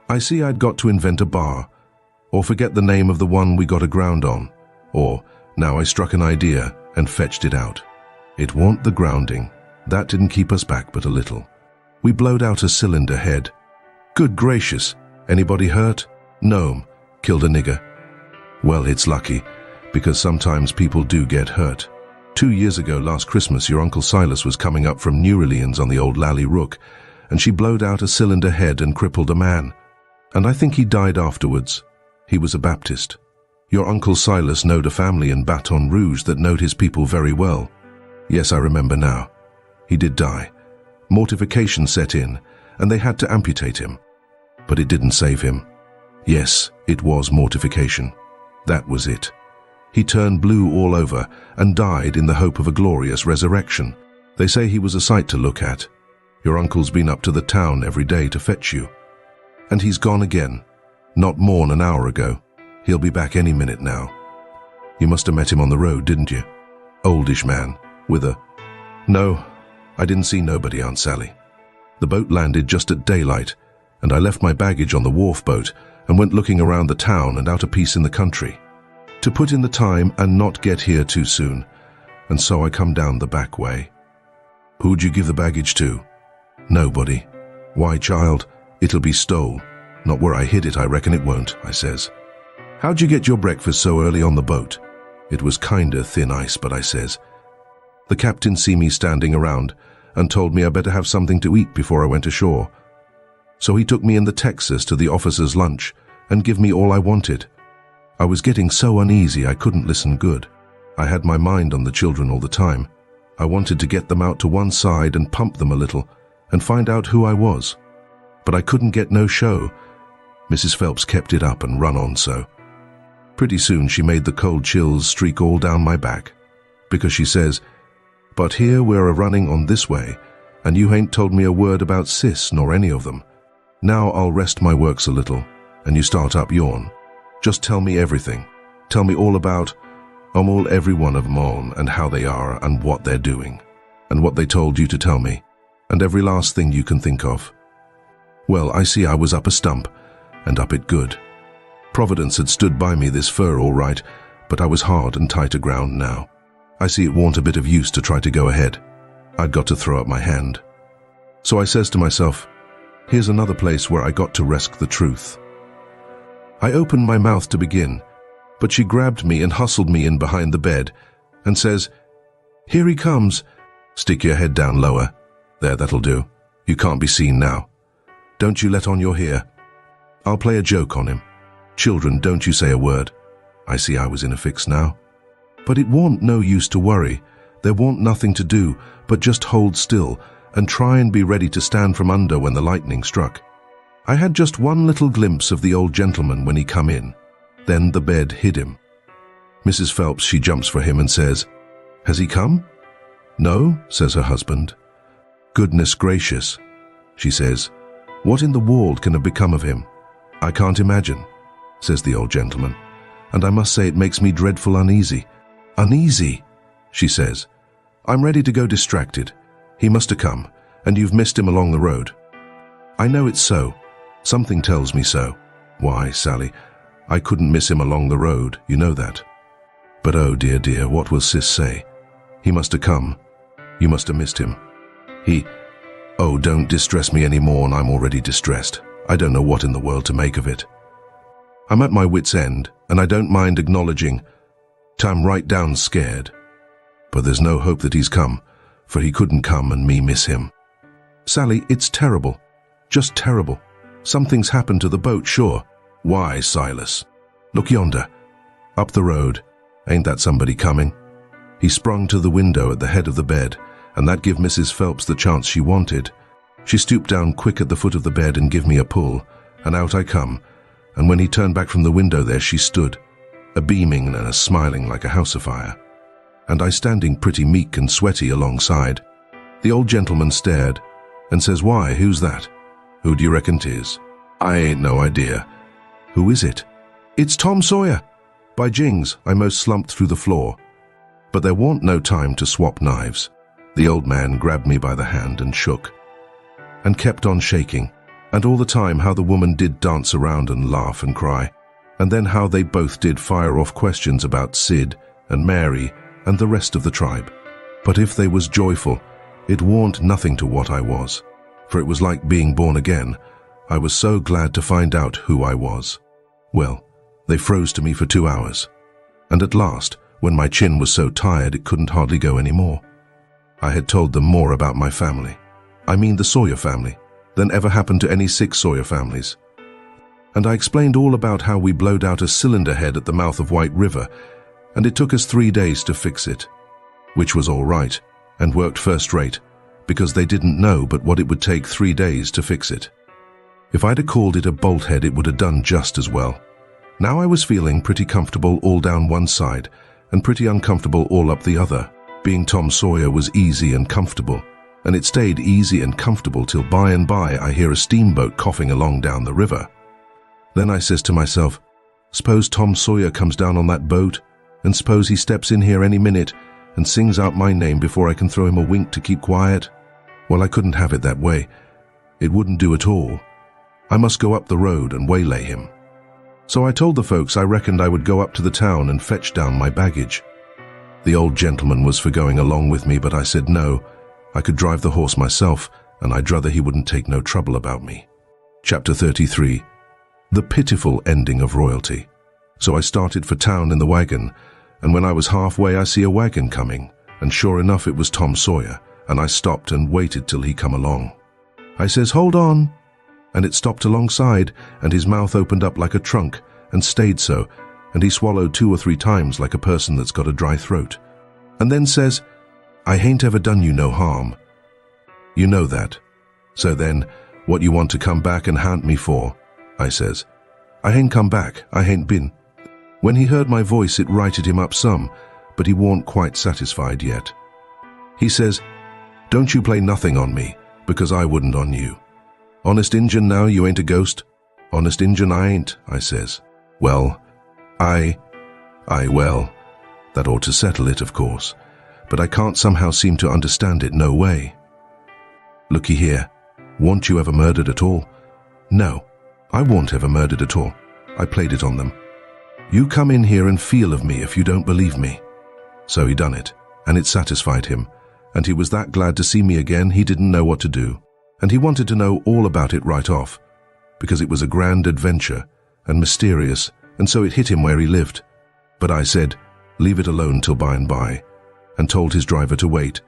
I see I'd got to invent a bar, or forget the name of the one we got aground on, or now I struck an idea and fetched it out. It warn't the grounding. That didn't keep us back but a little. We blowed out a cylinder head. Good gracious, anybody hurt? No'm, killed a nigger. Well, it's lucky, because sometimes people do get hurt. 2 years ago last Christmas, your Uncle Silas was coming up from New Orleans on the old Lally Rook, and she blowed out a cylinder head and crippled a man. And I think he died afterwards. He was a Baptist. Your Uncle Silas knowed a family in Baton Rouge that knowed his people very well. Yes, I remember now. He did die. Mortification set in, and they had to amputate him. But it didn't save him. Yes, it was mortification. That was it. He turned blue all over and died in the hope of a glorious resurrection. They say he was a sight to look at. Your uncle's been up to the town every day to fetch you. And he's gone again. Not more'n an hour ago. He'll be back any minute now. You must have met him on the road, didn't you? Oldish man, with a... No, I didn't see nobody, Aunt Sally. The boat landed just at daylight, and I left my baggage on the wharf boat and went looking around the town and out a piece in the country, to put in the time and not get here too soon, and so I come down the back way. Who'd you give the baggage to? Nobody. Why, child, it'll be stole. Not where I hid it, I reckon it won't, I says. How'd you get your breakfast so early on the boat? It was kinda thin ice, but I says. The captain see me standing around and told me I better have something to eat before I went ashore. So he took me in the Texas to the officers' lunch and give me all I wanted. I was getting so uneasy I couldn't listen good. I had my mind on the children all the time. I wanted to get them out to one side and pump them a little and find out who I was. But I couldn't get no show. Mrs. Phelps kept it up and run on so. Pretty soon she made the cold chills streak all down my back, because she says, "But here we're a-running on this way, and you hain't told me a word about Sis nor any of them. Now I'll rest my works a little, and you start up yourn. Just tell me everything. Tell me all about all every one of 'em all, and how they are, and what they're doing, and what they told you to tell me, and every last thing you can think of." Well, I see I was up a stump, and up it good. Providence had stood by me this fur all right, but I was hard and tight aground now. I see it warn't a bit of use to try to go ahead. I'd got to throw up my hand. So I says to myself, here's another place where I got to risk the truth. I opened my mouth to begin, but she grabbed me and hustled me in behind the bed and says, "Here he comes. Stick your head down lower. There, that'll do. You can't be seen now. Don't you let on you're here. I'll play a joke on him. Children, don't you say a word." I see I was in a fix now. But it warn't no use to worry. There warn't nothing to do but just hold still and try and be ready to stand from under when the lightning struck. I had just one little glimpse of the old gentleman when he come in. Then the bed hid him. Mrs. Phelps, she jumps for him and says, "Has he come?" "No," says her husband. "Goodness gracious," she says. "What in the world can have become of him?" "I can't imagine," says the old gentleman, "and I must say it makes me dreadful uneasy." "Uneasy," she says. "I'm ready to go distracted. He must have come, and you've missed him along the road." "I know it's so. Something tells me so." "Why, Sally, I couldn't miss him along the road, you know that." "But oh dear, dear, what will Sis say? He must have come. You must have missed him. Oh, don't distress me any more, and I'm already distressed. I don't know what in the world to make of it. I'm at my wit's end, and I don't mind acknowledging I'm right down scared. But there's no hope that he's come, for he couldn't come and me miss him. Sally, it's terrible. Just terrible. Something's happened to the boat, sure." "Why, Silas? Look yonder. Up the road. Ain't that somebody coming?" He sprung to the window at the head of the bed, and that give Mrs. Phelps the chance she wanted. She stooped down quick at the foot of the bed and give me a pull, and out I come, and when he turned back from the window there she stood, a-beaming and a-smiling like a house afire, and I standing pretty meek and sweaty alongside. The old gentleman stared, and says, "Why, who's that?" "Who do you reckon 'tis?" "I ain't no idea." "Who is it?" "It's Tom Sawyer." By jings, I most slumped through the floor. But there warn't no time to swap knives. The old man grabbed me by the hand and shook, and kept on shaking, and all the time how the woman did dance around and laugh and cry, and then how they both did fire off questions about Sid and Mary and the rest of the tribe. But if they was joyful, it warn't nothing to what I was, for it was like being born again. I was so glad to find out who I was. Well, they froze to me for 2 hours, and at last, when my chin was so tired it couldn't hardly go any more, I had told them more about my family, I mean the Sawyer family, than ever happened to any 6 Sawyer families. And I explained all about how we blowed out a cylinder head at the mouth of White River, and it took us 3 days to fix it, which was all right, and worked first rate, because they didn't know but what it would take 3 days to fix it. If I'd have called it a bolt head, it would have done just as well. Now I was feeling pretty comfortable all down one side, and pretty uncomfortable all up the other. Being Tom Sawyer was easy and comfortable, and it stayed easy and comfortable till by and by I hear a steamboat coughing along down the river. Then I says to myself, suppose Tom Sawyer comes down on that boat, and suppose he steps in here any minute and sings out my name before I can throw him a wink to keep quiet? Well, I couldn't have it that way. It wouldn't do at all. I must go up the road and waylay him. So I told the folks I reckoned I would go up to the town and fetch down my baggage. The old gentleman was for going along with me, but I said no, I could drive the horse myself, and I'd rather he wouldn't take no trouble about me. Chapter 33. The pitiful ending of royalty. So I started for town in the wagon, and when I was halfway I see a wagon coming, and sure enough it was Tom Sawyer, and I stopped and waited till he come along. I says, "Hold on," and it stopped alongside, and his mouth opened up like a trunk, and stayed so, and he swallowed 2 or 3 times like a person that's got a dry throat, and then says, "I hain't ever done you no harm. You know that. So then, what you want to come back and haunt me for?" I says. "I hain't come back, I hain't been." When he heard my voice it righted him up some, but he warn't quite satisfied yet. He says, "Don't you play nothing on me, because I wouldn't on you. Honest Injun now, you ain't a ghost?" "Honest Injun I ain't," I says. "Well, well, that ought to settle it, of course, but I can't somehow seem to understand it no way." "Looky here, weren't you ever murdered at all?" "No, I weren't ever murdered at all. I played it on them. You come in here and feel of me if you don't believe me." So he done it, and it satisfied him, and he was that glad to see me again he didn't know what to do, and he wanted to know all about it right off, because it was a grand adventure and mysterious, and so it hit him where he lived. But I said, leave it alone till by and by, and told his driver to wait,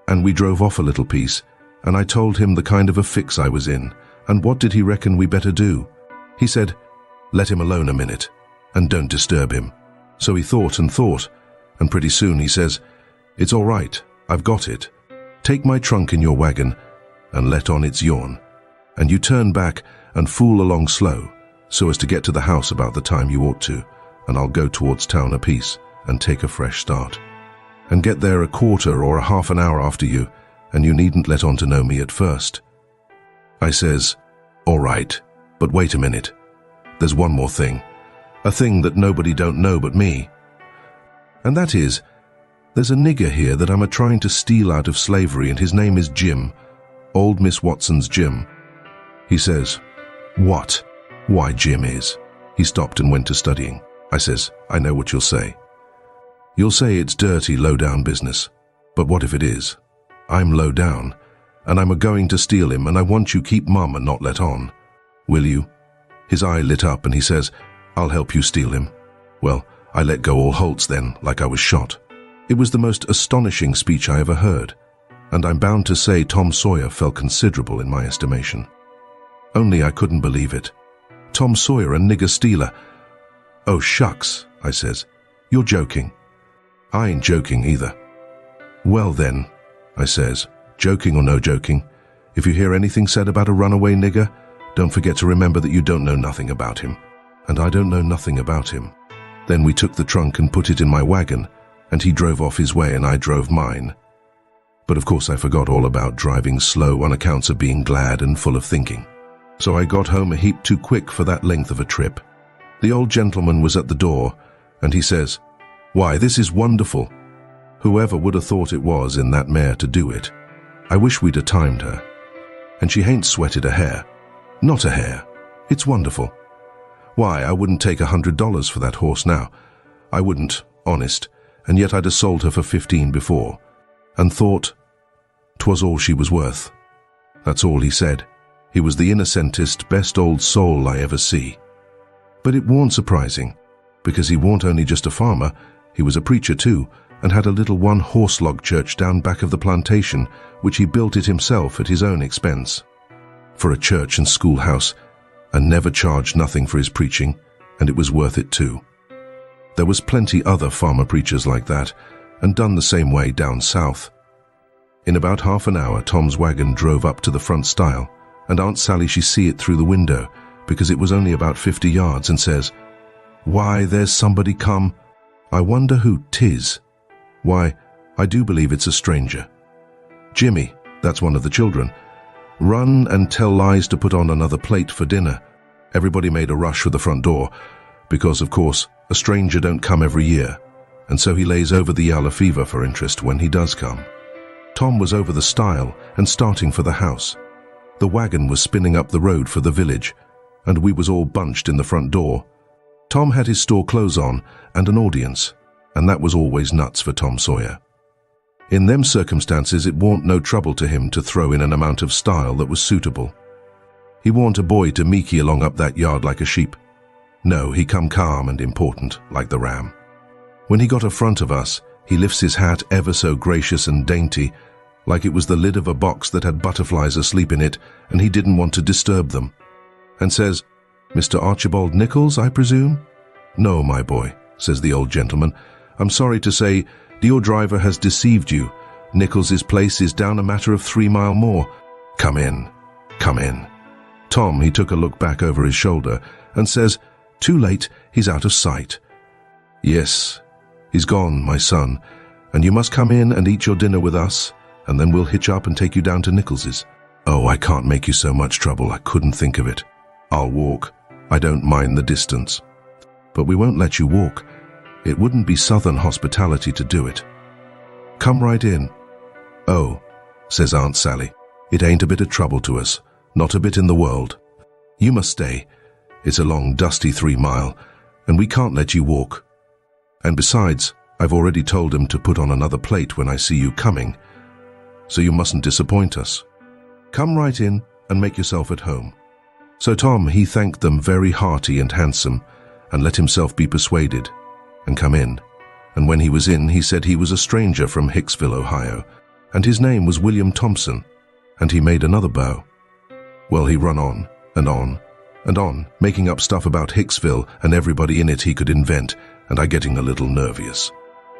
and we drove off a little piece, and I told him the kind of a fix I was in, and what did he reckon we better do? He said, "Let him alone a minute, and don't disturb him." So he thought, and pretty soon he says, "It's all right, I've got it. Take my trunk in your wagon, and let on it's yourn, and you turn back and fool along slow, so as to get to the house about the time you ought to, and I'll go towards town a piece, and take a fresh start, and get there a quarter or a half an hour after you, and you needn't let on to know me at first." I says, "All right, but wait a minute. There's one more thing, a thing that nobody don't know but me. And that is, there's a nigger here that I'm a-trying to steal out of slavery, and his name is Jim, old Miss Watson's Jim." He says, "What? Why Jim is?" He stopped and went to studying. I says, "I know what you'll say. You'll say it's dirty, low-down business. But what if it is? I'm low-down, and I'm a-going to steal him, and I want you keep mum and not let on. Will you?" His eye lit up, and he says, "I'll help you steal him." Well, I let go all holts then, like I was shot. It was the most astonishing speech I ever heard, and I'm bound to say Tom Sawyer fell considerable in my estimation. Only I couldn't believe it. Tom Sawyer, a nigger stealer. "Oh, shucks," I says. "You're joking." "I ain't joking either." "Well then," I says, "joking or no joking, if you hear anything said about a runaway nigger, don't forget to remember that you don't know nothing about him. And I don't know nothing about him." Then we took the trunk and put it in my wagon, and he drove off his way and I drove mine. But of course I forgot all about driving slow on accounts of being glad and full of thinking. So I got home a heap too quick for that length of a trip. The old gentleman was at the door, and he says, "Why, this is wonderful. Whoever would have thought it was in that mare to do it. I wish we'd have timed her. And she hain't sweated a hair. Not a hair. It's wonderful. Why, I wouldn't take $100 for that horse now. I wouldn't, honest, and yet I'd have sold her for 15 before, and thought 'twas all she was worth." That's all he said. He was the innocentest, best old soul I ever see. But it warn't surprising, because he warn't only just a farmer, he was a preacher too, and had a little one-horse log church down back of the plantation, which he built it himself at his own expense. For a church and schoolhouse, and never charged nothing for his preaching, and it was worth it too. There was plenty other farmer preachers like that, and done the same way down south. In about half an hour, Tom's wagon drove up to the front stile, and Aunt Sally she see it through the window, because it was only about 50 yards, and says, "Why, there's somebody come. I wonder who 'tis. Why, I do believe it's a stranger. Jimmy, that's one of the children, run and tell Lies to put on another plate for dinner." Everybody made a rush for the front door, because, of course, a stranger don't come every year, and so he lays over the yellow fever for interest when he does come. Tom was over the stile and starting for the house. The wagon was spinning up the road for the village, and we was all bunched in the front door. Tom had his store clothes on and an audience, and that was always nuts for Tom Sawyer. In them circumstances it warn't no trouble to him to throw in an amount of style that was suitable. He warn't a boy to meeky along up that yard like a sheep. No, he come calm and important, like the ram. When he got afront of us, he lifts his hat ever so gracious and dainty, like it was the lid of a box that had butterflies asleep in it, and he didn't want to disturb them, and says, "Mr. Archibald Nichols, I presume?" "No, my boy," says the old gentleman. "I'm sorry to say, your driver has deceived you. Nichols's place is down a matter of 3 mile more. Come in, come in." Tom, he took a look back over his shoulder and says, "Too late, he's out of sight." "Yes, he's gone, my son, and you must come in and eat your dinner with us, and then we'll hitch up and take you down to Nichols's." "Oh, I can't make you so much trouble, I couldn't think of it. I'll walk. I don't mind the distance." "But we won't let you walk. It wouldn't be Southern hospitality to do it." "Come right in." "Oh," says Aunt Sally, "it ain't a bit of trouble to us, not a bit in the world. You must stay. It's a long, dusty 3 mile, and we can't let you walk. And besides, I've already told him to put on another plate when I see you coming, so you mustn't disappoint us. Come right in and make yourself at home." So Tom, he thanked them very hearty and handsome, and let himself be persuaded, and come in. And when he was in, he said he was a stranger from Hicksville, Ohio, and his name was William Thompson, and he made another bow. Well, he run on, and on, and on, making up stuff about Hicksville and everybody in it he could invent, and I getting a little nervous,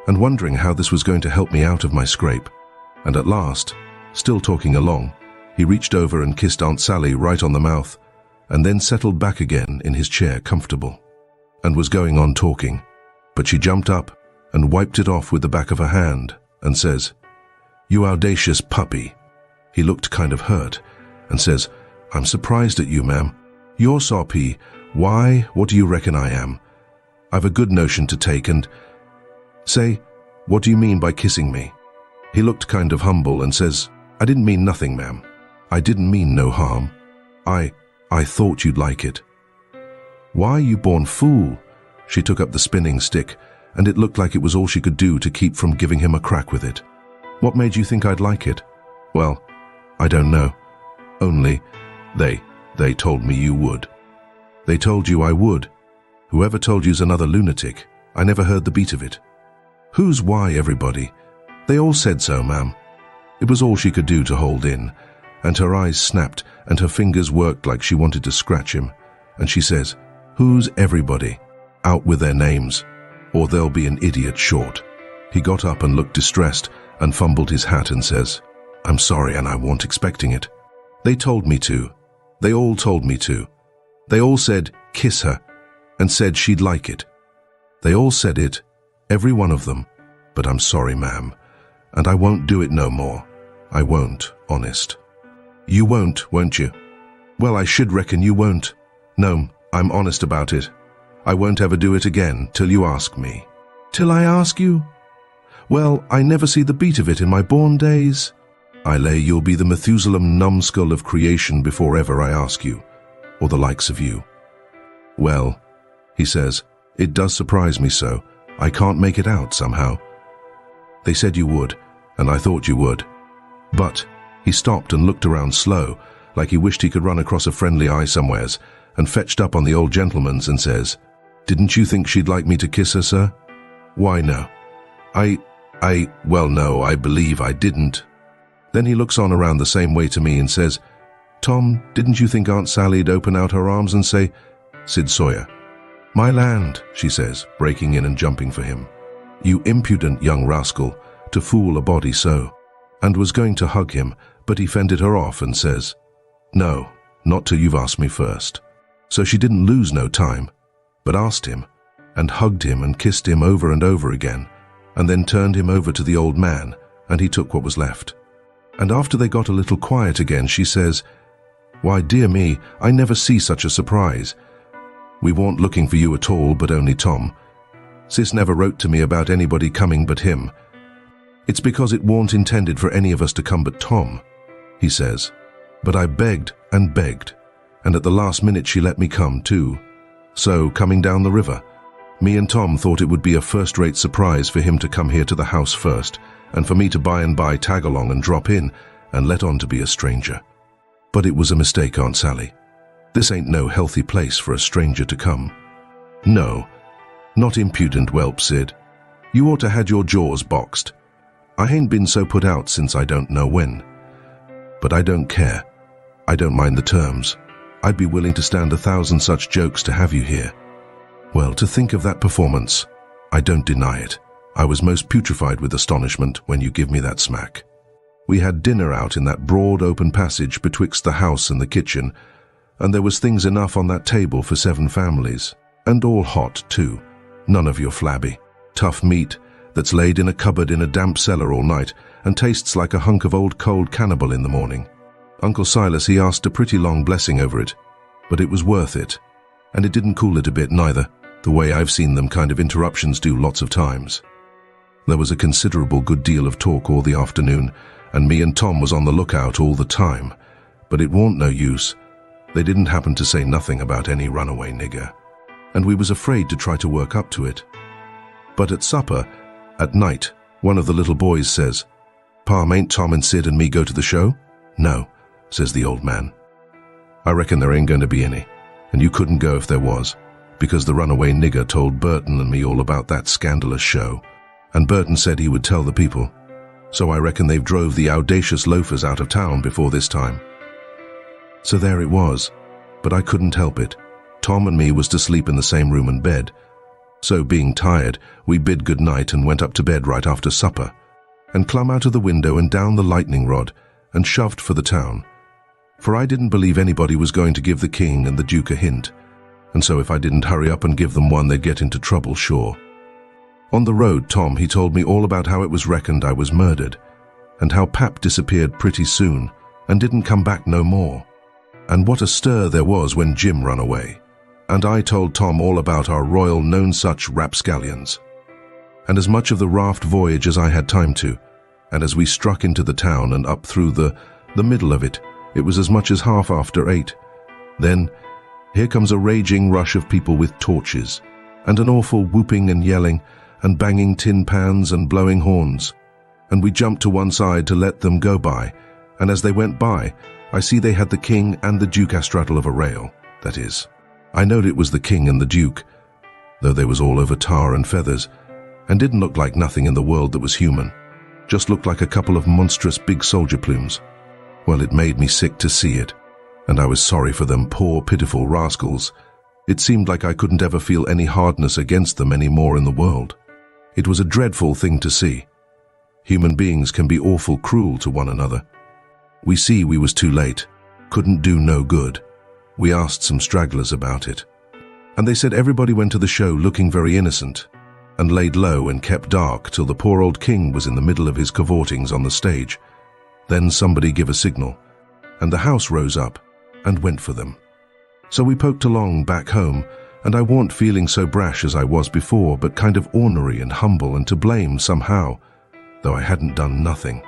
and wondering how this was going to help me out of my scrape. And at last, still talking along, he reached over and kissed Aunt Sally right on the mouth, and then settled back again in his chair comfortable, and was going on talking, but she jumped up and wiped it off with the back of her hand, and says, "You audacious puppy." He looked kind of hurt, and says, "I'm surprised at you, ma'am. You're soppy. Why, what do you reckon I am? I've a good notion to take and—" "Say, what do you mean by kissing me?" He looked kind of humble and says, "I didn't mean nothing, ma'am. I didn't mean no harm. I thought you'd like it." "Why, you born fool." She took up the spinning stick, and it looked like it was all she could do to keep from giving him a crack with it. "What made you think I'd like it?" "Well, I don't know. Only, they told me you would." "They told you I would? Whoever told you's another lunatic. I never heard the beat of it." "Who's why, everybody? They all said so, ma'am." It was all she could do to hold in, and her eyes snapped and her fingers worked like she wanted to scratch him, and she says, "Who's everybody? Out with their names, or there'll be an idiot short." He got up and looked distressed and fumbled his hat and says, "I'm sorry, and I wasn't expecting it. They told me to. They all told me to. They all said, kiss her, and said she'd like it. They all said it, every one of them, but I'm sorry, ma'am, and I won't do it no more. I won't, honest." "You won't you?" "Well, I should reckon you won't. No, I'm honest about it. I won't ever do it again till you ask me." "Till I ask you? Well, I never see the beat of it in my born days." "I lay you'll be the Methusalem numbskull of creation before ever I ask you, or the likes of you." "Well," he says, "it does surprise me so. I can't make it out somehow. They said you would, and I thought you would. But—" he stopped and looked around slow, like he wished he could run across a friendly eye somewheres, and fetched up on the old gentleman's and says, "Didn't you think she'd like me to kiss her, sir?" "Why, no. Well, no, I believe I didn't." Then he looks on around the same way to me and says, "Tom, didn't you think Aunt Sally'd open out her arms and say—" "Sid Sawyer." "My land," she says, breaking in and jumping for him. "You impudent young rascal, to fool a body so," and was going to hug him, but he fended her off and says, "No, not till you've asked me first." So she didn't lose no time, but asked him, and hugged him and kissed him over and over again, and then turned him over to the old man, and he took what was left. And after they got a little quiet again, she says, "Why, dear me, I never see such a surprise. We weren't looking for you at all, but only Tom. Sis never wrote to me about anybody coming but him. It's because it weren't intended for any of us to come but Tom," he says. "But I begged and begged, and at the last minute she let me come too. So, coming down the river, me and Tom thought it would be a first-rate surprise for him to come here to the house first, and for me to by and by tag along and drop in and let on to be a stranger. But it was a mistake, Aunt Sally. This ain't no healthy place for a stranger to come. No, not impudent whelp, Sid. You ought to had your jaws boxed. I ain't been so put out since I don't know when. But I don't care. I don't mind the terms. I'd be willing to stand 1,000 such jokes to have you here. Well, to think of that performance, I don't deny it. I was most putrefied with astonishment when you give me that smack. We had dinner out in that broad open passage betwixt the house and the kitchen, and there was things enough on that table for 7 families, and all hot too. None of your flabby, tough meat that's laid in a cupboard in a damp cellar all night and tastes like a hunk of old cold cannibal in the morning. Uncle Silas, he asked a pretty long blessing over it, but it was worth it, and it didn't cool it a bit neither, the way I've seen them kind of interruptions do lots of times. There was a considerable good deal of talk all the afternoon, and me and Tom was on the lookout all the time, but it warn't no use. They didn't happen to say nothing about any runaway nigger, and we was afraid to try to work up to it. But at supper, at night, one of the little boys says, "Pa, mayn't Tom and Sid and me go to the show?" "No," says the old man. "I reckon there ain't going to be any, and you couldn't go if there was, because the runaway nigger told Burton and me all about that scandalous show, and Burton said he would tell the people. So I reckon they've drove the audacious loafers out of town before this time." So there it was, but I couldn't help it. Tom and me was to sleep in the same room and bed. So being tired, we bid good night and went up to bed right after supper, and clumb out of the window and down the lightning rod and shoved for the town. For I didn't believe anybody was going to give the king and the duke a hint, and so if I didn't hurry up and give them one, they'd get into trouble, sure. On the road, Tom, he told me all about how it was reckoned I was murdered, and how Pap disappeared pretty soon and didn't come back no more, and what a stir there was when Jim run away. And I told Tom all about our royal known such rapscallions, and as much of the raft voyage as I had time to, and as we struck into the town and up through the middle of it, it was as much as 8:30. Then, here comes a raging rush of people with torches, and an awful whooping and yelling, and banging tin pans and blowing horns, and we jumped to one side to let them go by, and as they went by, I see they had the king and the duke astraddle of a rail, that is. I knowed it was the king and the duke, though they was all over tar and feathers, and didn't look like nothing in the world that was human, just looked like a couple of monstrous big soldier plumes. Well, it made me sick to see it, and I was sorry for them poor pitiful rascals. It seemed like I couldn't ever feel any hardness against them any more in the world. It was a dreadful thing to see. Human beings can be awful cruel to one another. We see we was too late, couldn't do no good. We asked some stragglers about it, and they said everybody went to the show looking very innocent, and laid low and kept dark till the poor old king was in the middle of his cavortings on the stage. Then somebody give a signal, and the house rose up and went for them. So we poked along back home, and I warn't feeling so brash as I was before, but kind of ornery and humble and to blame somehow, though I hadn't done nothing.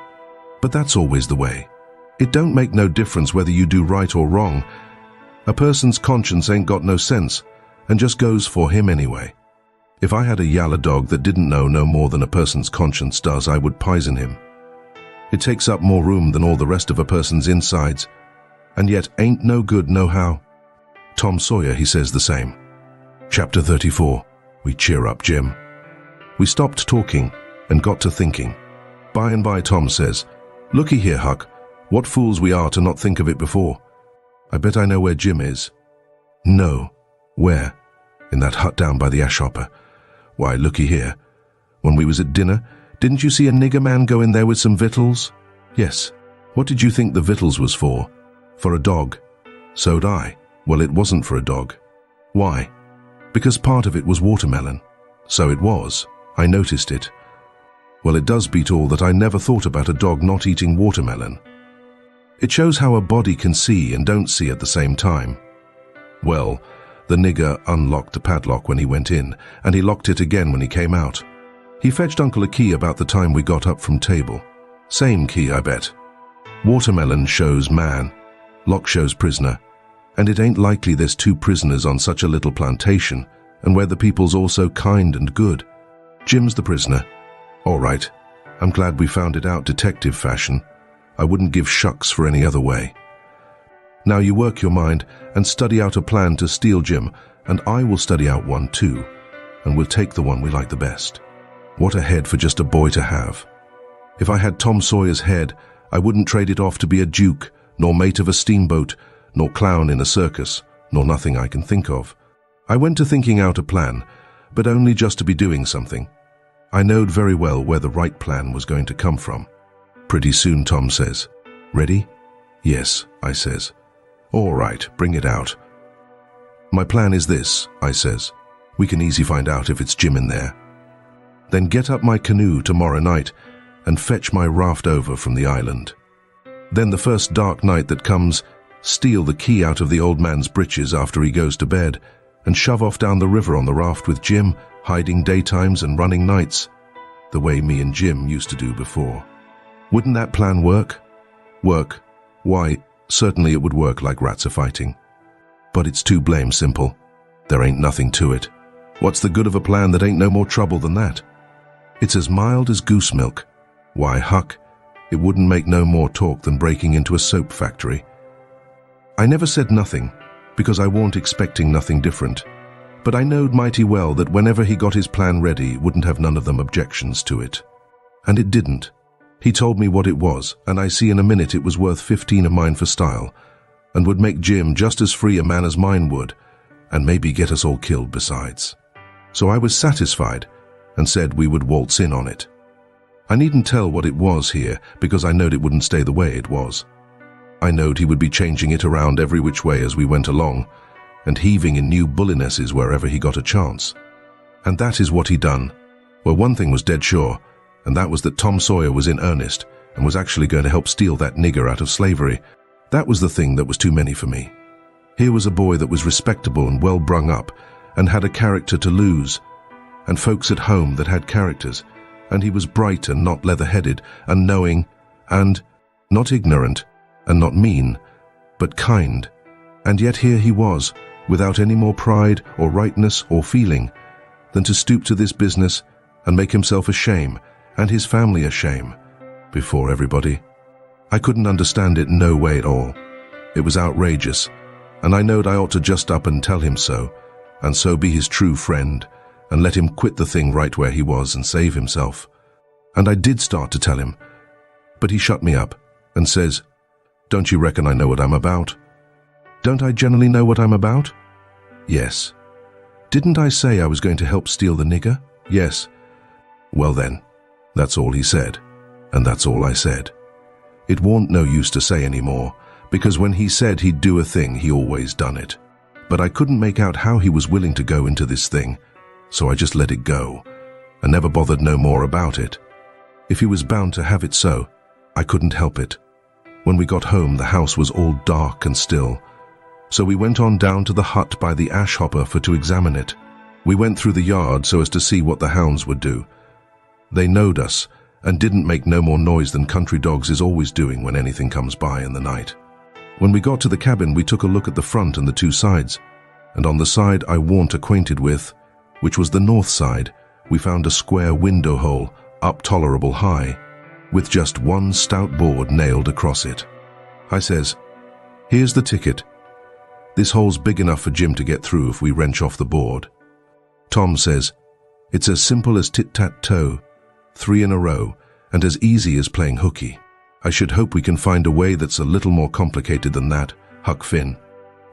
But that's always the way. It don't make no difference whether you do right or wrong. A person's conscience ain't got no sense, and just goes for him anyway. If I had a yaller dog that didn't know no more than a person's conscience does, I would poison him. It takes up more room than all the rest of a person's insides, and yet ain't no good no how. Tom Sawyer, he says the same. Chapter 34. We cheer up Jim. We stopped talking and got to thinking. By and by Tom says, "Looky here, Huck, what fools we are to not think of it before. I bet I know where Jim is." "No. Where?" "In that hut down by the ash hopper." "Why, looky here. When we was at dinner, didn't you see a nigger man go in there with some victuals?" "Yes." "What did you think the victuals was for?" "For a dog." "So'd I." "Well, it wasn't for a dog." "Why?" "Because part of it was watermelon." "So it was. I noticed it." "Well, it does beat all that I never thought about a dog not eating watermelon. It shows how a body can see and don't see at the same time." Well, the nigger unlocked the padlock when he went in, and he locked it again when he came out. He fetched Uncle a key about the time we got up from table. Same key, I bet. Watermelon shows man, lock shows prisoner, and it ain't likely there's 2 prisoners on such a little plantation, and where the people's all so kind and good. Jim's the prisoner. All right. I'm glad we found it out detective fashion. I wouldn't give shucks for any other way. Now you work your mind and study out a plan to steal Jim, and I will study out one too, and we'll take the one we like the best. What a head for just a boy to have. If I had Tom Sawyer's head, I wouldn't trade it off to be a duke, nor mate of a steamboat, nor clown in a circus, nor nothing I can think of. I went to thinking out a plan, but only just to be doing something. I knowed very well where the right plan was going to come from. Pretty soon Tom says, "Ready?" "Yes," I says. "All right, bring it out." "My plan is this," I says. "We can easy find out if it's Jim in there. Then get up my canoe tomorrow night and fetch my raft over from the island. Then the first dark night that comes, steal the key out of the old man's breeches after he goes to bed and shove off down the river on the raft with Jim, hiding daytimes and running nights, the way me and Jim used to do before. Wouldn't that plan work? Work? Why, certainly it would work like rats are fighting. But it's too blame simple. There ain't nothing to it. What's the good of a plan that ain't no more trouble than that? It's as mild as goose milk. Why, Huck, it wouldn't make no more talk than breaking into a soap factory." I never said nothing, because I warn't expecting nothing different. But I knowed mighty well that whenever he got his plan ready, it wouldn't have none of them objections to it. And it didn't. He told me what it was, and I see in a minute it was worth 15 of mine for style, and would make Jim just as free a man as mine would, and maybe get us all killed besides. So I was satisfied, and said we would waltz in on it. I needn't tell what it was here, because I knowed it wouldn't stay the way it was. I knowed he would be changing it around every which way as we went along, and heaving in new bullinesses wherever he got a chance. And that is what he done. Well, one thing was dead sure, and that was that Tom Sawyer was in earnest and was actually going to help steal that nigger out of slavery. That was the thing that was too many for me. Here was a boy that was respectable and well brung up and had a character to lose, and folks at home that had characters, and he was bright and not leather-headed and knowing and not ignorant and not mean, but kind. And yet here he was, without any more pride or rightness or feeling than to stoop to this business and make himself a shame and his family a shame before everybody. I couldn't understand it no way at all. It was outrageous, and I knowed I ought to just up and tell him so, and so be his true friend, and let him quit the thing right where he was and save himself. And I did start to tell him, but he shut me up and says, "Don't you reckon I know what I'm about?" "Don't I generally know what I'm about?" "Yes." "Didn't I say I was going to help steal the nigger?" "Yes." "Well then, that's all he said, and that's all I said. It warn't no use to say any more, because when he said he'd do a thing, he always done it. But I couldn't make out how he was willing to go into this thing, so I just let it go, and never bothered no more about it. If he was bound to have it so, I couldn't help it. When we got home, the house was all dark and still, so we went on down to the hut by the ash hopper for to examine it. We went through the yard so as to see what the hounds would do. They knowed us, and didn't make no more noise than country dogs is always doing when anything comes by in the night. When we got to the cabin, we took a look at the front and the two sides, and on the side I warn't acquainted with, which was the north side, we found a square window hole up tolerable high, with just one stout board nailed across it. I says, "Here's the ticket. This hole's big enough for Jim to get through if we wrench off the board." Tom says, "It's as simple as tit-tat-toe, 3 in a row, and as easy as playing hooky. I should hope we can find a way that's a little more complicated than that, Huck Finn."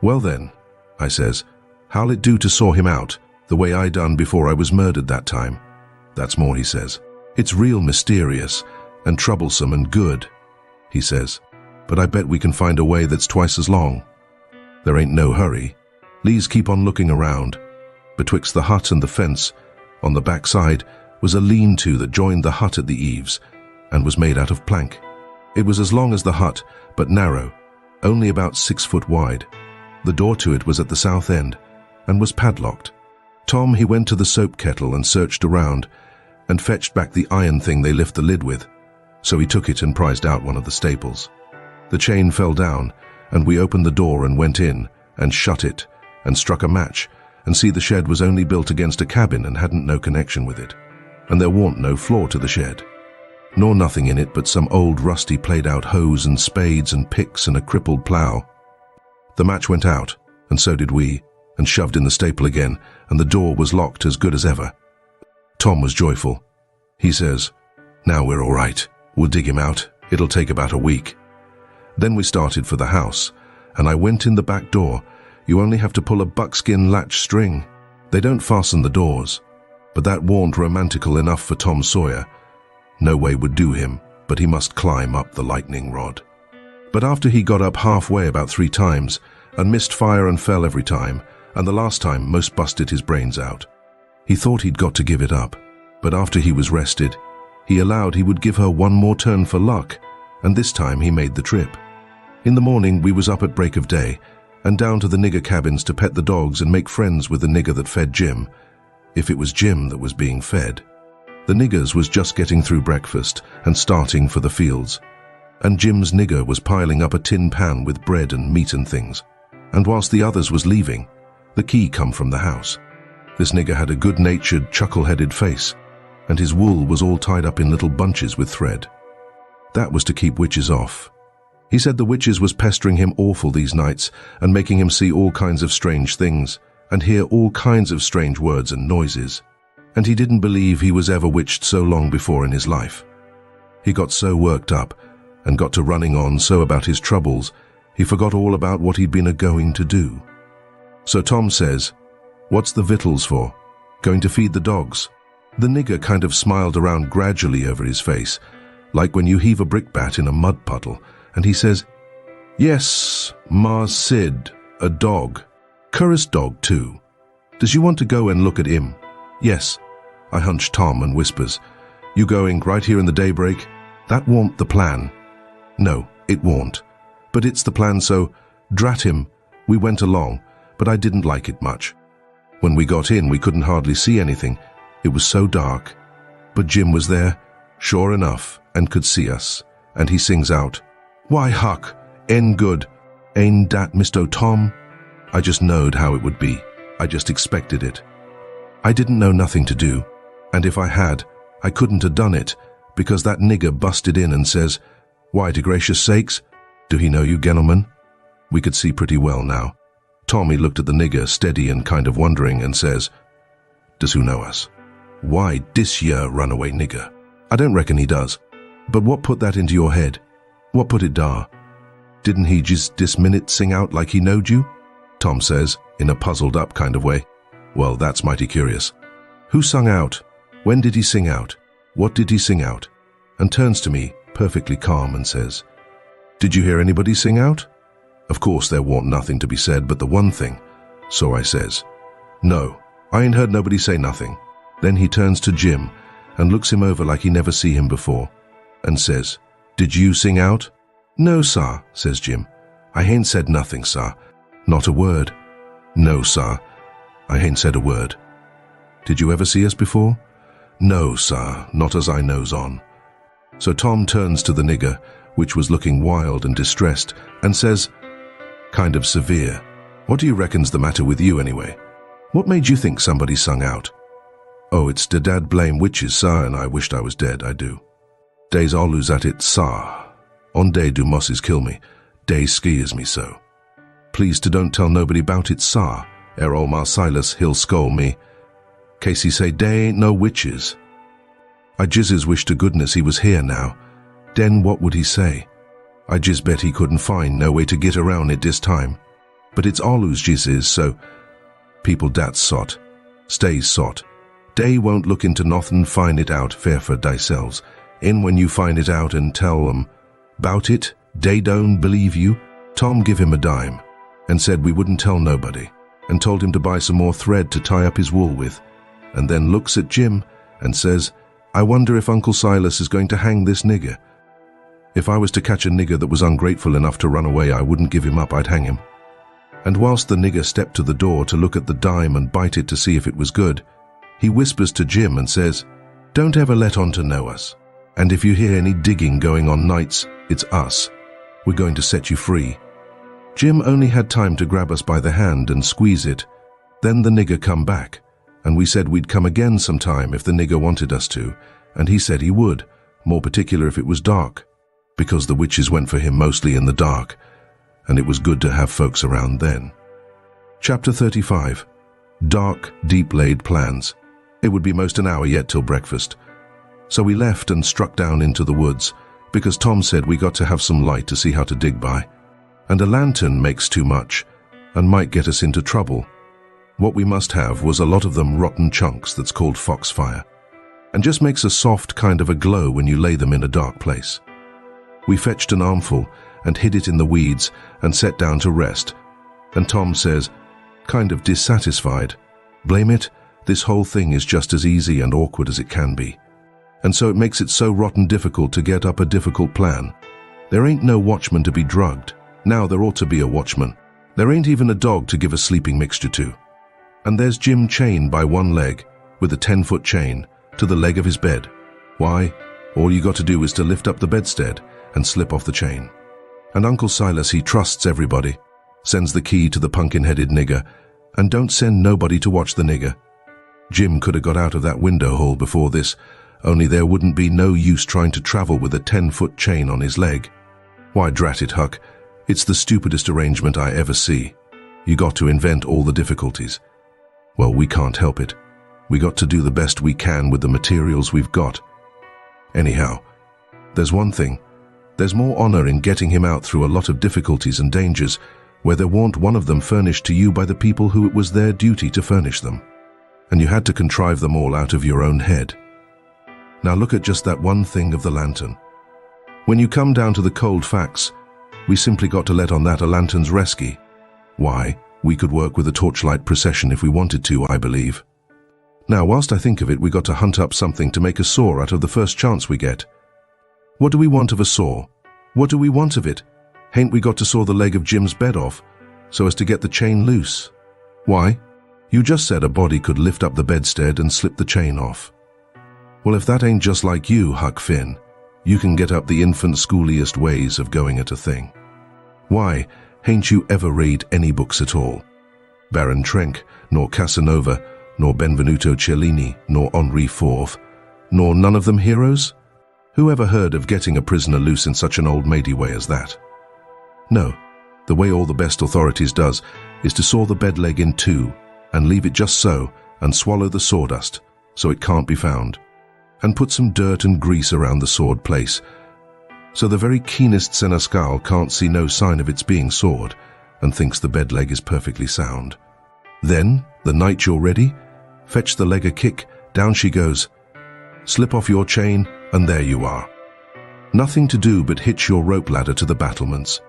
"Well then," I says, "how'll it do to saw him out, the way I done before I was murdered that time?" "That's more," he says. "It's real mysterious and troublesome and good," he says, "but I bet we can find a way that's twice as long. There ain't no hurry. Lee's keep on looking around. Betwixt the hut and the fence, on the back side, was a lean-to that joined the hut at the eaves, and was made out of plank. It was as long as the hut, but narrow, only about 6 foot wide. The door to it was at the south end, and was padlocked. Tom, he went to the soap kettle and searched around, and fetched back the iron thing they lift the lid with, so he took it and prized out one of the staples. The chain fell down, and we opened the door and went in, and shut it, and struck a match, and see the shed was only built against a cabin and hadn't no connection with it, and there warn't no floor to the shed. nor nothing in it but some old rusty played-out hose and spades and picks and a crippled plough. The match went out, and so did we, and shoved in the staple again, and the door was locked as good as ever. Tom was joyful. He says, "Now we're all right. We'll dig him out. It'll take about a week." Then we started for the house, and I went in the back door. You only have to pull a buckskin latch string. They don't fasten the doors. But that warn't romantical enough for Tom Sawyer. No way would do him, but he must climb up the lightning rod. But after he got up halfway about 3 times, and missed fire and fell every time, and the last time most busted his brains out, he thought he'd got to give it up. But after he was rested, he allowed he would give her one more turn for luck, and this time he made the trip. In the morning we was up at break of day, and down to the nigger cabins to pet the dogs and make friends with the nigger that fed Jim, if it was Jim that was being fed. The niggers was just getting through breakfast and starting for the fields, and Jim's nigger was piling up a tin pan with bread and meat and things, and whilst the others was leaving, the key come from the house. This nigger had a good-natured, chuckle-headed face, and his wool was all tied up in little bunches with thread. That was to keep witches off. He said the witches was pestering him awful these nights and making him see all kinds of strange things and hear all kinds of strange words and noises, and he didn't believe he was ever witched so long before in his life. He got so worked up and got to running on so about his troubles, he forgot all about what he'd been a-going to do. So Tom says, "What's the victuals for? Going to feed the dogs?" The nigger kind of smiled around gradually over his face, like when you heave a brickbat in a mud puddle, and he says, "Yes, Mars Sid, a dog. Currous dog too. Does you want to go and look at him?" "Yes." I hunch Tom and whispers, "You going right here in the daybreak? That won't the plan." "No, it won't. But it's the plan, so, drat him." We went along, but I didn't like it much. When we got in, we couldn't hardly see anything. It was so dark. But Jim was there, sure enough, and could see us, and he sings out, "Why, Huck, en good. Ain't dat Mr. Tom?" I just knowed how it would be. I just expected it. I didn't know nothing to do, and if I had, I couldn't have done it, because that nigger busted in and says, "Why, to gracious sakes, do he know you, gentlemen?" We could see pretty well now. Tommy looked at the nigger, steady and kind of wondering, and says, "Does who know us?" "Why, dis yer runaway nigger." "I don't reckon he does. But what put that into your head? What put it dar? Didn't he just this minute sing out like he knowed you?" Tom says, in a puzzled-up kind of way. "Well, that's mighty curious. Who sung out? When did he sing out? What did he sing out?" And turns to me, perfectly calm, and says, "Did you hear anybody sing out?" Of course, there warn't nothing to be said but the one thing. So I says, "No, I ain't heard nobody say nothing." Then he turns to Jim and looks him over like he never see him before, and says, "Did you sing out?" "No, sir," says Jim. "I hain't said nothing, sir. Not a word." "No, sir, I hain't said a word." "Did you ever see us before?" "No, sir, not as I knows on." So Tom turns to the nigger, which was looking wild and distressed, and says, kind of severe, "What do you reckon's the matter with you anyway? What made you think somebody sung out?" "Oh, it's de dad blame witches, sir, and I wished I was dead, I do. Days allus at it, sir. On day do mosses kill me, day skeers me so. Please to don't tell nobody bout it, sir, ere old Mar Silas he'll scold me. Case he say dey ain't no witches." I jizzes wish to goodness he was here now. Den what would he say? I jizz bet he couldn't find no way to get around it this time. But it's allus jizzes, so people dat sot, stays sot. Dey won't look into nothin' find it out fair for thyselves. In when you find it out and tell 'em bout it, dey don't believe you. Tom give him a dime and said we wouldn't tell nobody, and told him to buy some more thread to tie up his wool with, and then looks at Jim and says, "I wonder if Uncle Silas is going to hang this nigger. If I was to catch a nigger that was ungrateful enough to run away, I wouldn't give him up, I'd hang him." And whilst the nigger stepped to the door to look at the dime and bite it to see if it was good, he whispers to Jim and says, "Don't ever let on to know us. And if you hear any digging going on nights, it's us. We're going to set you free." Jim only had time to grab us by the hand and squeeze it. Then the nigger come back, and we said we'd come again sometime if the nigger wanted us to, and he said he would, more particular if it was dark, because the witches went for him mostly in the dark, and it was good to have folks around then. Chapter 35. Dark, deep-laid plans. It would be most an hour yet till breakfast. So we left and struck down into the woods, because Tom said we got to have some light to see how to dig by. And a lantern makes too much, and might get us into trouble. What we must have was a lot of them rotten chunks that's called foxfire, and just makes a soft kind of a glow when you lay them in a dark place. We fetched an armful and hid it in the weeds and sat down to rest, and Tom says, kind of dissatisfied, "Blame it, this whole thing is just as easy and awkward as it can be. And so it makes it so rotten difficult to get up a difficult plan. There ain't no watchman to be drugged. Now there ought to be a watchman. There ain't even a dog to give a sleeping mixture to. And there's Jim chained by one leg, with a 10-foot chain, to the leg of his bed. Why, all you got to do is to lift up the bedstead and slip off the chain. And Uncle Silas, he trusts everybody, sends the key to the pumpkin-headed nigger, and don't send nobody to watch the nigger. Jim could have got out of that window hole before this, only there wouldn't be no use trying to travel with a 10-foot chain on his leg. Why, drat it, Huck, it's the stupidest arrangement I ever see. You got to invent all the difficulties. Well, we can't help it. We got to do the best we can with the materials we've got. Anyhow, there's one thing. There's more honor in getting him out through a lot of difficulties and dangers where there weren't one of them furnished to you by the people who it was their duty to furnish them, and you had to contrive them all out of your own head. Now look at just that one thing of the lantern. When you come down to the cold facts, we simply got to let on that a lantern's resky. Why, we could work with a torchlight procession if we wanted to, I believe. Now, whilst I think of it, we got to hunt up something to make a saw out of the first chance we get. What do we want of a saw? What do we want of it? Hain't we got to saw the leg of Jim's bed off, so as to get the chain loose? Why? You just said a body could lift up the bedstead and slip the chain off. Well, if that ain't just like you, Huck Finn, you can get up the infant schooliest ways of going at a thing. Why, hain't you ever read any books at all? Baron Trenck, nor Casanova, nor Benvenuto Cellini, nor Henri IV, nor none of them heroes? Who ever heard of getting a prisoner loose in such an old matey way as that? No, the way all the best authorities does is to saw the bed leg in two and leave it just so and swallow the sawdust so it can't be found, and put some dirt and grease around the sawed place, so the very keenest seneschal can't see no sign of its being sawed and thinks the bed leg is perfectly sound. Then, the night you're ready, fetch the leg a kick, down she goes, slip off your chain, and there you are. Nothing to do but hitch your rope ladder to the battlements,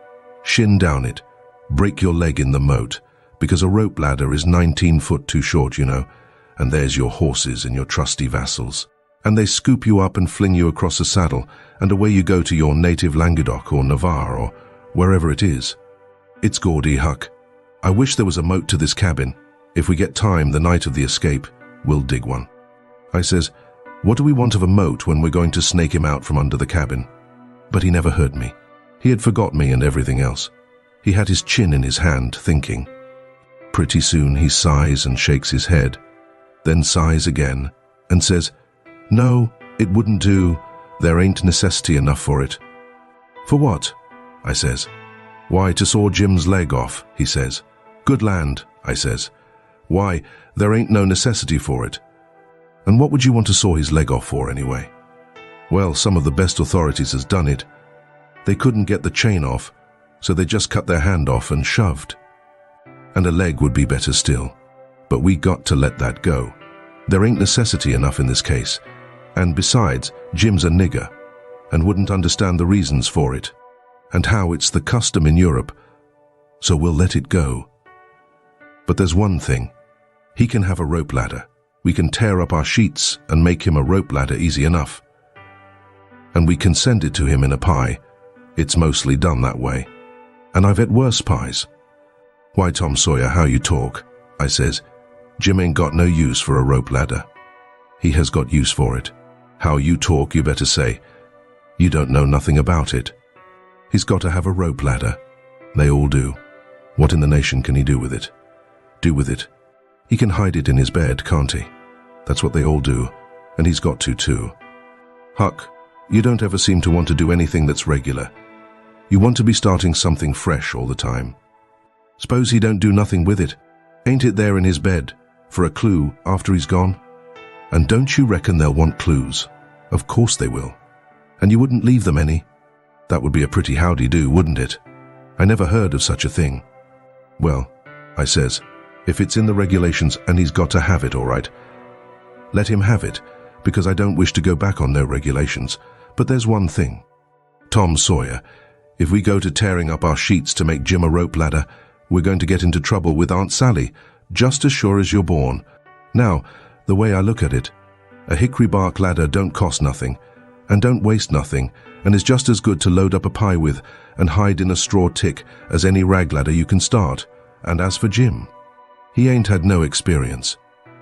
shin down it, break your leg in the moat, because a rope ladder is 19 foot too short, you know, and there's your horses and your trusty vassals, and they scoop you up and fling you across a saddle, and away you go to your native Languedoc or Navarre or wherever it is. It's gaudy, Huck. I wish there was a moat to this cabin. If we get time the night of the escape, we'll dig one. I says, what do we want of a moat when we're going to snake him out from under the cabin? But he never heard me. He had forgot me and everything else. He had his chin in his hand, thinking. Pretty soon he sighs and shakes his head, then sighs again, and says, no, it wouldn't do. There ain't necessity enough for it. For what? I says. Why, to saw Jim's leg off, he says. Good land, I says. Why, there ain't no necessity for it. And what would you want to saw his leg off for, anyway? Well, some of the best authorities has done it. They couldn't get the chain off, so they just cut their hand off and shoved. And a leg would be better still. But we got to let that go. There ain't necessity enough in this case. And besides, Jim's a nigger, and wouldn't understand the reasons for it, and how it's the custom in Europe, so we'll let it go. But there's one thing. He can have a rope ladder. We can tear up our sheets and make him a rope ladder easy enough. And we can send it to him in a pie. It's mostly done that way. And I've ate worse pies. Why, Tom Sawyer, how you talk, I says. Jim ain't got no use for a rope ladder. He has got use for it. How you talk, you better say. You don't know nothing about it. He's got to have a rope ladder. They all do. What in the nation can he do with it? Do with it? He can hide it in his bed, can't he? That's what they all do, and he's got to too. Huck, You don't ever seem to want to do anything that's regular. You want to be starting something fresh all the time. Suppose he don't do nothing with it. Ain't it there in his bed, for a clue after he's gone? And don't you reckon they'll want clues? Of course they will. And you wouldn't leave them any? That would be a pretty howdy-do, wouldn't it? I never heard of such a thing. Well, I says, if it's in the regulations and he's got to have it, all right. Let him have it, because I don't wish to go back on no regulations. But there's one thing. Tom Sawyer, if we go to tearing up our sheets to make Jim a rope ladder, we're going to get into trouble with Aunt Sally, just as sure as you're born. Now, the way I look at it, a hickory bark ladder don't cost nothing, and don't waste nothing, and is just as good to load up a pie with and hide in a straw tick as any rag ladder you can start. And as for Jim, he ain't had no experience,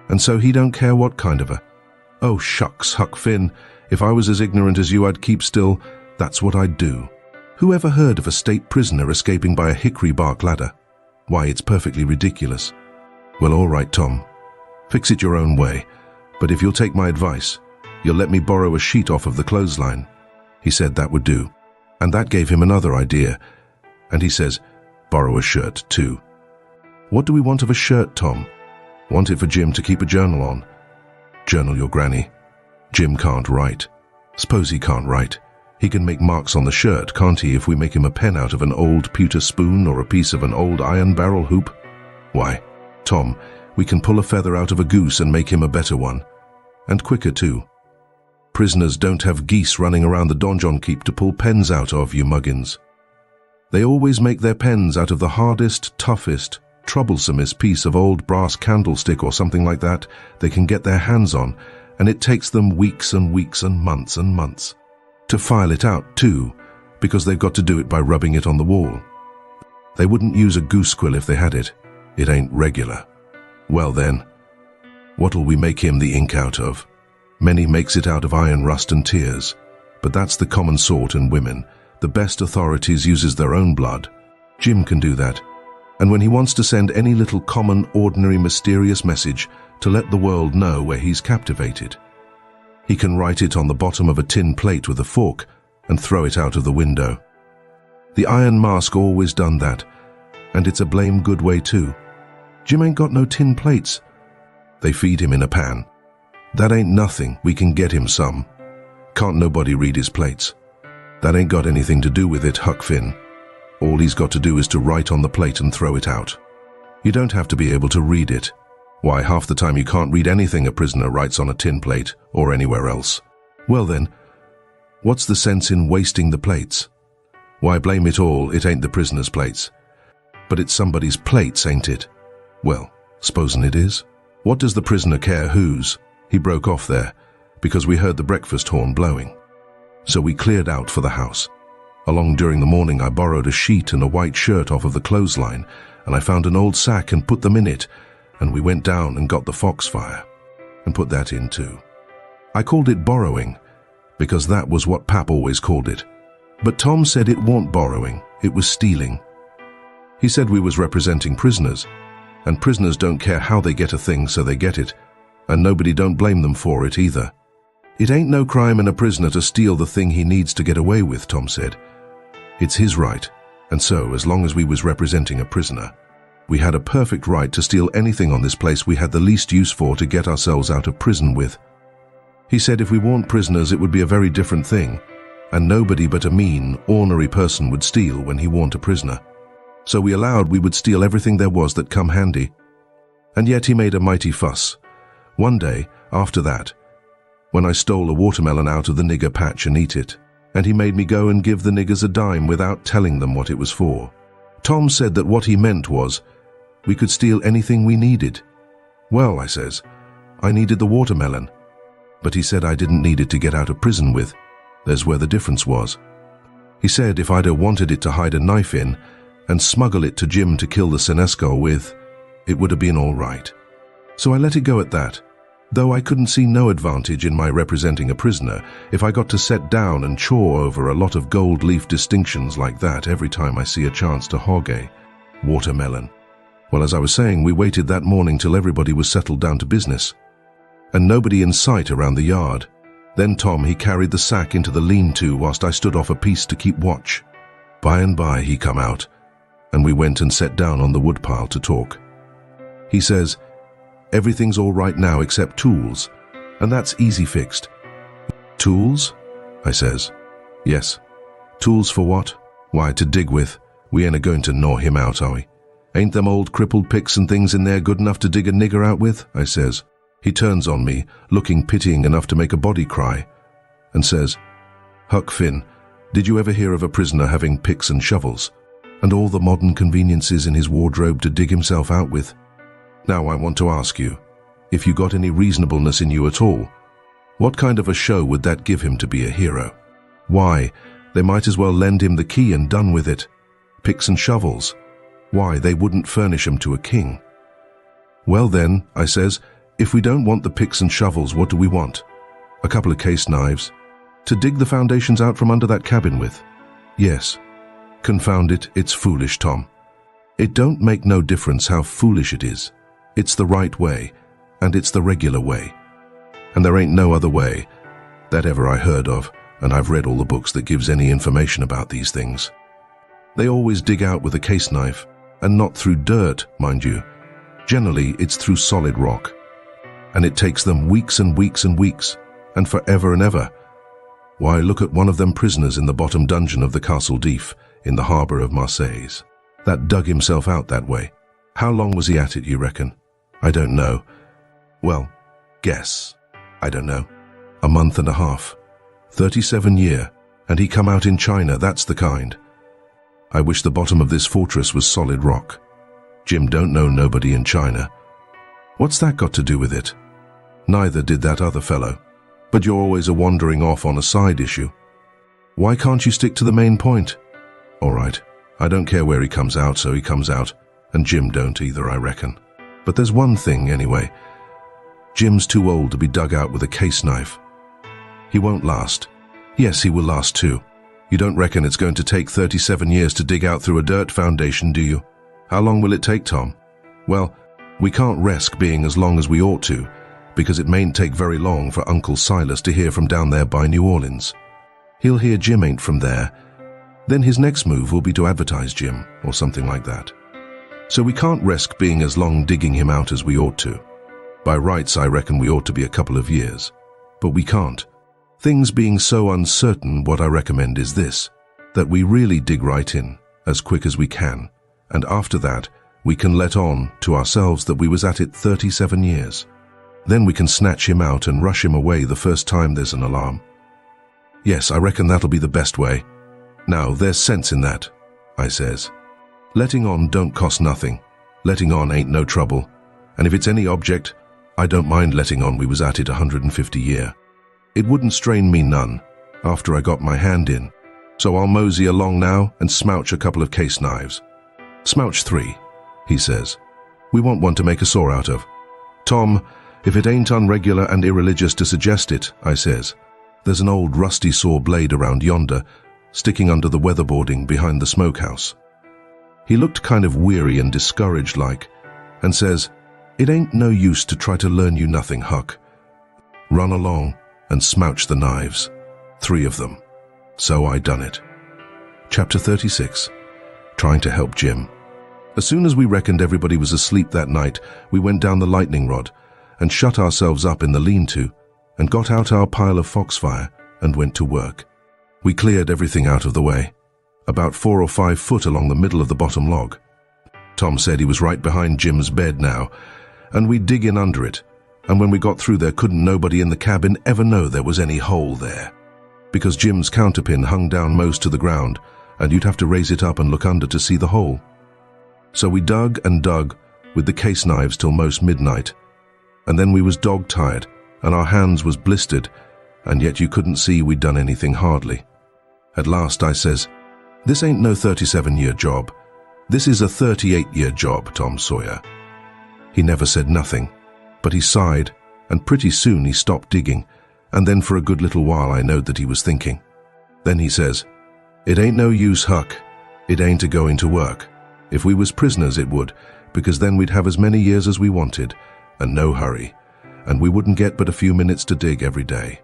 and so he don't care what kind of a... Oh, shucks, Huck Finn, if I was as ignorant as you, I'd keep still. That's what I'd do. Who ever heard of a state prisoner escaping by a hickory bark ladder? Why, it's perfectly ridiculous. Well, all right, Tom. Fix it your own way, but if you'll take my advice, you'll let me borrow a sheet off of the clothesline. He said that would do, and that gave him another idea. And he says, borrow a shirt, too. What do we want of a shirt, Tom? Want it for Jim to keep a journal on. Journal your granny. Jim can't write. Suppose he can't write. He can make marks on the shirt, can't he, if we make him a pen out of an old pewter spoon or a piece of an old iron barrel hoop? Why, Tom, we can pull a feather out of a goose and make him a better one. And quicker, too. Prisoners don't have geese running around the donjon keep to pull pens out of, you muggins. They always make their pens out of the hardest, toughest, troublesomest piece of old brass candlestick or something like that they can get their hands on, and it takes them weeks and weeks and months to file it out too, because they've got to do it by rubbing it on the wall. They wouldn't use a goose quill if they had it. It ain't regular. Well then, what'll we make him the ink out of? Many makes it out of iron rust and tears, but that's the common sort in women. The best authorities uses their own blood. Jim can do that. And when he wants to send any little common, ordinary, mysterious message to let the world know where he's captivated, he can write it on the bottom of a tin plate with a fork and throw it out of the window. The Iron Mask always done that, and it's a blame good way too. Jim ain't got no tin plates. They feed him in a pan. That ain't nothing, we can get him some. Can't nobody read his plates. That ain't got anything to do with it, Huck Finn. All he's got to do is to write on the plate and throw it out. You don't have to be able to read it. Why, half the time you can't read anything a prisoner writes on a tin plate or anywhere else. Well then, what's the sense in wasting the plates? Why, blame it all, it ain't the prisoner's plates. But it's somebody's plates, ain't it? Well, supposin' it is. What does the prisoner care whose? He broke off there, because we heard the breakfast horn blowing. So we cleared out for the house. Along during the morning I borrowed a sheet and a white shirt off of the clothesline, and I found an old sack and put them in it, and we went down and got the foxfire, and put that in too. I called it borrowing, because that was what Pap always called it. But Tom said it wasn't borrowing, it was stealing. He said we was representing prisoners, and prisoners don't care how they get a thing, so they get it, and nobody don't blame them for it either. It ain't no crime in a prisoner to steal the thing he needs to get away with, Tom said. It's his right, and so, as long as we was representing a prisoner, we had a perfect right to steal anything on this place we had the least use for to get ourselves out of prison with. He said if we weren't prisoners it would be a very different thing, and nobody but a mean, ornery person would steal when he weren't a prisoner. So we allowed we would steal everything there was that come handy. And yet he made a mighty fuss. One day, after that, when I stole a watermelon out of the nigger patch and eat it, and he made me go and give the niggers a dime without telling them what it was for. Tom said that what he meant was, we could steal anything we needed. Well, I says, I needed the watermelon. But he said I didn't need it to get out of prison with. There's where the difference was. He said if I'd have wanted it to hide a knife in and smuggle it to Jim to kill the Senesco with, it would have been all right. So I let it go at that, though I couldn't see no advantage in my representing a prisoner if I got to set down and chaw over a lot of gold leaf distinctions like that every time I see a chance to hog a watermelon. Well, as I was saying, we waited that morning till everybody was settled down to business, and nobody in sight around the yard. Then Tom, he carried the sack into the lean-to whilst I stood off a piece to keep watch. By and by he come out, and we went and sat down on the woodpile to talk. He says, everything's all right now except tools, and that's easy fixed. Tools? I says. Yes. Tools for what? Why, to dig with. We ain't a-going to gnaw him out, are we? Ain't them old crippled picks and things in there good enough to dig a nigger out with? I says. He turns on me, looking pitying enough to make a body cry, and says, Huck Finn, did you ever hear of a prisoner having picks and shovels, and all the modern conveniences in his wardrobe to dig himself out with? Now I want to ask you, if you got any reasonableness in you at all, what kind of a show would that give him to be a hero? Why, they might as well lend him the key and done with it. Picks and shovels. Why, they wouldn't furnish 'em to a king. Well then, I says, if we don't want the picks and shovels, what do we want? A couple of case knives. To dig the foundations out from under that cabin with. Yes. Confound it, it's foolish, Tom. It don't make no difference how foolish it is. It's the right way, and it's the regular way. And there ain't no other way that ever I heard of, and I've read all the books that gives any information about these things. They always dig out with a case knife, and not through dirt, mind you. Generally, it's through solid rock. And it takes them weeks and weeks and weeks, and forever and ever. Why, look at one of them prisoners in the bottom dungeon of the Castle d'If in the harbour of Marseilles. That dug himself out that way. How long was he at it, you reckon? I don't know. Well, guess. I don't know. A month and a half. 37 year, and he come out in China, that's the kind. I wish the bottom of this fortress was solid rock. Jim don't know nobody in China. What's that got to do with it? Neither did that other fellow. But you're always wandering off on a side issue. Why can't you stick to the main point? All right, I don't care where he comes out, so he comes out, and Jim don't either, I reckon. But there's one thing, anyway. Jim's too old to be dug out with a case knife. He won't last. Yes, he will last too. You don't reckon it's going to take 37 years to dig out through a dirt foundation, do you? How long will it take, Tom? Well, we can't risk being as long as we ought to, because it mayn't take very long for Uncle Silas to hear from down there by New Orleans. He'll hear Jim ain't from there. Then his next move will be to advertise Jim, or something like that. So we can't risk being as long digging him out as we ought to. By rights, I reckon we ought to be a couple of years. But we can't. Things being so uncertain, what I recommend is this, that we really dig right in, as quick as we can, and after that, we can let on to ourselves that we was at it 37 years. Then we can snatch him out and rush him away the first time there's an alarm. Yes, I reckon that'll be the best way. Now, there's sense in that, I says. Letting on don't cost nothing. Letting on ain't no trouble. And if it's any object, I don't mind letting on we was at it 150 year. It wouldn't strain me none, after I got my hand in. So I'll mosey along now and smouch a couple of case knives. Smouch 3, he says. We want one to make a saw out of. Tom, if it ain't unregular and irreligious to suggest it, I says. There's an old rusty saw blade around yonder, sticking under the weatherboarding behind the smokehouse. He looked kind of weary and discouraged like, and says, It ain't no use to try to learn you nothing, Huck. Run along and smouch the knives. 3 of them. So I done it. Chapter 36. Trying to help Jim. As soon as we reckoned everybody was asleep that night, we went down the lightning rod and shut ourselves up in the lean-to and got out our pile of foxfire and went to work. We cleared everything out of the way, about 4 or 5 foot along the middle of the bottom log. Tom said he was right behind Jim's bed now, and we'd dig in under it, and when we got through there couldn't nobody in the cabin ever know there was any hole there, because Jim's counterpin hung down most to the ground, and you'd have to raise it up and look under to see the hole. So we dug and dug with the case knives till most midnight, and then we was dog-tired, and our hands was blistered, and yet you couldn't see we'd done anything hardly. At last I says, This ain't no 37-year job. This is a 38-year job, Tom Sawyer. He never said nothing, but he sighed, and pretty soon he stopped digging, and then for a good little while I knowed that he was thinking. Then he says, It ain't no use, Huck. It ain't a-going to work. If we was prisoners it would, because then we'd have as many years as we wanted, and no hurry, and we wouldn't get but a few minutes to dig every day.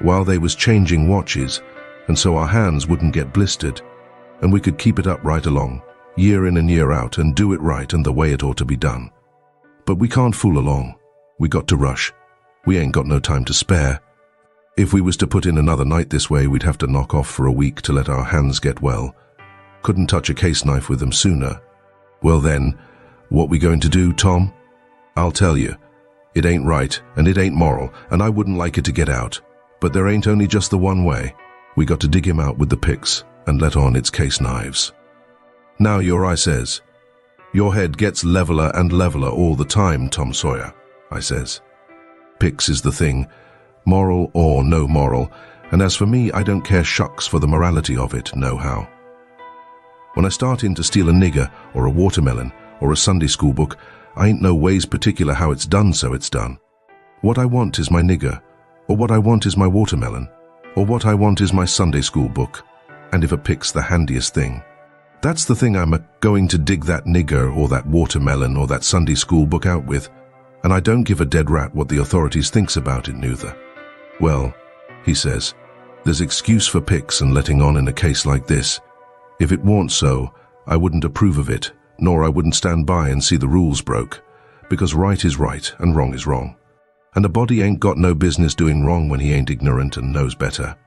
while they was changing watches, and so our hands wouldn't get blistered, and we could keep it up right along, year in and year out, and do it right and the way it ought to be done. But we can't fool along. We got to rush. We ain't got no time to spare. If we was to put in another night this way, we'd have to knock off for a week to let our hands get well. Couldn't touch a case knife with them sooner. Well then, what we going to do, Tom? I'll tell you. It ain't right, and it ain't moral, and I wouldn't like it to get out. But there ain't only just the one way. We got to dig him out with the picks and let on its case knives. Now your eye says, your head gets leveler and leveler all the time, Tom Sawyer, I says. Picks is the thing, moral or no moral, and as for me, I don't care shucks for the morality of it, nohow. When I start in to steal a nigger or a watermelon or a Sunday school book, I ain't no ways particular how it's done, so it's done. What I want is my nigger, or what I want is my watermelon, or what I want is my Sunday school book, and if a pick's the handiest thing, that's the thing I'm going to dig that nigger or that watermelon or that Sunday school book out with, and I don't give a dead rat what the authorities thinks about it neither. Well, he says, there's excuse for picks and letting on in a case like this. If it weren't so, I wouldn't approve of it, nor I wouldn't stand by and see the rules broke, because right is right and wrong is wrong. And a body ain't got no business doing wrong when he ain't ignorant and knows better.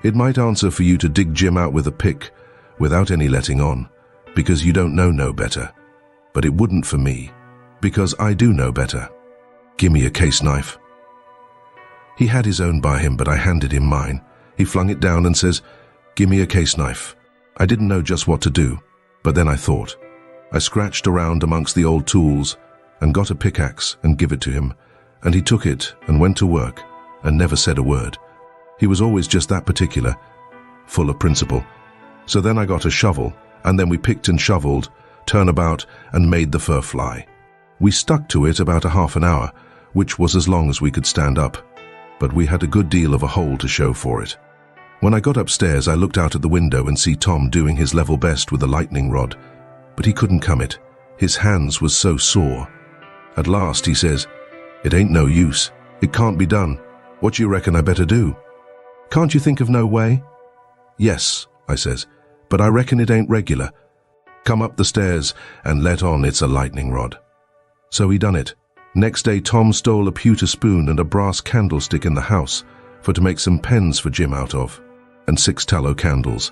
It might answer for you to dig Jim out with a pick without any letting on, because you don't know no better. But it wouldn't for me, because I do know better. Gimme a case knife. He had his own by him, but I handed him mine. He flung it down and says, gimme a case knife. I didn't know just what to do, but then I thought. I scratched around amongst the old tools and got a pickaxe and give it to him, and he took it and went to work and never said a word. He was always just that particular, full of principle. So then I got a shovel, and then we picked and shoveled, turnabout, and made the fur fly. We stuck to it about a half an hour, which was as long as we could stand up, but we had a good deal of a hole to show for it. When I got upstairs, I looked out at the window and see Tom doing his level best with the lightning rod, but he couldn't come it. His hands was so sore. At last he says, it ain't no use. It can't be done. What you reckon I better do? Can't you think of no way? Yes, I says, but I reckon it ain't regular. Come up the stairs and let on it's a lightning rod. So he done it. Next day Tom stole a pewter spoon and a brass candlestick in the house for to make some pens for Jim out of, and 6 tallow candles.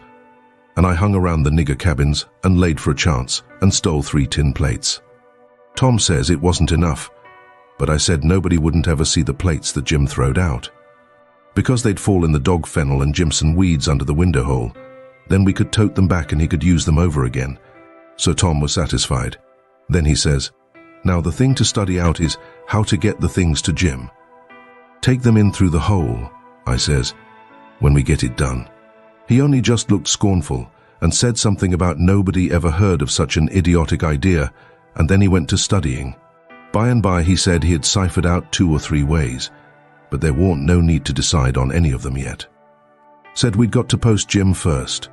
And I hung around the nigger cabins and laid for a chance and stole 3 tin plates. Tom says it wasn't enough, but I said nobody wouldn't ever see the plates that Jim throwed out. Because they'd fall in the dog fennel and Jimson weeds under the window hole, then we could tote them back and he could use them over again. So Tom was satisfied. Then he says, now the thing to study out is how to get the things to Jim. Take them in through the hole, I says, when we get it done. He only just looked scornful and said something about nobody ever heard of such an idiotic idea, and then he went to studying. By and by he said he had ciphered out 2 or 3 ways, but there warn't no need to decide on any of them yet. Said we'd got to post Jim first.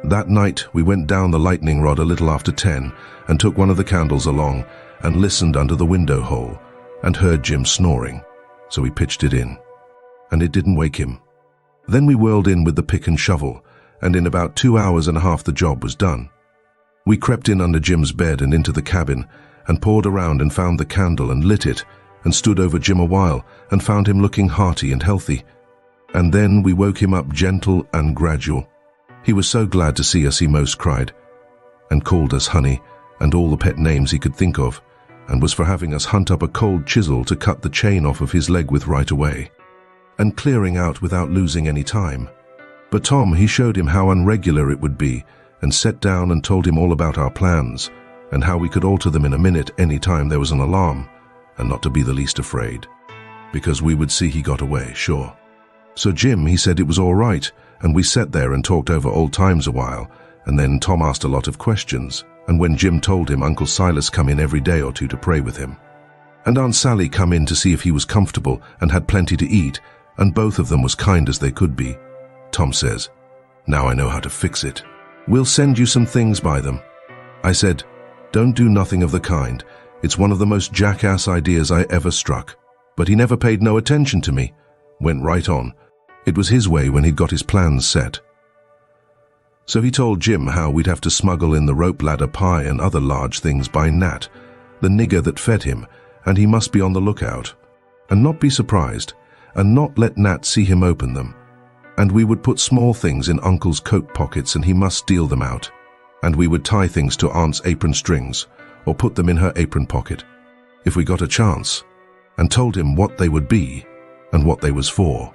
That night we went down the lightning rod a little after 10 and took one of the candles along and listened under the window hole and heard Jim snoring, so we pitched it in. And it didn't wake him. Then we whirled in with the pick and shovel, and in about 2 hours and a half the job was done. We crept in under Jim's bed and into the cabin and pawed around and found the candle and lit it and stood over Jim a while and found him looking hearty and healthy. And then we woke him up gentle and gradual. He was so glad to see us he most cried, and called us honey and all the pet names he could think of, and was for having us hunt up a cold chisel to cut the chain off of his leg with right away, and clearing out without losing any time. But Tom, he showed him how unregular it would be, and sat down and told him all about our plans, and how we could alter them in a minute any time there was an alarm, and not to be the least afraid, because we would see he got away, sure. So Jim, he said it was all right, and we sat there and talked over old times a while, and then Tom asked a lot of questions, and when Jim told him Uncle Silas come in every day or 2 to pray with him, and Aunt Sally come in to see if he was comfortable and had plenty to eat, and both of them was kind as they could be, Tom says, now I know how to fix it. We'll send you some things by them. I said, don't do nothing of the kind. It's one of the most jackass ideas I ever struck. But he never paid no attention to me. Went right on. It was his way when he'd got his plans set. So he told Jim how we'd have to smuggle in the rope ladder pie and other large things by Nat, the nigger that fed him, and he must be on the lookout, and not be surprised, and not let Nat see him open them. And we would put small things in Uncle's coat pockets and he must steal them out. And we would tie things to Aunt's apron strings, or put them in her apron pocket, if we got a chance, and told him what they would be, and what they was for.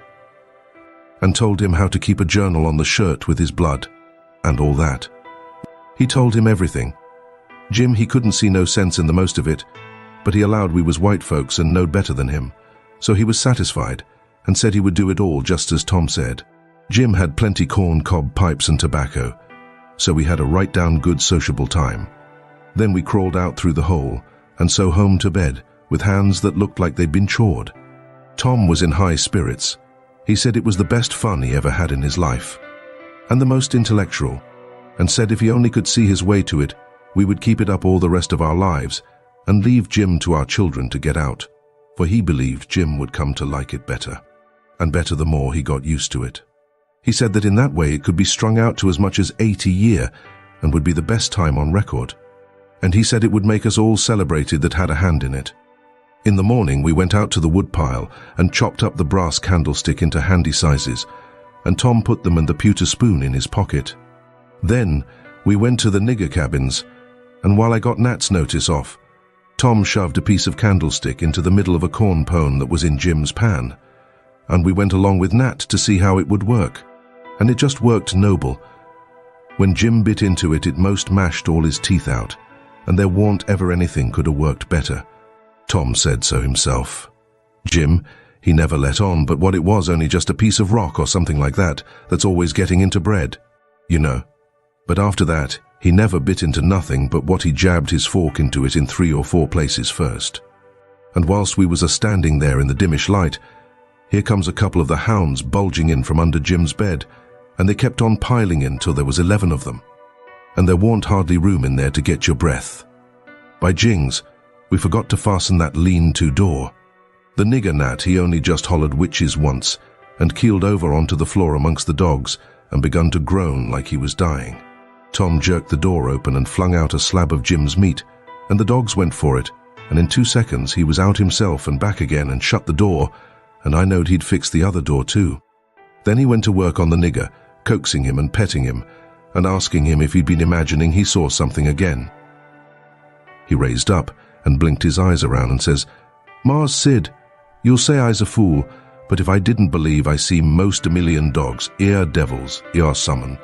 And told him how to keep a journal on the shirt with his blood, and all that. He told him everything. Jim, he couldn't see no sense in the most of it, but he allowed we was white folks and knowed better than him, so he was satisfied, and said he would do it all just as Tom said. Jim had plenty corn cob pipes and tobacco, so we had a right down good sociable time. Then we crawled out through the hole, and so home to bed, with hands that looked like they'd been chawed. Tom was in high spirits. He said it was the best fun he ever had in his life, and the most intellectual, and said if he only could see his way to it, we would keep it up all the rest of our lives, and leave Jim to our children to get out, for he believed Jim would come to like it better, and better the more he got used to it. He said that in that way it could be strung out to as much as 80 a year, and would be the best time on record. And he said it would make us all celebrated that had a hand in it. In the morning we went out to the woodpile and chopped up the brass candlestick into handy sizes, and Tom put them and the pewter spoon in his pocket. Then we went to the nigger cabins, and while I got Nat's notice off, Tom shoved a piece of candlestick into the middle of a corn pone that was in Jim's pan, and we went along with Nat to see how it would work, and it just worked noble. When Jim bit into it, it most mashed all his teeth out, and there warn't ever anything could have worked better. Tom said so himself. Jim, he never let on, but what it was only just a piece of rock or something like that, that's always getting into bread, you know. But after that, he never bit into nothing but what he jabbed his fork into it in 3 or 4 places first. And whilst we was a-standing there in the dimmish light, here comes a couple of the hounds bulging in from under Jim's bed, and they kept on piling in till there was 11 of them. And there warn't hardly room in there to get your breath. By jings, we forgot to fasten that lean-to door. The nigger Nat, he only just hollered witches once, and keeled over onto the floor amongst the dogs, and begun to groan like he was dying. Tom jerked the door open and flung out a slab of Jim's meat, and the dogs went for it, and in 2 seconds he was out himself and back again and shut the door, and I knowed he'd fixed the other door too. Then he went to work on the nigger, coaxing him and petting him, and asking him if he'd been imagining he saw something again. He raised up and blinked his eyes around and says, "Mars Sid, you'll say I's a fool, but if I didn't believe I see most a million dogs, ere devils, ere summon,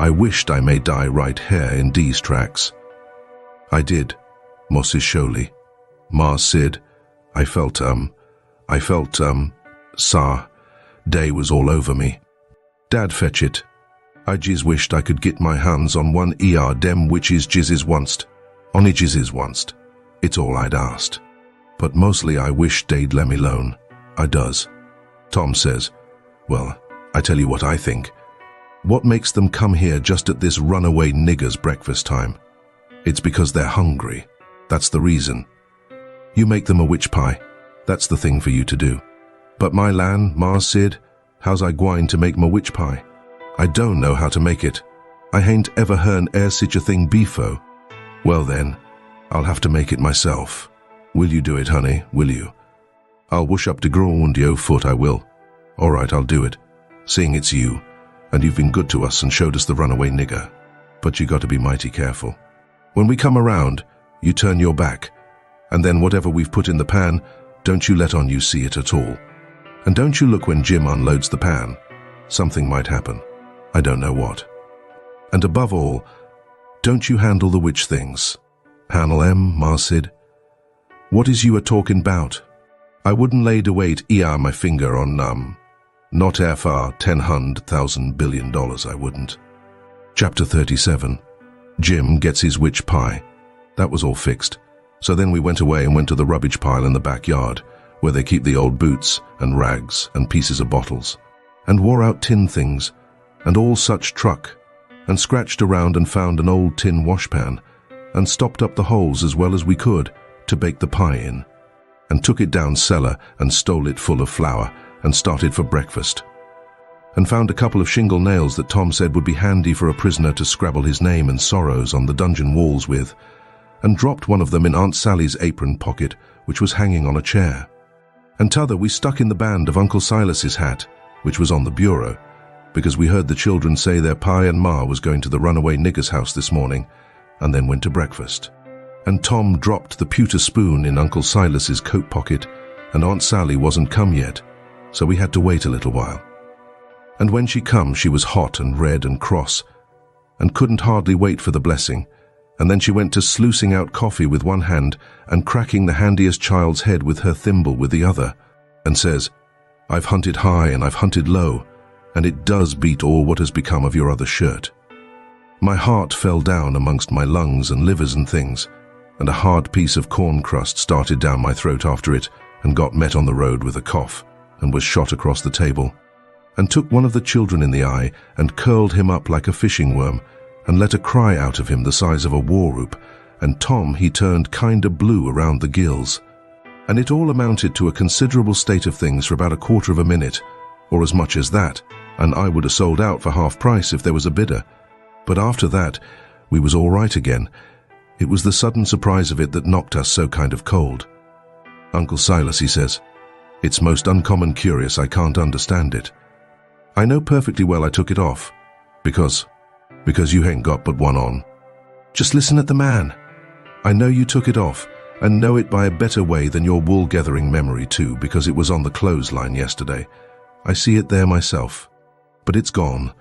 I wished I may die right here in these tracks." I did, Moses Sholey. Mars Sid, I felt, sah, day was all over me. Dad fetch it. I jiz wished I could get my hands on one dem witches jizzes onct. Only jizzes onct. It's all I'd asked. But mostly I wish they'd let me alone. I does. Tom says, "Well, I tell you what I think. What makes them come here just at this runaway nigger's breakfast time? It's because they're hungry. That's the reason. You make them a witch pie. That's the thing for you to do. But my lan, Mars Sid, how's I gwine to make my witch pie? I don't know how to make it. I hain't ever hearn such a thing befo. Well then, I'll have to make it myself. Will you do it, honey, will you? I'll wush up de ground yo foot, I will. All right, I'll do it, seeing it's you, and you've been good to us and showed us the runaway nigger. But you got to be mighty careful. When we come around, you turn your back, and then whatever we've put in the pan, don't you let on you see it at all. And don't you look when Jim unloads the pan. Something might happen. I don't know what. And above all, don't you handle the witch things. Handle Marsid. What is you a-talking bout? I wouldn't lay to wait my finger on not far $10,000 billion, I wouldn't. Chapter 37. Jim gets his witch pie. That was all fixed. So then we went away and went to the rubbish pile in the backyard, where they keep the old boots and rags and pieces of bottles, and wore out tin things, and all such truck, and scratched around and found an old tin washpan, and stopped up the holes as well as we could to bake the pie in, and took it down cellar and stole it full of flour, and started for breakfast. and found a couple of shingle nails that Tom said would be handy for a prisoner to scrabble his name and sorrows on the dungeon walls with, and dropped one of them in Aunt Sally's apron pocket, which was hanging on a chair. And t'other we stuck in the band of Uncle Silas's hat, which was on the bureau, because we heard the children say their pa and ma was going to the runaway nigger's house this morning, and then went to breakfast. And Tom dropped the pewter spoon in Uncle Silas's coat pocket, and Aunt Sally wasn't come yet, so we had to wait a little while. And when she come, she was hot and red and cross, and couldn't hardly wait for the blessing, and then she went to sluicing out coffee with one hand and cracking the handiest child's head with her thimble with the other, and says, "I've hunted high and I've hunted low, and it does beat all what has become of your other shirt." My heart fell down amongst my lungs and livers and things, and a hard piece of corn crust started down my throat after it and got met on the road with a cough and was shot across the table, and took one of the children in the eye and curled him up like a fishing worm and let a cry out of him the size of a war whoop, and Tom he turned kinda blue around the gills. And it all amounted to a considerable state of things for about a quarter of a minute, or as much as that, and I would have sold out for half price if there was a bidder. But after that, we was all right again. It was the sudden surprise of it that knocked us so kind of cold. Uncle Silas, he says, "It's most uncommon curious, I can't understand it. I know perfectly well I took it off, because you ain't got but one on. Just listen at the man. I know you took it off, and know it by a better way than your wool-gathering memory too, because it was on the clothesline yesterday. I see it there myself. But it's gone.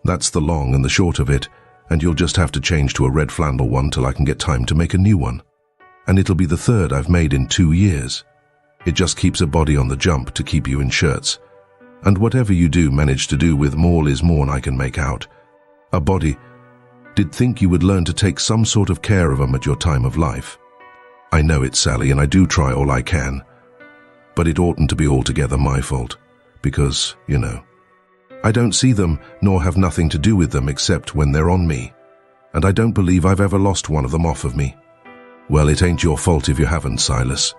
That's the long and the short of it, and you'll just have to change to a red flannel one till I can get time to make a new one. And it'll be the third I've made in 2 years. It just keeps a body on the jump to keep you in shirts. And whatever you do manage to do with 'em all is more'n I can make out. A body. Did think you would learn to take some sort of care of 'em at your time of life. I know it, Sally, and I do try all I can. But it oughtn't to be altogether my fault, because, you know, I don't see them nor have nothing to do with them except when they're on me, and I don't believe I've ever lost one of them off of me. Well, it ain't your fault if you haven't, Silas.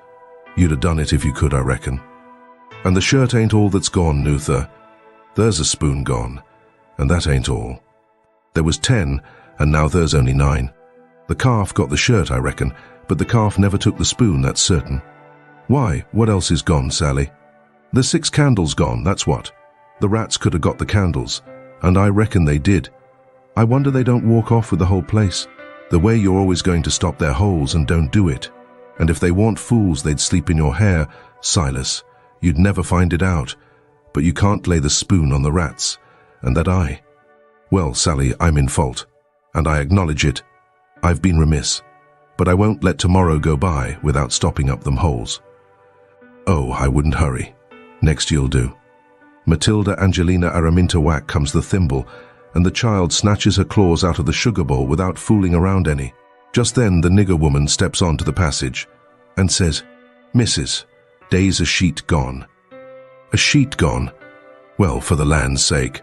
You'd have done it if you could, I reckon. And the shirt ain't all that's gone, Nuther. There's a spoon gone, and that ain't all. There was 10, and now there's only 9. The calf got the shirt, I reckon, but the calf never took the spoon, that's certain. Why, what else is gone, Sally? The 6 candles gone, that's what. The rats could have got the candles, and I reckon they did. I wonder they don't walk off with the whole place, the way you're always going to stop their holes and don't do it. And if they weren't fools, they'd sleep in your hair, Silas. You'd never find it out, but you can't lay the spoon on the rats, and that I... Well, Sally, I'm in fault, and I acknowledge it. I've been remiss, but I won't let tomorrow go by without stopping up them holes. Oh, I wouldn't hurry. Next you'll do. Matilda Angelina Araminta whack comes the thimble, and the child snatches her claws out of the sugar bowl without fooling around any. Just then the nigger woman steps onto the passage and says, "Missus, day's a sheet gone." A sheet gone? Well, for the land's sake.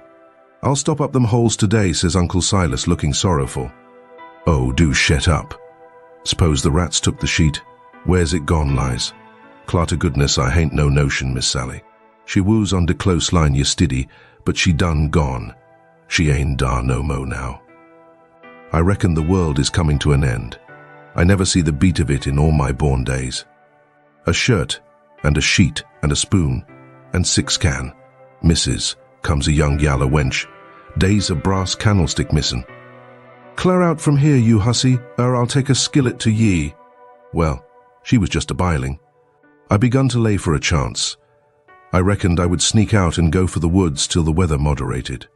"I'll stop up them holes today," says Uncle Silas, looking sorrowful. "Oh, do shet up. S'pose the rats took the sheet. Where's it gone, lies? Clar to goodness, I hain't no notion, Miss Sally. She woos on de close line ye stiddy, but she done gone. She ain't dar no mo now. I reckon the world is coming to an end. I never see the beat of it in all my born days. A shirt, and a sheet, and a spoon, and 6 can. Missus, comes a young yaller wench. Day's a brass candlestick missin'. "Clear out from here, you hussy, or I'll take a skillet to ye." Well, she was just a biling. I begun to lay for a chance. I reckoned I would sneak out and go for the woods till the weather moderated.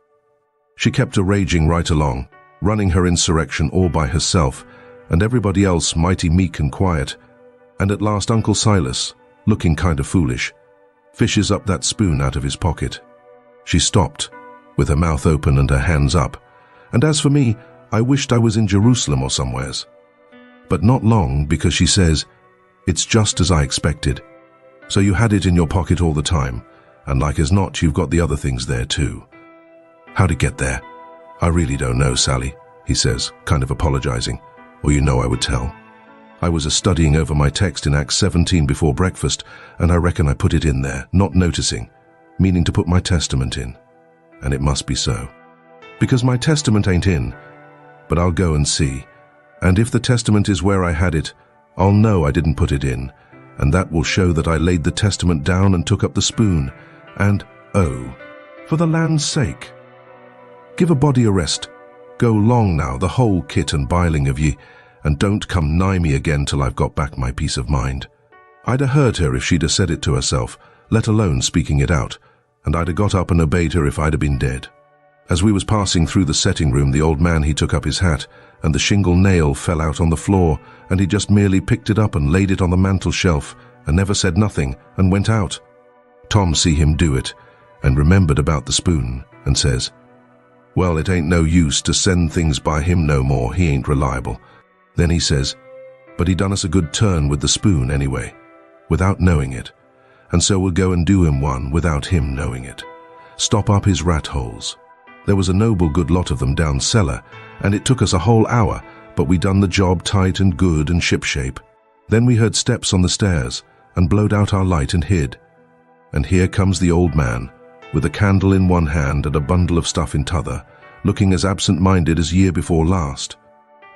She kept a raging right along, running her insurrection all by herself, and everybody else mighty meek and quiet, and at last Uncle Silas, looking kind of foolish, fishes up that spoon out of his pocket. She stopped, with her mouth open and her hands up, and as for me, I wished I was in Jerusalem or somewheres. But not long, because she says, "It's just as I expected. So you had it in your pocket all the time, and like as not, you've got the other things there too." "How'd it get there?" "I really don't know, Sally," he says, kind of apologizing, "or you know I would tell. I was studying over my text in Acts 17 before breakfast, and I reckon I put it in there, not noticing, meaning to put my testament in. and it must be so. Because my testament ain't in, but I'll go and see. And if the testament is where I had it, I'll know I didn't put it in, and that will show that I laid the testament down and took up the spoon. And, oh, for the land's sake, give a body a rest. Go long now, the whole kit and biling of ye, and don't come nigh me again till I've got back my peace of mind. I'd 'a heard her if she'd 'a said it to herself, let alone speaking it out, and I'd 'a got up and obeyed her if I'd 'a been dead. As we was passing through the setting room, the old man he took up his hat, and the shingle nail fell out on the floor, and he just merely picked it up and laid it on the mantel shelf, and never said nothing, and went out. Tom see him do it, and remembered about the spoon, and says, "Well, it ain't no use to send things by him no more, he ain't reliable." Then he says, "But he done us a good turn with the spoon anyway, without knowing it, and so we'll go and do him one without him knowing it. Stop up his rat holes. There was a noble good lot of them down cellar, and it took us a whole hour, but we done the job tight and good and shipshape. Then we heard steps on the stairs, and blowed out our light and hid. And here comes the old man, with a candle in one hand and a bundle of stuff in t'other, looking as absent-minded as year before last.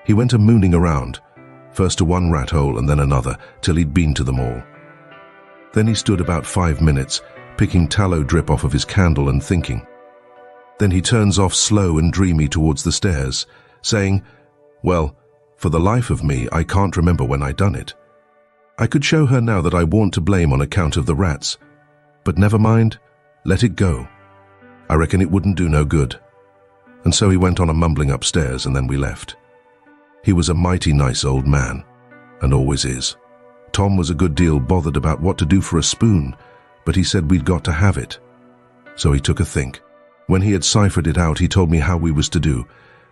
He went a-mooning around, first to one rat hole and then another, till he'd been to them all. Then he stood about 5 minutes, picking tallow drip off of his candle and thinking. Then he turns off slow and dreamy towards the stairs, saying, "Well, for the life of me, I can't remember when I done it. I could show her now that I warn't to blame on account of the rats, but never mind, let it go. I reckon it wouldn't do no good." And so he went on a-mumbling upstairs, and then we left. He was a mighty nice old man, and always is. Tom was a good deal bothered about what to do for a spoon, but he said we'd got to have it. So he took a think. When he had ciphered it out, he told me how we was to do.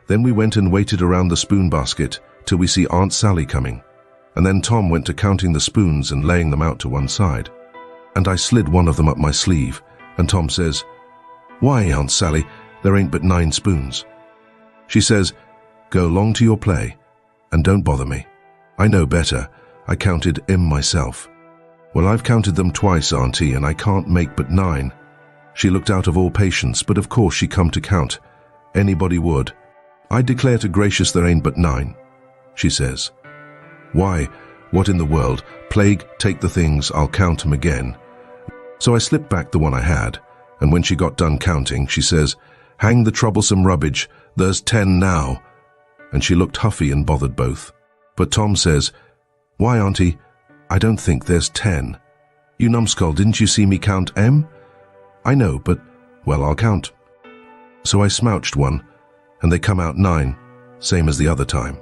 Then we went and waited around the spoon basket till we see Aunt Sally coming, and then Tom went to counting the spoons and laying them out to one side. And I slid one of them up my sleeve, and Tom says, "Why, Aunt Sally, there ain't but 9 spoons." She says, "Go along to your play, and don't bother me. I know better. I counted 'em myself." "Well, I've counted them twice, Auntie, and I can't make but 9. She looked out of all patience, but of course she come to count. Anybody would. "I declare to gracious there ain't but 9, she says. "Why, what in the world? Plague take the things, I'll count 'em again." So I slipped back the one I had, and when she got done counting, she says, "Hang the troublesome rubbish, there's 10 now." And she looked huffy and bothered both. But Tom says, "Why, Auntie, I don't think there's 10. You numbskull, didn't you see me count 'em?" "I know, but, well, I'll count." So I smouched one, and they come out 9, same as the other time.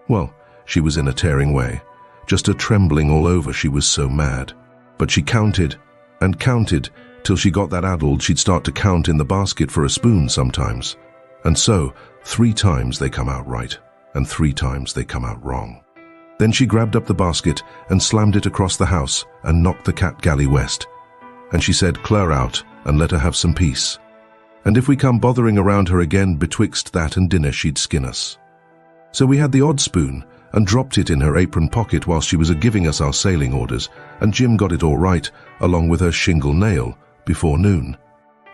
Well, she was in a tearing way, just a trembling all over, she was so mad. But she counted, and counted, till she got that addled she'd start to count in the basket for a spoon sometimes. And so, 3 times they come out right, and 3 times they come out wrong. Then she grabbed up the basket and slammed it across the house and knocked the cat galley west. And she said, "Clear out, and let her have some peace. And if we come bothering around her again betwixt that and dinner, she'd skin us." So we had the odd spoon, and dropped it in her apron pocket while she was a-giving us our sailing orders, and Jim got it all right, along with her shingle nail, before noon.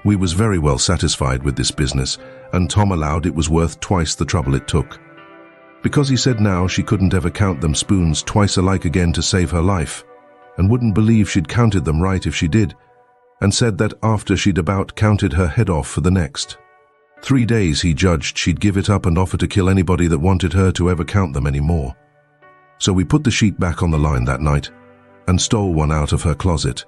We was very well satisfied with this business, and Tom allowed it was worth twice the trouble it took. Because he said now she couldn't ever count them spoons twice alike again to save her life, and wouldn't believe she'd counted them right if she did, and said that after she'd about counted her head off for the next 3 days, he judged she'd give it up and offer to kill anybody that wanted her to ever count them any more. So we put the sheet back on the line that night, and stole one out of her closet,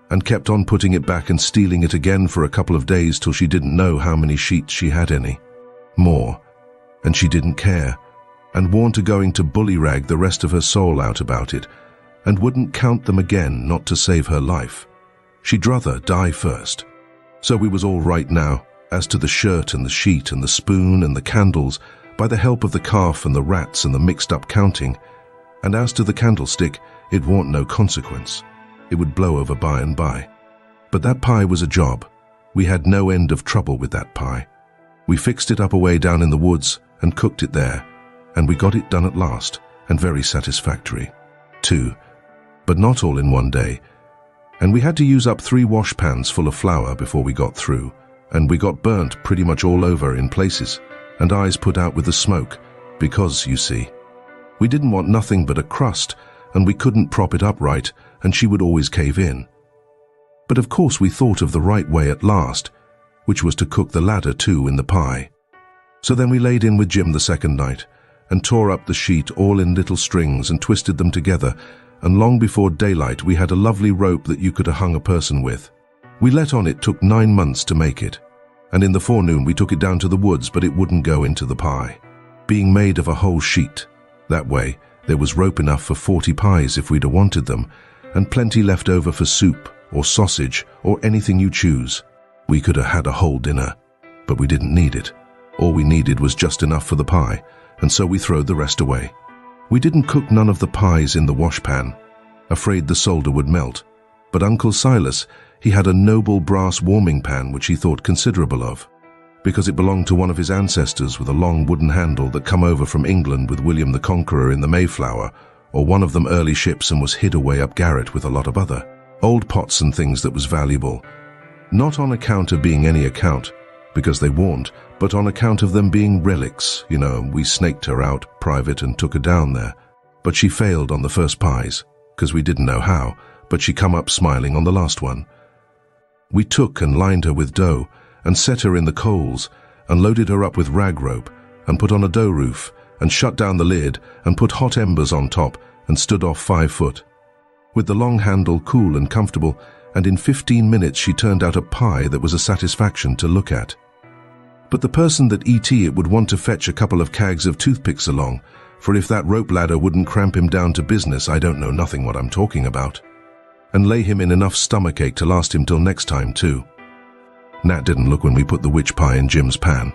and kept on putting it back and stealing it again for a couple of days till she didn't know how many sheets she had any more, and she didn't care, and warned to going to bullyrag the rest of her soul out about it, and wouldn't count them again, not to save her life. She'd rather die first. So we was all right now, as to the shirt and the sheet and the spoon and the candles, by the help of the calf and the rats and the mixed-up counting. And as to the candlestick, it warn't no consequence. It would blow over by and by. But that pie was a job. We had no end of trouble with that pie. We fixed it up away down in the woods and cooked it there, and we got it done at last, and very satisfactory, too. But not all in one day. And we had to use up 3 washpans full of flour before we got through, and we got burnt pretty much all over in places, and eyes put out with the smoke, because, you see, we didn't want nothing but a crust, and we couldn't prop it up right, and she would always cave in. But of course we thought of the right way at last, which was to cook the ladder too in the pie. So then we laid in with Jim the second night, and tore up the sheet all in little strings and twisted them together, and long before daylight we had a lovely rope that you could have hung a person with. We let on it took 9 months to make it, and in the forenoon we took it down to the woods, but it wouldn't go into the pie, being made of a whole sheet. That way there was rope enough for 40 pies if we'd have wanted them, and plenty left over for soup or sausage or anything you choose. We could have had a whole dinner, but we didn't need it. All we needed was just enough for the pie, and so we throwed the rest away. We didn't cook none of the pies in the washpan, afraid the solder would melt, but Uncle Silas, he had a noble brass warming pan which he thought considerable of, because it belonged to one of his ancestors with a long wooden handle that come over from England with William the Conqueror in the Mayflower, or one of them early ships, and was hid away up garret with a lot of other old pots and things that was valuable, not on account of being any account, because they weren't, but on account of them being relics. You know, we snaked her out private and took her down there. But she failed on the first pies, because we didn't know how, but she come up smiling on the last one. We took and lined her with dough, and set her in the coals, and loaded her up with rag rope, and put on a dough roof, and shut down the lid, and put hot embers on top, and stood off 5 foot. With the long handle cool and comfortable, and in 15 minutes she turned out a pie that was a satisfaction to look at. But the person that it would want to fetch a couple of cags of toothpicks along, for if that rope ladder wouldn't cramp him down to business, I don't know nothing what I'm talking about, and lay him in enough stomachache to last him till next time too. Nat didn't look when we put the witch pie in Jim's pan,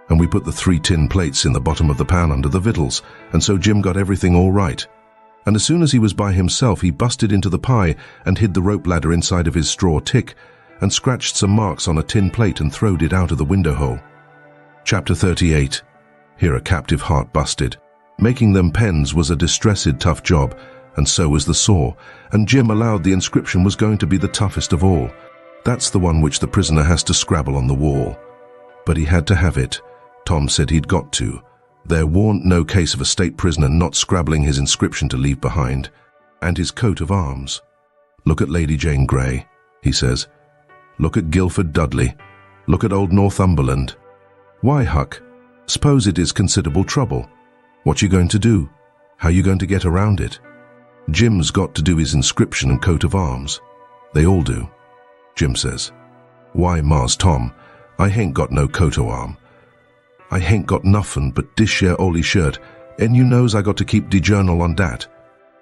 and we put the 3 tin plates in the bottom of the pan under the victuals, and so Jim got everything all right. And as soon as he was by himself, he busted into the pie and hid the rope ladder inside of his straw tick, and scratched some marks on a tin plate and throwed it out of the window hole. Chapter 38. Here a captive heart busted. Making them pens was a distressed tough job, and so was the saw, and Jim allowed the inscription was going to be the toughest of all. That's the one which the prisoner has to scrabble on the wall. But he had to have it. Tom said he'd got to. There warn't no case of a state prisoner not scrabbling his inscription to leave behind. And his coat of arms. Look at Lady Jane Grey, he says. Look at Guilford Dudley. Look at old Northumberland. Why, Huck? Suppose it is considerable trouble. What you going to do? How you going to get around it? Jim's got to do his inscription and coat of arms. They all do. Jim says, Why, Mars Tom, I hain't got no coat o' arm. I hain't got nuffin but dish here oly shirt, and you knows I got to keep de journal on dat.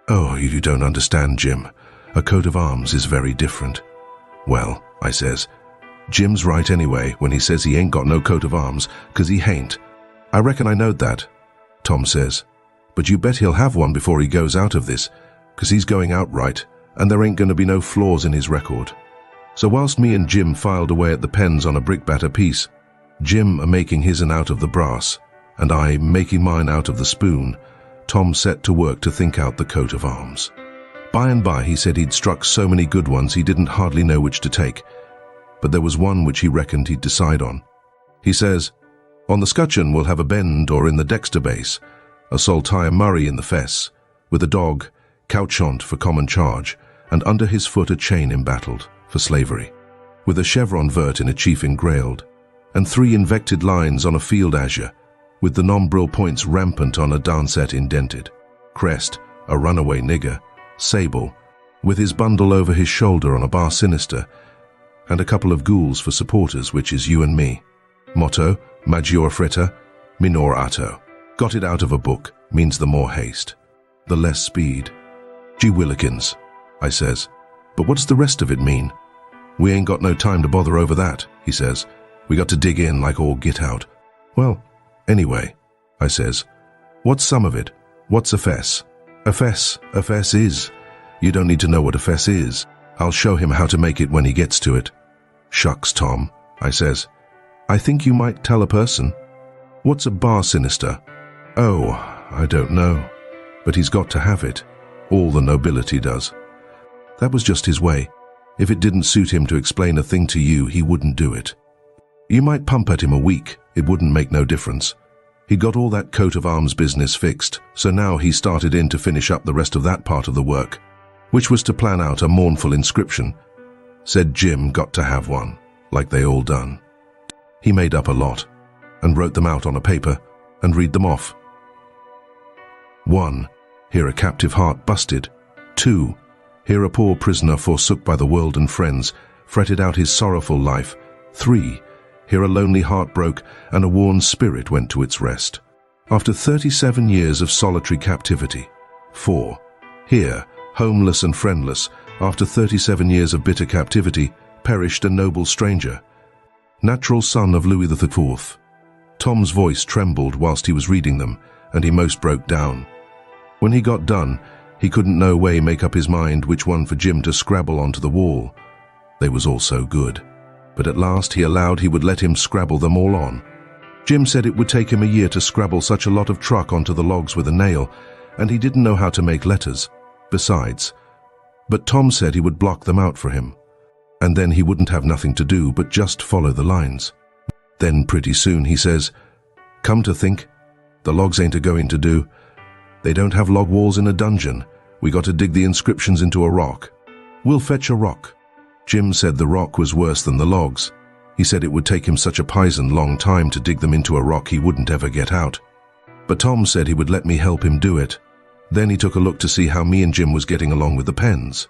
Oh, you don't understand, Jim. A coat of arms is very different. Well, I says, Jim's right anyway when he says he ain't got no coat of arms, 'cause he hain't. I reckon I knowed that, Tom says. But you bet he'll have one before he goes out of this, 'cause he's going out right, and there ain't going to be no flaws in his record. So whilst me and Jim filed away at the pens on a brickbat apiece, Jim a-making his'n out of the brass, and I making mine out of the spoon, Tom set to work to think out the coat of arms. By and by he said he'd struck so many good ones he didn't hardly know which to take, but there was one which he reckoned he'd decide on. He says, On the scutcheon we'll have a bend or in the dexter base, a Saltire Murray in the fess, with a dog, couchant for common charge, and under his foot a chain embattled, for slavery, with a chevron vert in a chief engrailed, and 3 invected lines on a field azure, with the nombril points rampant on a dancet indented, crest, a runaway nigger, sable, with his bundle over his shoulder on a bar sinister, and a couple of ghouls for supporters, which is you and me. Motto, Major Fritter, Minor Atto. Got it out of a book, means the more haste, the less speed. Gee willikins, I says, but what's the rest of it mean? We ain't got no time to bother over that, he says. We got to dig in like all git out. Well, anyway, I says, what's some of it? What's a fess? A fess is. You don't need to know what a fess is. I'll show him how to make it when he gets to it. Shucks, Tom, I says. I think you might tell a person. What's a bar sinister? Oh, I don't know. But he's got to have it. All the nobility does. That was just his way. If it didn't suit him to explain a thing to you, he wouldn't do it. You might pump at him a week, it wouldn't make no difference. He got all that coat of arms business fixed, so now he started in to finish up the rest of that part of the work, which was to plan out a mournful inscription. Said Jim got to have one, like they all done. He made up a lot, and wrote them out on a paper, and read them off. 1. Here a captive heart busted. 2. Here a poor prisoner forsook by the world and friends, fretted out his sorrowful life. 3. Here a lonely heart broke, and a worn spirit went to its rest, after 37 years of solitary captivity. 4. Here, homeless and friendless, after 37 years of bitter captivity, perished a noble stranger, natural son of Louis IV. Tom's voice trembled whilst he was reading them, and he most broke down. When he got done, he couldn't no way make up his mind which one for Jim to scrabble onto the wall. They was all so good. But at last he allowed he would let him scrabble them all on. Jim said it would take him a year to scrabble such a lot of truck onto the logs with a nail, and he didn't know how to make letters, besides. But Tom said he would block them out for him, and then he wouldn't have nothing to do but just follow the lines. Then pretty soon he says, "Come to think, the logs ain't a-going to do. They don't have log walls in a dungeon. We got to dig the inscriptions into a rock. We'll fetch a rock." Jim said the rock was worse than the logs. He said it would take him such a pison long time to dig them into a rock he wouldn't ever get out. But Tom said he would let me help him do it. Then he took a look to see how me and Jim was getting along with the pens.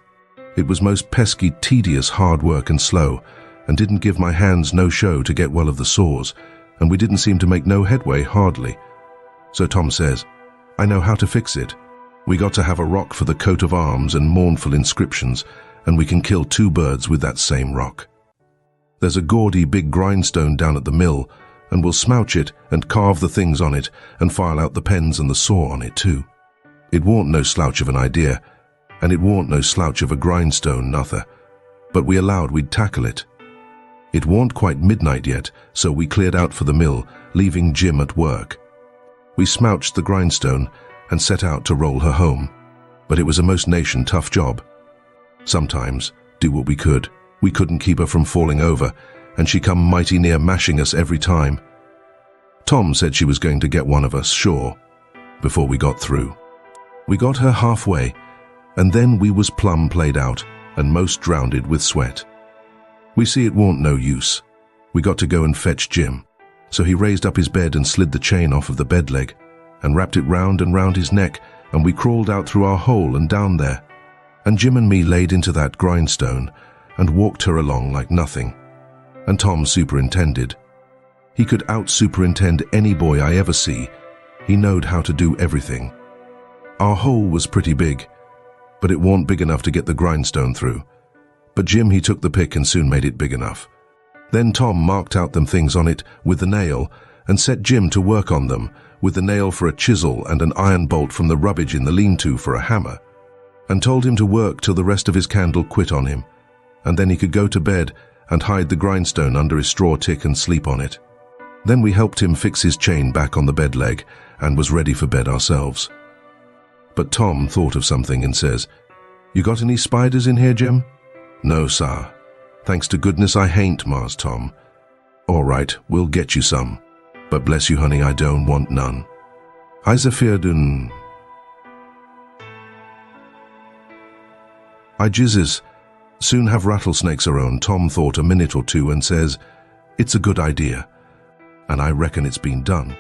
It was most pesky, tedious, hard work and slow, and didn't give my hands no show to get well of the sores, and we didn't seem to make no headway hardly. So Tom says, "I know how to fix it. We got to have a rock for the coat of arms and mournful inscriptions, and we can kill 2 birds with that same rock. There's a gaudy big grindstone down at the mill, and we'll smouch it and carve the things on it and file out the pens and the saw on it too. It warn't no slouch of an idea, and it warn't no slouch of a grindstone nother, but we allowed we'd tackle it. It warn't quite midnight yet, so we cleared out for the mill, leaving Jim at work. We smouched the grindstone and set out to roll her home, but it was a most nation tough job. Sometimes, do what we couldn't keep her from falling over, and she come mighty near mashing us every time. Tom said she was going to get one of us, sure, before we got through. We got her halfway, and then we was plumb played out, and most drowned with sweat. We see it warn't no use. We got to go and fetch Jim, so he raised up his bed and slid the chain off of the bed leg, and wrapped it round and round his neck, and we crawled out through our hole and down there. And Jim and me laid into that grindstone and walked her along like nothing. And Tom superintended. He could out-superintend any boy I ever see. He knowed how to do everything. Our hole was pretty big, but it warn't big enough to get the grindstone through. But Jim, he took the pick and soon made it big enough. Then Tom marked out them things on it with the nail and set Jim to work on them with the nail for a chisel and an iron bolt from the rubbish in the lean-to for a hammer, and told him to work till the rest of his candle quit on him, and then he could go to bed and hide the grindstone under his straw tick and sleep on it. Then we helped him fix his chain back on the bed leg and was ready for bed ourselves. But Tom thought of something and says, "You got any spiders in here, Jim?" "No, sir. Thanks to goodness I hain't, Mars Tom." "All right, we'll get you some. But bless you, honey, I don't want none. I's afeard I jizzes. Soon have rattlesnakes around." Tom thought a minute or two and says, "It's a good idea. And I reckon it's been done.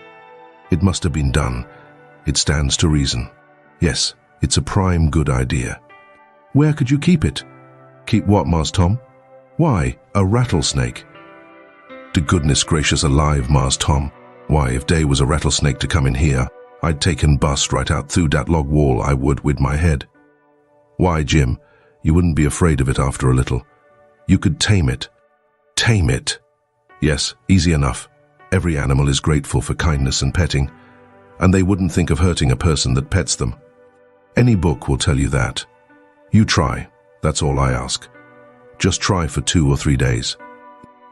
It must have been done. It stands to reason. Yes, it's a prime good idea." "Where could you keep it?" "Keep what, Mars Tom?" "Why, a rattlesnake." "To goodness gracious alive, Mars Tom. Why, if day was a rattlesnake to come in here, I'd take and bust right out through that log wall, I would, with my head." "Why, Jim, you wouldn't be afraid of it after a little. You could tame it." "Tame it?" "Yes, easy enough. Every animal is grateful for kindness and petting, and they wouldn't think of hurting a person that pets them. Any book will tell you that. You try, that's all I ask. Just try for 2 or 3 days.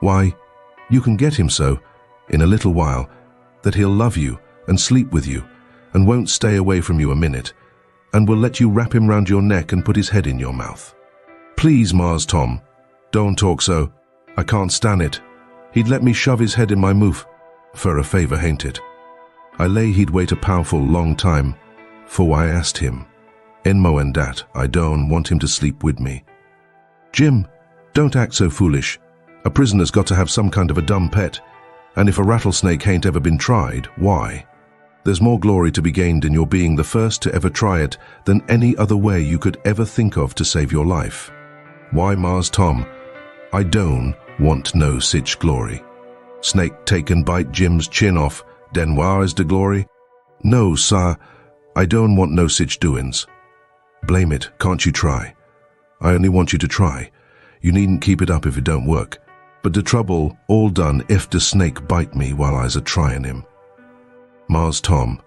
Why, you can get him so, in a little while, that he'll love you and sleep with you and won't stay away from you a minute, and will let you wrap him round your neck and put his head in your mouth." "Please, Mars Tom, don't talk so. I can't stand it. He'd let me shove his head in my moof. For a favour, hain't it? I lay he'd wait a powerful long time, for I asked him. Enmo and dat, I don't want him to sleep with me. Jim, don't act so foolish. A prisoner's got to have some kind of a dumb pet, and if a rattlesnake ain't ever been tried, why? There's more glory to be gained in your being the first to ever try it than any other way you could ever think of to save your life. Why, Mars Tom, I don't want no sich glory. Snake take and bite Jim's chin off, den where is the glory? No, sir, I don't want no sich doings. Blame it, can't you try? I only want you to try. You needn't keep it up if it don't work. But the trouble all done if the snake bite me while I's a-tryin' him. Mars Tom,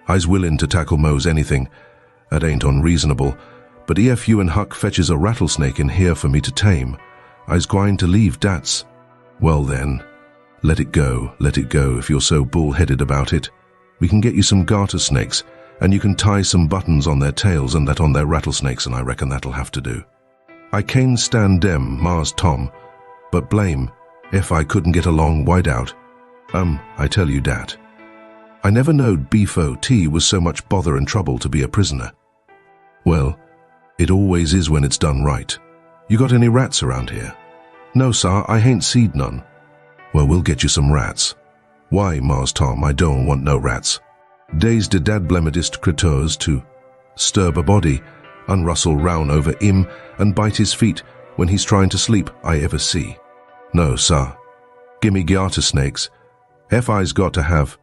I's willin' to tackle Mose anything. That ain't unreasonable. But if you and Huck fetches a rattlesnake in here for me to tame, I's gwine to leave dats. Well then, let it go if you're so bull-headed about it. We can get you some garter snakes, and you can tie some buttons on their tails and that on their rattlesnakes, and I reckon that'll have to do. I can't stand dem, Mars Tom, but blame, if I couldn't get along wide out. I tell you dat. I never knowed beef-o-tea was so much bother and trouble to be a prisoner. Well, it always is when it's done right. You got any rats around here? No, sir, I hain't seed none. Well, we'll get you some rats. Why, Mars Tom, I don't want no rats. Days de dad blemedist creatures to sturb a body, unrustle round over him and bite his feet when he's trying to sleep, I ever see. No, sir. Gimme garter snakes. I's got to have,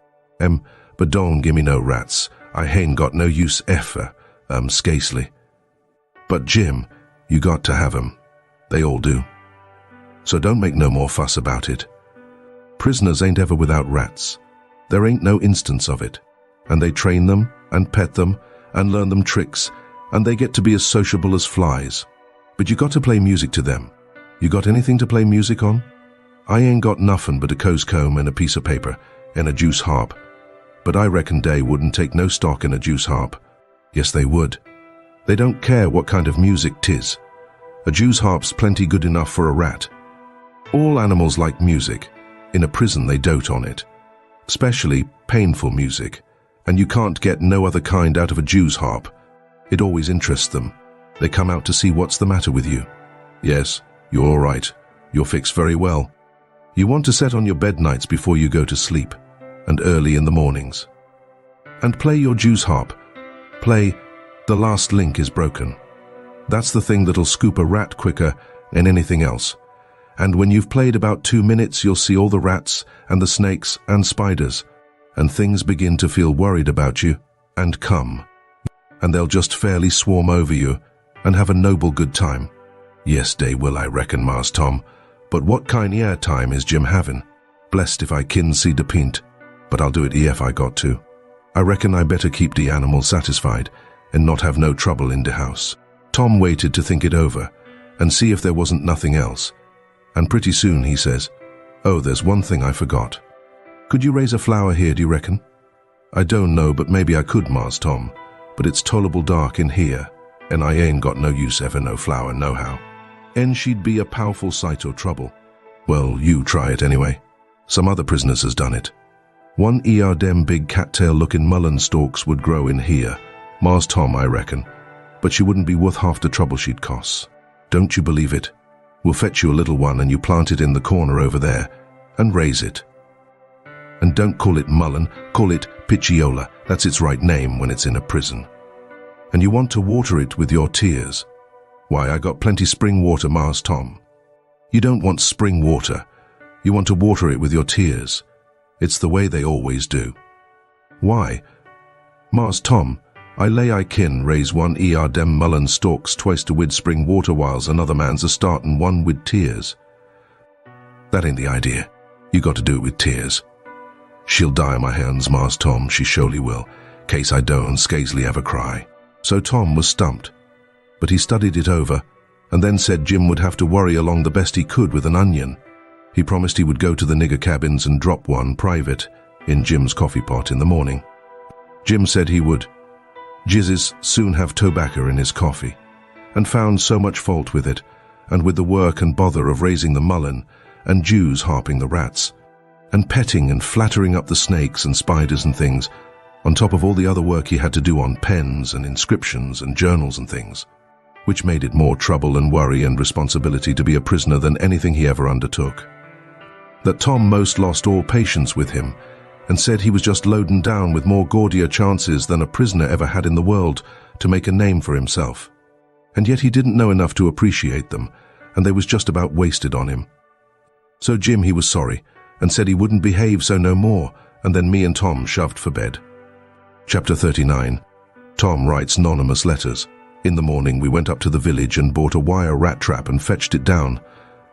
but don't gimme no rats. I hain't got no use scasely. But Jim, you got to have 'em. They all do. So don't make no more fuss about it. Prisoners ain't ever without rats. There ain't no instance of it. And they train them, and pet them, and learn them tricks, and they get to be as sociable as flies. But you got to play music to them. You got anything to play music on? I ain't got nothing but a cose comb and a piece of paper, and a juice harp. But I reckon they wouldn't take no stock in a juice harp. Yes, they would. They don't care what kind of music 'tis. A juice harp's plenty good enough for a rat. All animals like music. In a prison they dote on it. Especially painful music. And you can't get no other kind out of a Jew's harp. It always interests them. They come out to see what's the matter with you. Yes, you're all right. You're fixed very well. You want to set on your bed nights before you go to sleep, and early in the mornings. And play your Jew's harp. Play The Last Link is Broken. That's the thing that'll scoop a rat quicker than anything else. And when you've played about 2 minutes, you'll see all the rats and the snakes and spiders, and things begin to feel worried about you, and come. And they'll just fairly swarm over you, and have a noble good time. Yes, they will, I reckon, Mars Tom. But what kind of time is Jim having? Blessed if I kin see the pint, but I'll do it if I got to. I reckon I better keep the animal satisfied, and not have no trouble in the house. Tom waited to think it over, and see if there wasn't nothing else. And pretty soon he says, "Oh, there's one thing I forgot. Could you raise a flower here, do you reckon?" "I don't know, but maybe I could, Mars Tom. But it's tolerable dark in here, and I ain't got no use ever no flower nohow. And she'd be a powerful sight or trouble." "Well, you try it anyway. Some other prisoners has done it. One dem big cattail-looking mullen stalks would grow in here, Mars Tom, I reckon, but she wouldn't be worth half the trouble she'd cost. Don't you believe it? We'll fetch you a little one and you plant it in the corner over there, and raise it. And don't call it mullen, call it pitchiola. That's its right name when it's in a prison. And you want to water it with your tears. Why, I got plenty spring water, Mars Tom." "You don't want spring water. You want to water it with your tears. It's the way they always do." "Why?" "Mars Tom, I lay I kin raise one dem mullen stalks twice to wid spring water whiles another man's a-startin' one wid tears." "That ain't the idea. You got to do it with tears." "She'll die in my hands, Mars Tom, she surely will, case I don't scasely ever cry." So Tom was stumped, but he studied it over, and then said Jim would have to worry along the best he could with an onion. He promised he would go to the nigger cabins and drop one private in Jim's coffee pot in the morning. Jim said he would. Jizzes soon have tobacco in his coffee, and found so much fault with it, and with the work and bother of raising the mullen, and Jews harping the rats, and petting and flattering up the snakes and spiders and things, on top of all the other work he had to do on pens and inscriptions and journals and things, which made it more trouble and worry and responsibility to be a prisoner than anything he ever undertook. That Tom most lost all patience with him and said he was just loading down with more gaudier chances than a prisoner ever had in the world to make a name for himself. And yet he didn't know enough to appreciate them, and they was just about wasted on him. So Jim, he was sorry, and said he wouldn't behave so no more, and then me and Tom shoved for bed. Chapter 39. Tom writes Nonnamous letters. In the morning we went up to the village and bought a wire rat trap and fetched it down,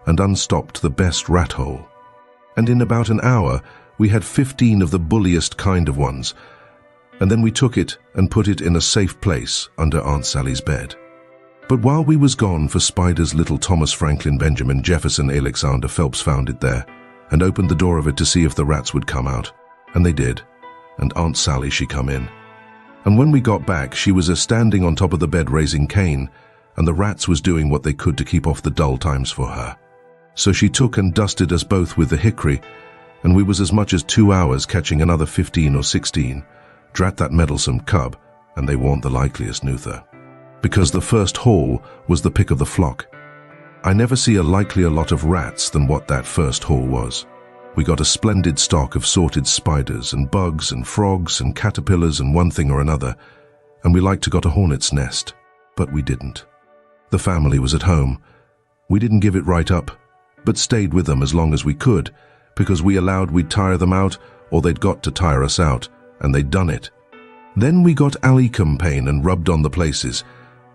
and unstopped the best rat hole. And in about an hour we had 15 of the bulliest kind of ones, and then we took it and put it in a safe place under Aunt Sally's bed. But while we was gone for spiders, little Thomas Franklin Benjamin Jefferson Alexander Phelps found it there, and opened the door of it to see if the rats would come out, and they did, and Aunt Sally she come in. And when we got back she was a-standing on top of the bed raising Cain, and the rats was doing what they could to keep off the dull times for her. So she took and dusted us both with the hickory, and we was as much as 2 hours catching another 15 or 16, drat that meddlesome cub, and they warn't the likeliest neuther. Because the first haul was the pick of the flock. I never see a likelier lot of rats than what that first haul was. We got a splendid stock of sorted spiders and bugs and frogs and caterpillars and one thing or another, and we liked to got a hornet's nest, but we didn't. The family was at home. We didn't give it right up, but stayed with them as long as we could, because we allowed we'd tire them out, or they'd got to tire us out, and they'd done it. Then we got alecum pain and rubbed on the places,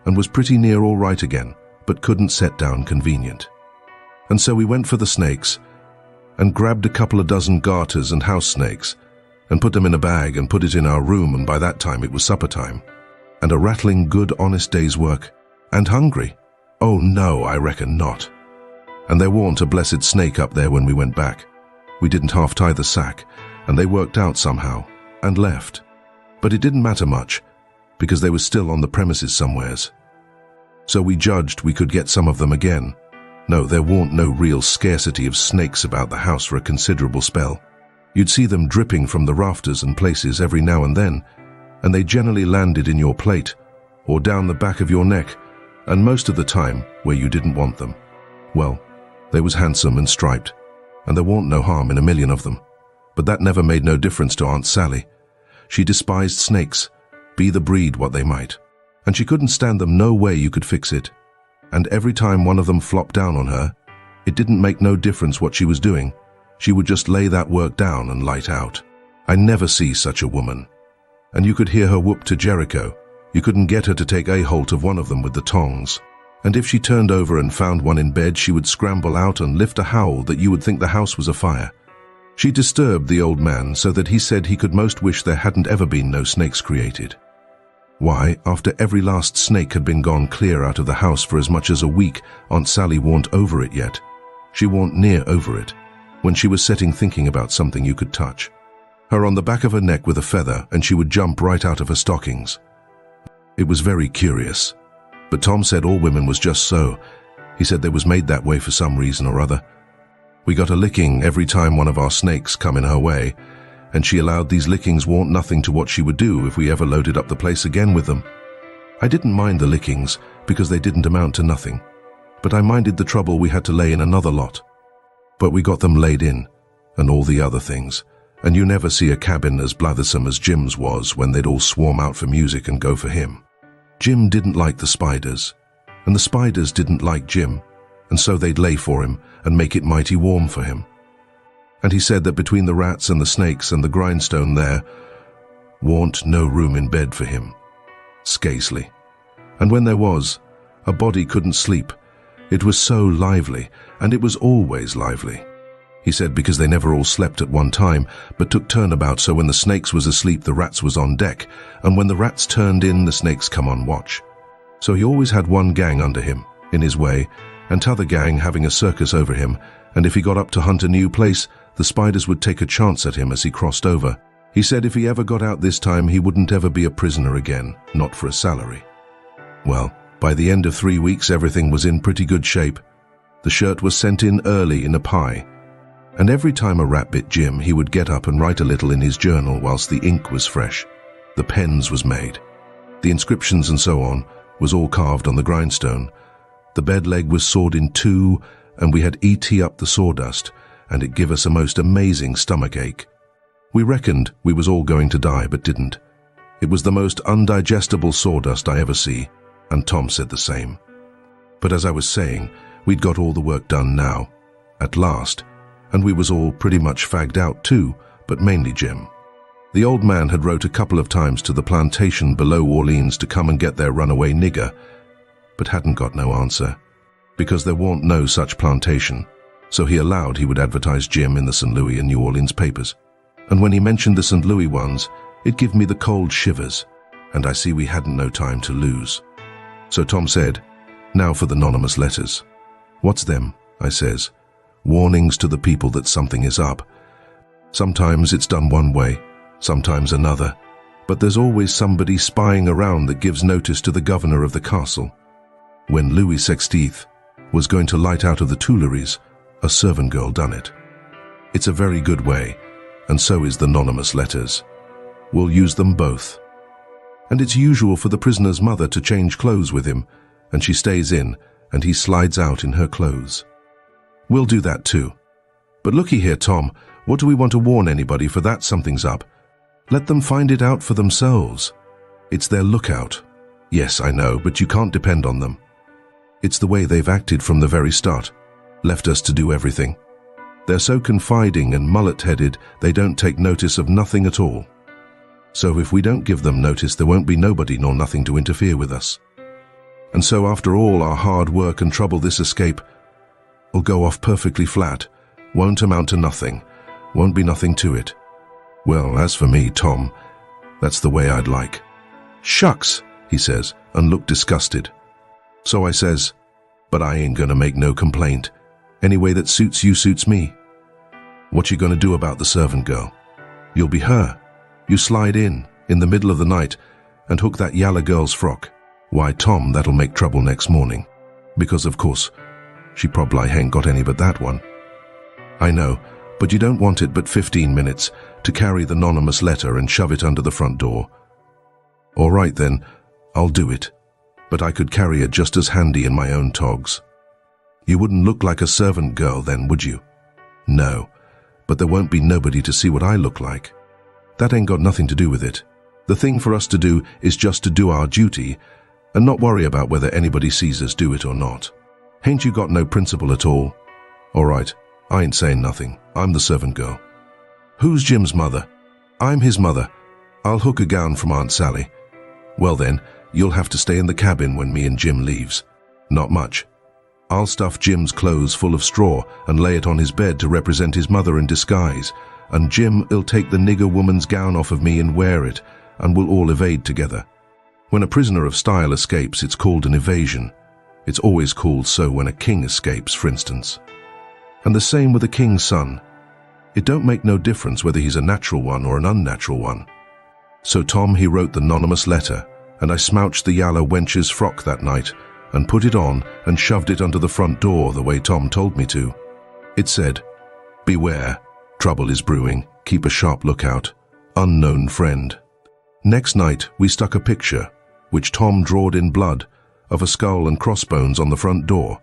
and was pretty near all right again, but couldn't set down convenient. And so we went for the snakes, and grabbed a couple of dozen garters and house snakes, and put them in a bag and put it in our room, and by that time it was supper time, and a rattling good honest day's work, and hungry. Oh no, I reckon not. And there warn't a blessed snake up there when we went back. We didn't half tie the sack, and they worked out somehow, and left. But it didn't matter much, because they were still on the premises somewheres. So we judged we could get some of them again. No, there warn't no real scarcity of snakes about the house for a considerable spell. You'd see them dripping from the rafters and places every now and then, and they generally landed in your plate, or down the back of your neck, and most of the time where you didn't want them. Well, they was handsome and striped, and there warn't no harm in a million of them. But that never made no difference to Aunt Sally. She despised snakes, be the breed what they might, and she couldn't stand them no way you could fix it. And every time one of them flopped down on her, it didn't make no difference what she was doing. She would just lay that work down and light out. I never see such a woman. And you could hear her whoop to Jericho. You couldn't get her to take a holt of one of them with the tongs. And if she turned over and found one in bed, she would scramble out and lift a howl that you would think the house was afire. She disturbed the old man so that he said he could most wish there hadn't ever been no snakes created. Why, after every last snake had been gone clear out of the house for as much as a week, Aunt Sally warn't over it yet. She warn't near over it, when she was sitting thinking about something you could touch. Her on the back of her neck with a feather, and she would jump right out of her stockings. It was very curious. But Tom said all women was just so. He said they was made that way for some reason or other. We got a licking every time one of our snakes come in her way, and she allowed these lickings warn't nothing to what she would do if we ever loaded up the place again with them. I didn't mind the lickings, because they didn't amount to nothing, but I minded the trouble we had to lay in another lot. But we got them laid in, and all the other things, and you never see a cabin as blathersome as Jim's was when they'd all swarm out for music and go for him. Jim didn't like the spiders, and the spiders didn't like Jim, and so they'd lay for him and make it mighty warm for him. And he said that between the rats and the snakes and the grindstone there, warn't no room in bed for him. Scasely. And when there was, a body couldn't sleep. It was so lively, and it was always lively. He said because they never all slept at one time, but took turnabout, so when the snakes was asleep the rats was on deck, and when the rats turned in the snakes come on watch. So he always had one gang under him, in his way, and t'other gang having a circus over him, and if he got up to hunt a new place, the spiders would take a chance at him as he crossed over. He said if he ever got out this time he wouldn't ever be a prisoner again, not for a salary. Well, by the end of 3 weeks everything was in pretty good shape. The shirt was sent in early in a pie, and every time a rat bit Jim, he would get up and write a little in his journal whilst the ink was fresh. The pens was made. The inscriptions and so on was all carved on the grindstone. The bed leg was sawed in two, and we had E.T. up the sawdust, and it give us a most amazing stomach ache. We reckoned we was all going to die, but didn't. It was the most undigestible sawdust I ever see, and Tom said the same. But as I was saying, we'd got all the work done now, at last, and we was all pretty much fagged out too, but mainly Jim. The old man had wrote a couple of times to the plantation below Orleans to come and get their runaway nigger, but hadn't got no answer, because there warn't no such plantation, so he allowed he would advertise Jim in the St. Louis and New Orleans papers. And when he mentioned the St. Louis ones, it give me the cold shivers, and I see we hadn't no time to lose. So Tom said, "Now for the Nonnamous letters." "What's them?" I says. "Warnings to the people that something is up. Sometimes it's done one way, sometimes another, but there's always somebody spying around that gives notice to the governor of the castle. When Louis XVI was going to light out of the Tuileries, a servant girl done it. It's a very good way, and so is the Nonnamous letters. We'll use them both. And it's usual for the prisoner's mother to change clothes with him, and she stays in, and he slides out in her clothes. We'll do that too. But looky here, Tom, what do we want to warn anybody for that something's up? Let them find it out for themselves. It's their lookout. Yes, I know, but you can't depend on them. It's the way they've acted from the very start, left us to do everything. They're so confiding and mullet-headed, they don't take notice of nothing at all. So if we don't give them notice, there won't be nobody nor nothing to interfere with us. And so after all our hard work and trouble, this escape will go off perfectly flat, won't amount to nothing, won't be nothing to it. Well, as for me, Tom, that's the way I'd like." "Shucks," he says, and looked disgusted. So I says, "But I ain't gonna make no complaint. Any way that suits you suits me. What you gonna do about the servant girl? You'll be her. You slide in the middle of the night, and hook that yaller girl's frock. Why, Tom, that'll make trouble next morning. Because, of course, she probably ain't got any but that one. I know, but you don't want it but 15 minutes to carry the Nonnamous letter and shove it under the front door. All right then, I'll do it, but I could carry it just as handy in my own togs. You wouldn't look like a servant girl then, would you? No, but there won't be nobody to see what I look like. That ain't got nothing to do with it. The thing for us to do is just to do our duty and not worry about whether anybody sees us do it or not. Ain't you got no principle at all? All right, I ain't saying nothing. I'm the servant girl. Who's Jim's mother? I'm his mother. I'll hook a gown from Aunt Sally. Well then, you'll have to stay in the cabin when me and Jim leaves. Not much. I'll stuff Jim's clothes full of straw and lay it on his bed to represent his mother in disguise, and Jim'll take the nigger woman's gown off of me and wear it, and we'll all evade together. When a prisoner of style escapes, it's called an evasion. It's always called so when a king escapes, for instance. And the same with a king's son. It don't make no difference whether he's a natural one or an unnatural one. So Tom, he wrote the Nonnamous letter, and I smouched the yaller wench's frock that night, and put it on and shoved it under the front door the way Tom told me to. It said, "Beware, trouble is brewing, keep a sharp lookout, unknown friend." Next night we stuck a picture, which Tom drawed in blood, of a skull and crossbones on the front door,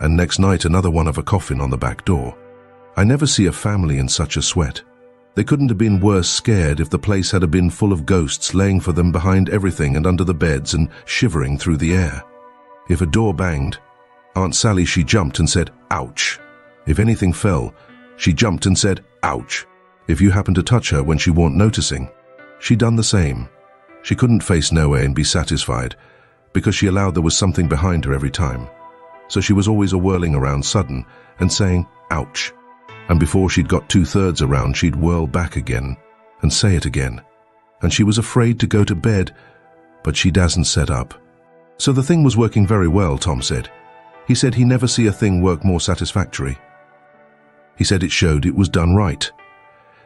and next night another one of a coffin on the back door. I never see a family in such a sweat. They couldn't have been worse scared if the place had been full of ghosts laying for them behind everything and under the beds and shivering through the air. If a door banged, Aunt Sally, she jumped and said, "Ouch." If anything fell, she jumped and said, "Ouch." If you happened to touch her when she weren't noticing, she done the same. She couldn't face nowhere and be satisfied, because she allowed there was something behind her every time. So she was always a-whirling around sudden and saying, "Ouch." And before she'd got 2/3 around, she'd whirl back again and say it again. And she was afraid to go to bed, but she dasn't set up. So the thing was working very well, Tom said. He said he never see a thing work more satisfactory. He said it showed it was done right.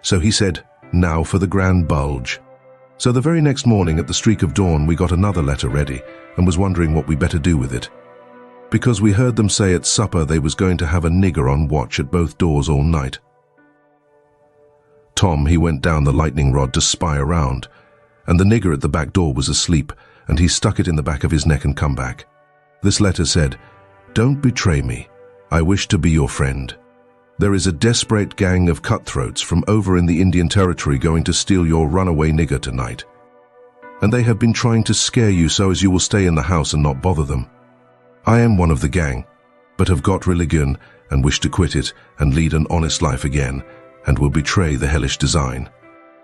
So he said, "Now for the grand bulge." So the very next morning at the streak of dawn, we got another letter ready and was wondering what we better do with it. because we heard them say at supper they was going to have a nigger on watch at both doors all night. Tom, he went down the lightning rod to spy around, and the nigger at the back door was asleep, and he stuck it in the back of his neck and come back. This letter said, "Don't betray me. I wish to be your friend. There is a desperate gang of cutthroats from over in the Indian Territory going to steal your runaway nigger tonight. And they have been trying to scare you so as you will stay in the house and not bother them. I am one of the gang, but have got religion and wish to quit it and lead an honest life again, and will betray the hellish design.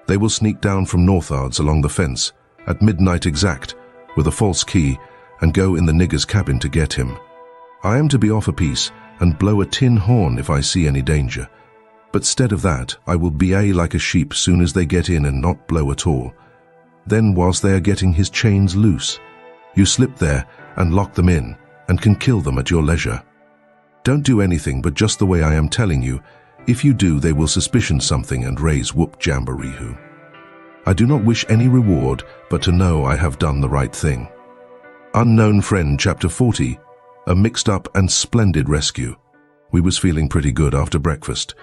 They will sneak down from northards along the fence at midnight exact with a false key and go in the nigger's cabin to get him. I am to be off a piece and blow a tin horn if I see any danger, but stead of that I will bay like a sheep soon as they get in and not blow at all. Then whilst they are getting his chains loose, you slip there and lock them in and can kill them at your leisure. Don't do anything but just the way I am telling you. If you do, they will suspicion something and raise whoop jamboree-hoo. I do not wish any reward, but to know I have done the right thing." Unknown Friend, Chapter 40, A Mixed Up and Splendid Rescue. We was feeling pretty good after breakfast,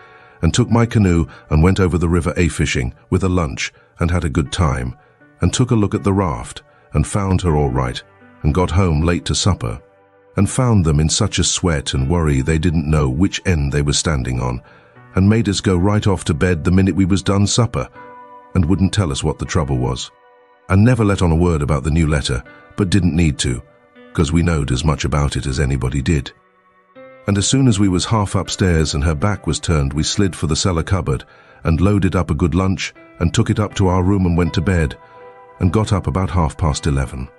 and took my canoe and went over the river a-fishing with a lunch and had a good time, and took a look at the raft and found her all right, and got home late to supper, and found them in such a sweat and worry they didn't know which end they were standing on, and made us go right off to bed the minute we was done supper, and wouldn't tell us what the trouble was, and never let on a word about the new letter, but didn't need to, 'cause we knowed as much about it as anybody did. And as soon as we was half upstairs and her back was turned, we slid for the cellar cupboard and loaded up a good lunch and took it up to our room and went to bed, and got up about 11:30.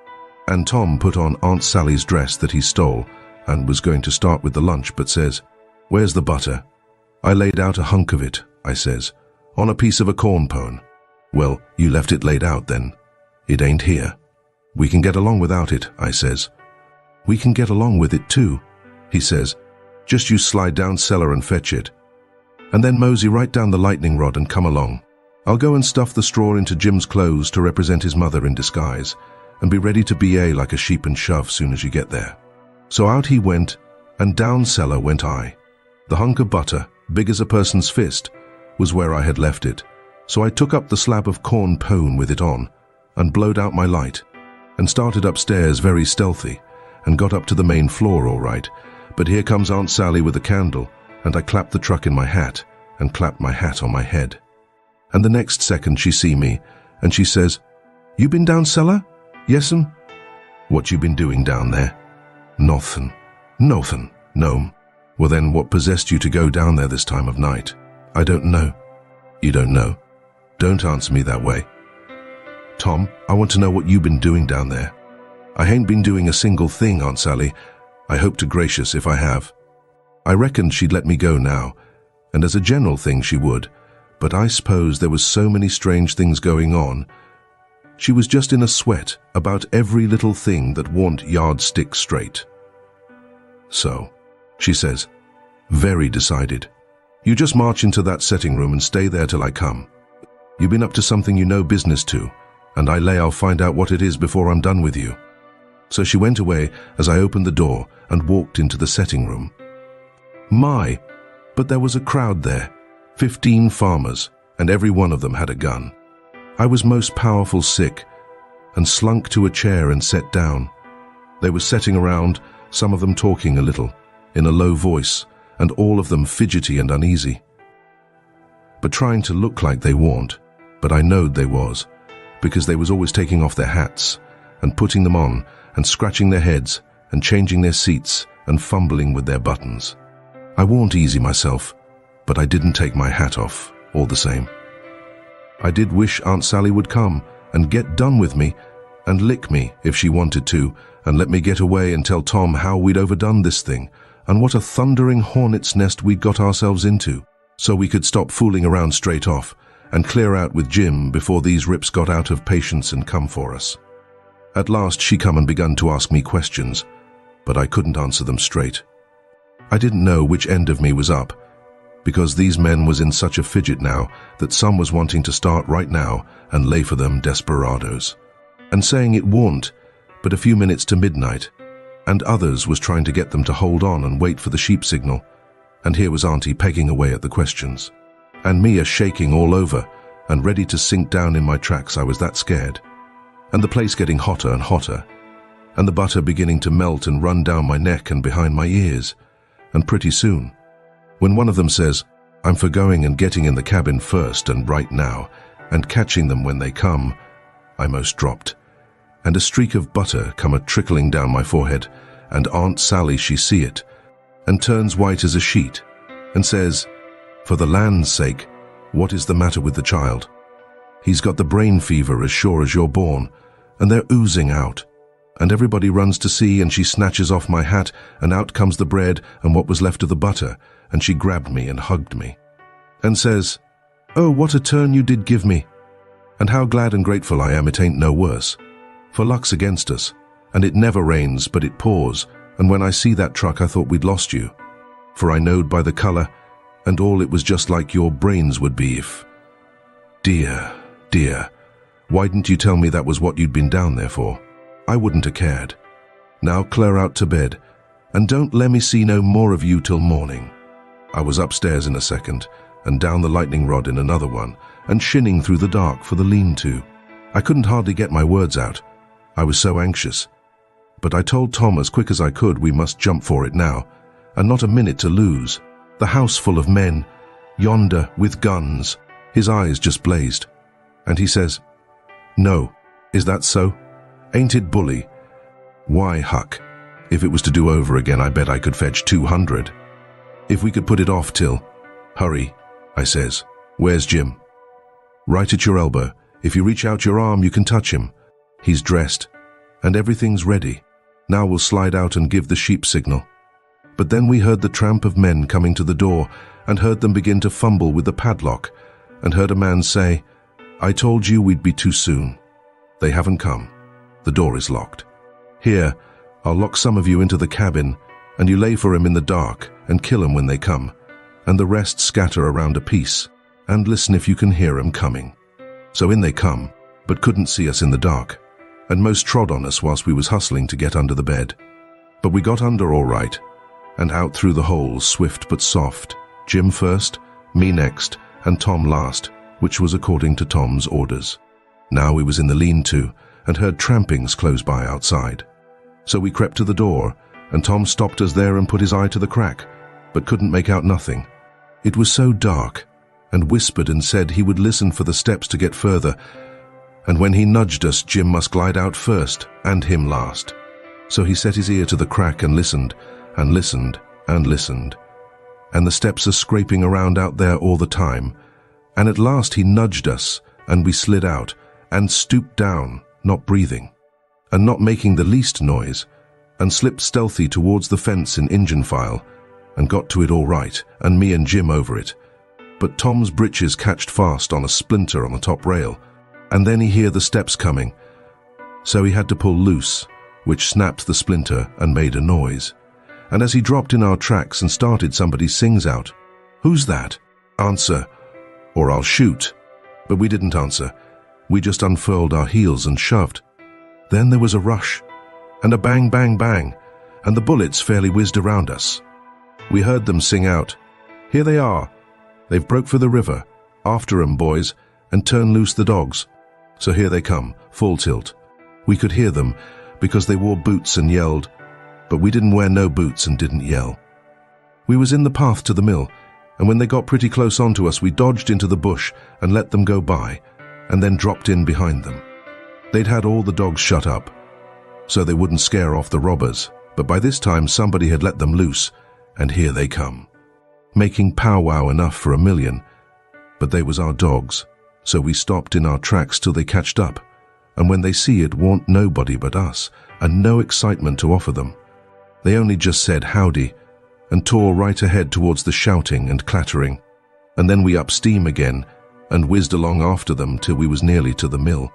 And Tom put on Aunt Sally's dress that he stole and was going to start with the lunch, but says, "Where's the butter?" "I laid out a hunk of it," I says, "on a piece of a corn pone." "Well, you left it laid out then." "It ain't here." "We can get along without it," I says. "We can get along with it too," he says. "Just you slide down cellar and fetch it. And then mosey right down the lightning rod and come along. I'll go and stuff the straw into Jim's clothes to represent his mother in disguise, and be ready to ba like a sheep and shove soon as you get there." So out he went, and down cellar went I. The hunk of butter, big as a person's fist, was where I had left it, so I took up the slab of corn pone with it on, and blowed out my light, and started upstairs very stealthy, and got up to the main floor all right, but here comes Aunt Sally with a candle, and I clapped the truck in my hat, and clapped my hat on my head. And the next second she see me, and she says, "You been down cellar?" "Yes'm." "What you been doing down there?" "Nothin'." "Nothin'? No. Well then, what possessed you to go down there this time of night?" "I don't know." "You don't know? Don't answer me that way. Tom, I want to know what you been doing down there." "I hain't been doing a single thing, Aunt Sally. I hope to gracious if I have." I reckoned she'd let me go now, and as a general thing she would, but I suppose there was so many strange things going on. She was just in a sweat about every little thing that warn't yardstick straight. "So," she says, very decided, "you just march into that setting room and stay there till I come. You've been up to something you know business to, and I lay I'll find out what it is before I'm done with you." So she went away as I opened the door and walked into the setting room. My, but there was a crowd there, 15 farmers, and every one of them had a gun. I was most powerful sick, and slunk to a chair and sat down. They were sitting around, some of them talking a little, in a low voice, and all of them fidgety and uneasy, but trying to look like they weren't, but I knowed they was, because they was always taking off their hats, and putting them on, and scratching their heads, and changing their seats, and fumbling with their buttons. I warn't easy myself, but I didn't take my hat off, all the same. I did wish Aunt Sally would come and get done with me and lick me if she wanted to and let me get away and tell Tom how we'd overdone this thing and what a thundering hornet's nest we'd got ourselves into, so we could stop fooling around straight off and clear out with Jim before these rips got out of patience and come for us. At last she come and begun to ask me questions, but I couldn't answer them straight. I didn't know which end of me was up, because these men was in such a fidget now that some was wanting to start right now and lay for them desperados, and saying it warn't but a few minutes to midnight, and others was trying to get them to hold on and wait for the sheep signal, and here was Auntie pegging away at the questions, and me shaking all over and ready to sink down in my tracks. I was that scared, and the place getting hotter and hotter, and the butter beginning to melt and run down my neck and behind my ears, and pretty soon, when one of them says, "I'm for going and getting in the cabin first and right now, and catching them when they come," I most dropped, and a streak of butter come a-trickling down my forehead, and Aunt Sally she see it, and turns white as a sheet, and says, "For the land's sake, what is the matter with the child? He's got the brain fever as sure as you're born, and they're oozing out." And everybody runs to see, and she snatches off my hat, and out comes the bread and what was left of the butter, and she grabbed me and hugged me, and says, "Oh, what a turn you did give me, and how glad and grateful I am it ain't no worse. For luck's against us, and it never rains but it pours, and when I see that truck I thought we'd lost you, for I knowed by the colour, and all it was just like your brains would be if—" Dear, dear, why didn't you tell me that was what you'd been down there for? I wouldn't have cared. Now clear out to bed, and don't let me see no more of you till morning. I was upstairs in a second, and down the lightning rod in another one, and shinning through the dark for the lean-to. I couldn't hardly get my words out. I was so anxious. But I told Tom as quick as I could we must jump for it now, and not a minute to lose. The house full of men, yonder with guns. His eyes just blazed. And he says, "No, is that so? Ain't it bully? Why, Huck, if it was to do over again, I bet I could fetch 200. If we could put it off till—" "Hurry," I says. "Where's Jim?" "Right at your elbow. If you reach out your arm, you can touch him. He's dressed, and everything's ready. Now we'll slide out and give the sheep signal." But then we heard the tramp of men coming to the door, and heard them begin to fumble with the padlock, and heard a man say, "I told you we'd be too soon. They haven't come. The door is locked. Here, I'll lock some of you into the cabin, and you lay for 'em in the dark, and kill 'em when they come, and the rest scatter around a piece, and listen if you can hear 'em coming." So in they come, but couldn't see us in the dark, and most trod on us whilst we was hustling to get under the bed. But we got under all right, and out through the holes, swift but soft, Jim first, me next, and Tom last, which was according to Tom's orders. Now we was in the lean-to, and heard trampings close by outside. So we crept to the door, and Tom stopped us there and put his eye to the crack, but couldn't make out nothing. It was so dark, and whispered and said he would listen for the steps to get further, and when he nudged us, Jim must glide out first, and him last. So he set his ear to the crack and listened, and listened, and listened, and the steps are scraping around out there all the time, and at last he nudged us, and we slid out, and stooped down, not breathing, and not making the least noise, and slipped stealthy towards the fence in engine file, and got to it all right, and me and Jim over it. But Tom's breeches catched fast on a splinter on the top rail, and then he hear the steps coming, so he had to pull loose, which snapped the splinter and made a noise. And as he dropped in our tracks and started, somebody sings out, "Who's that? Answer, or I'll shoot." But we didn't answer. We just unfurled our heels and shoved. Then there was a rush, and a bang, bang, bang, and the bullets fairly whizzed around us. We heard them sing out, "Here they are. They've broke for the river. After 'em, boys, and turn loose the dogs." So here they come, full tilt. We could hear them, because they wore boots and yelled, but we didn't wear no boots and didn't yell. We was in the path to the mill, and when they got pretty close onto us, we dodged into the bush and let them go by, and then dropped in behind them. They'd had all the dogs shut up, so they wouldn't scare off the robbers, but by this time somebody had let them loose, and here they come, making powwow enough for 1,000,000, but they was our dogs, so we stopped in our tracks till they catched up, and when they see it warn't nobody but us, and no excitement to offer them. They only just said howdy, and tore right ahead towards the shouting and clattering, and then we up steam again, and whizzed along after them till we was nearly to the mill,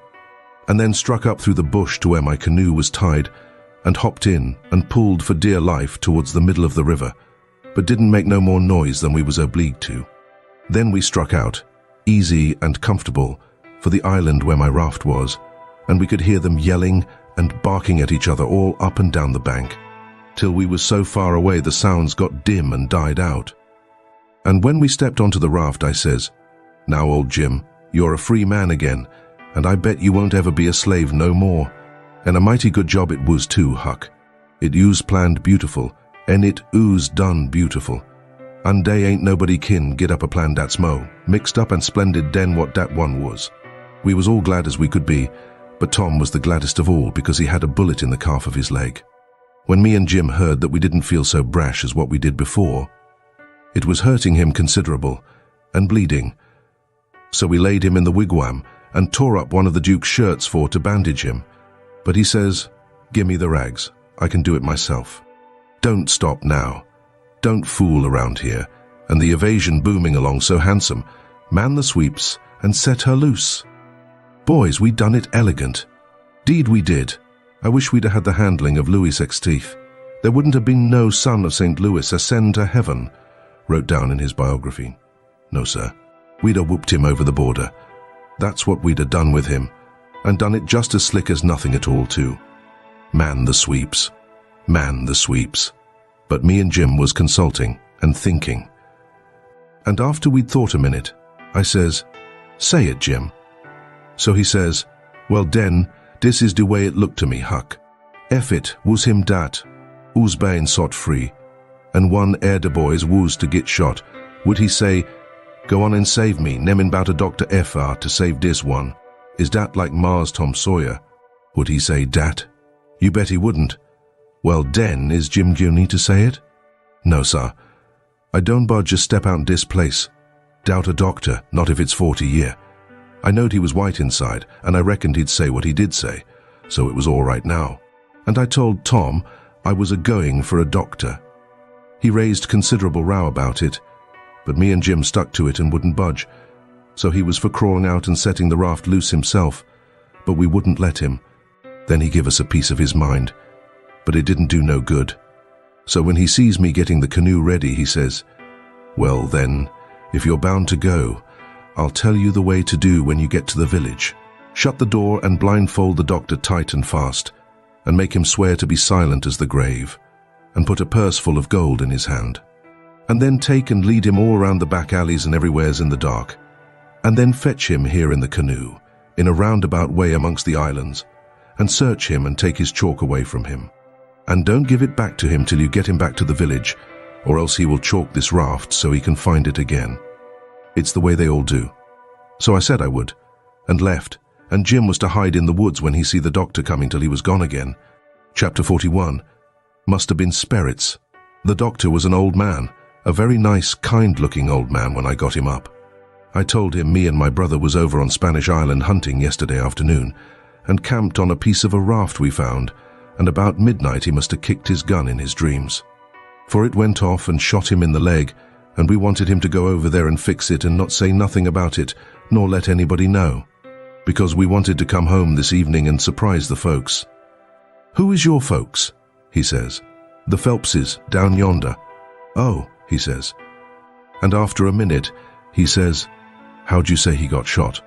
and then struck up through the bush to where my canoe was tied, and hopped in and pulled for dear life towards the middle of the river, but didn't make no more noise than we was obliged to. Then we struck out, easy and comfortable, for the island where my raft was, and we could hear them yelling and barking at each other all up and down the bank. till we were so far away the sounds got dim and died out. And when we stepped onto the raft, I says, "Now, old Jim, you're a free man again, and I bet you won't ever be a slave no more. And a mighty good job it was too, Huck. It ooze planned beautiful, and it ooze done beautiful. And day ain't nobody kin get up a plan that's mo, mixed up and splendid den what dat one was." We was all glad as we could be, but Tom was the gladdest of all because he had a bullet in the calf of his leg. When me and Jim heard that we didn't feel so brash as what we did before, it was hurting him considerable and bleeding. So we laid him in the wigwam and tore up one of the Duke's shirts for to bandage him. But he says, "Gimme the rags, I can do it myself. Don't stop now. Don't fool around here." And the evasion booming along so handsome, man the sweeps and set her loose. Boys, we done it elegant. Deed we did. I wish we'd had the handling of Louis Sextieth. There wouldn't have been no son of St. Louis ascend to heaven, wrote down in his biography. No, sir. We'd have whooped him over the border. That's what we'd have done with him, and done it just as slick as nothing at all, too. Man the sweeps. Man the sweeps. But me and Jim was consulting and thinking. And after we'd thought a minute, I says, "Say it, Jim." So he says, "Well, den, dis is the way it looked to me, Huck. If it was him dat, who's been sot free, and one ere de boys woos to get shot, would he say, 'Go on and save me, nemin bout a Dr. F.R. to save dis one'? Is dat like Mars Tom Sawyer? Would he say dat? You bet he wouldn't. Well, den, is Jim Guinea to say it? No, sir. I don't budge a step out dis place. Doubt a doctor, not if it's 40 year. I knowed he was white inside, and I reckoned he'd say what he did say, so it was all right now. And I told Tom I was a-going for a doctor. He raised considerable row about it, but me and Jim stuck to it and wouldn't budge, so he was for crawling out and setting the raft loose himself, but we wouldn't let him. Then he give us a piece of his mind, but it didn't do no good. So when he sees me getting the canoe ready, he says, "Well then, if you're bound to go, I'll tell you the way to do when you get to the village. Shut the door and blindfold the doctor tight and fast, and make him swear to be silent as the grave, and put a purse full of gold in his hand. And then take and lead him all around the back alleys and everywheres in the dark, and then fetch him here in the canoe, in a roundabout way amongst the islands, and search him and take his chalk away from him. And don't give it back to him till you get him back to the village, or else he will chalk this raft so he can find it again. It's the way they all do." So I said I would, and left, and Jim was to hide in the woods when he see the doctor coming till he was gone again. Chapter 41. Must have been Sperits. The doctor was an old man, a very nice, kind-looking old man when I got him up. I told him me and my brother was over on Spanish Island hunting yesterday afternoon, and camped on a piece of a raft we found, and about midnight he must have kicked his gun in his dreams. For it went off and shot him in the leg, and we wanted him to go over there and fix it and not say nothing about it, nor let anybody know, because we wanted to come home this evening and surprise the folks. "Who is your folks?" he says. "The Phelpses, down yonder." "Oh," he says. And after a minute, he says, "How'd you say he got shot?"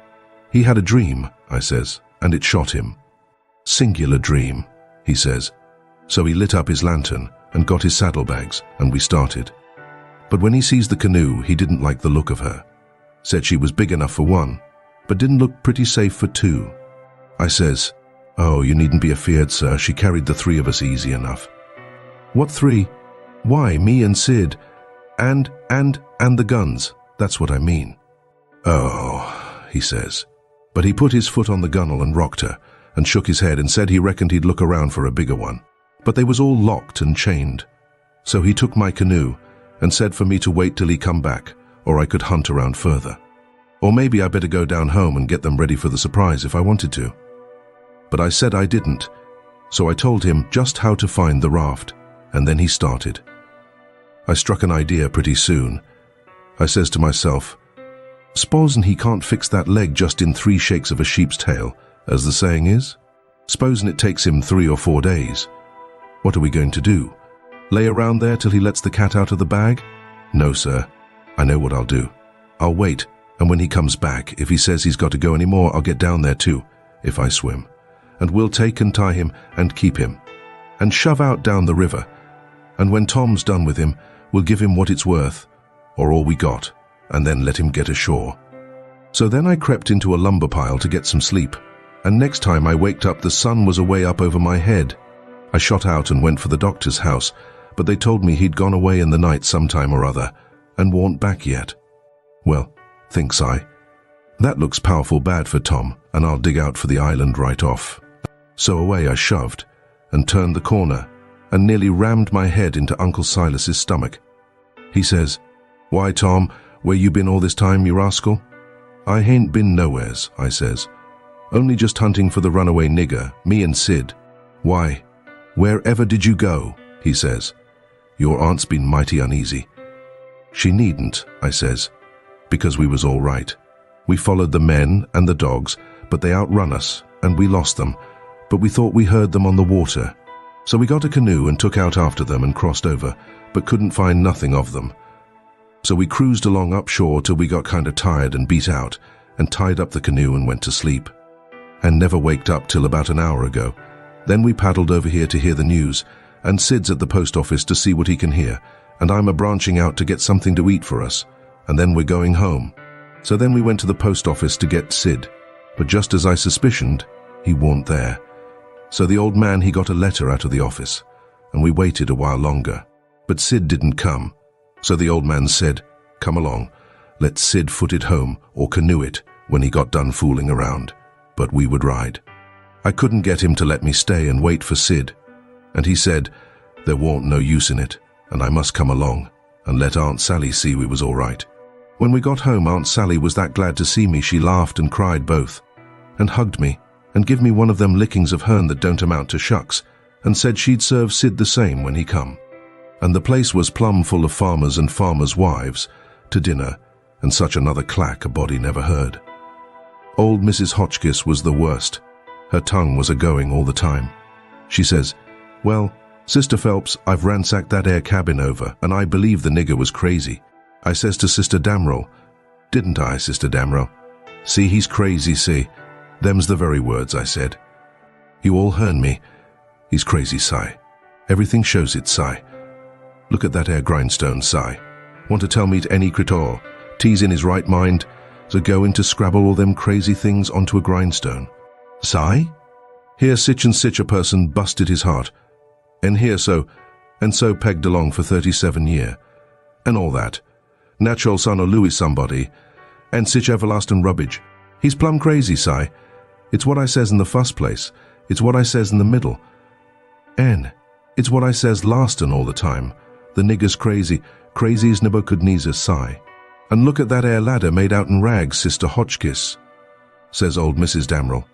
"He had a dream," I says, "and it shot him." "Singular dream," he says. So he lit up his lantern and got his saddlebags, and we started. But when he sees the canoe, he didn't like the look of her. Said she was big enough for one, but didn't look pretty safe for two. I says, "Oh, you needn't be afeard, sir. She carried the three of us easy enough." "What three?" "Why, me and Sid, and the guns. That's what I mean." "Oh," he says. But he put his foot on the gunwale and rocked her, and shook his head and said he reckoned he'd look around for a bigger one. But they was all locked and chained. So he took my canoe and said for me to wait till he come back, or I could hunt around further. Or maybe I better go down home and get them ready for the surprise if I wanted to. But I said I didn't, so I told him just how to find the raft, and then he started. I struck an idea pretty soon. I says to myself, "S'posen he can't fix that leg just in 3 shakes of a sheep's tail, as the saying is? S'posen it takes him 3 or 4 days. What are we going to do? Lay around there till he lets the cat out of the bag? No, sir. I know what I'll do. I'll wait, and when he comes back, if he says he's got to go any more, I'll get down there too, if I swim. And we'll take and tie him and keep him, and shove out down the river, And when Tom's done with him, we'll give him what it's worth, or all we got, and then let him get ashore. So then I crept into a lumber pile to get some sleep, and next time I waked up the sun was away up over my head. I shot out and went for the doctor's house, but they told me he'd gone away in the night sometime or other, and warn't back yet. Well, thinks I, that looks powerful bad for Tom, and I'll dig out for the island right off. So away I shoved, and turned the corner, and nearly rammed my head into Uncle Silas's stomach. He says, "Why, Tom, where you been all this time, you rascal?" "I hain't been nowheres," I says. "Only just hunting for the runaway nigger, me and Sid." "Why, wherever did you go?" he says. "Your aunt's been mighty uneasy." "She needn't," I says, "because we was all right. We followed the men and the dogs, but they outrun us, and we lost them, but we thought we heard them on the water. So we got a canoe and took out after them and crossed over, but couldn't find nothing of them. So we cruised along upshore till we got kind of tired and beat out, and tied up the canoe and went to sleep, and never waked up till about an hour ago. Then we paddled over here to hear the news, and Sid's at the post office to see what he can hear, and I'm branching out to get something to eat for us, and then we're going home. So then we went to the post office to get Sid, but just as I suspicioned, he warn't there. So the old man, he got a letter out of the office, and we waited a while longer, but Sid didn't come. So the old man said, "Come along, let Sid foot it home or canoe it when he got done fooling around, but we would ride." I couldn't get him to let me stay and wait for Sid, and he said there warn't no use in it, and I must come along and let Aunt Sally see we was all right. When we got home, Aunt Sally was that glad to see me she laughed and cried both, and hugged me, and give me one of them lickings of hern that don't amount to shucks, and said she'd serve Sid the same when he come. And the place was plumb full of farmers and farmers' wives to dinner, and such another clack a body never heard. Old Mrs. Hotchkiss was the worst. Her tongue was a-going all the time. She says, "Well, Sister Phelps, I've ransacked that air cabin over, and I believe the nigger was crazy." I says to Sister Damrell, "Didn't I, Sister Damrell? See, he's crazy, see. Them's the very words," I said. "You all hearn me. He's crazy, Si. Everything shows it, Si. Look at that air grindstone, Si. Want to tell me to any critor, te's in his right mind, so going to scrabble all them crazy things onto a grindstone. Si? Here sich and sich a person busted his heart, and here so, and so pegged along for 37 year, and all that. Natural son of Louis somebody, and sich everlasting rubbage. He's plumb crazy, Si. It's what I says in the first place. It's what I says in the middle. And it's what I says lastin' all the time. The nigger's crazy, crazy as Nebuchadnezzar, Si. And look at that air ladder made out'n rags, Sister Hotchkiss," says old Mrs. Damrell.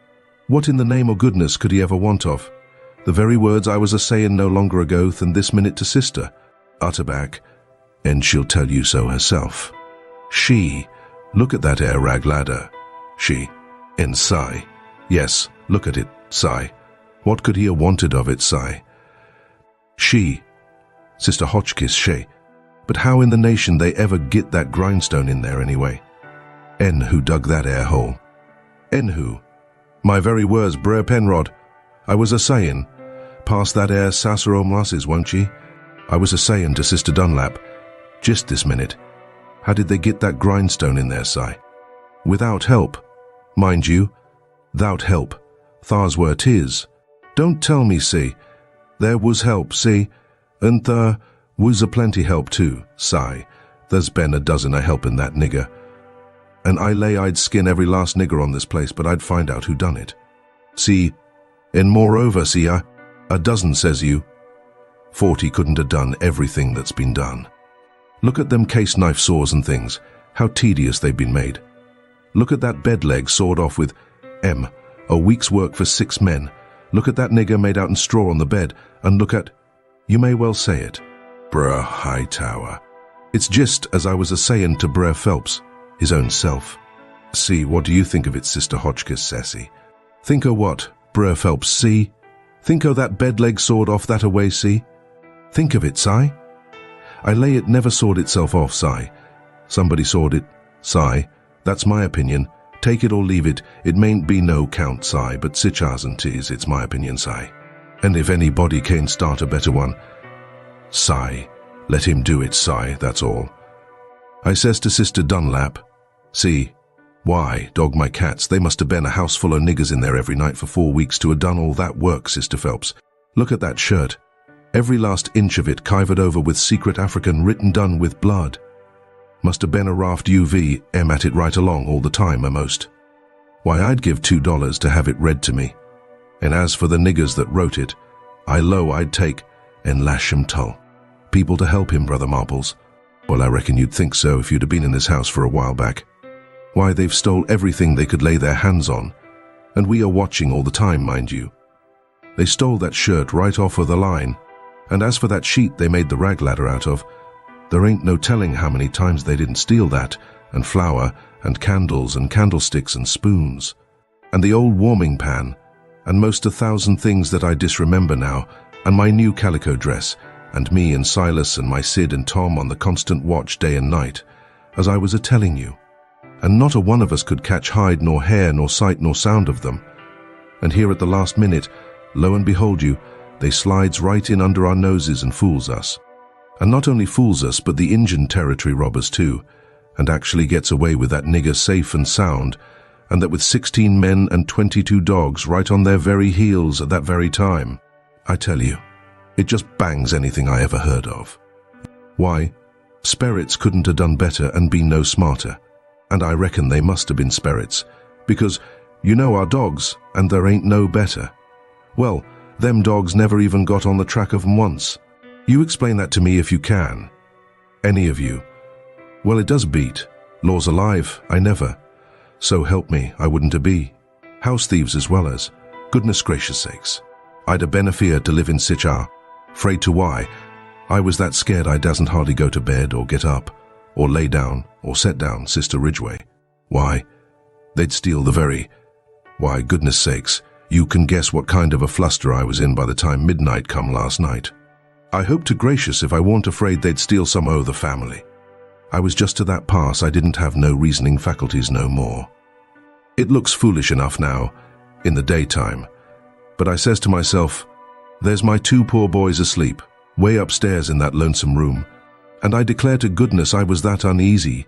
"What in the name o' goodness could he ever want of? The very words I was a-sayin' no longer ago than this minute to Sister. Utterback, and she'll tell you so herself. She, look at that air rag ladder. She, and Si. Yes, look at it, Si. What could he ha' wanted of it, Si? She, Sister Hotchkiss, she. But how in the nation they ever git that grindstone in there anyway? En who dug that air hole? En who? My very words, Brer Penrod. I was a-sayin', pass that air sassaro molasses, won't ye? I was a-sayin' to Sister Dunlap, just this minute. How did they get that grindstone in there, Si? Without help. Mind you, thout help. Thar's where 'tis. Don't tell me, see. There was help, see, and there was a-plenty help too, Si. There's been a dozen a helpin' that nigger. And I lay I'd skin every last nigger on this place, but I'd find out who done it. See, and moreover, see, a dozen, says you. 40 couldn't have done everything that's been done. Look at them case knife saws and things, how tedious they've been made. Look at that bed leg sawed off with a week's work for 6 men. Look at that nigger made out in straw on the bed, and look at, you may well say it, Brer Hightower. It's just as I was a-sayin' to Brer Phelps, his own self. See, what do you think of it, Sister Hotchkiss, sassy? Think o' what, Brer Phelps, see? Think o' that bed leg sawed off that away, see? Think of it, Si. I lay it never sawed itself off, Si. Somebody sawed it, Si. That's my opinion. Take it or leave it. It mayn't be no count, Si, but sich as and 'tis, it's my opinion, Si. And if anybody can't start a better one, Sigh. Let him do it, sigh, that's all. I says to Sister Dunlap, see, why, dog my cats, they must have been a house full of niggers in there every night for 4 weeks to have done all that work, Sister Phelps. Look at that shirt. Every last inch of it kivered over with secret African written done with blood. Must have been a Raft UV, at it right along all the time, a'most. Why, I'd give $2 to have it read to me. And as for the niggers that wrote it, I'd take and lash 'em tull. People to help him, Brother Marbles. Well, I reckon you'd think so if you'd have been in this house for a while back. Why, they've stole everything they could lay their hands on, and we are watching all the time, mind you. They stole that shirt right off of the line, and as for that sheet they made the rag ladder out of, there ain't no telling how many times they didn't steal that, and flour, and candles, and candlesticks, and spoons, and the old warming pan, and most 1,000 things that I disremember now, and my new calico dress, and me and Silas and my Sid and Tom on the constant watch day and night, as I was a-telling you. And not a one of us could catch hide nor hair nor sight nor sound of them. And here at the last minute, lo and behold you, they slides right in under our noses and fools us. And not only fools us, but the Injun territory robbers too, and actually gets away with that nigger safe and sound, and that with 16 men and 22 dogs right on their very heels at that very time. I tell you, it just bangs anything I ever heard of. Why, Sperits couldn't have done better and been no smarter. And I reckon they must have been Sperits, because you know our dogs, and there ain't no better. Well, them dogs never even got on the track of 'em once. You explain that to me if you can. Any of you. Well, it does beat. Law's alive, I never. So help me, I wouldn't a be. House thieves as well as. Goodness gracious sakes. I'd a been afeard to live in sich a. Afraid to why. I was that scared I dasn't hardly go to bed or get up, or lay down, or set down, Sister Ridgway. Why, they'd steal the very... Why, goodness sakes, you can guess what kind of a fluster I was in by the time midnight come last night. I hope to gracious if I weren't afraid they'd steal some o' the family. I was just to that pass I didn't have no reasoning faculties no more. It looks foolish enough now, in the daytime, but I says to myself, there's my 2 poor boys asleep, way upstairs in that lonesome room, and I declare to goodness I was that uneasy.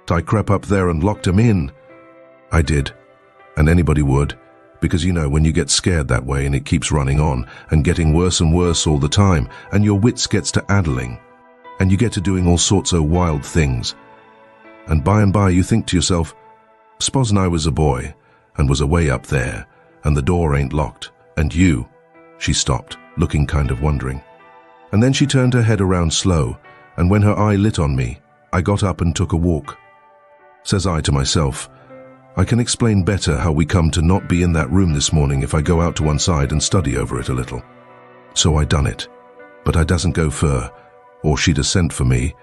I crept up there and locked 'em in. I did, and anybody would, because you know when you get scared that way and it keeps running on and getting worse and worse all the time, and your wits gets to addling, and you get to doing all sorts of wild things. And by you think to yourself, s'posen I was a boy and was away up there and the door ain't locked, and you... She stopped, looking kind of wondering. And then she turned her head around slow, and when her eye lit on me, I got up and took a walk. Says I to myself, I can explain better how we come to not be in that room this morning if I go out to one side and study over it a little. So I done it, but I doesn't go fur, or she'd have sent for me,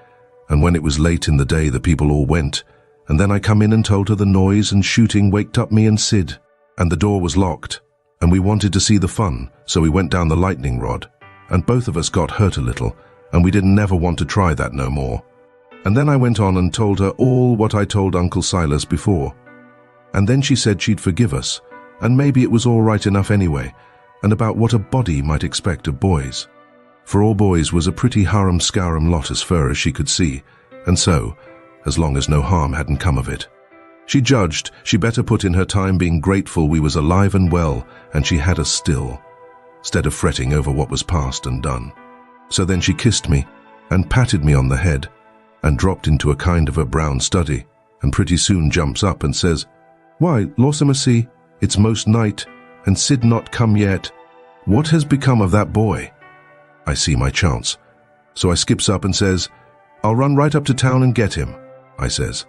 and when it was late in the day the people all went, and then I come in and told her the noise and shooting waked up me and Sid, and the door was locked, and we wanted to see the fun, so we went down the lightning rod, and both of us got hurt a little, and we didn't never want to try that no more. And then I went on and told her all what I told Uncle Silas before. And then she said she'd forgive us, and maybe it was all right enough anyway, and about what a body might expect of boys. For all boys was a pretty harum-scarum lot as far as she could see, and so, as long as no harm hadn't come of it, she judged she better put in her time being grateful we was alive and well, and she had us still, stead of fretting over what was past and done. So then she kissed me, and patted me on the head, and dropped into a kind of a brown study, and pretty soon jumps up and says, Why, Lawsimacy, it's most night, and Sid not come yet. What has become of that boy? I see my chance. So I skips up and says, I'll run right up to town and get him, I says.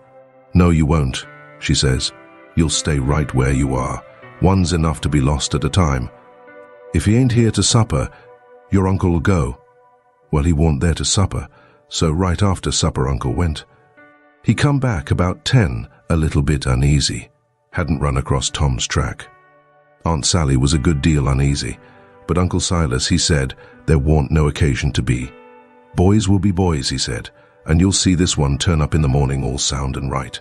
No, you won't, she says. You'll stay right where you are. One's enough to be lost at a time. If he ain't here to supper, your uncle'll go. Well, he warn't there to supper, so right after supper Uncle went. He come back about 10, a little bit uneasy. Hadn't run across Tom's track. Aunt Sally was a good deal uneasy, but Uncle Silas, he said, there warn't no occasion to be. Boys will be boys, he said, and you'll see this one turn up in the morning all sound and right.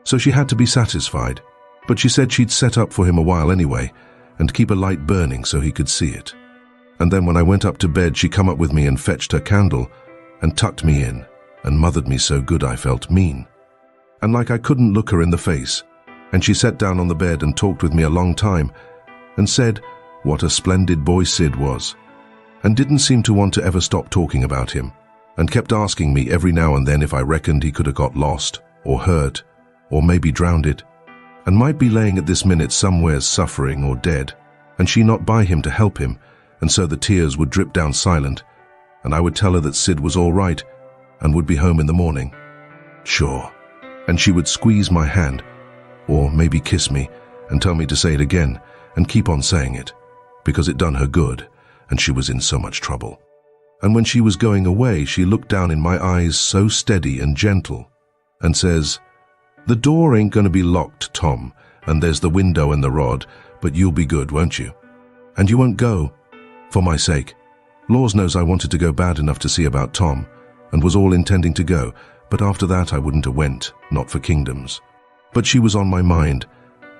So she had to be satisfied, but she said she'd set up for him a while anyway, and keep a light burning so he could see it. And then when I went up to bed, she come up with me and fetched her candle and tucked me in and mothered me so good I felt mean. And like I couldn't look her in the face. And she sat down on the bed and talked with me a long time and said what a splendid boy Sid was, and didn't seem to want to ever stop talking about him, and kept asking me every now and then if I reckoned he could have got lost or hurt or maybe drowned it, and might be laying at this minute somewheres suffering or dead, and she not by him to help him, and so the tears would drip down silent, and I would tell her that Sid was all right and would be home in the morning. Sure. And she would squeeze my hand, or maybe kiss me, and tell me to say it again, and keep on saying it, because it done her good, and she was in so much trouble. And when she was going away, she looked down in my eyes so steady and gentle, and says, "The door ain't gonna be locked, Tom, and there's the window and the rod, but you'll be good, won't you? And you won't go, for my sake." Laws knows I wanted to go bad enough to see about Tom, and was all intending to go, but after that I wouldn't have went, not for kingdoms. But she was on my mind,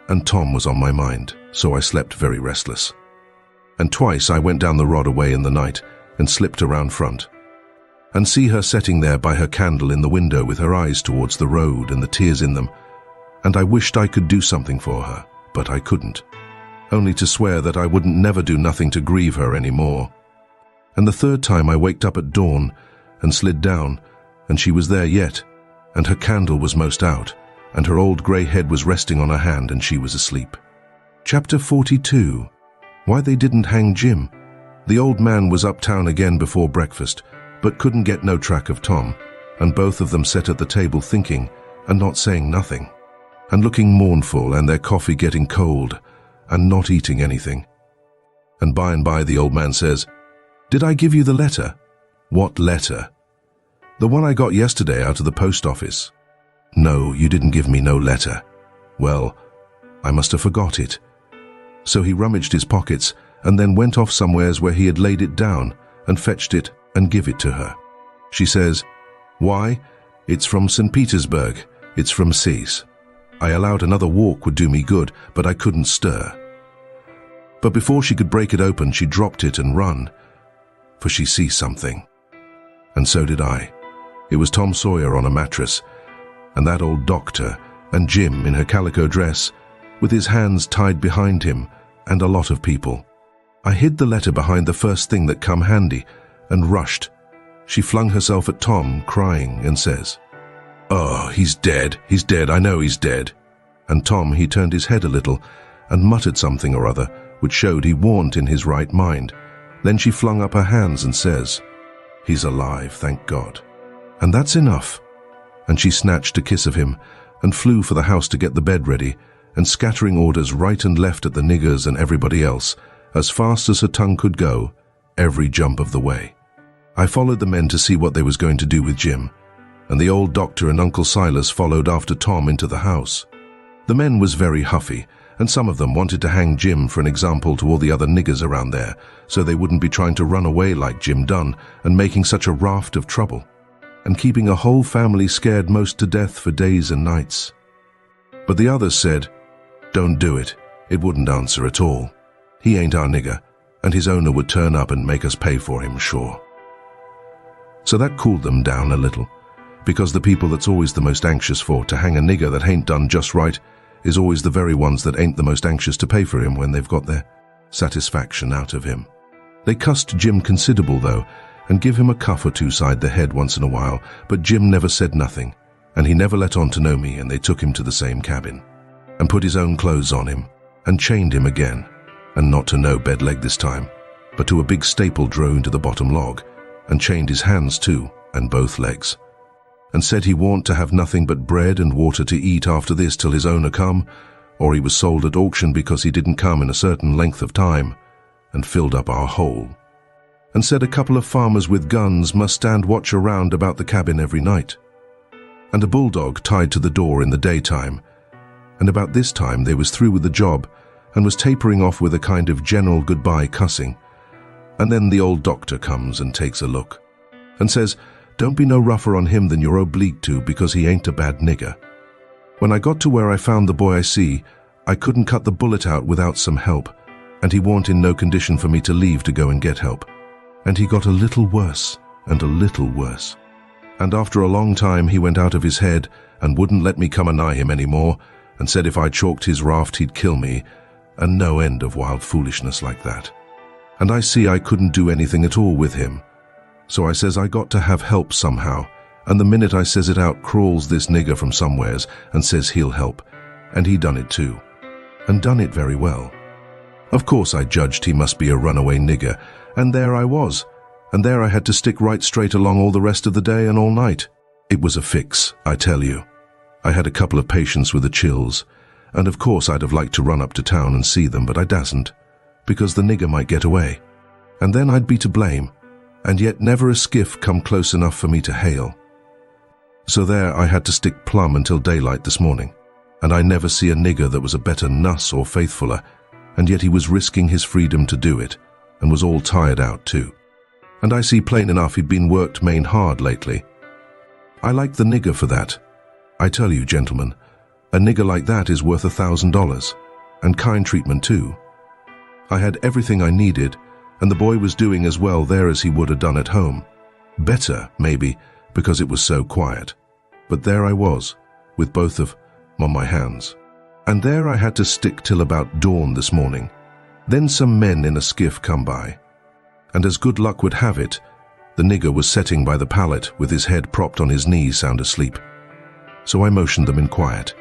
and Tom was on my mind, so I slept very restless. And twice I went down the rod away in the night, and slipped around front, and see her sitting there by her candle in the window with her eyes towards the road and the tears in them, and I wished I could do something for her, but I couldn't, only to swear that I wouldn't never do nothing to grieve her any more. And the third time I waked up at dawn, and slid down, and she was there yet, and her candle was most out, and her old grey head was resting on her hand, and she was asleep. Chapter 42. Why they didn't hang Jim. The old man was uptown again before breakfast, but couldn't get no track of Tom, and both of them sat at the table thinking, and not saying nothing, and looking mournful, and their coffee getting cold, and not eating anything. And by the old man says, "Did I give you the letter?" "What letter?" "The one I got yesterday out of the post office." "No, you didn't give me no letter." "Well, I must have forgot it." So he rummaged his pockets and then went off somewheres where he had laid it down and fetched it and give it to her. She says, "Why? It's from St. Petersburg. It's from Cease." I allowed another walk would do me good, but I couldn't stir. But before she could break it open, she dropped it and run, for she sees something. And so did I. It was Tom Sawyer on a mattress, and that old doctor, and Jim in her calico dress, with his hands tied behind him, and a lot of people. I hid the letter behind the first thing that come handy, and rushed. She flung herself at Tom, crying, and says, "Oh, he's dead, I know he's dead." And Tom, he turned his head a little, and muttered something or other, which showed he warn't in his right mind. Then she flung up her hands and says, "He's alive, thank God. And that's enough." And she snatched a kiss of him, and flew for the house to get the bed ready, and scattering orders right and left at the niggers and everybody else, as fast as her tongue could go, every jump of the way. I followed the men to see what they was going to do with Jim, and the old doctor and Uncle Silas followed after Tom into the house. The men was very huffy, and some of them wanted to hang Jim for an example to all the other niggers around there, so they wouldn't be trying to run away like Jim done and making such a raft of trouble, and keeping a whole family scared most to death for days and nights. But the others said, "Don't do it. It wouldn't answer at all. He ain't our nigger, and his owner would turn up and make us pay for him, sure." So that cooled them down a little, because the people that's always the most anxious for to hang a nigger that ain't done just right is always the very ones that ain't the most anxious to pay for him when they've got their satisfaction out of him. They cussed Jim considerable, though, and give him a cuff or two side the head once in a while, but Jim never said nothing, and he never let on to know me, and they took him to the same cabin, and put his own clothes on him, and chained him again, and not to no bed leg this time, but to a big staple drove into the bottom log, and chained his hands too, and both legs, and said he warn't to have nothing but bread and water to eat after this till his owner come, or he was sold at auction because he didn't come in a certain length of time, and filled up our hole, and said a couple of farmers with guns must stand watch around about the cabin every night, and a bulldog tied to the door in the daytime, and about this time they was through with the job, and was tapering off with a kind of general goodbye cussing, and then the old doctor comes and takes a look, and says, "Don't be no rougher on him than you're obliged to, because he ain't a bad nigger." When I got to where I found the boy I couldn't cut the bullet out without some help, and he warn't in no condition for me to leave to go and get help. And he got a little worse, and a little worse. And after a long time he went out of his head and wouldn't let me come anigh him any more, and said if I chalked his raft he'd kill me, and no end of wild foolishness like that. And I see I couldn't do anything at all with him. So I says I got to have help somehow, and the minute I says it out crawls this nigger from somewheres and says he'll help, and he done it too, and done it very well. Of course I judged he must be a runaway nigger, and there I was, and there I had to stick right straight along all the rest of the day and all night. It was a fix, I tell you. I had a couple of patients with the chills, and of course I'd have liked to run up to town and see them, but I dasn't, because the nigger might get away, and then I'd be to blame, and yet never a skiff come close enough for me to hail. So there I had to stick plumb until daylight this morning, and I never see a nigger that was a better nuss or faithfuler, and yet he was risking his freedom to do it, and was all tired out too. And I see plain enough he'd been worked main hard lately. I like the nigger for that. I tell you, gentlemen, a nigger like that is worth $1,000, and kind treatment too. I had everything I needed, and the boy was doing as well there as he would have done at home. Better, maybe, because it was so quiet. But there I was, with both of them on my hands. And there I had to stick till about dawn this morning. Then some men in a skiff come by, and as good luck would have it, the nigger was setting by the pallet with his head propped on his knees sound asleep. So I motioned them in quiet,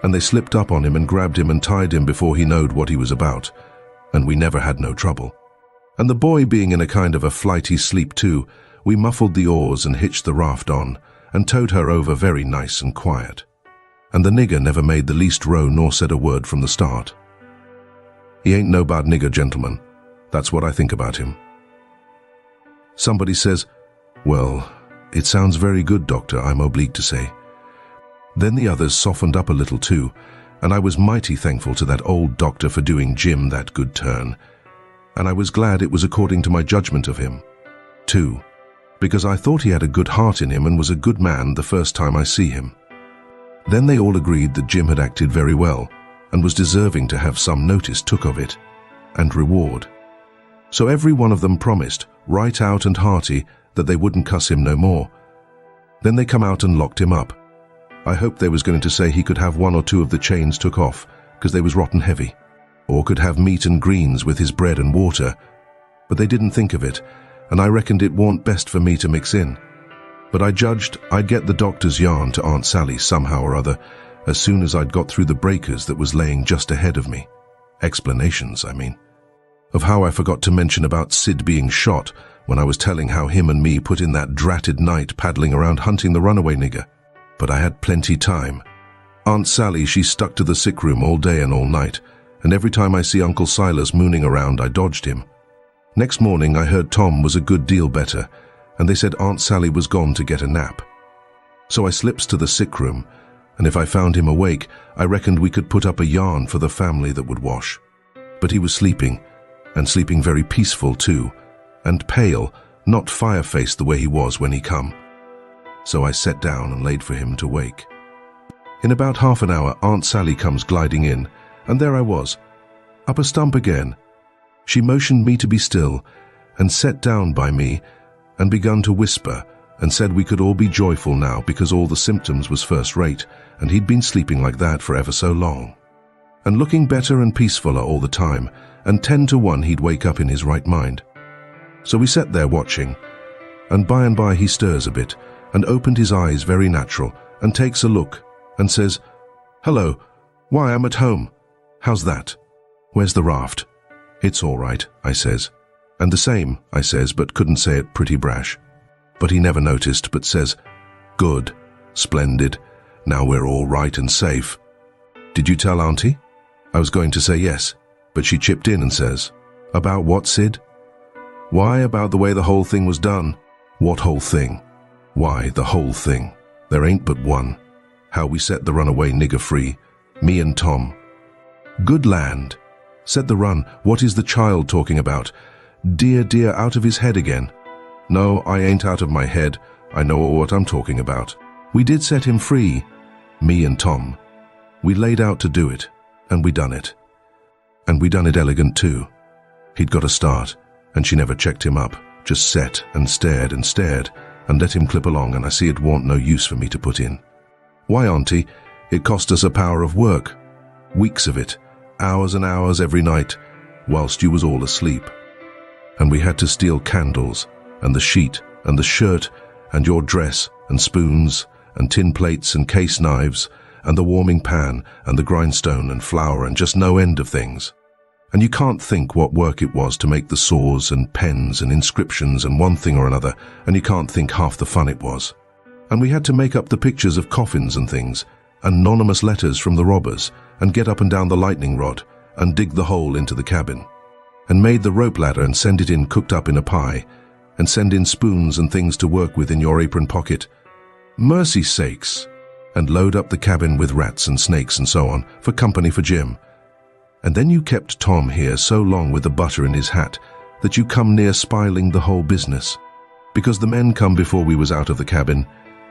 and they slipped up on him and grabbed him and tied him before he knowed what he was about, and we never had no trouble. And the boy being in a kind of a flighty sleep too, we muffled the oars and hitched the raft on, and towed her over very nice and quiet. And the nigger never made the least row nor said a word from the start. He ain't no bad nigger, gentlemen. That's what I think about him. Somebody says, "Well, it sounds very good, Doctor, I'm obliged to say." Then the others softened up a little too, and I was mighty thankful to that old doctor for doing Jim that good turn, and I was glad it was according to my judgment of him, too, because I thought he had a good heart in him and was a good man the first time I see him. Then they all agreed that Jim had acted very well, and was deserving to have some notice took of it, and reward. So every one of them promised, right out and hearty, that they wouldn't cuss him no more. Then they come out and locked him up. I hoped they was going to say he could have one or two of the chains took off, because they was rotten heavy, or could have meat and greens with his bread and water, but they didn't think of it, and I reckoned it warn't best for me to mix in. But I judged I'd get the doctor's yarn to Aunt Sally somehow or other, as soon as I'd got through the breakers that was laying just ahead of me. Explanations, I mean. Of how I forgot to mention about Sid being shot when I was telling how him and me put in that dratted night paddling around hunting the runaway nigger. But I had plenty time. Aunt Sally, she stuck to the sick room all day and all night, and every time I see Uncle Silas mooning around, I dodged him. Next morning I heard Tom was a good deal better, and they said Aunt Sally was gone to get a nap. So I slips to the sick room, and if I found him awake, I reckoned we could put up a yarn for the family that would wash. But he was sleeping, and sleeping very peaceful too, and pale, not fire-faced the way he was when he come. So I sat down and laid for him to wake. In about half an hour, Aunt Sally comes gliding in, and there I was, up a stump again. She motioned me to be still, and sat down by me, and begun to whisper, and said we could all be joyful now because all the symptoms was first rate, and he'd been sleeping like that for ever so long, and looking better and peacefuler all the time, and 10 to 1 he'd wake up in his right mind. So we sat there watching, and by he stirs a bit, and opened his eyes very natural, and takes a look, and says, "Hello, why, I'm at home. How's that? Where's the raft?" "It's all right," I says. "And the same," I says, but couldn't say it pretty brash. But he never noticed, but says, "Good, splendid, now we're all right and safe. Did you tell Auntie?" I was going to say yes, but she chipped in and says, "About what, Sid?" "Why, about the way the whole thing was done." "What whole thing?" "Why, the whole thing. There ain't but one. How we set the runaway nigger free, me and Tom." "Good land. Set the run. What is the child talking about? Dear, out of his head again?" "No, I ain't out of my head. I know what I'm talking about. We did set him free, me and Tom. We laid out to do it, and we done it. And we done it elegant too. He'd got a start, and she never checked him up, just sat and stared and let him clip along, and I see it warn't no use for me to put in. Why, Auntie, it cost us a power of work. Weeks of it, hours and hours every night, whilst you was all asleep. And we had to steal candles, and the sheet, and the shirt, and your dress, and spoons, and tin plates, and case knives, and the warming pan, and the grindstone, and flour, and just no end of things. And you can't think what work it was to make the saws and pens and inscriptions and one thing or another, and you can't think half the fun it was. And we had to make up the pictures of coffins and things, and Nonnamous letters from the robbers, and get up and down the lightning rod, and dig the hole into the cabin, and made the rope ladder and send it in cooked up in a pie, and send in spoons and things to work with in your apron pocket. Mercy sakes! And load up the cabin with rats and snakes and so on, for company for Jim. And then you kept Tom here so long with the butter in his hat that you come near spiling the whole business. Because the men come before we was out of the cabin,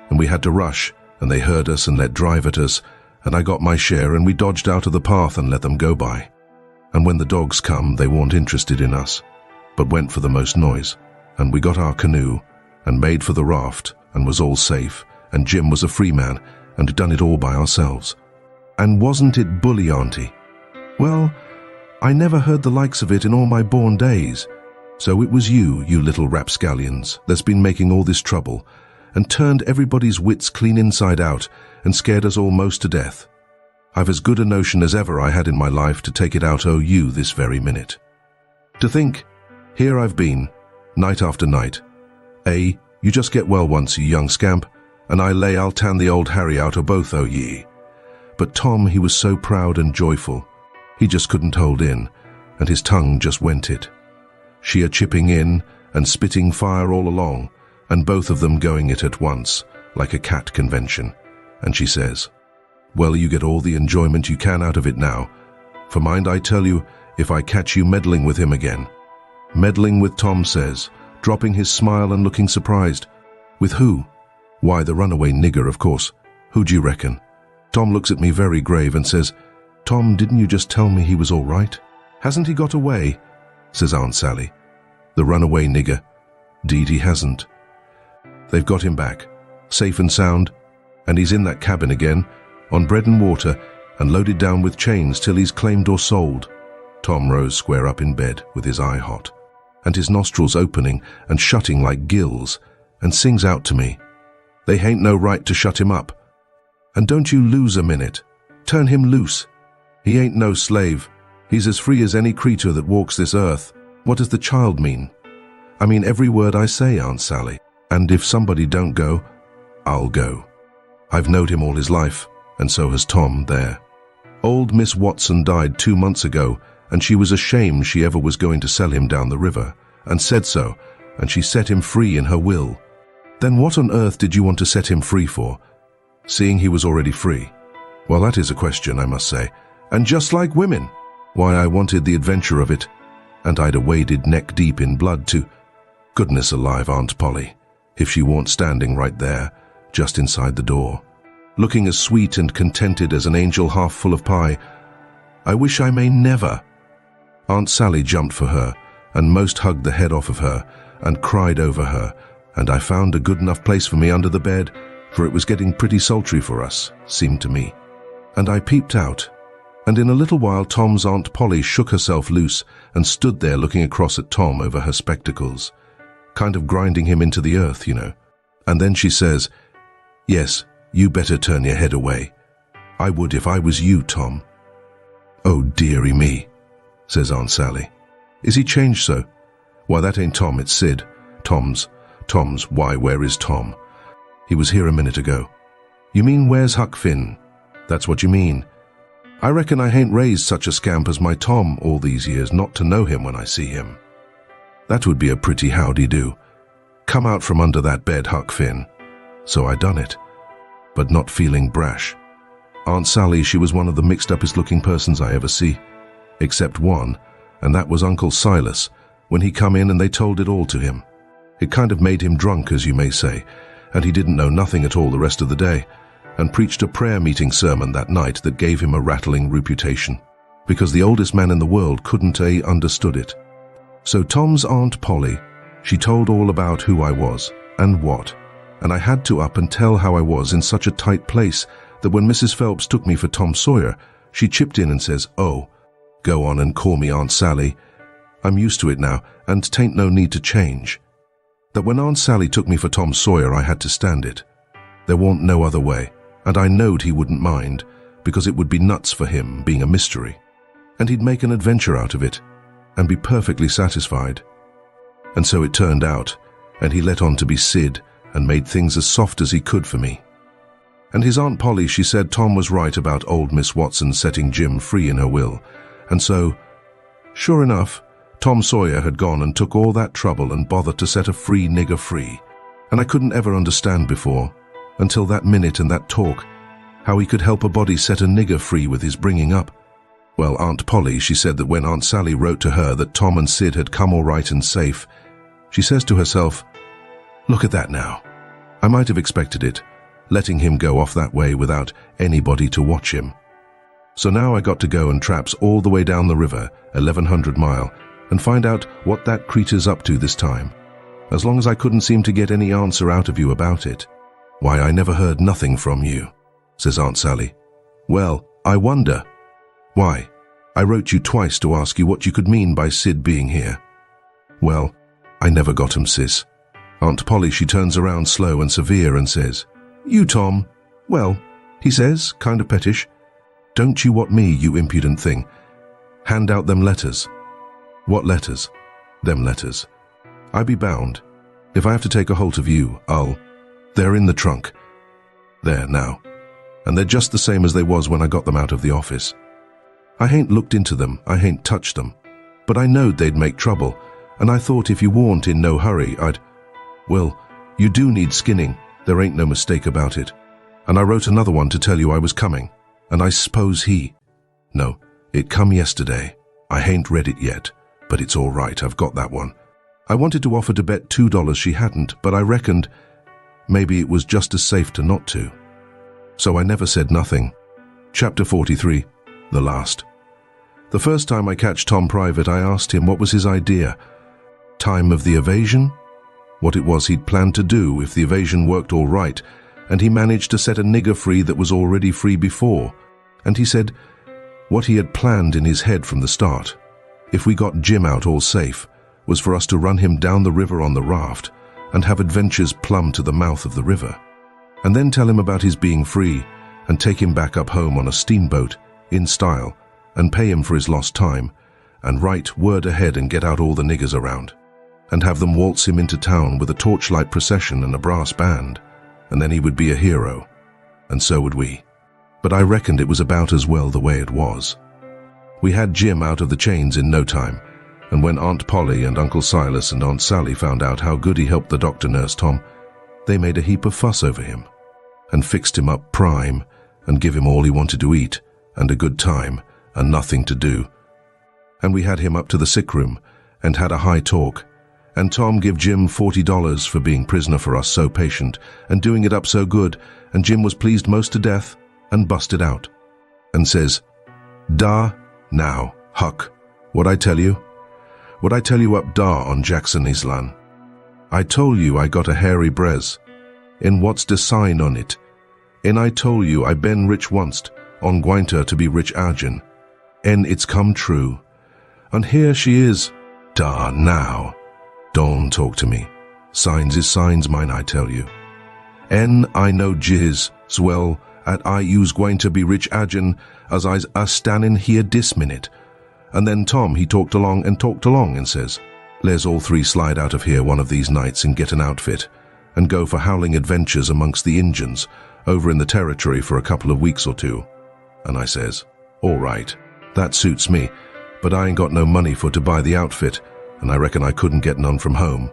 and we had to rush, and they heard us and let drive at us, and I got my share, and we dodged out of the path and let them go by. And when the dogs come, they weren't interested in us, but went for the most noise, and we got our canoe, and made for the raft, and was all safe, and Jim was a free man, and done it all by ourselves. And wasn't it bully, Auntie? Well, I never heard the likes of it in all my born days. So it was you little rapscallions, that's been making all this trouble, and turned everybody's wits clean inside out, and scared us all most to death. I've as good a notion as ever I had in my life to take it out o' you this very minute. To think, here I've been, night after night. You just get well once, you young scamp, and I lay I'll tan the old Harry out o' both o' ye. But Tom, he was so proud and joyful. He just couldn't hold in, and his tongue just went it. She a chipping in and spitting fire all along, and both of them going it at once, like a cat convention. And she says, well, you get all the enjoyment you can out of it now, for mind I tell you, if I catch you meddling with him again. Meddling with, Tom says, dropping his smile and looking surprised. With who? Why, the runaway nigger, of course. Who do you reckon? Tom looks at me very grave and says, Tom, didn't you just tell me he was all right? Hasn't he got away? Says Aunt Sally. The runaway nigger. 'Deed he hasn't. They've got him back, safe and sound, and he's in that cabin again, on bread and water, and loaded down with chains till he's claimed or sold. Tom rose square up in bed with his eye hot, and his nostrils opening and shutting like gills, and sings out to me, they hain't no right to shut him up. And don't you lose a minute. Turn him loose. He ain't no slave. He's as free as any creature that walks this earth. What does the child mean? I mean every word I say, Aunt Sally. And if somebody don't go, I'll go. I've knowed him all his life, and so has Tom there. Old Miss Watson died 2 months ago, and she was ashamed she ever was going to sell him down the river, and said so, and she set him free in her will. Then what on earth did you want to set him free for, seeing he was already free? Well, that is a question, I must say. And just like women, why, I wanted the adventure of it, and I'd a waded neck deep in blood to... Goodness alive, Aunt Polly, if she weren't standing right there, just inside the door, looking as sweet and contented as an angel half full of pie. I wish I may never. Aunt Sally jumped for her, and most hugged the head off of her, and cried over her, and I found a good enough place for me under the bed, for it was getting pretty sultry for us, seemed to me. And I peeped out, and in a little while Tom's Aunt Polly shook herself loose and stood there looking across at Tom over her spectacles, kind of grinding him into the earth, you know. And then she says, yes, you better turn your head away. I would if I was you, Tom. Oh, dearie me, says Aunt Sally. Is he changed so? Why, that ain't Tom, it's Sid. Tom's, why, where is Tom? He was here a minute ago. You mean, where's Huck Finn? That's what you mean. I reckon I hain't raised such a scamp as my Tom all these years not to know him when I see him. That would be a pretty howdy-do. Come out from under that bed, Huck Finn. So I done it, but not feeling brash. Aunt Sally, she was one of the mixed-uppest-looking persons I ever see, except one, and that was Uncle Silas, when he come in and they told it all to him. It kind of made him drunk, as you may say, and he didn't know nothing at all the rest of the day, and preached a prayer-meeting sermon that night that gave him a rattling reputation, because the oldest man in the world couldn't understood it. So Tom's Aunt Polly, she told all about who I was and what, and I had to up and tell how I was in such a tight place that when Mrs. Phelps took me for Tom Sawyer, she chipped in and says, "Oh, go on and call me Aunt Sally. I'm used to it now, and 'tain't no need to change." That when Aunt Sally took me for Tom Sawyer, I had to stand it. There warn't no other way, and I knowed he wouldn't mind, because it would be nuts for him being a mystery, and he'd make an adventure out of it, and be perfectly satisfied. And so it turned out, and he let on to be Sid, and made things as soft as he could for me. And his Aunt Polly, she said Tom was right about old Miss Watson setting Jim free in her will, and so, sure enough, Tom Sawyer had gone and took all that trouble and bother to set a free nigger free, and I couldn't ever understand before, until that minute and that talk, how he could help a body set a nigger free with his bringing up. Well, Aunt Polly, she said that when Aunt Sally wrote to her that Tom and Sid had come all right and safe, she says to herself, "Look at that now. I might have expected it, letting him go off that way without anybody to watch him. So now I got to go and traps all the way down the river, 1100 mile, and find out what that creature's up to this time, as long as I couldn't seem to get any answer out of you about it. Why, I never heard nothing from you," says Aunt Sally. "Well, I wonder. Why, I wrote you twice to ask you what you could mean by Sid being here." "Well, I never got him, sis." Aunt Polly, she turns around slow and severe and says, "You, Tom, well," he says, kind of pettish, "don't you want me, you impudent thing? Hand out them letters." "What letters?" "Them letters. I be bound. If I have to take a holt of you, they're in the trunk. There, now. And they're just the same as they was when I got them out of the office. I hain't looked into them, I hain't touched them, but I knowed they'd make trouble, and I thought if you warn't in no hurry, well, you do need skinning, there ain't no mistake about it. And I wrote another one to tell you I was coming, and I s'pose no, it come yesterday. I hain't read it yet, but it's all right, I've got that one. I wanted to offer to bet $2 she hadn't, but I reckoned maybe it was just as safe to not to. So I never said nothing. Chapter 43, the last. The first time I catched Tom private, I asked him what was his idea. Time of the evasion? What it was he'd planned to do if the evasion worked all right, and he managed to set a nigger free that was already free before. And he said what he had planned in his head from the start, if we got Jim out all safe, was for us to run him down the river on the raft and have adventures plumb to the mouth of the river, and then tell him about his being free and take him back up home on a steamboat, in style, and pay him for his lost time, and write word ahead and get out all the niggers around, and have them waltz him into town with a torchlight procession and a brass band, and then he would be a hero, and so would we. But I reckoned it was about as well the way it was. We had Jim out of the chains in no time, and when Aunt Polly and Uncle Silas and Aunt Sally found out how good he helped the doctor nurse Tom, they made a heap of fuss over him, and fixed him up prime, and give him all he wanted to eat, and a good time, and nothing to do. And we had him up to the sick room, and had a high talk, and Tom give Jim $40 for being prisoner for us so patient, and doing it up so good, and Jim was pleased most to death, and busted out, and says, "Da, now, Huck, what I tell you? What I tell you up da on Jackson Island? I told you I got a hairy brez, and what's the sign on it? And I told you I been rich once, on Gwinter to be rich agin, and it's come true. And here she is, da now. Don't talk to me. Signs is signs, mine, I tell you. And I know jizz, swell, at I use going to be rich agin, as I's a-standin' here dis minute." And then Tom, he talked along and says, "Let's all three slide out of here one of these nights and get an outfit, and go for howling adventures amongst the Injuns, over in the territory for a couple of weeks or two." And I says, "All right, that suits me, but I ain't got no money for to buy the outfit, and I reckon I couldn't get none from home,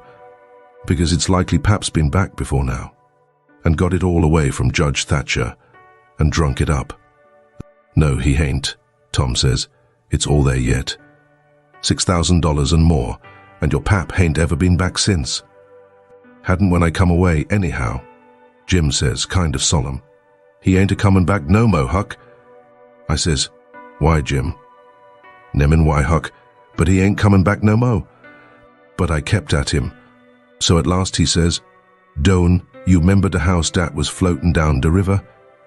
because it's likely Pap's been back before now, and got it all away from Judge Thatcher, and drunk it up." "No, he hain't," Tom says. "It's all there yet. $6,000 and more, and your pap hain't ever been back since." "Hadn't when I come away, anyhow," Jim says, kind of solemn. "He ain't a-comin' back no mo, Huck." I says, "Why, Jim?" "Nemin' why, Huck, but he ain't comin' back no mo. But I kept at him. So at last he says, "Doan, you remember the house dat was floating down the river?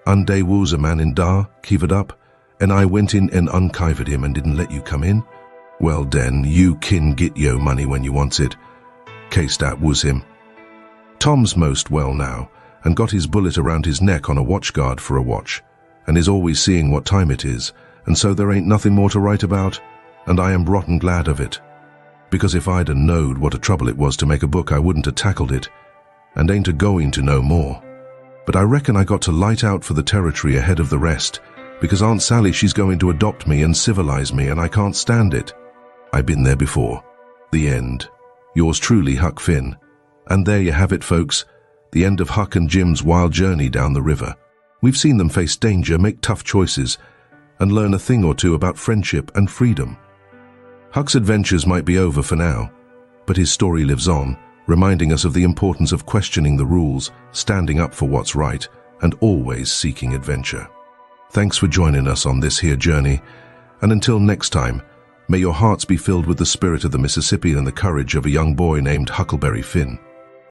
And they was a man in dar, kivered up, and I went in and unkivered him and didn't let you come in? Well den, you kin get yo money when you wants it. Case dat was him." Tom's most well now, and got his bullet around his neck on a watchguard for a watch, and is always seeing what time it is, and so there ain't nothing more to write about, and I am rotten glad of it. Because if I'd a knowed what a trouble it was to make a book, I wouldn't have tackled it, and ain't a-going to know more. But I reckon I got to light out for the territory ahead of the rest, because Aunt Sally, she's going to adopt me and civilize me, and I can't stand it. I've been there before. The end. Yours truly, Huck Finn. And there you have it, folks, the end of Huck and Jim's wild journey down the river. We've seen them face danger, make tough choices, and learn a thing or two about friendship and freedom. Huck's adventures might be over for now, but his story lives on, reminding us of the importance of questioning the rules, standing up for what's right, and always seeking adventure. Thanks for joining us on this here journey, and until next time, may your hearts be filled with the spirit of the Mississippi and the courage of a young boy named Huckleberry Finn.